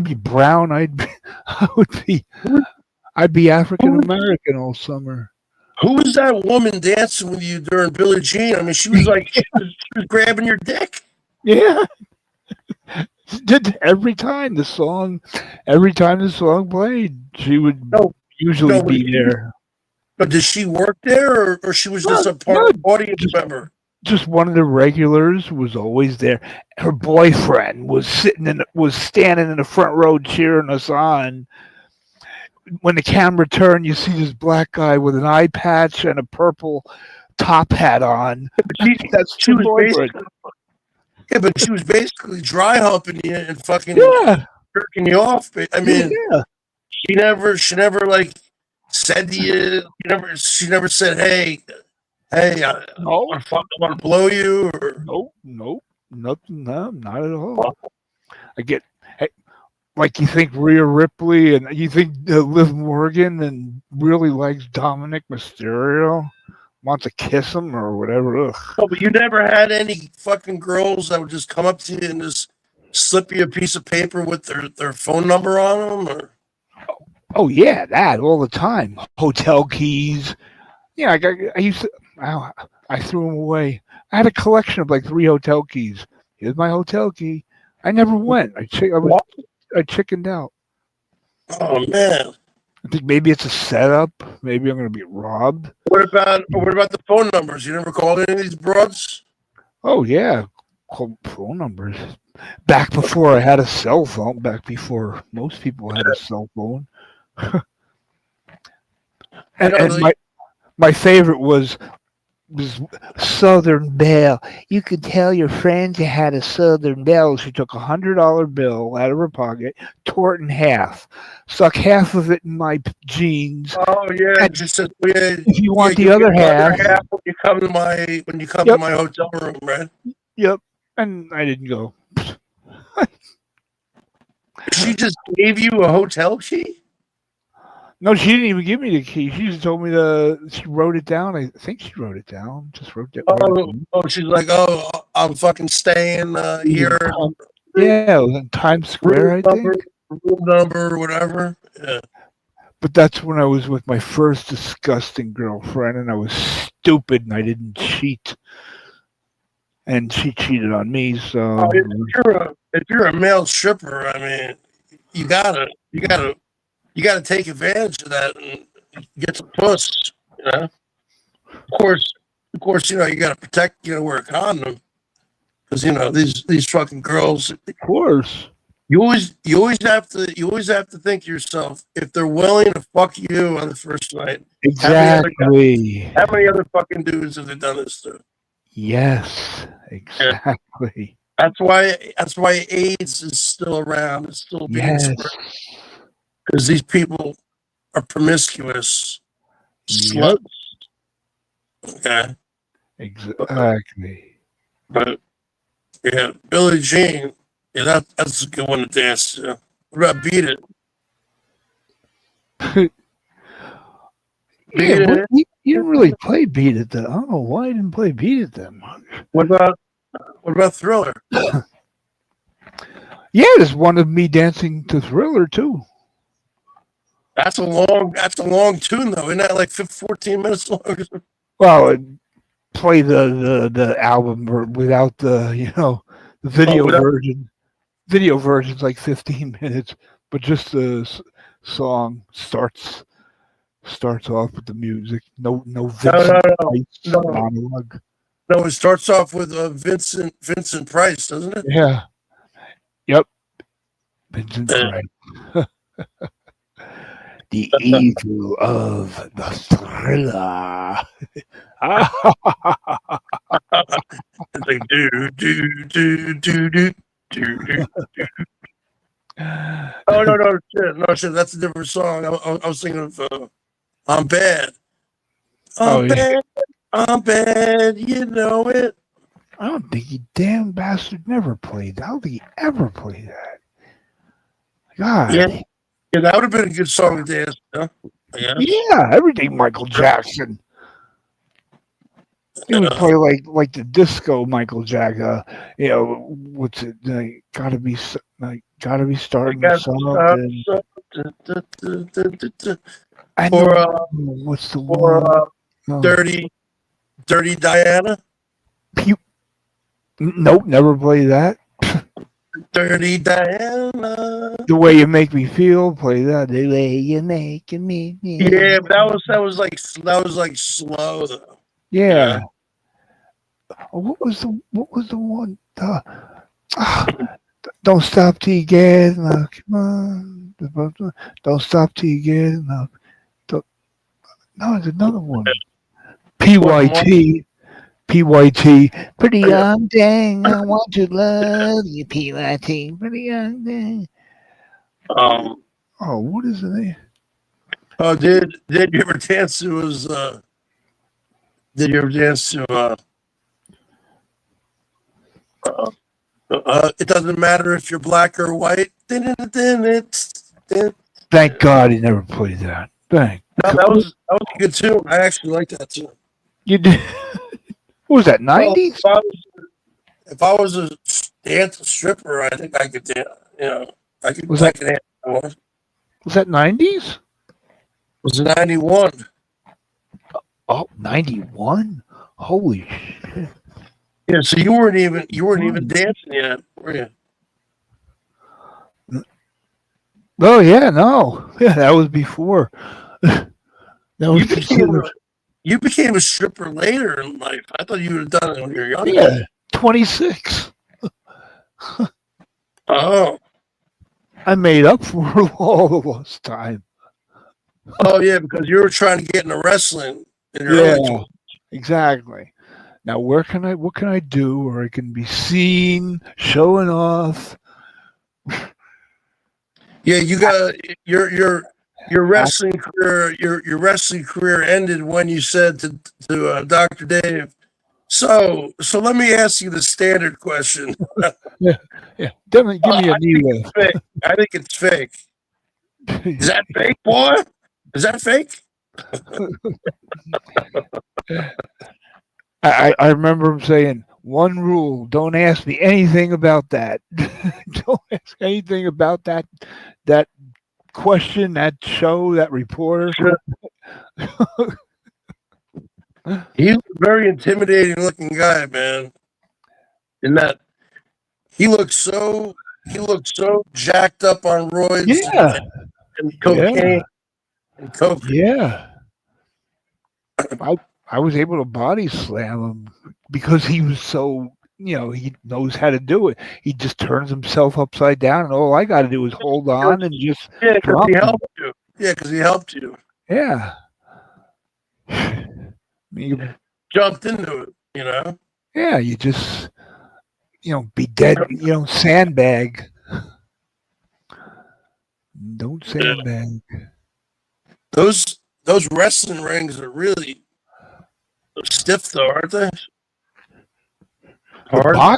be brown. I'd be African American all summer. Who was that woman dancing with you during Billie Jean? I mean, she was like she was grabbing your dick. Yeah. Did every time the song played, she would usually be there. But did she work there, or she was just a audience member? Just one of the regulars was always there. Her boyfriend was standing in the front row cheering us on. When the camera turned, you see this black guy with an eye patch and a purple top hat on. That's She her was boyfriend. but she was basically dry humping you and fucking jerking you off. I mean, she never like said to you. She never said, "Hey, I want to blow you." Or Nope, nothing. No, not at all. Like you think Rhea Ripley and you think Liv Morgan and really likes Dominic Mysterio, wants to kiss him or whatever. Ugh. No, but you never had any fucking girls that would just come up to you and just slip you a piece of paper with their phone number on them, or? Oh yeah, that all the time. Hotel keys. Yeah, I used to. I threw them away. I had a collection of like 3 hotel keys. Here's my hotel key. I never went. I chickened out. Oh man. I think maybe it's a setup. Maybe I'm going to be robbed. What about the phone numbers? You never called any of these broads? Oh yeah, call phone numbers. Back before I had a cell phone. Back before most people had a cell phone. and my favorite was Southern Belle. You could tell your friends you had a Southern Belle. She took $100 bill out of her pocket, tore it in half, stuck half of it in my jeans. Oh yeah, she said, yeah, If you want the you other get half, when you come to Yep. my hotel room, right? yep. And I didn't go. She just gave you a hotel key? No, she didn't even give me the key. She just told me she wrote it down. I think she wrote it down. Just wrote it down. Oh, she's like, oh, I'm fucking staying here. Yeah, it was in Times Square, I think. Room number, whatever. Yeah. But that's when I was with my first disgusting girlfriend, and I was stupid, and I didn't cheat. And she cheated on me, so If you're a male stripper, I mean, you gotta take advantage of that and get some puss. You know, of course, you know you gotta protect. You know, wear a condom because these fucking girls. of course. You always have to think to yourself, if they're willing to fuck you on the first night. Exactly. How many other fucking dudes have they done this to? Yes, exactly. That's why AIDS is still around. It's still being Yes. spread because these people are promiscuous Yep. sluts. Okay, Exactly. but yeah, Billie Jean. Yeah, that's a good one to dance to. What about Beat It? Yeah, but you didn't really play Beat It. I don't know why you didn't play Beat It that much. What about Thriller? Yeah, there's one of me dancing to Thriller too. That's a long tune though. Isn't that like 14 minutes long? Well, play the album without the video version. Video version's like 15 minutes, but just the song starts off with the music. No Vincent Price monologue. No, it starts off with Vincent Price, doesn't it? Yeah. Yep. Vincent Price. The evil of the Thriller. It's like do. Oh no shit! That's a different song. I was thinking of "I'm Bad." I'm bad. You know it. I don't think he damn bastard never played that. I don't think he ever played that. God. Yeah, that would have been a good song to dance. Huh? Yeah, everything Michael Jackson. He would play like the disco Michael Jackson. What's it? Gotta be starting something. I know. What's the one? Dirty Diana. Nope, never played that. Dirty Diana. The Way You Make Me Feel, play that. The Way You Making Me Feel. Yeah, but that was like slow though. Yeah. What was the one? Don't stop till you get enough. Come on. Don't stop till you get enough. No, there's another one. PYT. Pretty young thing. I want to love you, PYT. Pretty young thing. Oh, what is the name? Oh, did you ever dance to it doesn't matter if you're black or white. Thank God he never played that. That was a good tune. I actually like that tune. You did. What was that? 90s? If I was a dance stripper, I think I could dance. I could. Was that 90s? It was 91. Oh, 91? Holy shit. Yeah, so you weren't even dancing yet, were you? Oh yeah, no, yeah, that was before. That was You became considered. you became a stripper later in life. I thought you would have done it when you were younger. Yeah, 26. Oh, I made up for all the lost time. oh yeah, because you were trying to get into wrestling in your Yeah, early 20s. exactly. Now, what can I do where I can be seen showing off? Yeah, you got your wrestling career. Your wrestling career ended when you said to Dr. Dave. So let me ask you the standard question. Yeah, yeah. Definitely give me a I knee think lift. it's fake. I think it's fake. Is that fake, boy? Is that fake? I remember him saying, one rule, don't ask me anything about that. Don't ask anything about that question, that show, that reporter. He's a very intimidating looking guy, man. In that he looks so jacked up on roids Yeah, and yeah, cocaine and coke. yeah. I was able to body slam him because he was so, he knows how to do it. He just turns himself upside down, and all I got to do is hold on and just Yeah, because drop he him. helped you. Yeah, because he helped you. Yeah. You, Jumped into it, you know. yeah, you just, be dead, sandbag. Don't Yeah. sandbag. Those wrestling rings are really stiff, though, aren't they? The Hard.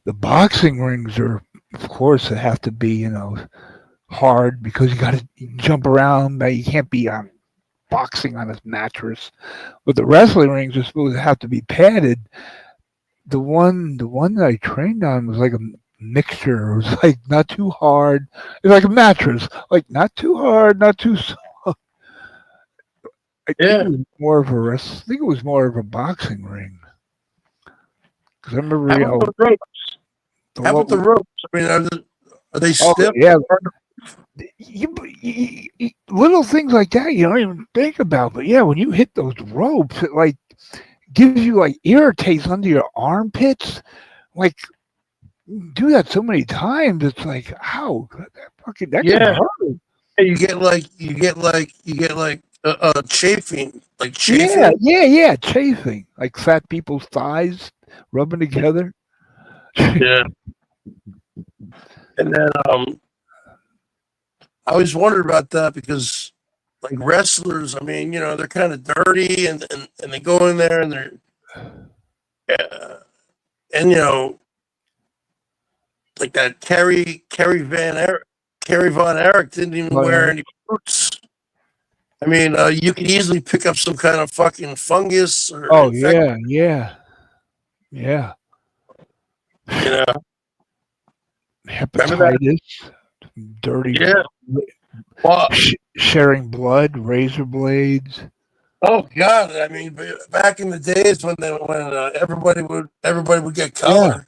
the boxing rings are, of course, they have to be, hard because you got to jump around. But you can't be boxing on a mattress. But the wrestling rings are supposed to have to be padded. The one that I trained on was like a mixture. It was like not too hard. It's like a mattress, like not too hard, not too soft. I think Yeah. it was more of a I think it was more of a boxing ring. Because I remember, How about the ropes? the How about the lo- ropes? I mean, are they oh stiff? yeah, little things like that you don't even think about. But yeah, when you hit those ropes, it like gives you like irritates under your armpits. Like do that so many times, it's like, ow, that can Yeah. hurt. You get like chafing, like Yeah, chafing. yeah, chafing like fat people's thighs rubbing together. Yeah. And then I always wondered about that because like wrestlers, I mean, they're kind of dirty and they go in there and they're and like that Kerry Von Erich didn't even wear any boots. I mean, you could easily pick up some kind of fucking fungus or Oh infection, yeah. you know. Remember that? Hepatitis, dirty, Yeah. Well, sharing blood, razor blades. oh God! I mean, back in the days when everybody would get Yeah. color.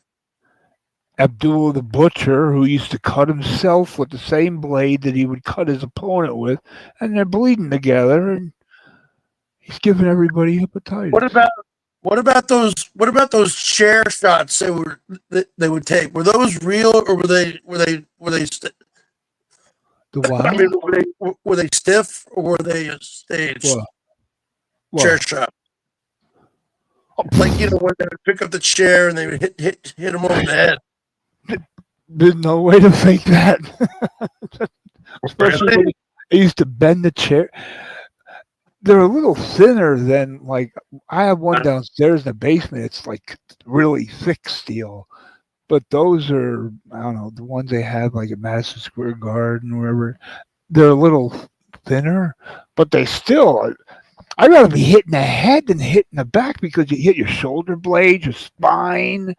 Abdullah the Butcher, who used to cut himself with the same blade that he would cut his opponent with, and they're bleeding together, and he's giving everybody hepatitis. What about those chair shots they would take? Were those real or The what? I mean, were they stiff or were they staged What? chair shot? Like when they would pick up the chair and they would hit him over the head. There's no way to fake that. Especially when they used to bend the chair. They're a little thinner than like I have one downstairs in the basement. It's like really thick steel. But those are, I don't know, the ones they have like at Madison Square Garden or wherever. They're a little thinner, but they still. I'd rather be hitting the head than hitting the back because you hit your shoulder blades, your spine,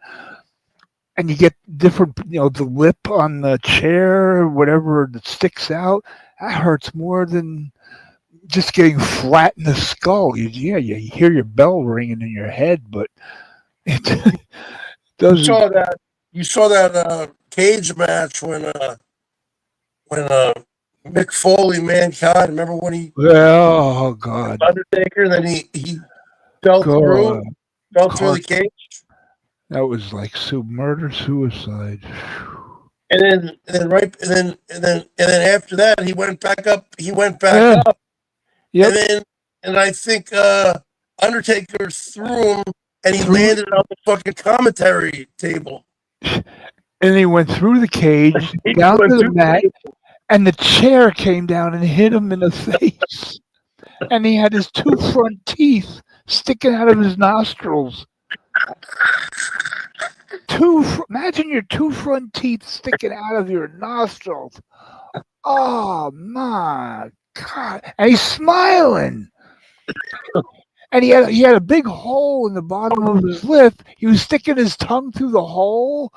and you get different, the lip on the chair, whatever that sticks out. That hurts more than just getting flat in the skull. You hear your bell ringing in your head, but it You saw doesn't. that. You saw that cage match when Floyd Mayweather and Manny Pacquiao. They were boxing. Oh yeah, no. And Manny Pacquiao, he was like, Mick Foley, Mankind. Remember when he Oh God. Undertaker? Then he fell through God. the cage, That was like murder suicide. and then after that he went back up. He went back Yeah. up, Yep. and I think Undertaker threw him, and he Threw- landed on the fucking commentary table. And he went through the cage, He down went to the through mat, and the chair came down and hit him in the face. And he had his two front teeth sticking out of his nostrils. Imagine your two front teeth sticking out of your nostrils. Oh my God! And he's smiling. And he had a big hole in the bottom of his lip. He was sticking his tongue through the hole,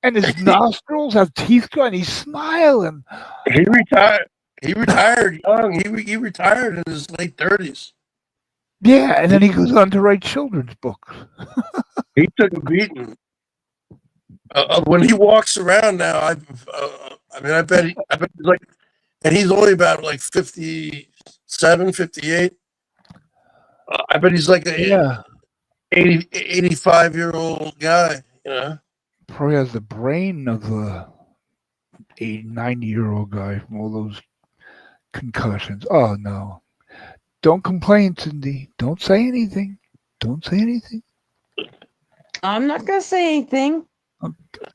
and his nostrils have teeth going. He's smiling. He retired. He retired young. He retired in his late 30s. Yeah, and then he goes on to write children's books. He took a beating. When he walks around now, I bet he's like, and he's only about like 57, 58. I bet he's like a 85-year-old guy, you know. Probably has the brain of a 90-year-old guy from all those concussions. Oh no. Don't complain, Cindy. Don't say anything. Don't say anything. I'm not gonna say anything.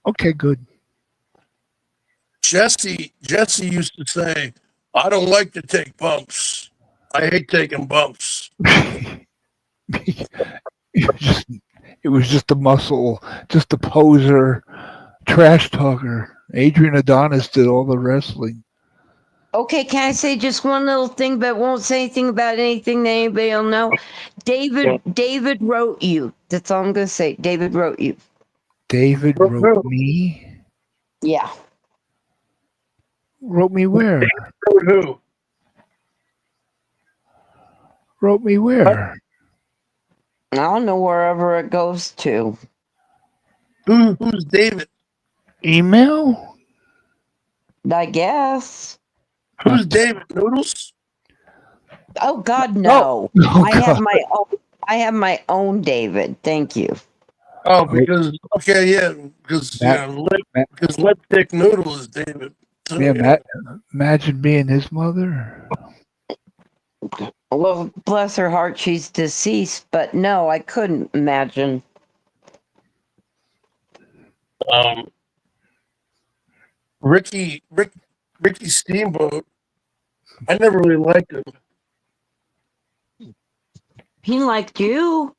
Okay, good. Jesse used to say, "I don't like to take bumps. I hate taking bumps." It was just a muscle, just a poser, trash talker. Adrian Adonis did all the wrestling. Okay, can I say just one little thing, but won't say anything about anything that anybody will know? David wrote you. That's all I'm gonna say. David wrote you. David wrote me. Yeah. Wrote me where? Who? Wrote me where? I don't know wherever it goes to. Who's David? Email? I guess. Who's David? Noodles? Oh God, no. Oh, I have God. my own. I have my own David. Thank you. Oh, because because Lipstick Noodle is David. So, Yeah, imagine being his mother. Well, bless her heart, she's deceased, but no, I couldn't imagine. Ricky Steamboat. I never really liked him. He liked you.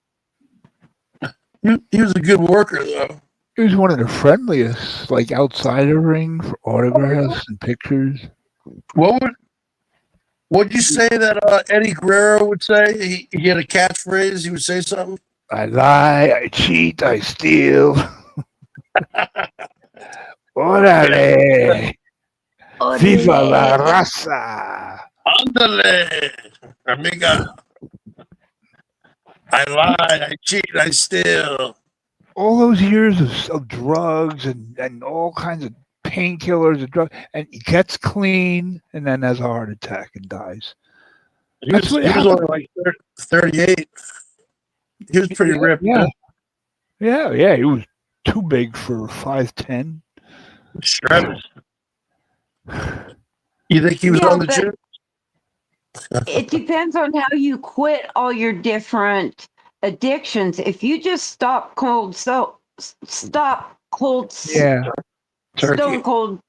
He was a good worker though. He was one of the friendliest, like outside the ring for autographs and pictures. What'd you say that Eddie Guerrero would say? He had a catchphrase. He would say something. I lie, I cheat, I steal. Órale. Viva la raza. Ándale, amiga. I lie, I cheat, I steal. All those years of drugs and all kinds of painkillers and drugs, and he gets clean and then has a heart attack and dies. He was only like 38. He was pretty ripped. Yeah. Yeah, he was too big for 5'10". Shredded. You think he was on the gym? It depends on how you quit all your different addictions. If you just stop cold Yeah. stone cold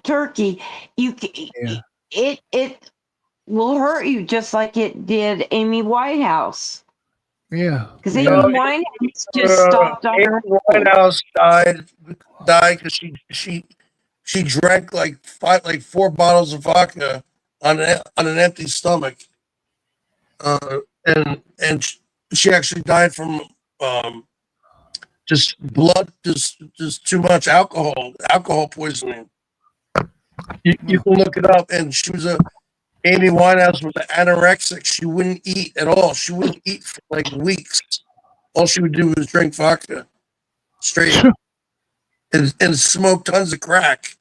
turkey, it will hurt you just like it did Amy Winehouse. Yeah. Because Amy Winehouse just stopped on her. Amy Winehouse died because she drank like 4 bottles of vodka on an empty stomach, and she actually died from just too much alcohol poisoning. You can look it up, and Amy Winehouse was anorexic. She wouldn't eat at all. She wouldn't eat for like weeks. All she would do was drink vodka straight and smoke tons of crack.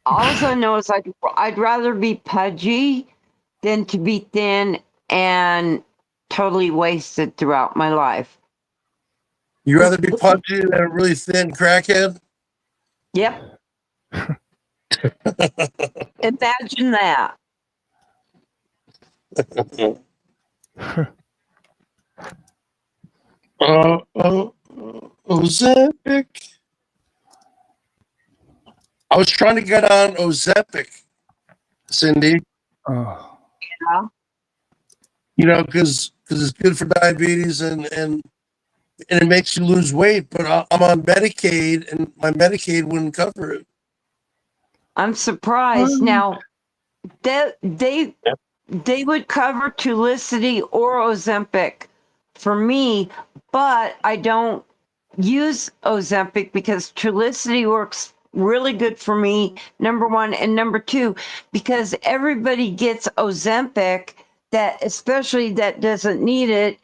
all I know is I'd rather be pudgy than to be thin and totally wasted throughout my life. You rather be pudgy than a really thin crackhead? Yep. Imagine that. Ozempic. I was trying to get on Ozempic, Cindy. Oh, You know, because it's good for diabetes and it makes you lose weight. But I'm on Medicaid, and my Medicaid wouldn't cover it. I'm surprised. Now, they would cover Trulicity or Ozempic for me, but I don't use Ozempic because Trulicity works really good for me, number one, and number two, because everybody gets Ozempic, that especially that doesn't need it,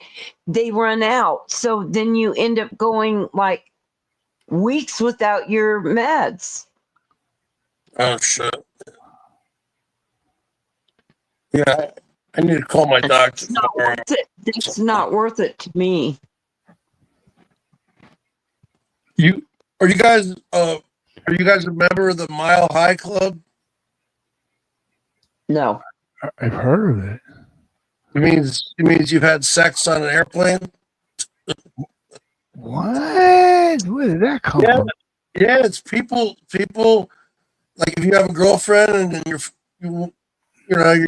they run out. So then you end up going like weeks without your meds. Oh shit! Yeah, I need to call my doctor. It's not worth it. It's not worth it to me. Are you guys a member of the Mile High Club? No. I've heard of it. It means you've had sex on an airplane. What? Where did that come Yeah. from? Yeah, it's people like if you have a girlfriend and then you're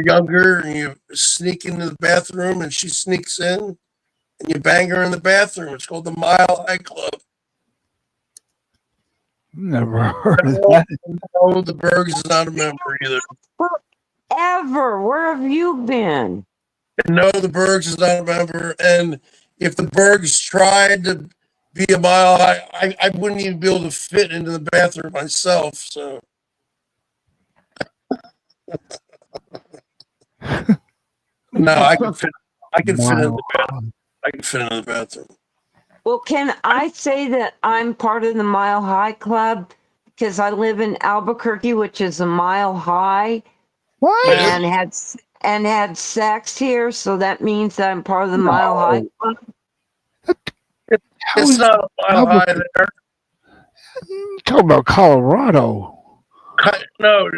younger and you sneak into the bathroom and she sneaks in and you bang her in the bathroom. It's called the Mile High Club. Never heard of that. No, the Bergs is not a member either. Ever. Where have you been? No, the Bergs is not a member. And if the Bergs tried to be a Mile High, I wouldn't even be able to fit into the bathroom myself. So no, I can fit in the bathroom. I can fit in the bathroom. Well, can I say that I'm part of the Mile High Club because I live in Albuquerque, which is a mile high, What? and had sex here, so that means that I'm part of the Mile High Club. How It's is not a mile high Albuquerque? there. You talking about Colorado? No,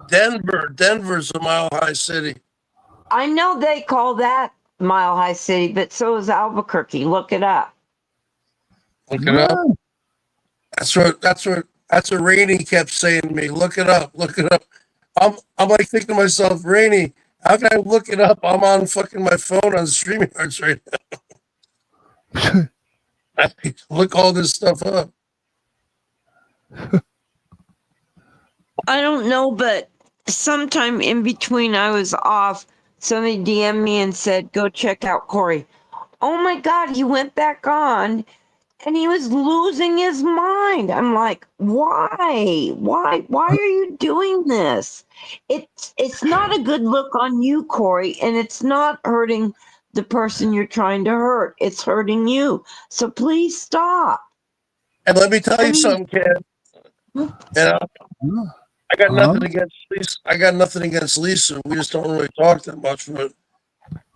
Denver's a mile high city. I know they call that Mile High City, but so is Albuquerque. Look it up. Look it up. No. That's what Rainey kept saying to me. Look it up. Look it up. I'm like thinking to myself, Rainey, how can I look it up? I'm on fucking my phone on StreamYards right now. I need to look all this stuff up. I don't know, but sometime in between I was off, somebody DM'd me and said, go check out Corey. Oh my God, he went back on and he was losing his mind. I'm like, why? Why are you doing this? It's not a good look on you, Corey, and it's not hurting the person you're trying to hurt. It's hurting you. So please stop. And let me tell you something, Ken. You know, I got nothing against Lisa. I got nothing against Lisa. We just don't really talk that much. But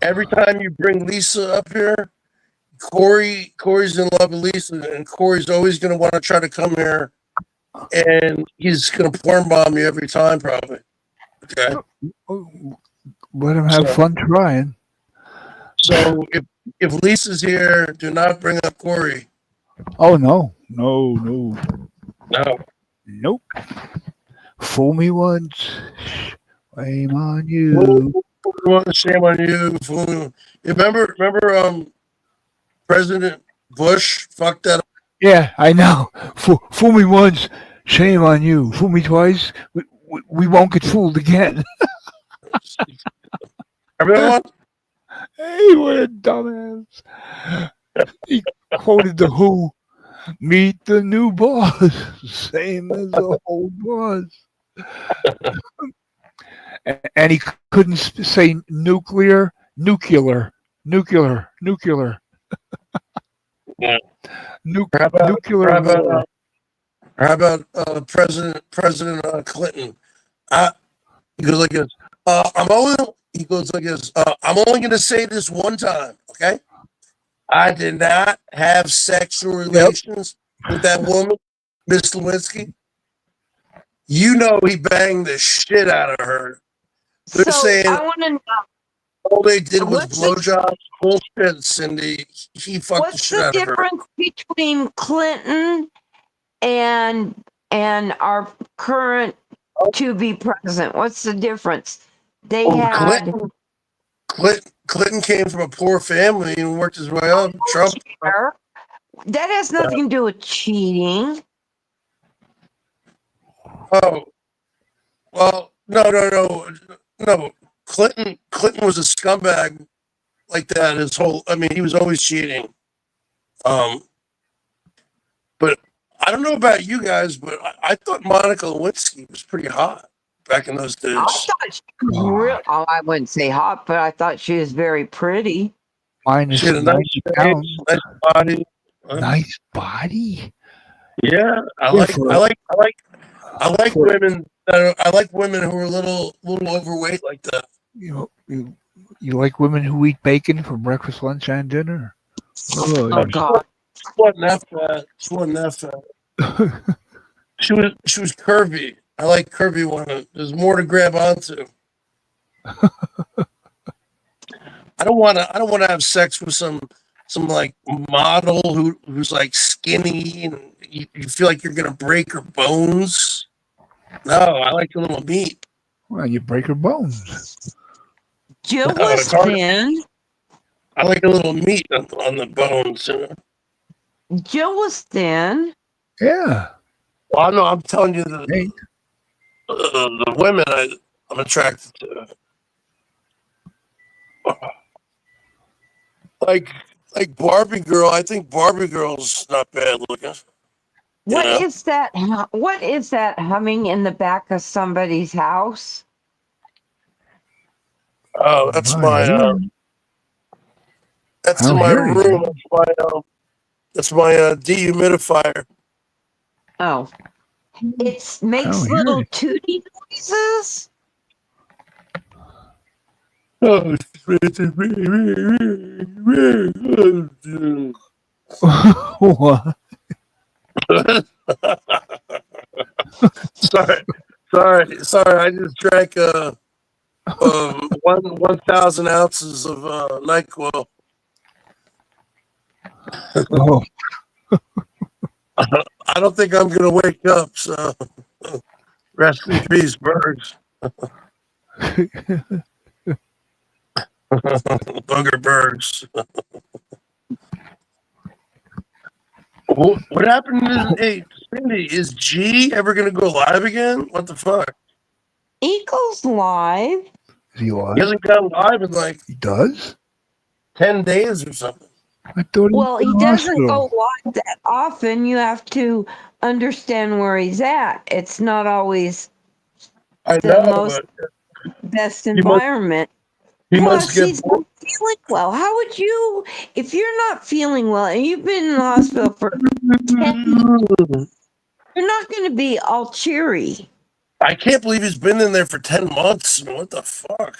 every time you bring Lisa up here, Corey's in love with Lisa, and Corey's always going to want to try to come here, and he's going to porn bomb you every time, probably. Okay. Let him have fun trying. So if Lisa's here, do not bring up Corey. Oh no. Nope. Fool me once, shame on you. Shame on you. Fool. Remember, President Bush fucked that up. Yeah, I know. Fool me once, shame on you. Fool me twice, we won't get fooled again. Everyone? Hey, what a dumbass. He quoted the Who. Meet the new boss, same as the old boss. And he couldn't say nuclear. Yeah. Nuclear. How about President Clinton? He goes like this. He goes like this. I'm only going to say this one time, okay? I did not have sexual relations with that woman, Miss Lewinsky. You know he banged the shit out of her. They're saying I want to know all they did was What's the- blowjobs. Bullshit, Cindy. He fucked the what's shit the out of her. difference between Clinton and our current to be president. What's the difference? They had Clinton came from a poor family and worked his way up. Trump. that has nothing to do with cheating. Oh, well, no. Clinton was a scumbag like that. He was always cheating. But I don't know about you guys, but I thought Monica Lewinsky was pretty hot back in those days. I thought she was real. Oh, I wouldn't say hot, but I thought she was very pretty. Minus She had a 90 nice pounds. face, nice body. Nice body. Yeah, I Yeah, like women. I like women who are a little overweight like that. You like women who eat bacon for breakfast, lunch, and dinner? Oh God! She wasn't that fat. She was curvy. I like curvy women. There's more to grab onto. I don't want to have sex with some like model who's like skinny and you feel like you're gonna break her bones. No, I like a little meat. Well, you break her bones. Jill No, was it's hard. thin. I like a little meat on the bones. Jill was thin. Yeah. Well, no, I'm telling you Hey. the women I'm attracted to. Like Barbie girl. I think Barbie girl's not bad looking. What Yeah. is that? What is that humming in the back of somebody's house? Oh, that's my I don't hear room. anything. That's my dehumidifier. Oh, it makes Oh, little yeah. tooty noises. Oh, What? sorry. I just drank 1,000 ounces of NyQuil. Oh, I don't think I'm gonna wake up. So, rest in peace, Bergs. Booger Bergs. What happened to hey, Cindy? Is G ever gonna go live again? What the fuck? Eagles live. is he He alive? hasn't gone live in like He does? 10 days or something. I thought Well, was he in the doesn't hospital. go live that often. You have to understand where he's at. It's not always I the know, most but best must- environment. he Plus, must get he's not feeling well. How would you, if you're not feeling well and you've been in the hospital for 10 months, you're not going to be all cheery. I can't believe he's been in there for 10 months. What the fuck?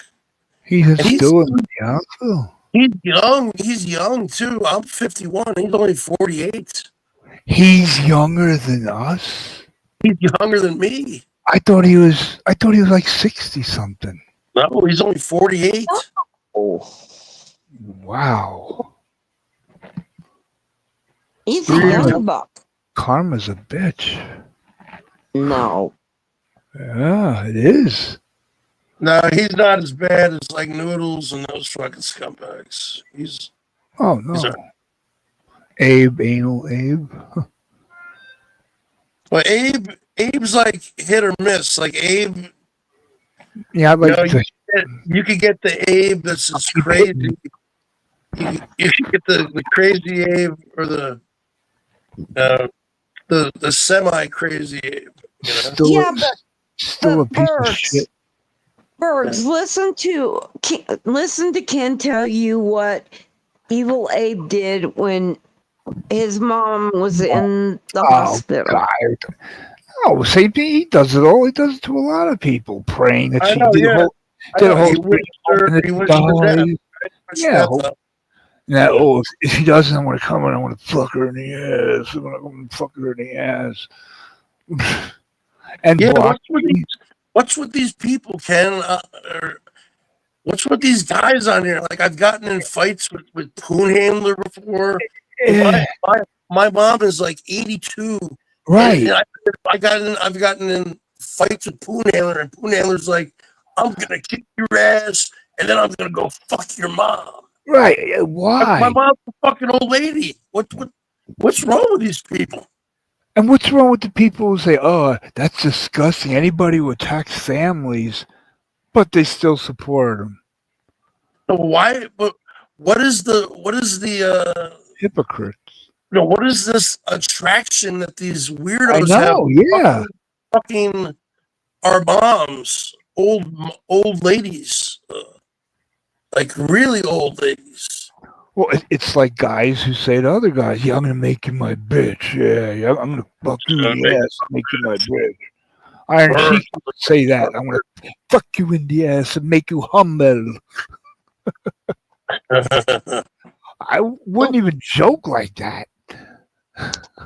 He's And he's- still in the hospital. He's young. He's young too. I'm 51. He's only 48. He's younger than us. He's younger than me. I thought he was like 60 something. No, he's only 48. Oh. Wow. He's a Really? young buck. Karma's a bitch. No. Yeah, it is. No, he's not as bad as like Noodles and those fucking scumbags. He's Oh no. He's a- Abe, anal Abe. well, Abe's like hit or miss. Like Abe, Yeah, I'd like You know, to you could get the Abe that's just crazy. You could get the crazy Abe or the semi crazy Abe. You know? still, Yeah, but still a piece of Bergs, shit. Bergs, listen to Ken tell you what Evil Abe did when his mom was in the Oh, hospital. God. Oh, same thing. He does it all. He does it to a lot of people, praying that I she know, did a yeah. whole I did a know. whole He thing wished her, hoping he that wished her death. she died. Wished Yeah, death hope up. that. Yeah. Oh, if she doesn't, I'm gonna come and I'm gonna fuck her in the ass. I'm gonna fuck her in the ass. And Yeah, broccoli. what's with these people, Ken? Or what's with these guys on here? Like I've gotten in fights with Poon Handler before. And Eh, my mom is like 82, right, and I've gotten in fights with Poon Handler, and Poon Handler's like, I'm gonna kick your ass, and then I'm gonna go fuck your mom. right. My Why? mom's a fucking old lady. What's wrong with these people? And what's wrong with the people who say, "Oh, that's disgusting"? Anybody who attacks families, but they still support them. So why? But what is the Hypocrites. what is this attraction that these I weirdos have? know. Yeah. Fucking our moms, old ladies, like really old ladies. Well, it's like guys who say to other guys, "Yeah, I'm gonna make you my bitch. Yeah, I'm gonna fuck you in the ass and make you my bitch." Iron Sheik would say that. I'm gonna fuck you in the ass and make you humble. I wouldn't even joke like that.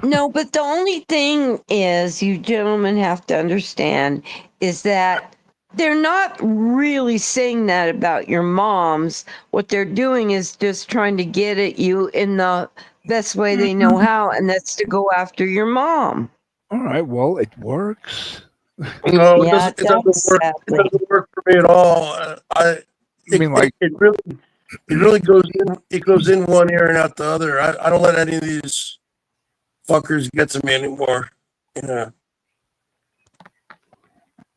No, but the only thing is, you gentlemen have to understand, is that they're not really saying that about your moms. What they're doing is just trying to get at you in the best way they know how, and that's to go after your mom. All right, well, it works. No, Yeah, it doesn't work. It sadly. doesn't work for me at all. I mean, like, it really goes in. It goes in one ear and out the other. I don't let any of these fuckers get to me anymore. Yeah.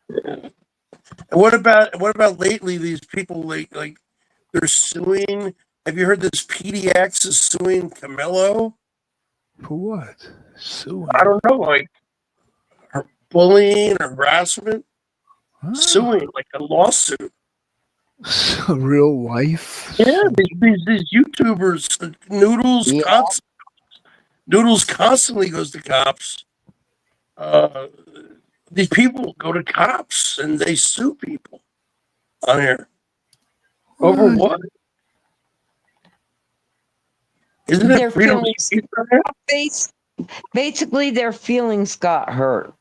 And what about lately? These people like they're suing. Have you heard this PDX is suing Camelo? for what? Suing. I don't know, like bullying, harassment, Huh? suing, like a lawsuit. Real life. Yeah, these YouTubers, Noodles, Yeah. Noodles constantly goes to cops. These people go to cops and they sue people on here over what? Isn't Their it freedom of feelings- speech on here? Basically, their feelings got hurt.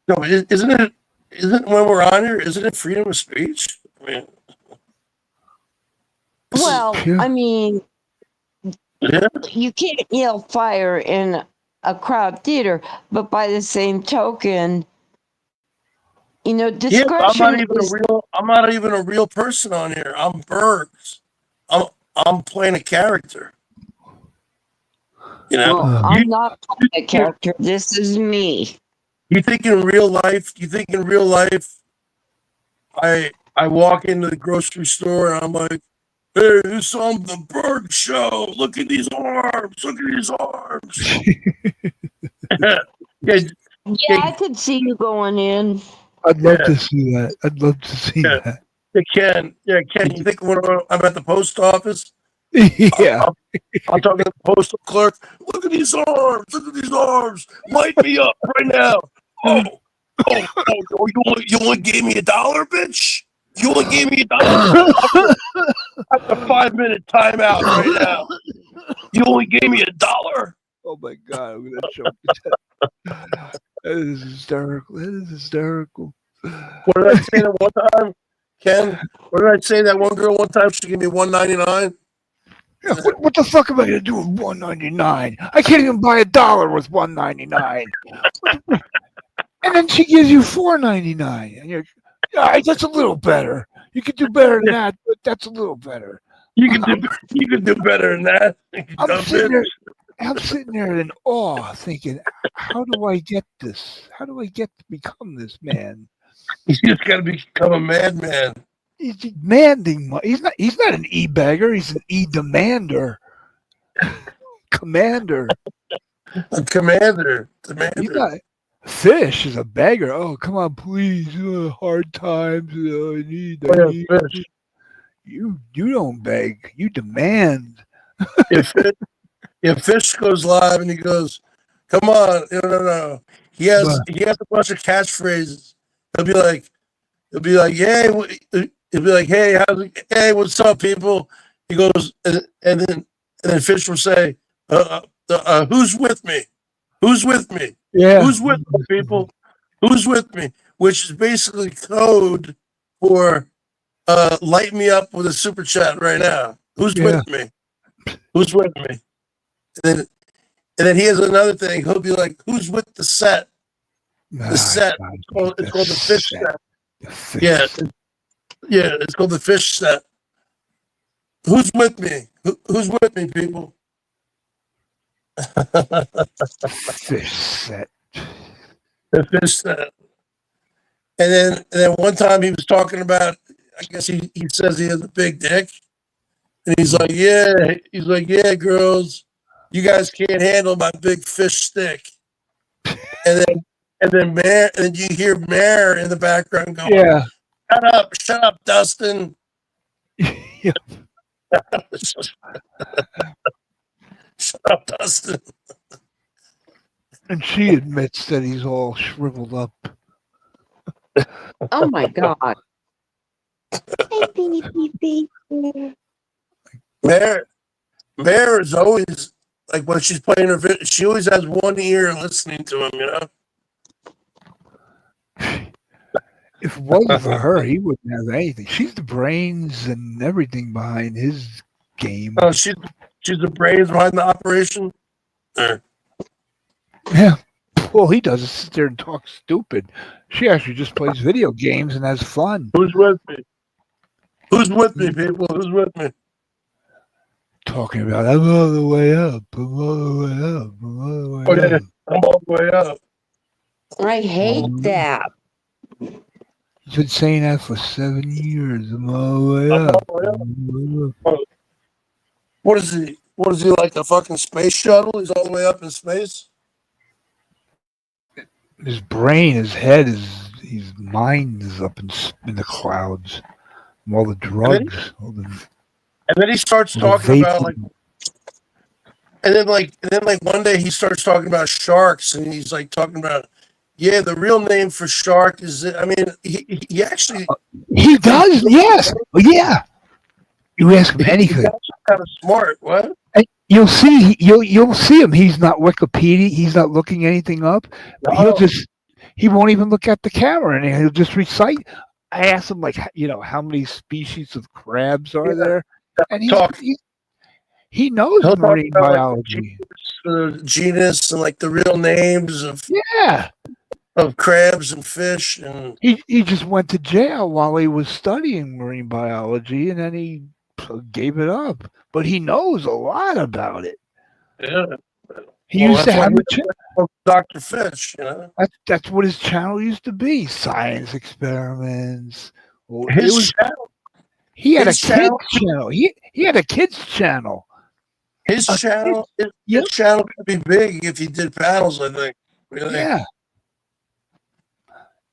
No, but isn't when we're on here? Isn't it freedom of speech? I mean, Well, Yeah. I mean, yeah. you can't yell fire in a crowd theater, but by the same token, Yeah, discretion but is I'm not even a real person on here. I'm Bergs. I'm playing a character. You know, well, I'm not a character. This is me. you think in real life, I walk into the grocery store and I'm like, hey, this is on the Berg show. Look at these arms. Look at these arms. Yeah, Yeah, I could see you going in. I'd love Yeah. to see that. I'd love to see Yeah. that. Ken, you think when I'm at the post office, Yeah. I'm talking to the postal clerk. Look at these arms. Look at these arms. Light me up right now. Oh, you only gave me $1, bitch. You only gave me $1. That's a 5-minute timeout right now. You only gave me $1. Oh my god, I'm gonna choke to death. That is hysterical. That is hysterical. What did I say that one time, Ken? What did I say that one girl one time? She gave me $1.99. Yeah, what the fuck am I gonna do with $1.99? I can't even buy $1 with $1.99. And then she gives you $4.99, and you're, all right, that's a little better. You could do better than that, but that's a little better. You can do better than that. You I'm dumb sitting bitch. there, I'm sitting there in awe, thinking, how do I get this? How do I get to become this man? You just got to become a madman. He's demanding money. He's not an e-bagger. He's an e-demander. Commander. A commander. He's not. Fish is a beggar. Oh, come on, please. Hard times. I need. Fish. You don't beg. You demand. If Fish goes live and he goes, come on, no. he has a bunch of catchphrases. He'll be like, hey, hey, what's up, people? He goes, and then Fish will say, who's with me? Who's with me? Yeah. Who's with me, people? Who's with me? Which is basically code for light me up with a super chat right now. Who's with me? Who's with me? And then he has another thing. He'll be like, who's with the set? The set. It's called the fish set. Yeah. Yeah, it's called the fish set. Who's with me? Who's with me, people? Fish set. The fish set. And then one time he was talking about, I guess he says he has a big dick. And he's like, yeah, girls, you guys can't handle my big fish stick. And then you hear Mare in the background going, Yeah. Shut up, Dustin. Yeah. Shut up, Dustin. And she admits that he's all shriveled up. Oh my God. Mare is always like when she's playing her video, she always has one ear listening to him, you know. If it wasn't for her, he wouldn't have anything. She's the brains and everything behind his game. Oh, she's the brains behind the operation. Yeah. Well, he doesn't sit there and talk stupid. She actually just plays video games and has fun. Who's with me? Who's with me, people? Who's with me? Talking about, I'm all the way up. I'm all the way up. I'm all the way up. I'm all the way up. I hate that. He's been saying that for 7 years. I'm all the way up. I'm all the way up. What is he? What is he, like a fucking space shuttle? He's all the way up in space? His brain, his head, his mind is up in the clouds. From all the drugs. And then he starts talking about like, and then one day he starts talking about sharks, and he's like talking about, yeah, the real name for shark is, I mean, he actually, he does, yes, yeah. You ask him anything. He's kind of smart. What? And you'll see him. He's not Wikipedia. He's not looking anything up. No. He won't even look at the camera, and he'll just recite. I asked him, like, how many species of crabs are there? And he knows marine biology. Like genus and like the real names of crabs and fish. And he just went to jail while he was studying marine biology, and then he gave it up. But he knows a lot about it. Yeah. He used to have a channel. Dr. Fish, you know. That's what his channel used to be. Science experiments. His channel. He had a kids channel. He had a kids channel. His channel could be big if he did panels, I think. Really? Yeah.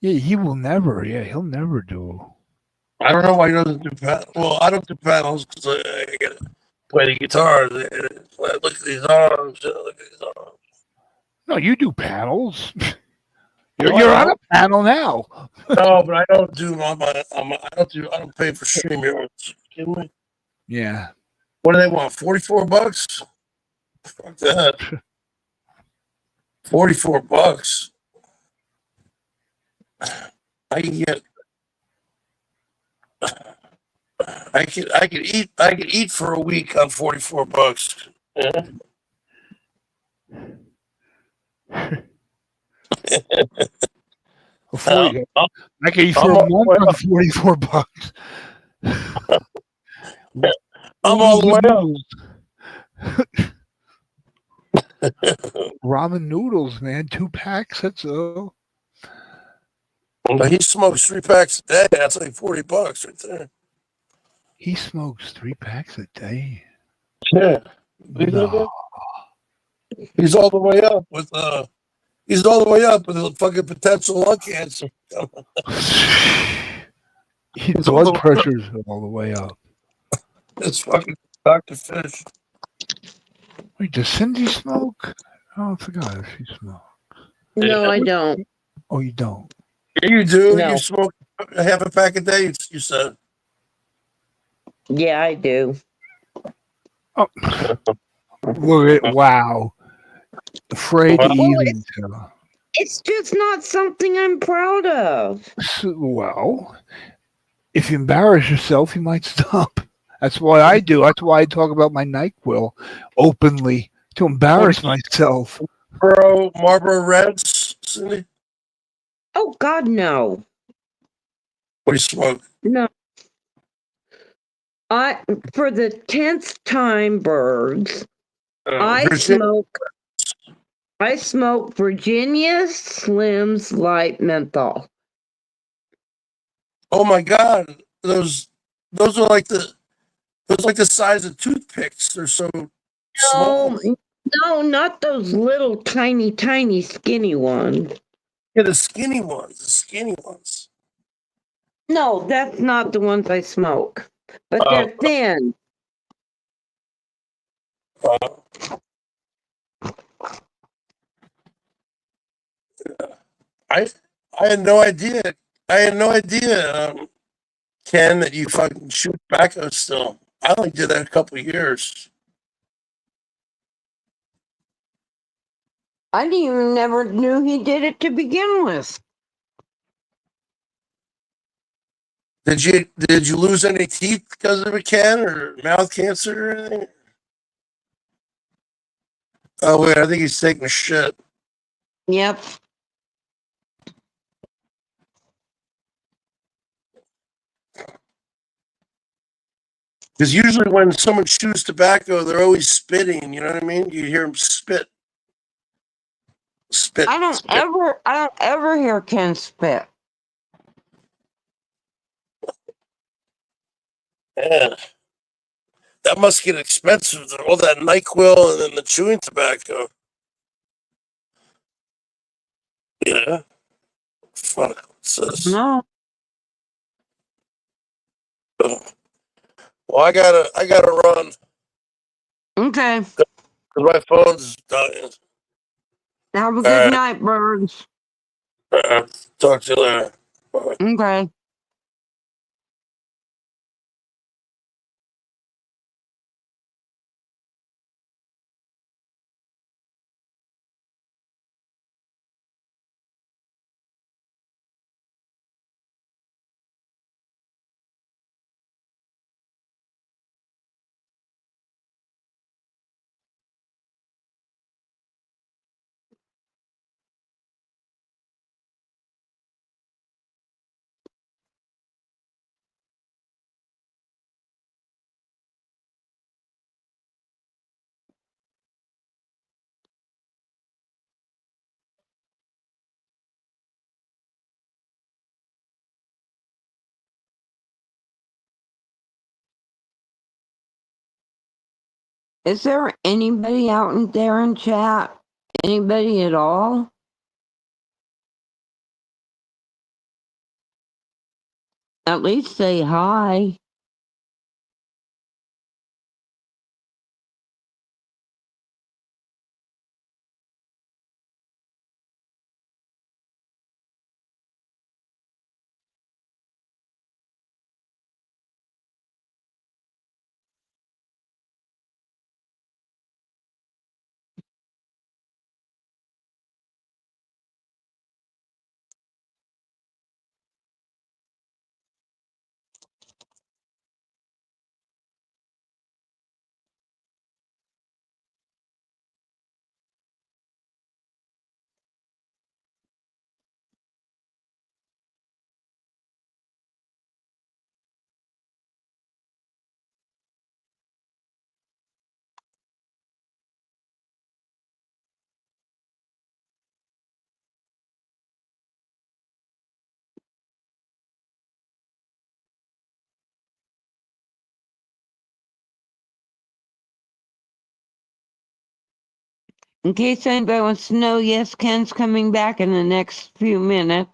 Yeah, he will never. Yeah, he'll never do. I don't know why he doesn't do panels. Well, I don't do panels because I get to play the guitar. Look at these arms. Look at these arms. No, you do panels. You're on a panel now. No, but I don't do I don't pay for StreamYards. Kidding me? Yeah. What do they want? $44? Fuck that. $44. I could eat for a week on $44. Yeah. I can eat for a month on $44. I'm all the way up. Ramen noodles, man. 2 packs. That's all. He smokes 3 packs a day. That's like $40 right there. He smokes 3 packs a day. Yeah. No. He's all the way up with He's all the way up with a fucking potential lung cancer. His blood pressure's all the way up. It's fucking Dr. Fish. Wait, does Cindy smoke? Oh, I forgot if she smokes. No, I don't. Oh, you don't? Yeah, you do. No. You smoke a half a pack a day. You said. Yeah, I do. Oh, look at wow. Afraid to Well, Well, even tell. it's just not something I'm proud of. Well, if you embarrass yourself, you might stop. That's why I do. That's why I talk about my NyQuil openly to embarrass myself. Marlboro Reds, Cindy. Oh God, no. What do you smoke? No. I for the 10th time, birds, I Virginia. smoke Virginia Slims Light Menthol. Oh my God, those are like the size of toothpicks. They're so small. No, no, not those little tiny, tiny, skinny ones. Yeah, the skinny ones. The skinny ones. No, that's not the ones I smoke. But Uh, they're thin. uh, I I had no idea. I had no idea, Ken, that you fucking chew tobacco still. I only did that a couple of years. I didn't even never knew he did it to begin with. Did you lose any teeth because of it, Ken, or mouth cancer or anything? Oh wait, I think he's taking a shit. Yep. Because usually when someone chews tobacco, they're always spitting. You know what I mean? You hear them spit, spit, spit. I don't ever hear Ken spit. Yeah, that must get expensive. All that Nyquil and then the chewing tobacco. Yeah, fuck. What's this? No. Oh. Well, I gotta run Okay. because my phone's dying. Have a All good right, night, birds. talk to you later. Bye. Okay. Is there anybody out in there in chat? Anybody at all? At least say hi. In case anybody wants to know, yes, Ken's coming back in the next few minutes.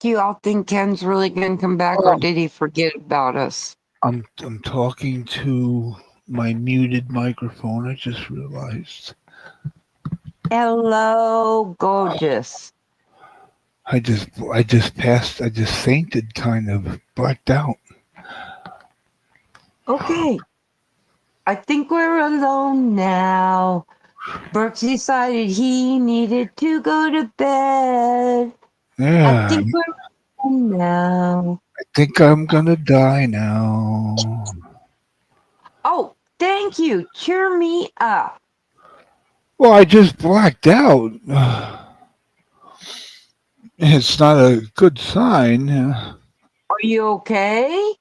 Do you all think Ken's really going to come back, or did he forget about us? I'm talking to my muted microphone. I just realized. Hello, gorgeous. I just fainted, kind of blacked out. Okay. I think we're alone now. Brooks decided he needed to go to bed. I Yeah, think we're alone now. I think I'm gonna die now. Oh, thank you. Cheer me up. Well, I just blacked out. It's not a good sign. Are you okay?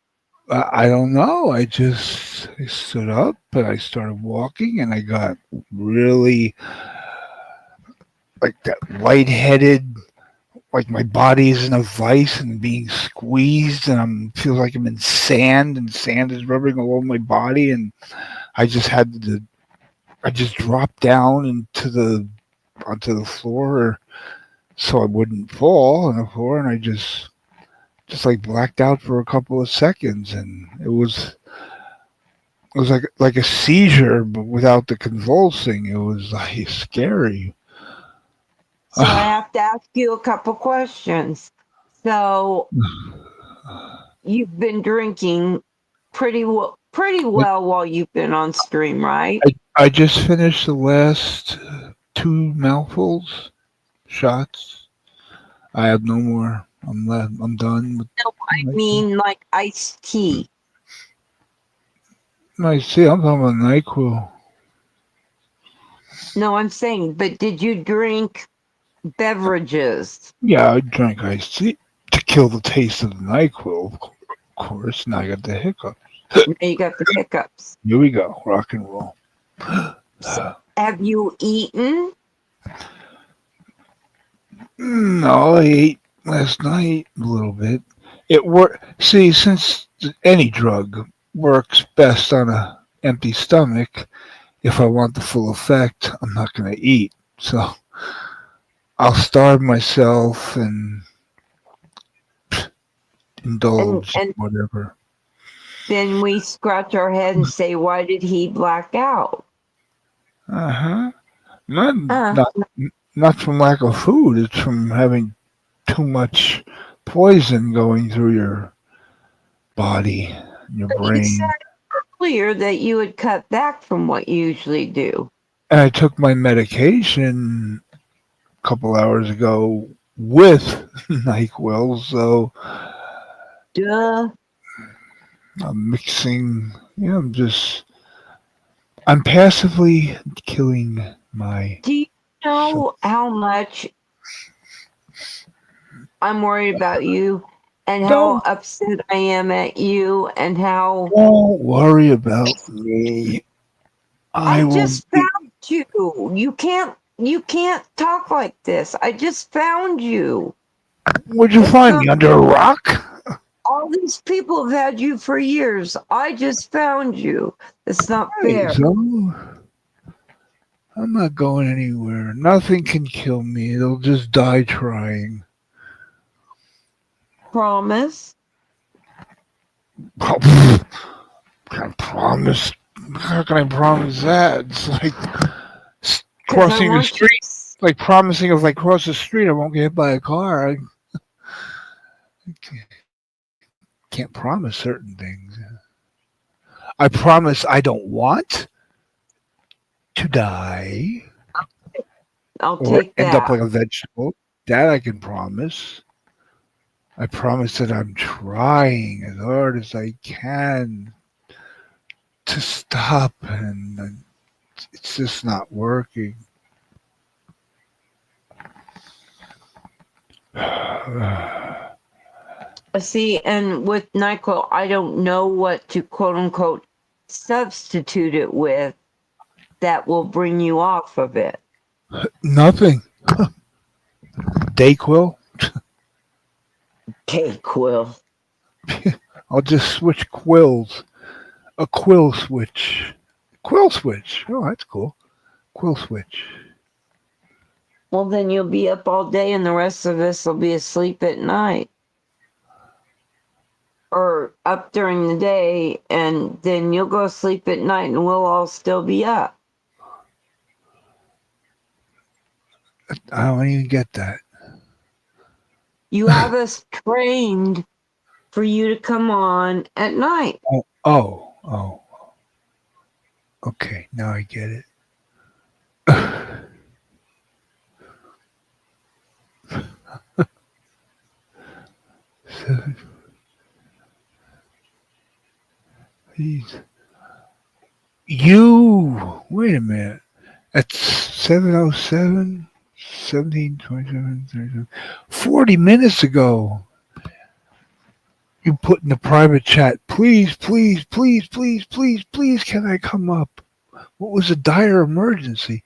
I don't know. I stood up and I started walking and I got really like that lightheaded, like my body's in a vice and being squeezed and I'm feels like I'm in sand and sand is rubbing all over my body and I just dropped down onto the floor so I wouldn't fall on the floor and I just like blacked out for a couple of seconds and it was like a seizure but without the convulsing. It was like scary. So I have to ask you a couple questions. So you've been drinking pretty well while you've been on stream, right? I just finished the last two mouthfuls shots. I have no more. I'm done with No, I mean like iced tea. I see. I'm talking about NyQuil. No, I'm saying, but did you drink beverages? Yeah, I drank iced tea to kill the taste of the NyQuil, of course. Now I got the hiccup. Now you got the hiccups. Here we go. Rock and roll. Have you eaten? No, I ate last night a little bit. It worked. See, since any drug works best on a empty stomach, if I want the full effect, I'm not going to eat. So I'll starve myself and indulge And- whatever. Then we scratch our head and say, why did he black out? Uh-huh. Not from lack of food. It's from having too much poison going through your body, your You brain. said earlier that you would cut back from what you usually do. And I took my medication couple hours ago with NyQuil, so Duh. I'm mixing. Yeah, I'm passively killing my. Do you know how much I'm worried about you and how Don't upset I am at you and how don't worry about me. I I will. just found you. You can't talk like this. I just found you. Where'd you It's find not me? Under a rock? all these people have had you for years. I just found you. It's not Hey, fair. so I'm not going anywhere. Nothing can kill me. It'll just die trying. Promise. I promise. How can I promise that? It's like 'Cause I crossing the want you street. Like promising if I cross the street, I won't get hit by a car. I can't promise certain things. I promise I don't want to die I'll or take end up that. like a vegetable. That I can promise. I promise that I'm trying as hard as I can to stop, and it's just not working. See, and with NyQuil, I don't know what to quote unquote substitute it with that will bring you off of it. Nothing. Dayquil. Dayquil. I'll just switch quills. A quill switch. Quill switch. Oh, that's cool. Quill switch. Well, then you'll be up all day and the rest of us will be asleep at night. Or up during the day, and then you'll go to sleep at night and we'll all still be up. I don't even get that. You have us trained for you to come on at night. Oh. Okay, now I get it. Please. Wait a minute. At 7:07, 17:27, 37, 40 minutes ago, you put in the private chat, please, can I come up? What was a dire emergency?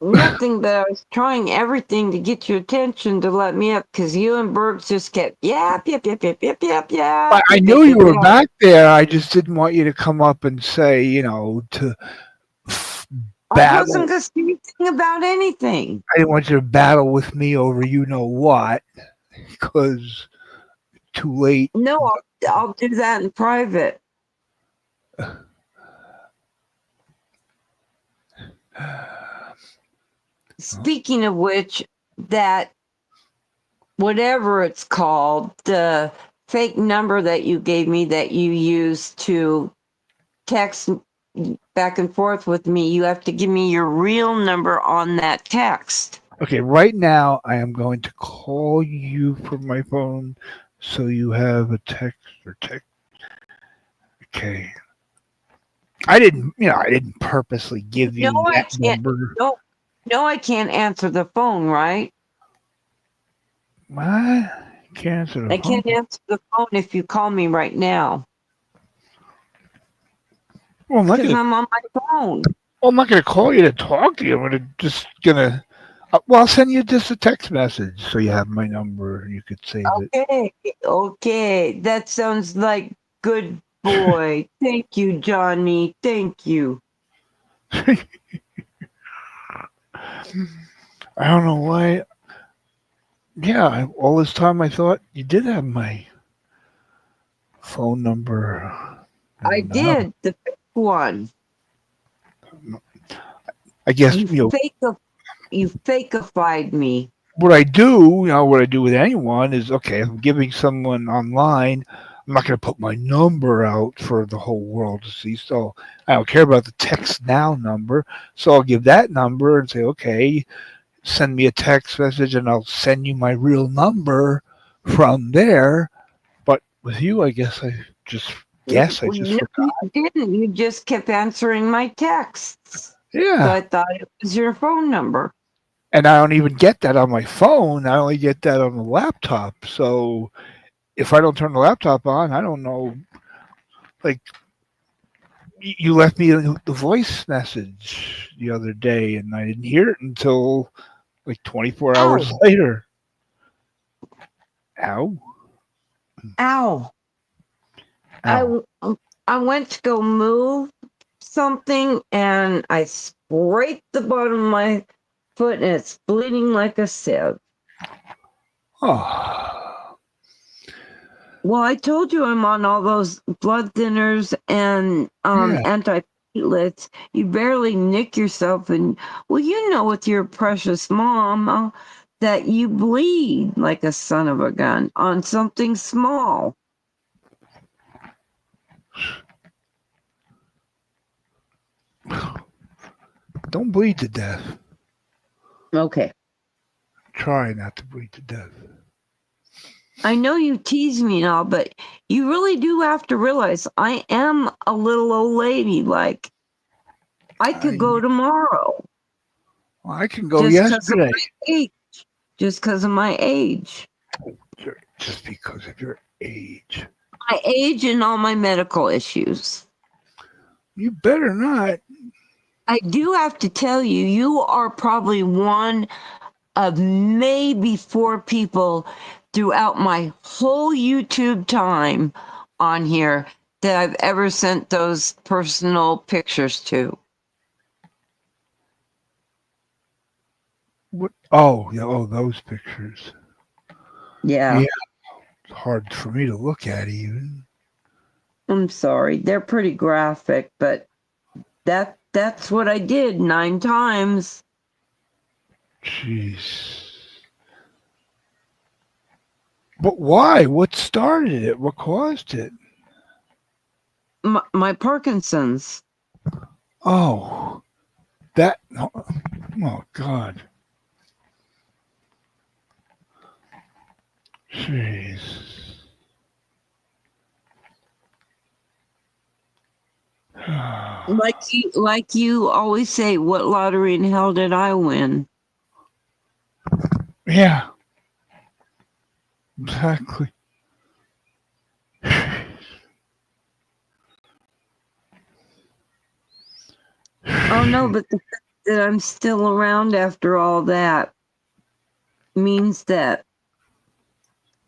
Nothing, but I was trying everything to get your attention to let me up because you and Bergs just kept yap. I knew you were back there. I just didn't want you to come up and say, to I battle. wasn't going to say anything about anything. I didn't want you to battle with me over you know what, because too late. No, I'll do that in private. Speaking of which, that whatever it's called, the fake number that you gave me that you used to text back and forth with me, you have to give me your real number on that text. Okay, right now I am going to call you from my phone so you have a text. Okay. I didn't purposely give you No, I that can't. number. No, I can't answer the phone, right? What? Can't answer the I phone. can't answer the phone if you call me right now Well, I'm because I'm on my phone. not gonna call you to talk to you. I'll send you just a text message so you have my number. You could save it. Okay, that sounds like good boy. Thank you, Johnny. Thank you. I don't know why. Yeah, all this time I thought you did have my phone number. I No. did the fake one. I guess You fakeified me. what I do with anyone is, okay, if I'm giving someone online, I'm not going to put my number out for the whole world to see. So I don't care about the text now number. So I'll give that number and say, okay, send me a text message and I'll send you my real number from there. But with you, I guess I just No, forgot. you didn't. You just kept answering my texts. So Yeah. I thought it was your phone number. And I don't even get that on my phone. I only get that on the laptop. So if I don't turn the laptop on, I don't know. Like, you left me the voice message the other day, and I didn't hear it until like 24 hours Ow. later. Ow. Ow. Ow. I went to go move something and I scraped the bottom of my foot and it's bleeding like a sieve. Oh. Well, I told you I'm on all those blood thinners and Yeah. antiplatelets. You barely nick yourself, and well, you know, with your precious mom, that you bleed like a son of a gun on something small. Don't bleed to death. Okay. Try not to bleed to death. I know you tease me and all, but you really do have to realize I am a little old lady. Like, I could go tomorrow. Well, I can go Just 'cause of yesterday. my age. Just because of my age. Just because of your age. My age and all my medical issues. You better not. I do have to tell you, you are probably one of maybe 4 people throughout my whole YouTube time on here that I've ever sent those personal pictures to. What? Oh, yeah. Oh, those pictures. Yeah. Yeah. It's hard for me to look at even. I'm sorry. They're pretty graphic, but that's what I did 9 times. Jeez. But why? What started it? What caused it? My Parkinson's. Oh, that. Oh, God. Jeez. Like you always say, what lottery in hell did I win? Yeah. Exactly. Oh no, but the fact that I'm still around after all that means that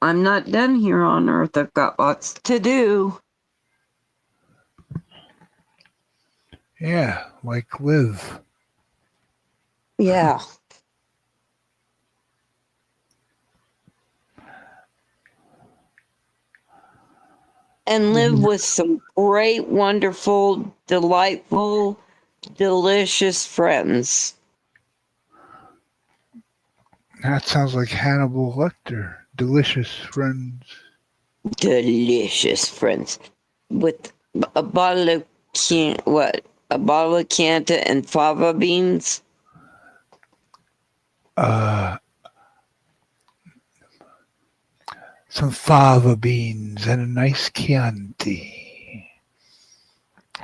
I'm not done here on Earth. I've got lots to do. Yeah, like live. Yeah. And live with some great, wonderful, delightful, delicious friends. That sounds like Hannibal Lecter. Delicious friends. Delicious friends. With a bottle of a bottle of Canta and fava beans. Some fava beans and a nice Chianti.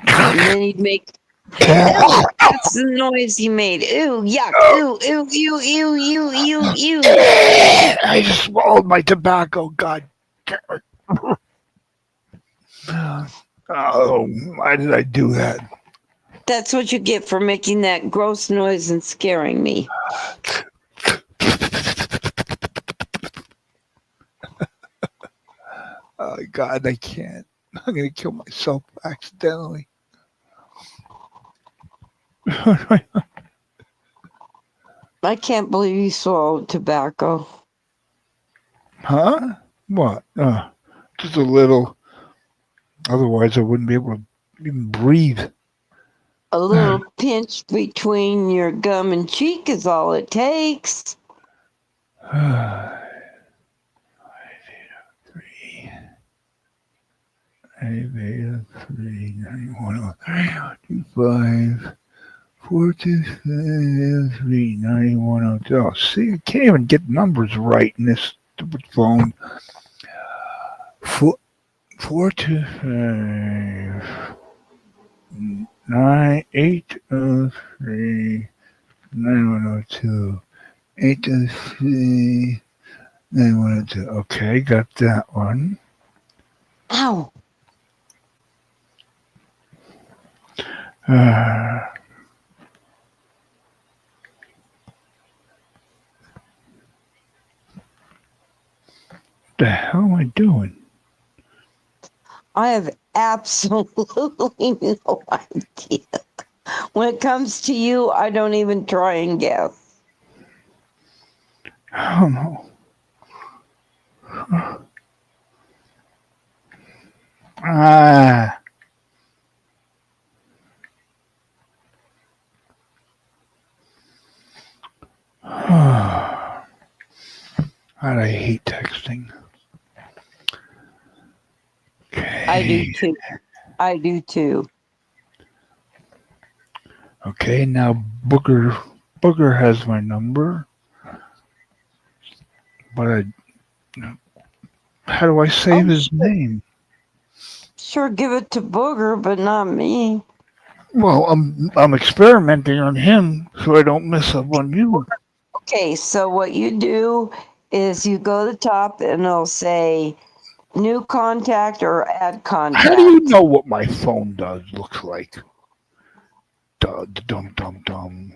And then he'd make that's the noise he made. Ooh, yuck. Ooh, ooh, ew, ew, ew, ew, ew. I just swallowed my tobacco. God damn it. Oh, why did I do that? That's what you get for making that gross noise and scaring me. Oh, God, I can't. I'm going to kill myself accidentally. I can't believe you swallowed tobacco. Huh? What? Just a little. Otherwise, I wouldn't be able to even breathe. A little pinch between your gum and cheek is all it takes. 5, 8, 3, 9, 1, 0, 3, 2, 5, 4253910. Oh, see, I can't even get numbers right in this stupid phone. 42598039102. 8039102. Okay, got that one. Ow. The hell am I doing? I have absolutely no idea. When it comes to you, I don't even try and guess. I don't know. Ah. God, I hate texting. Okay. I do too. I do too. Okay, now Booger has my number. But how do I save his name? Sure, give it to Booger, but not me. Well, I'm experimenting on him so I don't mess up on you. Okay, so what you do is you go to the top and it'll say new contact or add contact. How do you know what my phone looks like? Dum.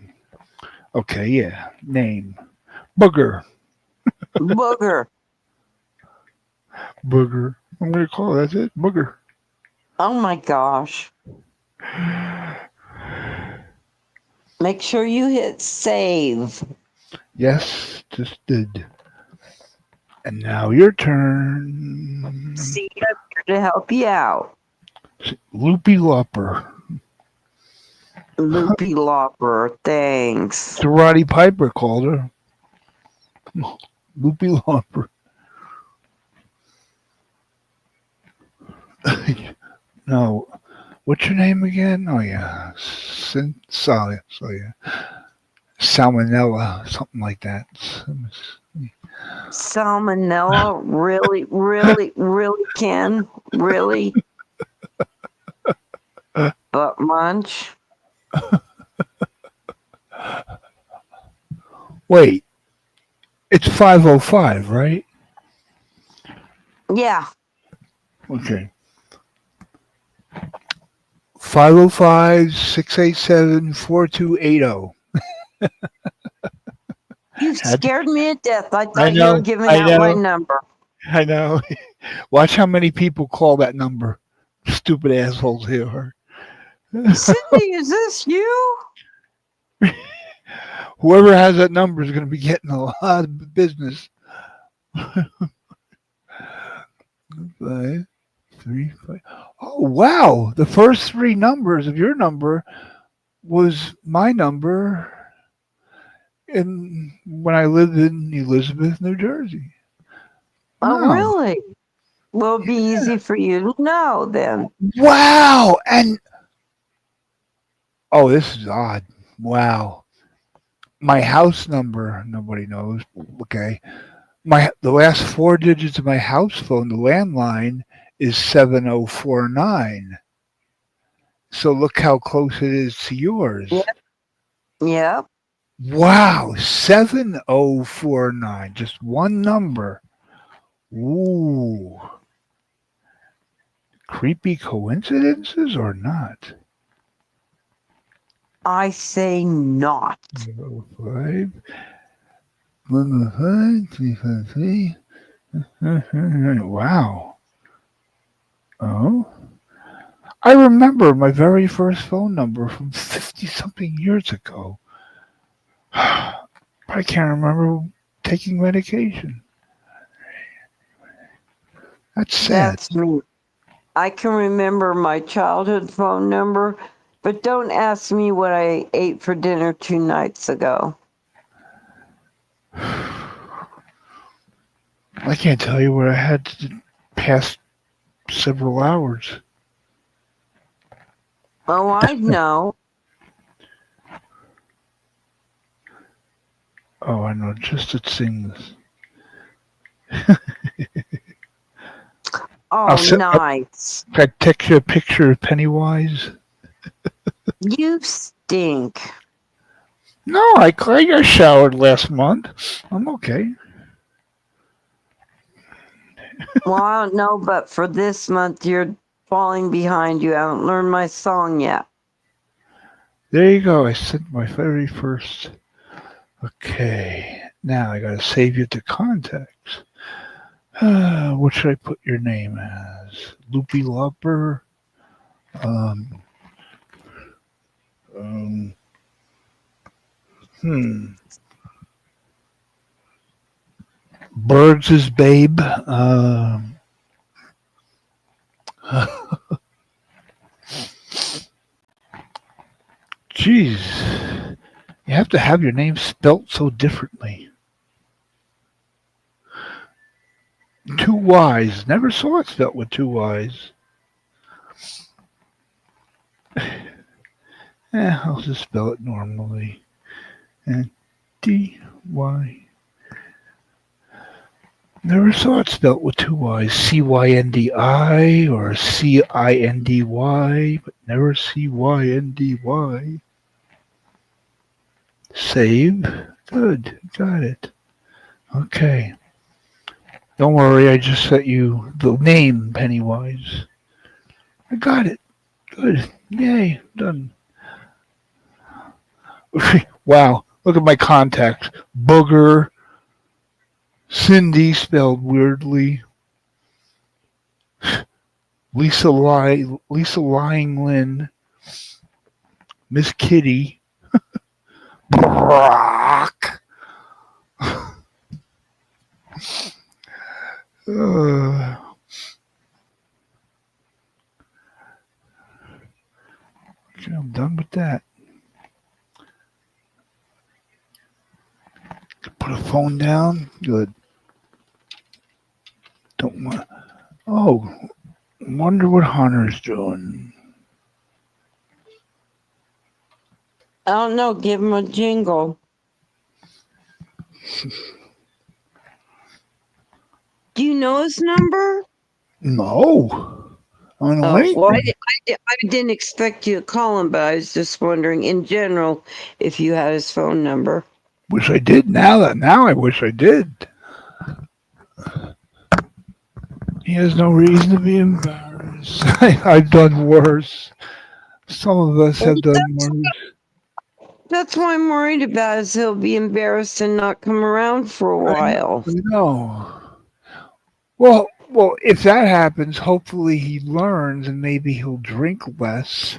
Okay, yeah. Name. Booger. Booger. Booger. I'm gonna call it. That's it. Booger. Oh my gosh. Make sure you hit save. Yes, just did. And now your turn. See, I'm here to help you out. Loopy Lopper. Loopy Lopper, thanks. Roddy Piper called her. Loopy Lopper. No. What's your name again? Oh, yeah. Salmonella, something like that. Salmonella? Really, Ken? Really? Butt munch? Wait. It's 5:05, right? Yeah. Okay. 505-687-4280. You scared me to death. I I thought you know, were giving I out my know. number. I know. Watch how many people call that number. Stupid assholes here. Cindy, is this you? Whoever has that number is going to be getting a lot of business. 5, 3, 5. Oh, wow. The first three numbers of your number was my number when I lived in Elizabeth, New Jersey. Oh, Wow. really? Well, it'll be easy for you to know then. Wow. And, oh, this is odd. Wow. My house number, nobody knows. Okay. The last four digits of my house phone, the landline, is 7049. So look how close it is to yours. Yep. Wow, 7049. Just one number. Ooh. Creepy coincidences or not? I say not. 05 105 353. Wow. Oh. I remember my very first phone number from 50 something years ago. But I can't remember taking medication. That's sad. That's me. I can remember my childhood phone number, but don't ask me what I ate for dinner 2 nights ago. I can't tell you what I had to past several hours. Oh, I know. Oh, I know just to sing this. Oh, I'll nice. I text you a picture of Pennywise. You stink. No, I got showered last month. I'm okay. Well, I don't know, but for this month, you're falling behind. You haven't learned my song yet. There you go. I sent my very first. Okay. Now I gotta save you to contacts. What should I put your name as? Loopy Loper? Um, um, hmm. Birds' Babe. Jeez. You have to have your name spelt so differently. Two Y's. Never saw it spelt with two Y's. I'll just spell it normally. And D-Y. Never saw it spelt with two Y's. C-Y-N-D-I or C-I-N-D-Y, but never C-Y-N-D-Y. Save. Good. Got it. Okay. Don't worry, I just set you the name Pennywise. I got it. Good. Yay. Done. Wow. Look at my contacts. Booger. Cindy spelled weirdly. Lisa Lying Lynn. Miss Kitty. Brock. Okay, I'm done with that. Put a phone down. Good. Don't want. Oh, wonder what Hunter's doing. I don't know. Give him a jingle. Do you know his number? No. I don't know Oh, well, anything. I didn't expect you to call him, but I was just wondering in general if you had his phone number. Wish I did. Now I wish I did. He has no reason to be embarrassed. I've done worse. Some of us have done worse. That's why I'm worried about is he'll be embarrassed and not come around for a while. No. Well, if that happens, hopefully he learns and maybe he'll drink less.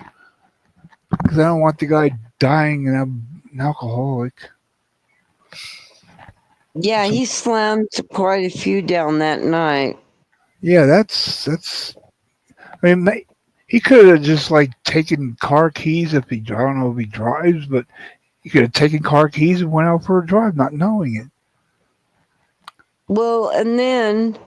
Because I don't want the guy dying and I'm an alcoholic. Yeah, he slammed quite a few down that night. Yeah, that's. I mean, he could have just like taken car keys if he. I don't know if he drives, but he could have taken car keys and went out for a drive, not knowing it. Well, and then,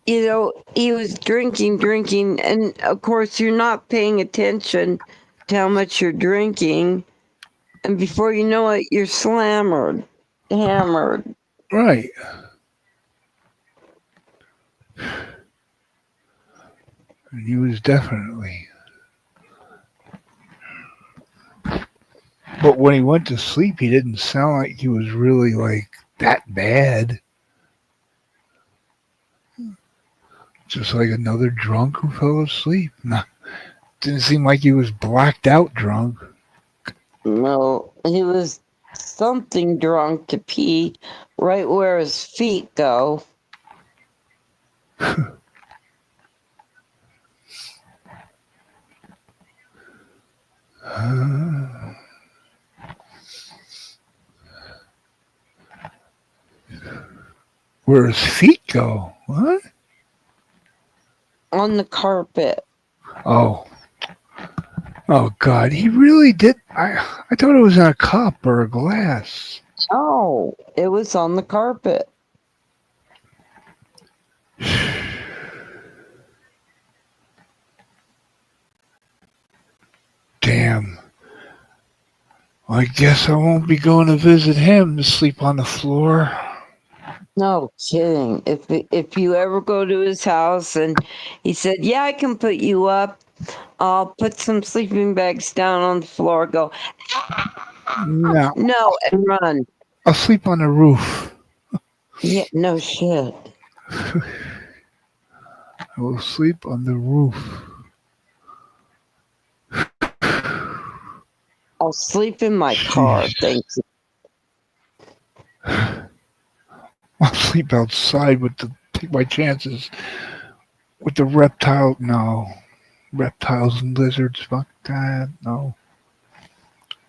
you know, he was drinking, and of course, you're not paying attention to how much you're drinking. And before you know it, you're hammered. Right. And he was definitely. But when he went to sleep, he didn't sound like he was really like that bad. Just like another drunk who fell asleep. No, didn't seem like he was blacked out drunk. No, he was something drunk to pee right where his feet go. Where his feet go? What? On the carpet. Oh. Oh God, he really did. I thought it was in a cup or a glass. Oh, it was on the carpet. Damn. I guess I won't be going to visit him to sleep on the floor. No kidding. If you ever go to his house and he said, "Yeah, I can put you up. I'll put some sleeping bags down on the floor." Go, No, no, and run. I'll sleep on the roof. Yeah, no shit. I will sleep on the roof. I'll sleep in my car. Jeez. Thanks. I'll sleep outside take my chances with the reptile. No, reptiles and lizards. Fuck that. No.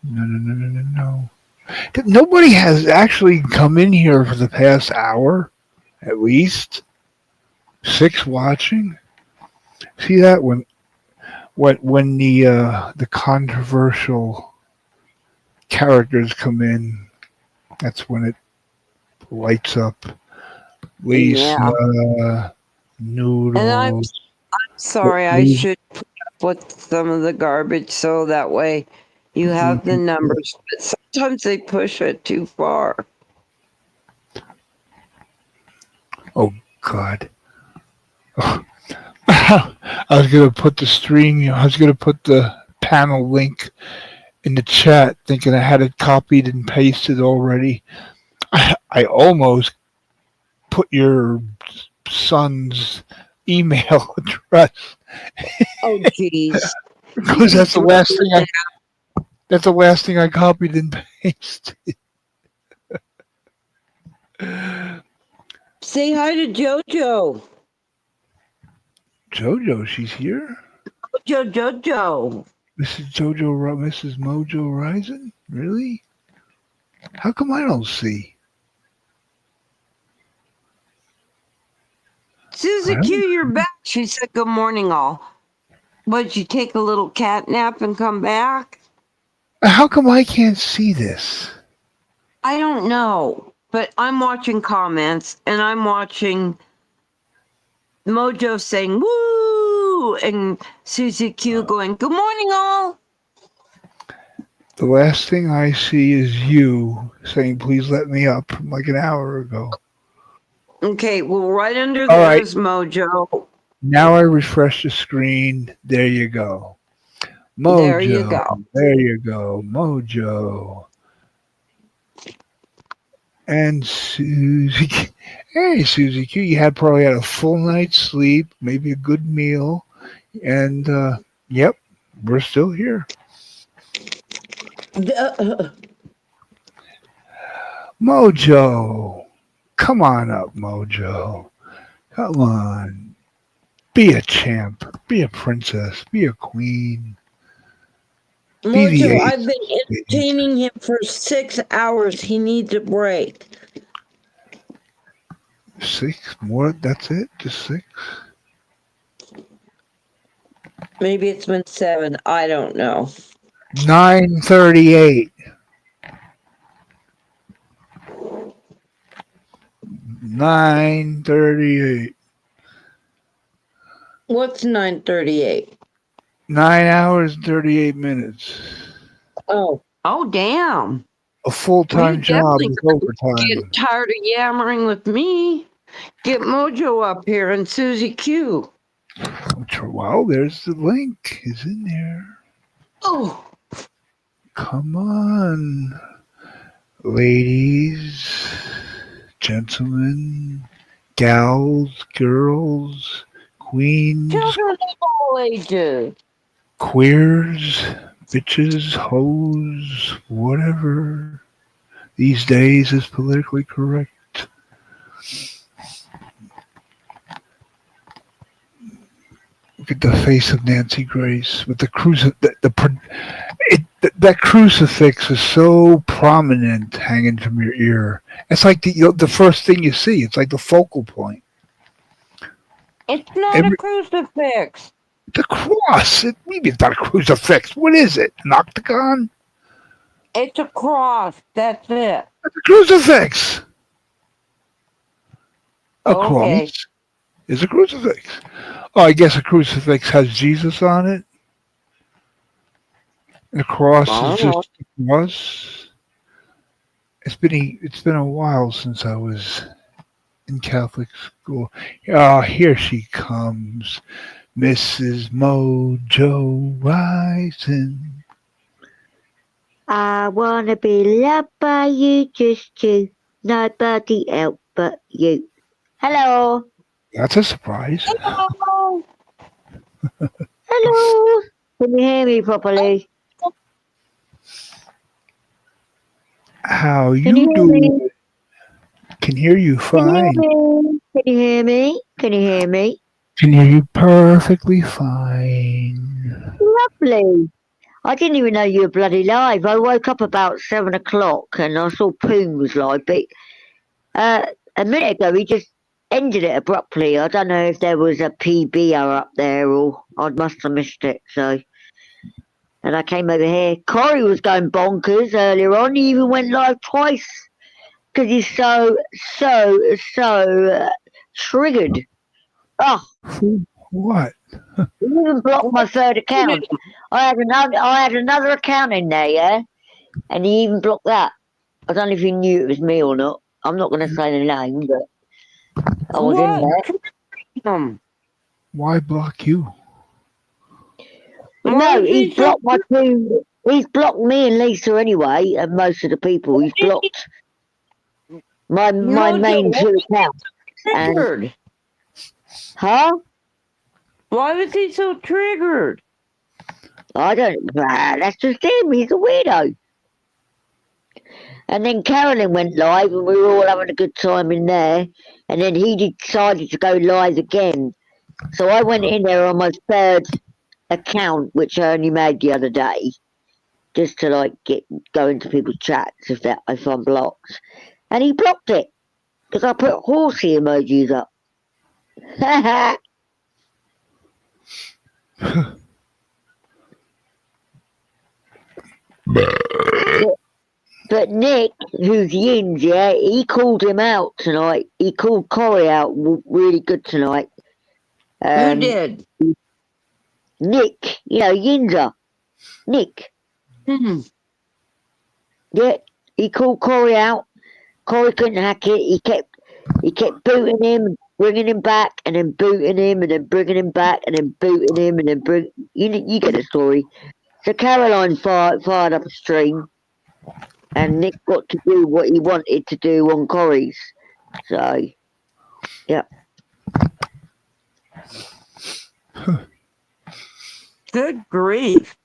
No. Nobody has actually come in here for the past hour, at least. 6 watching. See that when the controversial characters come in, that's when it lights up. Lisa, Noodles. And I'm sorry, I should put up with some of the garbage so that way you have the numbers. But sometimes they push it too far. Oh God. I was gonna put the stream. I was gonna put the panel link in the chat, thinking I had it copied and pasted already. I almost put your son's email address Oh, jeez. because that's the last thing that's the last thing I copied and pasted. Say hi to JoJo. Jojo, she's here. JoJo. Mrs. Mojo Rising? Really? How come I don't see? Susie Q, you're back. She said good morning all. Would you take a little cat nap and come back? How come I can't see this? I don't know, but I'm watching comments and I'm watching Mojo saying woo and Susie Q going, good morning all. The last thing I see is you saying, please let me up from like an hour ago. Okay, well, right under All there right. is Mojo. Now I refresh the screen. There you go. Mojo. There you go. There you go. Mojo. And Susie. Hey, Susie Q, you probably had a full night's sleep, maybe a good meal. And, yep, we're still here. Mojo. Come on up, Mojo. Come on. Be a champ. Be a princess. Be a queen. Mojo, I've been entertaining him for 6 hours. He needs a break. 6 more? That's it? Just 6? Maybe it's been 7. I don't know. 9:38. 9:38. What's 9:38? 9 hours and 38 minutes. Oh. Oh, damn. A full-time We job definitely with overtime. Get tired of yammering with me. Get Mojo up here and Susie Q. Well, there's the link. Is in there. Oh. Come on, ladies, gentlemen, gals, girls, queens, Children of all ages. queers, bitches, hoes, whatever these days is politically correct. Look at the face of Nancy Grace with the that crucifix is so prominent hanging from your ear. It's like the first thing you see. It's like the focal point. It's not a crucifix. The cross. Maybe it's not a crucifix. What is it? An octagon? It's a cross. That's it. It's a crucifix. A Okay. cross is a crucifix. Oh, I guess a crucifix has Jesus on it. The cross I is don't know. just the cross. It's been a while since I was in Catholic school. Ah, here she comes, Mrs. Mojo Rising. I wanna be loved by you, just you. Nobody else but you. Hello. That's a surprise. Hello. Hello. Can you hear me properly? How Can you you hear do? me? Can hear you Can you hear fine. me? Can you hear me? Can you hear me? Can hear you perfectly fine. Lovely. I didn't even know you were bloody live. I woke up about 7 o'clock and I saw Poon was live, but a minute ago he just ended it abruptly. I don't know if there was a PB up there or I must have missed it. So, and I came over here. Corey was going bonkers earlier on. He even went live twice because he's so triggered. Oh, What? he even blocked my third account. I had another account in there, yeah, and he even blocked that. I don't know if he knew it was me or not. I'm not going to say the name, but I was in there. Why block you? But Why no, is he he's so blocked my two. He's blocked me and Lisa anyway, and most of the people. He's blocked my main Mojo? two accounts. And Triggered. huh? Why was he so triggered? I don't. That's just him. He's a weirdo. And then Carolyn went live, and we were all having a good time in there. And then he decided to go live again. So I went in there on my third account, which I only made the other day, just to like go into people's chats if I'm blocked. And he blocked it because I put horsey emojis up. But Nick, who's Yins, yeah, he called him out tonight. He called Corey out really good tonight. Who did? Nick, Yinzer. Nick. Hmm. Yeah, he called Corey out. Corey couldn't hack it. He kept booting him, bringing him back, and then booting him, and then bringing him back, and then booting him, and then you get the story. So Caroline fired up a stream, and Nick got to do what he wanted to do on Corey's. So, yeah. Good grief.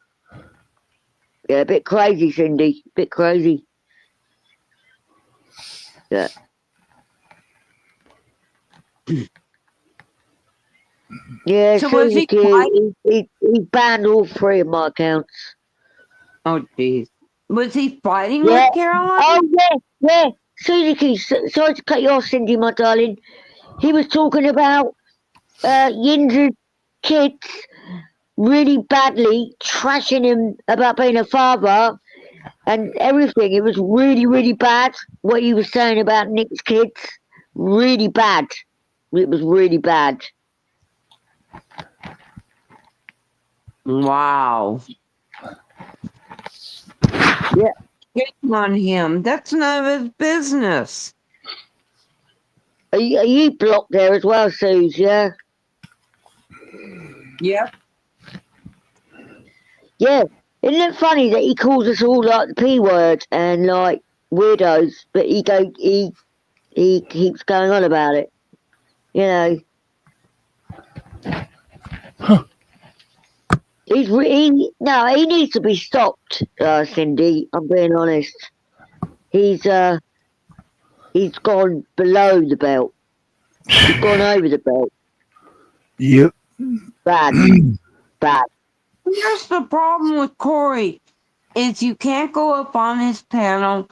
Yeah, a bit crazy, Cindy. A bit crazy. Yeah. Yeah, So was he Suzuki, he banned all three of my accounts. Oh, jeez. Was he fighting Yeah. with Caroline? Oh, yeah. Suzuki, sorry to cut you off, Cindy, my darling. He was talking about Yinz's kids really badly, trashing him about being a father and everything. It was really, really bad what he was saying about Nick's kids. Really bad. It was really bad. Wow. Yeah. Shame on him. That's none of his business. Are you blocked there as well, Suze? Yeah. Yep. Yeah. Isn't it funny that he calls us all like the P word and like weirdos, but he keeps going on about it. You know. Huh. He needs to be stopped, Cindy. I'm being honest. He's gone below the belt. He's gone over the belt. Yep. Bad. Bad. Here's the problem with Corey is you can't go up on his panel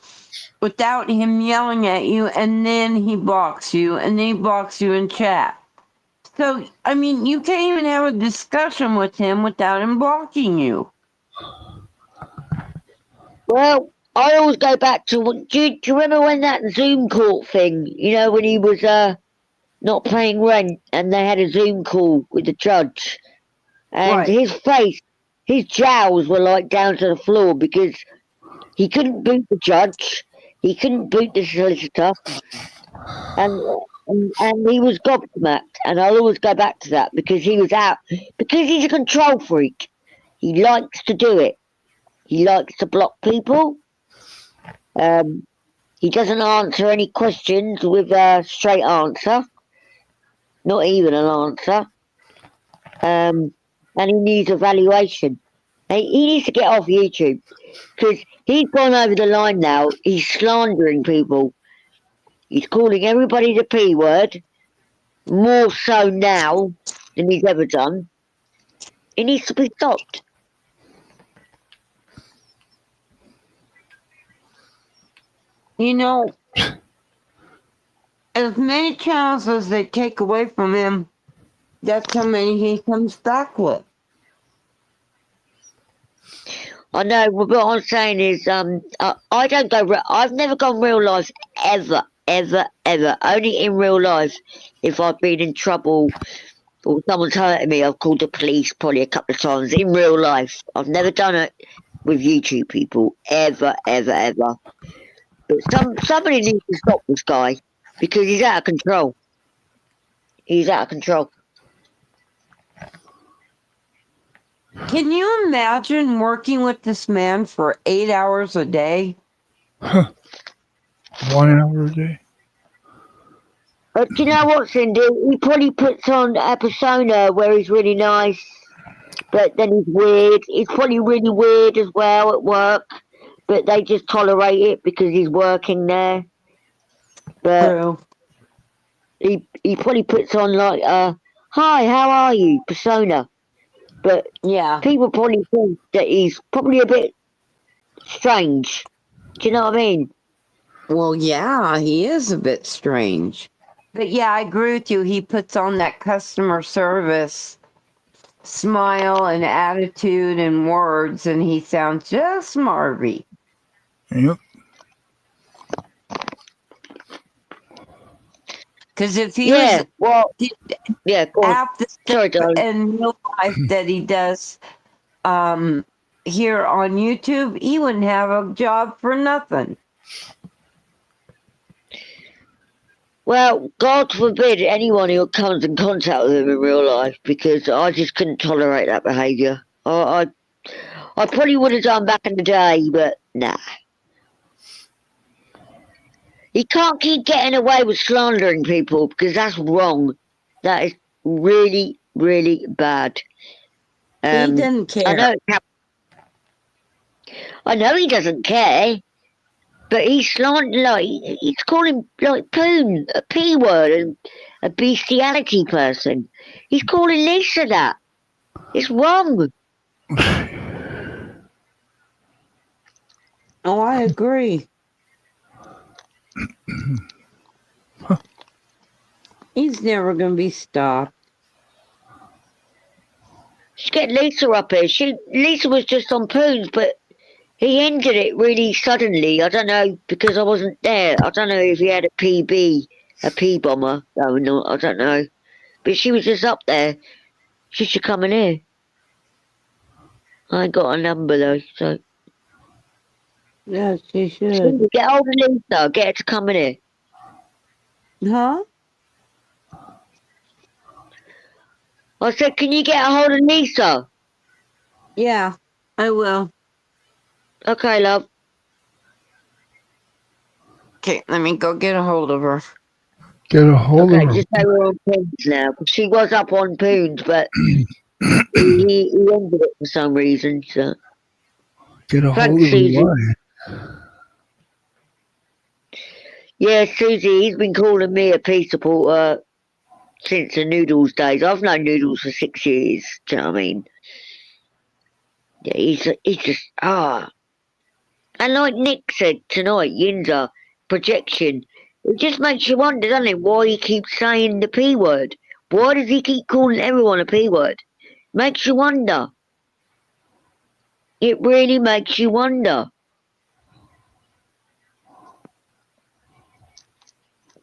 without him yelling at you, and then he blocks you, and then he blocks you in chat. So, I mean, you can't even have a discussion with him without him blocking you. Well, I always go back to, do you remember when that Zoom call thing, when he was not paying rent and they had a Zoom call with the judge? And Right. his face his jowls were like down to the floor because he couldn't boot the judge, he couldn't boot the solicitor, and and he was gobsmacked. And I'll always go back to that because he was out because he's a control freak. He likes to do it. He likes to block people. He doesn't answer any questions with a straight answer, not even an answer. And he needs evaluation. He needs to get off YouTube because he's gone over the line now. He's slandering people. He's calling everybody the P word, more so now than he's ever done. It needs to be stopped. You know, as many channels as they take away from him, that's how many he comes back with. I know, but what I'm saying is, I don't go. I've never gone real life ever. Only in real life, if I've been in trouble or someone's hurting me, I've called the police probably a couple of times. In real life, I've never done it with YouTube people ever. But somebody needs to stop this guy because he's out of control. He's out of control. Can you imagine working with this man for 8 hours a day? 1 hour a day. But do you know what, Cindy? He probably puts on a persona where he's really nice, but then he's weird. He's probably really weird as well at work, but they just tolerate it because he's working there. But True. he probably puts on like hi, how are you? Persona. But Yeah. people probably think that he's probably a bit strange. Do you know what I mean? Well, yeah, he is a bit strange. But yeah, I agree with you. He puts on that customer service smile and attitude and words, and he sounds just Marvy. Yep. Because if he Yeah, was well, yeah, go on. half the Sorry, stuff darling. in real life that he does here on YouTube, he wouldn't have a job for nothing. Well, God forbid anyone who comes in contact with him in real life, because I just couldn't tolerate that behaviour. I probably would have done back in the day, but nah. He can't keep getting away with slandering people because that's wrong. That is really, really bad. He didn't care. I know he doesn't care, but he's he's calling like poon, a P word, and a bestiality person. He's calling Lisa that. It's wrong. Oh, I agree. He's never going to be stopped. Let's get Lisa up here. Lisa was just on poons, but he ended it really suddenly. I don't know, because I wasn't there. I don't know if he had a PB, a P bomber. Oh, no, I don't know. But she was just up there. She should come in here. I ain't got a number though, so. Yes, she should. Get hold of Lisa, get her to come in here. Huh? I said, can you get a hold of Lisa? Yeah, I will. Okay, love. Okay, let me go get a hold of her. Get a hold Okay, of her. just say we're on poons now. She was up on poons, but he ended it for some reason, so. Get a Thanks, hold of her. Susie. Why? Yeah, Susie, he's been calling me a peace supporter since the Noodles days. I've known Noodles for 6 years, do you know what I mean? Yeah, he's just, And like Nick said tonight, Yinza, projection, it just makes you wonder, doesn't it, why he keeps saying the P word? Why does he keep calling everyone a P word? Makes you wonder. It really makes you wonder.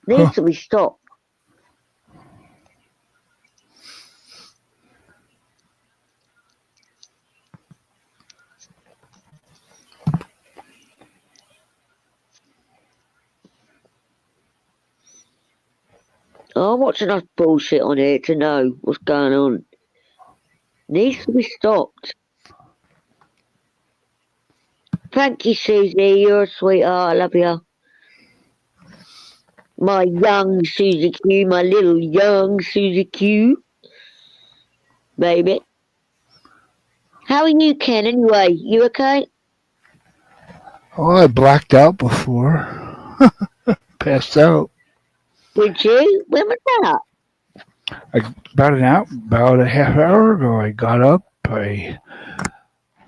Needs to be stopped. I watch enough bullshit on here to know what's going on. Needs to be stopped. Thank you, Susie. You're a sweetheart. I love you. My young Susie Q, my little young Susie Q. Baby. How are you, Ken, anyway? You okay? Oh, I blacked out before. Passed out. Did you? When was that? About a half hour ago, I got up. I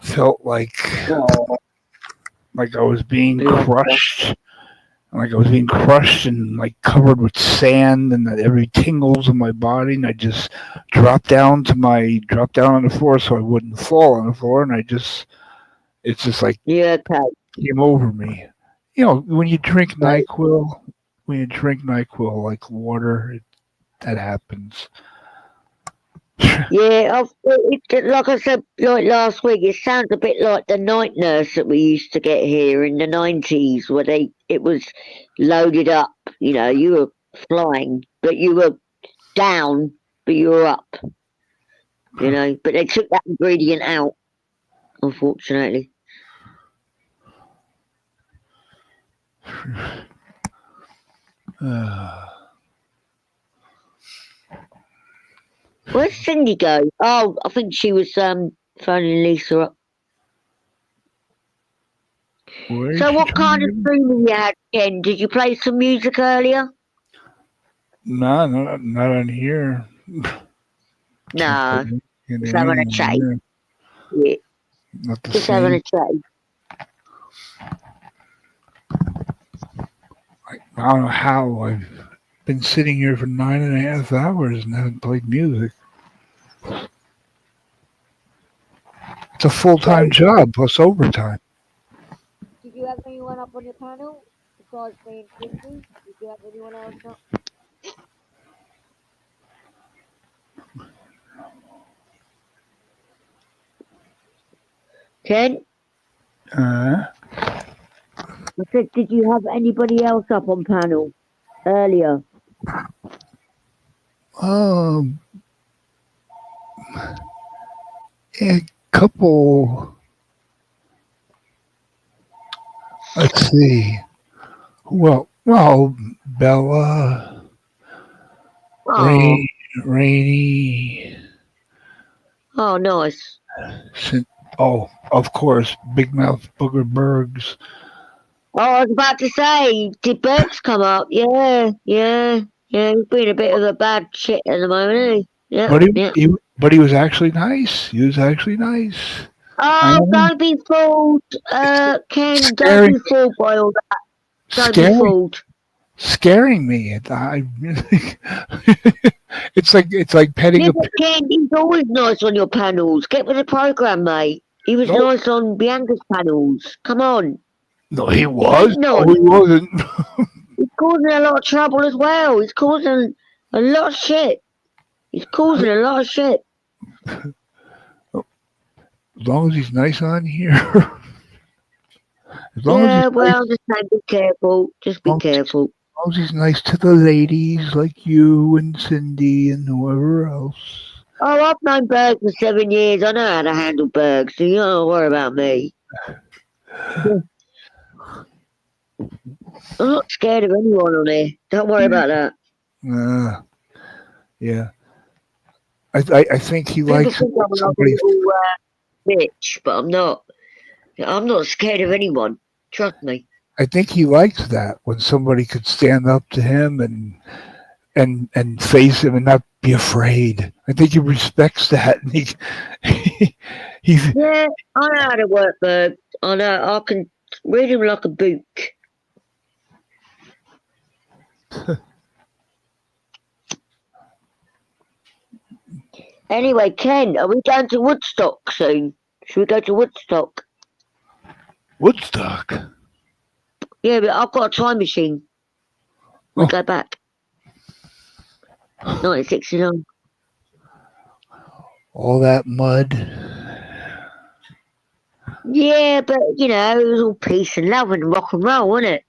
felt like I was being crushed. Like I was being crushed and like covered with sand and every tingles in my body, and I just dropped down on the floor so I wouldn't fall on the floor, and it's just like Yeah, okay. came over me. You know, when you drink NyQuil, like water, that happens. Yeah, like I said, like last week, it sounds a bit like the night nurse that we used to get here in the 90s, where it was loaded up. You know, you were flying, but you were down, but you were up. You know, but they took that ingredient out, unfortunately. Where's Cindy go? Oh, I think she was phoning Lisa up. So what kind of streaming you had, Ken? Did you play some music earlier? No, not on here. Nah, Just having a chat. Yeah, Not the just same. having a chat. I don't know how I've been sitting here for 9.5 hours and haven't played music. It's a full-time job plus overtime. Did you have anyone up on your panel besides me and Cindy? Did you have anyone else up? Ken? Uh, I said, did you have anybody else up on panel earlier? A couple. Let's see. Well, Bella, Oh, Rainy. oh, nice. Oh, of course, Big Mouth Booger Bergs. Oh, I was about to say, did Bergs come up? Yeah. He's been a bit of a bad shit at the moment, isn't he? Yeah, But he was actually nice. He was actually nice. Oh, don't be fooled, Ken. Don't be fooled by all that. Don't be fooled. Scaring me. It's like petting Yeah, a. but Ken, he's always nice on your panels. Get with the program, mate. He was nice on Bianca's panels. Come on. No, he was. No, he wasn't. He's causing a lot of trouble as well. He's causing a lot of shit. As long as he's nice on here. Well, just be careful. Just be careful. As long as he's nice to the ladies like you and Cindy and whoever else. Oh, I've known Berg for 7 years. I know how to handle Berg, so you don't worry about me. I'm not scared of anyone on here. Don't worry about that. Yeah. I think he likes somebody. Bitch, but I'm not. I'm not scared of anyone. Trust me. I think he likes that when somebody could stand up to him and face him and not be afraid. I think he respects that. And yeah, I know how to work, Berg. I know. I can read him like a book. Anyway, Ken, are we going to Woodstock soon? Should we go to Woodstock? Woodstock? Yeah, but I've got a time machine. We'll go back. 1969. All that mud. Yeah, but, it was all peace and love and rock and roll, wasn't it?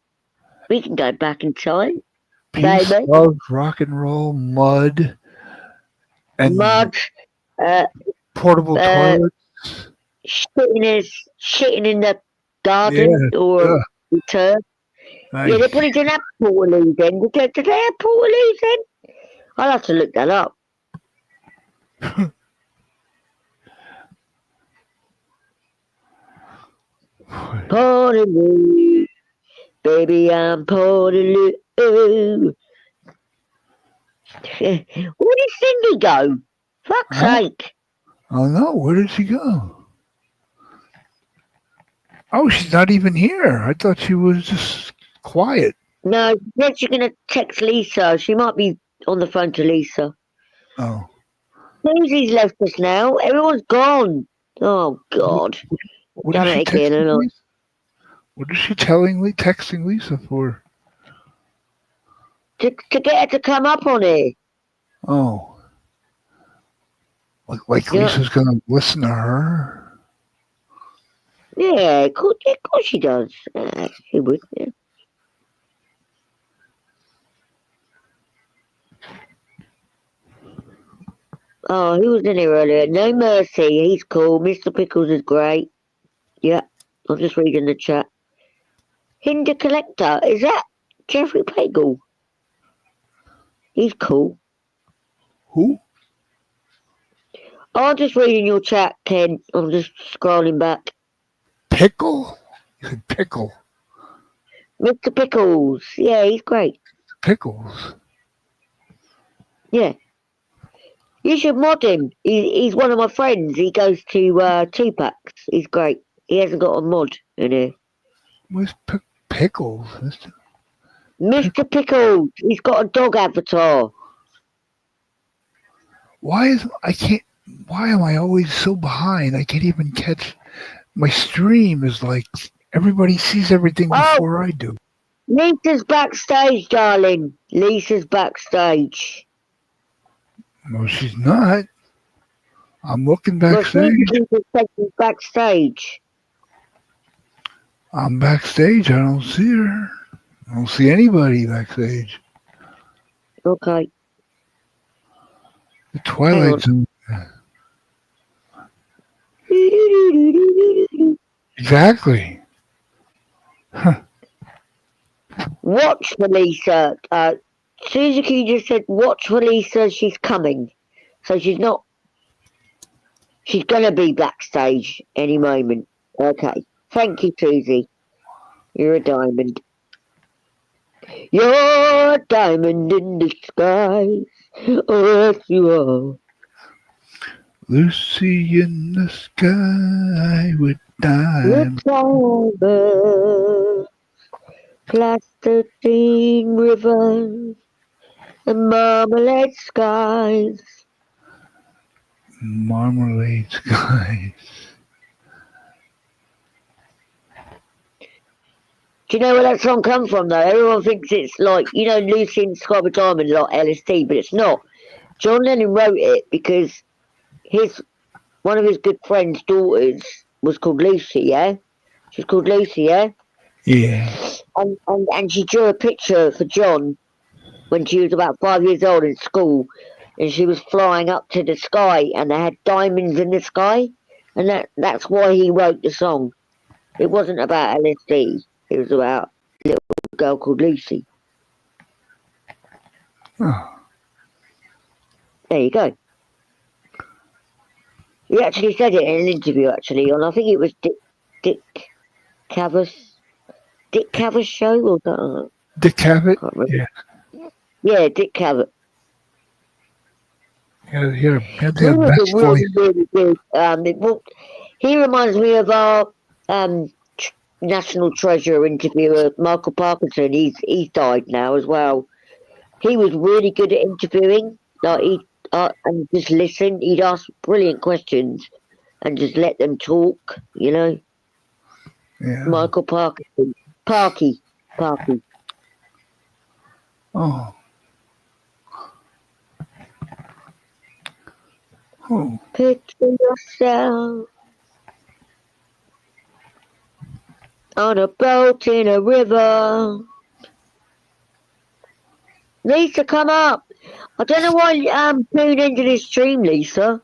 We can go back in time. Peace, Baby. love, rock and roll, mud, and Mud, uh, portable uh, toilets. shitting in the Yeah, garden or the turf. Yeah, they nice. probably didn't have portaloos then. Did they have portaloos then? I'll have to look that up. Portaloo, baby, I'm Portaloo. Where did Cindy go? Fuck's Huh? sake. Oh no, where did she go? Oh, she's not even here. I thought she was just quiet. No, then she's gonna text Lisa. She might be on the phone to Lisa. Oh, Susie's left us now. Everyone's gone. Oh God. what Done is she it again. texting And Lisa? What is she texting Lisa for? to get her to come up on it. Oh, like Yeah. Lisa's gonna listen to her? Yeah, of course she does. She would. Yeah. Oh, who was in here earlier? No Mercy. He's cool. Mr. Pickles is great. Yeah, I'm just reading the chat. Hinder Collector. Is that Jeffrey Pagel? He's cool. Who? I'm just reading your chat, Ken. I'm just scrolling back. Pickle? You said pickle. Mr. Pickles. Yeah, he's great. Pickles. Yeah. You should mod him. He's one of my friends. He goes to Tupac's. He's great. He hasn't got a mod in here. Where's Pickles? Mr. Pickles. He's got a dog avatar. Why am I always so behind? I can't even catch my stream is like everybody sees everything Oh! before I do. Lisa's backstage, darling. Lisa's backstage. No, she's not. I'm looking Well, backstage. Lisa's backstage. I'm backstage. I don't see her. I don't see anybody backstage. Okay. The Twilight Zone. Exactly. Watch for Lisa. Suzuki just said, watch for Lisa, she's coming. So she's not. She's going to be backstage any moment. Okay. Thank you, Susie. You're a diamond. You're a diamond in disguise. Oh, yes, you are. Lucy in the sky with diamonds. Diamond. Plasticine rivers. And marmalade skies. Marmalade skies. Do you know where that song comes from, though? Everyone thinks it's like, Lucy in the Sky with Diamond, like LSD, but it's not. John Lennon wrote it because one of his good friend's daughters was called Lucy, yeah? She's called Lucy, yeah? Yeah. And she drew a picture for John when she was about 5 years old in school, and she was flying up to the sky, and they had diamonds in the sky, and that's why he wrote the song. It wasn't about LSD. It was about a little girl called Lucy. Oh. There you go. He actually said it in an interview, actually, on I think it was Dick Cavett show or something. Dick Cavett? Yeah. Yeah, Dick Cavett. Yeah, He was a really good. He reminds me of our National Treasure interviewer, Michael Parkinson. He's died now as well. He was really good at interviewing. Like and just listen. He'd ask brilliant questions and just let them talk. Yeah. Michael Parkinson, Parky. Oh. Oh. Picture yourself on a boat in a river. Lisa, come up. I don't know why Poon ended his stream, Lisa.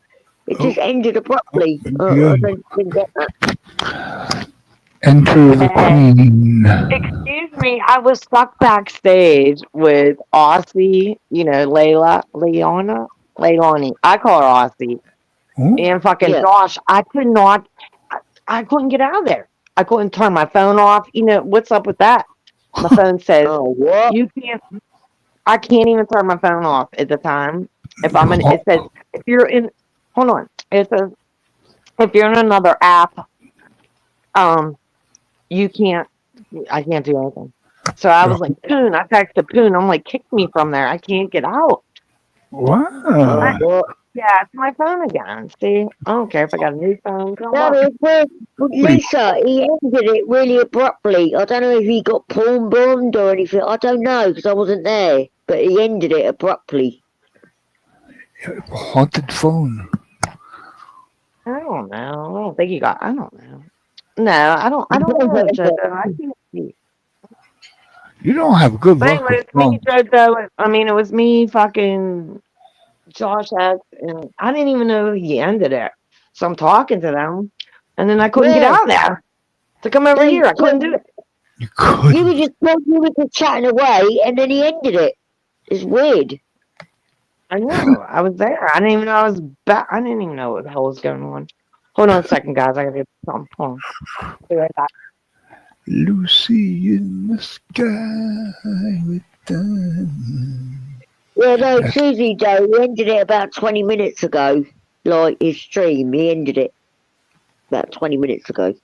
It just ended abruptly. Yeah. I didn't get that. Enter the queen. Excuse me, I was stuck backstage with Aussie, Leilani. I call her Aussie. Ooh. And fucking Yeah. Josh, I couldn't get out of there. I couldn't turn my phone off. What's up with that? My phone says, Oh, what? I can't even turn my phone off at the time. It says, hold on. It says, if you're in another app, I can't do anything. So I was like, Poon, I texted Poon. I'm like, kick me from there. I can't get out. Wow. What? Yeah, it's my phone again. See, I don't care if I got a new phone. Come No, on. it's weird. Lisa, he ended it really abruptly. I don't know if he got porn bombed or anything. I don't know because I wasn't there. But he ended it abruptly. Haunted phone. I don't know. I don't think you got. I don't know. No, I don't know, Jojo. I can't see. You don't have good But luck anyway, with it's me, phones. Jojo. I mean, it was me, fucking Josh X, and I didn't even know he ended it. So I'm talking to them, and then I couldn't get Yeah. out there to come over They here. I couldn't do it. You could. You were just chatting away and then he ended it. It's weird. I know. I was there. I didn't even know I was back. I didn't even know what the hell was going on. Hold on a second, guys. I gotta get something. Hold on. Be right back. Lucy in the sky with diamonds. Yeah, no, Susie Joe, he ended it about 20 minutes ago. Like his stream, he ended it about 20 minutes ago.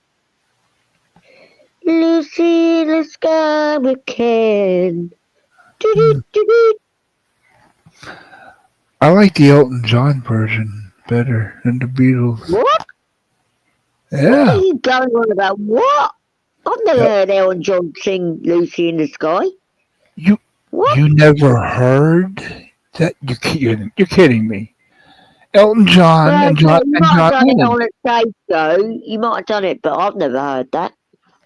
Lucy in the sky with Ken. Do-do-do-do. I like the Elton John version better than the Beatles. What? What Yeah. are you going on about? What? I've never heard Elton John sing Lucy in the Sky. You What? you never heard that? You're kidding me. Elton John Well, and you John might have done it Lennon. on a stage show. You might have done it, but I've never heard that.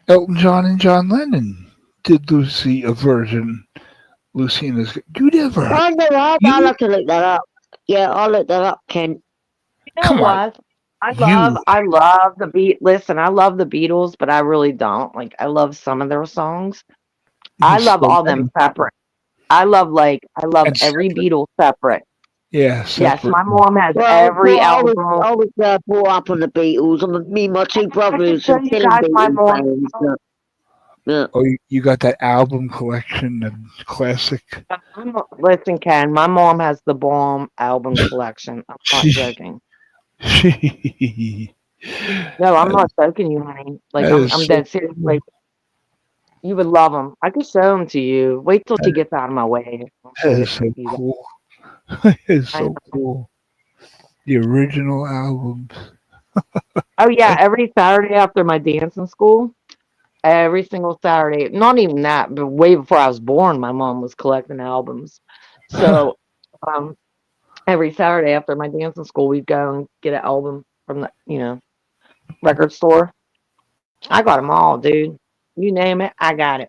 Elton John and John Lennon did Lucy a version. Lucy in the Sky. You never heard? I never heard that. You- I'll have to look that up. Yeah, I'll look that up, Ken. You know Come on. what? I You- love the beat. Listen, I love the Beatles, but I really don't. Like, I love some of their songs. I you love still all let them him- separate. I love And every separate. Beatles separate. Yeah, Yes, separate. my mom has Well, every I was album. brought up on the Beatles. Me and my two brothers tell are you still guys, my Beatles mom- fans. So, yeah. Oh, you got that album collection and classic. Listen, Ken, my mom has the bomb album collection. I'm not joking. No, I'm not joking you, honey. Like, That I'm is so dead serious. Like, you would love them. I could show them to you. Wait till she gets out of my way. I'll show That you is so you guys. cool. That is I so know. cool. The original albums. Oh yeah, every Saturday after my dancing school, every single Saturday. Not even that, but way before I was born, my mom was collecting albums. So, every Saturday after my dancing school, we'd go and get an album from the record store. I got them all, dude. You name it, I got it.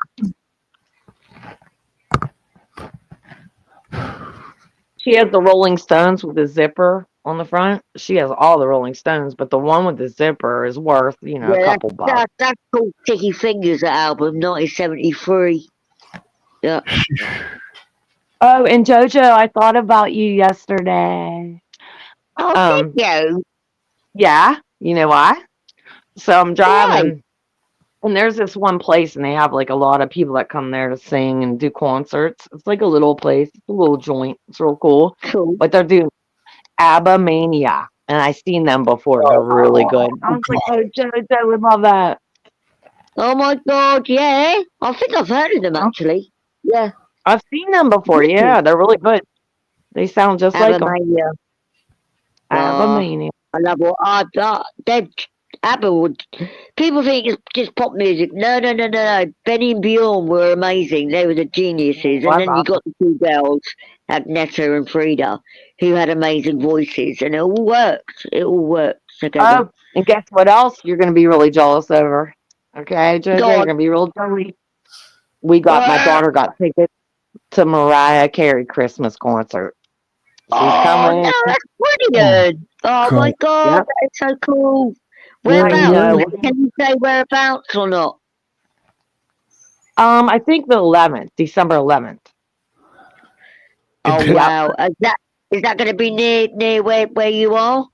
She has the Rolling Stones with the zipper on the front. She has all the Rolling Stones, but the one with the zipper is worth, a Yeah, couple bucks. that's called Sticky Fingers, that album, 1973. Yeah. Oh, and JoJo, I thought about you yesterday. Oh, Um, thank you. Yeah, you know why? So I'm driving, and there's this one place, and they have like a lot of people that come there to sing and do concerts. It's like a little place, it's a little joint. It's real cool. Cool. But they're doing ABBA Mania, and I've seen them before. They're really good. I was like, oh, JoJo would love that. Oh my God, yeah. I think I've heard of them actually. Yeah. I've seen them before. Really? Yeah, they're really good. They sound just like them. Abba-Mania. ABBA Oh. Mania. I love what ABBA would. People think it's just pop music. No. Benny and Bjorn were amazing. They were the geniuses. And then you got the two girls, Agneta and Frida, who had amazing voices, and it all worked. It all worked together. Oh, and guess what else you're going to be really jealous over? Okay, JoJo, Go you're on. going to be real jelly. My daughter got tickets. to Mariah Carey Christmas concert. She's Oh coming. no, that's brilliant! Oh my God. god, Yep. that is so cool. I Whereabouts? know. Can you say whereabouts or not? I think the 11th, December 11th. In Oh Pitt- wow, is that going to be near where you are?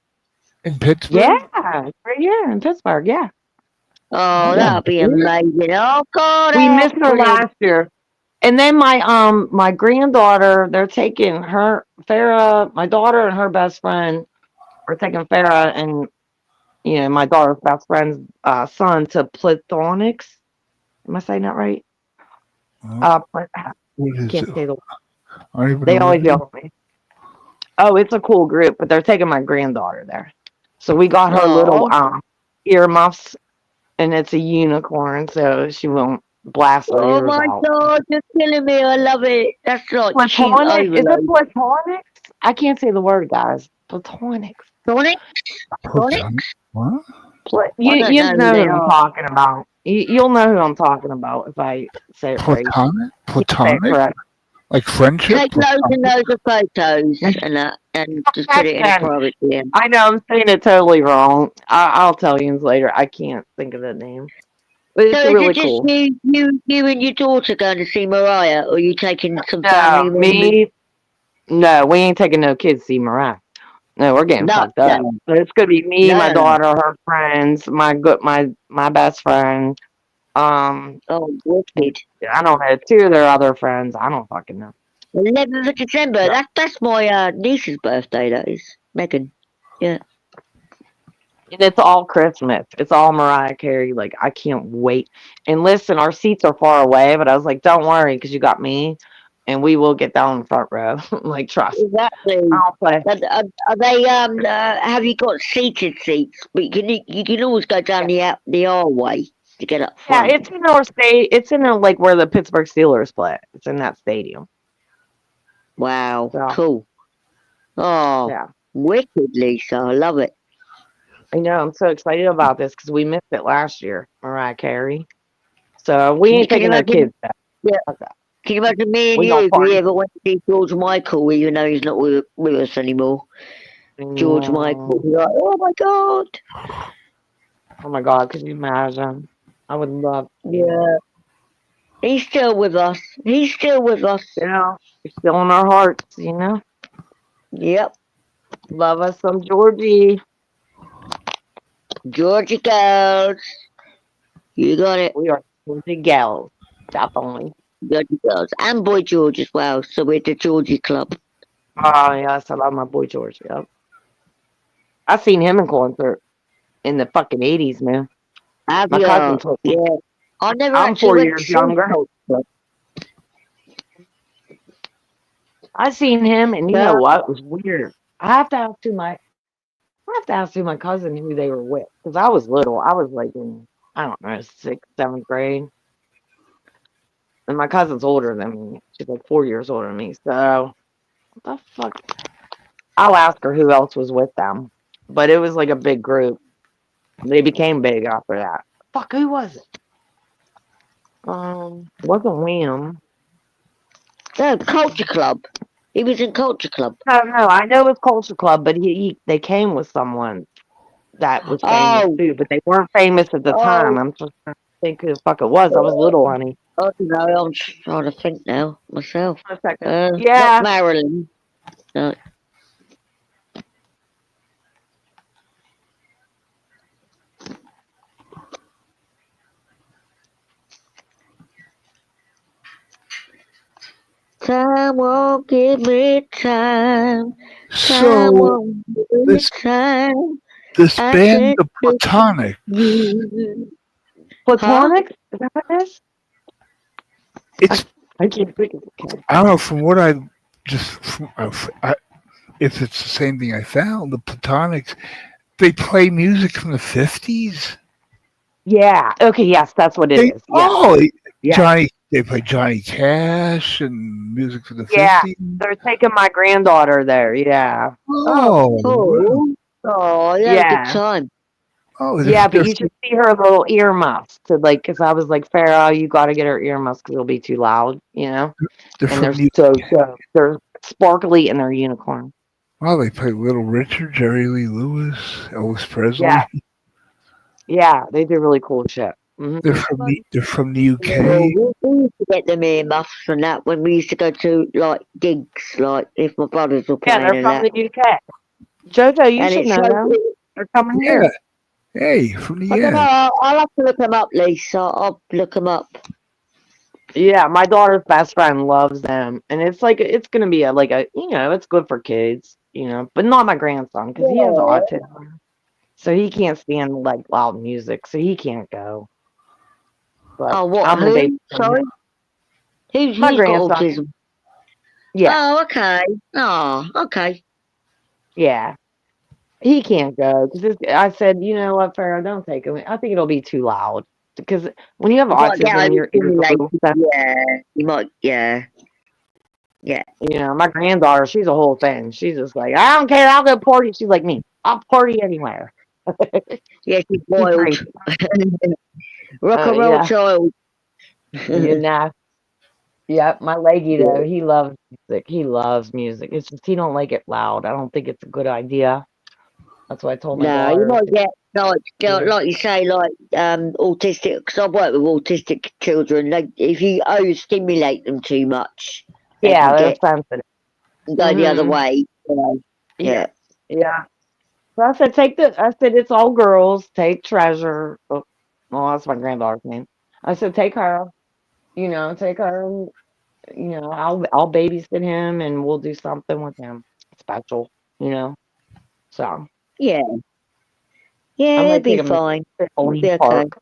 In Pittsburgh? Yeah, right here in Pittsburgh. Yeah, Oh, Yeah. that'll be amazing. Oh god, we oh, missed her brilliant. last year. And then my granddaughter, they're taking her Farah, my daughter and her best friend are taking Farah and my daughter's best friend's son to Platonics. Am I saying that right? What is Can't it? say the. I don't even They know always what it yell at me. Oh, it's a cool group, but they're taking my granddaughter there. So we got her little Oh, earmuffs, and it's a unicorn, so she won't blast her oh ears my out. god, you're killing me. I love it. That's like cute Platonic? Is it overload. platonics? I can't say the word, guys. Platonics. Sonic? is. Sonic? What? You I don't you know who know they who I'm are. talking about. You'll know who I'm talking about if I say it right. Platonic? Say it Platonic? correct. Like friendship? Take loads and loads of photos and that, and just put it in a private DM. I know I'm saying it totally wrong. I'll tell you later. I can't think of the name. But it's So is really it just cool. you and your daughter going to see Mariah, or are you taking some No, family members? me. No, we ain't taking no kids to see Mariah. No, we're getting No, fucked up. no, But it's gonna be me, my no. daughter, her friends, my best friend. Oh, wicked. I don't know, 2 of their other friends. I don't fucking know. 11th of December. Yeah. That's my niece's birthday. That is Megan. Yeah. And it's all Christmas. It's all Mariah Carey. Like, I can't wait. And listen, our seats are far away, but I was like, don't worry, because you got me, and we will get down in the front row. Like, trust. Exactly. I'll play. Are they have you got seated seats? But you can always go down the aisle way to get up Yeah, front. it's in our state. It's in like where the Pittsburgh Steelers play. It's in that stadium. Wow, So, cool. Oh, yeah. wicked, Lisa. I love it. I know. I'm so excited about this because we missed it last year, Mariah Carey. So we ain't Can you taking no imagine? kids back. Yeah. Okay. Can you imagine me and We you gonna if we party. ever went to see George Michael, even though he's not with us anymore? George Michael. You're like, oh my god. Oh my God, could you imagine? I would love. Yeah. He's still with us. He's still with us. He's still in our hearts, Yep. Love us some Georgie. Georgia girls. You got it. We are Georgie gals, definitely. Georgia girls. And Boy George as well. So we're the Georgie Club. Oh yes, I love my boy George. Yep. I seen him in concert in the fucking 80s, man. Have My you? cousin took me. Yeah. I never I'm actually 4 went to years see younger. him. I seen him, and you Yeah. know what? It was weird. I have to ask my cousin who they were with because I was little. I was like in, I don't know, 6th, 7th grade, and my cousin's older than me. She's like 4 years older than me. So what the fuck? I'll ask her who else was with them, but it was like a big group. They became big after that. Fuck, who was it? It wasn't Liam. No, Culture Club. He was in Culture Club. I don't know. I know it was Culture Club, but they came with someone that was famous Oh. too, but they weren't famous at the time. I'm just trying to think who the fuck it was. I was little, honey. I don't know. I'm trying to think now myself. A second. Not Marilyn. No. Time won't give me time. Time So won't give me this time. this I band, can't the Platonic, you. Platonic? Is that what it is? it's I can't think of it. I don't know from what I just if it's the same thing I found. The Platonics, they play music from the 50s. Yeah. Okay. Yes, that's what it is. Yeah. Oh, Yeah. they play Johnny Cash and music from the Yeah. 50s. They're taking my granddaughter there. Yeah. Oh, Oh, they had a Yeah. good time. Oh, Yeah, but you should see her little earmuffs to like, because I was like, Farrah, you got to get her earmuffs because it'll be too loud, you know. they're And they're from New. they're sparkly and they're unicorn. Wow, they play Little Richard, Jerry Lee Lewis, Elvis Presley. Yeah, yeah, they do really cool shit. Mhm. They're from the UK. We used to get them earmuffs and that when we used to go to like gigs, like if my brothers were Yeah, playing they're and from that. the UK. Jojo, you And should it's know so them. good. They're coming Yeah. here. Hey, from the I don't know. yeah. I'll have to look them up, Lisa. I'll look them up. Yeah, my daughter's best friend loves them, and it's like it's gonna be like a it's good for kids, but not my grandson because he has Yeah. autism, so he can't stand like loud music, so he can't go. But Oh, what? I'm a baby. Who? Sorry? He's My got grandson. autism. Yeah, Oh, okay. Oh, okay. yeah, he can't go because I said, you know what, Farrah, don't take him. I think it'll be too loud because when you have You might get autism, your ears are a little sensitive. Yeah. You might. Yeah. Yeah. My granddaughter, she's a whole thing. She's just like, I don't care. I'll go party. She's like me. I'll party anywhere. Yeah. She's She's wild. crazy. Rock and roll Yeah. child. Yeah, my leggy though, he loves music. He loves music. It's just he don't like it loud. I don't think it's a good idea. That's why I told my No, you daughter. might get like you say, like autistic. Because I work with autistic children. If you overstimulate them too much, they Yeah, can they're get sensitive. go the other Mhm. way. You know? Yeah. Yeah. So I said, I said, it's all girls. Take Treasure. Oh, well, that's my granddaughter's name. I said, take her. Take her. I'll babysit him and we'll do something with him special. So Yeah. I Yeah, might it'll be take him to fine. It'll Trampoline be okay. Park.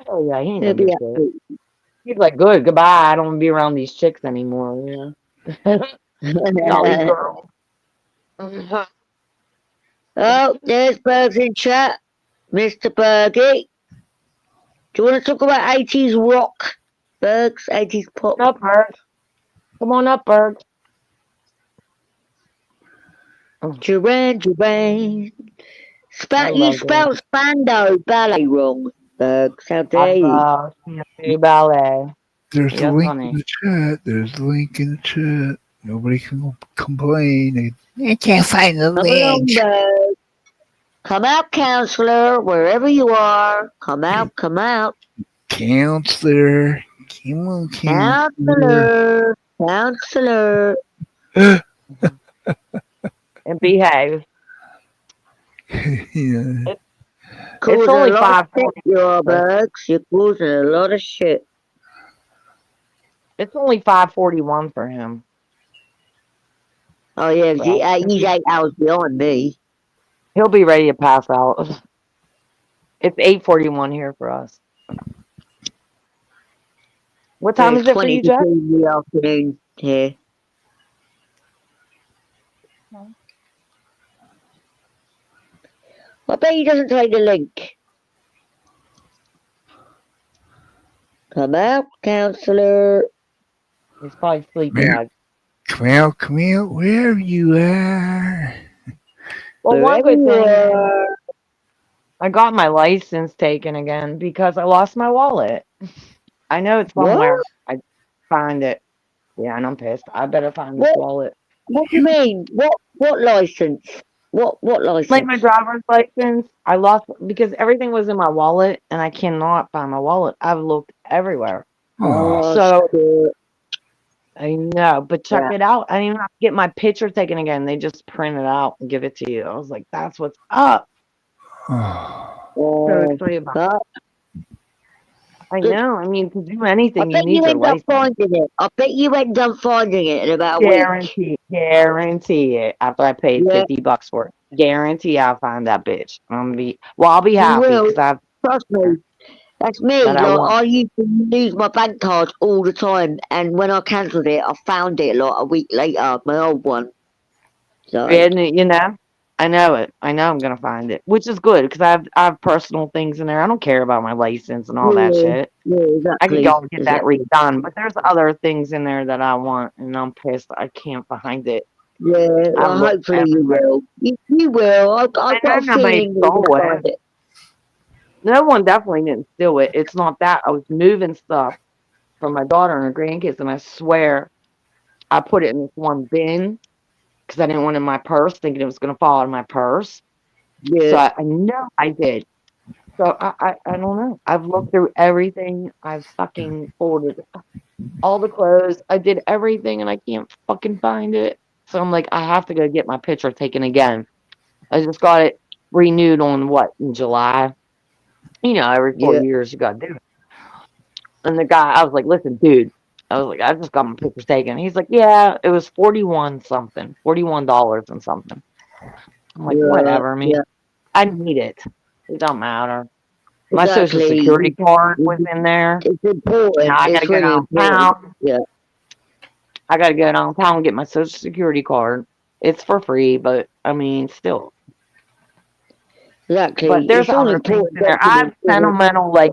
Oh yeah, he ain't It'll gonna be do shit. okay. He's like, good, goodbye. I don't want to be around these chicks anymore. All these girls. Oh, there's Bergs in chat. Mr. Bergie. Do you want to talk about 80s rock? Bergs, 80s pop? Come on up, Berg. Come on up, Berg. Duran Duran. I You love spelled Spando Ballet wrong, Bergs. How dare you? Ballet. There's the Yes, link honey. in the chat. There's the link in the chat. Nobody can complain. They can't find the Come link. along, Bergs. Come out, counselor, wherever you are. Come out, come out. Counselor. Come on, counselor. Counselor. And behave. Yeah. Causing only a lot of 5:40. shit, you are, Bergs. You're causing a lot of shit. It's only 5:41 for him. Oh, yeah, Well, he's 8 hours behind me. He'll be ready to pass out. It's 8:41 here for us. What time It's is it for you, Jack? 22 in the afternoon here. I bet he doesn't take the link. Come out, counselor. He's probably sleeping. Yeah. Come out, wherever you are. Well, one Wherever good you thing, are. I got my license taken again because I lost my wallet. I know it's somewhere. I find it. Yeah, and I'm pissed. I better find this What? wallet. What do you mean? What license? What license? Like my driver's license, I lost because everything was in my wallet, and I cannot find my wallet. I've looked everywhere. Oh, So shit. I know, but check Yeah. it out. I didn't even have to get my picture taken again. They just print it out and give it to you. I was like, that's what's up. oh. So Oh, excited about but I Good. know. I mean, to do I anything, you bet need you your end up license. finding it. I bet you end up finding it in about a week. Guarantee it. After I paid Yeah. $50 for it, guarantee I'll find that bitch. I'll be You happy will. because I've. Trust me. That's me. But I Like, want- I used to lose my bank cards all the time, and when I cancelled it, I found it like a week later, my old one. So And I know it. I know I'm gonna find it, which is good because I have personal things in there. I don't care about my license and all that Yeah. shit. yeah, exactly. I can go and get that exactly. redone, but there's other things in there that I want, and I'm pissed I can't find it. Yeah, I well, looked hopefully you everywhere. will. You will. I've got a know nobody feeling you'll stole it. find it. No one definitely didn't steal it. It's not that. I was moving stuff for my daughter and her grandkids, and I swear I put it in this one bin because I didn't want it in my purse, thinking it was going to fall out of my purse. So Yeah. I know I did. So I don't know. I've looked through everything. I've fucking folded all the clothes. I did everything, and I can't fucking find it. So I'm like, I have to go get my picture taken again. I just got it renewed on what, in July? You know, every 4 Yeah. years you gotta do it. And the guy, I was like, listen, dude. I was like, I just got my picture taken. He's like, yeah, it was 41 something, $41 and something. I'm like, Yeah. whatever, man. Yeah. I need it. It don't matter. My social Exactly. security card was in there. It's important. Now I gotta It's go really important. downtown. Yeah. I gotta go downtown and get my social security card. It's for free, but I mean, still. Exactly. But there's It's all other things important in there. I'm documents. Isn't it? sentimental. Like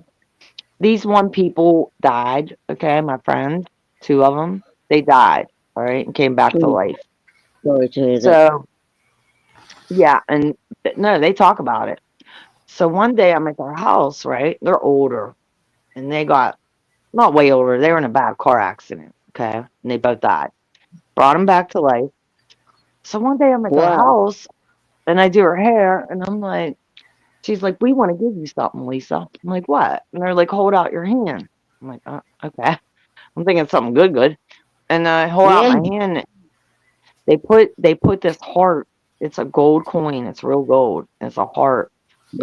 these one people died. Okay, my friends, two of them, they died. All right, and came back to Mm, life. sorry to hear that. So yeah, and no, they talk about it. So one day I'm at their house. Right, they're older, and they got not way older. They were in a bad car accident. Okay, and they both died. Brought them back to life. So one day I'm at their Wow. house, and I do her hair, and I'm like. She's like, we want to give you something, Lisa. I'm like, what? And they're like, hold out your hand. I'm like, okay. I'm thinking something good. And I hold out Yeah. my hand. They put this heart. It's a gold coin. It's real gold. It's a heart.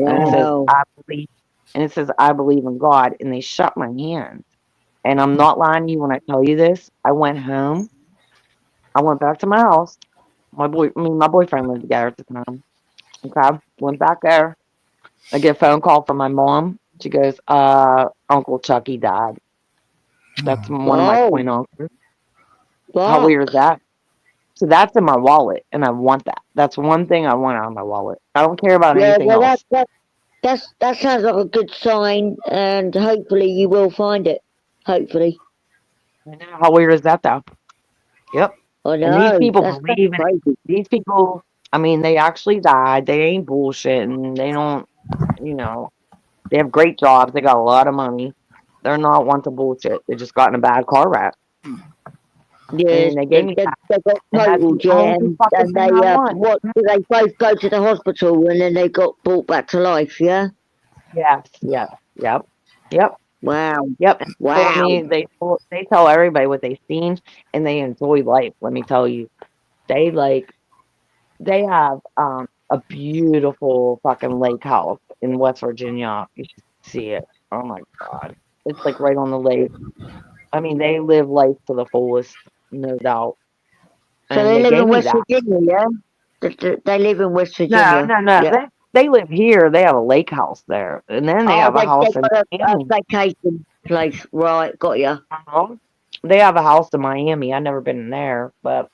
And it says, Wow. I believe. And it says, I believe in God. And they shut my hand. And I'm not lying to you when I tell you this. I went home. I went back to my house. My boyfriend lived together at the time. Okay. Went back there. I get a phone call from my mom. She goes, Uncle Chucky died. That's one of my Wow. twin uncles. How Wow. weird is that? So that's in my wallet, and I want that. That's one thing I want out of my wallet. I don't care about Yeah. anything Well, else. that sounds like a good sign, and hopefully you will find it. Hopefully. I know. How weird is that, though? Yep. I And these know. people That's believe in it. crazy. These people, I mean, they actually died. They ain't bullshitting. They don't, you know, they have great jobs. They got a lot of money. They're not one to bullshit. They just got in a bad car wreck. Yes, And they gave me that. they got And that's totaled, the yeah, only fucking and thing I want. what? They both go to the hospital, and then they got brought back to life. Yeah. Yes, yes, yep, yep, Wow. yep. And they told Wow. me they tell everybody what they've seen, and they enjoy life. Let me tell you, they they have a beautiful fucking lake house in West Virginia. You should see it. Oh my god, it's like right on the lake. I mean, they live life to the fullest, no doubt. So And they they live gave in me West that. Virginia, yeah? They live in West No, Virginia. no, no. Yeah. They live here. They have a lake house there, and then they Oh, have a they house in got a Miami. vacation place. Right, got ya. They have a house in Miami. I've never been there, but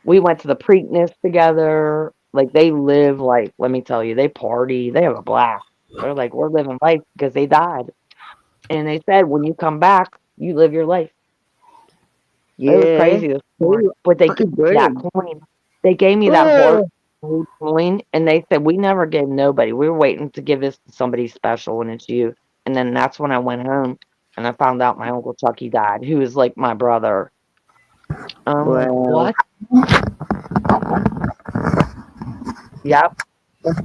we went to the Preakness together. Like they live like, let me tell you, they party. They have a blast. They're like, we're living life because they died. And they said, when you come back, you live your life. It was Yeah. crazy this morning. But they Fucking gave me that brilliant. coin. They gave me that heart Oh, coin, and they said, we never gave nobody. We were waiting to give this to somebody special, and it's you. And then that's when I went home, and I found out my Uncle Chucky died, who is like my brother. I'm like, wow. what? Yep.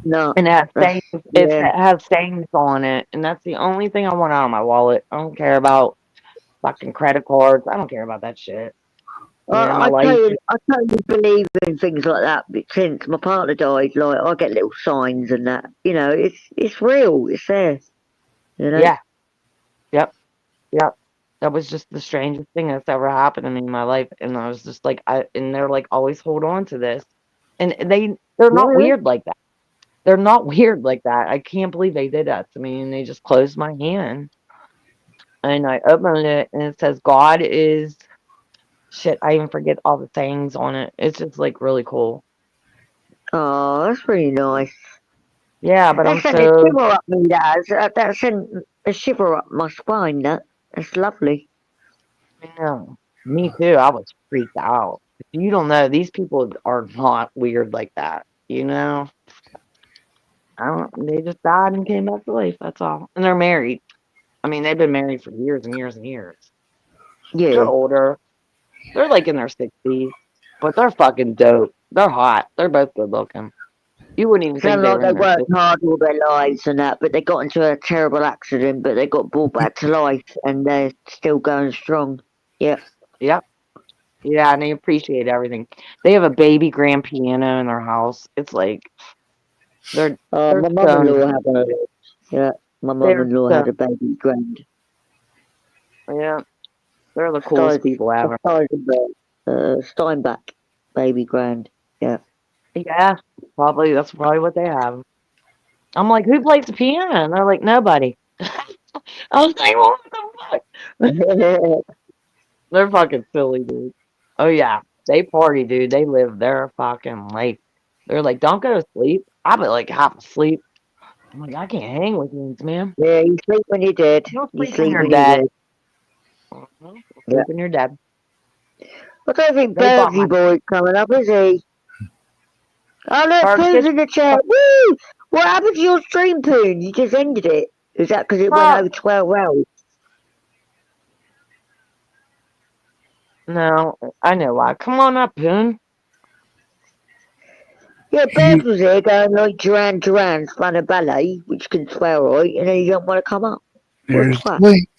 No. And it has That's, stains. It yeah. has stains on it, and that's the only thing I want out of my wallet. I don't care about fucking credit cards. I don't care about that shit. You know, my life. I totally believe in things like that. But since my partner died, like I get little signs and that. You know, it's real. It's there. You know. Yeah. Yep. Yep. That was just the strangest thing that's ever happened to me in my life, and I was just like, and they're like, always hold on to this, and they're not Yeah. weird like that. They're not weird like that. I can't believe they did that to me, and they just closed my hand, and I opened it, and it says God is shit. I even forget all the sayings on it. It's just like really cool. Oh, that's really nice. Yeah, but I'm That sent a so shiver up me. That sent a shiver up my spine. That's lovely. yeah, me too. I was freaked out. You don't know, these people are not weird like that, you know? They just died and came back to life. That's all. And they're married. I mean, they've been married for years and years and years. They're Yeah. older. They're like in their 60s, but they're fucking dope. They're hot. They're both good looking. You wouldn't even think Sound they like were they in their worked 60s. hard all their lives and that, but they got into a terrible accident, but they got brought back to life and they're still going strong. Yep. Yeah, and they appreciate everything. They have a baby grand piano in their house. It's like they're My stoned. mother-in-law had one of those. Yeah, my They're mother-in-law had stoned. a baby grand. Yeah, they're the coolest Size, people ever. the size of a Steinbach baby grand. Yeah. Yeah, that's probably what they have. I'm like, who plays the piano? And they're like, nobody. I was like, what the fuck? They're fucking silly, dude. Oh yeah, they party, dude. They live their fucking life. They're like, don't go to sleep. I'll be like half asleep. I'm like, I can't hang with you, man. Yeah, you sleep when you're dead. You'll You sleep when sleep you're when you're dead. dead. You'll Yeah. sleep when you're dead. I don't think They bought Bergie my Boy's coming up, is he? Oh look, Berg Poon's gets in the chat. Woo! What happened to your stream, Poon? You just ended it. Is that because it went over 12 hours? No, I know why. Come on up, Poon. Yeah, Berg was here going like Duran's run a ballet, which can swear right, and then he don't want to come up. What the There's the fuck? link.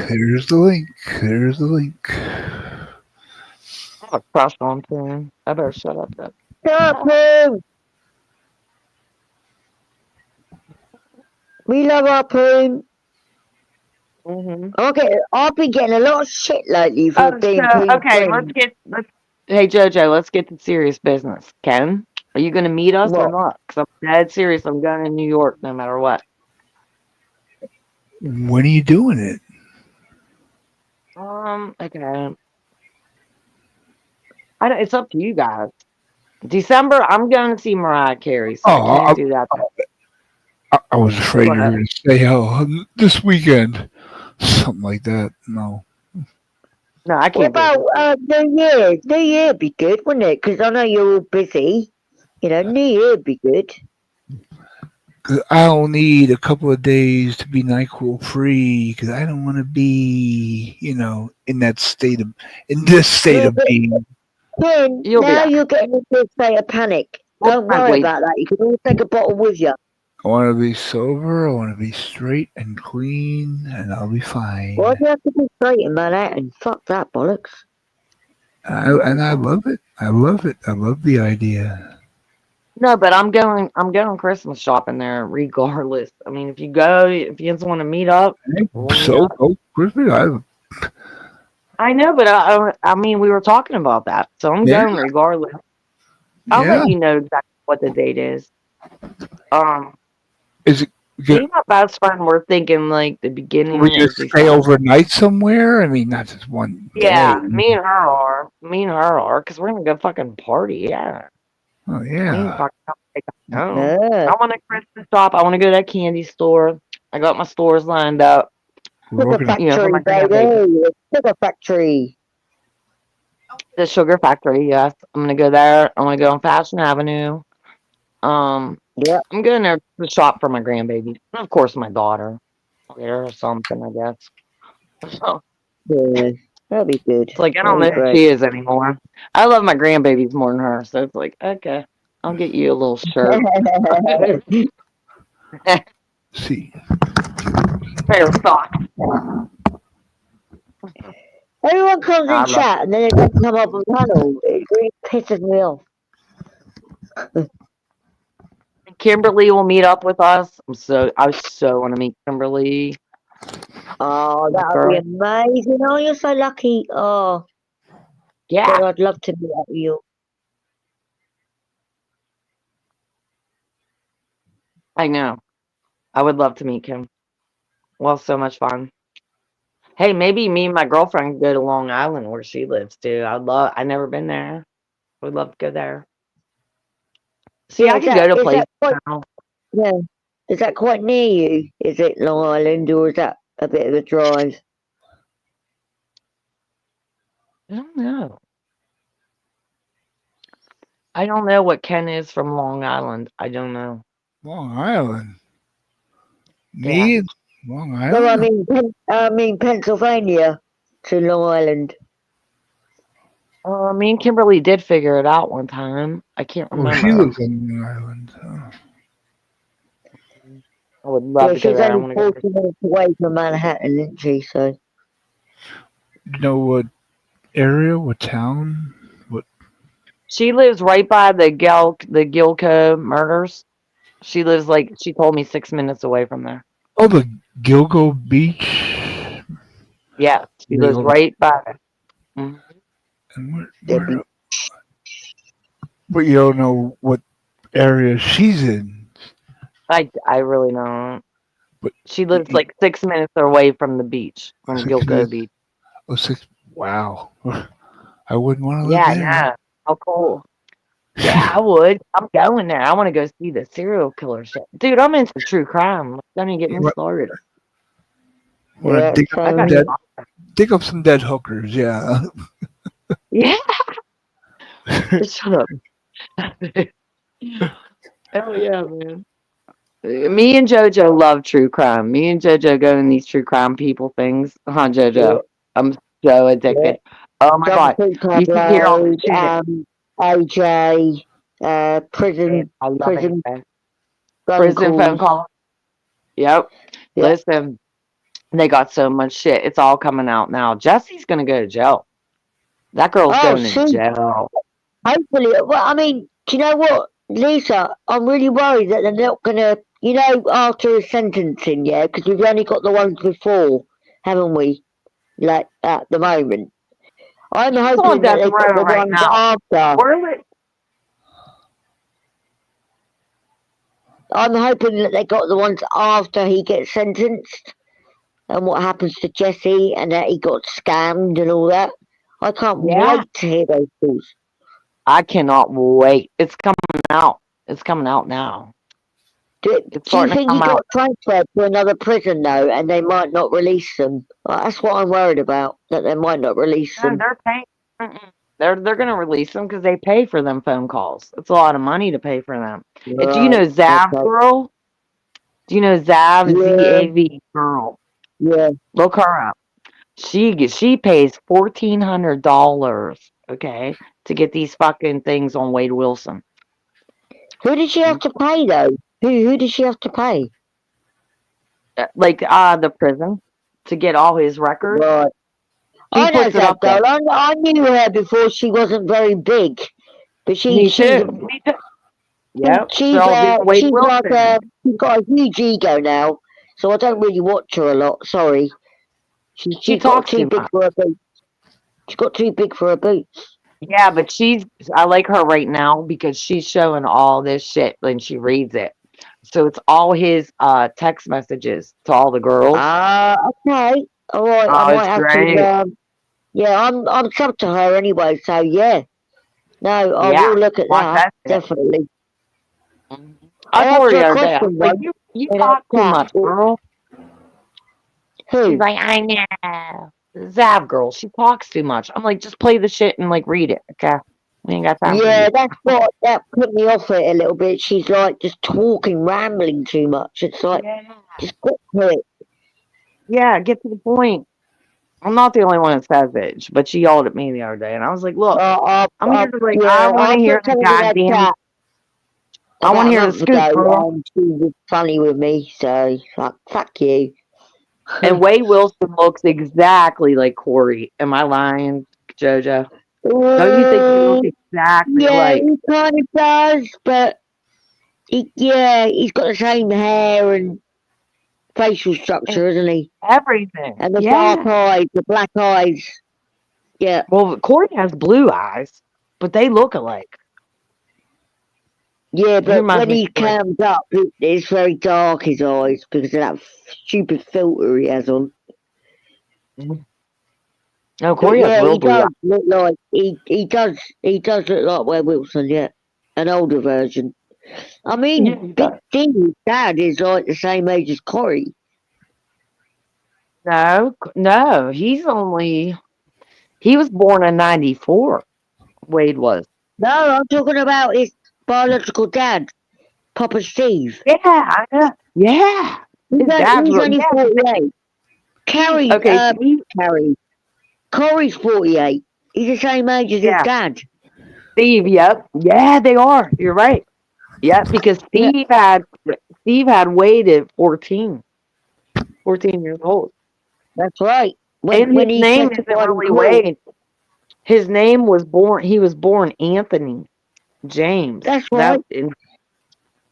There's the link. There's the link. I'm a crush on Poon. I better shut up then. Shut up, Poon! We love our Poon. I've been getting a lot of shit lately for being Poon's Okay, friend. Hey Jojo, let's get to serious business. Ken, are you gonna meet us or What? not? Because I'm dead serious. I'm going to New York no matter what. When are you doing it? Okay. It's up to you guys. December, I'm going to see Mariah Carey, so I Oh, can't do that. I was afraid Go you were ahead. going to say, "Oh, this weekend," something like that. No. No, I What can't do it. about New Year? New Year be good, wouldn't it? Because I know you're all busy. You know, New Year be good. 'Cause I'll need a couple of days to be NyQuil free because I don't want to be, in this state Yeah, of but being. Ken, You'll be now all you're getting into a state of panic. right. Don't worry about that. You can always take a bottle with you. I want to be sober. I want to be straight and clean, and I'll be fine. Why do you have to be straight in Manhattan? Fuck that bollocks. I love it. I love it. I love the idea. No, but I'm going Christmas shopping there regardless. I mean, if you just want to meet up, we'll meet So, up. Christmas. I know, but I mean, we were talking about that, so I'm Yeah. going regardless. I'll Yeah. let you know exactly what the date is. Is it? Me and my best friend were thinking like the beginning Will you of stay December. overnight somewhere? I mean, not just one Yeah, day. me and her are, because we're gonna go fucking party. Yeah, Oh we ain't yeah. fucking gonna take us home. Yeah. I want a Christmas shop. I want to go to that candy store. I got my stores lined up. We're Sugar working. For my factory, grandbaby. baby. Sugar factory. The Sugar Factory. Yes, I'm gonna go there. I want to go on Fashion Avenue. Yep. I'm going there to shop for my grandbaby. And of course, my daughter. I'll get her something, I guess. So, Yeah. That'll be good. it's like, I That'll don't know be who great. she is anymore. I love my grandbabies more than her. So it's like, okay, I'll get you a little shirt. See. Pair of socks. Everyone comes I in love chat and then they don't come up on panel. It really pisses me off. Kimberly will meet up with us. I so want to meet Kimberly. Oh, That that would be girl. amazing. Oh, you're so lucky. Oh, Yeah. God, I'd love to meet up with you. I know. I would love to meet Kim. Well, so much fun. Hey, maybe me and my girlfriend can go to Long Island where she lives too. I've never been there. Would love to go there. See, Yeah, I could go to places now. yeah. Is that quite near you? Is it Long Island or is that a bit of a drive? I don't know. I don't know what Ken is from Long Island. I don't know. Long Island. Yeah. Me and Long No, Island. I mean Pennsylvania to Long Island. Me and Kimberly did figure it out one time. I can't Oh, she remember. lives on Long Island. Oh. I would love Yeah, to go she's there. I only want to go. 40 minutes away from Manhattan, isn't she? So You know what area? What town? What? She lives right by the Gilco murders. She lives like she told me 6 minutes away from there. Oh, the Gilgo Beach. Yeah, she They lives all- right by it. Mhm. And Debbie. but you don't know what area she's in. I really don't. But She lives like 6 minutes away from the beach, from 6 Gilco minutes. Beach. Oh, 6. Wow. I wouldn't want to live Yeah, there. yeah. How cool. Yeah, I would. I'm going there. I want to go see the serial killer shit. Dude, I'm into true crime. Like, don't even get me What- started. Want Yeah, to so I got dead, dig up some dead hookers? Yeah. Yeah. Shut up. Hell yeah, man. Me and JoJo love true crime. Me and JoJo go in these true crime people things. Huh, JoJo? Yeah. I'm so addicted. Oh my god. You should hear all the shit. AJ, prison, I love prison it. phone Prison phone calls. call. Yep. Yeah. Listen, they got so much shit. It's all coming out now. Jesse's gonna go to jail. That girl's Oh, going to shoot. jail. Hopefully, well, I mean, do you know what, Lisa? I'm really worried that they're not gonna, after his sentencing, yeah, because we've only got the ones before, haven't we? Like at the moment, I'm He's on hoping that death they've got row the right ones now. after. Where I'm hoping that they got the ones after he gets sentenced, and what happens to Jesse, and that he got scammed and all that. I can't Yeah. wait to hear those calls. I cannot wait. It's coming out. It's coming out now. Do It's you starting to think he come got out. transferred to another prison though, and they might not release them? That's what I'm worried about. That they might not release No, them. they're paying. Mm-mm. They're gonna release them because they pay for them phone calls. It's a lot of money to pay for them. Do you know Zav Okay. girl? Do you know Zav? Yeah. ZAV girl? Yeah. Look her up. She pays $1,400. Okay, to get these fucking things on Wade Wilson. Who did she have to pay though? Who did she have to pay? Like the prison to get all his records. Right. He I know puts it that up there. girl. I knew her before she wasn't very big, but Me she's too. Me too. Yep. she's So Wade she's like Wilson. she's got a huge ego now, so I don't really watch her a lot. Sorry, She she's got talks too too big much. for her boots. She's got too big for her boots. Yeah, but I like her right now because she's showing all this shit when she reads it. So it's all his text messages to all the girls. Okay, all right. Oh, I might it's have great. to. Yeah, I'm sub to her anyway. So yeah, no, I Yeah, will look at watch that that shit. definitely. I I told her the asked other her a day, I was question like, once you in talk a too chat. much, girl. She's Who? like, I know. Zav girl, she talks too much. I'm like, just play the shit and like read it, okay? We ain't got time for Yeah, you. that's what that put me off it a little bit. She's like just talking, rambling too much. It's like Yeah. just get to it. Yeah, get to the point. I'm not the only one that says it, but she yelled at me the other day, and I was like, look, I'm here to like, I want to hear the put something in that goddamn, chat I want about to a hear the month scoop, ago, girl. and she was funny with me. So fuck you. And Wade Wilson looks exactly like Corey. Am I lying, JoJo? Don't you think he looks exactly Yeah, like? he kind of does, but he's got the same hair and facial structure, isn't he? Everything. And the Yeah. dark eyes, the black eyes. Yeah. Well, Corey has blue eyes, but they look alike. Yeah, but reminds when me he of Corey. comes up, it's very dark, his eyes, because of that stupid filter he has on. No, But Corey has yeah, real he blue eyes. does look like he does look like Wade Wilson, yeah. An older version. I mean, Yeah, he Big does. D's dad is like the same age as Corey. No, he was born in 94. Wade was. No, I'm talking about his biological dad, Papa Steve. Yeah, I know. Yeah. He's, His dad's he's real. only Yeah. 48. Carrie, Okay. Steve, Carrie. Corey's 48. He's the same age as his yeah. dad. Steve. Yep. Yeah, they are. You're right. Yep. Because Yeah. Steve had Wade at 14 years old, That's right. and When his he name isn't testified in really court. Wade. His name was born. He was born Anthony James. That's right. Yep.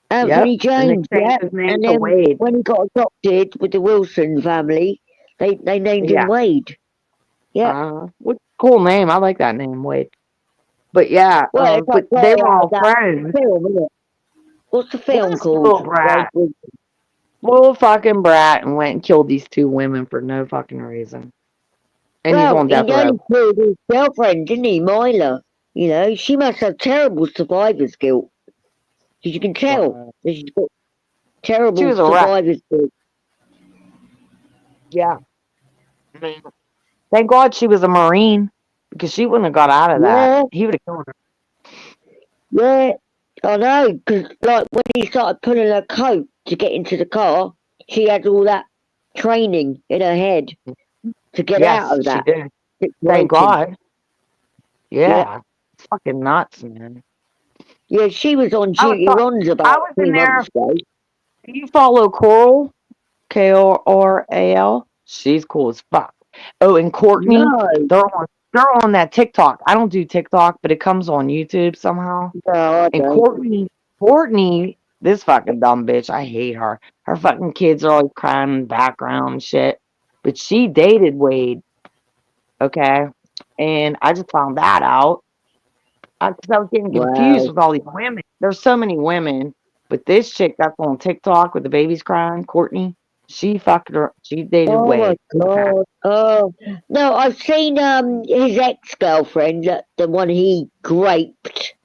Anthony And they James, changed yeah. his name And to then Wade. when he got adopted with the Wilson family, they named Yeah. him Wade. Yeah. What cool name. I like that name, Wade. But yeah, Well, it's like but they were all that friends. film, isn't it? What's the film What a called? spoiled brat. Little fucking brat and went and killed these two women for no fucking reason. And he's Well, on he death row. only killed his girlfriend, didn't he, Myla? You know, she must have terrible survivor's guilt. 'Cause you can tell that she's got terrible She was a wreck. survivor's guilt. Yeah. I mean, thank God she was a Marine because she wouldn't have got out of that. Yeah. He would have killed her. Yeah, I know, because like when he started pulling her coat to get into the car, she had all that training in her head to get out of Yes, that. she did. situation. Thank God. Yeah. Yeah. It's fucking nuts, man. Yeah, she was on I was duty talk- runs I about was 3 in there. months ago. Do you follow Coral? Koral? She's cool as fuck. Oh, and Courtney, No, they're on that TikTok. I don't do TikTok, but it comes on YouTube somehow. no, I And don't. Courtney, this fucking dumb bitch, I hate her. Her fucking kids are always crying in the background and shit. But she dated Wade, okay? And I just found that out. Because I was getting confused Wow. with all these women. There's so many women. But this chick that's on TikTok with the babies crying, Courtney, she fucked her. She dated Oh my Wade. God. Oh no, I've seen his ex-girlfriend, the one he raped,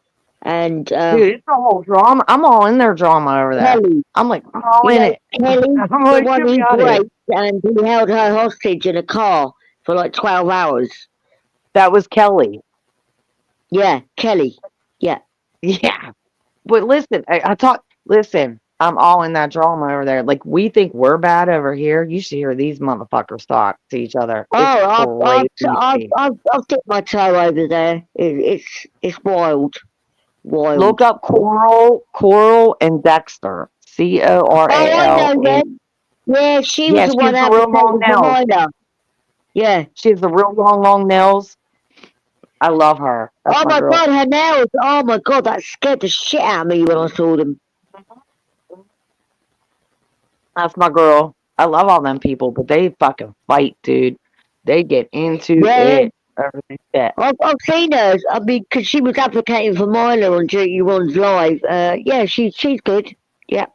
and Dude, it's a whole drama. I'm all in their drama over there. Kelly. I'm like, I'm all You in know, it. Kelly, I'm the like, one get me he out of here. raped, and he held her hostage in a car for like 12 hours. That was Kelly. Yeah, Kelly. Yeah. But listen, listen, I'm all in that drama over there. Like, we think we're bad over here. You should hear these motherfuckers talk to each other. Oh, It's crazy. I've dipped my toe over there. It's wild. Look up Coral and Dexter. Coral. Oh, I know them. Yeah, she was Yeah, the she one has the real long advocating for nails. Myla. Yeah. She has the real long nails. I love her. That's Oh my my girl. God, her nails. Oh my God, that scared the shit out of me when I saw them. That's my girl. I love all them people, but they fucking fight, dude. They get into Yeah. it. Everything shit. I've seen her. I mean, because she was advocating for Myla on Duty Runs Live. Yeah, she's good. Yeah.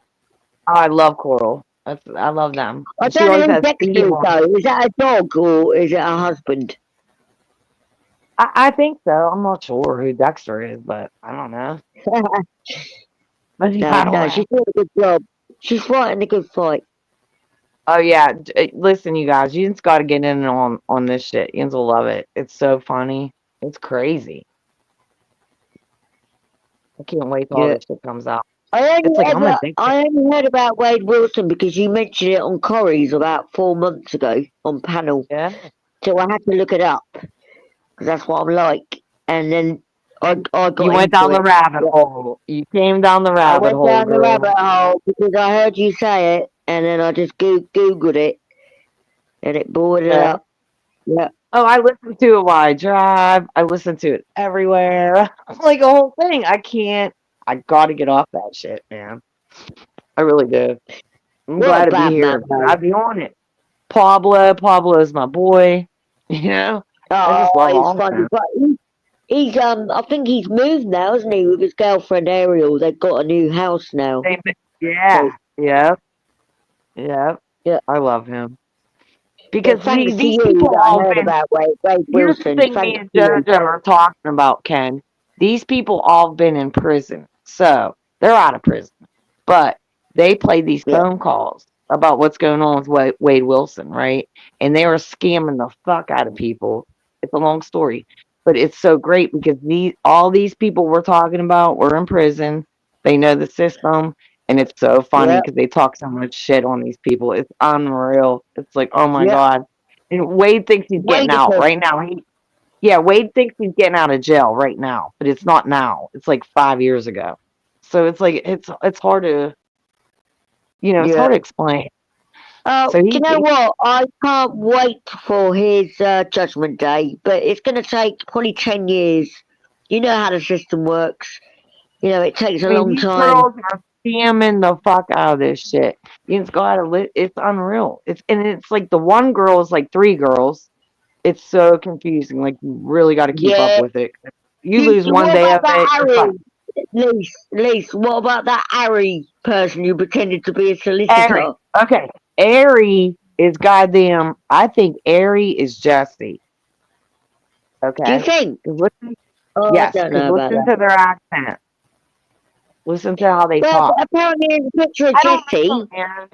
I love Coral. I love them. I She don't know always who has Dexter Steve is on. though. Is that a dog or is it a husband? I think so. I'm not sure who Dexter is, but I don't know. But he's out of No, line. she's doing a good job. She's fighting a good fight. Oh yeah, listen, you guys, you just got to get in on this shit. You will love it. It's so funny. It's crazy. I can't wait till all Yeah. this shit comes out. I It's like I'm addicted. only heard about Wade Wilson because you mentioned it on Corey's about 4 months ago on panel. Yeah. So I had to look it up because that's what I'm like. And then I got You went into down the it. rabbit hole. You came down the I rabbit went hole, down the girl. rabbit hole because I heard you say it, and then I just Googled it, and it brought it Yeah. up. Yeah. Oh, I listen to it while I drive. I listen to it everywhere. Like a whole thing. I gotta get off that shit, man. I really do. I'm What glad a to be bad here. man, though. I'd be on it. Pablo's my boy. You know? I just love all he's of funny. them. But he's I think he's moved now, hasn't he, with his girlfriend Ariel? They've got a new house now. Yeah. Yep. Yeah. I love him. But Because thanks to these you people that I all heard been about Wade here's the Wilson. thing me Thanks and to you. Jojo are talking about, Ken. These people all been in prison. So they're out of prison. But they played these Yeah. phone calls about what's going on with Wade Wilson, right? And they were scamming the fuck out of people. It's a long story. But it's so great because all these people we're talking about were in prison. They know the system. And it's so funny Yeah, because they talk so much shit on these people. It's unreal. It's like, oh my yeah. God. And Wade thinks he's getting Wait a out second. right now. Yeah, Wade thinks he's getting out of jail right now, but it's not now. It's like 5 years ago. So it's like it's hard to it's Yeah. hard to explain. So Do you know what? I can't wait for his judgment day, but it's going to take probably 10 years. You know how the system works. You know, it takes a long these time. girls are scamming the fuck out of this shit. You just gotta it's unreal. It's like the one girl is like three girls. It's so confusing. Like you really got to keep up Yeah. with it. You lose one What day about of it, that you're fucked. Harry? Lise, what about that Harry person who pretended to be a Ari. solicitor? Okay. Ari is goddamn. I think Ari is Jesse. Do you Okay. think? 'Cause listen, Oh, yes, I don't because know about listen that. to their accent. Listen to how they Well, talk. apparently there's a picture of I don't Jesse, know, man.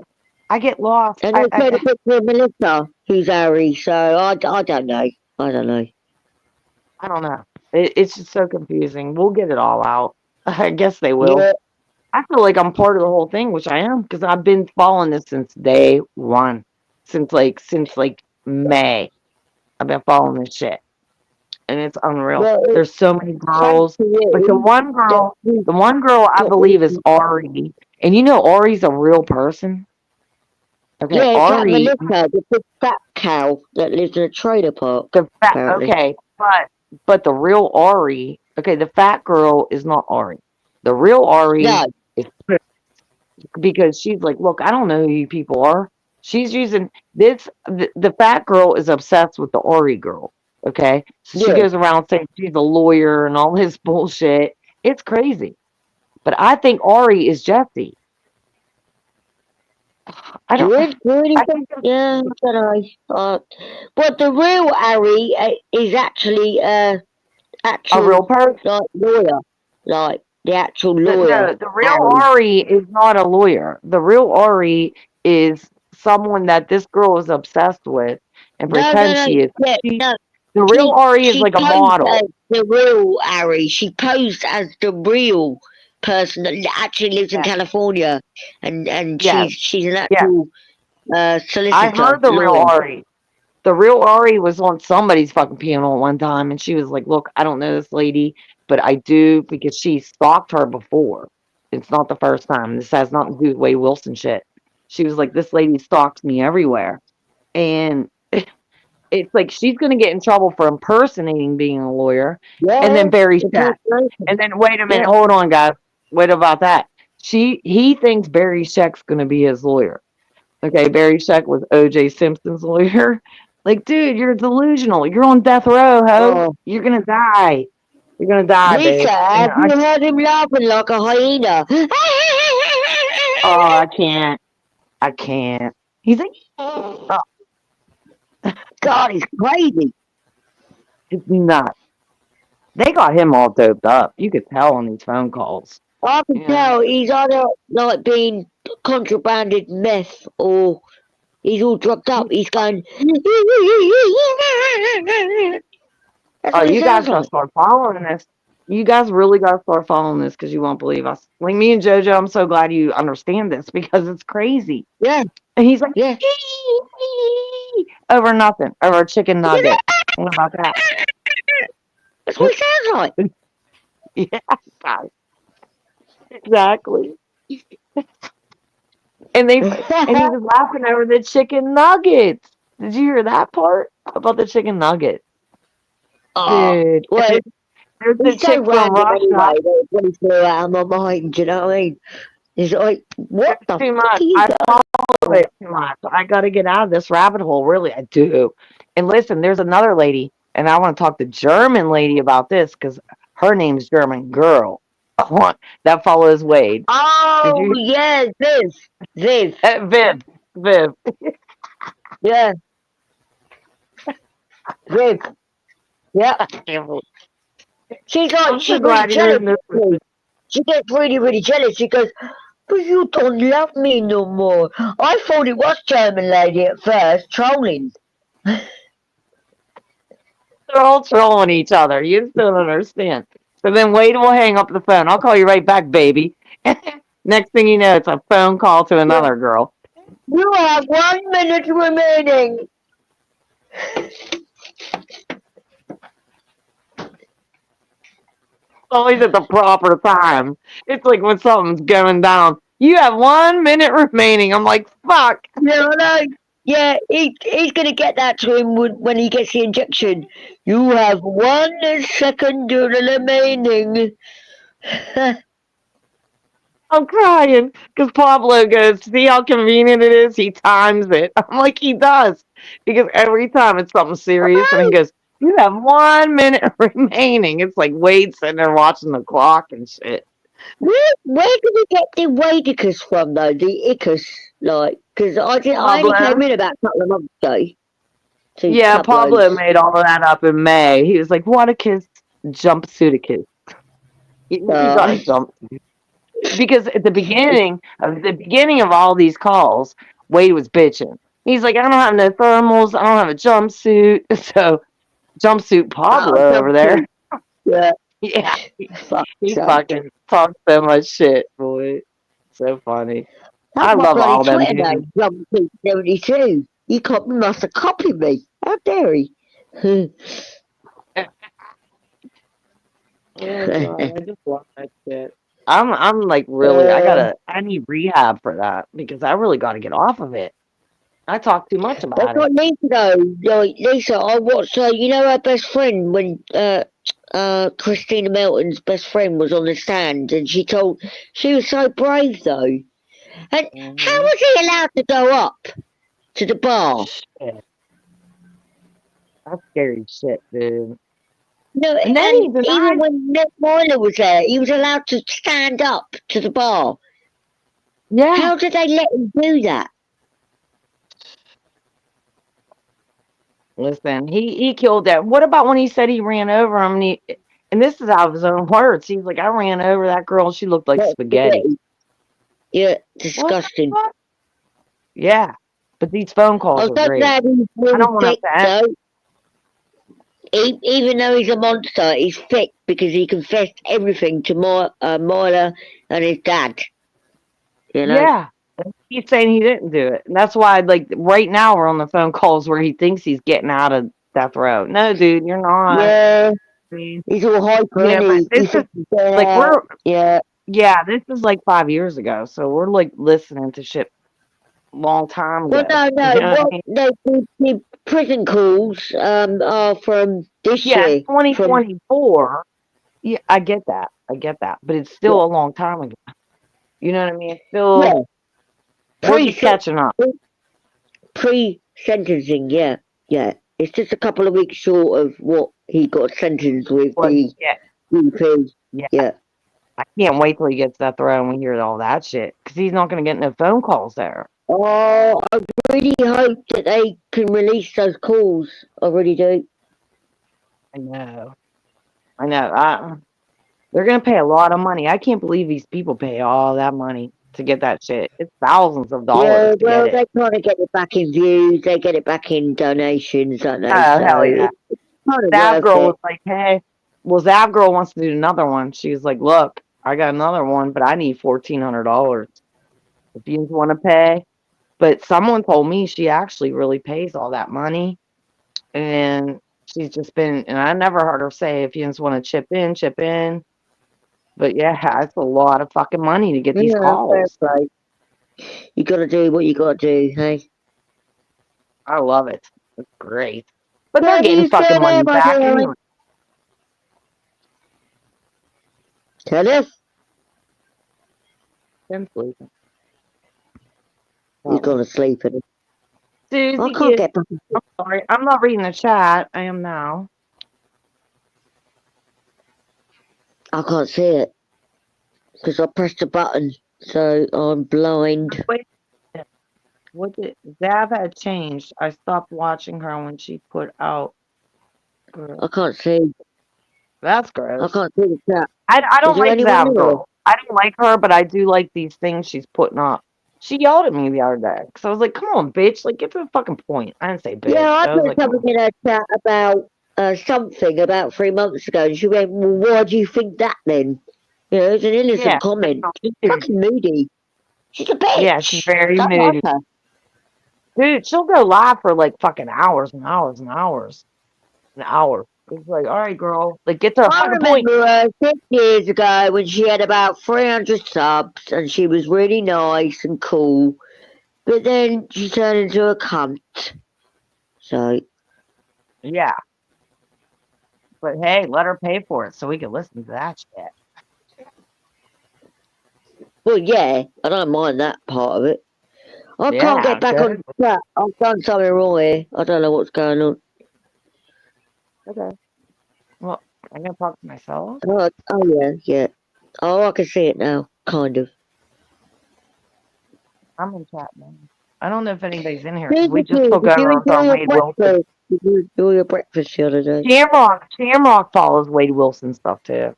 I get lost. and also the picture of Melissa, who's Harry, so I don't know. I don't know. I don't know. It's just so confusing. We'll get it all out. I guess they will. Yeah, I feel like I'm part of the whole thing, which I am, because I've been following this since day one, since like May. I've been following this shit, and it's unreal. well, There's so many thanks girls, to but the you. one girl, I believe is Ari, and you know Ari's a real person. Okay, Yeah, it's that Ari, Melissa, the big fat cow that lives in a trailer park, the fat. apparently. Okay, but the real Ari. Okay, the fat girl is not Ari. The real Ari No, is because she's like, look, I don't know who you people are. She's using this. The fat girl is obsessed with the Ori girl. Okay, so she yeah. goes around saying she's a lawyer and all this bullshit. It's crazy. But I think Ori is Jesse. I Do don't. you really I think? think Yeah, I don't know. But the real Harry is actually a actual real person. like lawyer, like the actual No, lawyer the real Harry. Ori is not a lawyer. The real Ori is someone that this girl is obsessed with and pretends No. she is. Yeah, She, no. the real Ori is She like a posed model. as the real Harry. She posed as the real person that actually lives in Yeah. California, and Yes. she's an Yeah. actual I solicitor heard the real lawyer. Ari. The real Ari was on somebody's fucking piano one time, and she was like, "Look, I don't know this lady, but I do because she stalked her before. It's not the first time. This has nothing to do with Wade Wilson shit." She was like, "This lady stalks me everywhere," and it's like she's gonna get in trouble for impersonating being a lawyer. And then Yeah, Barry it's Scheck. not And then wait a minute, Yeah. hold on, guys. Wait about that. He thinks Barry Scheck's gonna be his lawyer. Okay, Barry Scheck was O.J. Simpson's lawyer. Like, dude, you're delusional. You're on death row, ho. Oh. You're gonna die. You're gonna die, babe. Lisa, have I, you heard him laughing like a hyena? oh, I can't. I can't. He's like, oh, God, he's crazy. it's nuts. They got him all doped up. You could tell on these phone calls. I can Yeah. tell he's either like being contrabanded meth or he's all drugged up. He's going. That's Oh, what it you guys sounds gotta like. start following this. You guys really gotta start following this because you won't believe us. Like me and JoJo, I'm so glad you understand this because it's crazy. Yeah, And he's like, yeah. over nothing, over a chicken nugget. What about that? That's what it sounds like. Yeah, guys. Exactly. And he was laughing over the chicken nuggets. Did you hear that part about the chicken nugget? Oh, Dude, well, and there's the it's so chick from random Russia. anyway that when he flew out of my mind, you know what I mean? It's like, what the Too fuck much. are you I doing? follow it too much. I got to get out of this rabbit hole. Really, I do. And listen, there's another lady, and I want to talk to German lady about this because her name's German Girl. That follows Wade. Oh, you- yeah, Viv. Viv. Yeah. Viv. Yeah. She's I'm like, so she's really glad you're jealous. in this. She gets really, really jealous. She goes, but you don't love me no more. I thought it was German lady at first, trolling. They're all trolling each other. You still don't understand. So then Wade will hang up the phone. I'll call you right back, baby. Next thing you know, it's a phone call to another girl. You have 1 minute remaining. Always at the proper time. It's like when something's going down. You have 1 minute remaining. I'm like, fuck. Yeah, I know. Yeah, he's gonna get that to him when he gets the injection. You have 1 second remaining. I'm crying because Pablo goes, see how convenient it is? He times it. I'm like, he does. Because every time it's something serious and he goes, you have 1 minute remaining. It's like Wade sitting there watching the clock and shit. Where did he get the Wadicus from though? The Icus, like, because I only Pablo? came in about a couple of months ago. to Yeah, Pablo Pablo's. made all of that up in May. He was like, what a kiss, jumpsuit a kiss. He got a jumpsuit. Because at the beginning of all these calls, Wade was bitching. He's like, I don't have no thermals, I don't have a jumpsuit. So jumpsuit Pablo over there. Yeah. Yeah. Fuck, He son. fucking talks so much shit, boy. So funny. That's I my love bloody all them Twitter dudes. name, Jumpsuit 72. He must have copied me. How dare he? Oh god, I just love that shit. I'm like really I need rehab for that because I really gotta get off of it. I talk too much That's about it. what Lisa though. Like Lisa, I watched you know her best friend when Christina Melton's best friend was on the stand and she was so brave though. And how was he allowed to go up to the bar? Shit. That's scary shit, dude. No, And then he denied- even when Nick Moyler was there, he was allowed to stand up to the bar. Yeah. How did they let him do that? Listen, he killed that. What about when he said he ran over him and this is out of his own words. He's like, I ran over that girl and she looked like That's spaghetti. Yeah, disgusting. What the fuck? Yeah. But these phone calls I'm are so great. glad he's I don't want thick, to have though. Even though he's a monster, he's thick because he confessed everything to Moyler and his dad. You know? Yeah. He's saying he didn't do it. And that's why, like, right now we're on the phone calls where he thinks he's getting out of death row. No, dude, you're not. Yeah. I mean, He's all hyper, yeah, isn't but he? this is like Yeah. this is like 5 years ago. So we're like listening to shit long time ago. Well, no. You know what I mean? The prison calls are from this Yeah, year. 2024. Yeah, I get that. But it's still a long time ago. You know what I mean? It's still we're just catching up. Pre-sentencing, yeah. It's just a couple of weeks short of what he got sentenced with the DP. Yeah. I can't wait till he gets that throne and we hear all that shit because he's not going to get no phone calls there. Oh, I really hope that they can release those calls. I really do. I know. They're going to pay a lot of money. I can't believe these people pay all that money to get that shit. It's thousands of dollars. Yeah, to well, get it. they kind of get it back in views. They get it back in donations, don't they? Oh, hell yeah. Zav Girl was like, hey, Zav Girl wants to do another one. She was like, look, I got another one, but I need $1,400 if you want to pay. But someone told me she actually really pays all that money. And she's just been, and I never heard her say, if you just want to chip in. But yeah, it's a lot of fucking money to get these calls. Right. You got to do what you got to do, hey? I love it. It's great. But they're getting fucking money back anyway. Kenneth? I'm sleeping. He's gone to sleep. Susie, I can't get back. I'm sorry. I'm not reading the chat. I am now. I can't see it because I pressed a button, so I'm blind. Wait. What did Zav had changed? I stopped watching her when she put out. I can't see. That's gross. I can't see the chat. I don't like anyone Zav Girl. I don't like her, but I do like these things she's putting up. She yelled at me the other day because I was like, "Come on, bitch! Like, get to the fucking point." I didn't say bitch. Yeah, I was put like, something in her chat about something about 3 months ago, and she went, "Well, why do you think that then?" You know, it's an innocent Yeah. comment. She's Dude. fucking moody. She's a bitch. Yeah, she's very Don't like moody. her. Dude, she'll go live for like fucking hours and hours and hours. An hour. It's like, all right, girl. Like, get to the I fucking point. remember her 6 years ago when she had about 300 subs and she was really nice and cool. But then she turned into a cunt. So, Yeah. But hey, let her pay for it so we can listen to that shit. well, yeah, I don't mind that part of it. I can't Yeah, get back good. on track. I've done something wrong here. I don't know what's going on. Okay. Well, I'm gonna talk to myself. Oh, yeah. Oh, I can see it now, kind of. I'm in chat now. I don't know if anybody's in here 'cause Did we just you took over enjoy from your Wade Wilson. breakfast? Did you enjoy your breakfast the other day? Shamrock follows Wade Wilson stuff too.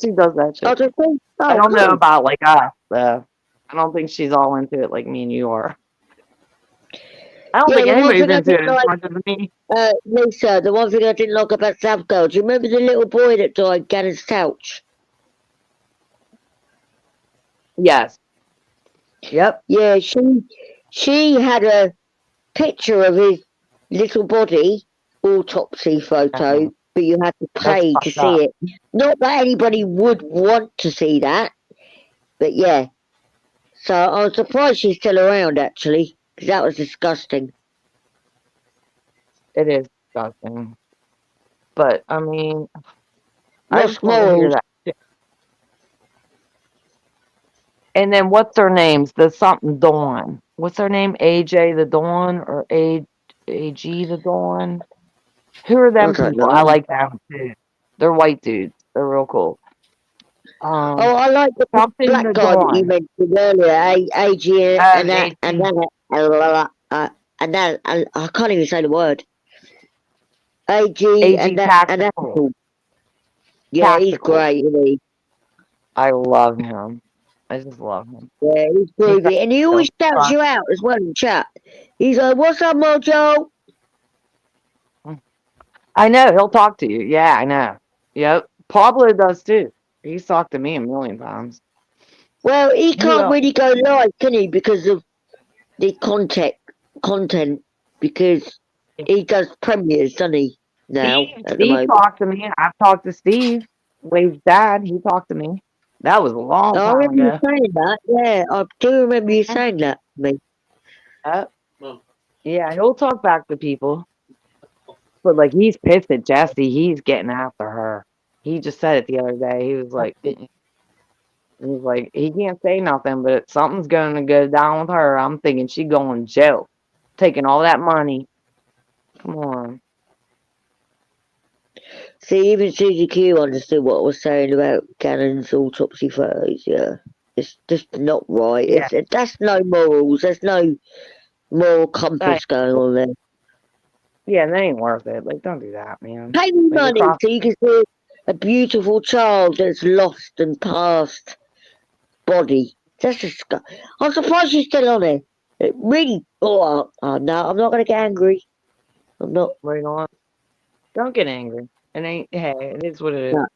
She does that shit. I just think, I don't know cool. about like us, though. I don't think she's all into it like me and you are. I don't Yeah, think the one anybody's thing I into it didn't as like, much as me. Lisa, the one thing I didn't like about South Girl, do you remember the little boy that died, Gannon's couch? Yes. Yep. Yeah, she had a picture of his little body, autopsy photo, Uh-huh. but you had to pay to fucked up. see it. Not that anybody would want to see that, but yeah. So I was surprised she's still around, actually, because that was disgusting. It is disgusting. But I mean, I Lost just want to hear morals. that shit. And then what's their names? The something Dawn. What's their name? AJ the Dawn or AG the Dawn? Who are them I don't people? know. I like them too. They're white dudes. They're real cool. Oh, I like the something black the guy that you Dawn. mentioned earlier, AG, and that, AG. and that, I can't even say the word. AG, and that, and that's Tactical. cool. Yeah, he's Tactical. great, isn't he? I love him. I just love him. Yeah, he's groovy, and he always shouts you out as well in chat. He's like, "What's up, Mojo?" I know he'll talk to you. Yeah, I know. Yep, Pablo does too. He's talked to me a million times. Well, he Who can't else? really go live, can he? Because of the content, because he does premieres, doesn't he? Now at the Steve moment. talked to me. I've talked to Steve, Wade's dad. He talked to me. That was a long I time remember you ago. saying that. Yeah, I do remember you saying that to me. Yeah, he'll talk back to people. But like he's pissed at Jessie. He's getting after her. He just said it the other day. He was like, he can't say nothing, but something's going to go down with her. I'm thinking she going to jail, taking all that money. Come on. See, even Susie Q understood what I was saying about Cannon's autopsy photos. Yeah, it's just not right. Yeah. That's no morals. There's no moral compass going on there. Yeah, that ain't worth it. Like, don't do that, man. Pay me Like, money so you can see a beautiful child that's lost and past body. That's disgusting. I'm surprised she's still on it. It really. Oh no, I'm not going to get angry. I'm not. Right on. Don't get angry. It ain't. Hey, it is what it is. No.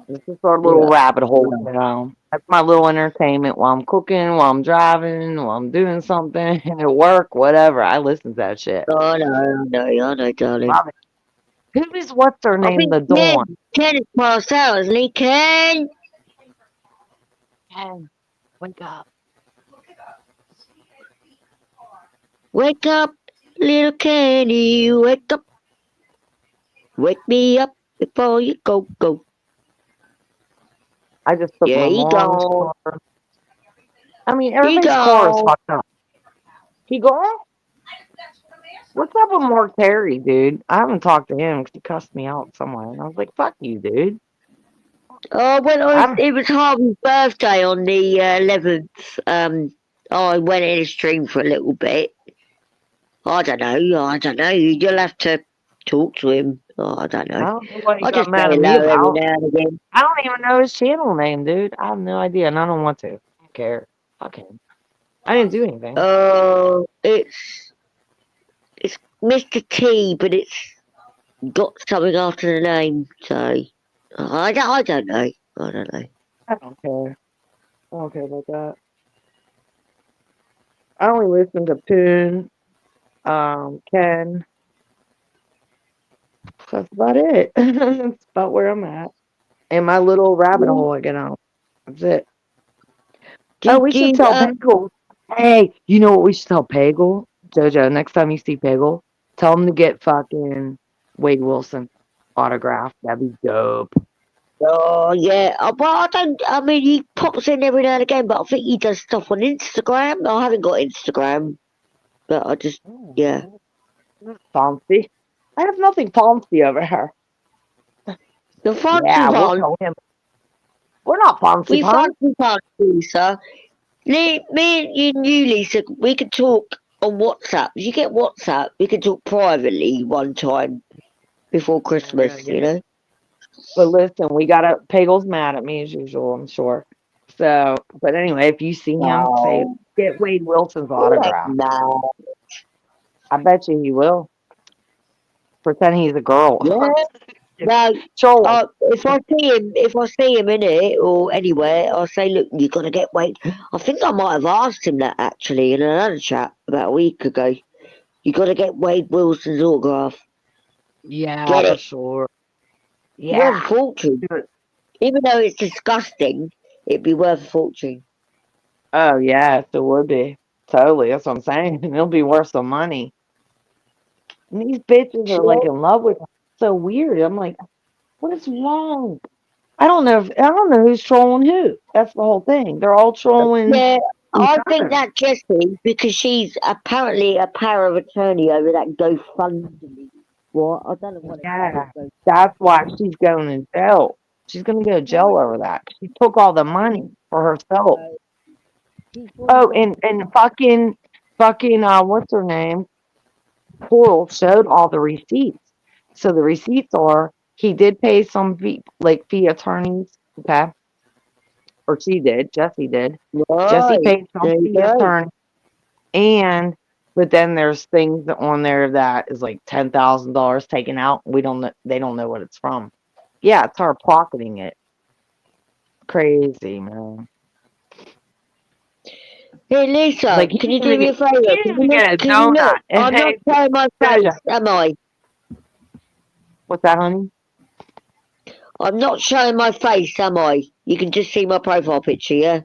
It's just our little Yeah. rabbit hole, you know. That's my little entertainment while I'm cooking, while I'm driving, while I'm doing something at work, whatever. I listen to that shit. I know, darling. Love it. Who is what's her I name? think The Dawn. Ken is passed out, isn't he? Ken, Wake up. wake up, little Kenny, wake up. Wake me up before you go. I just took Yeah, my he mom's gone. car. I mean, everybody's car is gone. fucked up. He gone? What's up with Mark Terry, dude? I haven't talked to him because he cussed me out somewhere. And I was like, fuck you, dude. Oh, it was Harvey's birthday on the 11th. I went in a stream for a little bit. I don't know. You'll have to talk to him. Oh, I don't know. I don't know what he I got just mad say at me hello every about. now and again. I don't even know his channel name, dude. I have no idea, and I don't want to. I don't care. Fuck him. I didn't do anything. Oh, it's Mr. T, but it's got something after the name, so I don't know. I don't know. I don't care. I don't care about that. I only listen to Poon, Ken. That's about it. That's about where I'm at. And my little rabbit hole I get on. That's it. Oh, we Did should you, tell Peggle. Hey, you know what we should tell Peggle? Jojo, next time you see Peggle, tell him to get fucking Wade Wilson autograph. That'd be dope. oh, yeah. Well, I don't, I mean, he pops in every now and again, but I think he does stuff on Instagram. I haven't got Instagram, but I just, yeah. Fancy. I have nothing fancy over here. The fancy Yeah, we'll one. tell him. We're not fancy We pants. fancy Lisa. Me and you, Lisa, we could talk on WhatsApp. If you get WhatsApp, we could talk privately one time before Christmas, Yeah. you know? But listen, Peggle's mad at me as usual, I'm sure. So, but anyway, if you see him, say, Oh, get Wade Wilson's autograph. no. I bet you he will. Pretend he's a girl. No, Troll him. if I see him in it or anywhere, I'll say, look, you gotta get Wade. I think I might have asked him that actually in another chat about a week ago. You gotta get Wade Wilson's autograph. Yeah, Get for it. sure. Worth Yeah. a fortune. Even though it's disgusting, it'd be worth a fortune. Oh, yes, it would be. Totally. That's what I'm saying. It'll be worth some money. And these bitches are like in love with him. So weird. I'm like, what is wrong? I don't know who's trolling who. That's the whole thing. They're all trolling Yeah, I each think other. that Jessie, because she's apparently a power of attorney over that GoFundMe. What? I don't know what Yeah. it's That's why she's going to jail. She's gonna go to jail over that. She took all the money for herself. Oh, and fucking what's her name? Coral showed all the receipts. So the receipts are he did pay some fee attorneys, okay? Or she did, Jesse did. Jesse Right. paid some There you fee go. attorney and but then there's things on there that is like $10,000 taken out. We don't know, they don't know what it's from. Yeah, it's her pocketing it. Crazy, man. Hey, Lisa, Like can you do me a favour? he didn't get a Can you look? donut and I'm not pay showing my face, Jojo. am I? What's that, honey? I'm not showing my face, am I? You can just see my profile picture, yeah?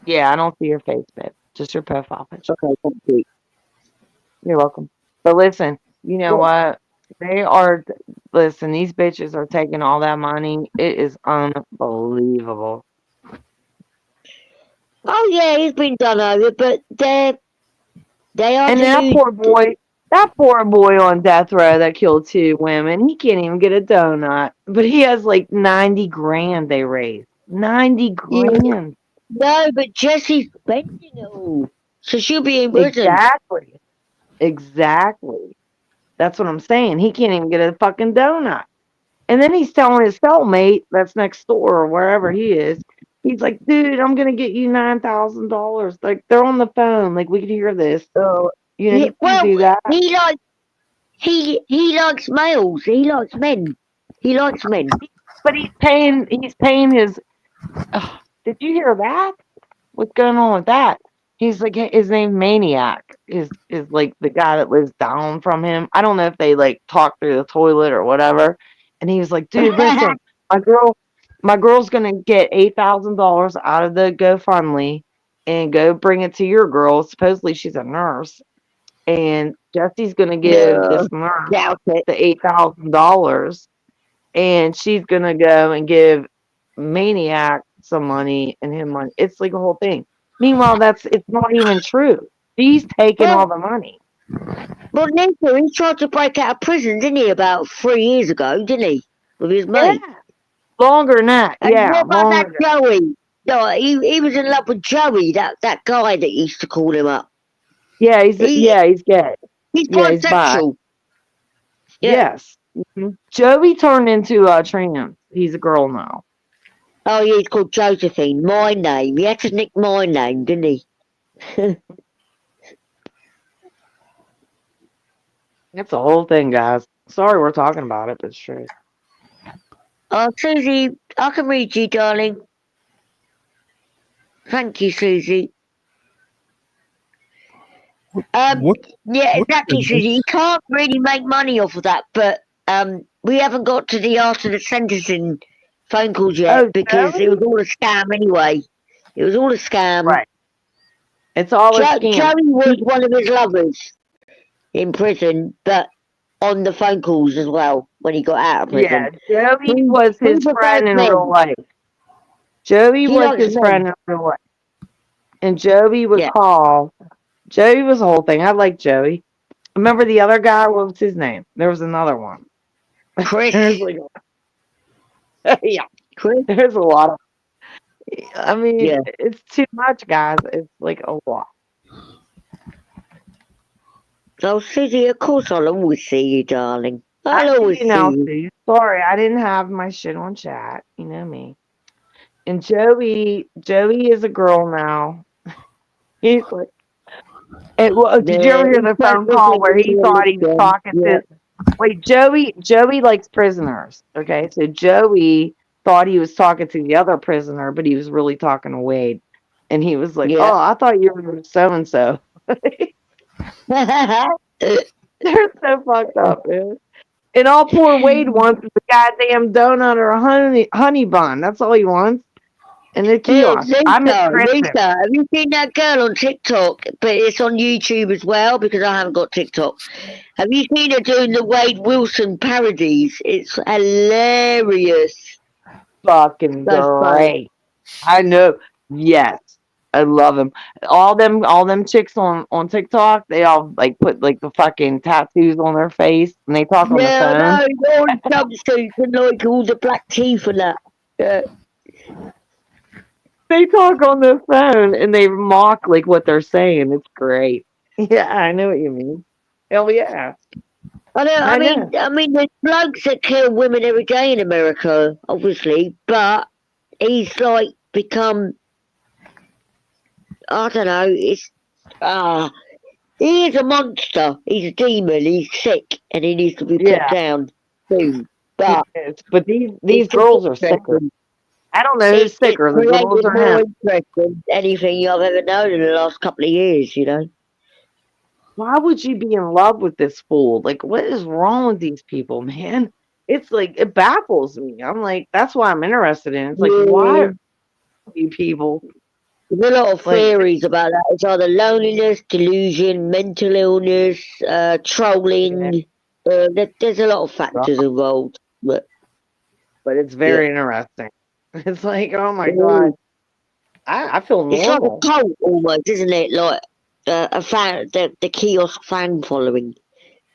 Yeah, I don't see your face, babe. Just your profile picture. Okay, thank you. You're welcome. But listen, you know what? Listen, these bitches are taking all that money. It is unbelievable. Oh, yeah, he's been done over, but they are And that poor boy on death row that killed 2 women, he can't even get a donut. But he has like 90 grand they raised. 90 grand. No, but Jessie's spending it all. So she'll be in prison. Exactly. That's what I'm saying. He can't even get a fucking donut. And then he's telling his cellmate that's next door or wherever he is, he's like, dude, I'm gonna get you $9,000. Like they're on the phone. Like we could hear this. You know, you can do that. He likes males. He likes men. He likes men. But he's paying his did you hear that? What's going on with that? He's like his name's Maniac is like the guy that lives down from him. I don't know if they like talk through the toilet or whatever. And he was like, dude, listen, my girl's gonna get $8,000 out of the GoFundMe and go bring it to your girl. Supposedly she's a nurse. And Jesse's gonna give this nurse the $8,000 and she's gonna go and give Maniac some money and him money. It's like a whole thing. Meanwhile, it's not even true. She's taking all the money. Well, Nico, he tried to break out of prison, didn't he, about 3 years ago, didn't he? With his mate. Yeah. Longer than that. And Yeah. what about that Longer. Joey? No, he was in love with Joey, that guy that used to call him up. Yeah, he's gay. He's Yeah, he's bi. bisexual. Yeah. Yes. Joey turned into a trans. He's a girl now. Oh, yeah, he's called Josephine. My name. He had to nick my name, didn't he? It's a whole thing, guys. Sorry we're talking about it, but it's true. Susie, I can read you, darling. Thank you, Susie. What? Yeah, What exactly, the- Susie. You can't really make money off of that, but we haven't got to the after the sentencing phone calls yet Oh, because it Joey? was all a scam anyway. It was all a scam. Right. It's all a scam. Joey was one of his lovers in prison, but on the phone calls as well when he got out of prison. Yeah, Joey He- was he his prefers friend in men. real life. Joey He was likes his men. friend in real life. And Joey would Yeah. call. Joey was the whole thing. I like Joey. Remember the other guy? What was his name? There was another one. Chris. There's like, yeah, Chris. there's a lot of. I mean, Yeah. it's too much, guys. It's like a lot. So, Susie, of course I'll always see you, darling. I I'll see always you now, see you. Sue. Sorry, I didn't have my shit on chat. You know me. And Joey is a girl now. He's like, did you ever hear the phone call where he thought he was talking to? Wait, Joey likes prisoners. Okay, so Joey thought he was talking to the other prisoner, but he was really talking to Wade. And he was like, Yeah. "Oh, I thought you were so and so." They're so fucked up, dude. And all poor Wade wants is a goddamn donut or a honey bun. That's all he wants. And the Hey, kiosk. I miss Kristen. Lisa, have you seen that girl on TikTok? But it's on YouTube as well because I haven't got TikTok. Have you seen her doing the Wade Wilson parodies? It's hilarious. Fucking That's great. I know. Yes. I love them. All them chicks on TikTok, they all like put like the fucking tattoos on their face and they talk on the phone. Yeah, no, all the jumpsuits and like all the black teeth and that. Yeah. They talk on the phone and they mock like what they're saying. It's great. Yeah, I know what you mean. Hell yeah. I know. mean, there's blokes that kill women every day in America, obviously, but he's like become, I don't know, he is a monster. He's a demon. He's sick, and he needs to be put Yeah. down soon. But But these girls are sicker. I don't know who's sicker, the girls or more him. interesting than anything I've ever known in the last couple of years. You know. Why would you be in love with this fool? Like, what is wrong with these people, man? It's like it baffles me. I'm like, that's why I'm interested in it. It's like, why are you people? There's a lot of Like- theories about that. It's either loneliness, delusion, mental illness, trolling. There's a lot of factors involved. But It's very interesting. It's like, oh my Ooh. god, I feel it's like a normal. cult almost, isn't it? Like a fan, the kiosk fan following.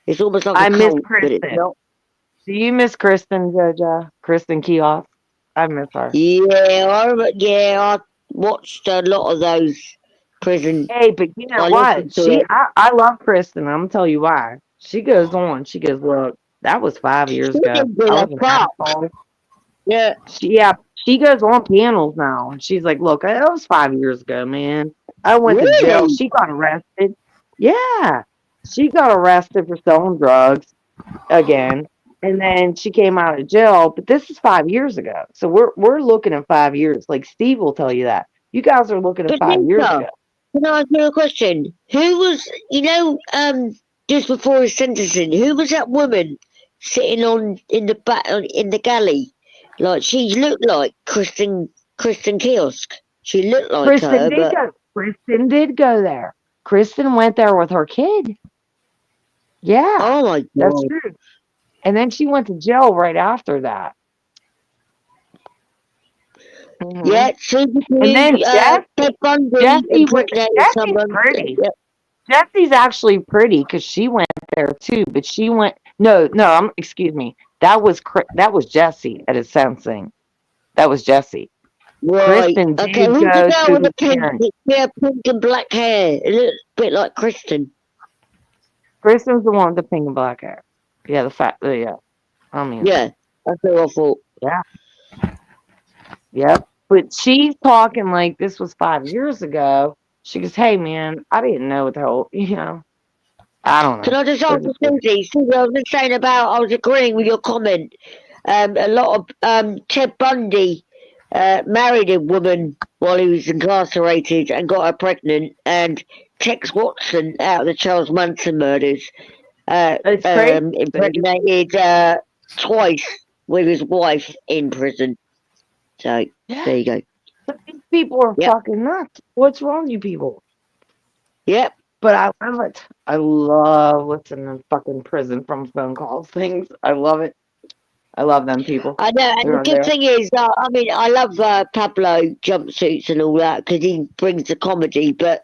It's almost like I a miss cult, but it's Kristen. not. Do you miss Kristen, Joja? Kristen Kiosk? I miss her. I watched a lot of those prison. Hey, but you know I what? listened to it. I love Kristen. I'm gonna tell you why. She goes on. She goes, look, that was 5 years She ago. didn't do I that was an part. asshole. Yeah, She goes on panels now, and she's like, look, that was 5 years ago, man. I went to jail. Really? She got arrested. Yeah, she got arrested for selling drugs again, and then she came out of jail. But this is 5 years ago, so we're looking at 5 years. Like Steve will tell you that. You guys are looking at But 5 years Lisa, ago. can I ask you a question? Who was, just before his sentencing, who was that woman sitting in the galley? Like she looked like Kristen Kiosk. She looked like her, but Kristen did go there. Kristen went there with her kid. Yeah, oh my that's god! true. And then she went to jail right after that. Mhm. Yeah, she And then Ted Bundy Jessie impregnated Jessie's someone. pretty. Yeah. Jesse's actually pretty because she went there too, but she went excuse me. That was Jesse at his sentencing. That was Jesse. Right. Kristen did Okay, who's go the girl to with the the pink? hearing. Yeah, pink and black hair. It looks a bit like Kristen. Kristen's the one with the pink and black hair. Yeah, yeah. I mean, Yeah, that's what I thought. yep. But she's talking like this was 5 years ago. She goes, "Hey, man, I didn't know what the hell, I don't know." Can I just ask Susie? Susie, I was just saying I was agreeing with your comment a lot of Ted Bundy married a woman while he was incarcerated and got her pregnant, and Tex Watson out of the Charles Manson murders It's crazy. impregnated twice with his wife in prison. So there you go. But these people are Yep. fucking nuts. What's wrong with you people? Yep. But I love it. I love listening to fucking prison from phone calls things. I love it. I love them people. I know, and the They're good there. thing is, I mean, I love Pablo jumpsuits and all that because he brings the comedy, but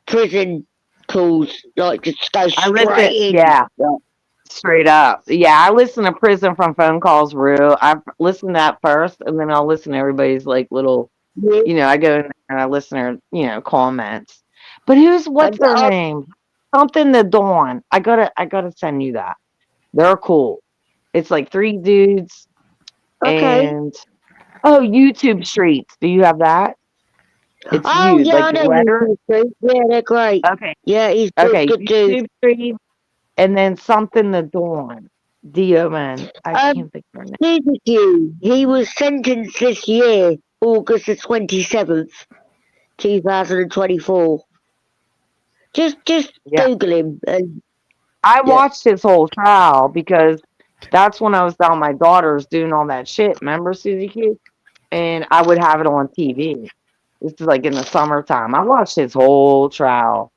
prison calls like just go I straight listen, in. yeah, straight up. Yeah, I listen to prison from phone calls real. I listen to that first, and then I'll listen to everybody's like little, Yeah. you know, I go in there and I listen to, you know, comments. But what's And their name? Something the Dawn. I gotta send you that. They're cool. It's like 3 dudes Okay. and YouTube Streets. Do you have that? It's Oh you, yeah, I like know. letter. YouTube Street. Yeah, they're great. Okay. Yeah, he's Okay, good dude. YouTube Street, and then something the Dawn. D-O-N. I Um, can't think of her name. CBQ, he was sentenced this year, August the 27th, 2024. Just Yeah. Google him. And I yeah. watched his whole trial because that's when I was down my daughter's doing all that shit. Remember, Susie Q? And I would have it on TV. This is like in the summertime. I watched his whole trial,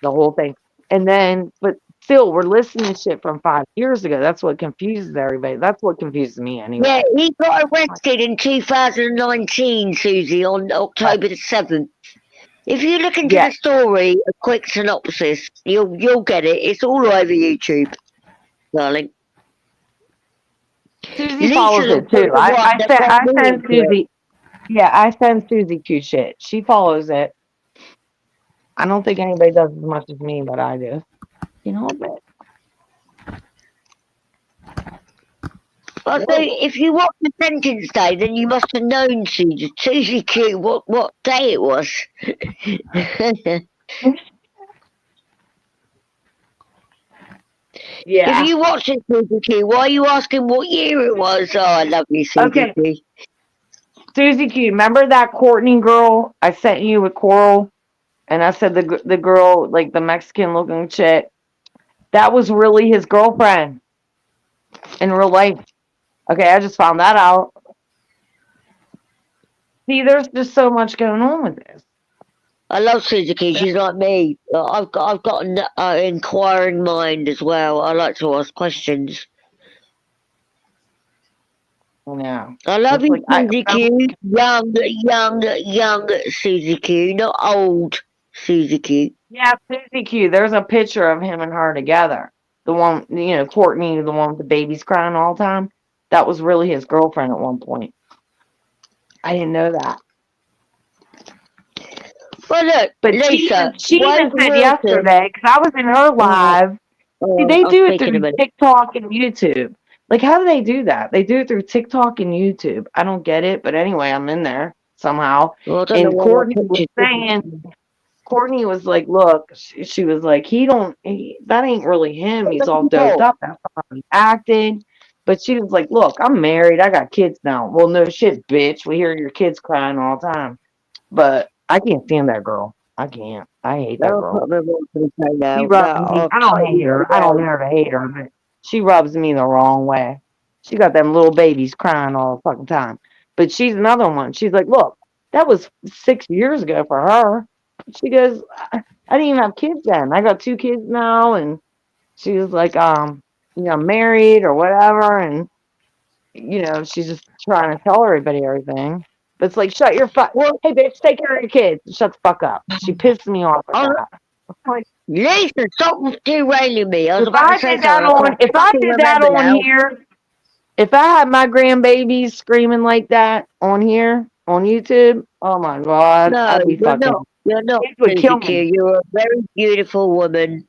the whole thing. And then, but still, we're listening to shit from 5 years ago. That's what confuses everybody. That's what confuses me anyway. Yeah, he got arrested in 2019, Susie, on October the 7th. If you look into Yeah. the story, a quick synopsis, you'll get it. It's all over YouTube, darling. Susie Lisa follows will it too. put the one I that send got me send into it. Susie. Yeah, I send Susie Q shit. She follows it. I don't think anybody does as much as me, but I do. You know, but So if you watch the Sentence Day, then you must have known Susie Q what day it was. yeah. If you watch it, Susie Q, why are you asking what year it was? Oh, I love you, Susie Okay. Q. Susie Q, remember that Courtney girl I sent you with Coral? And I said the girl, like the Mexican looking chick, that was really his girlfriend in real life. Okay, I just found that out. See, there's just so much going on with this. I love Susie Q. She's like me. I've got an inquiring mind as well. I like to ask questions. Yeah. I love It's you, like, Susie Q. Young Susie Q. Not old Susie Q. Yeah, Susie Q. There's a picture of him and her together. The one, you know, Courtney, the one with the babies crying all the time. That was really his girlfriend at one point. I didn't know that. Well, look, But Lisa. she even said yesterday, because I was in her live. See, they I'll do it speak in a through minute. TikTok and YouTube. Like, how do they do that? They do it through TikTok and YouTube. I don't get it, but anyway, I'm in there somehow. Well, I don't know And why Courtney that was picture- saying, Courtney was like, look, she was like, that ain't really him. He's all doped up. That's not how he acted. But she was like, look, I'm married. I got kids now. Well, no shit, bitch. We hear your kids crying all the time. But I can't stand that girl. I can't. I hate that I'll girl. put my voice in the phone now. She rubs No, me. I'll I don't tell hate you her. I don't now. mean her to hate her, but she rubs me the wrong way. She got them little babies crying all the fucking time. But she's another one. She's like, look, that was 6 years ago for her. She goes, I didn't even have kids then. I got 2 kids now, and she was like, you know, married or whatever, and you know, she's just trying to tell everybody everything. But it's like, shut your fuck. Hey, bitch, take care of your kids. Shut the fuck up. She pissed me off. With that. Like, Lisa, stop derailing me. I was if about I to say did that something. on, if I did that on here, if I had my grandbabies screaming like that on here on YouTube, oh my god, No, I'd be you're fucking. not. You're not. It would kill Susie me. Q. You're a very beautiful woman.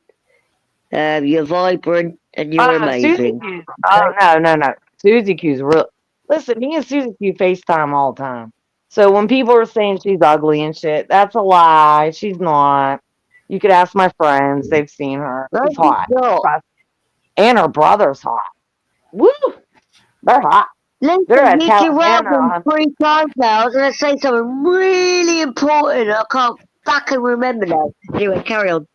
You're vibrant and you're Susie amazing. Q. Oh no. Susie Q's real. Listen, me and Susie Q FaceTime all the time. So when people are saying she's ugly and shit, that's a lie. She's not. You could ask my friends; they've seen her. No, She's hot, she's not. and her brother's hot. Woo! They're hot. Listen, They're you Italian. interrupt me 3 times now. I was going to say something really important. I can't fucking remember now. Anyway, carry on.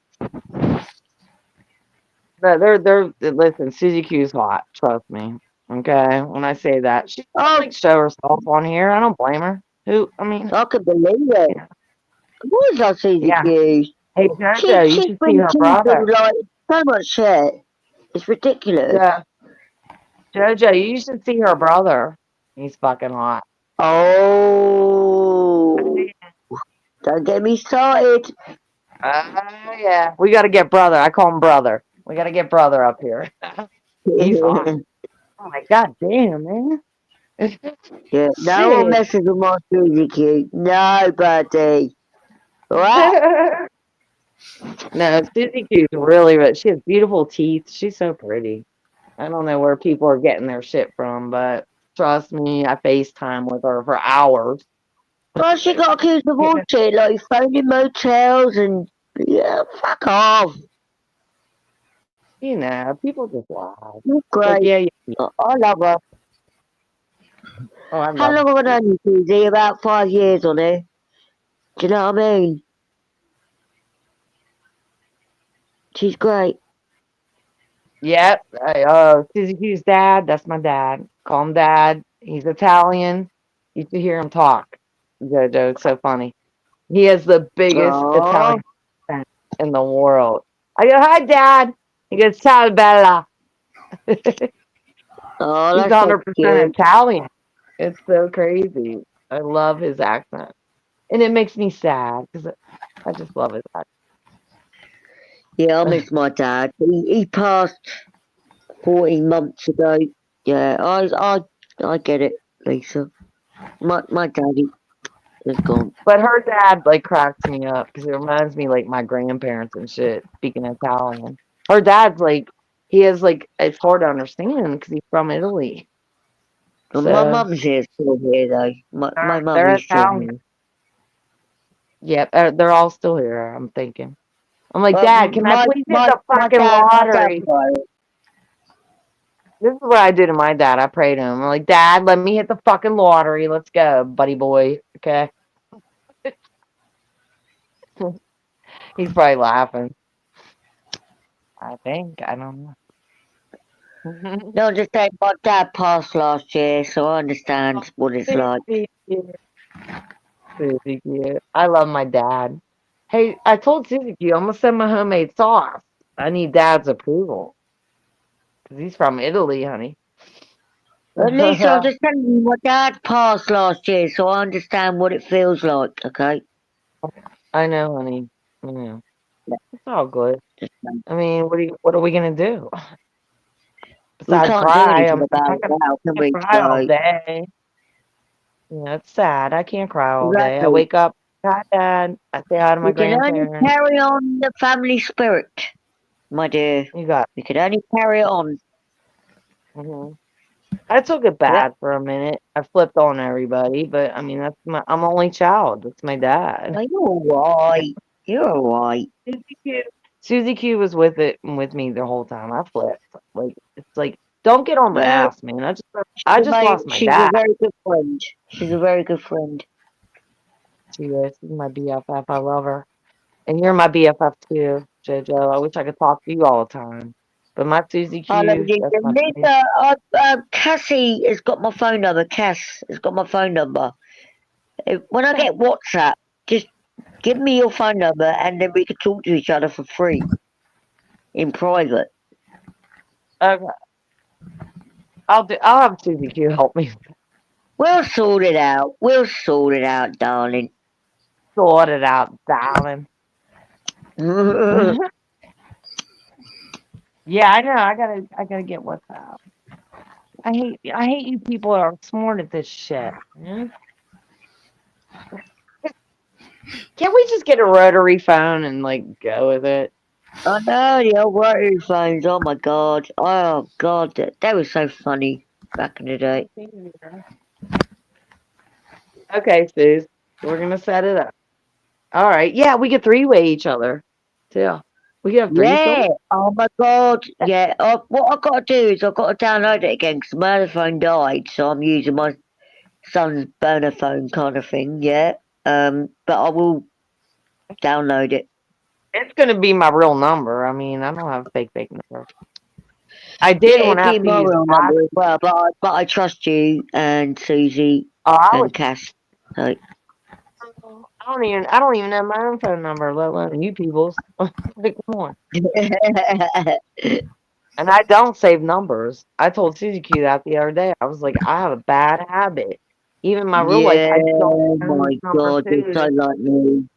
They're listen, Susie Q's hot, trust me. Okay, when I say that. She Oh, like show herself on here. I don't blame her. I mean, I can believe it. yeah. What is that Susie Yeah. Q? Hey Jojo, you She's should see been her keeping brother. like so much shit. It's ridiculous. Yeah. Jojo, you should see her brother. He's fucking hot. Oh, don't get me started. Yeah. We gotta get brother. I call him brother. We gotta get brother up here. He's hot. Oh my god damn, man. Yeah, no one Shit. messes with my Susie Q. Nobody. What? No, Susie Q's really, she has beautiful teeth. She's so pretty. I don't know where people are getting their shit from, but trust me, I FaceTime with her for hours. Well, she got accused of all shit, like phoning motels and yeah, fuck off. You know, people just lie. She's Like, great. yeah. I love her. Oh, I How love long have I known you, Susie? About 5 years on there. Do you know what I mean? She's great. Yep. Susie Q's dad, that's my dad. Call him dad. He's Italian. You should hear him talk. Jojo, it's so funny. He has the biggest Oh, Italian accent in the world. I go, hi, Dad. He goes, ciao, Bella. He's oh, that's so 100% cute. Italian. It's so crazy. I love his accent. And it makes me sad because I just love his accent. Yeah, I miss my dad. He passed 14 months ago. Yeah, I get it, Lisa. My daddy is gone. But her dad, like, cracks me up because it reminds me, like, my grandparents and shit, speaking Italian. Her dad's, like, he has, like, it's hard to understand because he's from Italy. Well, So, my mum's here, still here though. My mum they're is still Italian. here. Yep, they're all still here, I'm thinking. I'm like, Well, Dad, can I please hit the fucking lottery? This is what I do to my dad. I pray to him. I'm like, Dad, let me hit the fucking lottery. Let's go, buddy boy. Okay. He's probably laughing. I think. I don't know. No, just say my dad passed last year, so I understand what it's like. Susie Q. I love my dad. Hey, I told Susie Q I'm gonna send my homemade sauce. I need Dad's approval. Because he's from Italy, honey. At least I'm just telling you, my dad passed last year, so I understand what it feels like, okay? I know, honey. I know. It's all good. Just, I mean, what are we gonna do? we Besides can't do cry, anything I'm about not it gonna now, can we? cry all So, day. Yeah, it's sad. I can't cry all day. I exactly. wake up, hi, Dad. I say hi to my We can only grandparents. carry on the family spirit, my dear. You got. We can only carry it on. hmm I took it bad for a minute. I flipped on everybody, but I mean, I'm only child. That's my dad. No, you're alright. You're alright. Susie Q was with me the whole time. I flipped. Like it's like, don't get on my Well, ass, man. I just lost my she's dad. a very good friend. She's a very good friend. She is. She's my BFF. I love her. And you're my BFF too, JoJo. I wish I could talk to you all the time. But my Susie I love Q, you. that's my baby. Cassie has got my phone number. Cass has got my phone number. When I get WhatsApp, just give me your phone number and then we can talk to each other for free in private. Okay. I'll have Susie Q help me We'll sort it out. We'll sort it out, darling. sort it out, darling. Yeah, I know. I gotta get WhatsApp. I hate you people that are smart at this shit. Man. Can't we just get a rotary phone and like go with it? I know the old rotary phones. Oh my god. Oh god, that was so funny back in the day. Okay, Suze. We're gonna set it up. All right. Yeah, we could three-way each other too. We could have Yeah. threesomes. Oh my god. Yeah. What I've got to do is I've got to download it again because my other phone died, so I'm using my son's burner phone kind of thing. Yeah. But I will download it. It's gonna be my real number. I mean, I don't have a fake number. I did Yeah, want it'd to be have to my use real number as well, but I trust you and Susie I and was Cass. So. I don't even know my own phone number, let alone you people's. Like, come on. And I don't save numbers. I told Susie Q that the other day. I was like, I have a bad habit. Even my real life, Yeah, I don't know my this number God, you're so too. like me.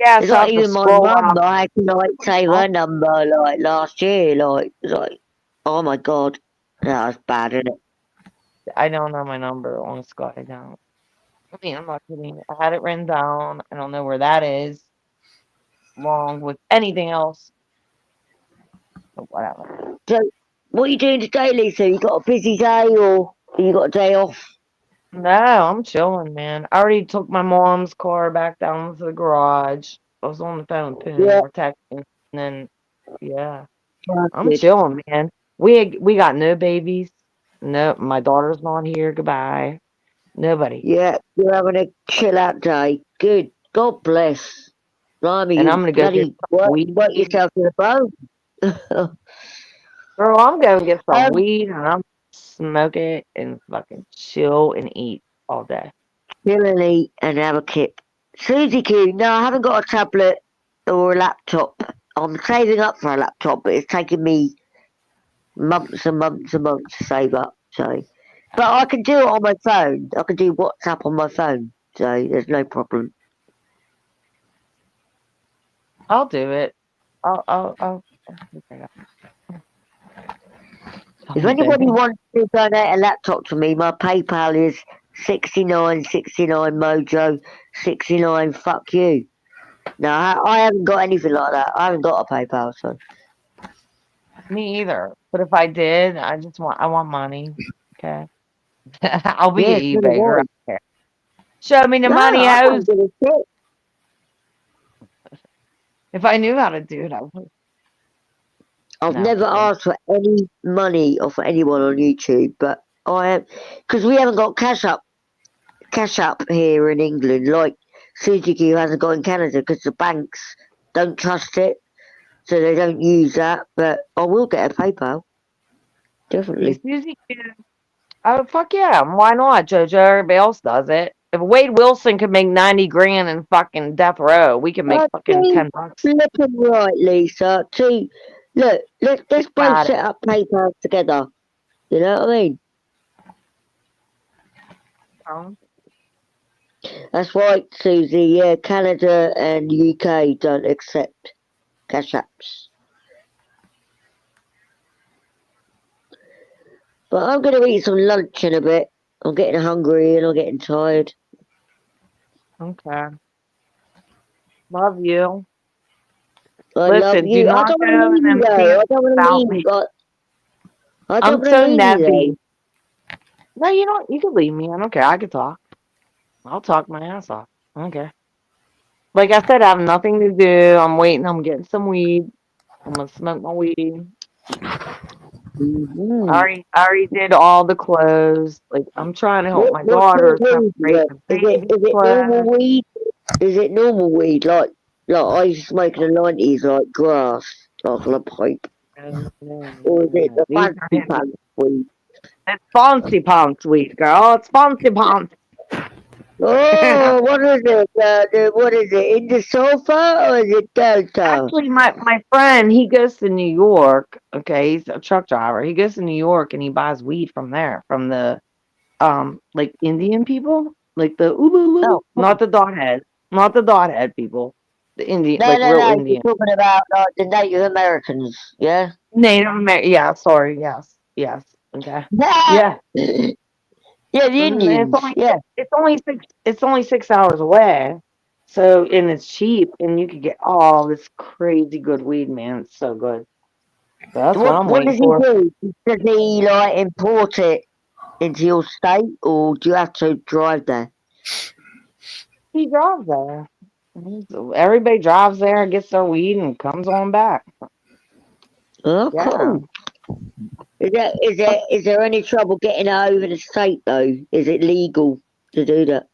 Yeah, It's so I like have to even my scroll mum, up. I had to like save Oh, her number like last year, like oh my God, that was bad, isn't it? I don't know my number. Honest to God, I don't. I mean, I'm not kidding. I had it written down. I don't know where that is, along with anything else. But whatever. So, what are you doing today, Lisa? You got a busy day or you got a day off? No, I'm chilling, man. I already took my mom's car back down to the garage. I was on the phone with Poon. Yeah, We're texting. And then, yeah, that's I'm good. chilling, man. We got no babies. No, my daughter's not here. Goodbye. Nobody. Yeah, you're having a chill out day. Good. God bless. Blimey, And I'm you gonna go get bloody some work weed. yourself to the bone. Girl, I'm gonna get some um, weed and I'm smoke it and fucking chill and eat all day. chill and eat and have a kip. Susie Q, no, I haven't got a tablet or a laptop. I'm saving up for a laptop, but it's taking me months and months and months to save up. So, but I can do it on my phone. I can do WhatsApp on my phone, so there's no problem. I'll do it. I'll figure it out. If Someday. anybody wants to donate a laptop to me, my PayPal is 6969 Mojo 69. Fuck you. No, I haven't got anything like that. I haven't got a PayPal, so. Me either. But if I did, I want money. Okay. I'll be Yeah, an so do eBay girl. I. I don't care. Show me the No, money, I hoes. don't give a shit. If I knew how to do it, I would. I've No, never kidding. asked for any money off anyone on YouTube, but I am because we haven't got cash up here in England like Suzuki hasn't got in Canada because the banks don't trust it, so they don't use that. But I will get a PayPal, Yeah, definitely. Susie Q. Oh fuck yeah! Why not, JoJo? Everybody else does it. If Wade Wilson could make 90 grand in fucking death row, we can make fucking Too 10 bucks. flipping right, Lisa. Look, let's both Got set up PayPal together. You know what I mean? it. That's right, Susie. Yeah, Canada and UK don't accept cash apps. But I'm going to eat some lunch in a bit. I'm getting hungry and I'm getting tired. Okay. Love you. I love Listen, do you. I not don't go want to and leave you then though. think I don't want to about leave you. me. I don't I'm want to so leave you nebby. though. No, you don't. You can leave me. I don't care. I can talk. I'll talk my ass off. I don't care. Like I said, I have nothing to do. I'm waiting. I'm getting some weed. I'm gonna smoke my weed. Mm-hmm. I already did all the clothes. Like I'm trying to help my What sort daughter of weed is separate it? the Is baby it normal clothes. weed? Is it normal weed like I used to smoke in the 90s, like grass, like on a pipe? Or is it the These are fancy hippie. pants weed? It's fancy pants weed, girl. It's fancy pants. Oh, what is it? What is it? In the sofa or is it Delta? Actually, my friend, he goes to New York. Okay, he's a truck driver. He goes to New York and he buys weed from there, from the like Indian people, like the Oh, not the dot head, not the dot head people, the Indian, no, like no, real no. You're Indian, talking about like the Native Americans, yeah? Native American. Yeah, sorry, yes, okay, Yeah, yeah. yeah, the And Indians, yeah. it's only 6 hours away. So and it's cheap, and you could get all this crazy good weed, man. It's so good. So that's what I'm What waiting does he for. do? Does he like import it into your state or do you have to drive there? He drives there. So everybody drives there, gets their weed, and comes on back. Oh, Yeah. cool. Is there any trouble getting it over the state though? Is it legal to do that?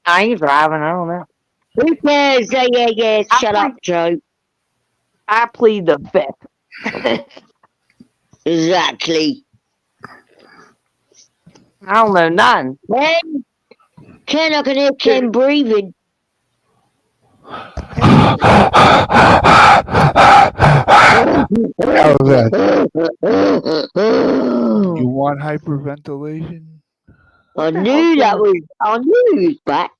I ain't driving. I don't know. Who cares? Yeah. Shut up, Joe. I plead the fifth. Exactly. I don't know none. Ken, I can hear Ken breathing. How was that? You want hyperventilation? I knew he was back.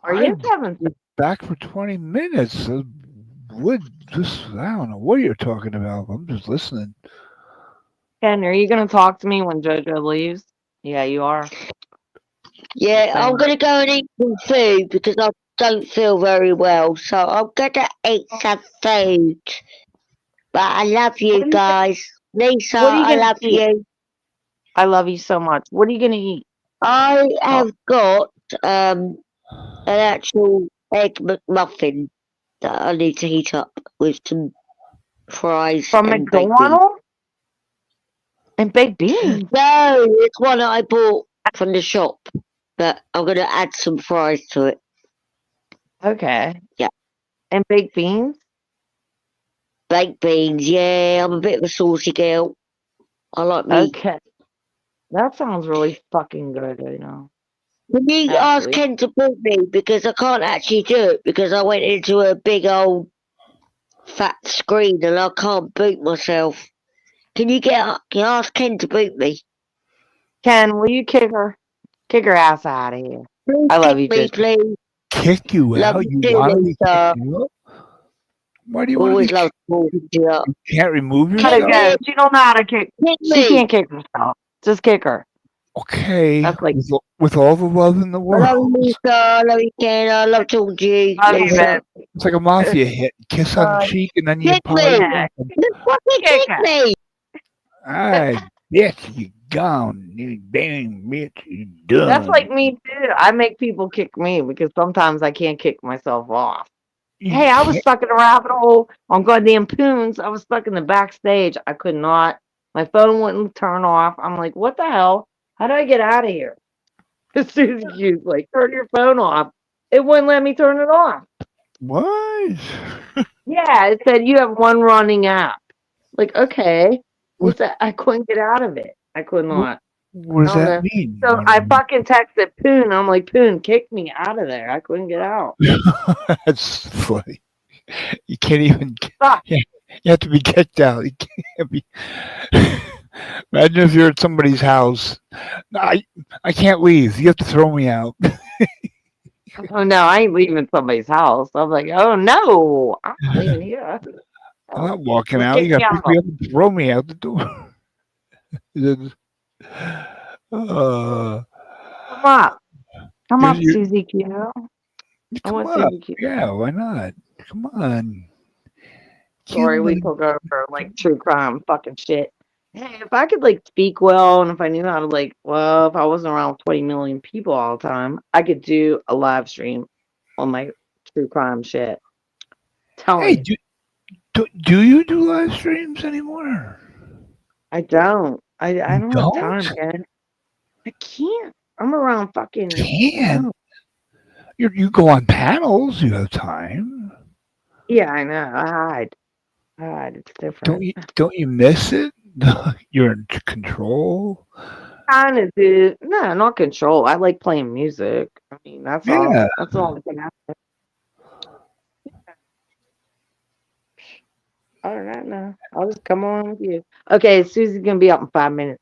Are you having? Back for 20 minutes. I don't know what you're talking about. I'm just listening. Ken, are you gonna talk to me when JoJo leaves? Yeah, you are. Yeah, I'm gonna go and eat some food because I don't feel very well. So I'm gonna eat some food. But I love you guys. Lisa, What are you I gonna love eat? you. I love you so much. What are you gonna eat? I have got an actual egg McMuffin that I need to heat up with some fries From and baked beans. McDonald's? And baked beans? No, it's one that I bought from the shop. But I'm gonna add some fries to it. Okay. Yeah. And baked beans? Baked beans, yeah. I'm a bit of a saucy girl. I like meat. Okay. That sounds really fucking good, you know. Can you ask Actually. Ken to boot me because I can't actually do it because I went into a big old fat screen and I can't boot myself. Can you ask Ken to boot me? Ken, will you kick her? Kick her ass out of here. Please I love you, kick me, Jessica. please. Kick you Love out? you You too, want to be Lisa. kicked out? Why do you want to Always be love talking to you. You can't remove Gotta yourself? go. She don't know how to kick. Kick She me. can't kick herself. Just kick her. Okay. That's like With all the love in the I world. love you, Lisa. I love you, Ken. I love talking to you, love you, Lisa. babe. It's like a mafia hit. Kiss on the cheek and then you Kick me. apologize. Just fucking kick me. Alright, bitch, you gone. You damn bitch, you done. That's like me too. I make people kick me because sometimes I can't kick myself off. You Hey, I was can't- stuck in a rabbit hole on goddamn Poons. I was stuck in the backstage. I could not. My phone wouldn't turn off. I'm like, what the hell? How do I get out of here? Susie Q's like, turn your phone off. It wouldn't let me turn it off. What? Yeah, it said you have one running app. Like, okay. What's that? I couldn't get out of it. I could not. What does I don't that know. mean? So I fucking texted Poon. I'm like, Poon, kick me out of there. I couldn't get out. That's funny. You can't even. Fuck. You have to be kicked out. You can't be. Imagine if you're at somebody's house. I can't leave. You have to throw me out. Oh no, I ain't leaving somebody's house. I'm like, oh no, I'm not leaving here. I'm not walking Just out. kick You got me to out. pick me up and throw me out the door. uh, Come up. Come up, you're- Susie Q. I come want up. Susie Q. Yeah, why not? Come on. Sorry, we Human. took over like true crime fucking shit. Hey, if I could like speak well and if I knew how to like, well, if I wasn't around 20 million people all the time, I could do a live stream on my true crime shit. Tell Hey, me. do you do live streams anymore? I don't. I You don't have time, don't? man. I can't. I'm around fucking. Can you go on panels? You have time. Yeah, I know. I hide. It's different. Don't you miss it? You're in control. Kind of do. No, not control. I like playing music. I mean, that's all. Yeah. That's all I can happen. Other than that, no. I'll just come on with you. Okay, Susie's gonna be up in 5 minutes.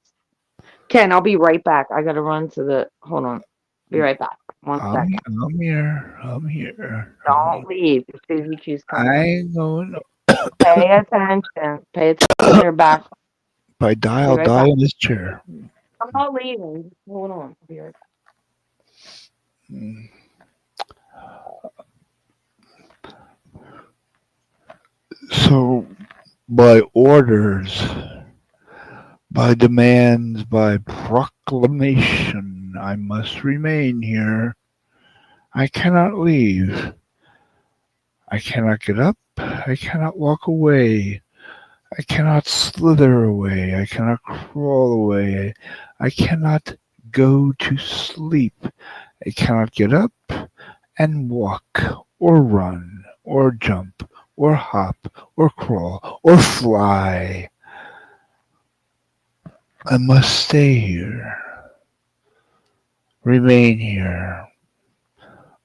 Ken, I'll be right back. I gotta run to the. Hold on. Be right back. One second. I'm here. I'm here. Don't leave. Susie Q's coming. I ain't going Pay attention. Pay attention to your back. by dial right die back. in this chair. I'm not leaving. Just hold on. I'll be right back. Mm. So, by orders, by demands, by proclamation, run. I must remain here. I cannot leave. I cannot get up. I cannot walk away. I cannot slither away. I cannot crawl away. I cannot go to sleep. I cannot get up and walk, or run, or jump, or hop, or crawl, or fly. I must stay here, remain here,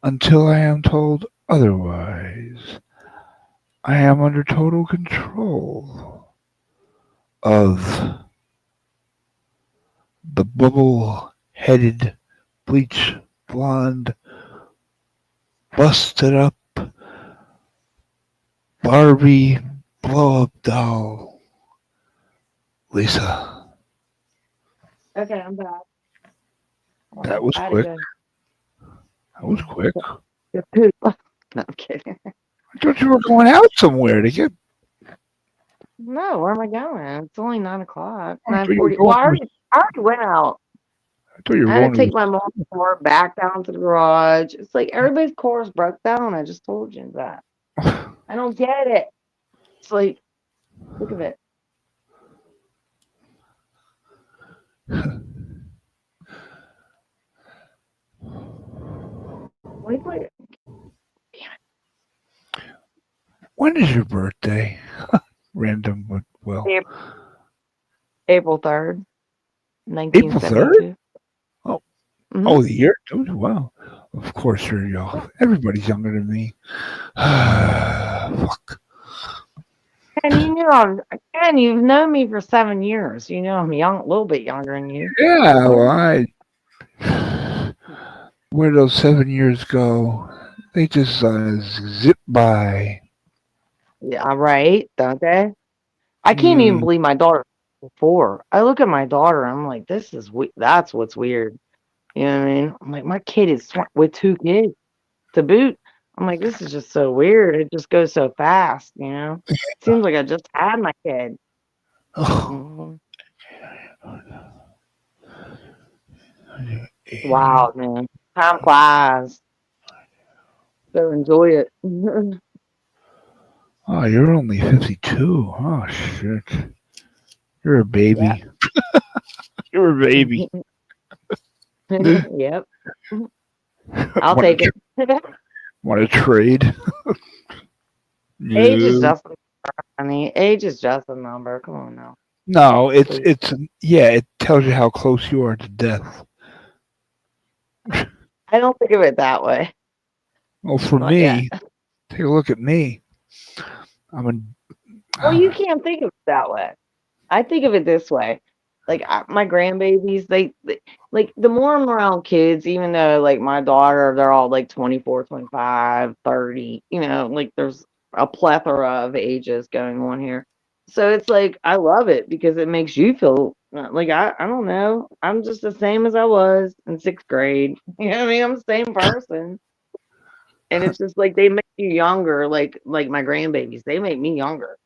until I am told otherwise. I am under total control of the bubble-headed, bleach blonde, busted up Barbie blow-up doll, Lisa. Okay, I'm back. That was I had to quick. go That was quick. get poop. No, I'm kidding. I thought you were going out somewhere to get. No, where am I going? It's only 9 o'clock. I thought you were 9:40. going Well, to. I already went out. I thought you were I had going to to. take my mom's car back down to the garage. It's like everybody's cars broke down. I just told you that. I don't get it. It's like, look at it. Wait. When is your birthday? Random, but well. April 3rd, April 3rd? 1972. Oh. Mhm. Oh, the year? Oh, wow. Of course you're young. Everybody's younger than me. Fuck. And and you've known me for 7 years. You know I'm young, a little bit younger than you. Yeah, well, where those 7 years go, they just zip by. Yeah, right, don't they? I can't even believe my daughter's 4. I look at my daughter, I'm like, this is that's what's weird. You know what I mean? I'm like, my kid is with 2 kids to boot. I'm like, this is just so weird. It just goes so fast, you know? Seems like I just had my kid. Mhm. Wow, man. Time flies. So enjoy it. Oh, you're only 52. Oh, shit. You're a baby. Yeah. You're a baby. Yep. I'll take it. Want to trade? Age is No. just a number, honey. Age is just a number. Come on now. No, Please. it tells you how close you are to death. I don't think of it that way. Well, for Not me, yet. take a look at me. Well, you can't think of it that way. I think of it this way. Like my grandbabies, they like the more I'm around kids, even though like my daughter, they're all like 24, 25, 30, you know, like there's a plethora of ages going on here. So it's like I love it because it makes you feel like I don't know. I'm just the same as I was in 6th grade. You know what I mean? I'm the same person. And it's just like they make you younger, like my grandbabies. They make me younger.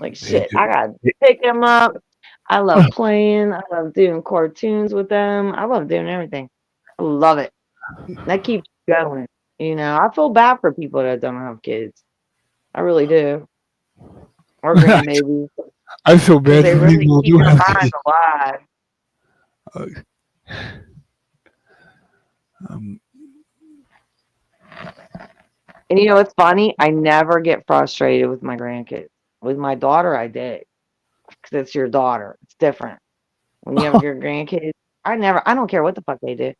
Like shit, I gotta pick them up. I love playing. I love doing cartoons with them. I love doing everything. I love it. That keeps you going. You know, I feel bad for people that don't have kids. I really do. Or grandbabies. I feel bad They for really people who keep do their have minds kids. alive. Um, And you know, it's funny. I never get frustrated with my grandkids. With my daughter, I did. Because it's your daughter. It's different. When you have your grandkids, I don't care what the fuck they do.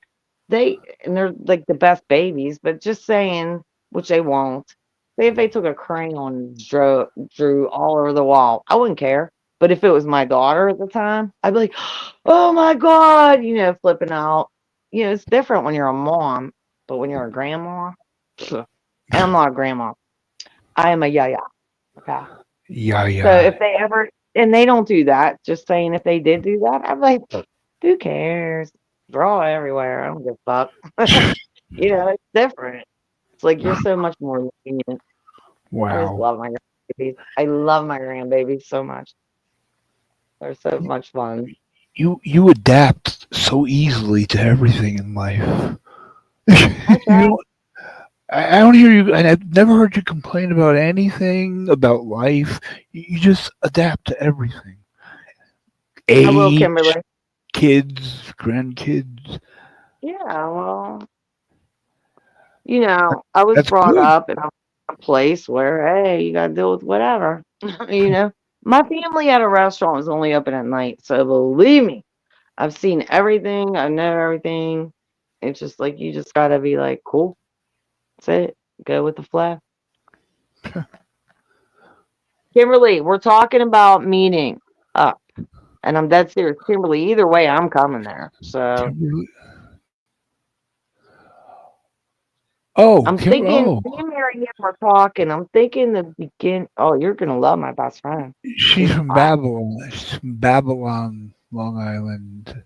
And they're like the best babies, but just saying, which they won't. Say if they took a crayon and drew all over the wall, I wouldn't care. But if it was my daughter at the time, I'd be like, oh my God, you know, flipping out. You know, it's different when you're a mom, but when you're a grandma, and I'm not a grandma. I am a yaya. Okay. yeah. So if they ever, and they don't do that, just saying if they did do that, I'm like, who cares? Draw everywhere. I don't give a fuck. You know, it's different. It's like you're so much more lenient. I just Wow. love my grandbabies. I love my grandbabies so much. They're so much fun. you adapt so easily to everything in life. That's You right. don't, I don't hear you, and I've never heard you complain about anything about life. You just adapt to everything. I will, Age, Kimberly. kids, grandkids. Yeah, well, I was That's brought good. up in a place where, hey, you gotta deal with whatever. My family at a restaurant was only open at night, so believe me, I've seen everything. I know everything. It's just like you just gotta be like, cool. That's it. Go with the flow. Kimberly, we're talking about meeting up, and I'm dead serious. Kimberly, either way, I'm coming there. So Kimberly. Oh, I'm Kimberly. thinking, Oh, me and Mary Ann were talking. I'm thinking the begin. Oh, you're gonna love my best friend. she's She's from hot. Babylon. She's from Babylon, Long Island.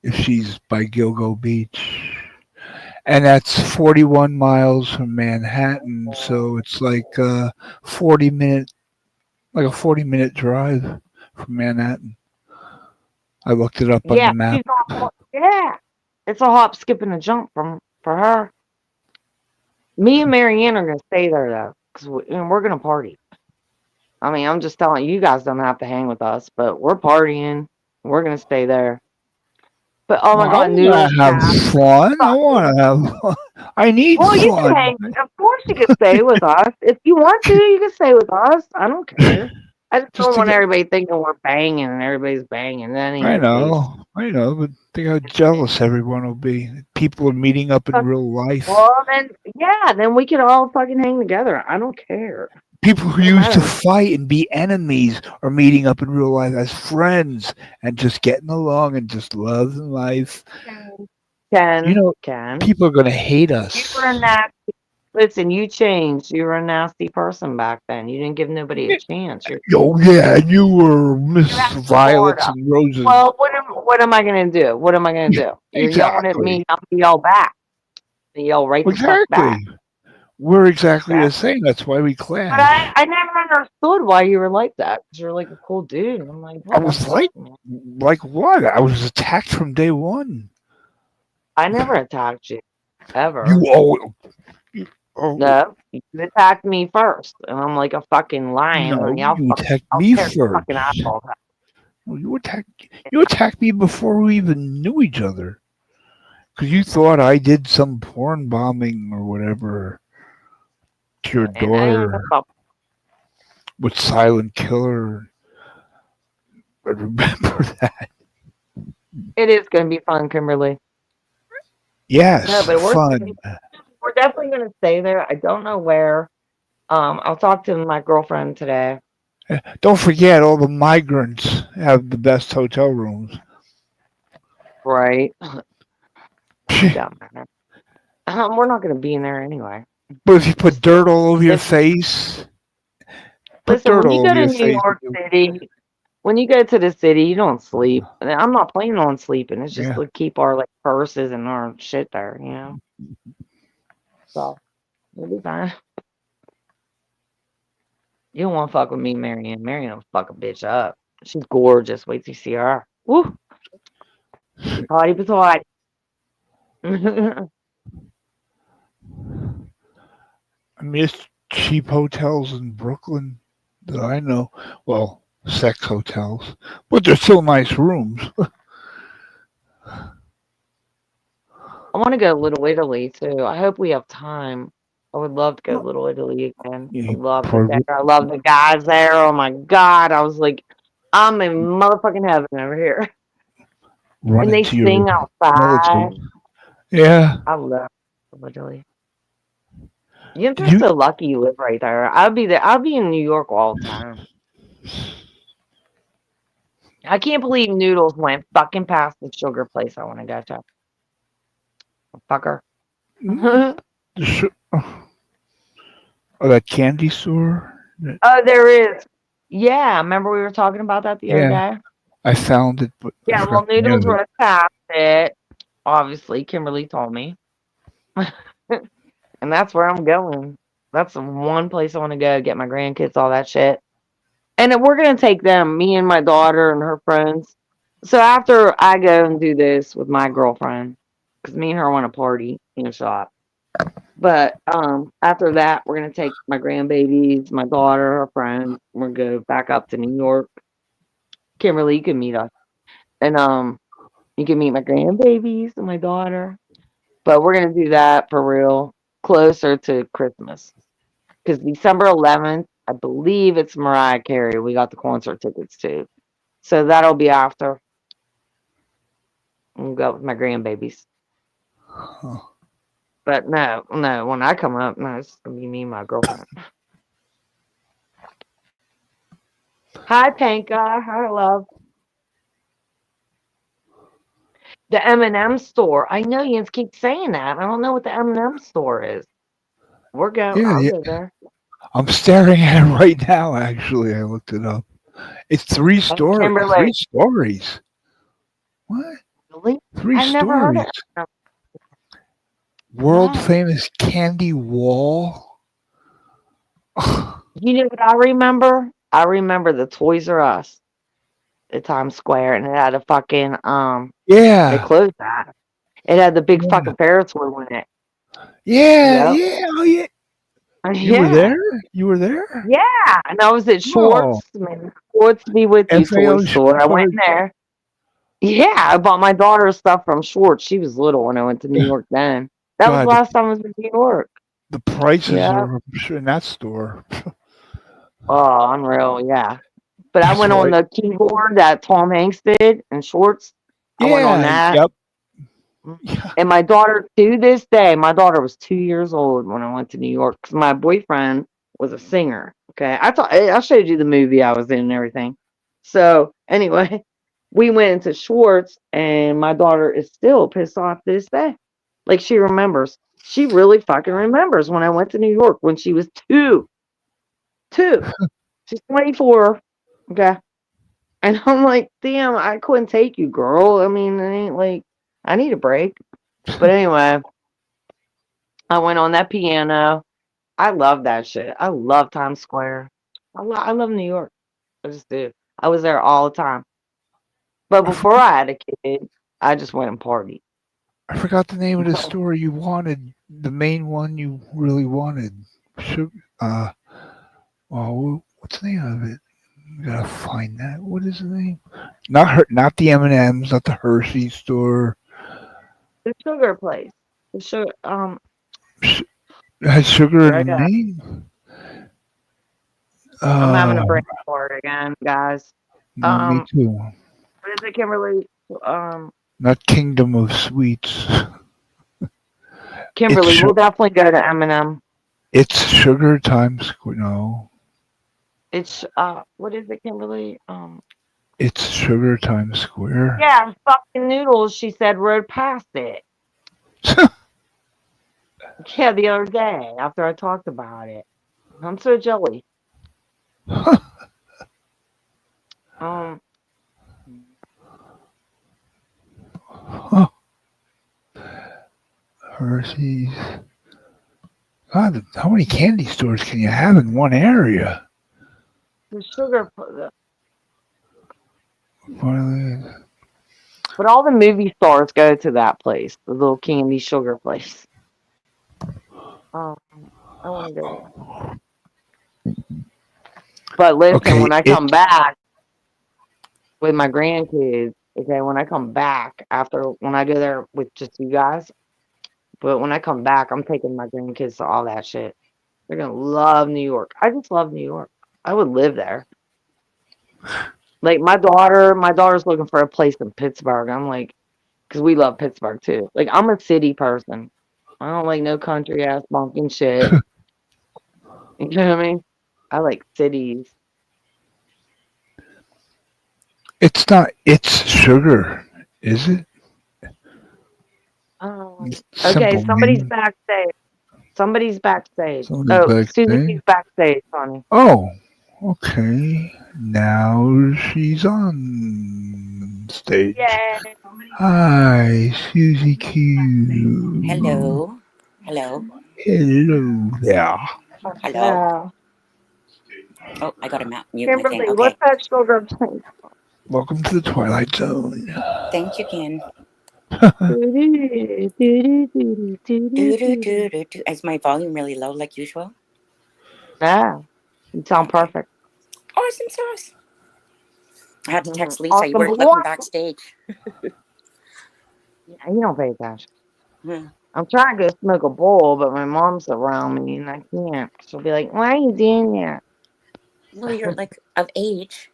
If she's by Gilgo Beach. And that's 41 miles from Manhattan, so it's like 40 minute, like a 40-minute drive from Manhattan. I looked it up on the Yeah, map. yeah. It's a hop, skip, and a jump for her. Me and Mary Ann are gonna stay there though, because we're gonna party. I mean, I'm just telling you, you guys don't have to hang with us, but we're partying. We're gonna stay there. But oh my Well, I God, want Noodles to have Cast. fun. I want to have fun. I need Well, you can fun. hang. Of course, you can stay with us if you want to. You can stay with us. I don't care. I just Just don't to want get. everybody thinking we're banging and everybody's banging. That ain't I the case. know, but think how jealous everyone will be. People are meeting up in real life. Well, then, yeah, then we could all fucking hang together. I don't care. People who No used to matter. fight and be enemies are meeting up in real life as friends and just getting along and just loving life. You know, Ken, people are going to hate you us. were a nasty. Listen, you changed. You were a nasty person back then. You didn't give nobody a chance. Oh, yeah, and you were Miss You have Violets Florida. and Roses. Well, what am I gonna do? What am I gonna do? You're yelling at me, I'm gonna yell back. You yell right the fuck back. Exactly. We're exactly the same. That's why we But clash. I never understood why you were like that. Because you're like a cool dude. And I'm like, I what the was fuck, man? like what? I was attacked from day one. I never attacked you. Ever. Oh, No. You attacked me first. And I'm like a fucking lion. no, And I'll you attacked I'll me tear your first. fucking eyeballs out. Well, you attacked me before we even knew each other. Because you thought I did some porn bombing or whatever to your And I ain't daughter about with Silent Killer. I remember that. it is gonna be fun, Kimberly. Yes, No, but fun. we're definitely gonna stay there. I don't know where. I'll talk to my girlfriend today. Don't forget, all the migrants have the best hotel rooms. Right. It don't matter. We're not gonna be in there anyway. But if you put dirt all over your face, put Listen, dirt when you all go over to your New face. York City, when you go to the city, you don't sleep. And I'm not planning on sleeping. It's just Yeah. to keep our like purses and our shit there, you know. So we'll be fine. You don't want to fuck with me, Marianne. Marianne will fuck a bitch up. She's gorgeous. Wait till you see her. Woo! Party beside. I miss cheap hotels in Brooklyn that I know. Well, sex hotels, but they're still nice rooms. I want to go to Little Italy too. I hope we have time. I would love to go to Little Italy again. Yeah, I you love it probably there. I love the guys there. Oh my God. I was like, I'm in motherfucking heaven over here. run And they into your sing outside. relatives. Yeah. I love Little Italy. You're Did you? so lucky you live right there. I'll be there. I'll be in New York all the time. I can't believe Noodles went fucking past the sugar place I want to go to. Fucker. The oh, that candy store. Oh, there is. Yeah, remember we were talking about that the other Yeah, day? I found it, but I Yeah, well, forgot the name Noodles of it. were past it. Obviously, Kimberly told me. And that's where I'm going. That's the one place I want to go, get my grandkids, all that shit. And then we're going to take them, me and my daughter and her friends. So after I go and do this with my girlfriend, because me and her want to party in a shop. But after that, we're gonna take my grandbabies, my daughter, her friends. We're gonna go back up to New York. Kimberly, you can meet us, and you can meet my grandbabies and my daughter. But we're gonna do that for real closer to Christmas, because December 11th, I believe it's Mariah Carey. We got the concert tickets too, so that'll be after. We'll go with my grandbabies. Huh. But no, when I come up, no, it's gonna be me and my girlfriend. Hi, Panka. Hi, love. The M&M store. I know you keep saying that. I don't know what the M&M store is. We're going. Yeah, I'll yeah. go there. I'm staring at it right now. Actually, I looked it up. It's three Kimberly. stories. What? Really? Three I never heard stories. of it. World No. famous candy wall. You know what I remember? I remember the Toys R Us at Times Square, and it had a fucking They Yeah. closed that. It had the big Yeah. fucking Ferris wheel in it. Yeah. Yep. Yeah. Oh yeah. You were Yeah. there. You were there. Yeah. And I was at Oh, Schwartz. Maybe Schwartz Be With You FAO toy store. I went Schwartz. in there. Yeah, I bought my daughter stuff from Schwartz. She was little when I went to New York then. That was the God, last time I was in New York. the prices Yeah. are in that store. Oh, unreal. Yeah. But I That's went on right. the keyboard that Tom Hanks did in Schwartz. I went on Yeah. that. Yep. Yeah. And my daughter, to this day, my daughter was 2 years old when I went to New York because my boyfriend was a singer. Okay. I showed you the movie I was in and everything. So, anyway, we went into Schwartz, and my daughter is still pissed off to this day. Like, she remembers. She really fucking remembers when I went to New York when she was two. She's 24. Okay. And I'm like, damn, I couldn't take you, girl. I mean, it ain't like, I need a break. But anyway, I went on that piano. I love that shit. I love Times Square. I love New York. I just do. I was there all the time. But I before I had a kid, I just went and partied. I forgot the name of the store you wanted. The main one you really wanted. What's the name of it? You gotta find that. What is the name? Not the M&Ms, not the Hershey store. The sugar place. The sugar. It has sugar Here I in the go. name. I'm having a brain fart again, guys. Me Um, too. what is it, Kimberly? Not Kingdom of Sweets. Kimberly, It's we'll definitely go to M&M. It's Sugar Times Square. No, It's what is it, Kimberly? it's Sugar Times Square. Yeah, fucking noodles. She said rode past it. Yeah, the other day after I talked about it. I'm so jelly. Um, Huh. Hershey's. God, how many candy stores can you have in one area? the sugar, Finally, but all the movie stars go to that place, the little candy sugar place. I want to go there. But listen, Okay, when I come back with my grandkids, okay, when I come back when I go there with just you guys, but when I come back, I'm taking my grandkids to all that shit. They're gonna love New York. I just love New York. I would live there. Like my daughter's looking for a place in Pittsburgh. I'm like, because we love Pittsburgh too. Like I'm a city person. I don't like no country ass bumpkin shit. You know what I mean? I like cities. it's not. It's sugar, is it? It's Okay, simple somebody's name. backstage. Somebody's backstage. Somebody's Susie's backstage. backstage, honey. Oh, okay. Now she's on stage. Yay! Hi, Susie Q. Hello. Hello. Hello there. Hello. Yeah. Oh, I got to mute my thing. Kimberly, what's Okay. that sugar place? Welcome to the Twilight Zone. Thank you, Ken. Is my volume really low like usual? Yeah, you sound perfect. Awesome sauce. I had to text Lisa. You Awesome weren't looking backstage. Yeah, you don't pay attention. Hmm. I'm trying to go smoke a bowl, but my mom's around me and I can't. She'll be like, "Why are you doing that?" Well, you're like of age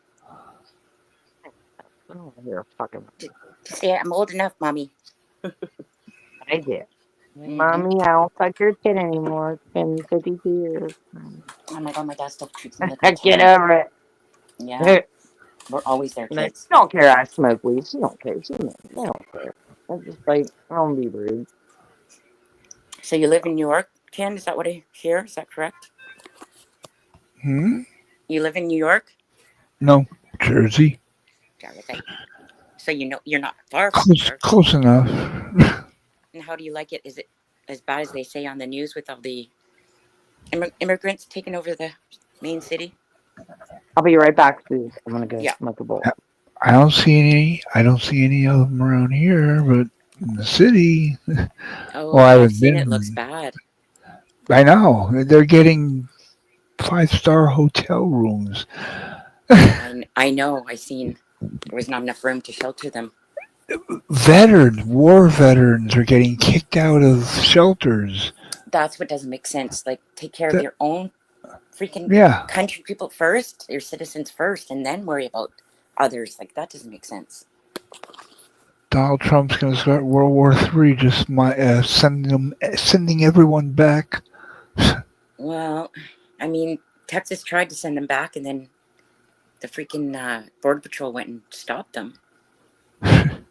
I don't hear a fucking. to say I'm old enough, mommy. I did. Mhm. Mommy, I don't touch your tit anymore. It's been 52 years. Oh my god, my dad still treats me like a Get kid. over it. Yeah, we're always their Like, kids. she don't care I smoke weed. She don't care. They don't care. I'm just like, I don't be rude. So you live in New York, Ken? Is that what I hear? Is that correct? Hmm? You live in New York? No, Jersey. Jersey. So you know you're not far from Close, here. close enough. And how do you like it? Is it as bad as they say on the news with all the immigrants taking over the main city? I'll be right back, Steve. I'm gonna go Yeah. smoke a bowl. I don't see any of them around here, but in the city, Oh, well, I I've haven't seen been. it. Looks bad. I know they're getting 5-star hotel rooms. I know. I seen there was not enough room to shelter them. War veterans are getting kicked out of shelters. That's what doesn't make sense. Like, take care of That- your own freaking Yeah, country people first, your citizens first, and then worry about others. Like, that doesn't make sense. Donald Trump's going to start World War III. Just sending everyone back. Well, I mean, Texas tried to send them back, and then the freaking Border Patrol went and stopped them. I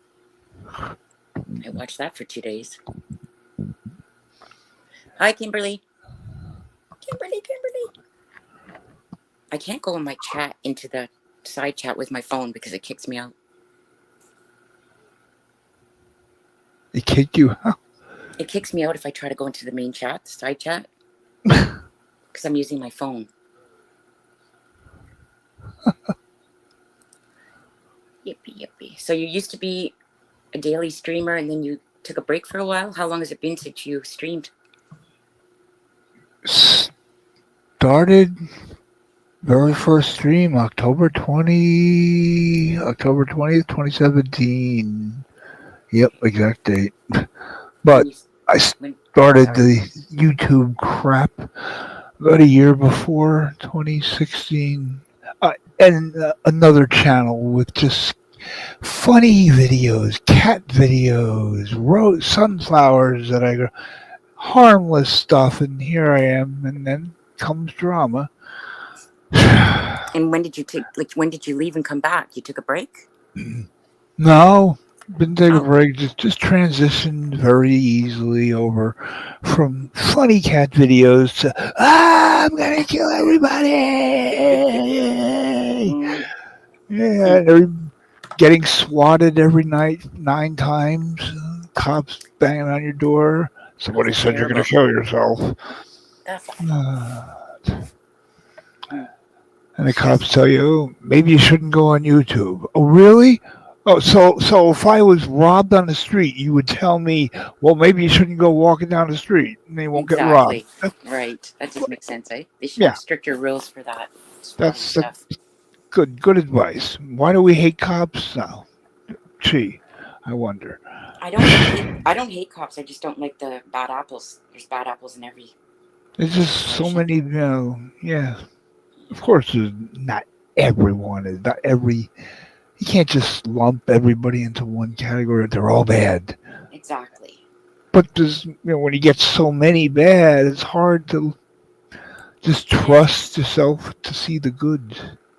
watched that for 2 days. Hi, Kimberly. Kimberly. I can't go in my chat into the side chat with my phone because it kicks me out. They kicked you out. It kicks me out if I try to go into the main chat, the side chat, because I'm using my phone. Yippee. So you used to be a daily streamer and then you took a break for a while? How long has it been since you streamed? Started very first stream October 20th, 2017. Yep, exact date. But I started the YouTube crap about a year before 2016, and another channel with just funny videos, cat videos, sunflowers that I grow, harmless stuff, and here I am, and then comes drama. And when did you leave and come back? You took a break? No, didn't take a break. Just transitioned very easily over from funny cat videos to I'm gonna kill everybody. Yeah, getting swatted every night 9 times. Cops banging on your door. Somebody said you're gonna kill yourself. That's and the cops tell you, oh, maybe you shouldn't go on YouTube. Oh, really? Oh, so if I was robbed on the street, you would tell me, well, maybe you shouldn't go walking down the street, and they won't get robbed. Right. That does make sense, eh? They should have stricter rules for that. That's good advice. Why do we hate cops now? Gee, I wonder. I don't hate cops. I just don't like the bad apples. There's bad apples in every. There's just so many, yeah. Of course, not everyone is not every. You can't just lump everybody into one category. They're all bad. Exactly. But there's, when you get so many bad, it's hard to just trust yourself to see the good.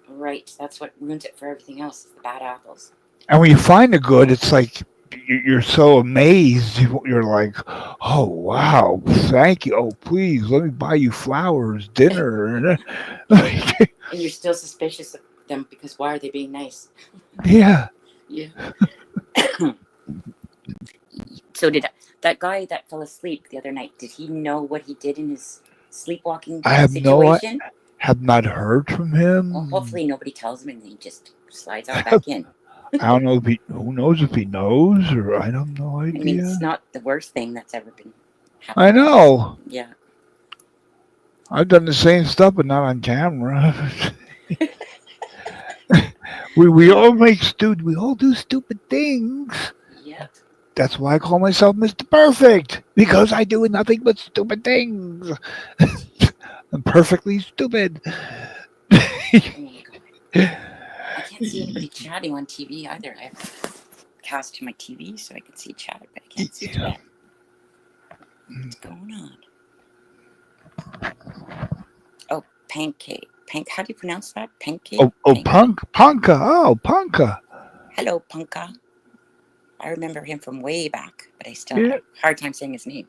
Right. That's what ruins it for everything else. The bad apples. And when you find the good, it's like you're so amazed. You're like, oh wow, thank you. Oh please, let me buy you flowers, dinner. And you're still suspicious of them because why are they being nice? Yeah. Yeah. So did that guy that fell asleep the other night? Did he know what he did in his sleepwalking situation? have not heard from him. Well, hopefully nobody tells him and he just slides out back in. I don't know if who knows if he knows, or I have no I mean, idea. it's not the worst thing that's ever been happened. I know. Yeah. I've done the same stuff, but not on camera. we all we all do stupid things. Yeah. That's why I call myself Mr. Perfect, because I do nothing but stupid things. I'm perfectly stupid. Oh my God. I can't see anybody chatting on TV either. I have cast to my TV so I can see chat, but I can't see chat. What's going on? Oh, pancake. How do you pronounce that? Pancake? Pancake. Punka. Oh, Punka. Hello, Punka. I remember him from way back, but I still Yeah. have a hard time saying his name.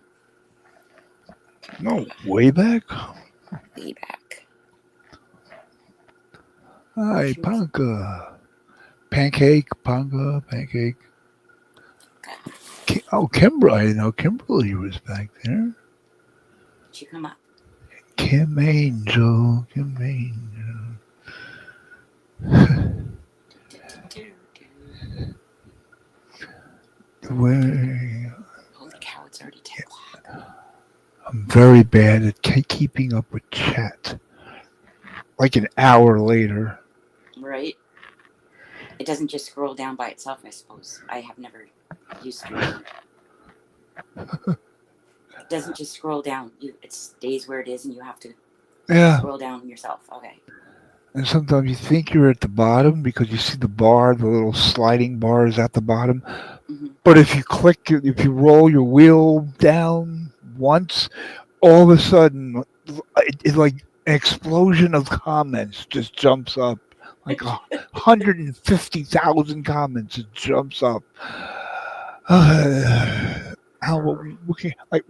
No, way back. Way back. Hi, Punka. Pancake, Punka, pancake. Kimberly. I didn't know Kimberly was back there. Did you come up? Kim Angel. Where? Holy cow, it's already 10 o'clock. I'm very bad at keeping up with chat. Like an hour later. Right? It doesn't just scroll down by itself, I suppose. I have never used Streamlabs. It doesn't just scroll down. It stays where it is and you have to scroll down yourself. Okay. And sometimes you think you're at the bottom because you see the bar, the little sliding bar is at the bottom. Mm-hmm. But if you roll your wheel down once, all of a sudden, it's like an explosion of comments just jumps up. Like 150,000 comments, it jumps up.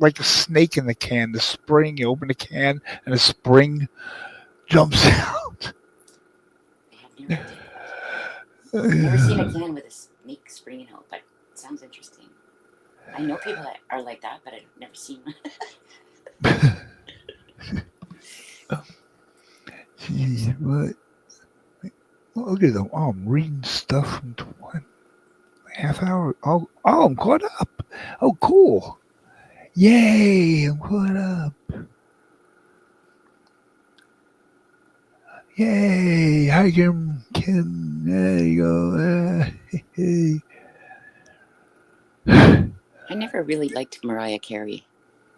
Like a snake in the can, the spring, you open the can and a spring jumps out. I have never seen a can with a snake springing out, but it sounds interesting. I know people that are like that, but I've never seen one. Jeez, what? Look at them. Oh, I'm reading stuff from half hour. Oh, I'm caught up. Oh, cool. Yay, I'm caught up. Yay. Hi, Kim. There you go. I never really liked Mariah Carey.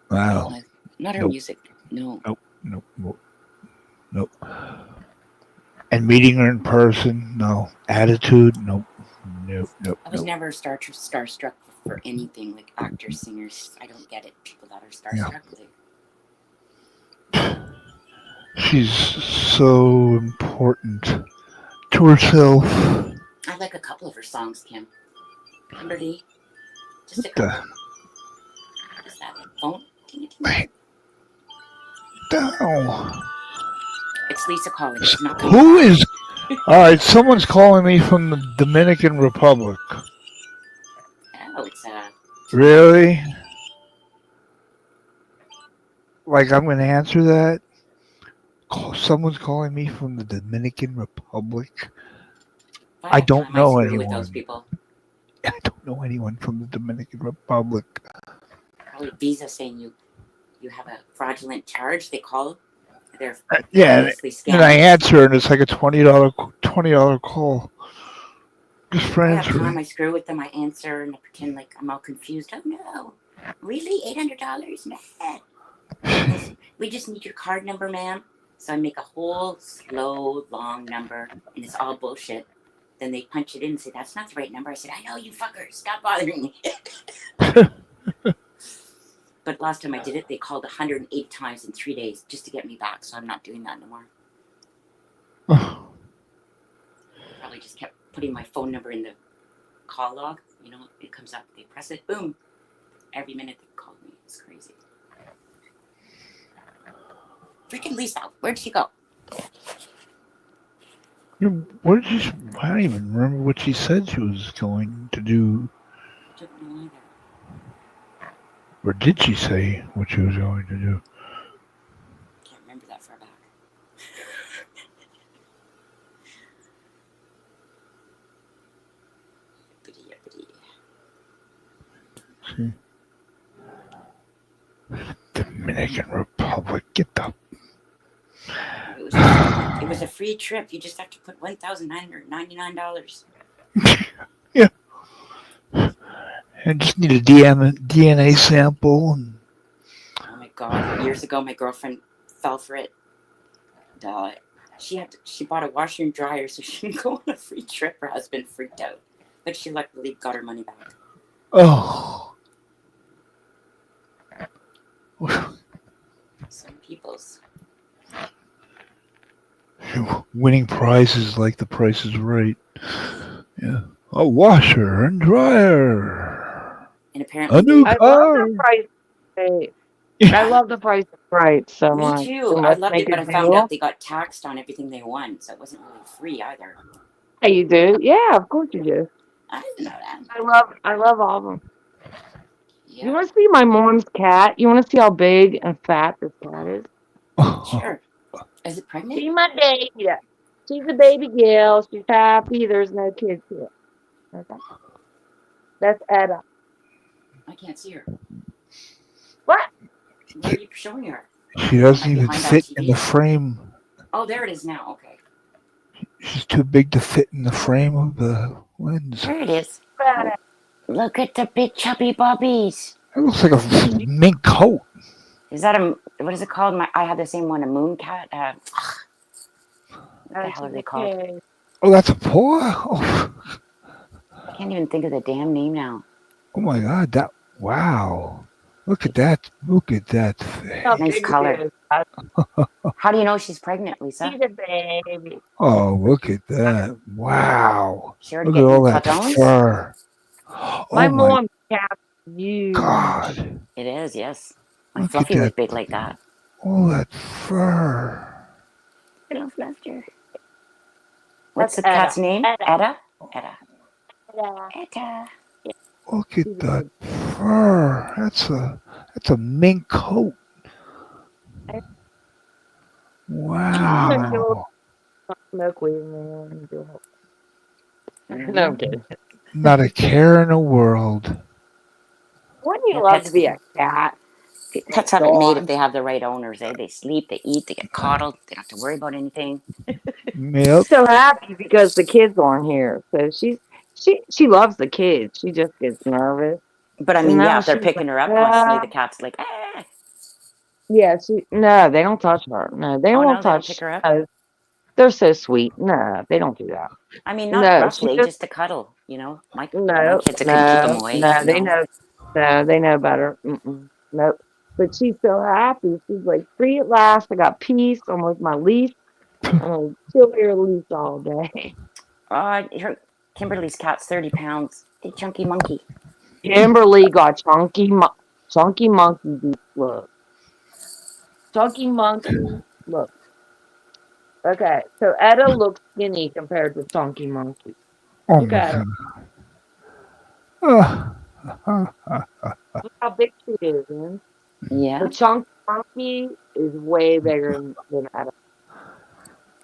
Wow. Not her music. No. Nope. And meeting her in person, no. Attitude, nope. I was never starstruck for anything, like actors, singers. I don't get it. People that are starstruck. She's so important to herself. I like a couple of her songs, Kim. Kimberly. Just a couple. Is that a phone? Wait. No. It's Lisa calling. It's not Who is? All right, someone's calling me from the Dominican Republic. Oh, it's Really? Like I'm going to answer that? Someone's calling me from the Dominican Republic. I don't know anyone. With those people. I don't know anyone from the Dominican Republic. Probably Visa saying you have a fraudulent charge. They call. They're and I answer, and it's like a $20 call. Just for Every answering. time I screw with them, I answer and I pretend like I'm all confused. Oh no, really? $800? Nah. We just need your card number, ma'am. So I make a whole slow, long number, and it's all bullshit. Then they punch it in and say, "That's not the right number." I said, "I know, you fuckers. Stop bothering me." But last time I did it, they called 108 times in 3 days just to get me back. So I'm not doing that no more. Probably just kept putting my phone number in the call log. You know, it comes up. They press it. Boom. Every minute they called me. It's crazy. Freaking Lisa. Where'd she go? What did she? I don't even remember what she said she was going to do. I don't know either. Or did she say what she was going to do? Can't remember that far Dominican Republic. Get the. It was a free trip. You just have to put $1,999. Yeah. I just need a DNA sample. And... Oh my God! Years ago, my girlfriend fell for it. She bought a washer and dryer so she can go on a free trip. Her husband freaked out, but she luckily got her money back. Oh. Some people's. Winning prizes like The Price is Right. Yeah. A washer and dryer. And apparently, A new I love car. the price. Right. I love the price right so me much. too. So I let's loved make it, but a I found deal. out they got taxed on everything they won, so it wasn't really free either. Yeah, you do. Yeah, of course you do. I didn't know that. I love all of them. You Yeah, want to see my mom's cat? You want to see how big and fat this cat is? sure. Is it pregnant? See my baby. She's a baby girl. She's happy. There's no kids here. Okay. That's Etta. I can't see her. What? Where are you showing her? She doesn't Am I even behind on fit in TV? the frame. Oh, there it is now. Okay. She's too big to fit in the frame of the lens. There it is. Fat. Look at the big chubby bubbies. It looks like a mink coat. Is that what is it called? I had the same one, a moon cat. What the hell are they called? Okay. Oh, that's a paw? Oh, I can't even think of the damn name now. oh my God. That. Wow. Look at that. Look at that. How Nice big color. it is. How do you know she's pregnant, Lisa? She's a baby. Oh, look at that. Wow. She already Look at all getting that cutones? fur. My Oh my mom's cat is huge. God. It is, yes. My Look at Fluffy was that. big like that. All that fur. Little Fluffy. What's That's the cat's Etta. name? Etta. Etta? Etta. Yeah. Etta. Look at that fur. That's a mink coat. Wow. Smoke weed, man. No, I'm kidding. Not a care in the world. Wouldn't you Yeah, love pets- to be a cat? Pets have it made if Dog. they have the right owners. Eh? They sleep, they eat, they get coddled. They don't have to worry about anything. Yep. So happy because the kids aren't here. So she loves the kids. She just gets nervous. But I So mean, now yeah, if they're she's picking like, her up constantly, "Ah." the cat's like, eh. Yeah, no, they don't touch her. No, they Oh, no, won't they don't touch pick her up? her. They're so sweet. No, they don't do that. I mean, not No, roughly, she just to cuddle, you know? My kids, No, I couldn't keep them no, away. no, you they know? know. No, they know better. Nope. But she's so happy. She's like, free at last. I got peace. I'm with my leash. I'm gonna chill here leash all day. Kimberly's cat's 30 pounds. Big chunky monkey. Kimberly got chunky monkey deep look. Chunky monkey look. Okay, so Etta looks skinny compared to chunky monkey. Oh Look my at her. God. Look how big she is, man. Yeah. The chunky monkey is way bigger than Etta.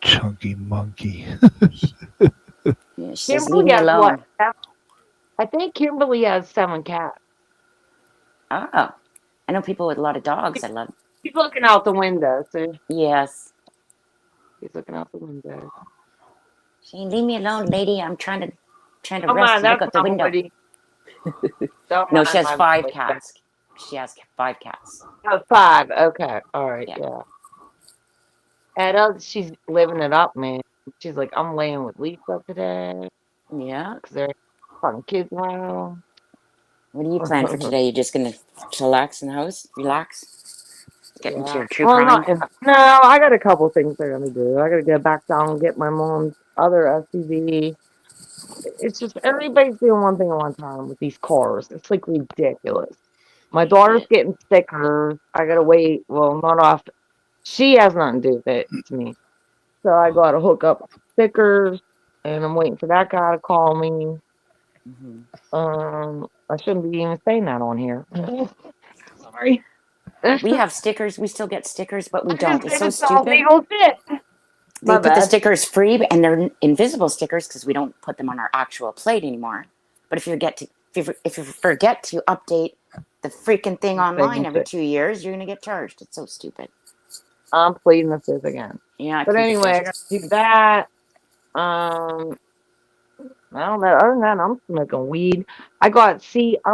Chunky monkey. Yeah, she says, leave Kimberly me has alone. what? I think Kimberly has 7 cats. Oh. I know people with a lot of dogs. I love. She's looking out the window, so Yes. she's looking out the window. Shane, leave me alone, lady. I'm trying to Come rest. on, Look that's out the my window. Woody. Don't No, mind she has my 5 voice. cats. She has 5 cats. Oh, 5. Okay, all right, Yeah. yeah. Etta, she's living it up, man. She's like, I'm laying with Lisa today Yeah. because they're fucking kids now. What do you plan for today? You're just gonna chillax in the house, relax, get into your true Well, crime. no, I got a couple things I'm gonna do. I gotta go back down and get my mom's other SUV. It's just everybody's doing one thing at one time with these cars. It's like ridiculous. My daughter's getting stickers. I gotta wait. Well, not off. She has nothing to do with it. It's me. So I gotta hook up stickers, and I'm waiting for that guy to call me. I shouldn't be even saying that on here. Sorry. We have stickers. We still get stickers, but we don't. It's so It's all stupid. legal shit. They My put the bad. stickers free, and they're invisible stickers because we don't put them on our actual plate anymore. But if you forget to update the freaking thing I'm pleading online the every fifth. 2 years. You're gonna get charged. It's so stupid. I'm pleading the fifth again. Yeah. But keep it anyway, I fifth. got to do that. I don't know. Other than that, I'm smoking weed. I'm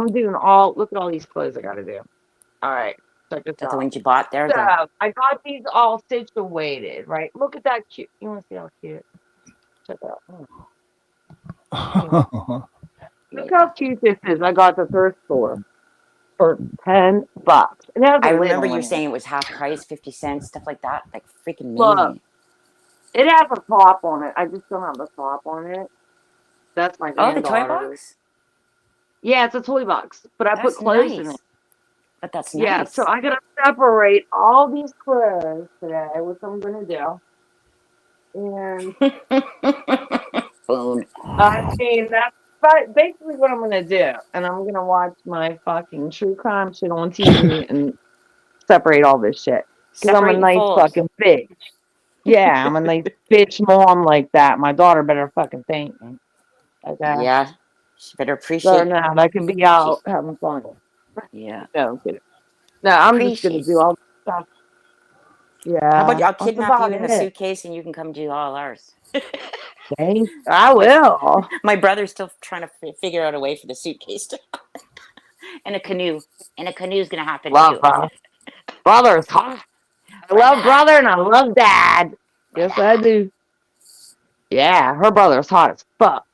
doing look at all these clothes I got to do. All right. Check this That's the out. ones you bought there. So I got these all situated, right? Look at that cute. You want to see how cute? Check it out. Look how cute this is. I got the thrift store for $10. It has a I lid remember on you it. saying it was half price, 50 cents, stuff like that. Like freaking Look. amazing. It has a top on it. I just don't have the top on it. That's my Oh, the toy granddaughter's. box. Yeah, it's a toy box, but I put That's clothes in nice. it. But that's Yeah, nice. so I gotta separate all these clothes today, which I'm gonna do. And Boom. I mean that's basically what I'm gonna do. And I'm gonna watch my fucking true crime shit on TV and separate all this shit. Because I'm a Separate and nice fold. fucking bitch. Yeah, I'm a nice bitch mom like that. My daughter better fucking thank me. Okay. Yeah. She better So appreciate. now I can be out having fun. Yeah. No, I'm kidding. No, I'm just gonna Appreciate. do all this stuff. Yeah. How about I'll that's kidnap about you in the it. suitcase and you can come do all ours. Thanks. I will. My brother's still trying to figure out a way for the suitcase to and a canoe. And a canoe's gonna happen Love too. brother. Brother's hot. I love brother and I love dad. Yes, I do. Yeah, her brother's hot as fuck.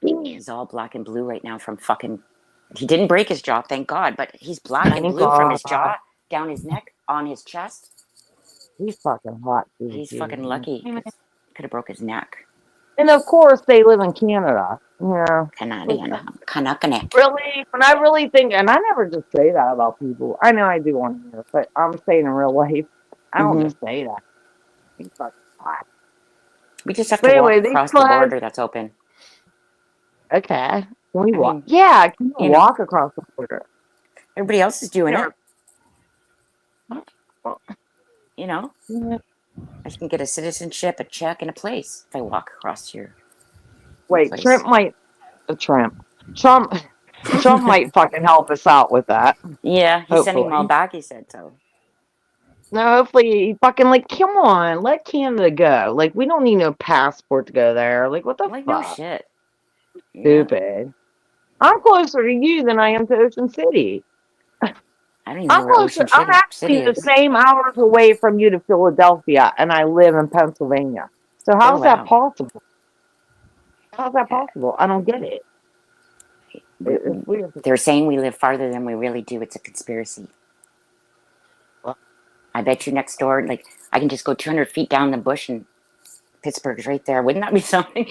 He's all black and blue right now from fucking. He didn't break his jaw, thank God, but he's black and Thank blue from his God. jaw, down his neck, on his chest. He's fucking hot. He's fucking lucky. Could have broke his neck. And of course, they live in Canada. Yeah. Canadian. Canuckaneck. Really, when I really think, and I never just say that about people. I know I do on here, but I'm saying in real life, I don't just say that. He's fucking hot. We just have But to anyway, walk these across the clothes. border that's open. Okay. Can we I walk? mean, Yeah, can you you know. walk across the border? Everybody else is doing Yeah. it. You know, Yeah. I can get a citizenship, a check, and a place if I walk across here. Wait, place. Trump might might fucking help us out with that. Yeah, he's sending them all Hopefully. back. He said so. No, hopefully he fucking come on, let Canada go. Like we don't need no passport to go there. Like what the Like fuck? no shit. Yeah. Stupid. I'm closer to you than I am to Ocean City. I don't even know where Ocean I'm actually City the is. same hours away from you to Philadelphia, and I live in Pennsylvania. So how's wow. that possible? How's that possible? I don't get it. It's weird. They're saying we live farther than we really do. It's a conspiracy. What? I bet you next door, like I can just go 200 feet down the bush and Pittsburgh's right there. Wouldn't that be something?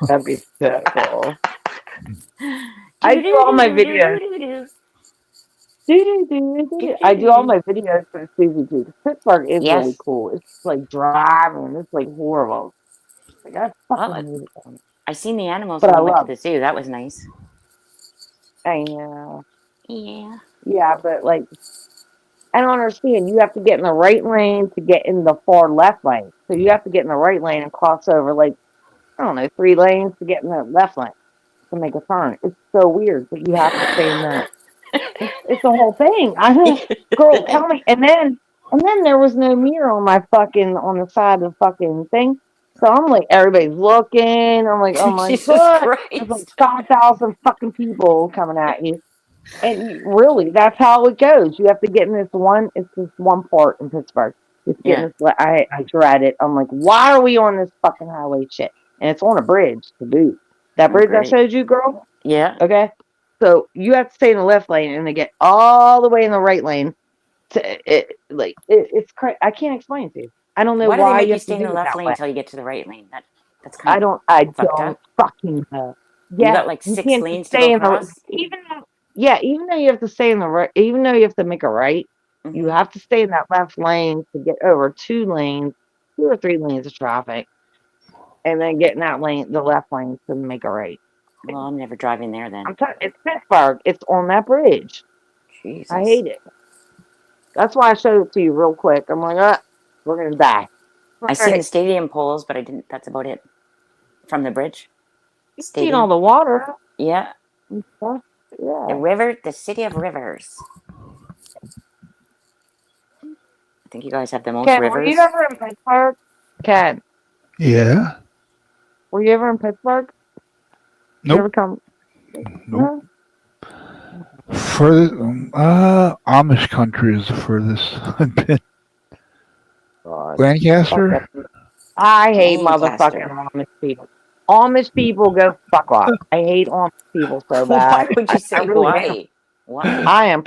That'd be so cool. I do all my videos. I do all my videos for Susie too. Pittsburgh is really cool. It's like driving. It's like horrible. Like I fucking hate it. I seen the animals But when I we went to love the zoo. That was nice. I know. Yeah. Yeah, but like I don't understand. You have to get in the right lane to get in the far left lane. So you have to get in the right lane and cross over like I don't know 3 lanes to get in the left lane to make a turn. It's so weird, but you have to stay in that. It's the whole thing. Girl, tell me. And then there was no mirror on the side of the fucking thing. So I'm like, everybody's looking. I'm like, oh my God. There's like 5,000 fucking people coming at you. And really, that's how it goes. You have to get in this one part in Pittsburgh. It's getting this, I dread it. I'm like, why are we on this fucking highway shit? And it's on a bridge to boot. That bridge I showed you, girl? Yeah. Okay. So you have to stay in the left lane and then get all the way in the right lane. It's crazy. I can't explain it to you. I don't know why why do they make you you stay in the left lane way. until you get to the right lane? That's kind of I fucked don't up. fucking know. Yeah, you got like you 6 can't lanes to stay go in the across. even though you have to stay in the right, even though you have to make a right, you have to stay in that left lane to get over 2 or 3 lanes of traffic, and then get in that lane, the left lane, to make a right. Well, I'm never driving there then. It's Pittsburgh. It's on that bridge. Jesus. I hate it. That's why I showed it to you real quick. I'm like, we're gonna die. I seen the stadium poles, but I didn't. That's about it. From the bridge. You've seen all the water. Yeah. Yeah. The city of rivers. I think you guys have the most Ken, were rivers. you ever in Pittsburgh? Ken, Yeah. were you ever in Pittsburgh? Did you Nope. ever come? Nope. No? Further, Amish country is the furthest I've been. God. Lancaster? I hate Lancaster. motherfucking Amish people. Amish people go fuck off. I hate Amish people so Why bad. would you say I really hate 'em. why? Why? I am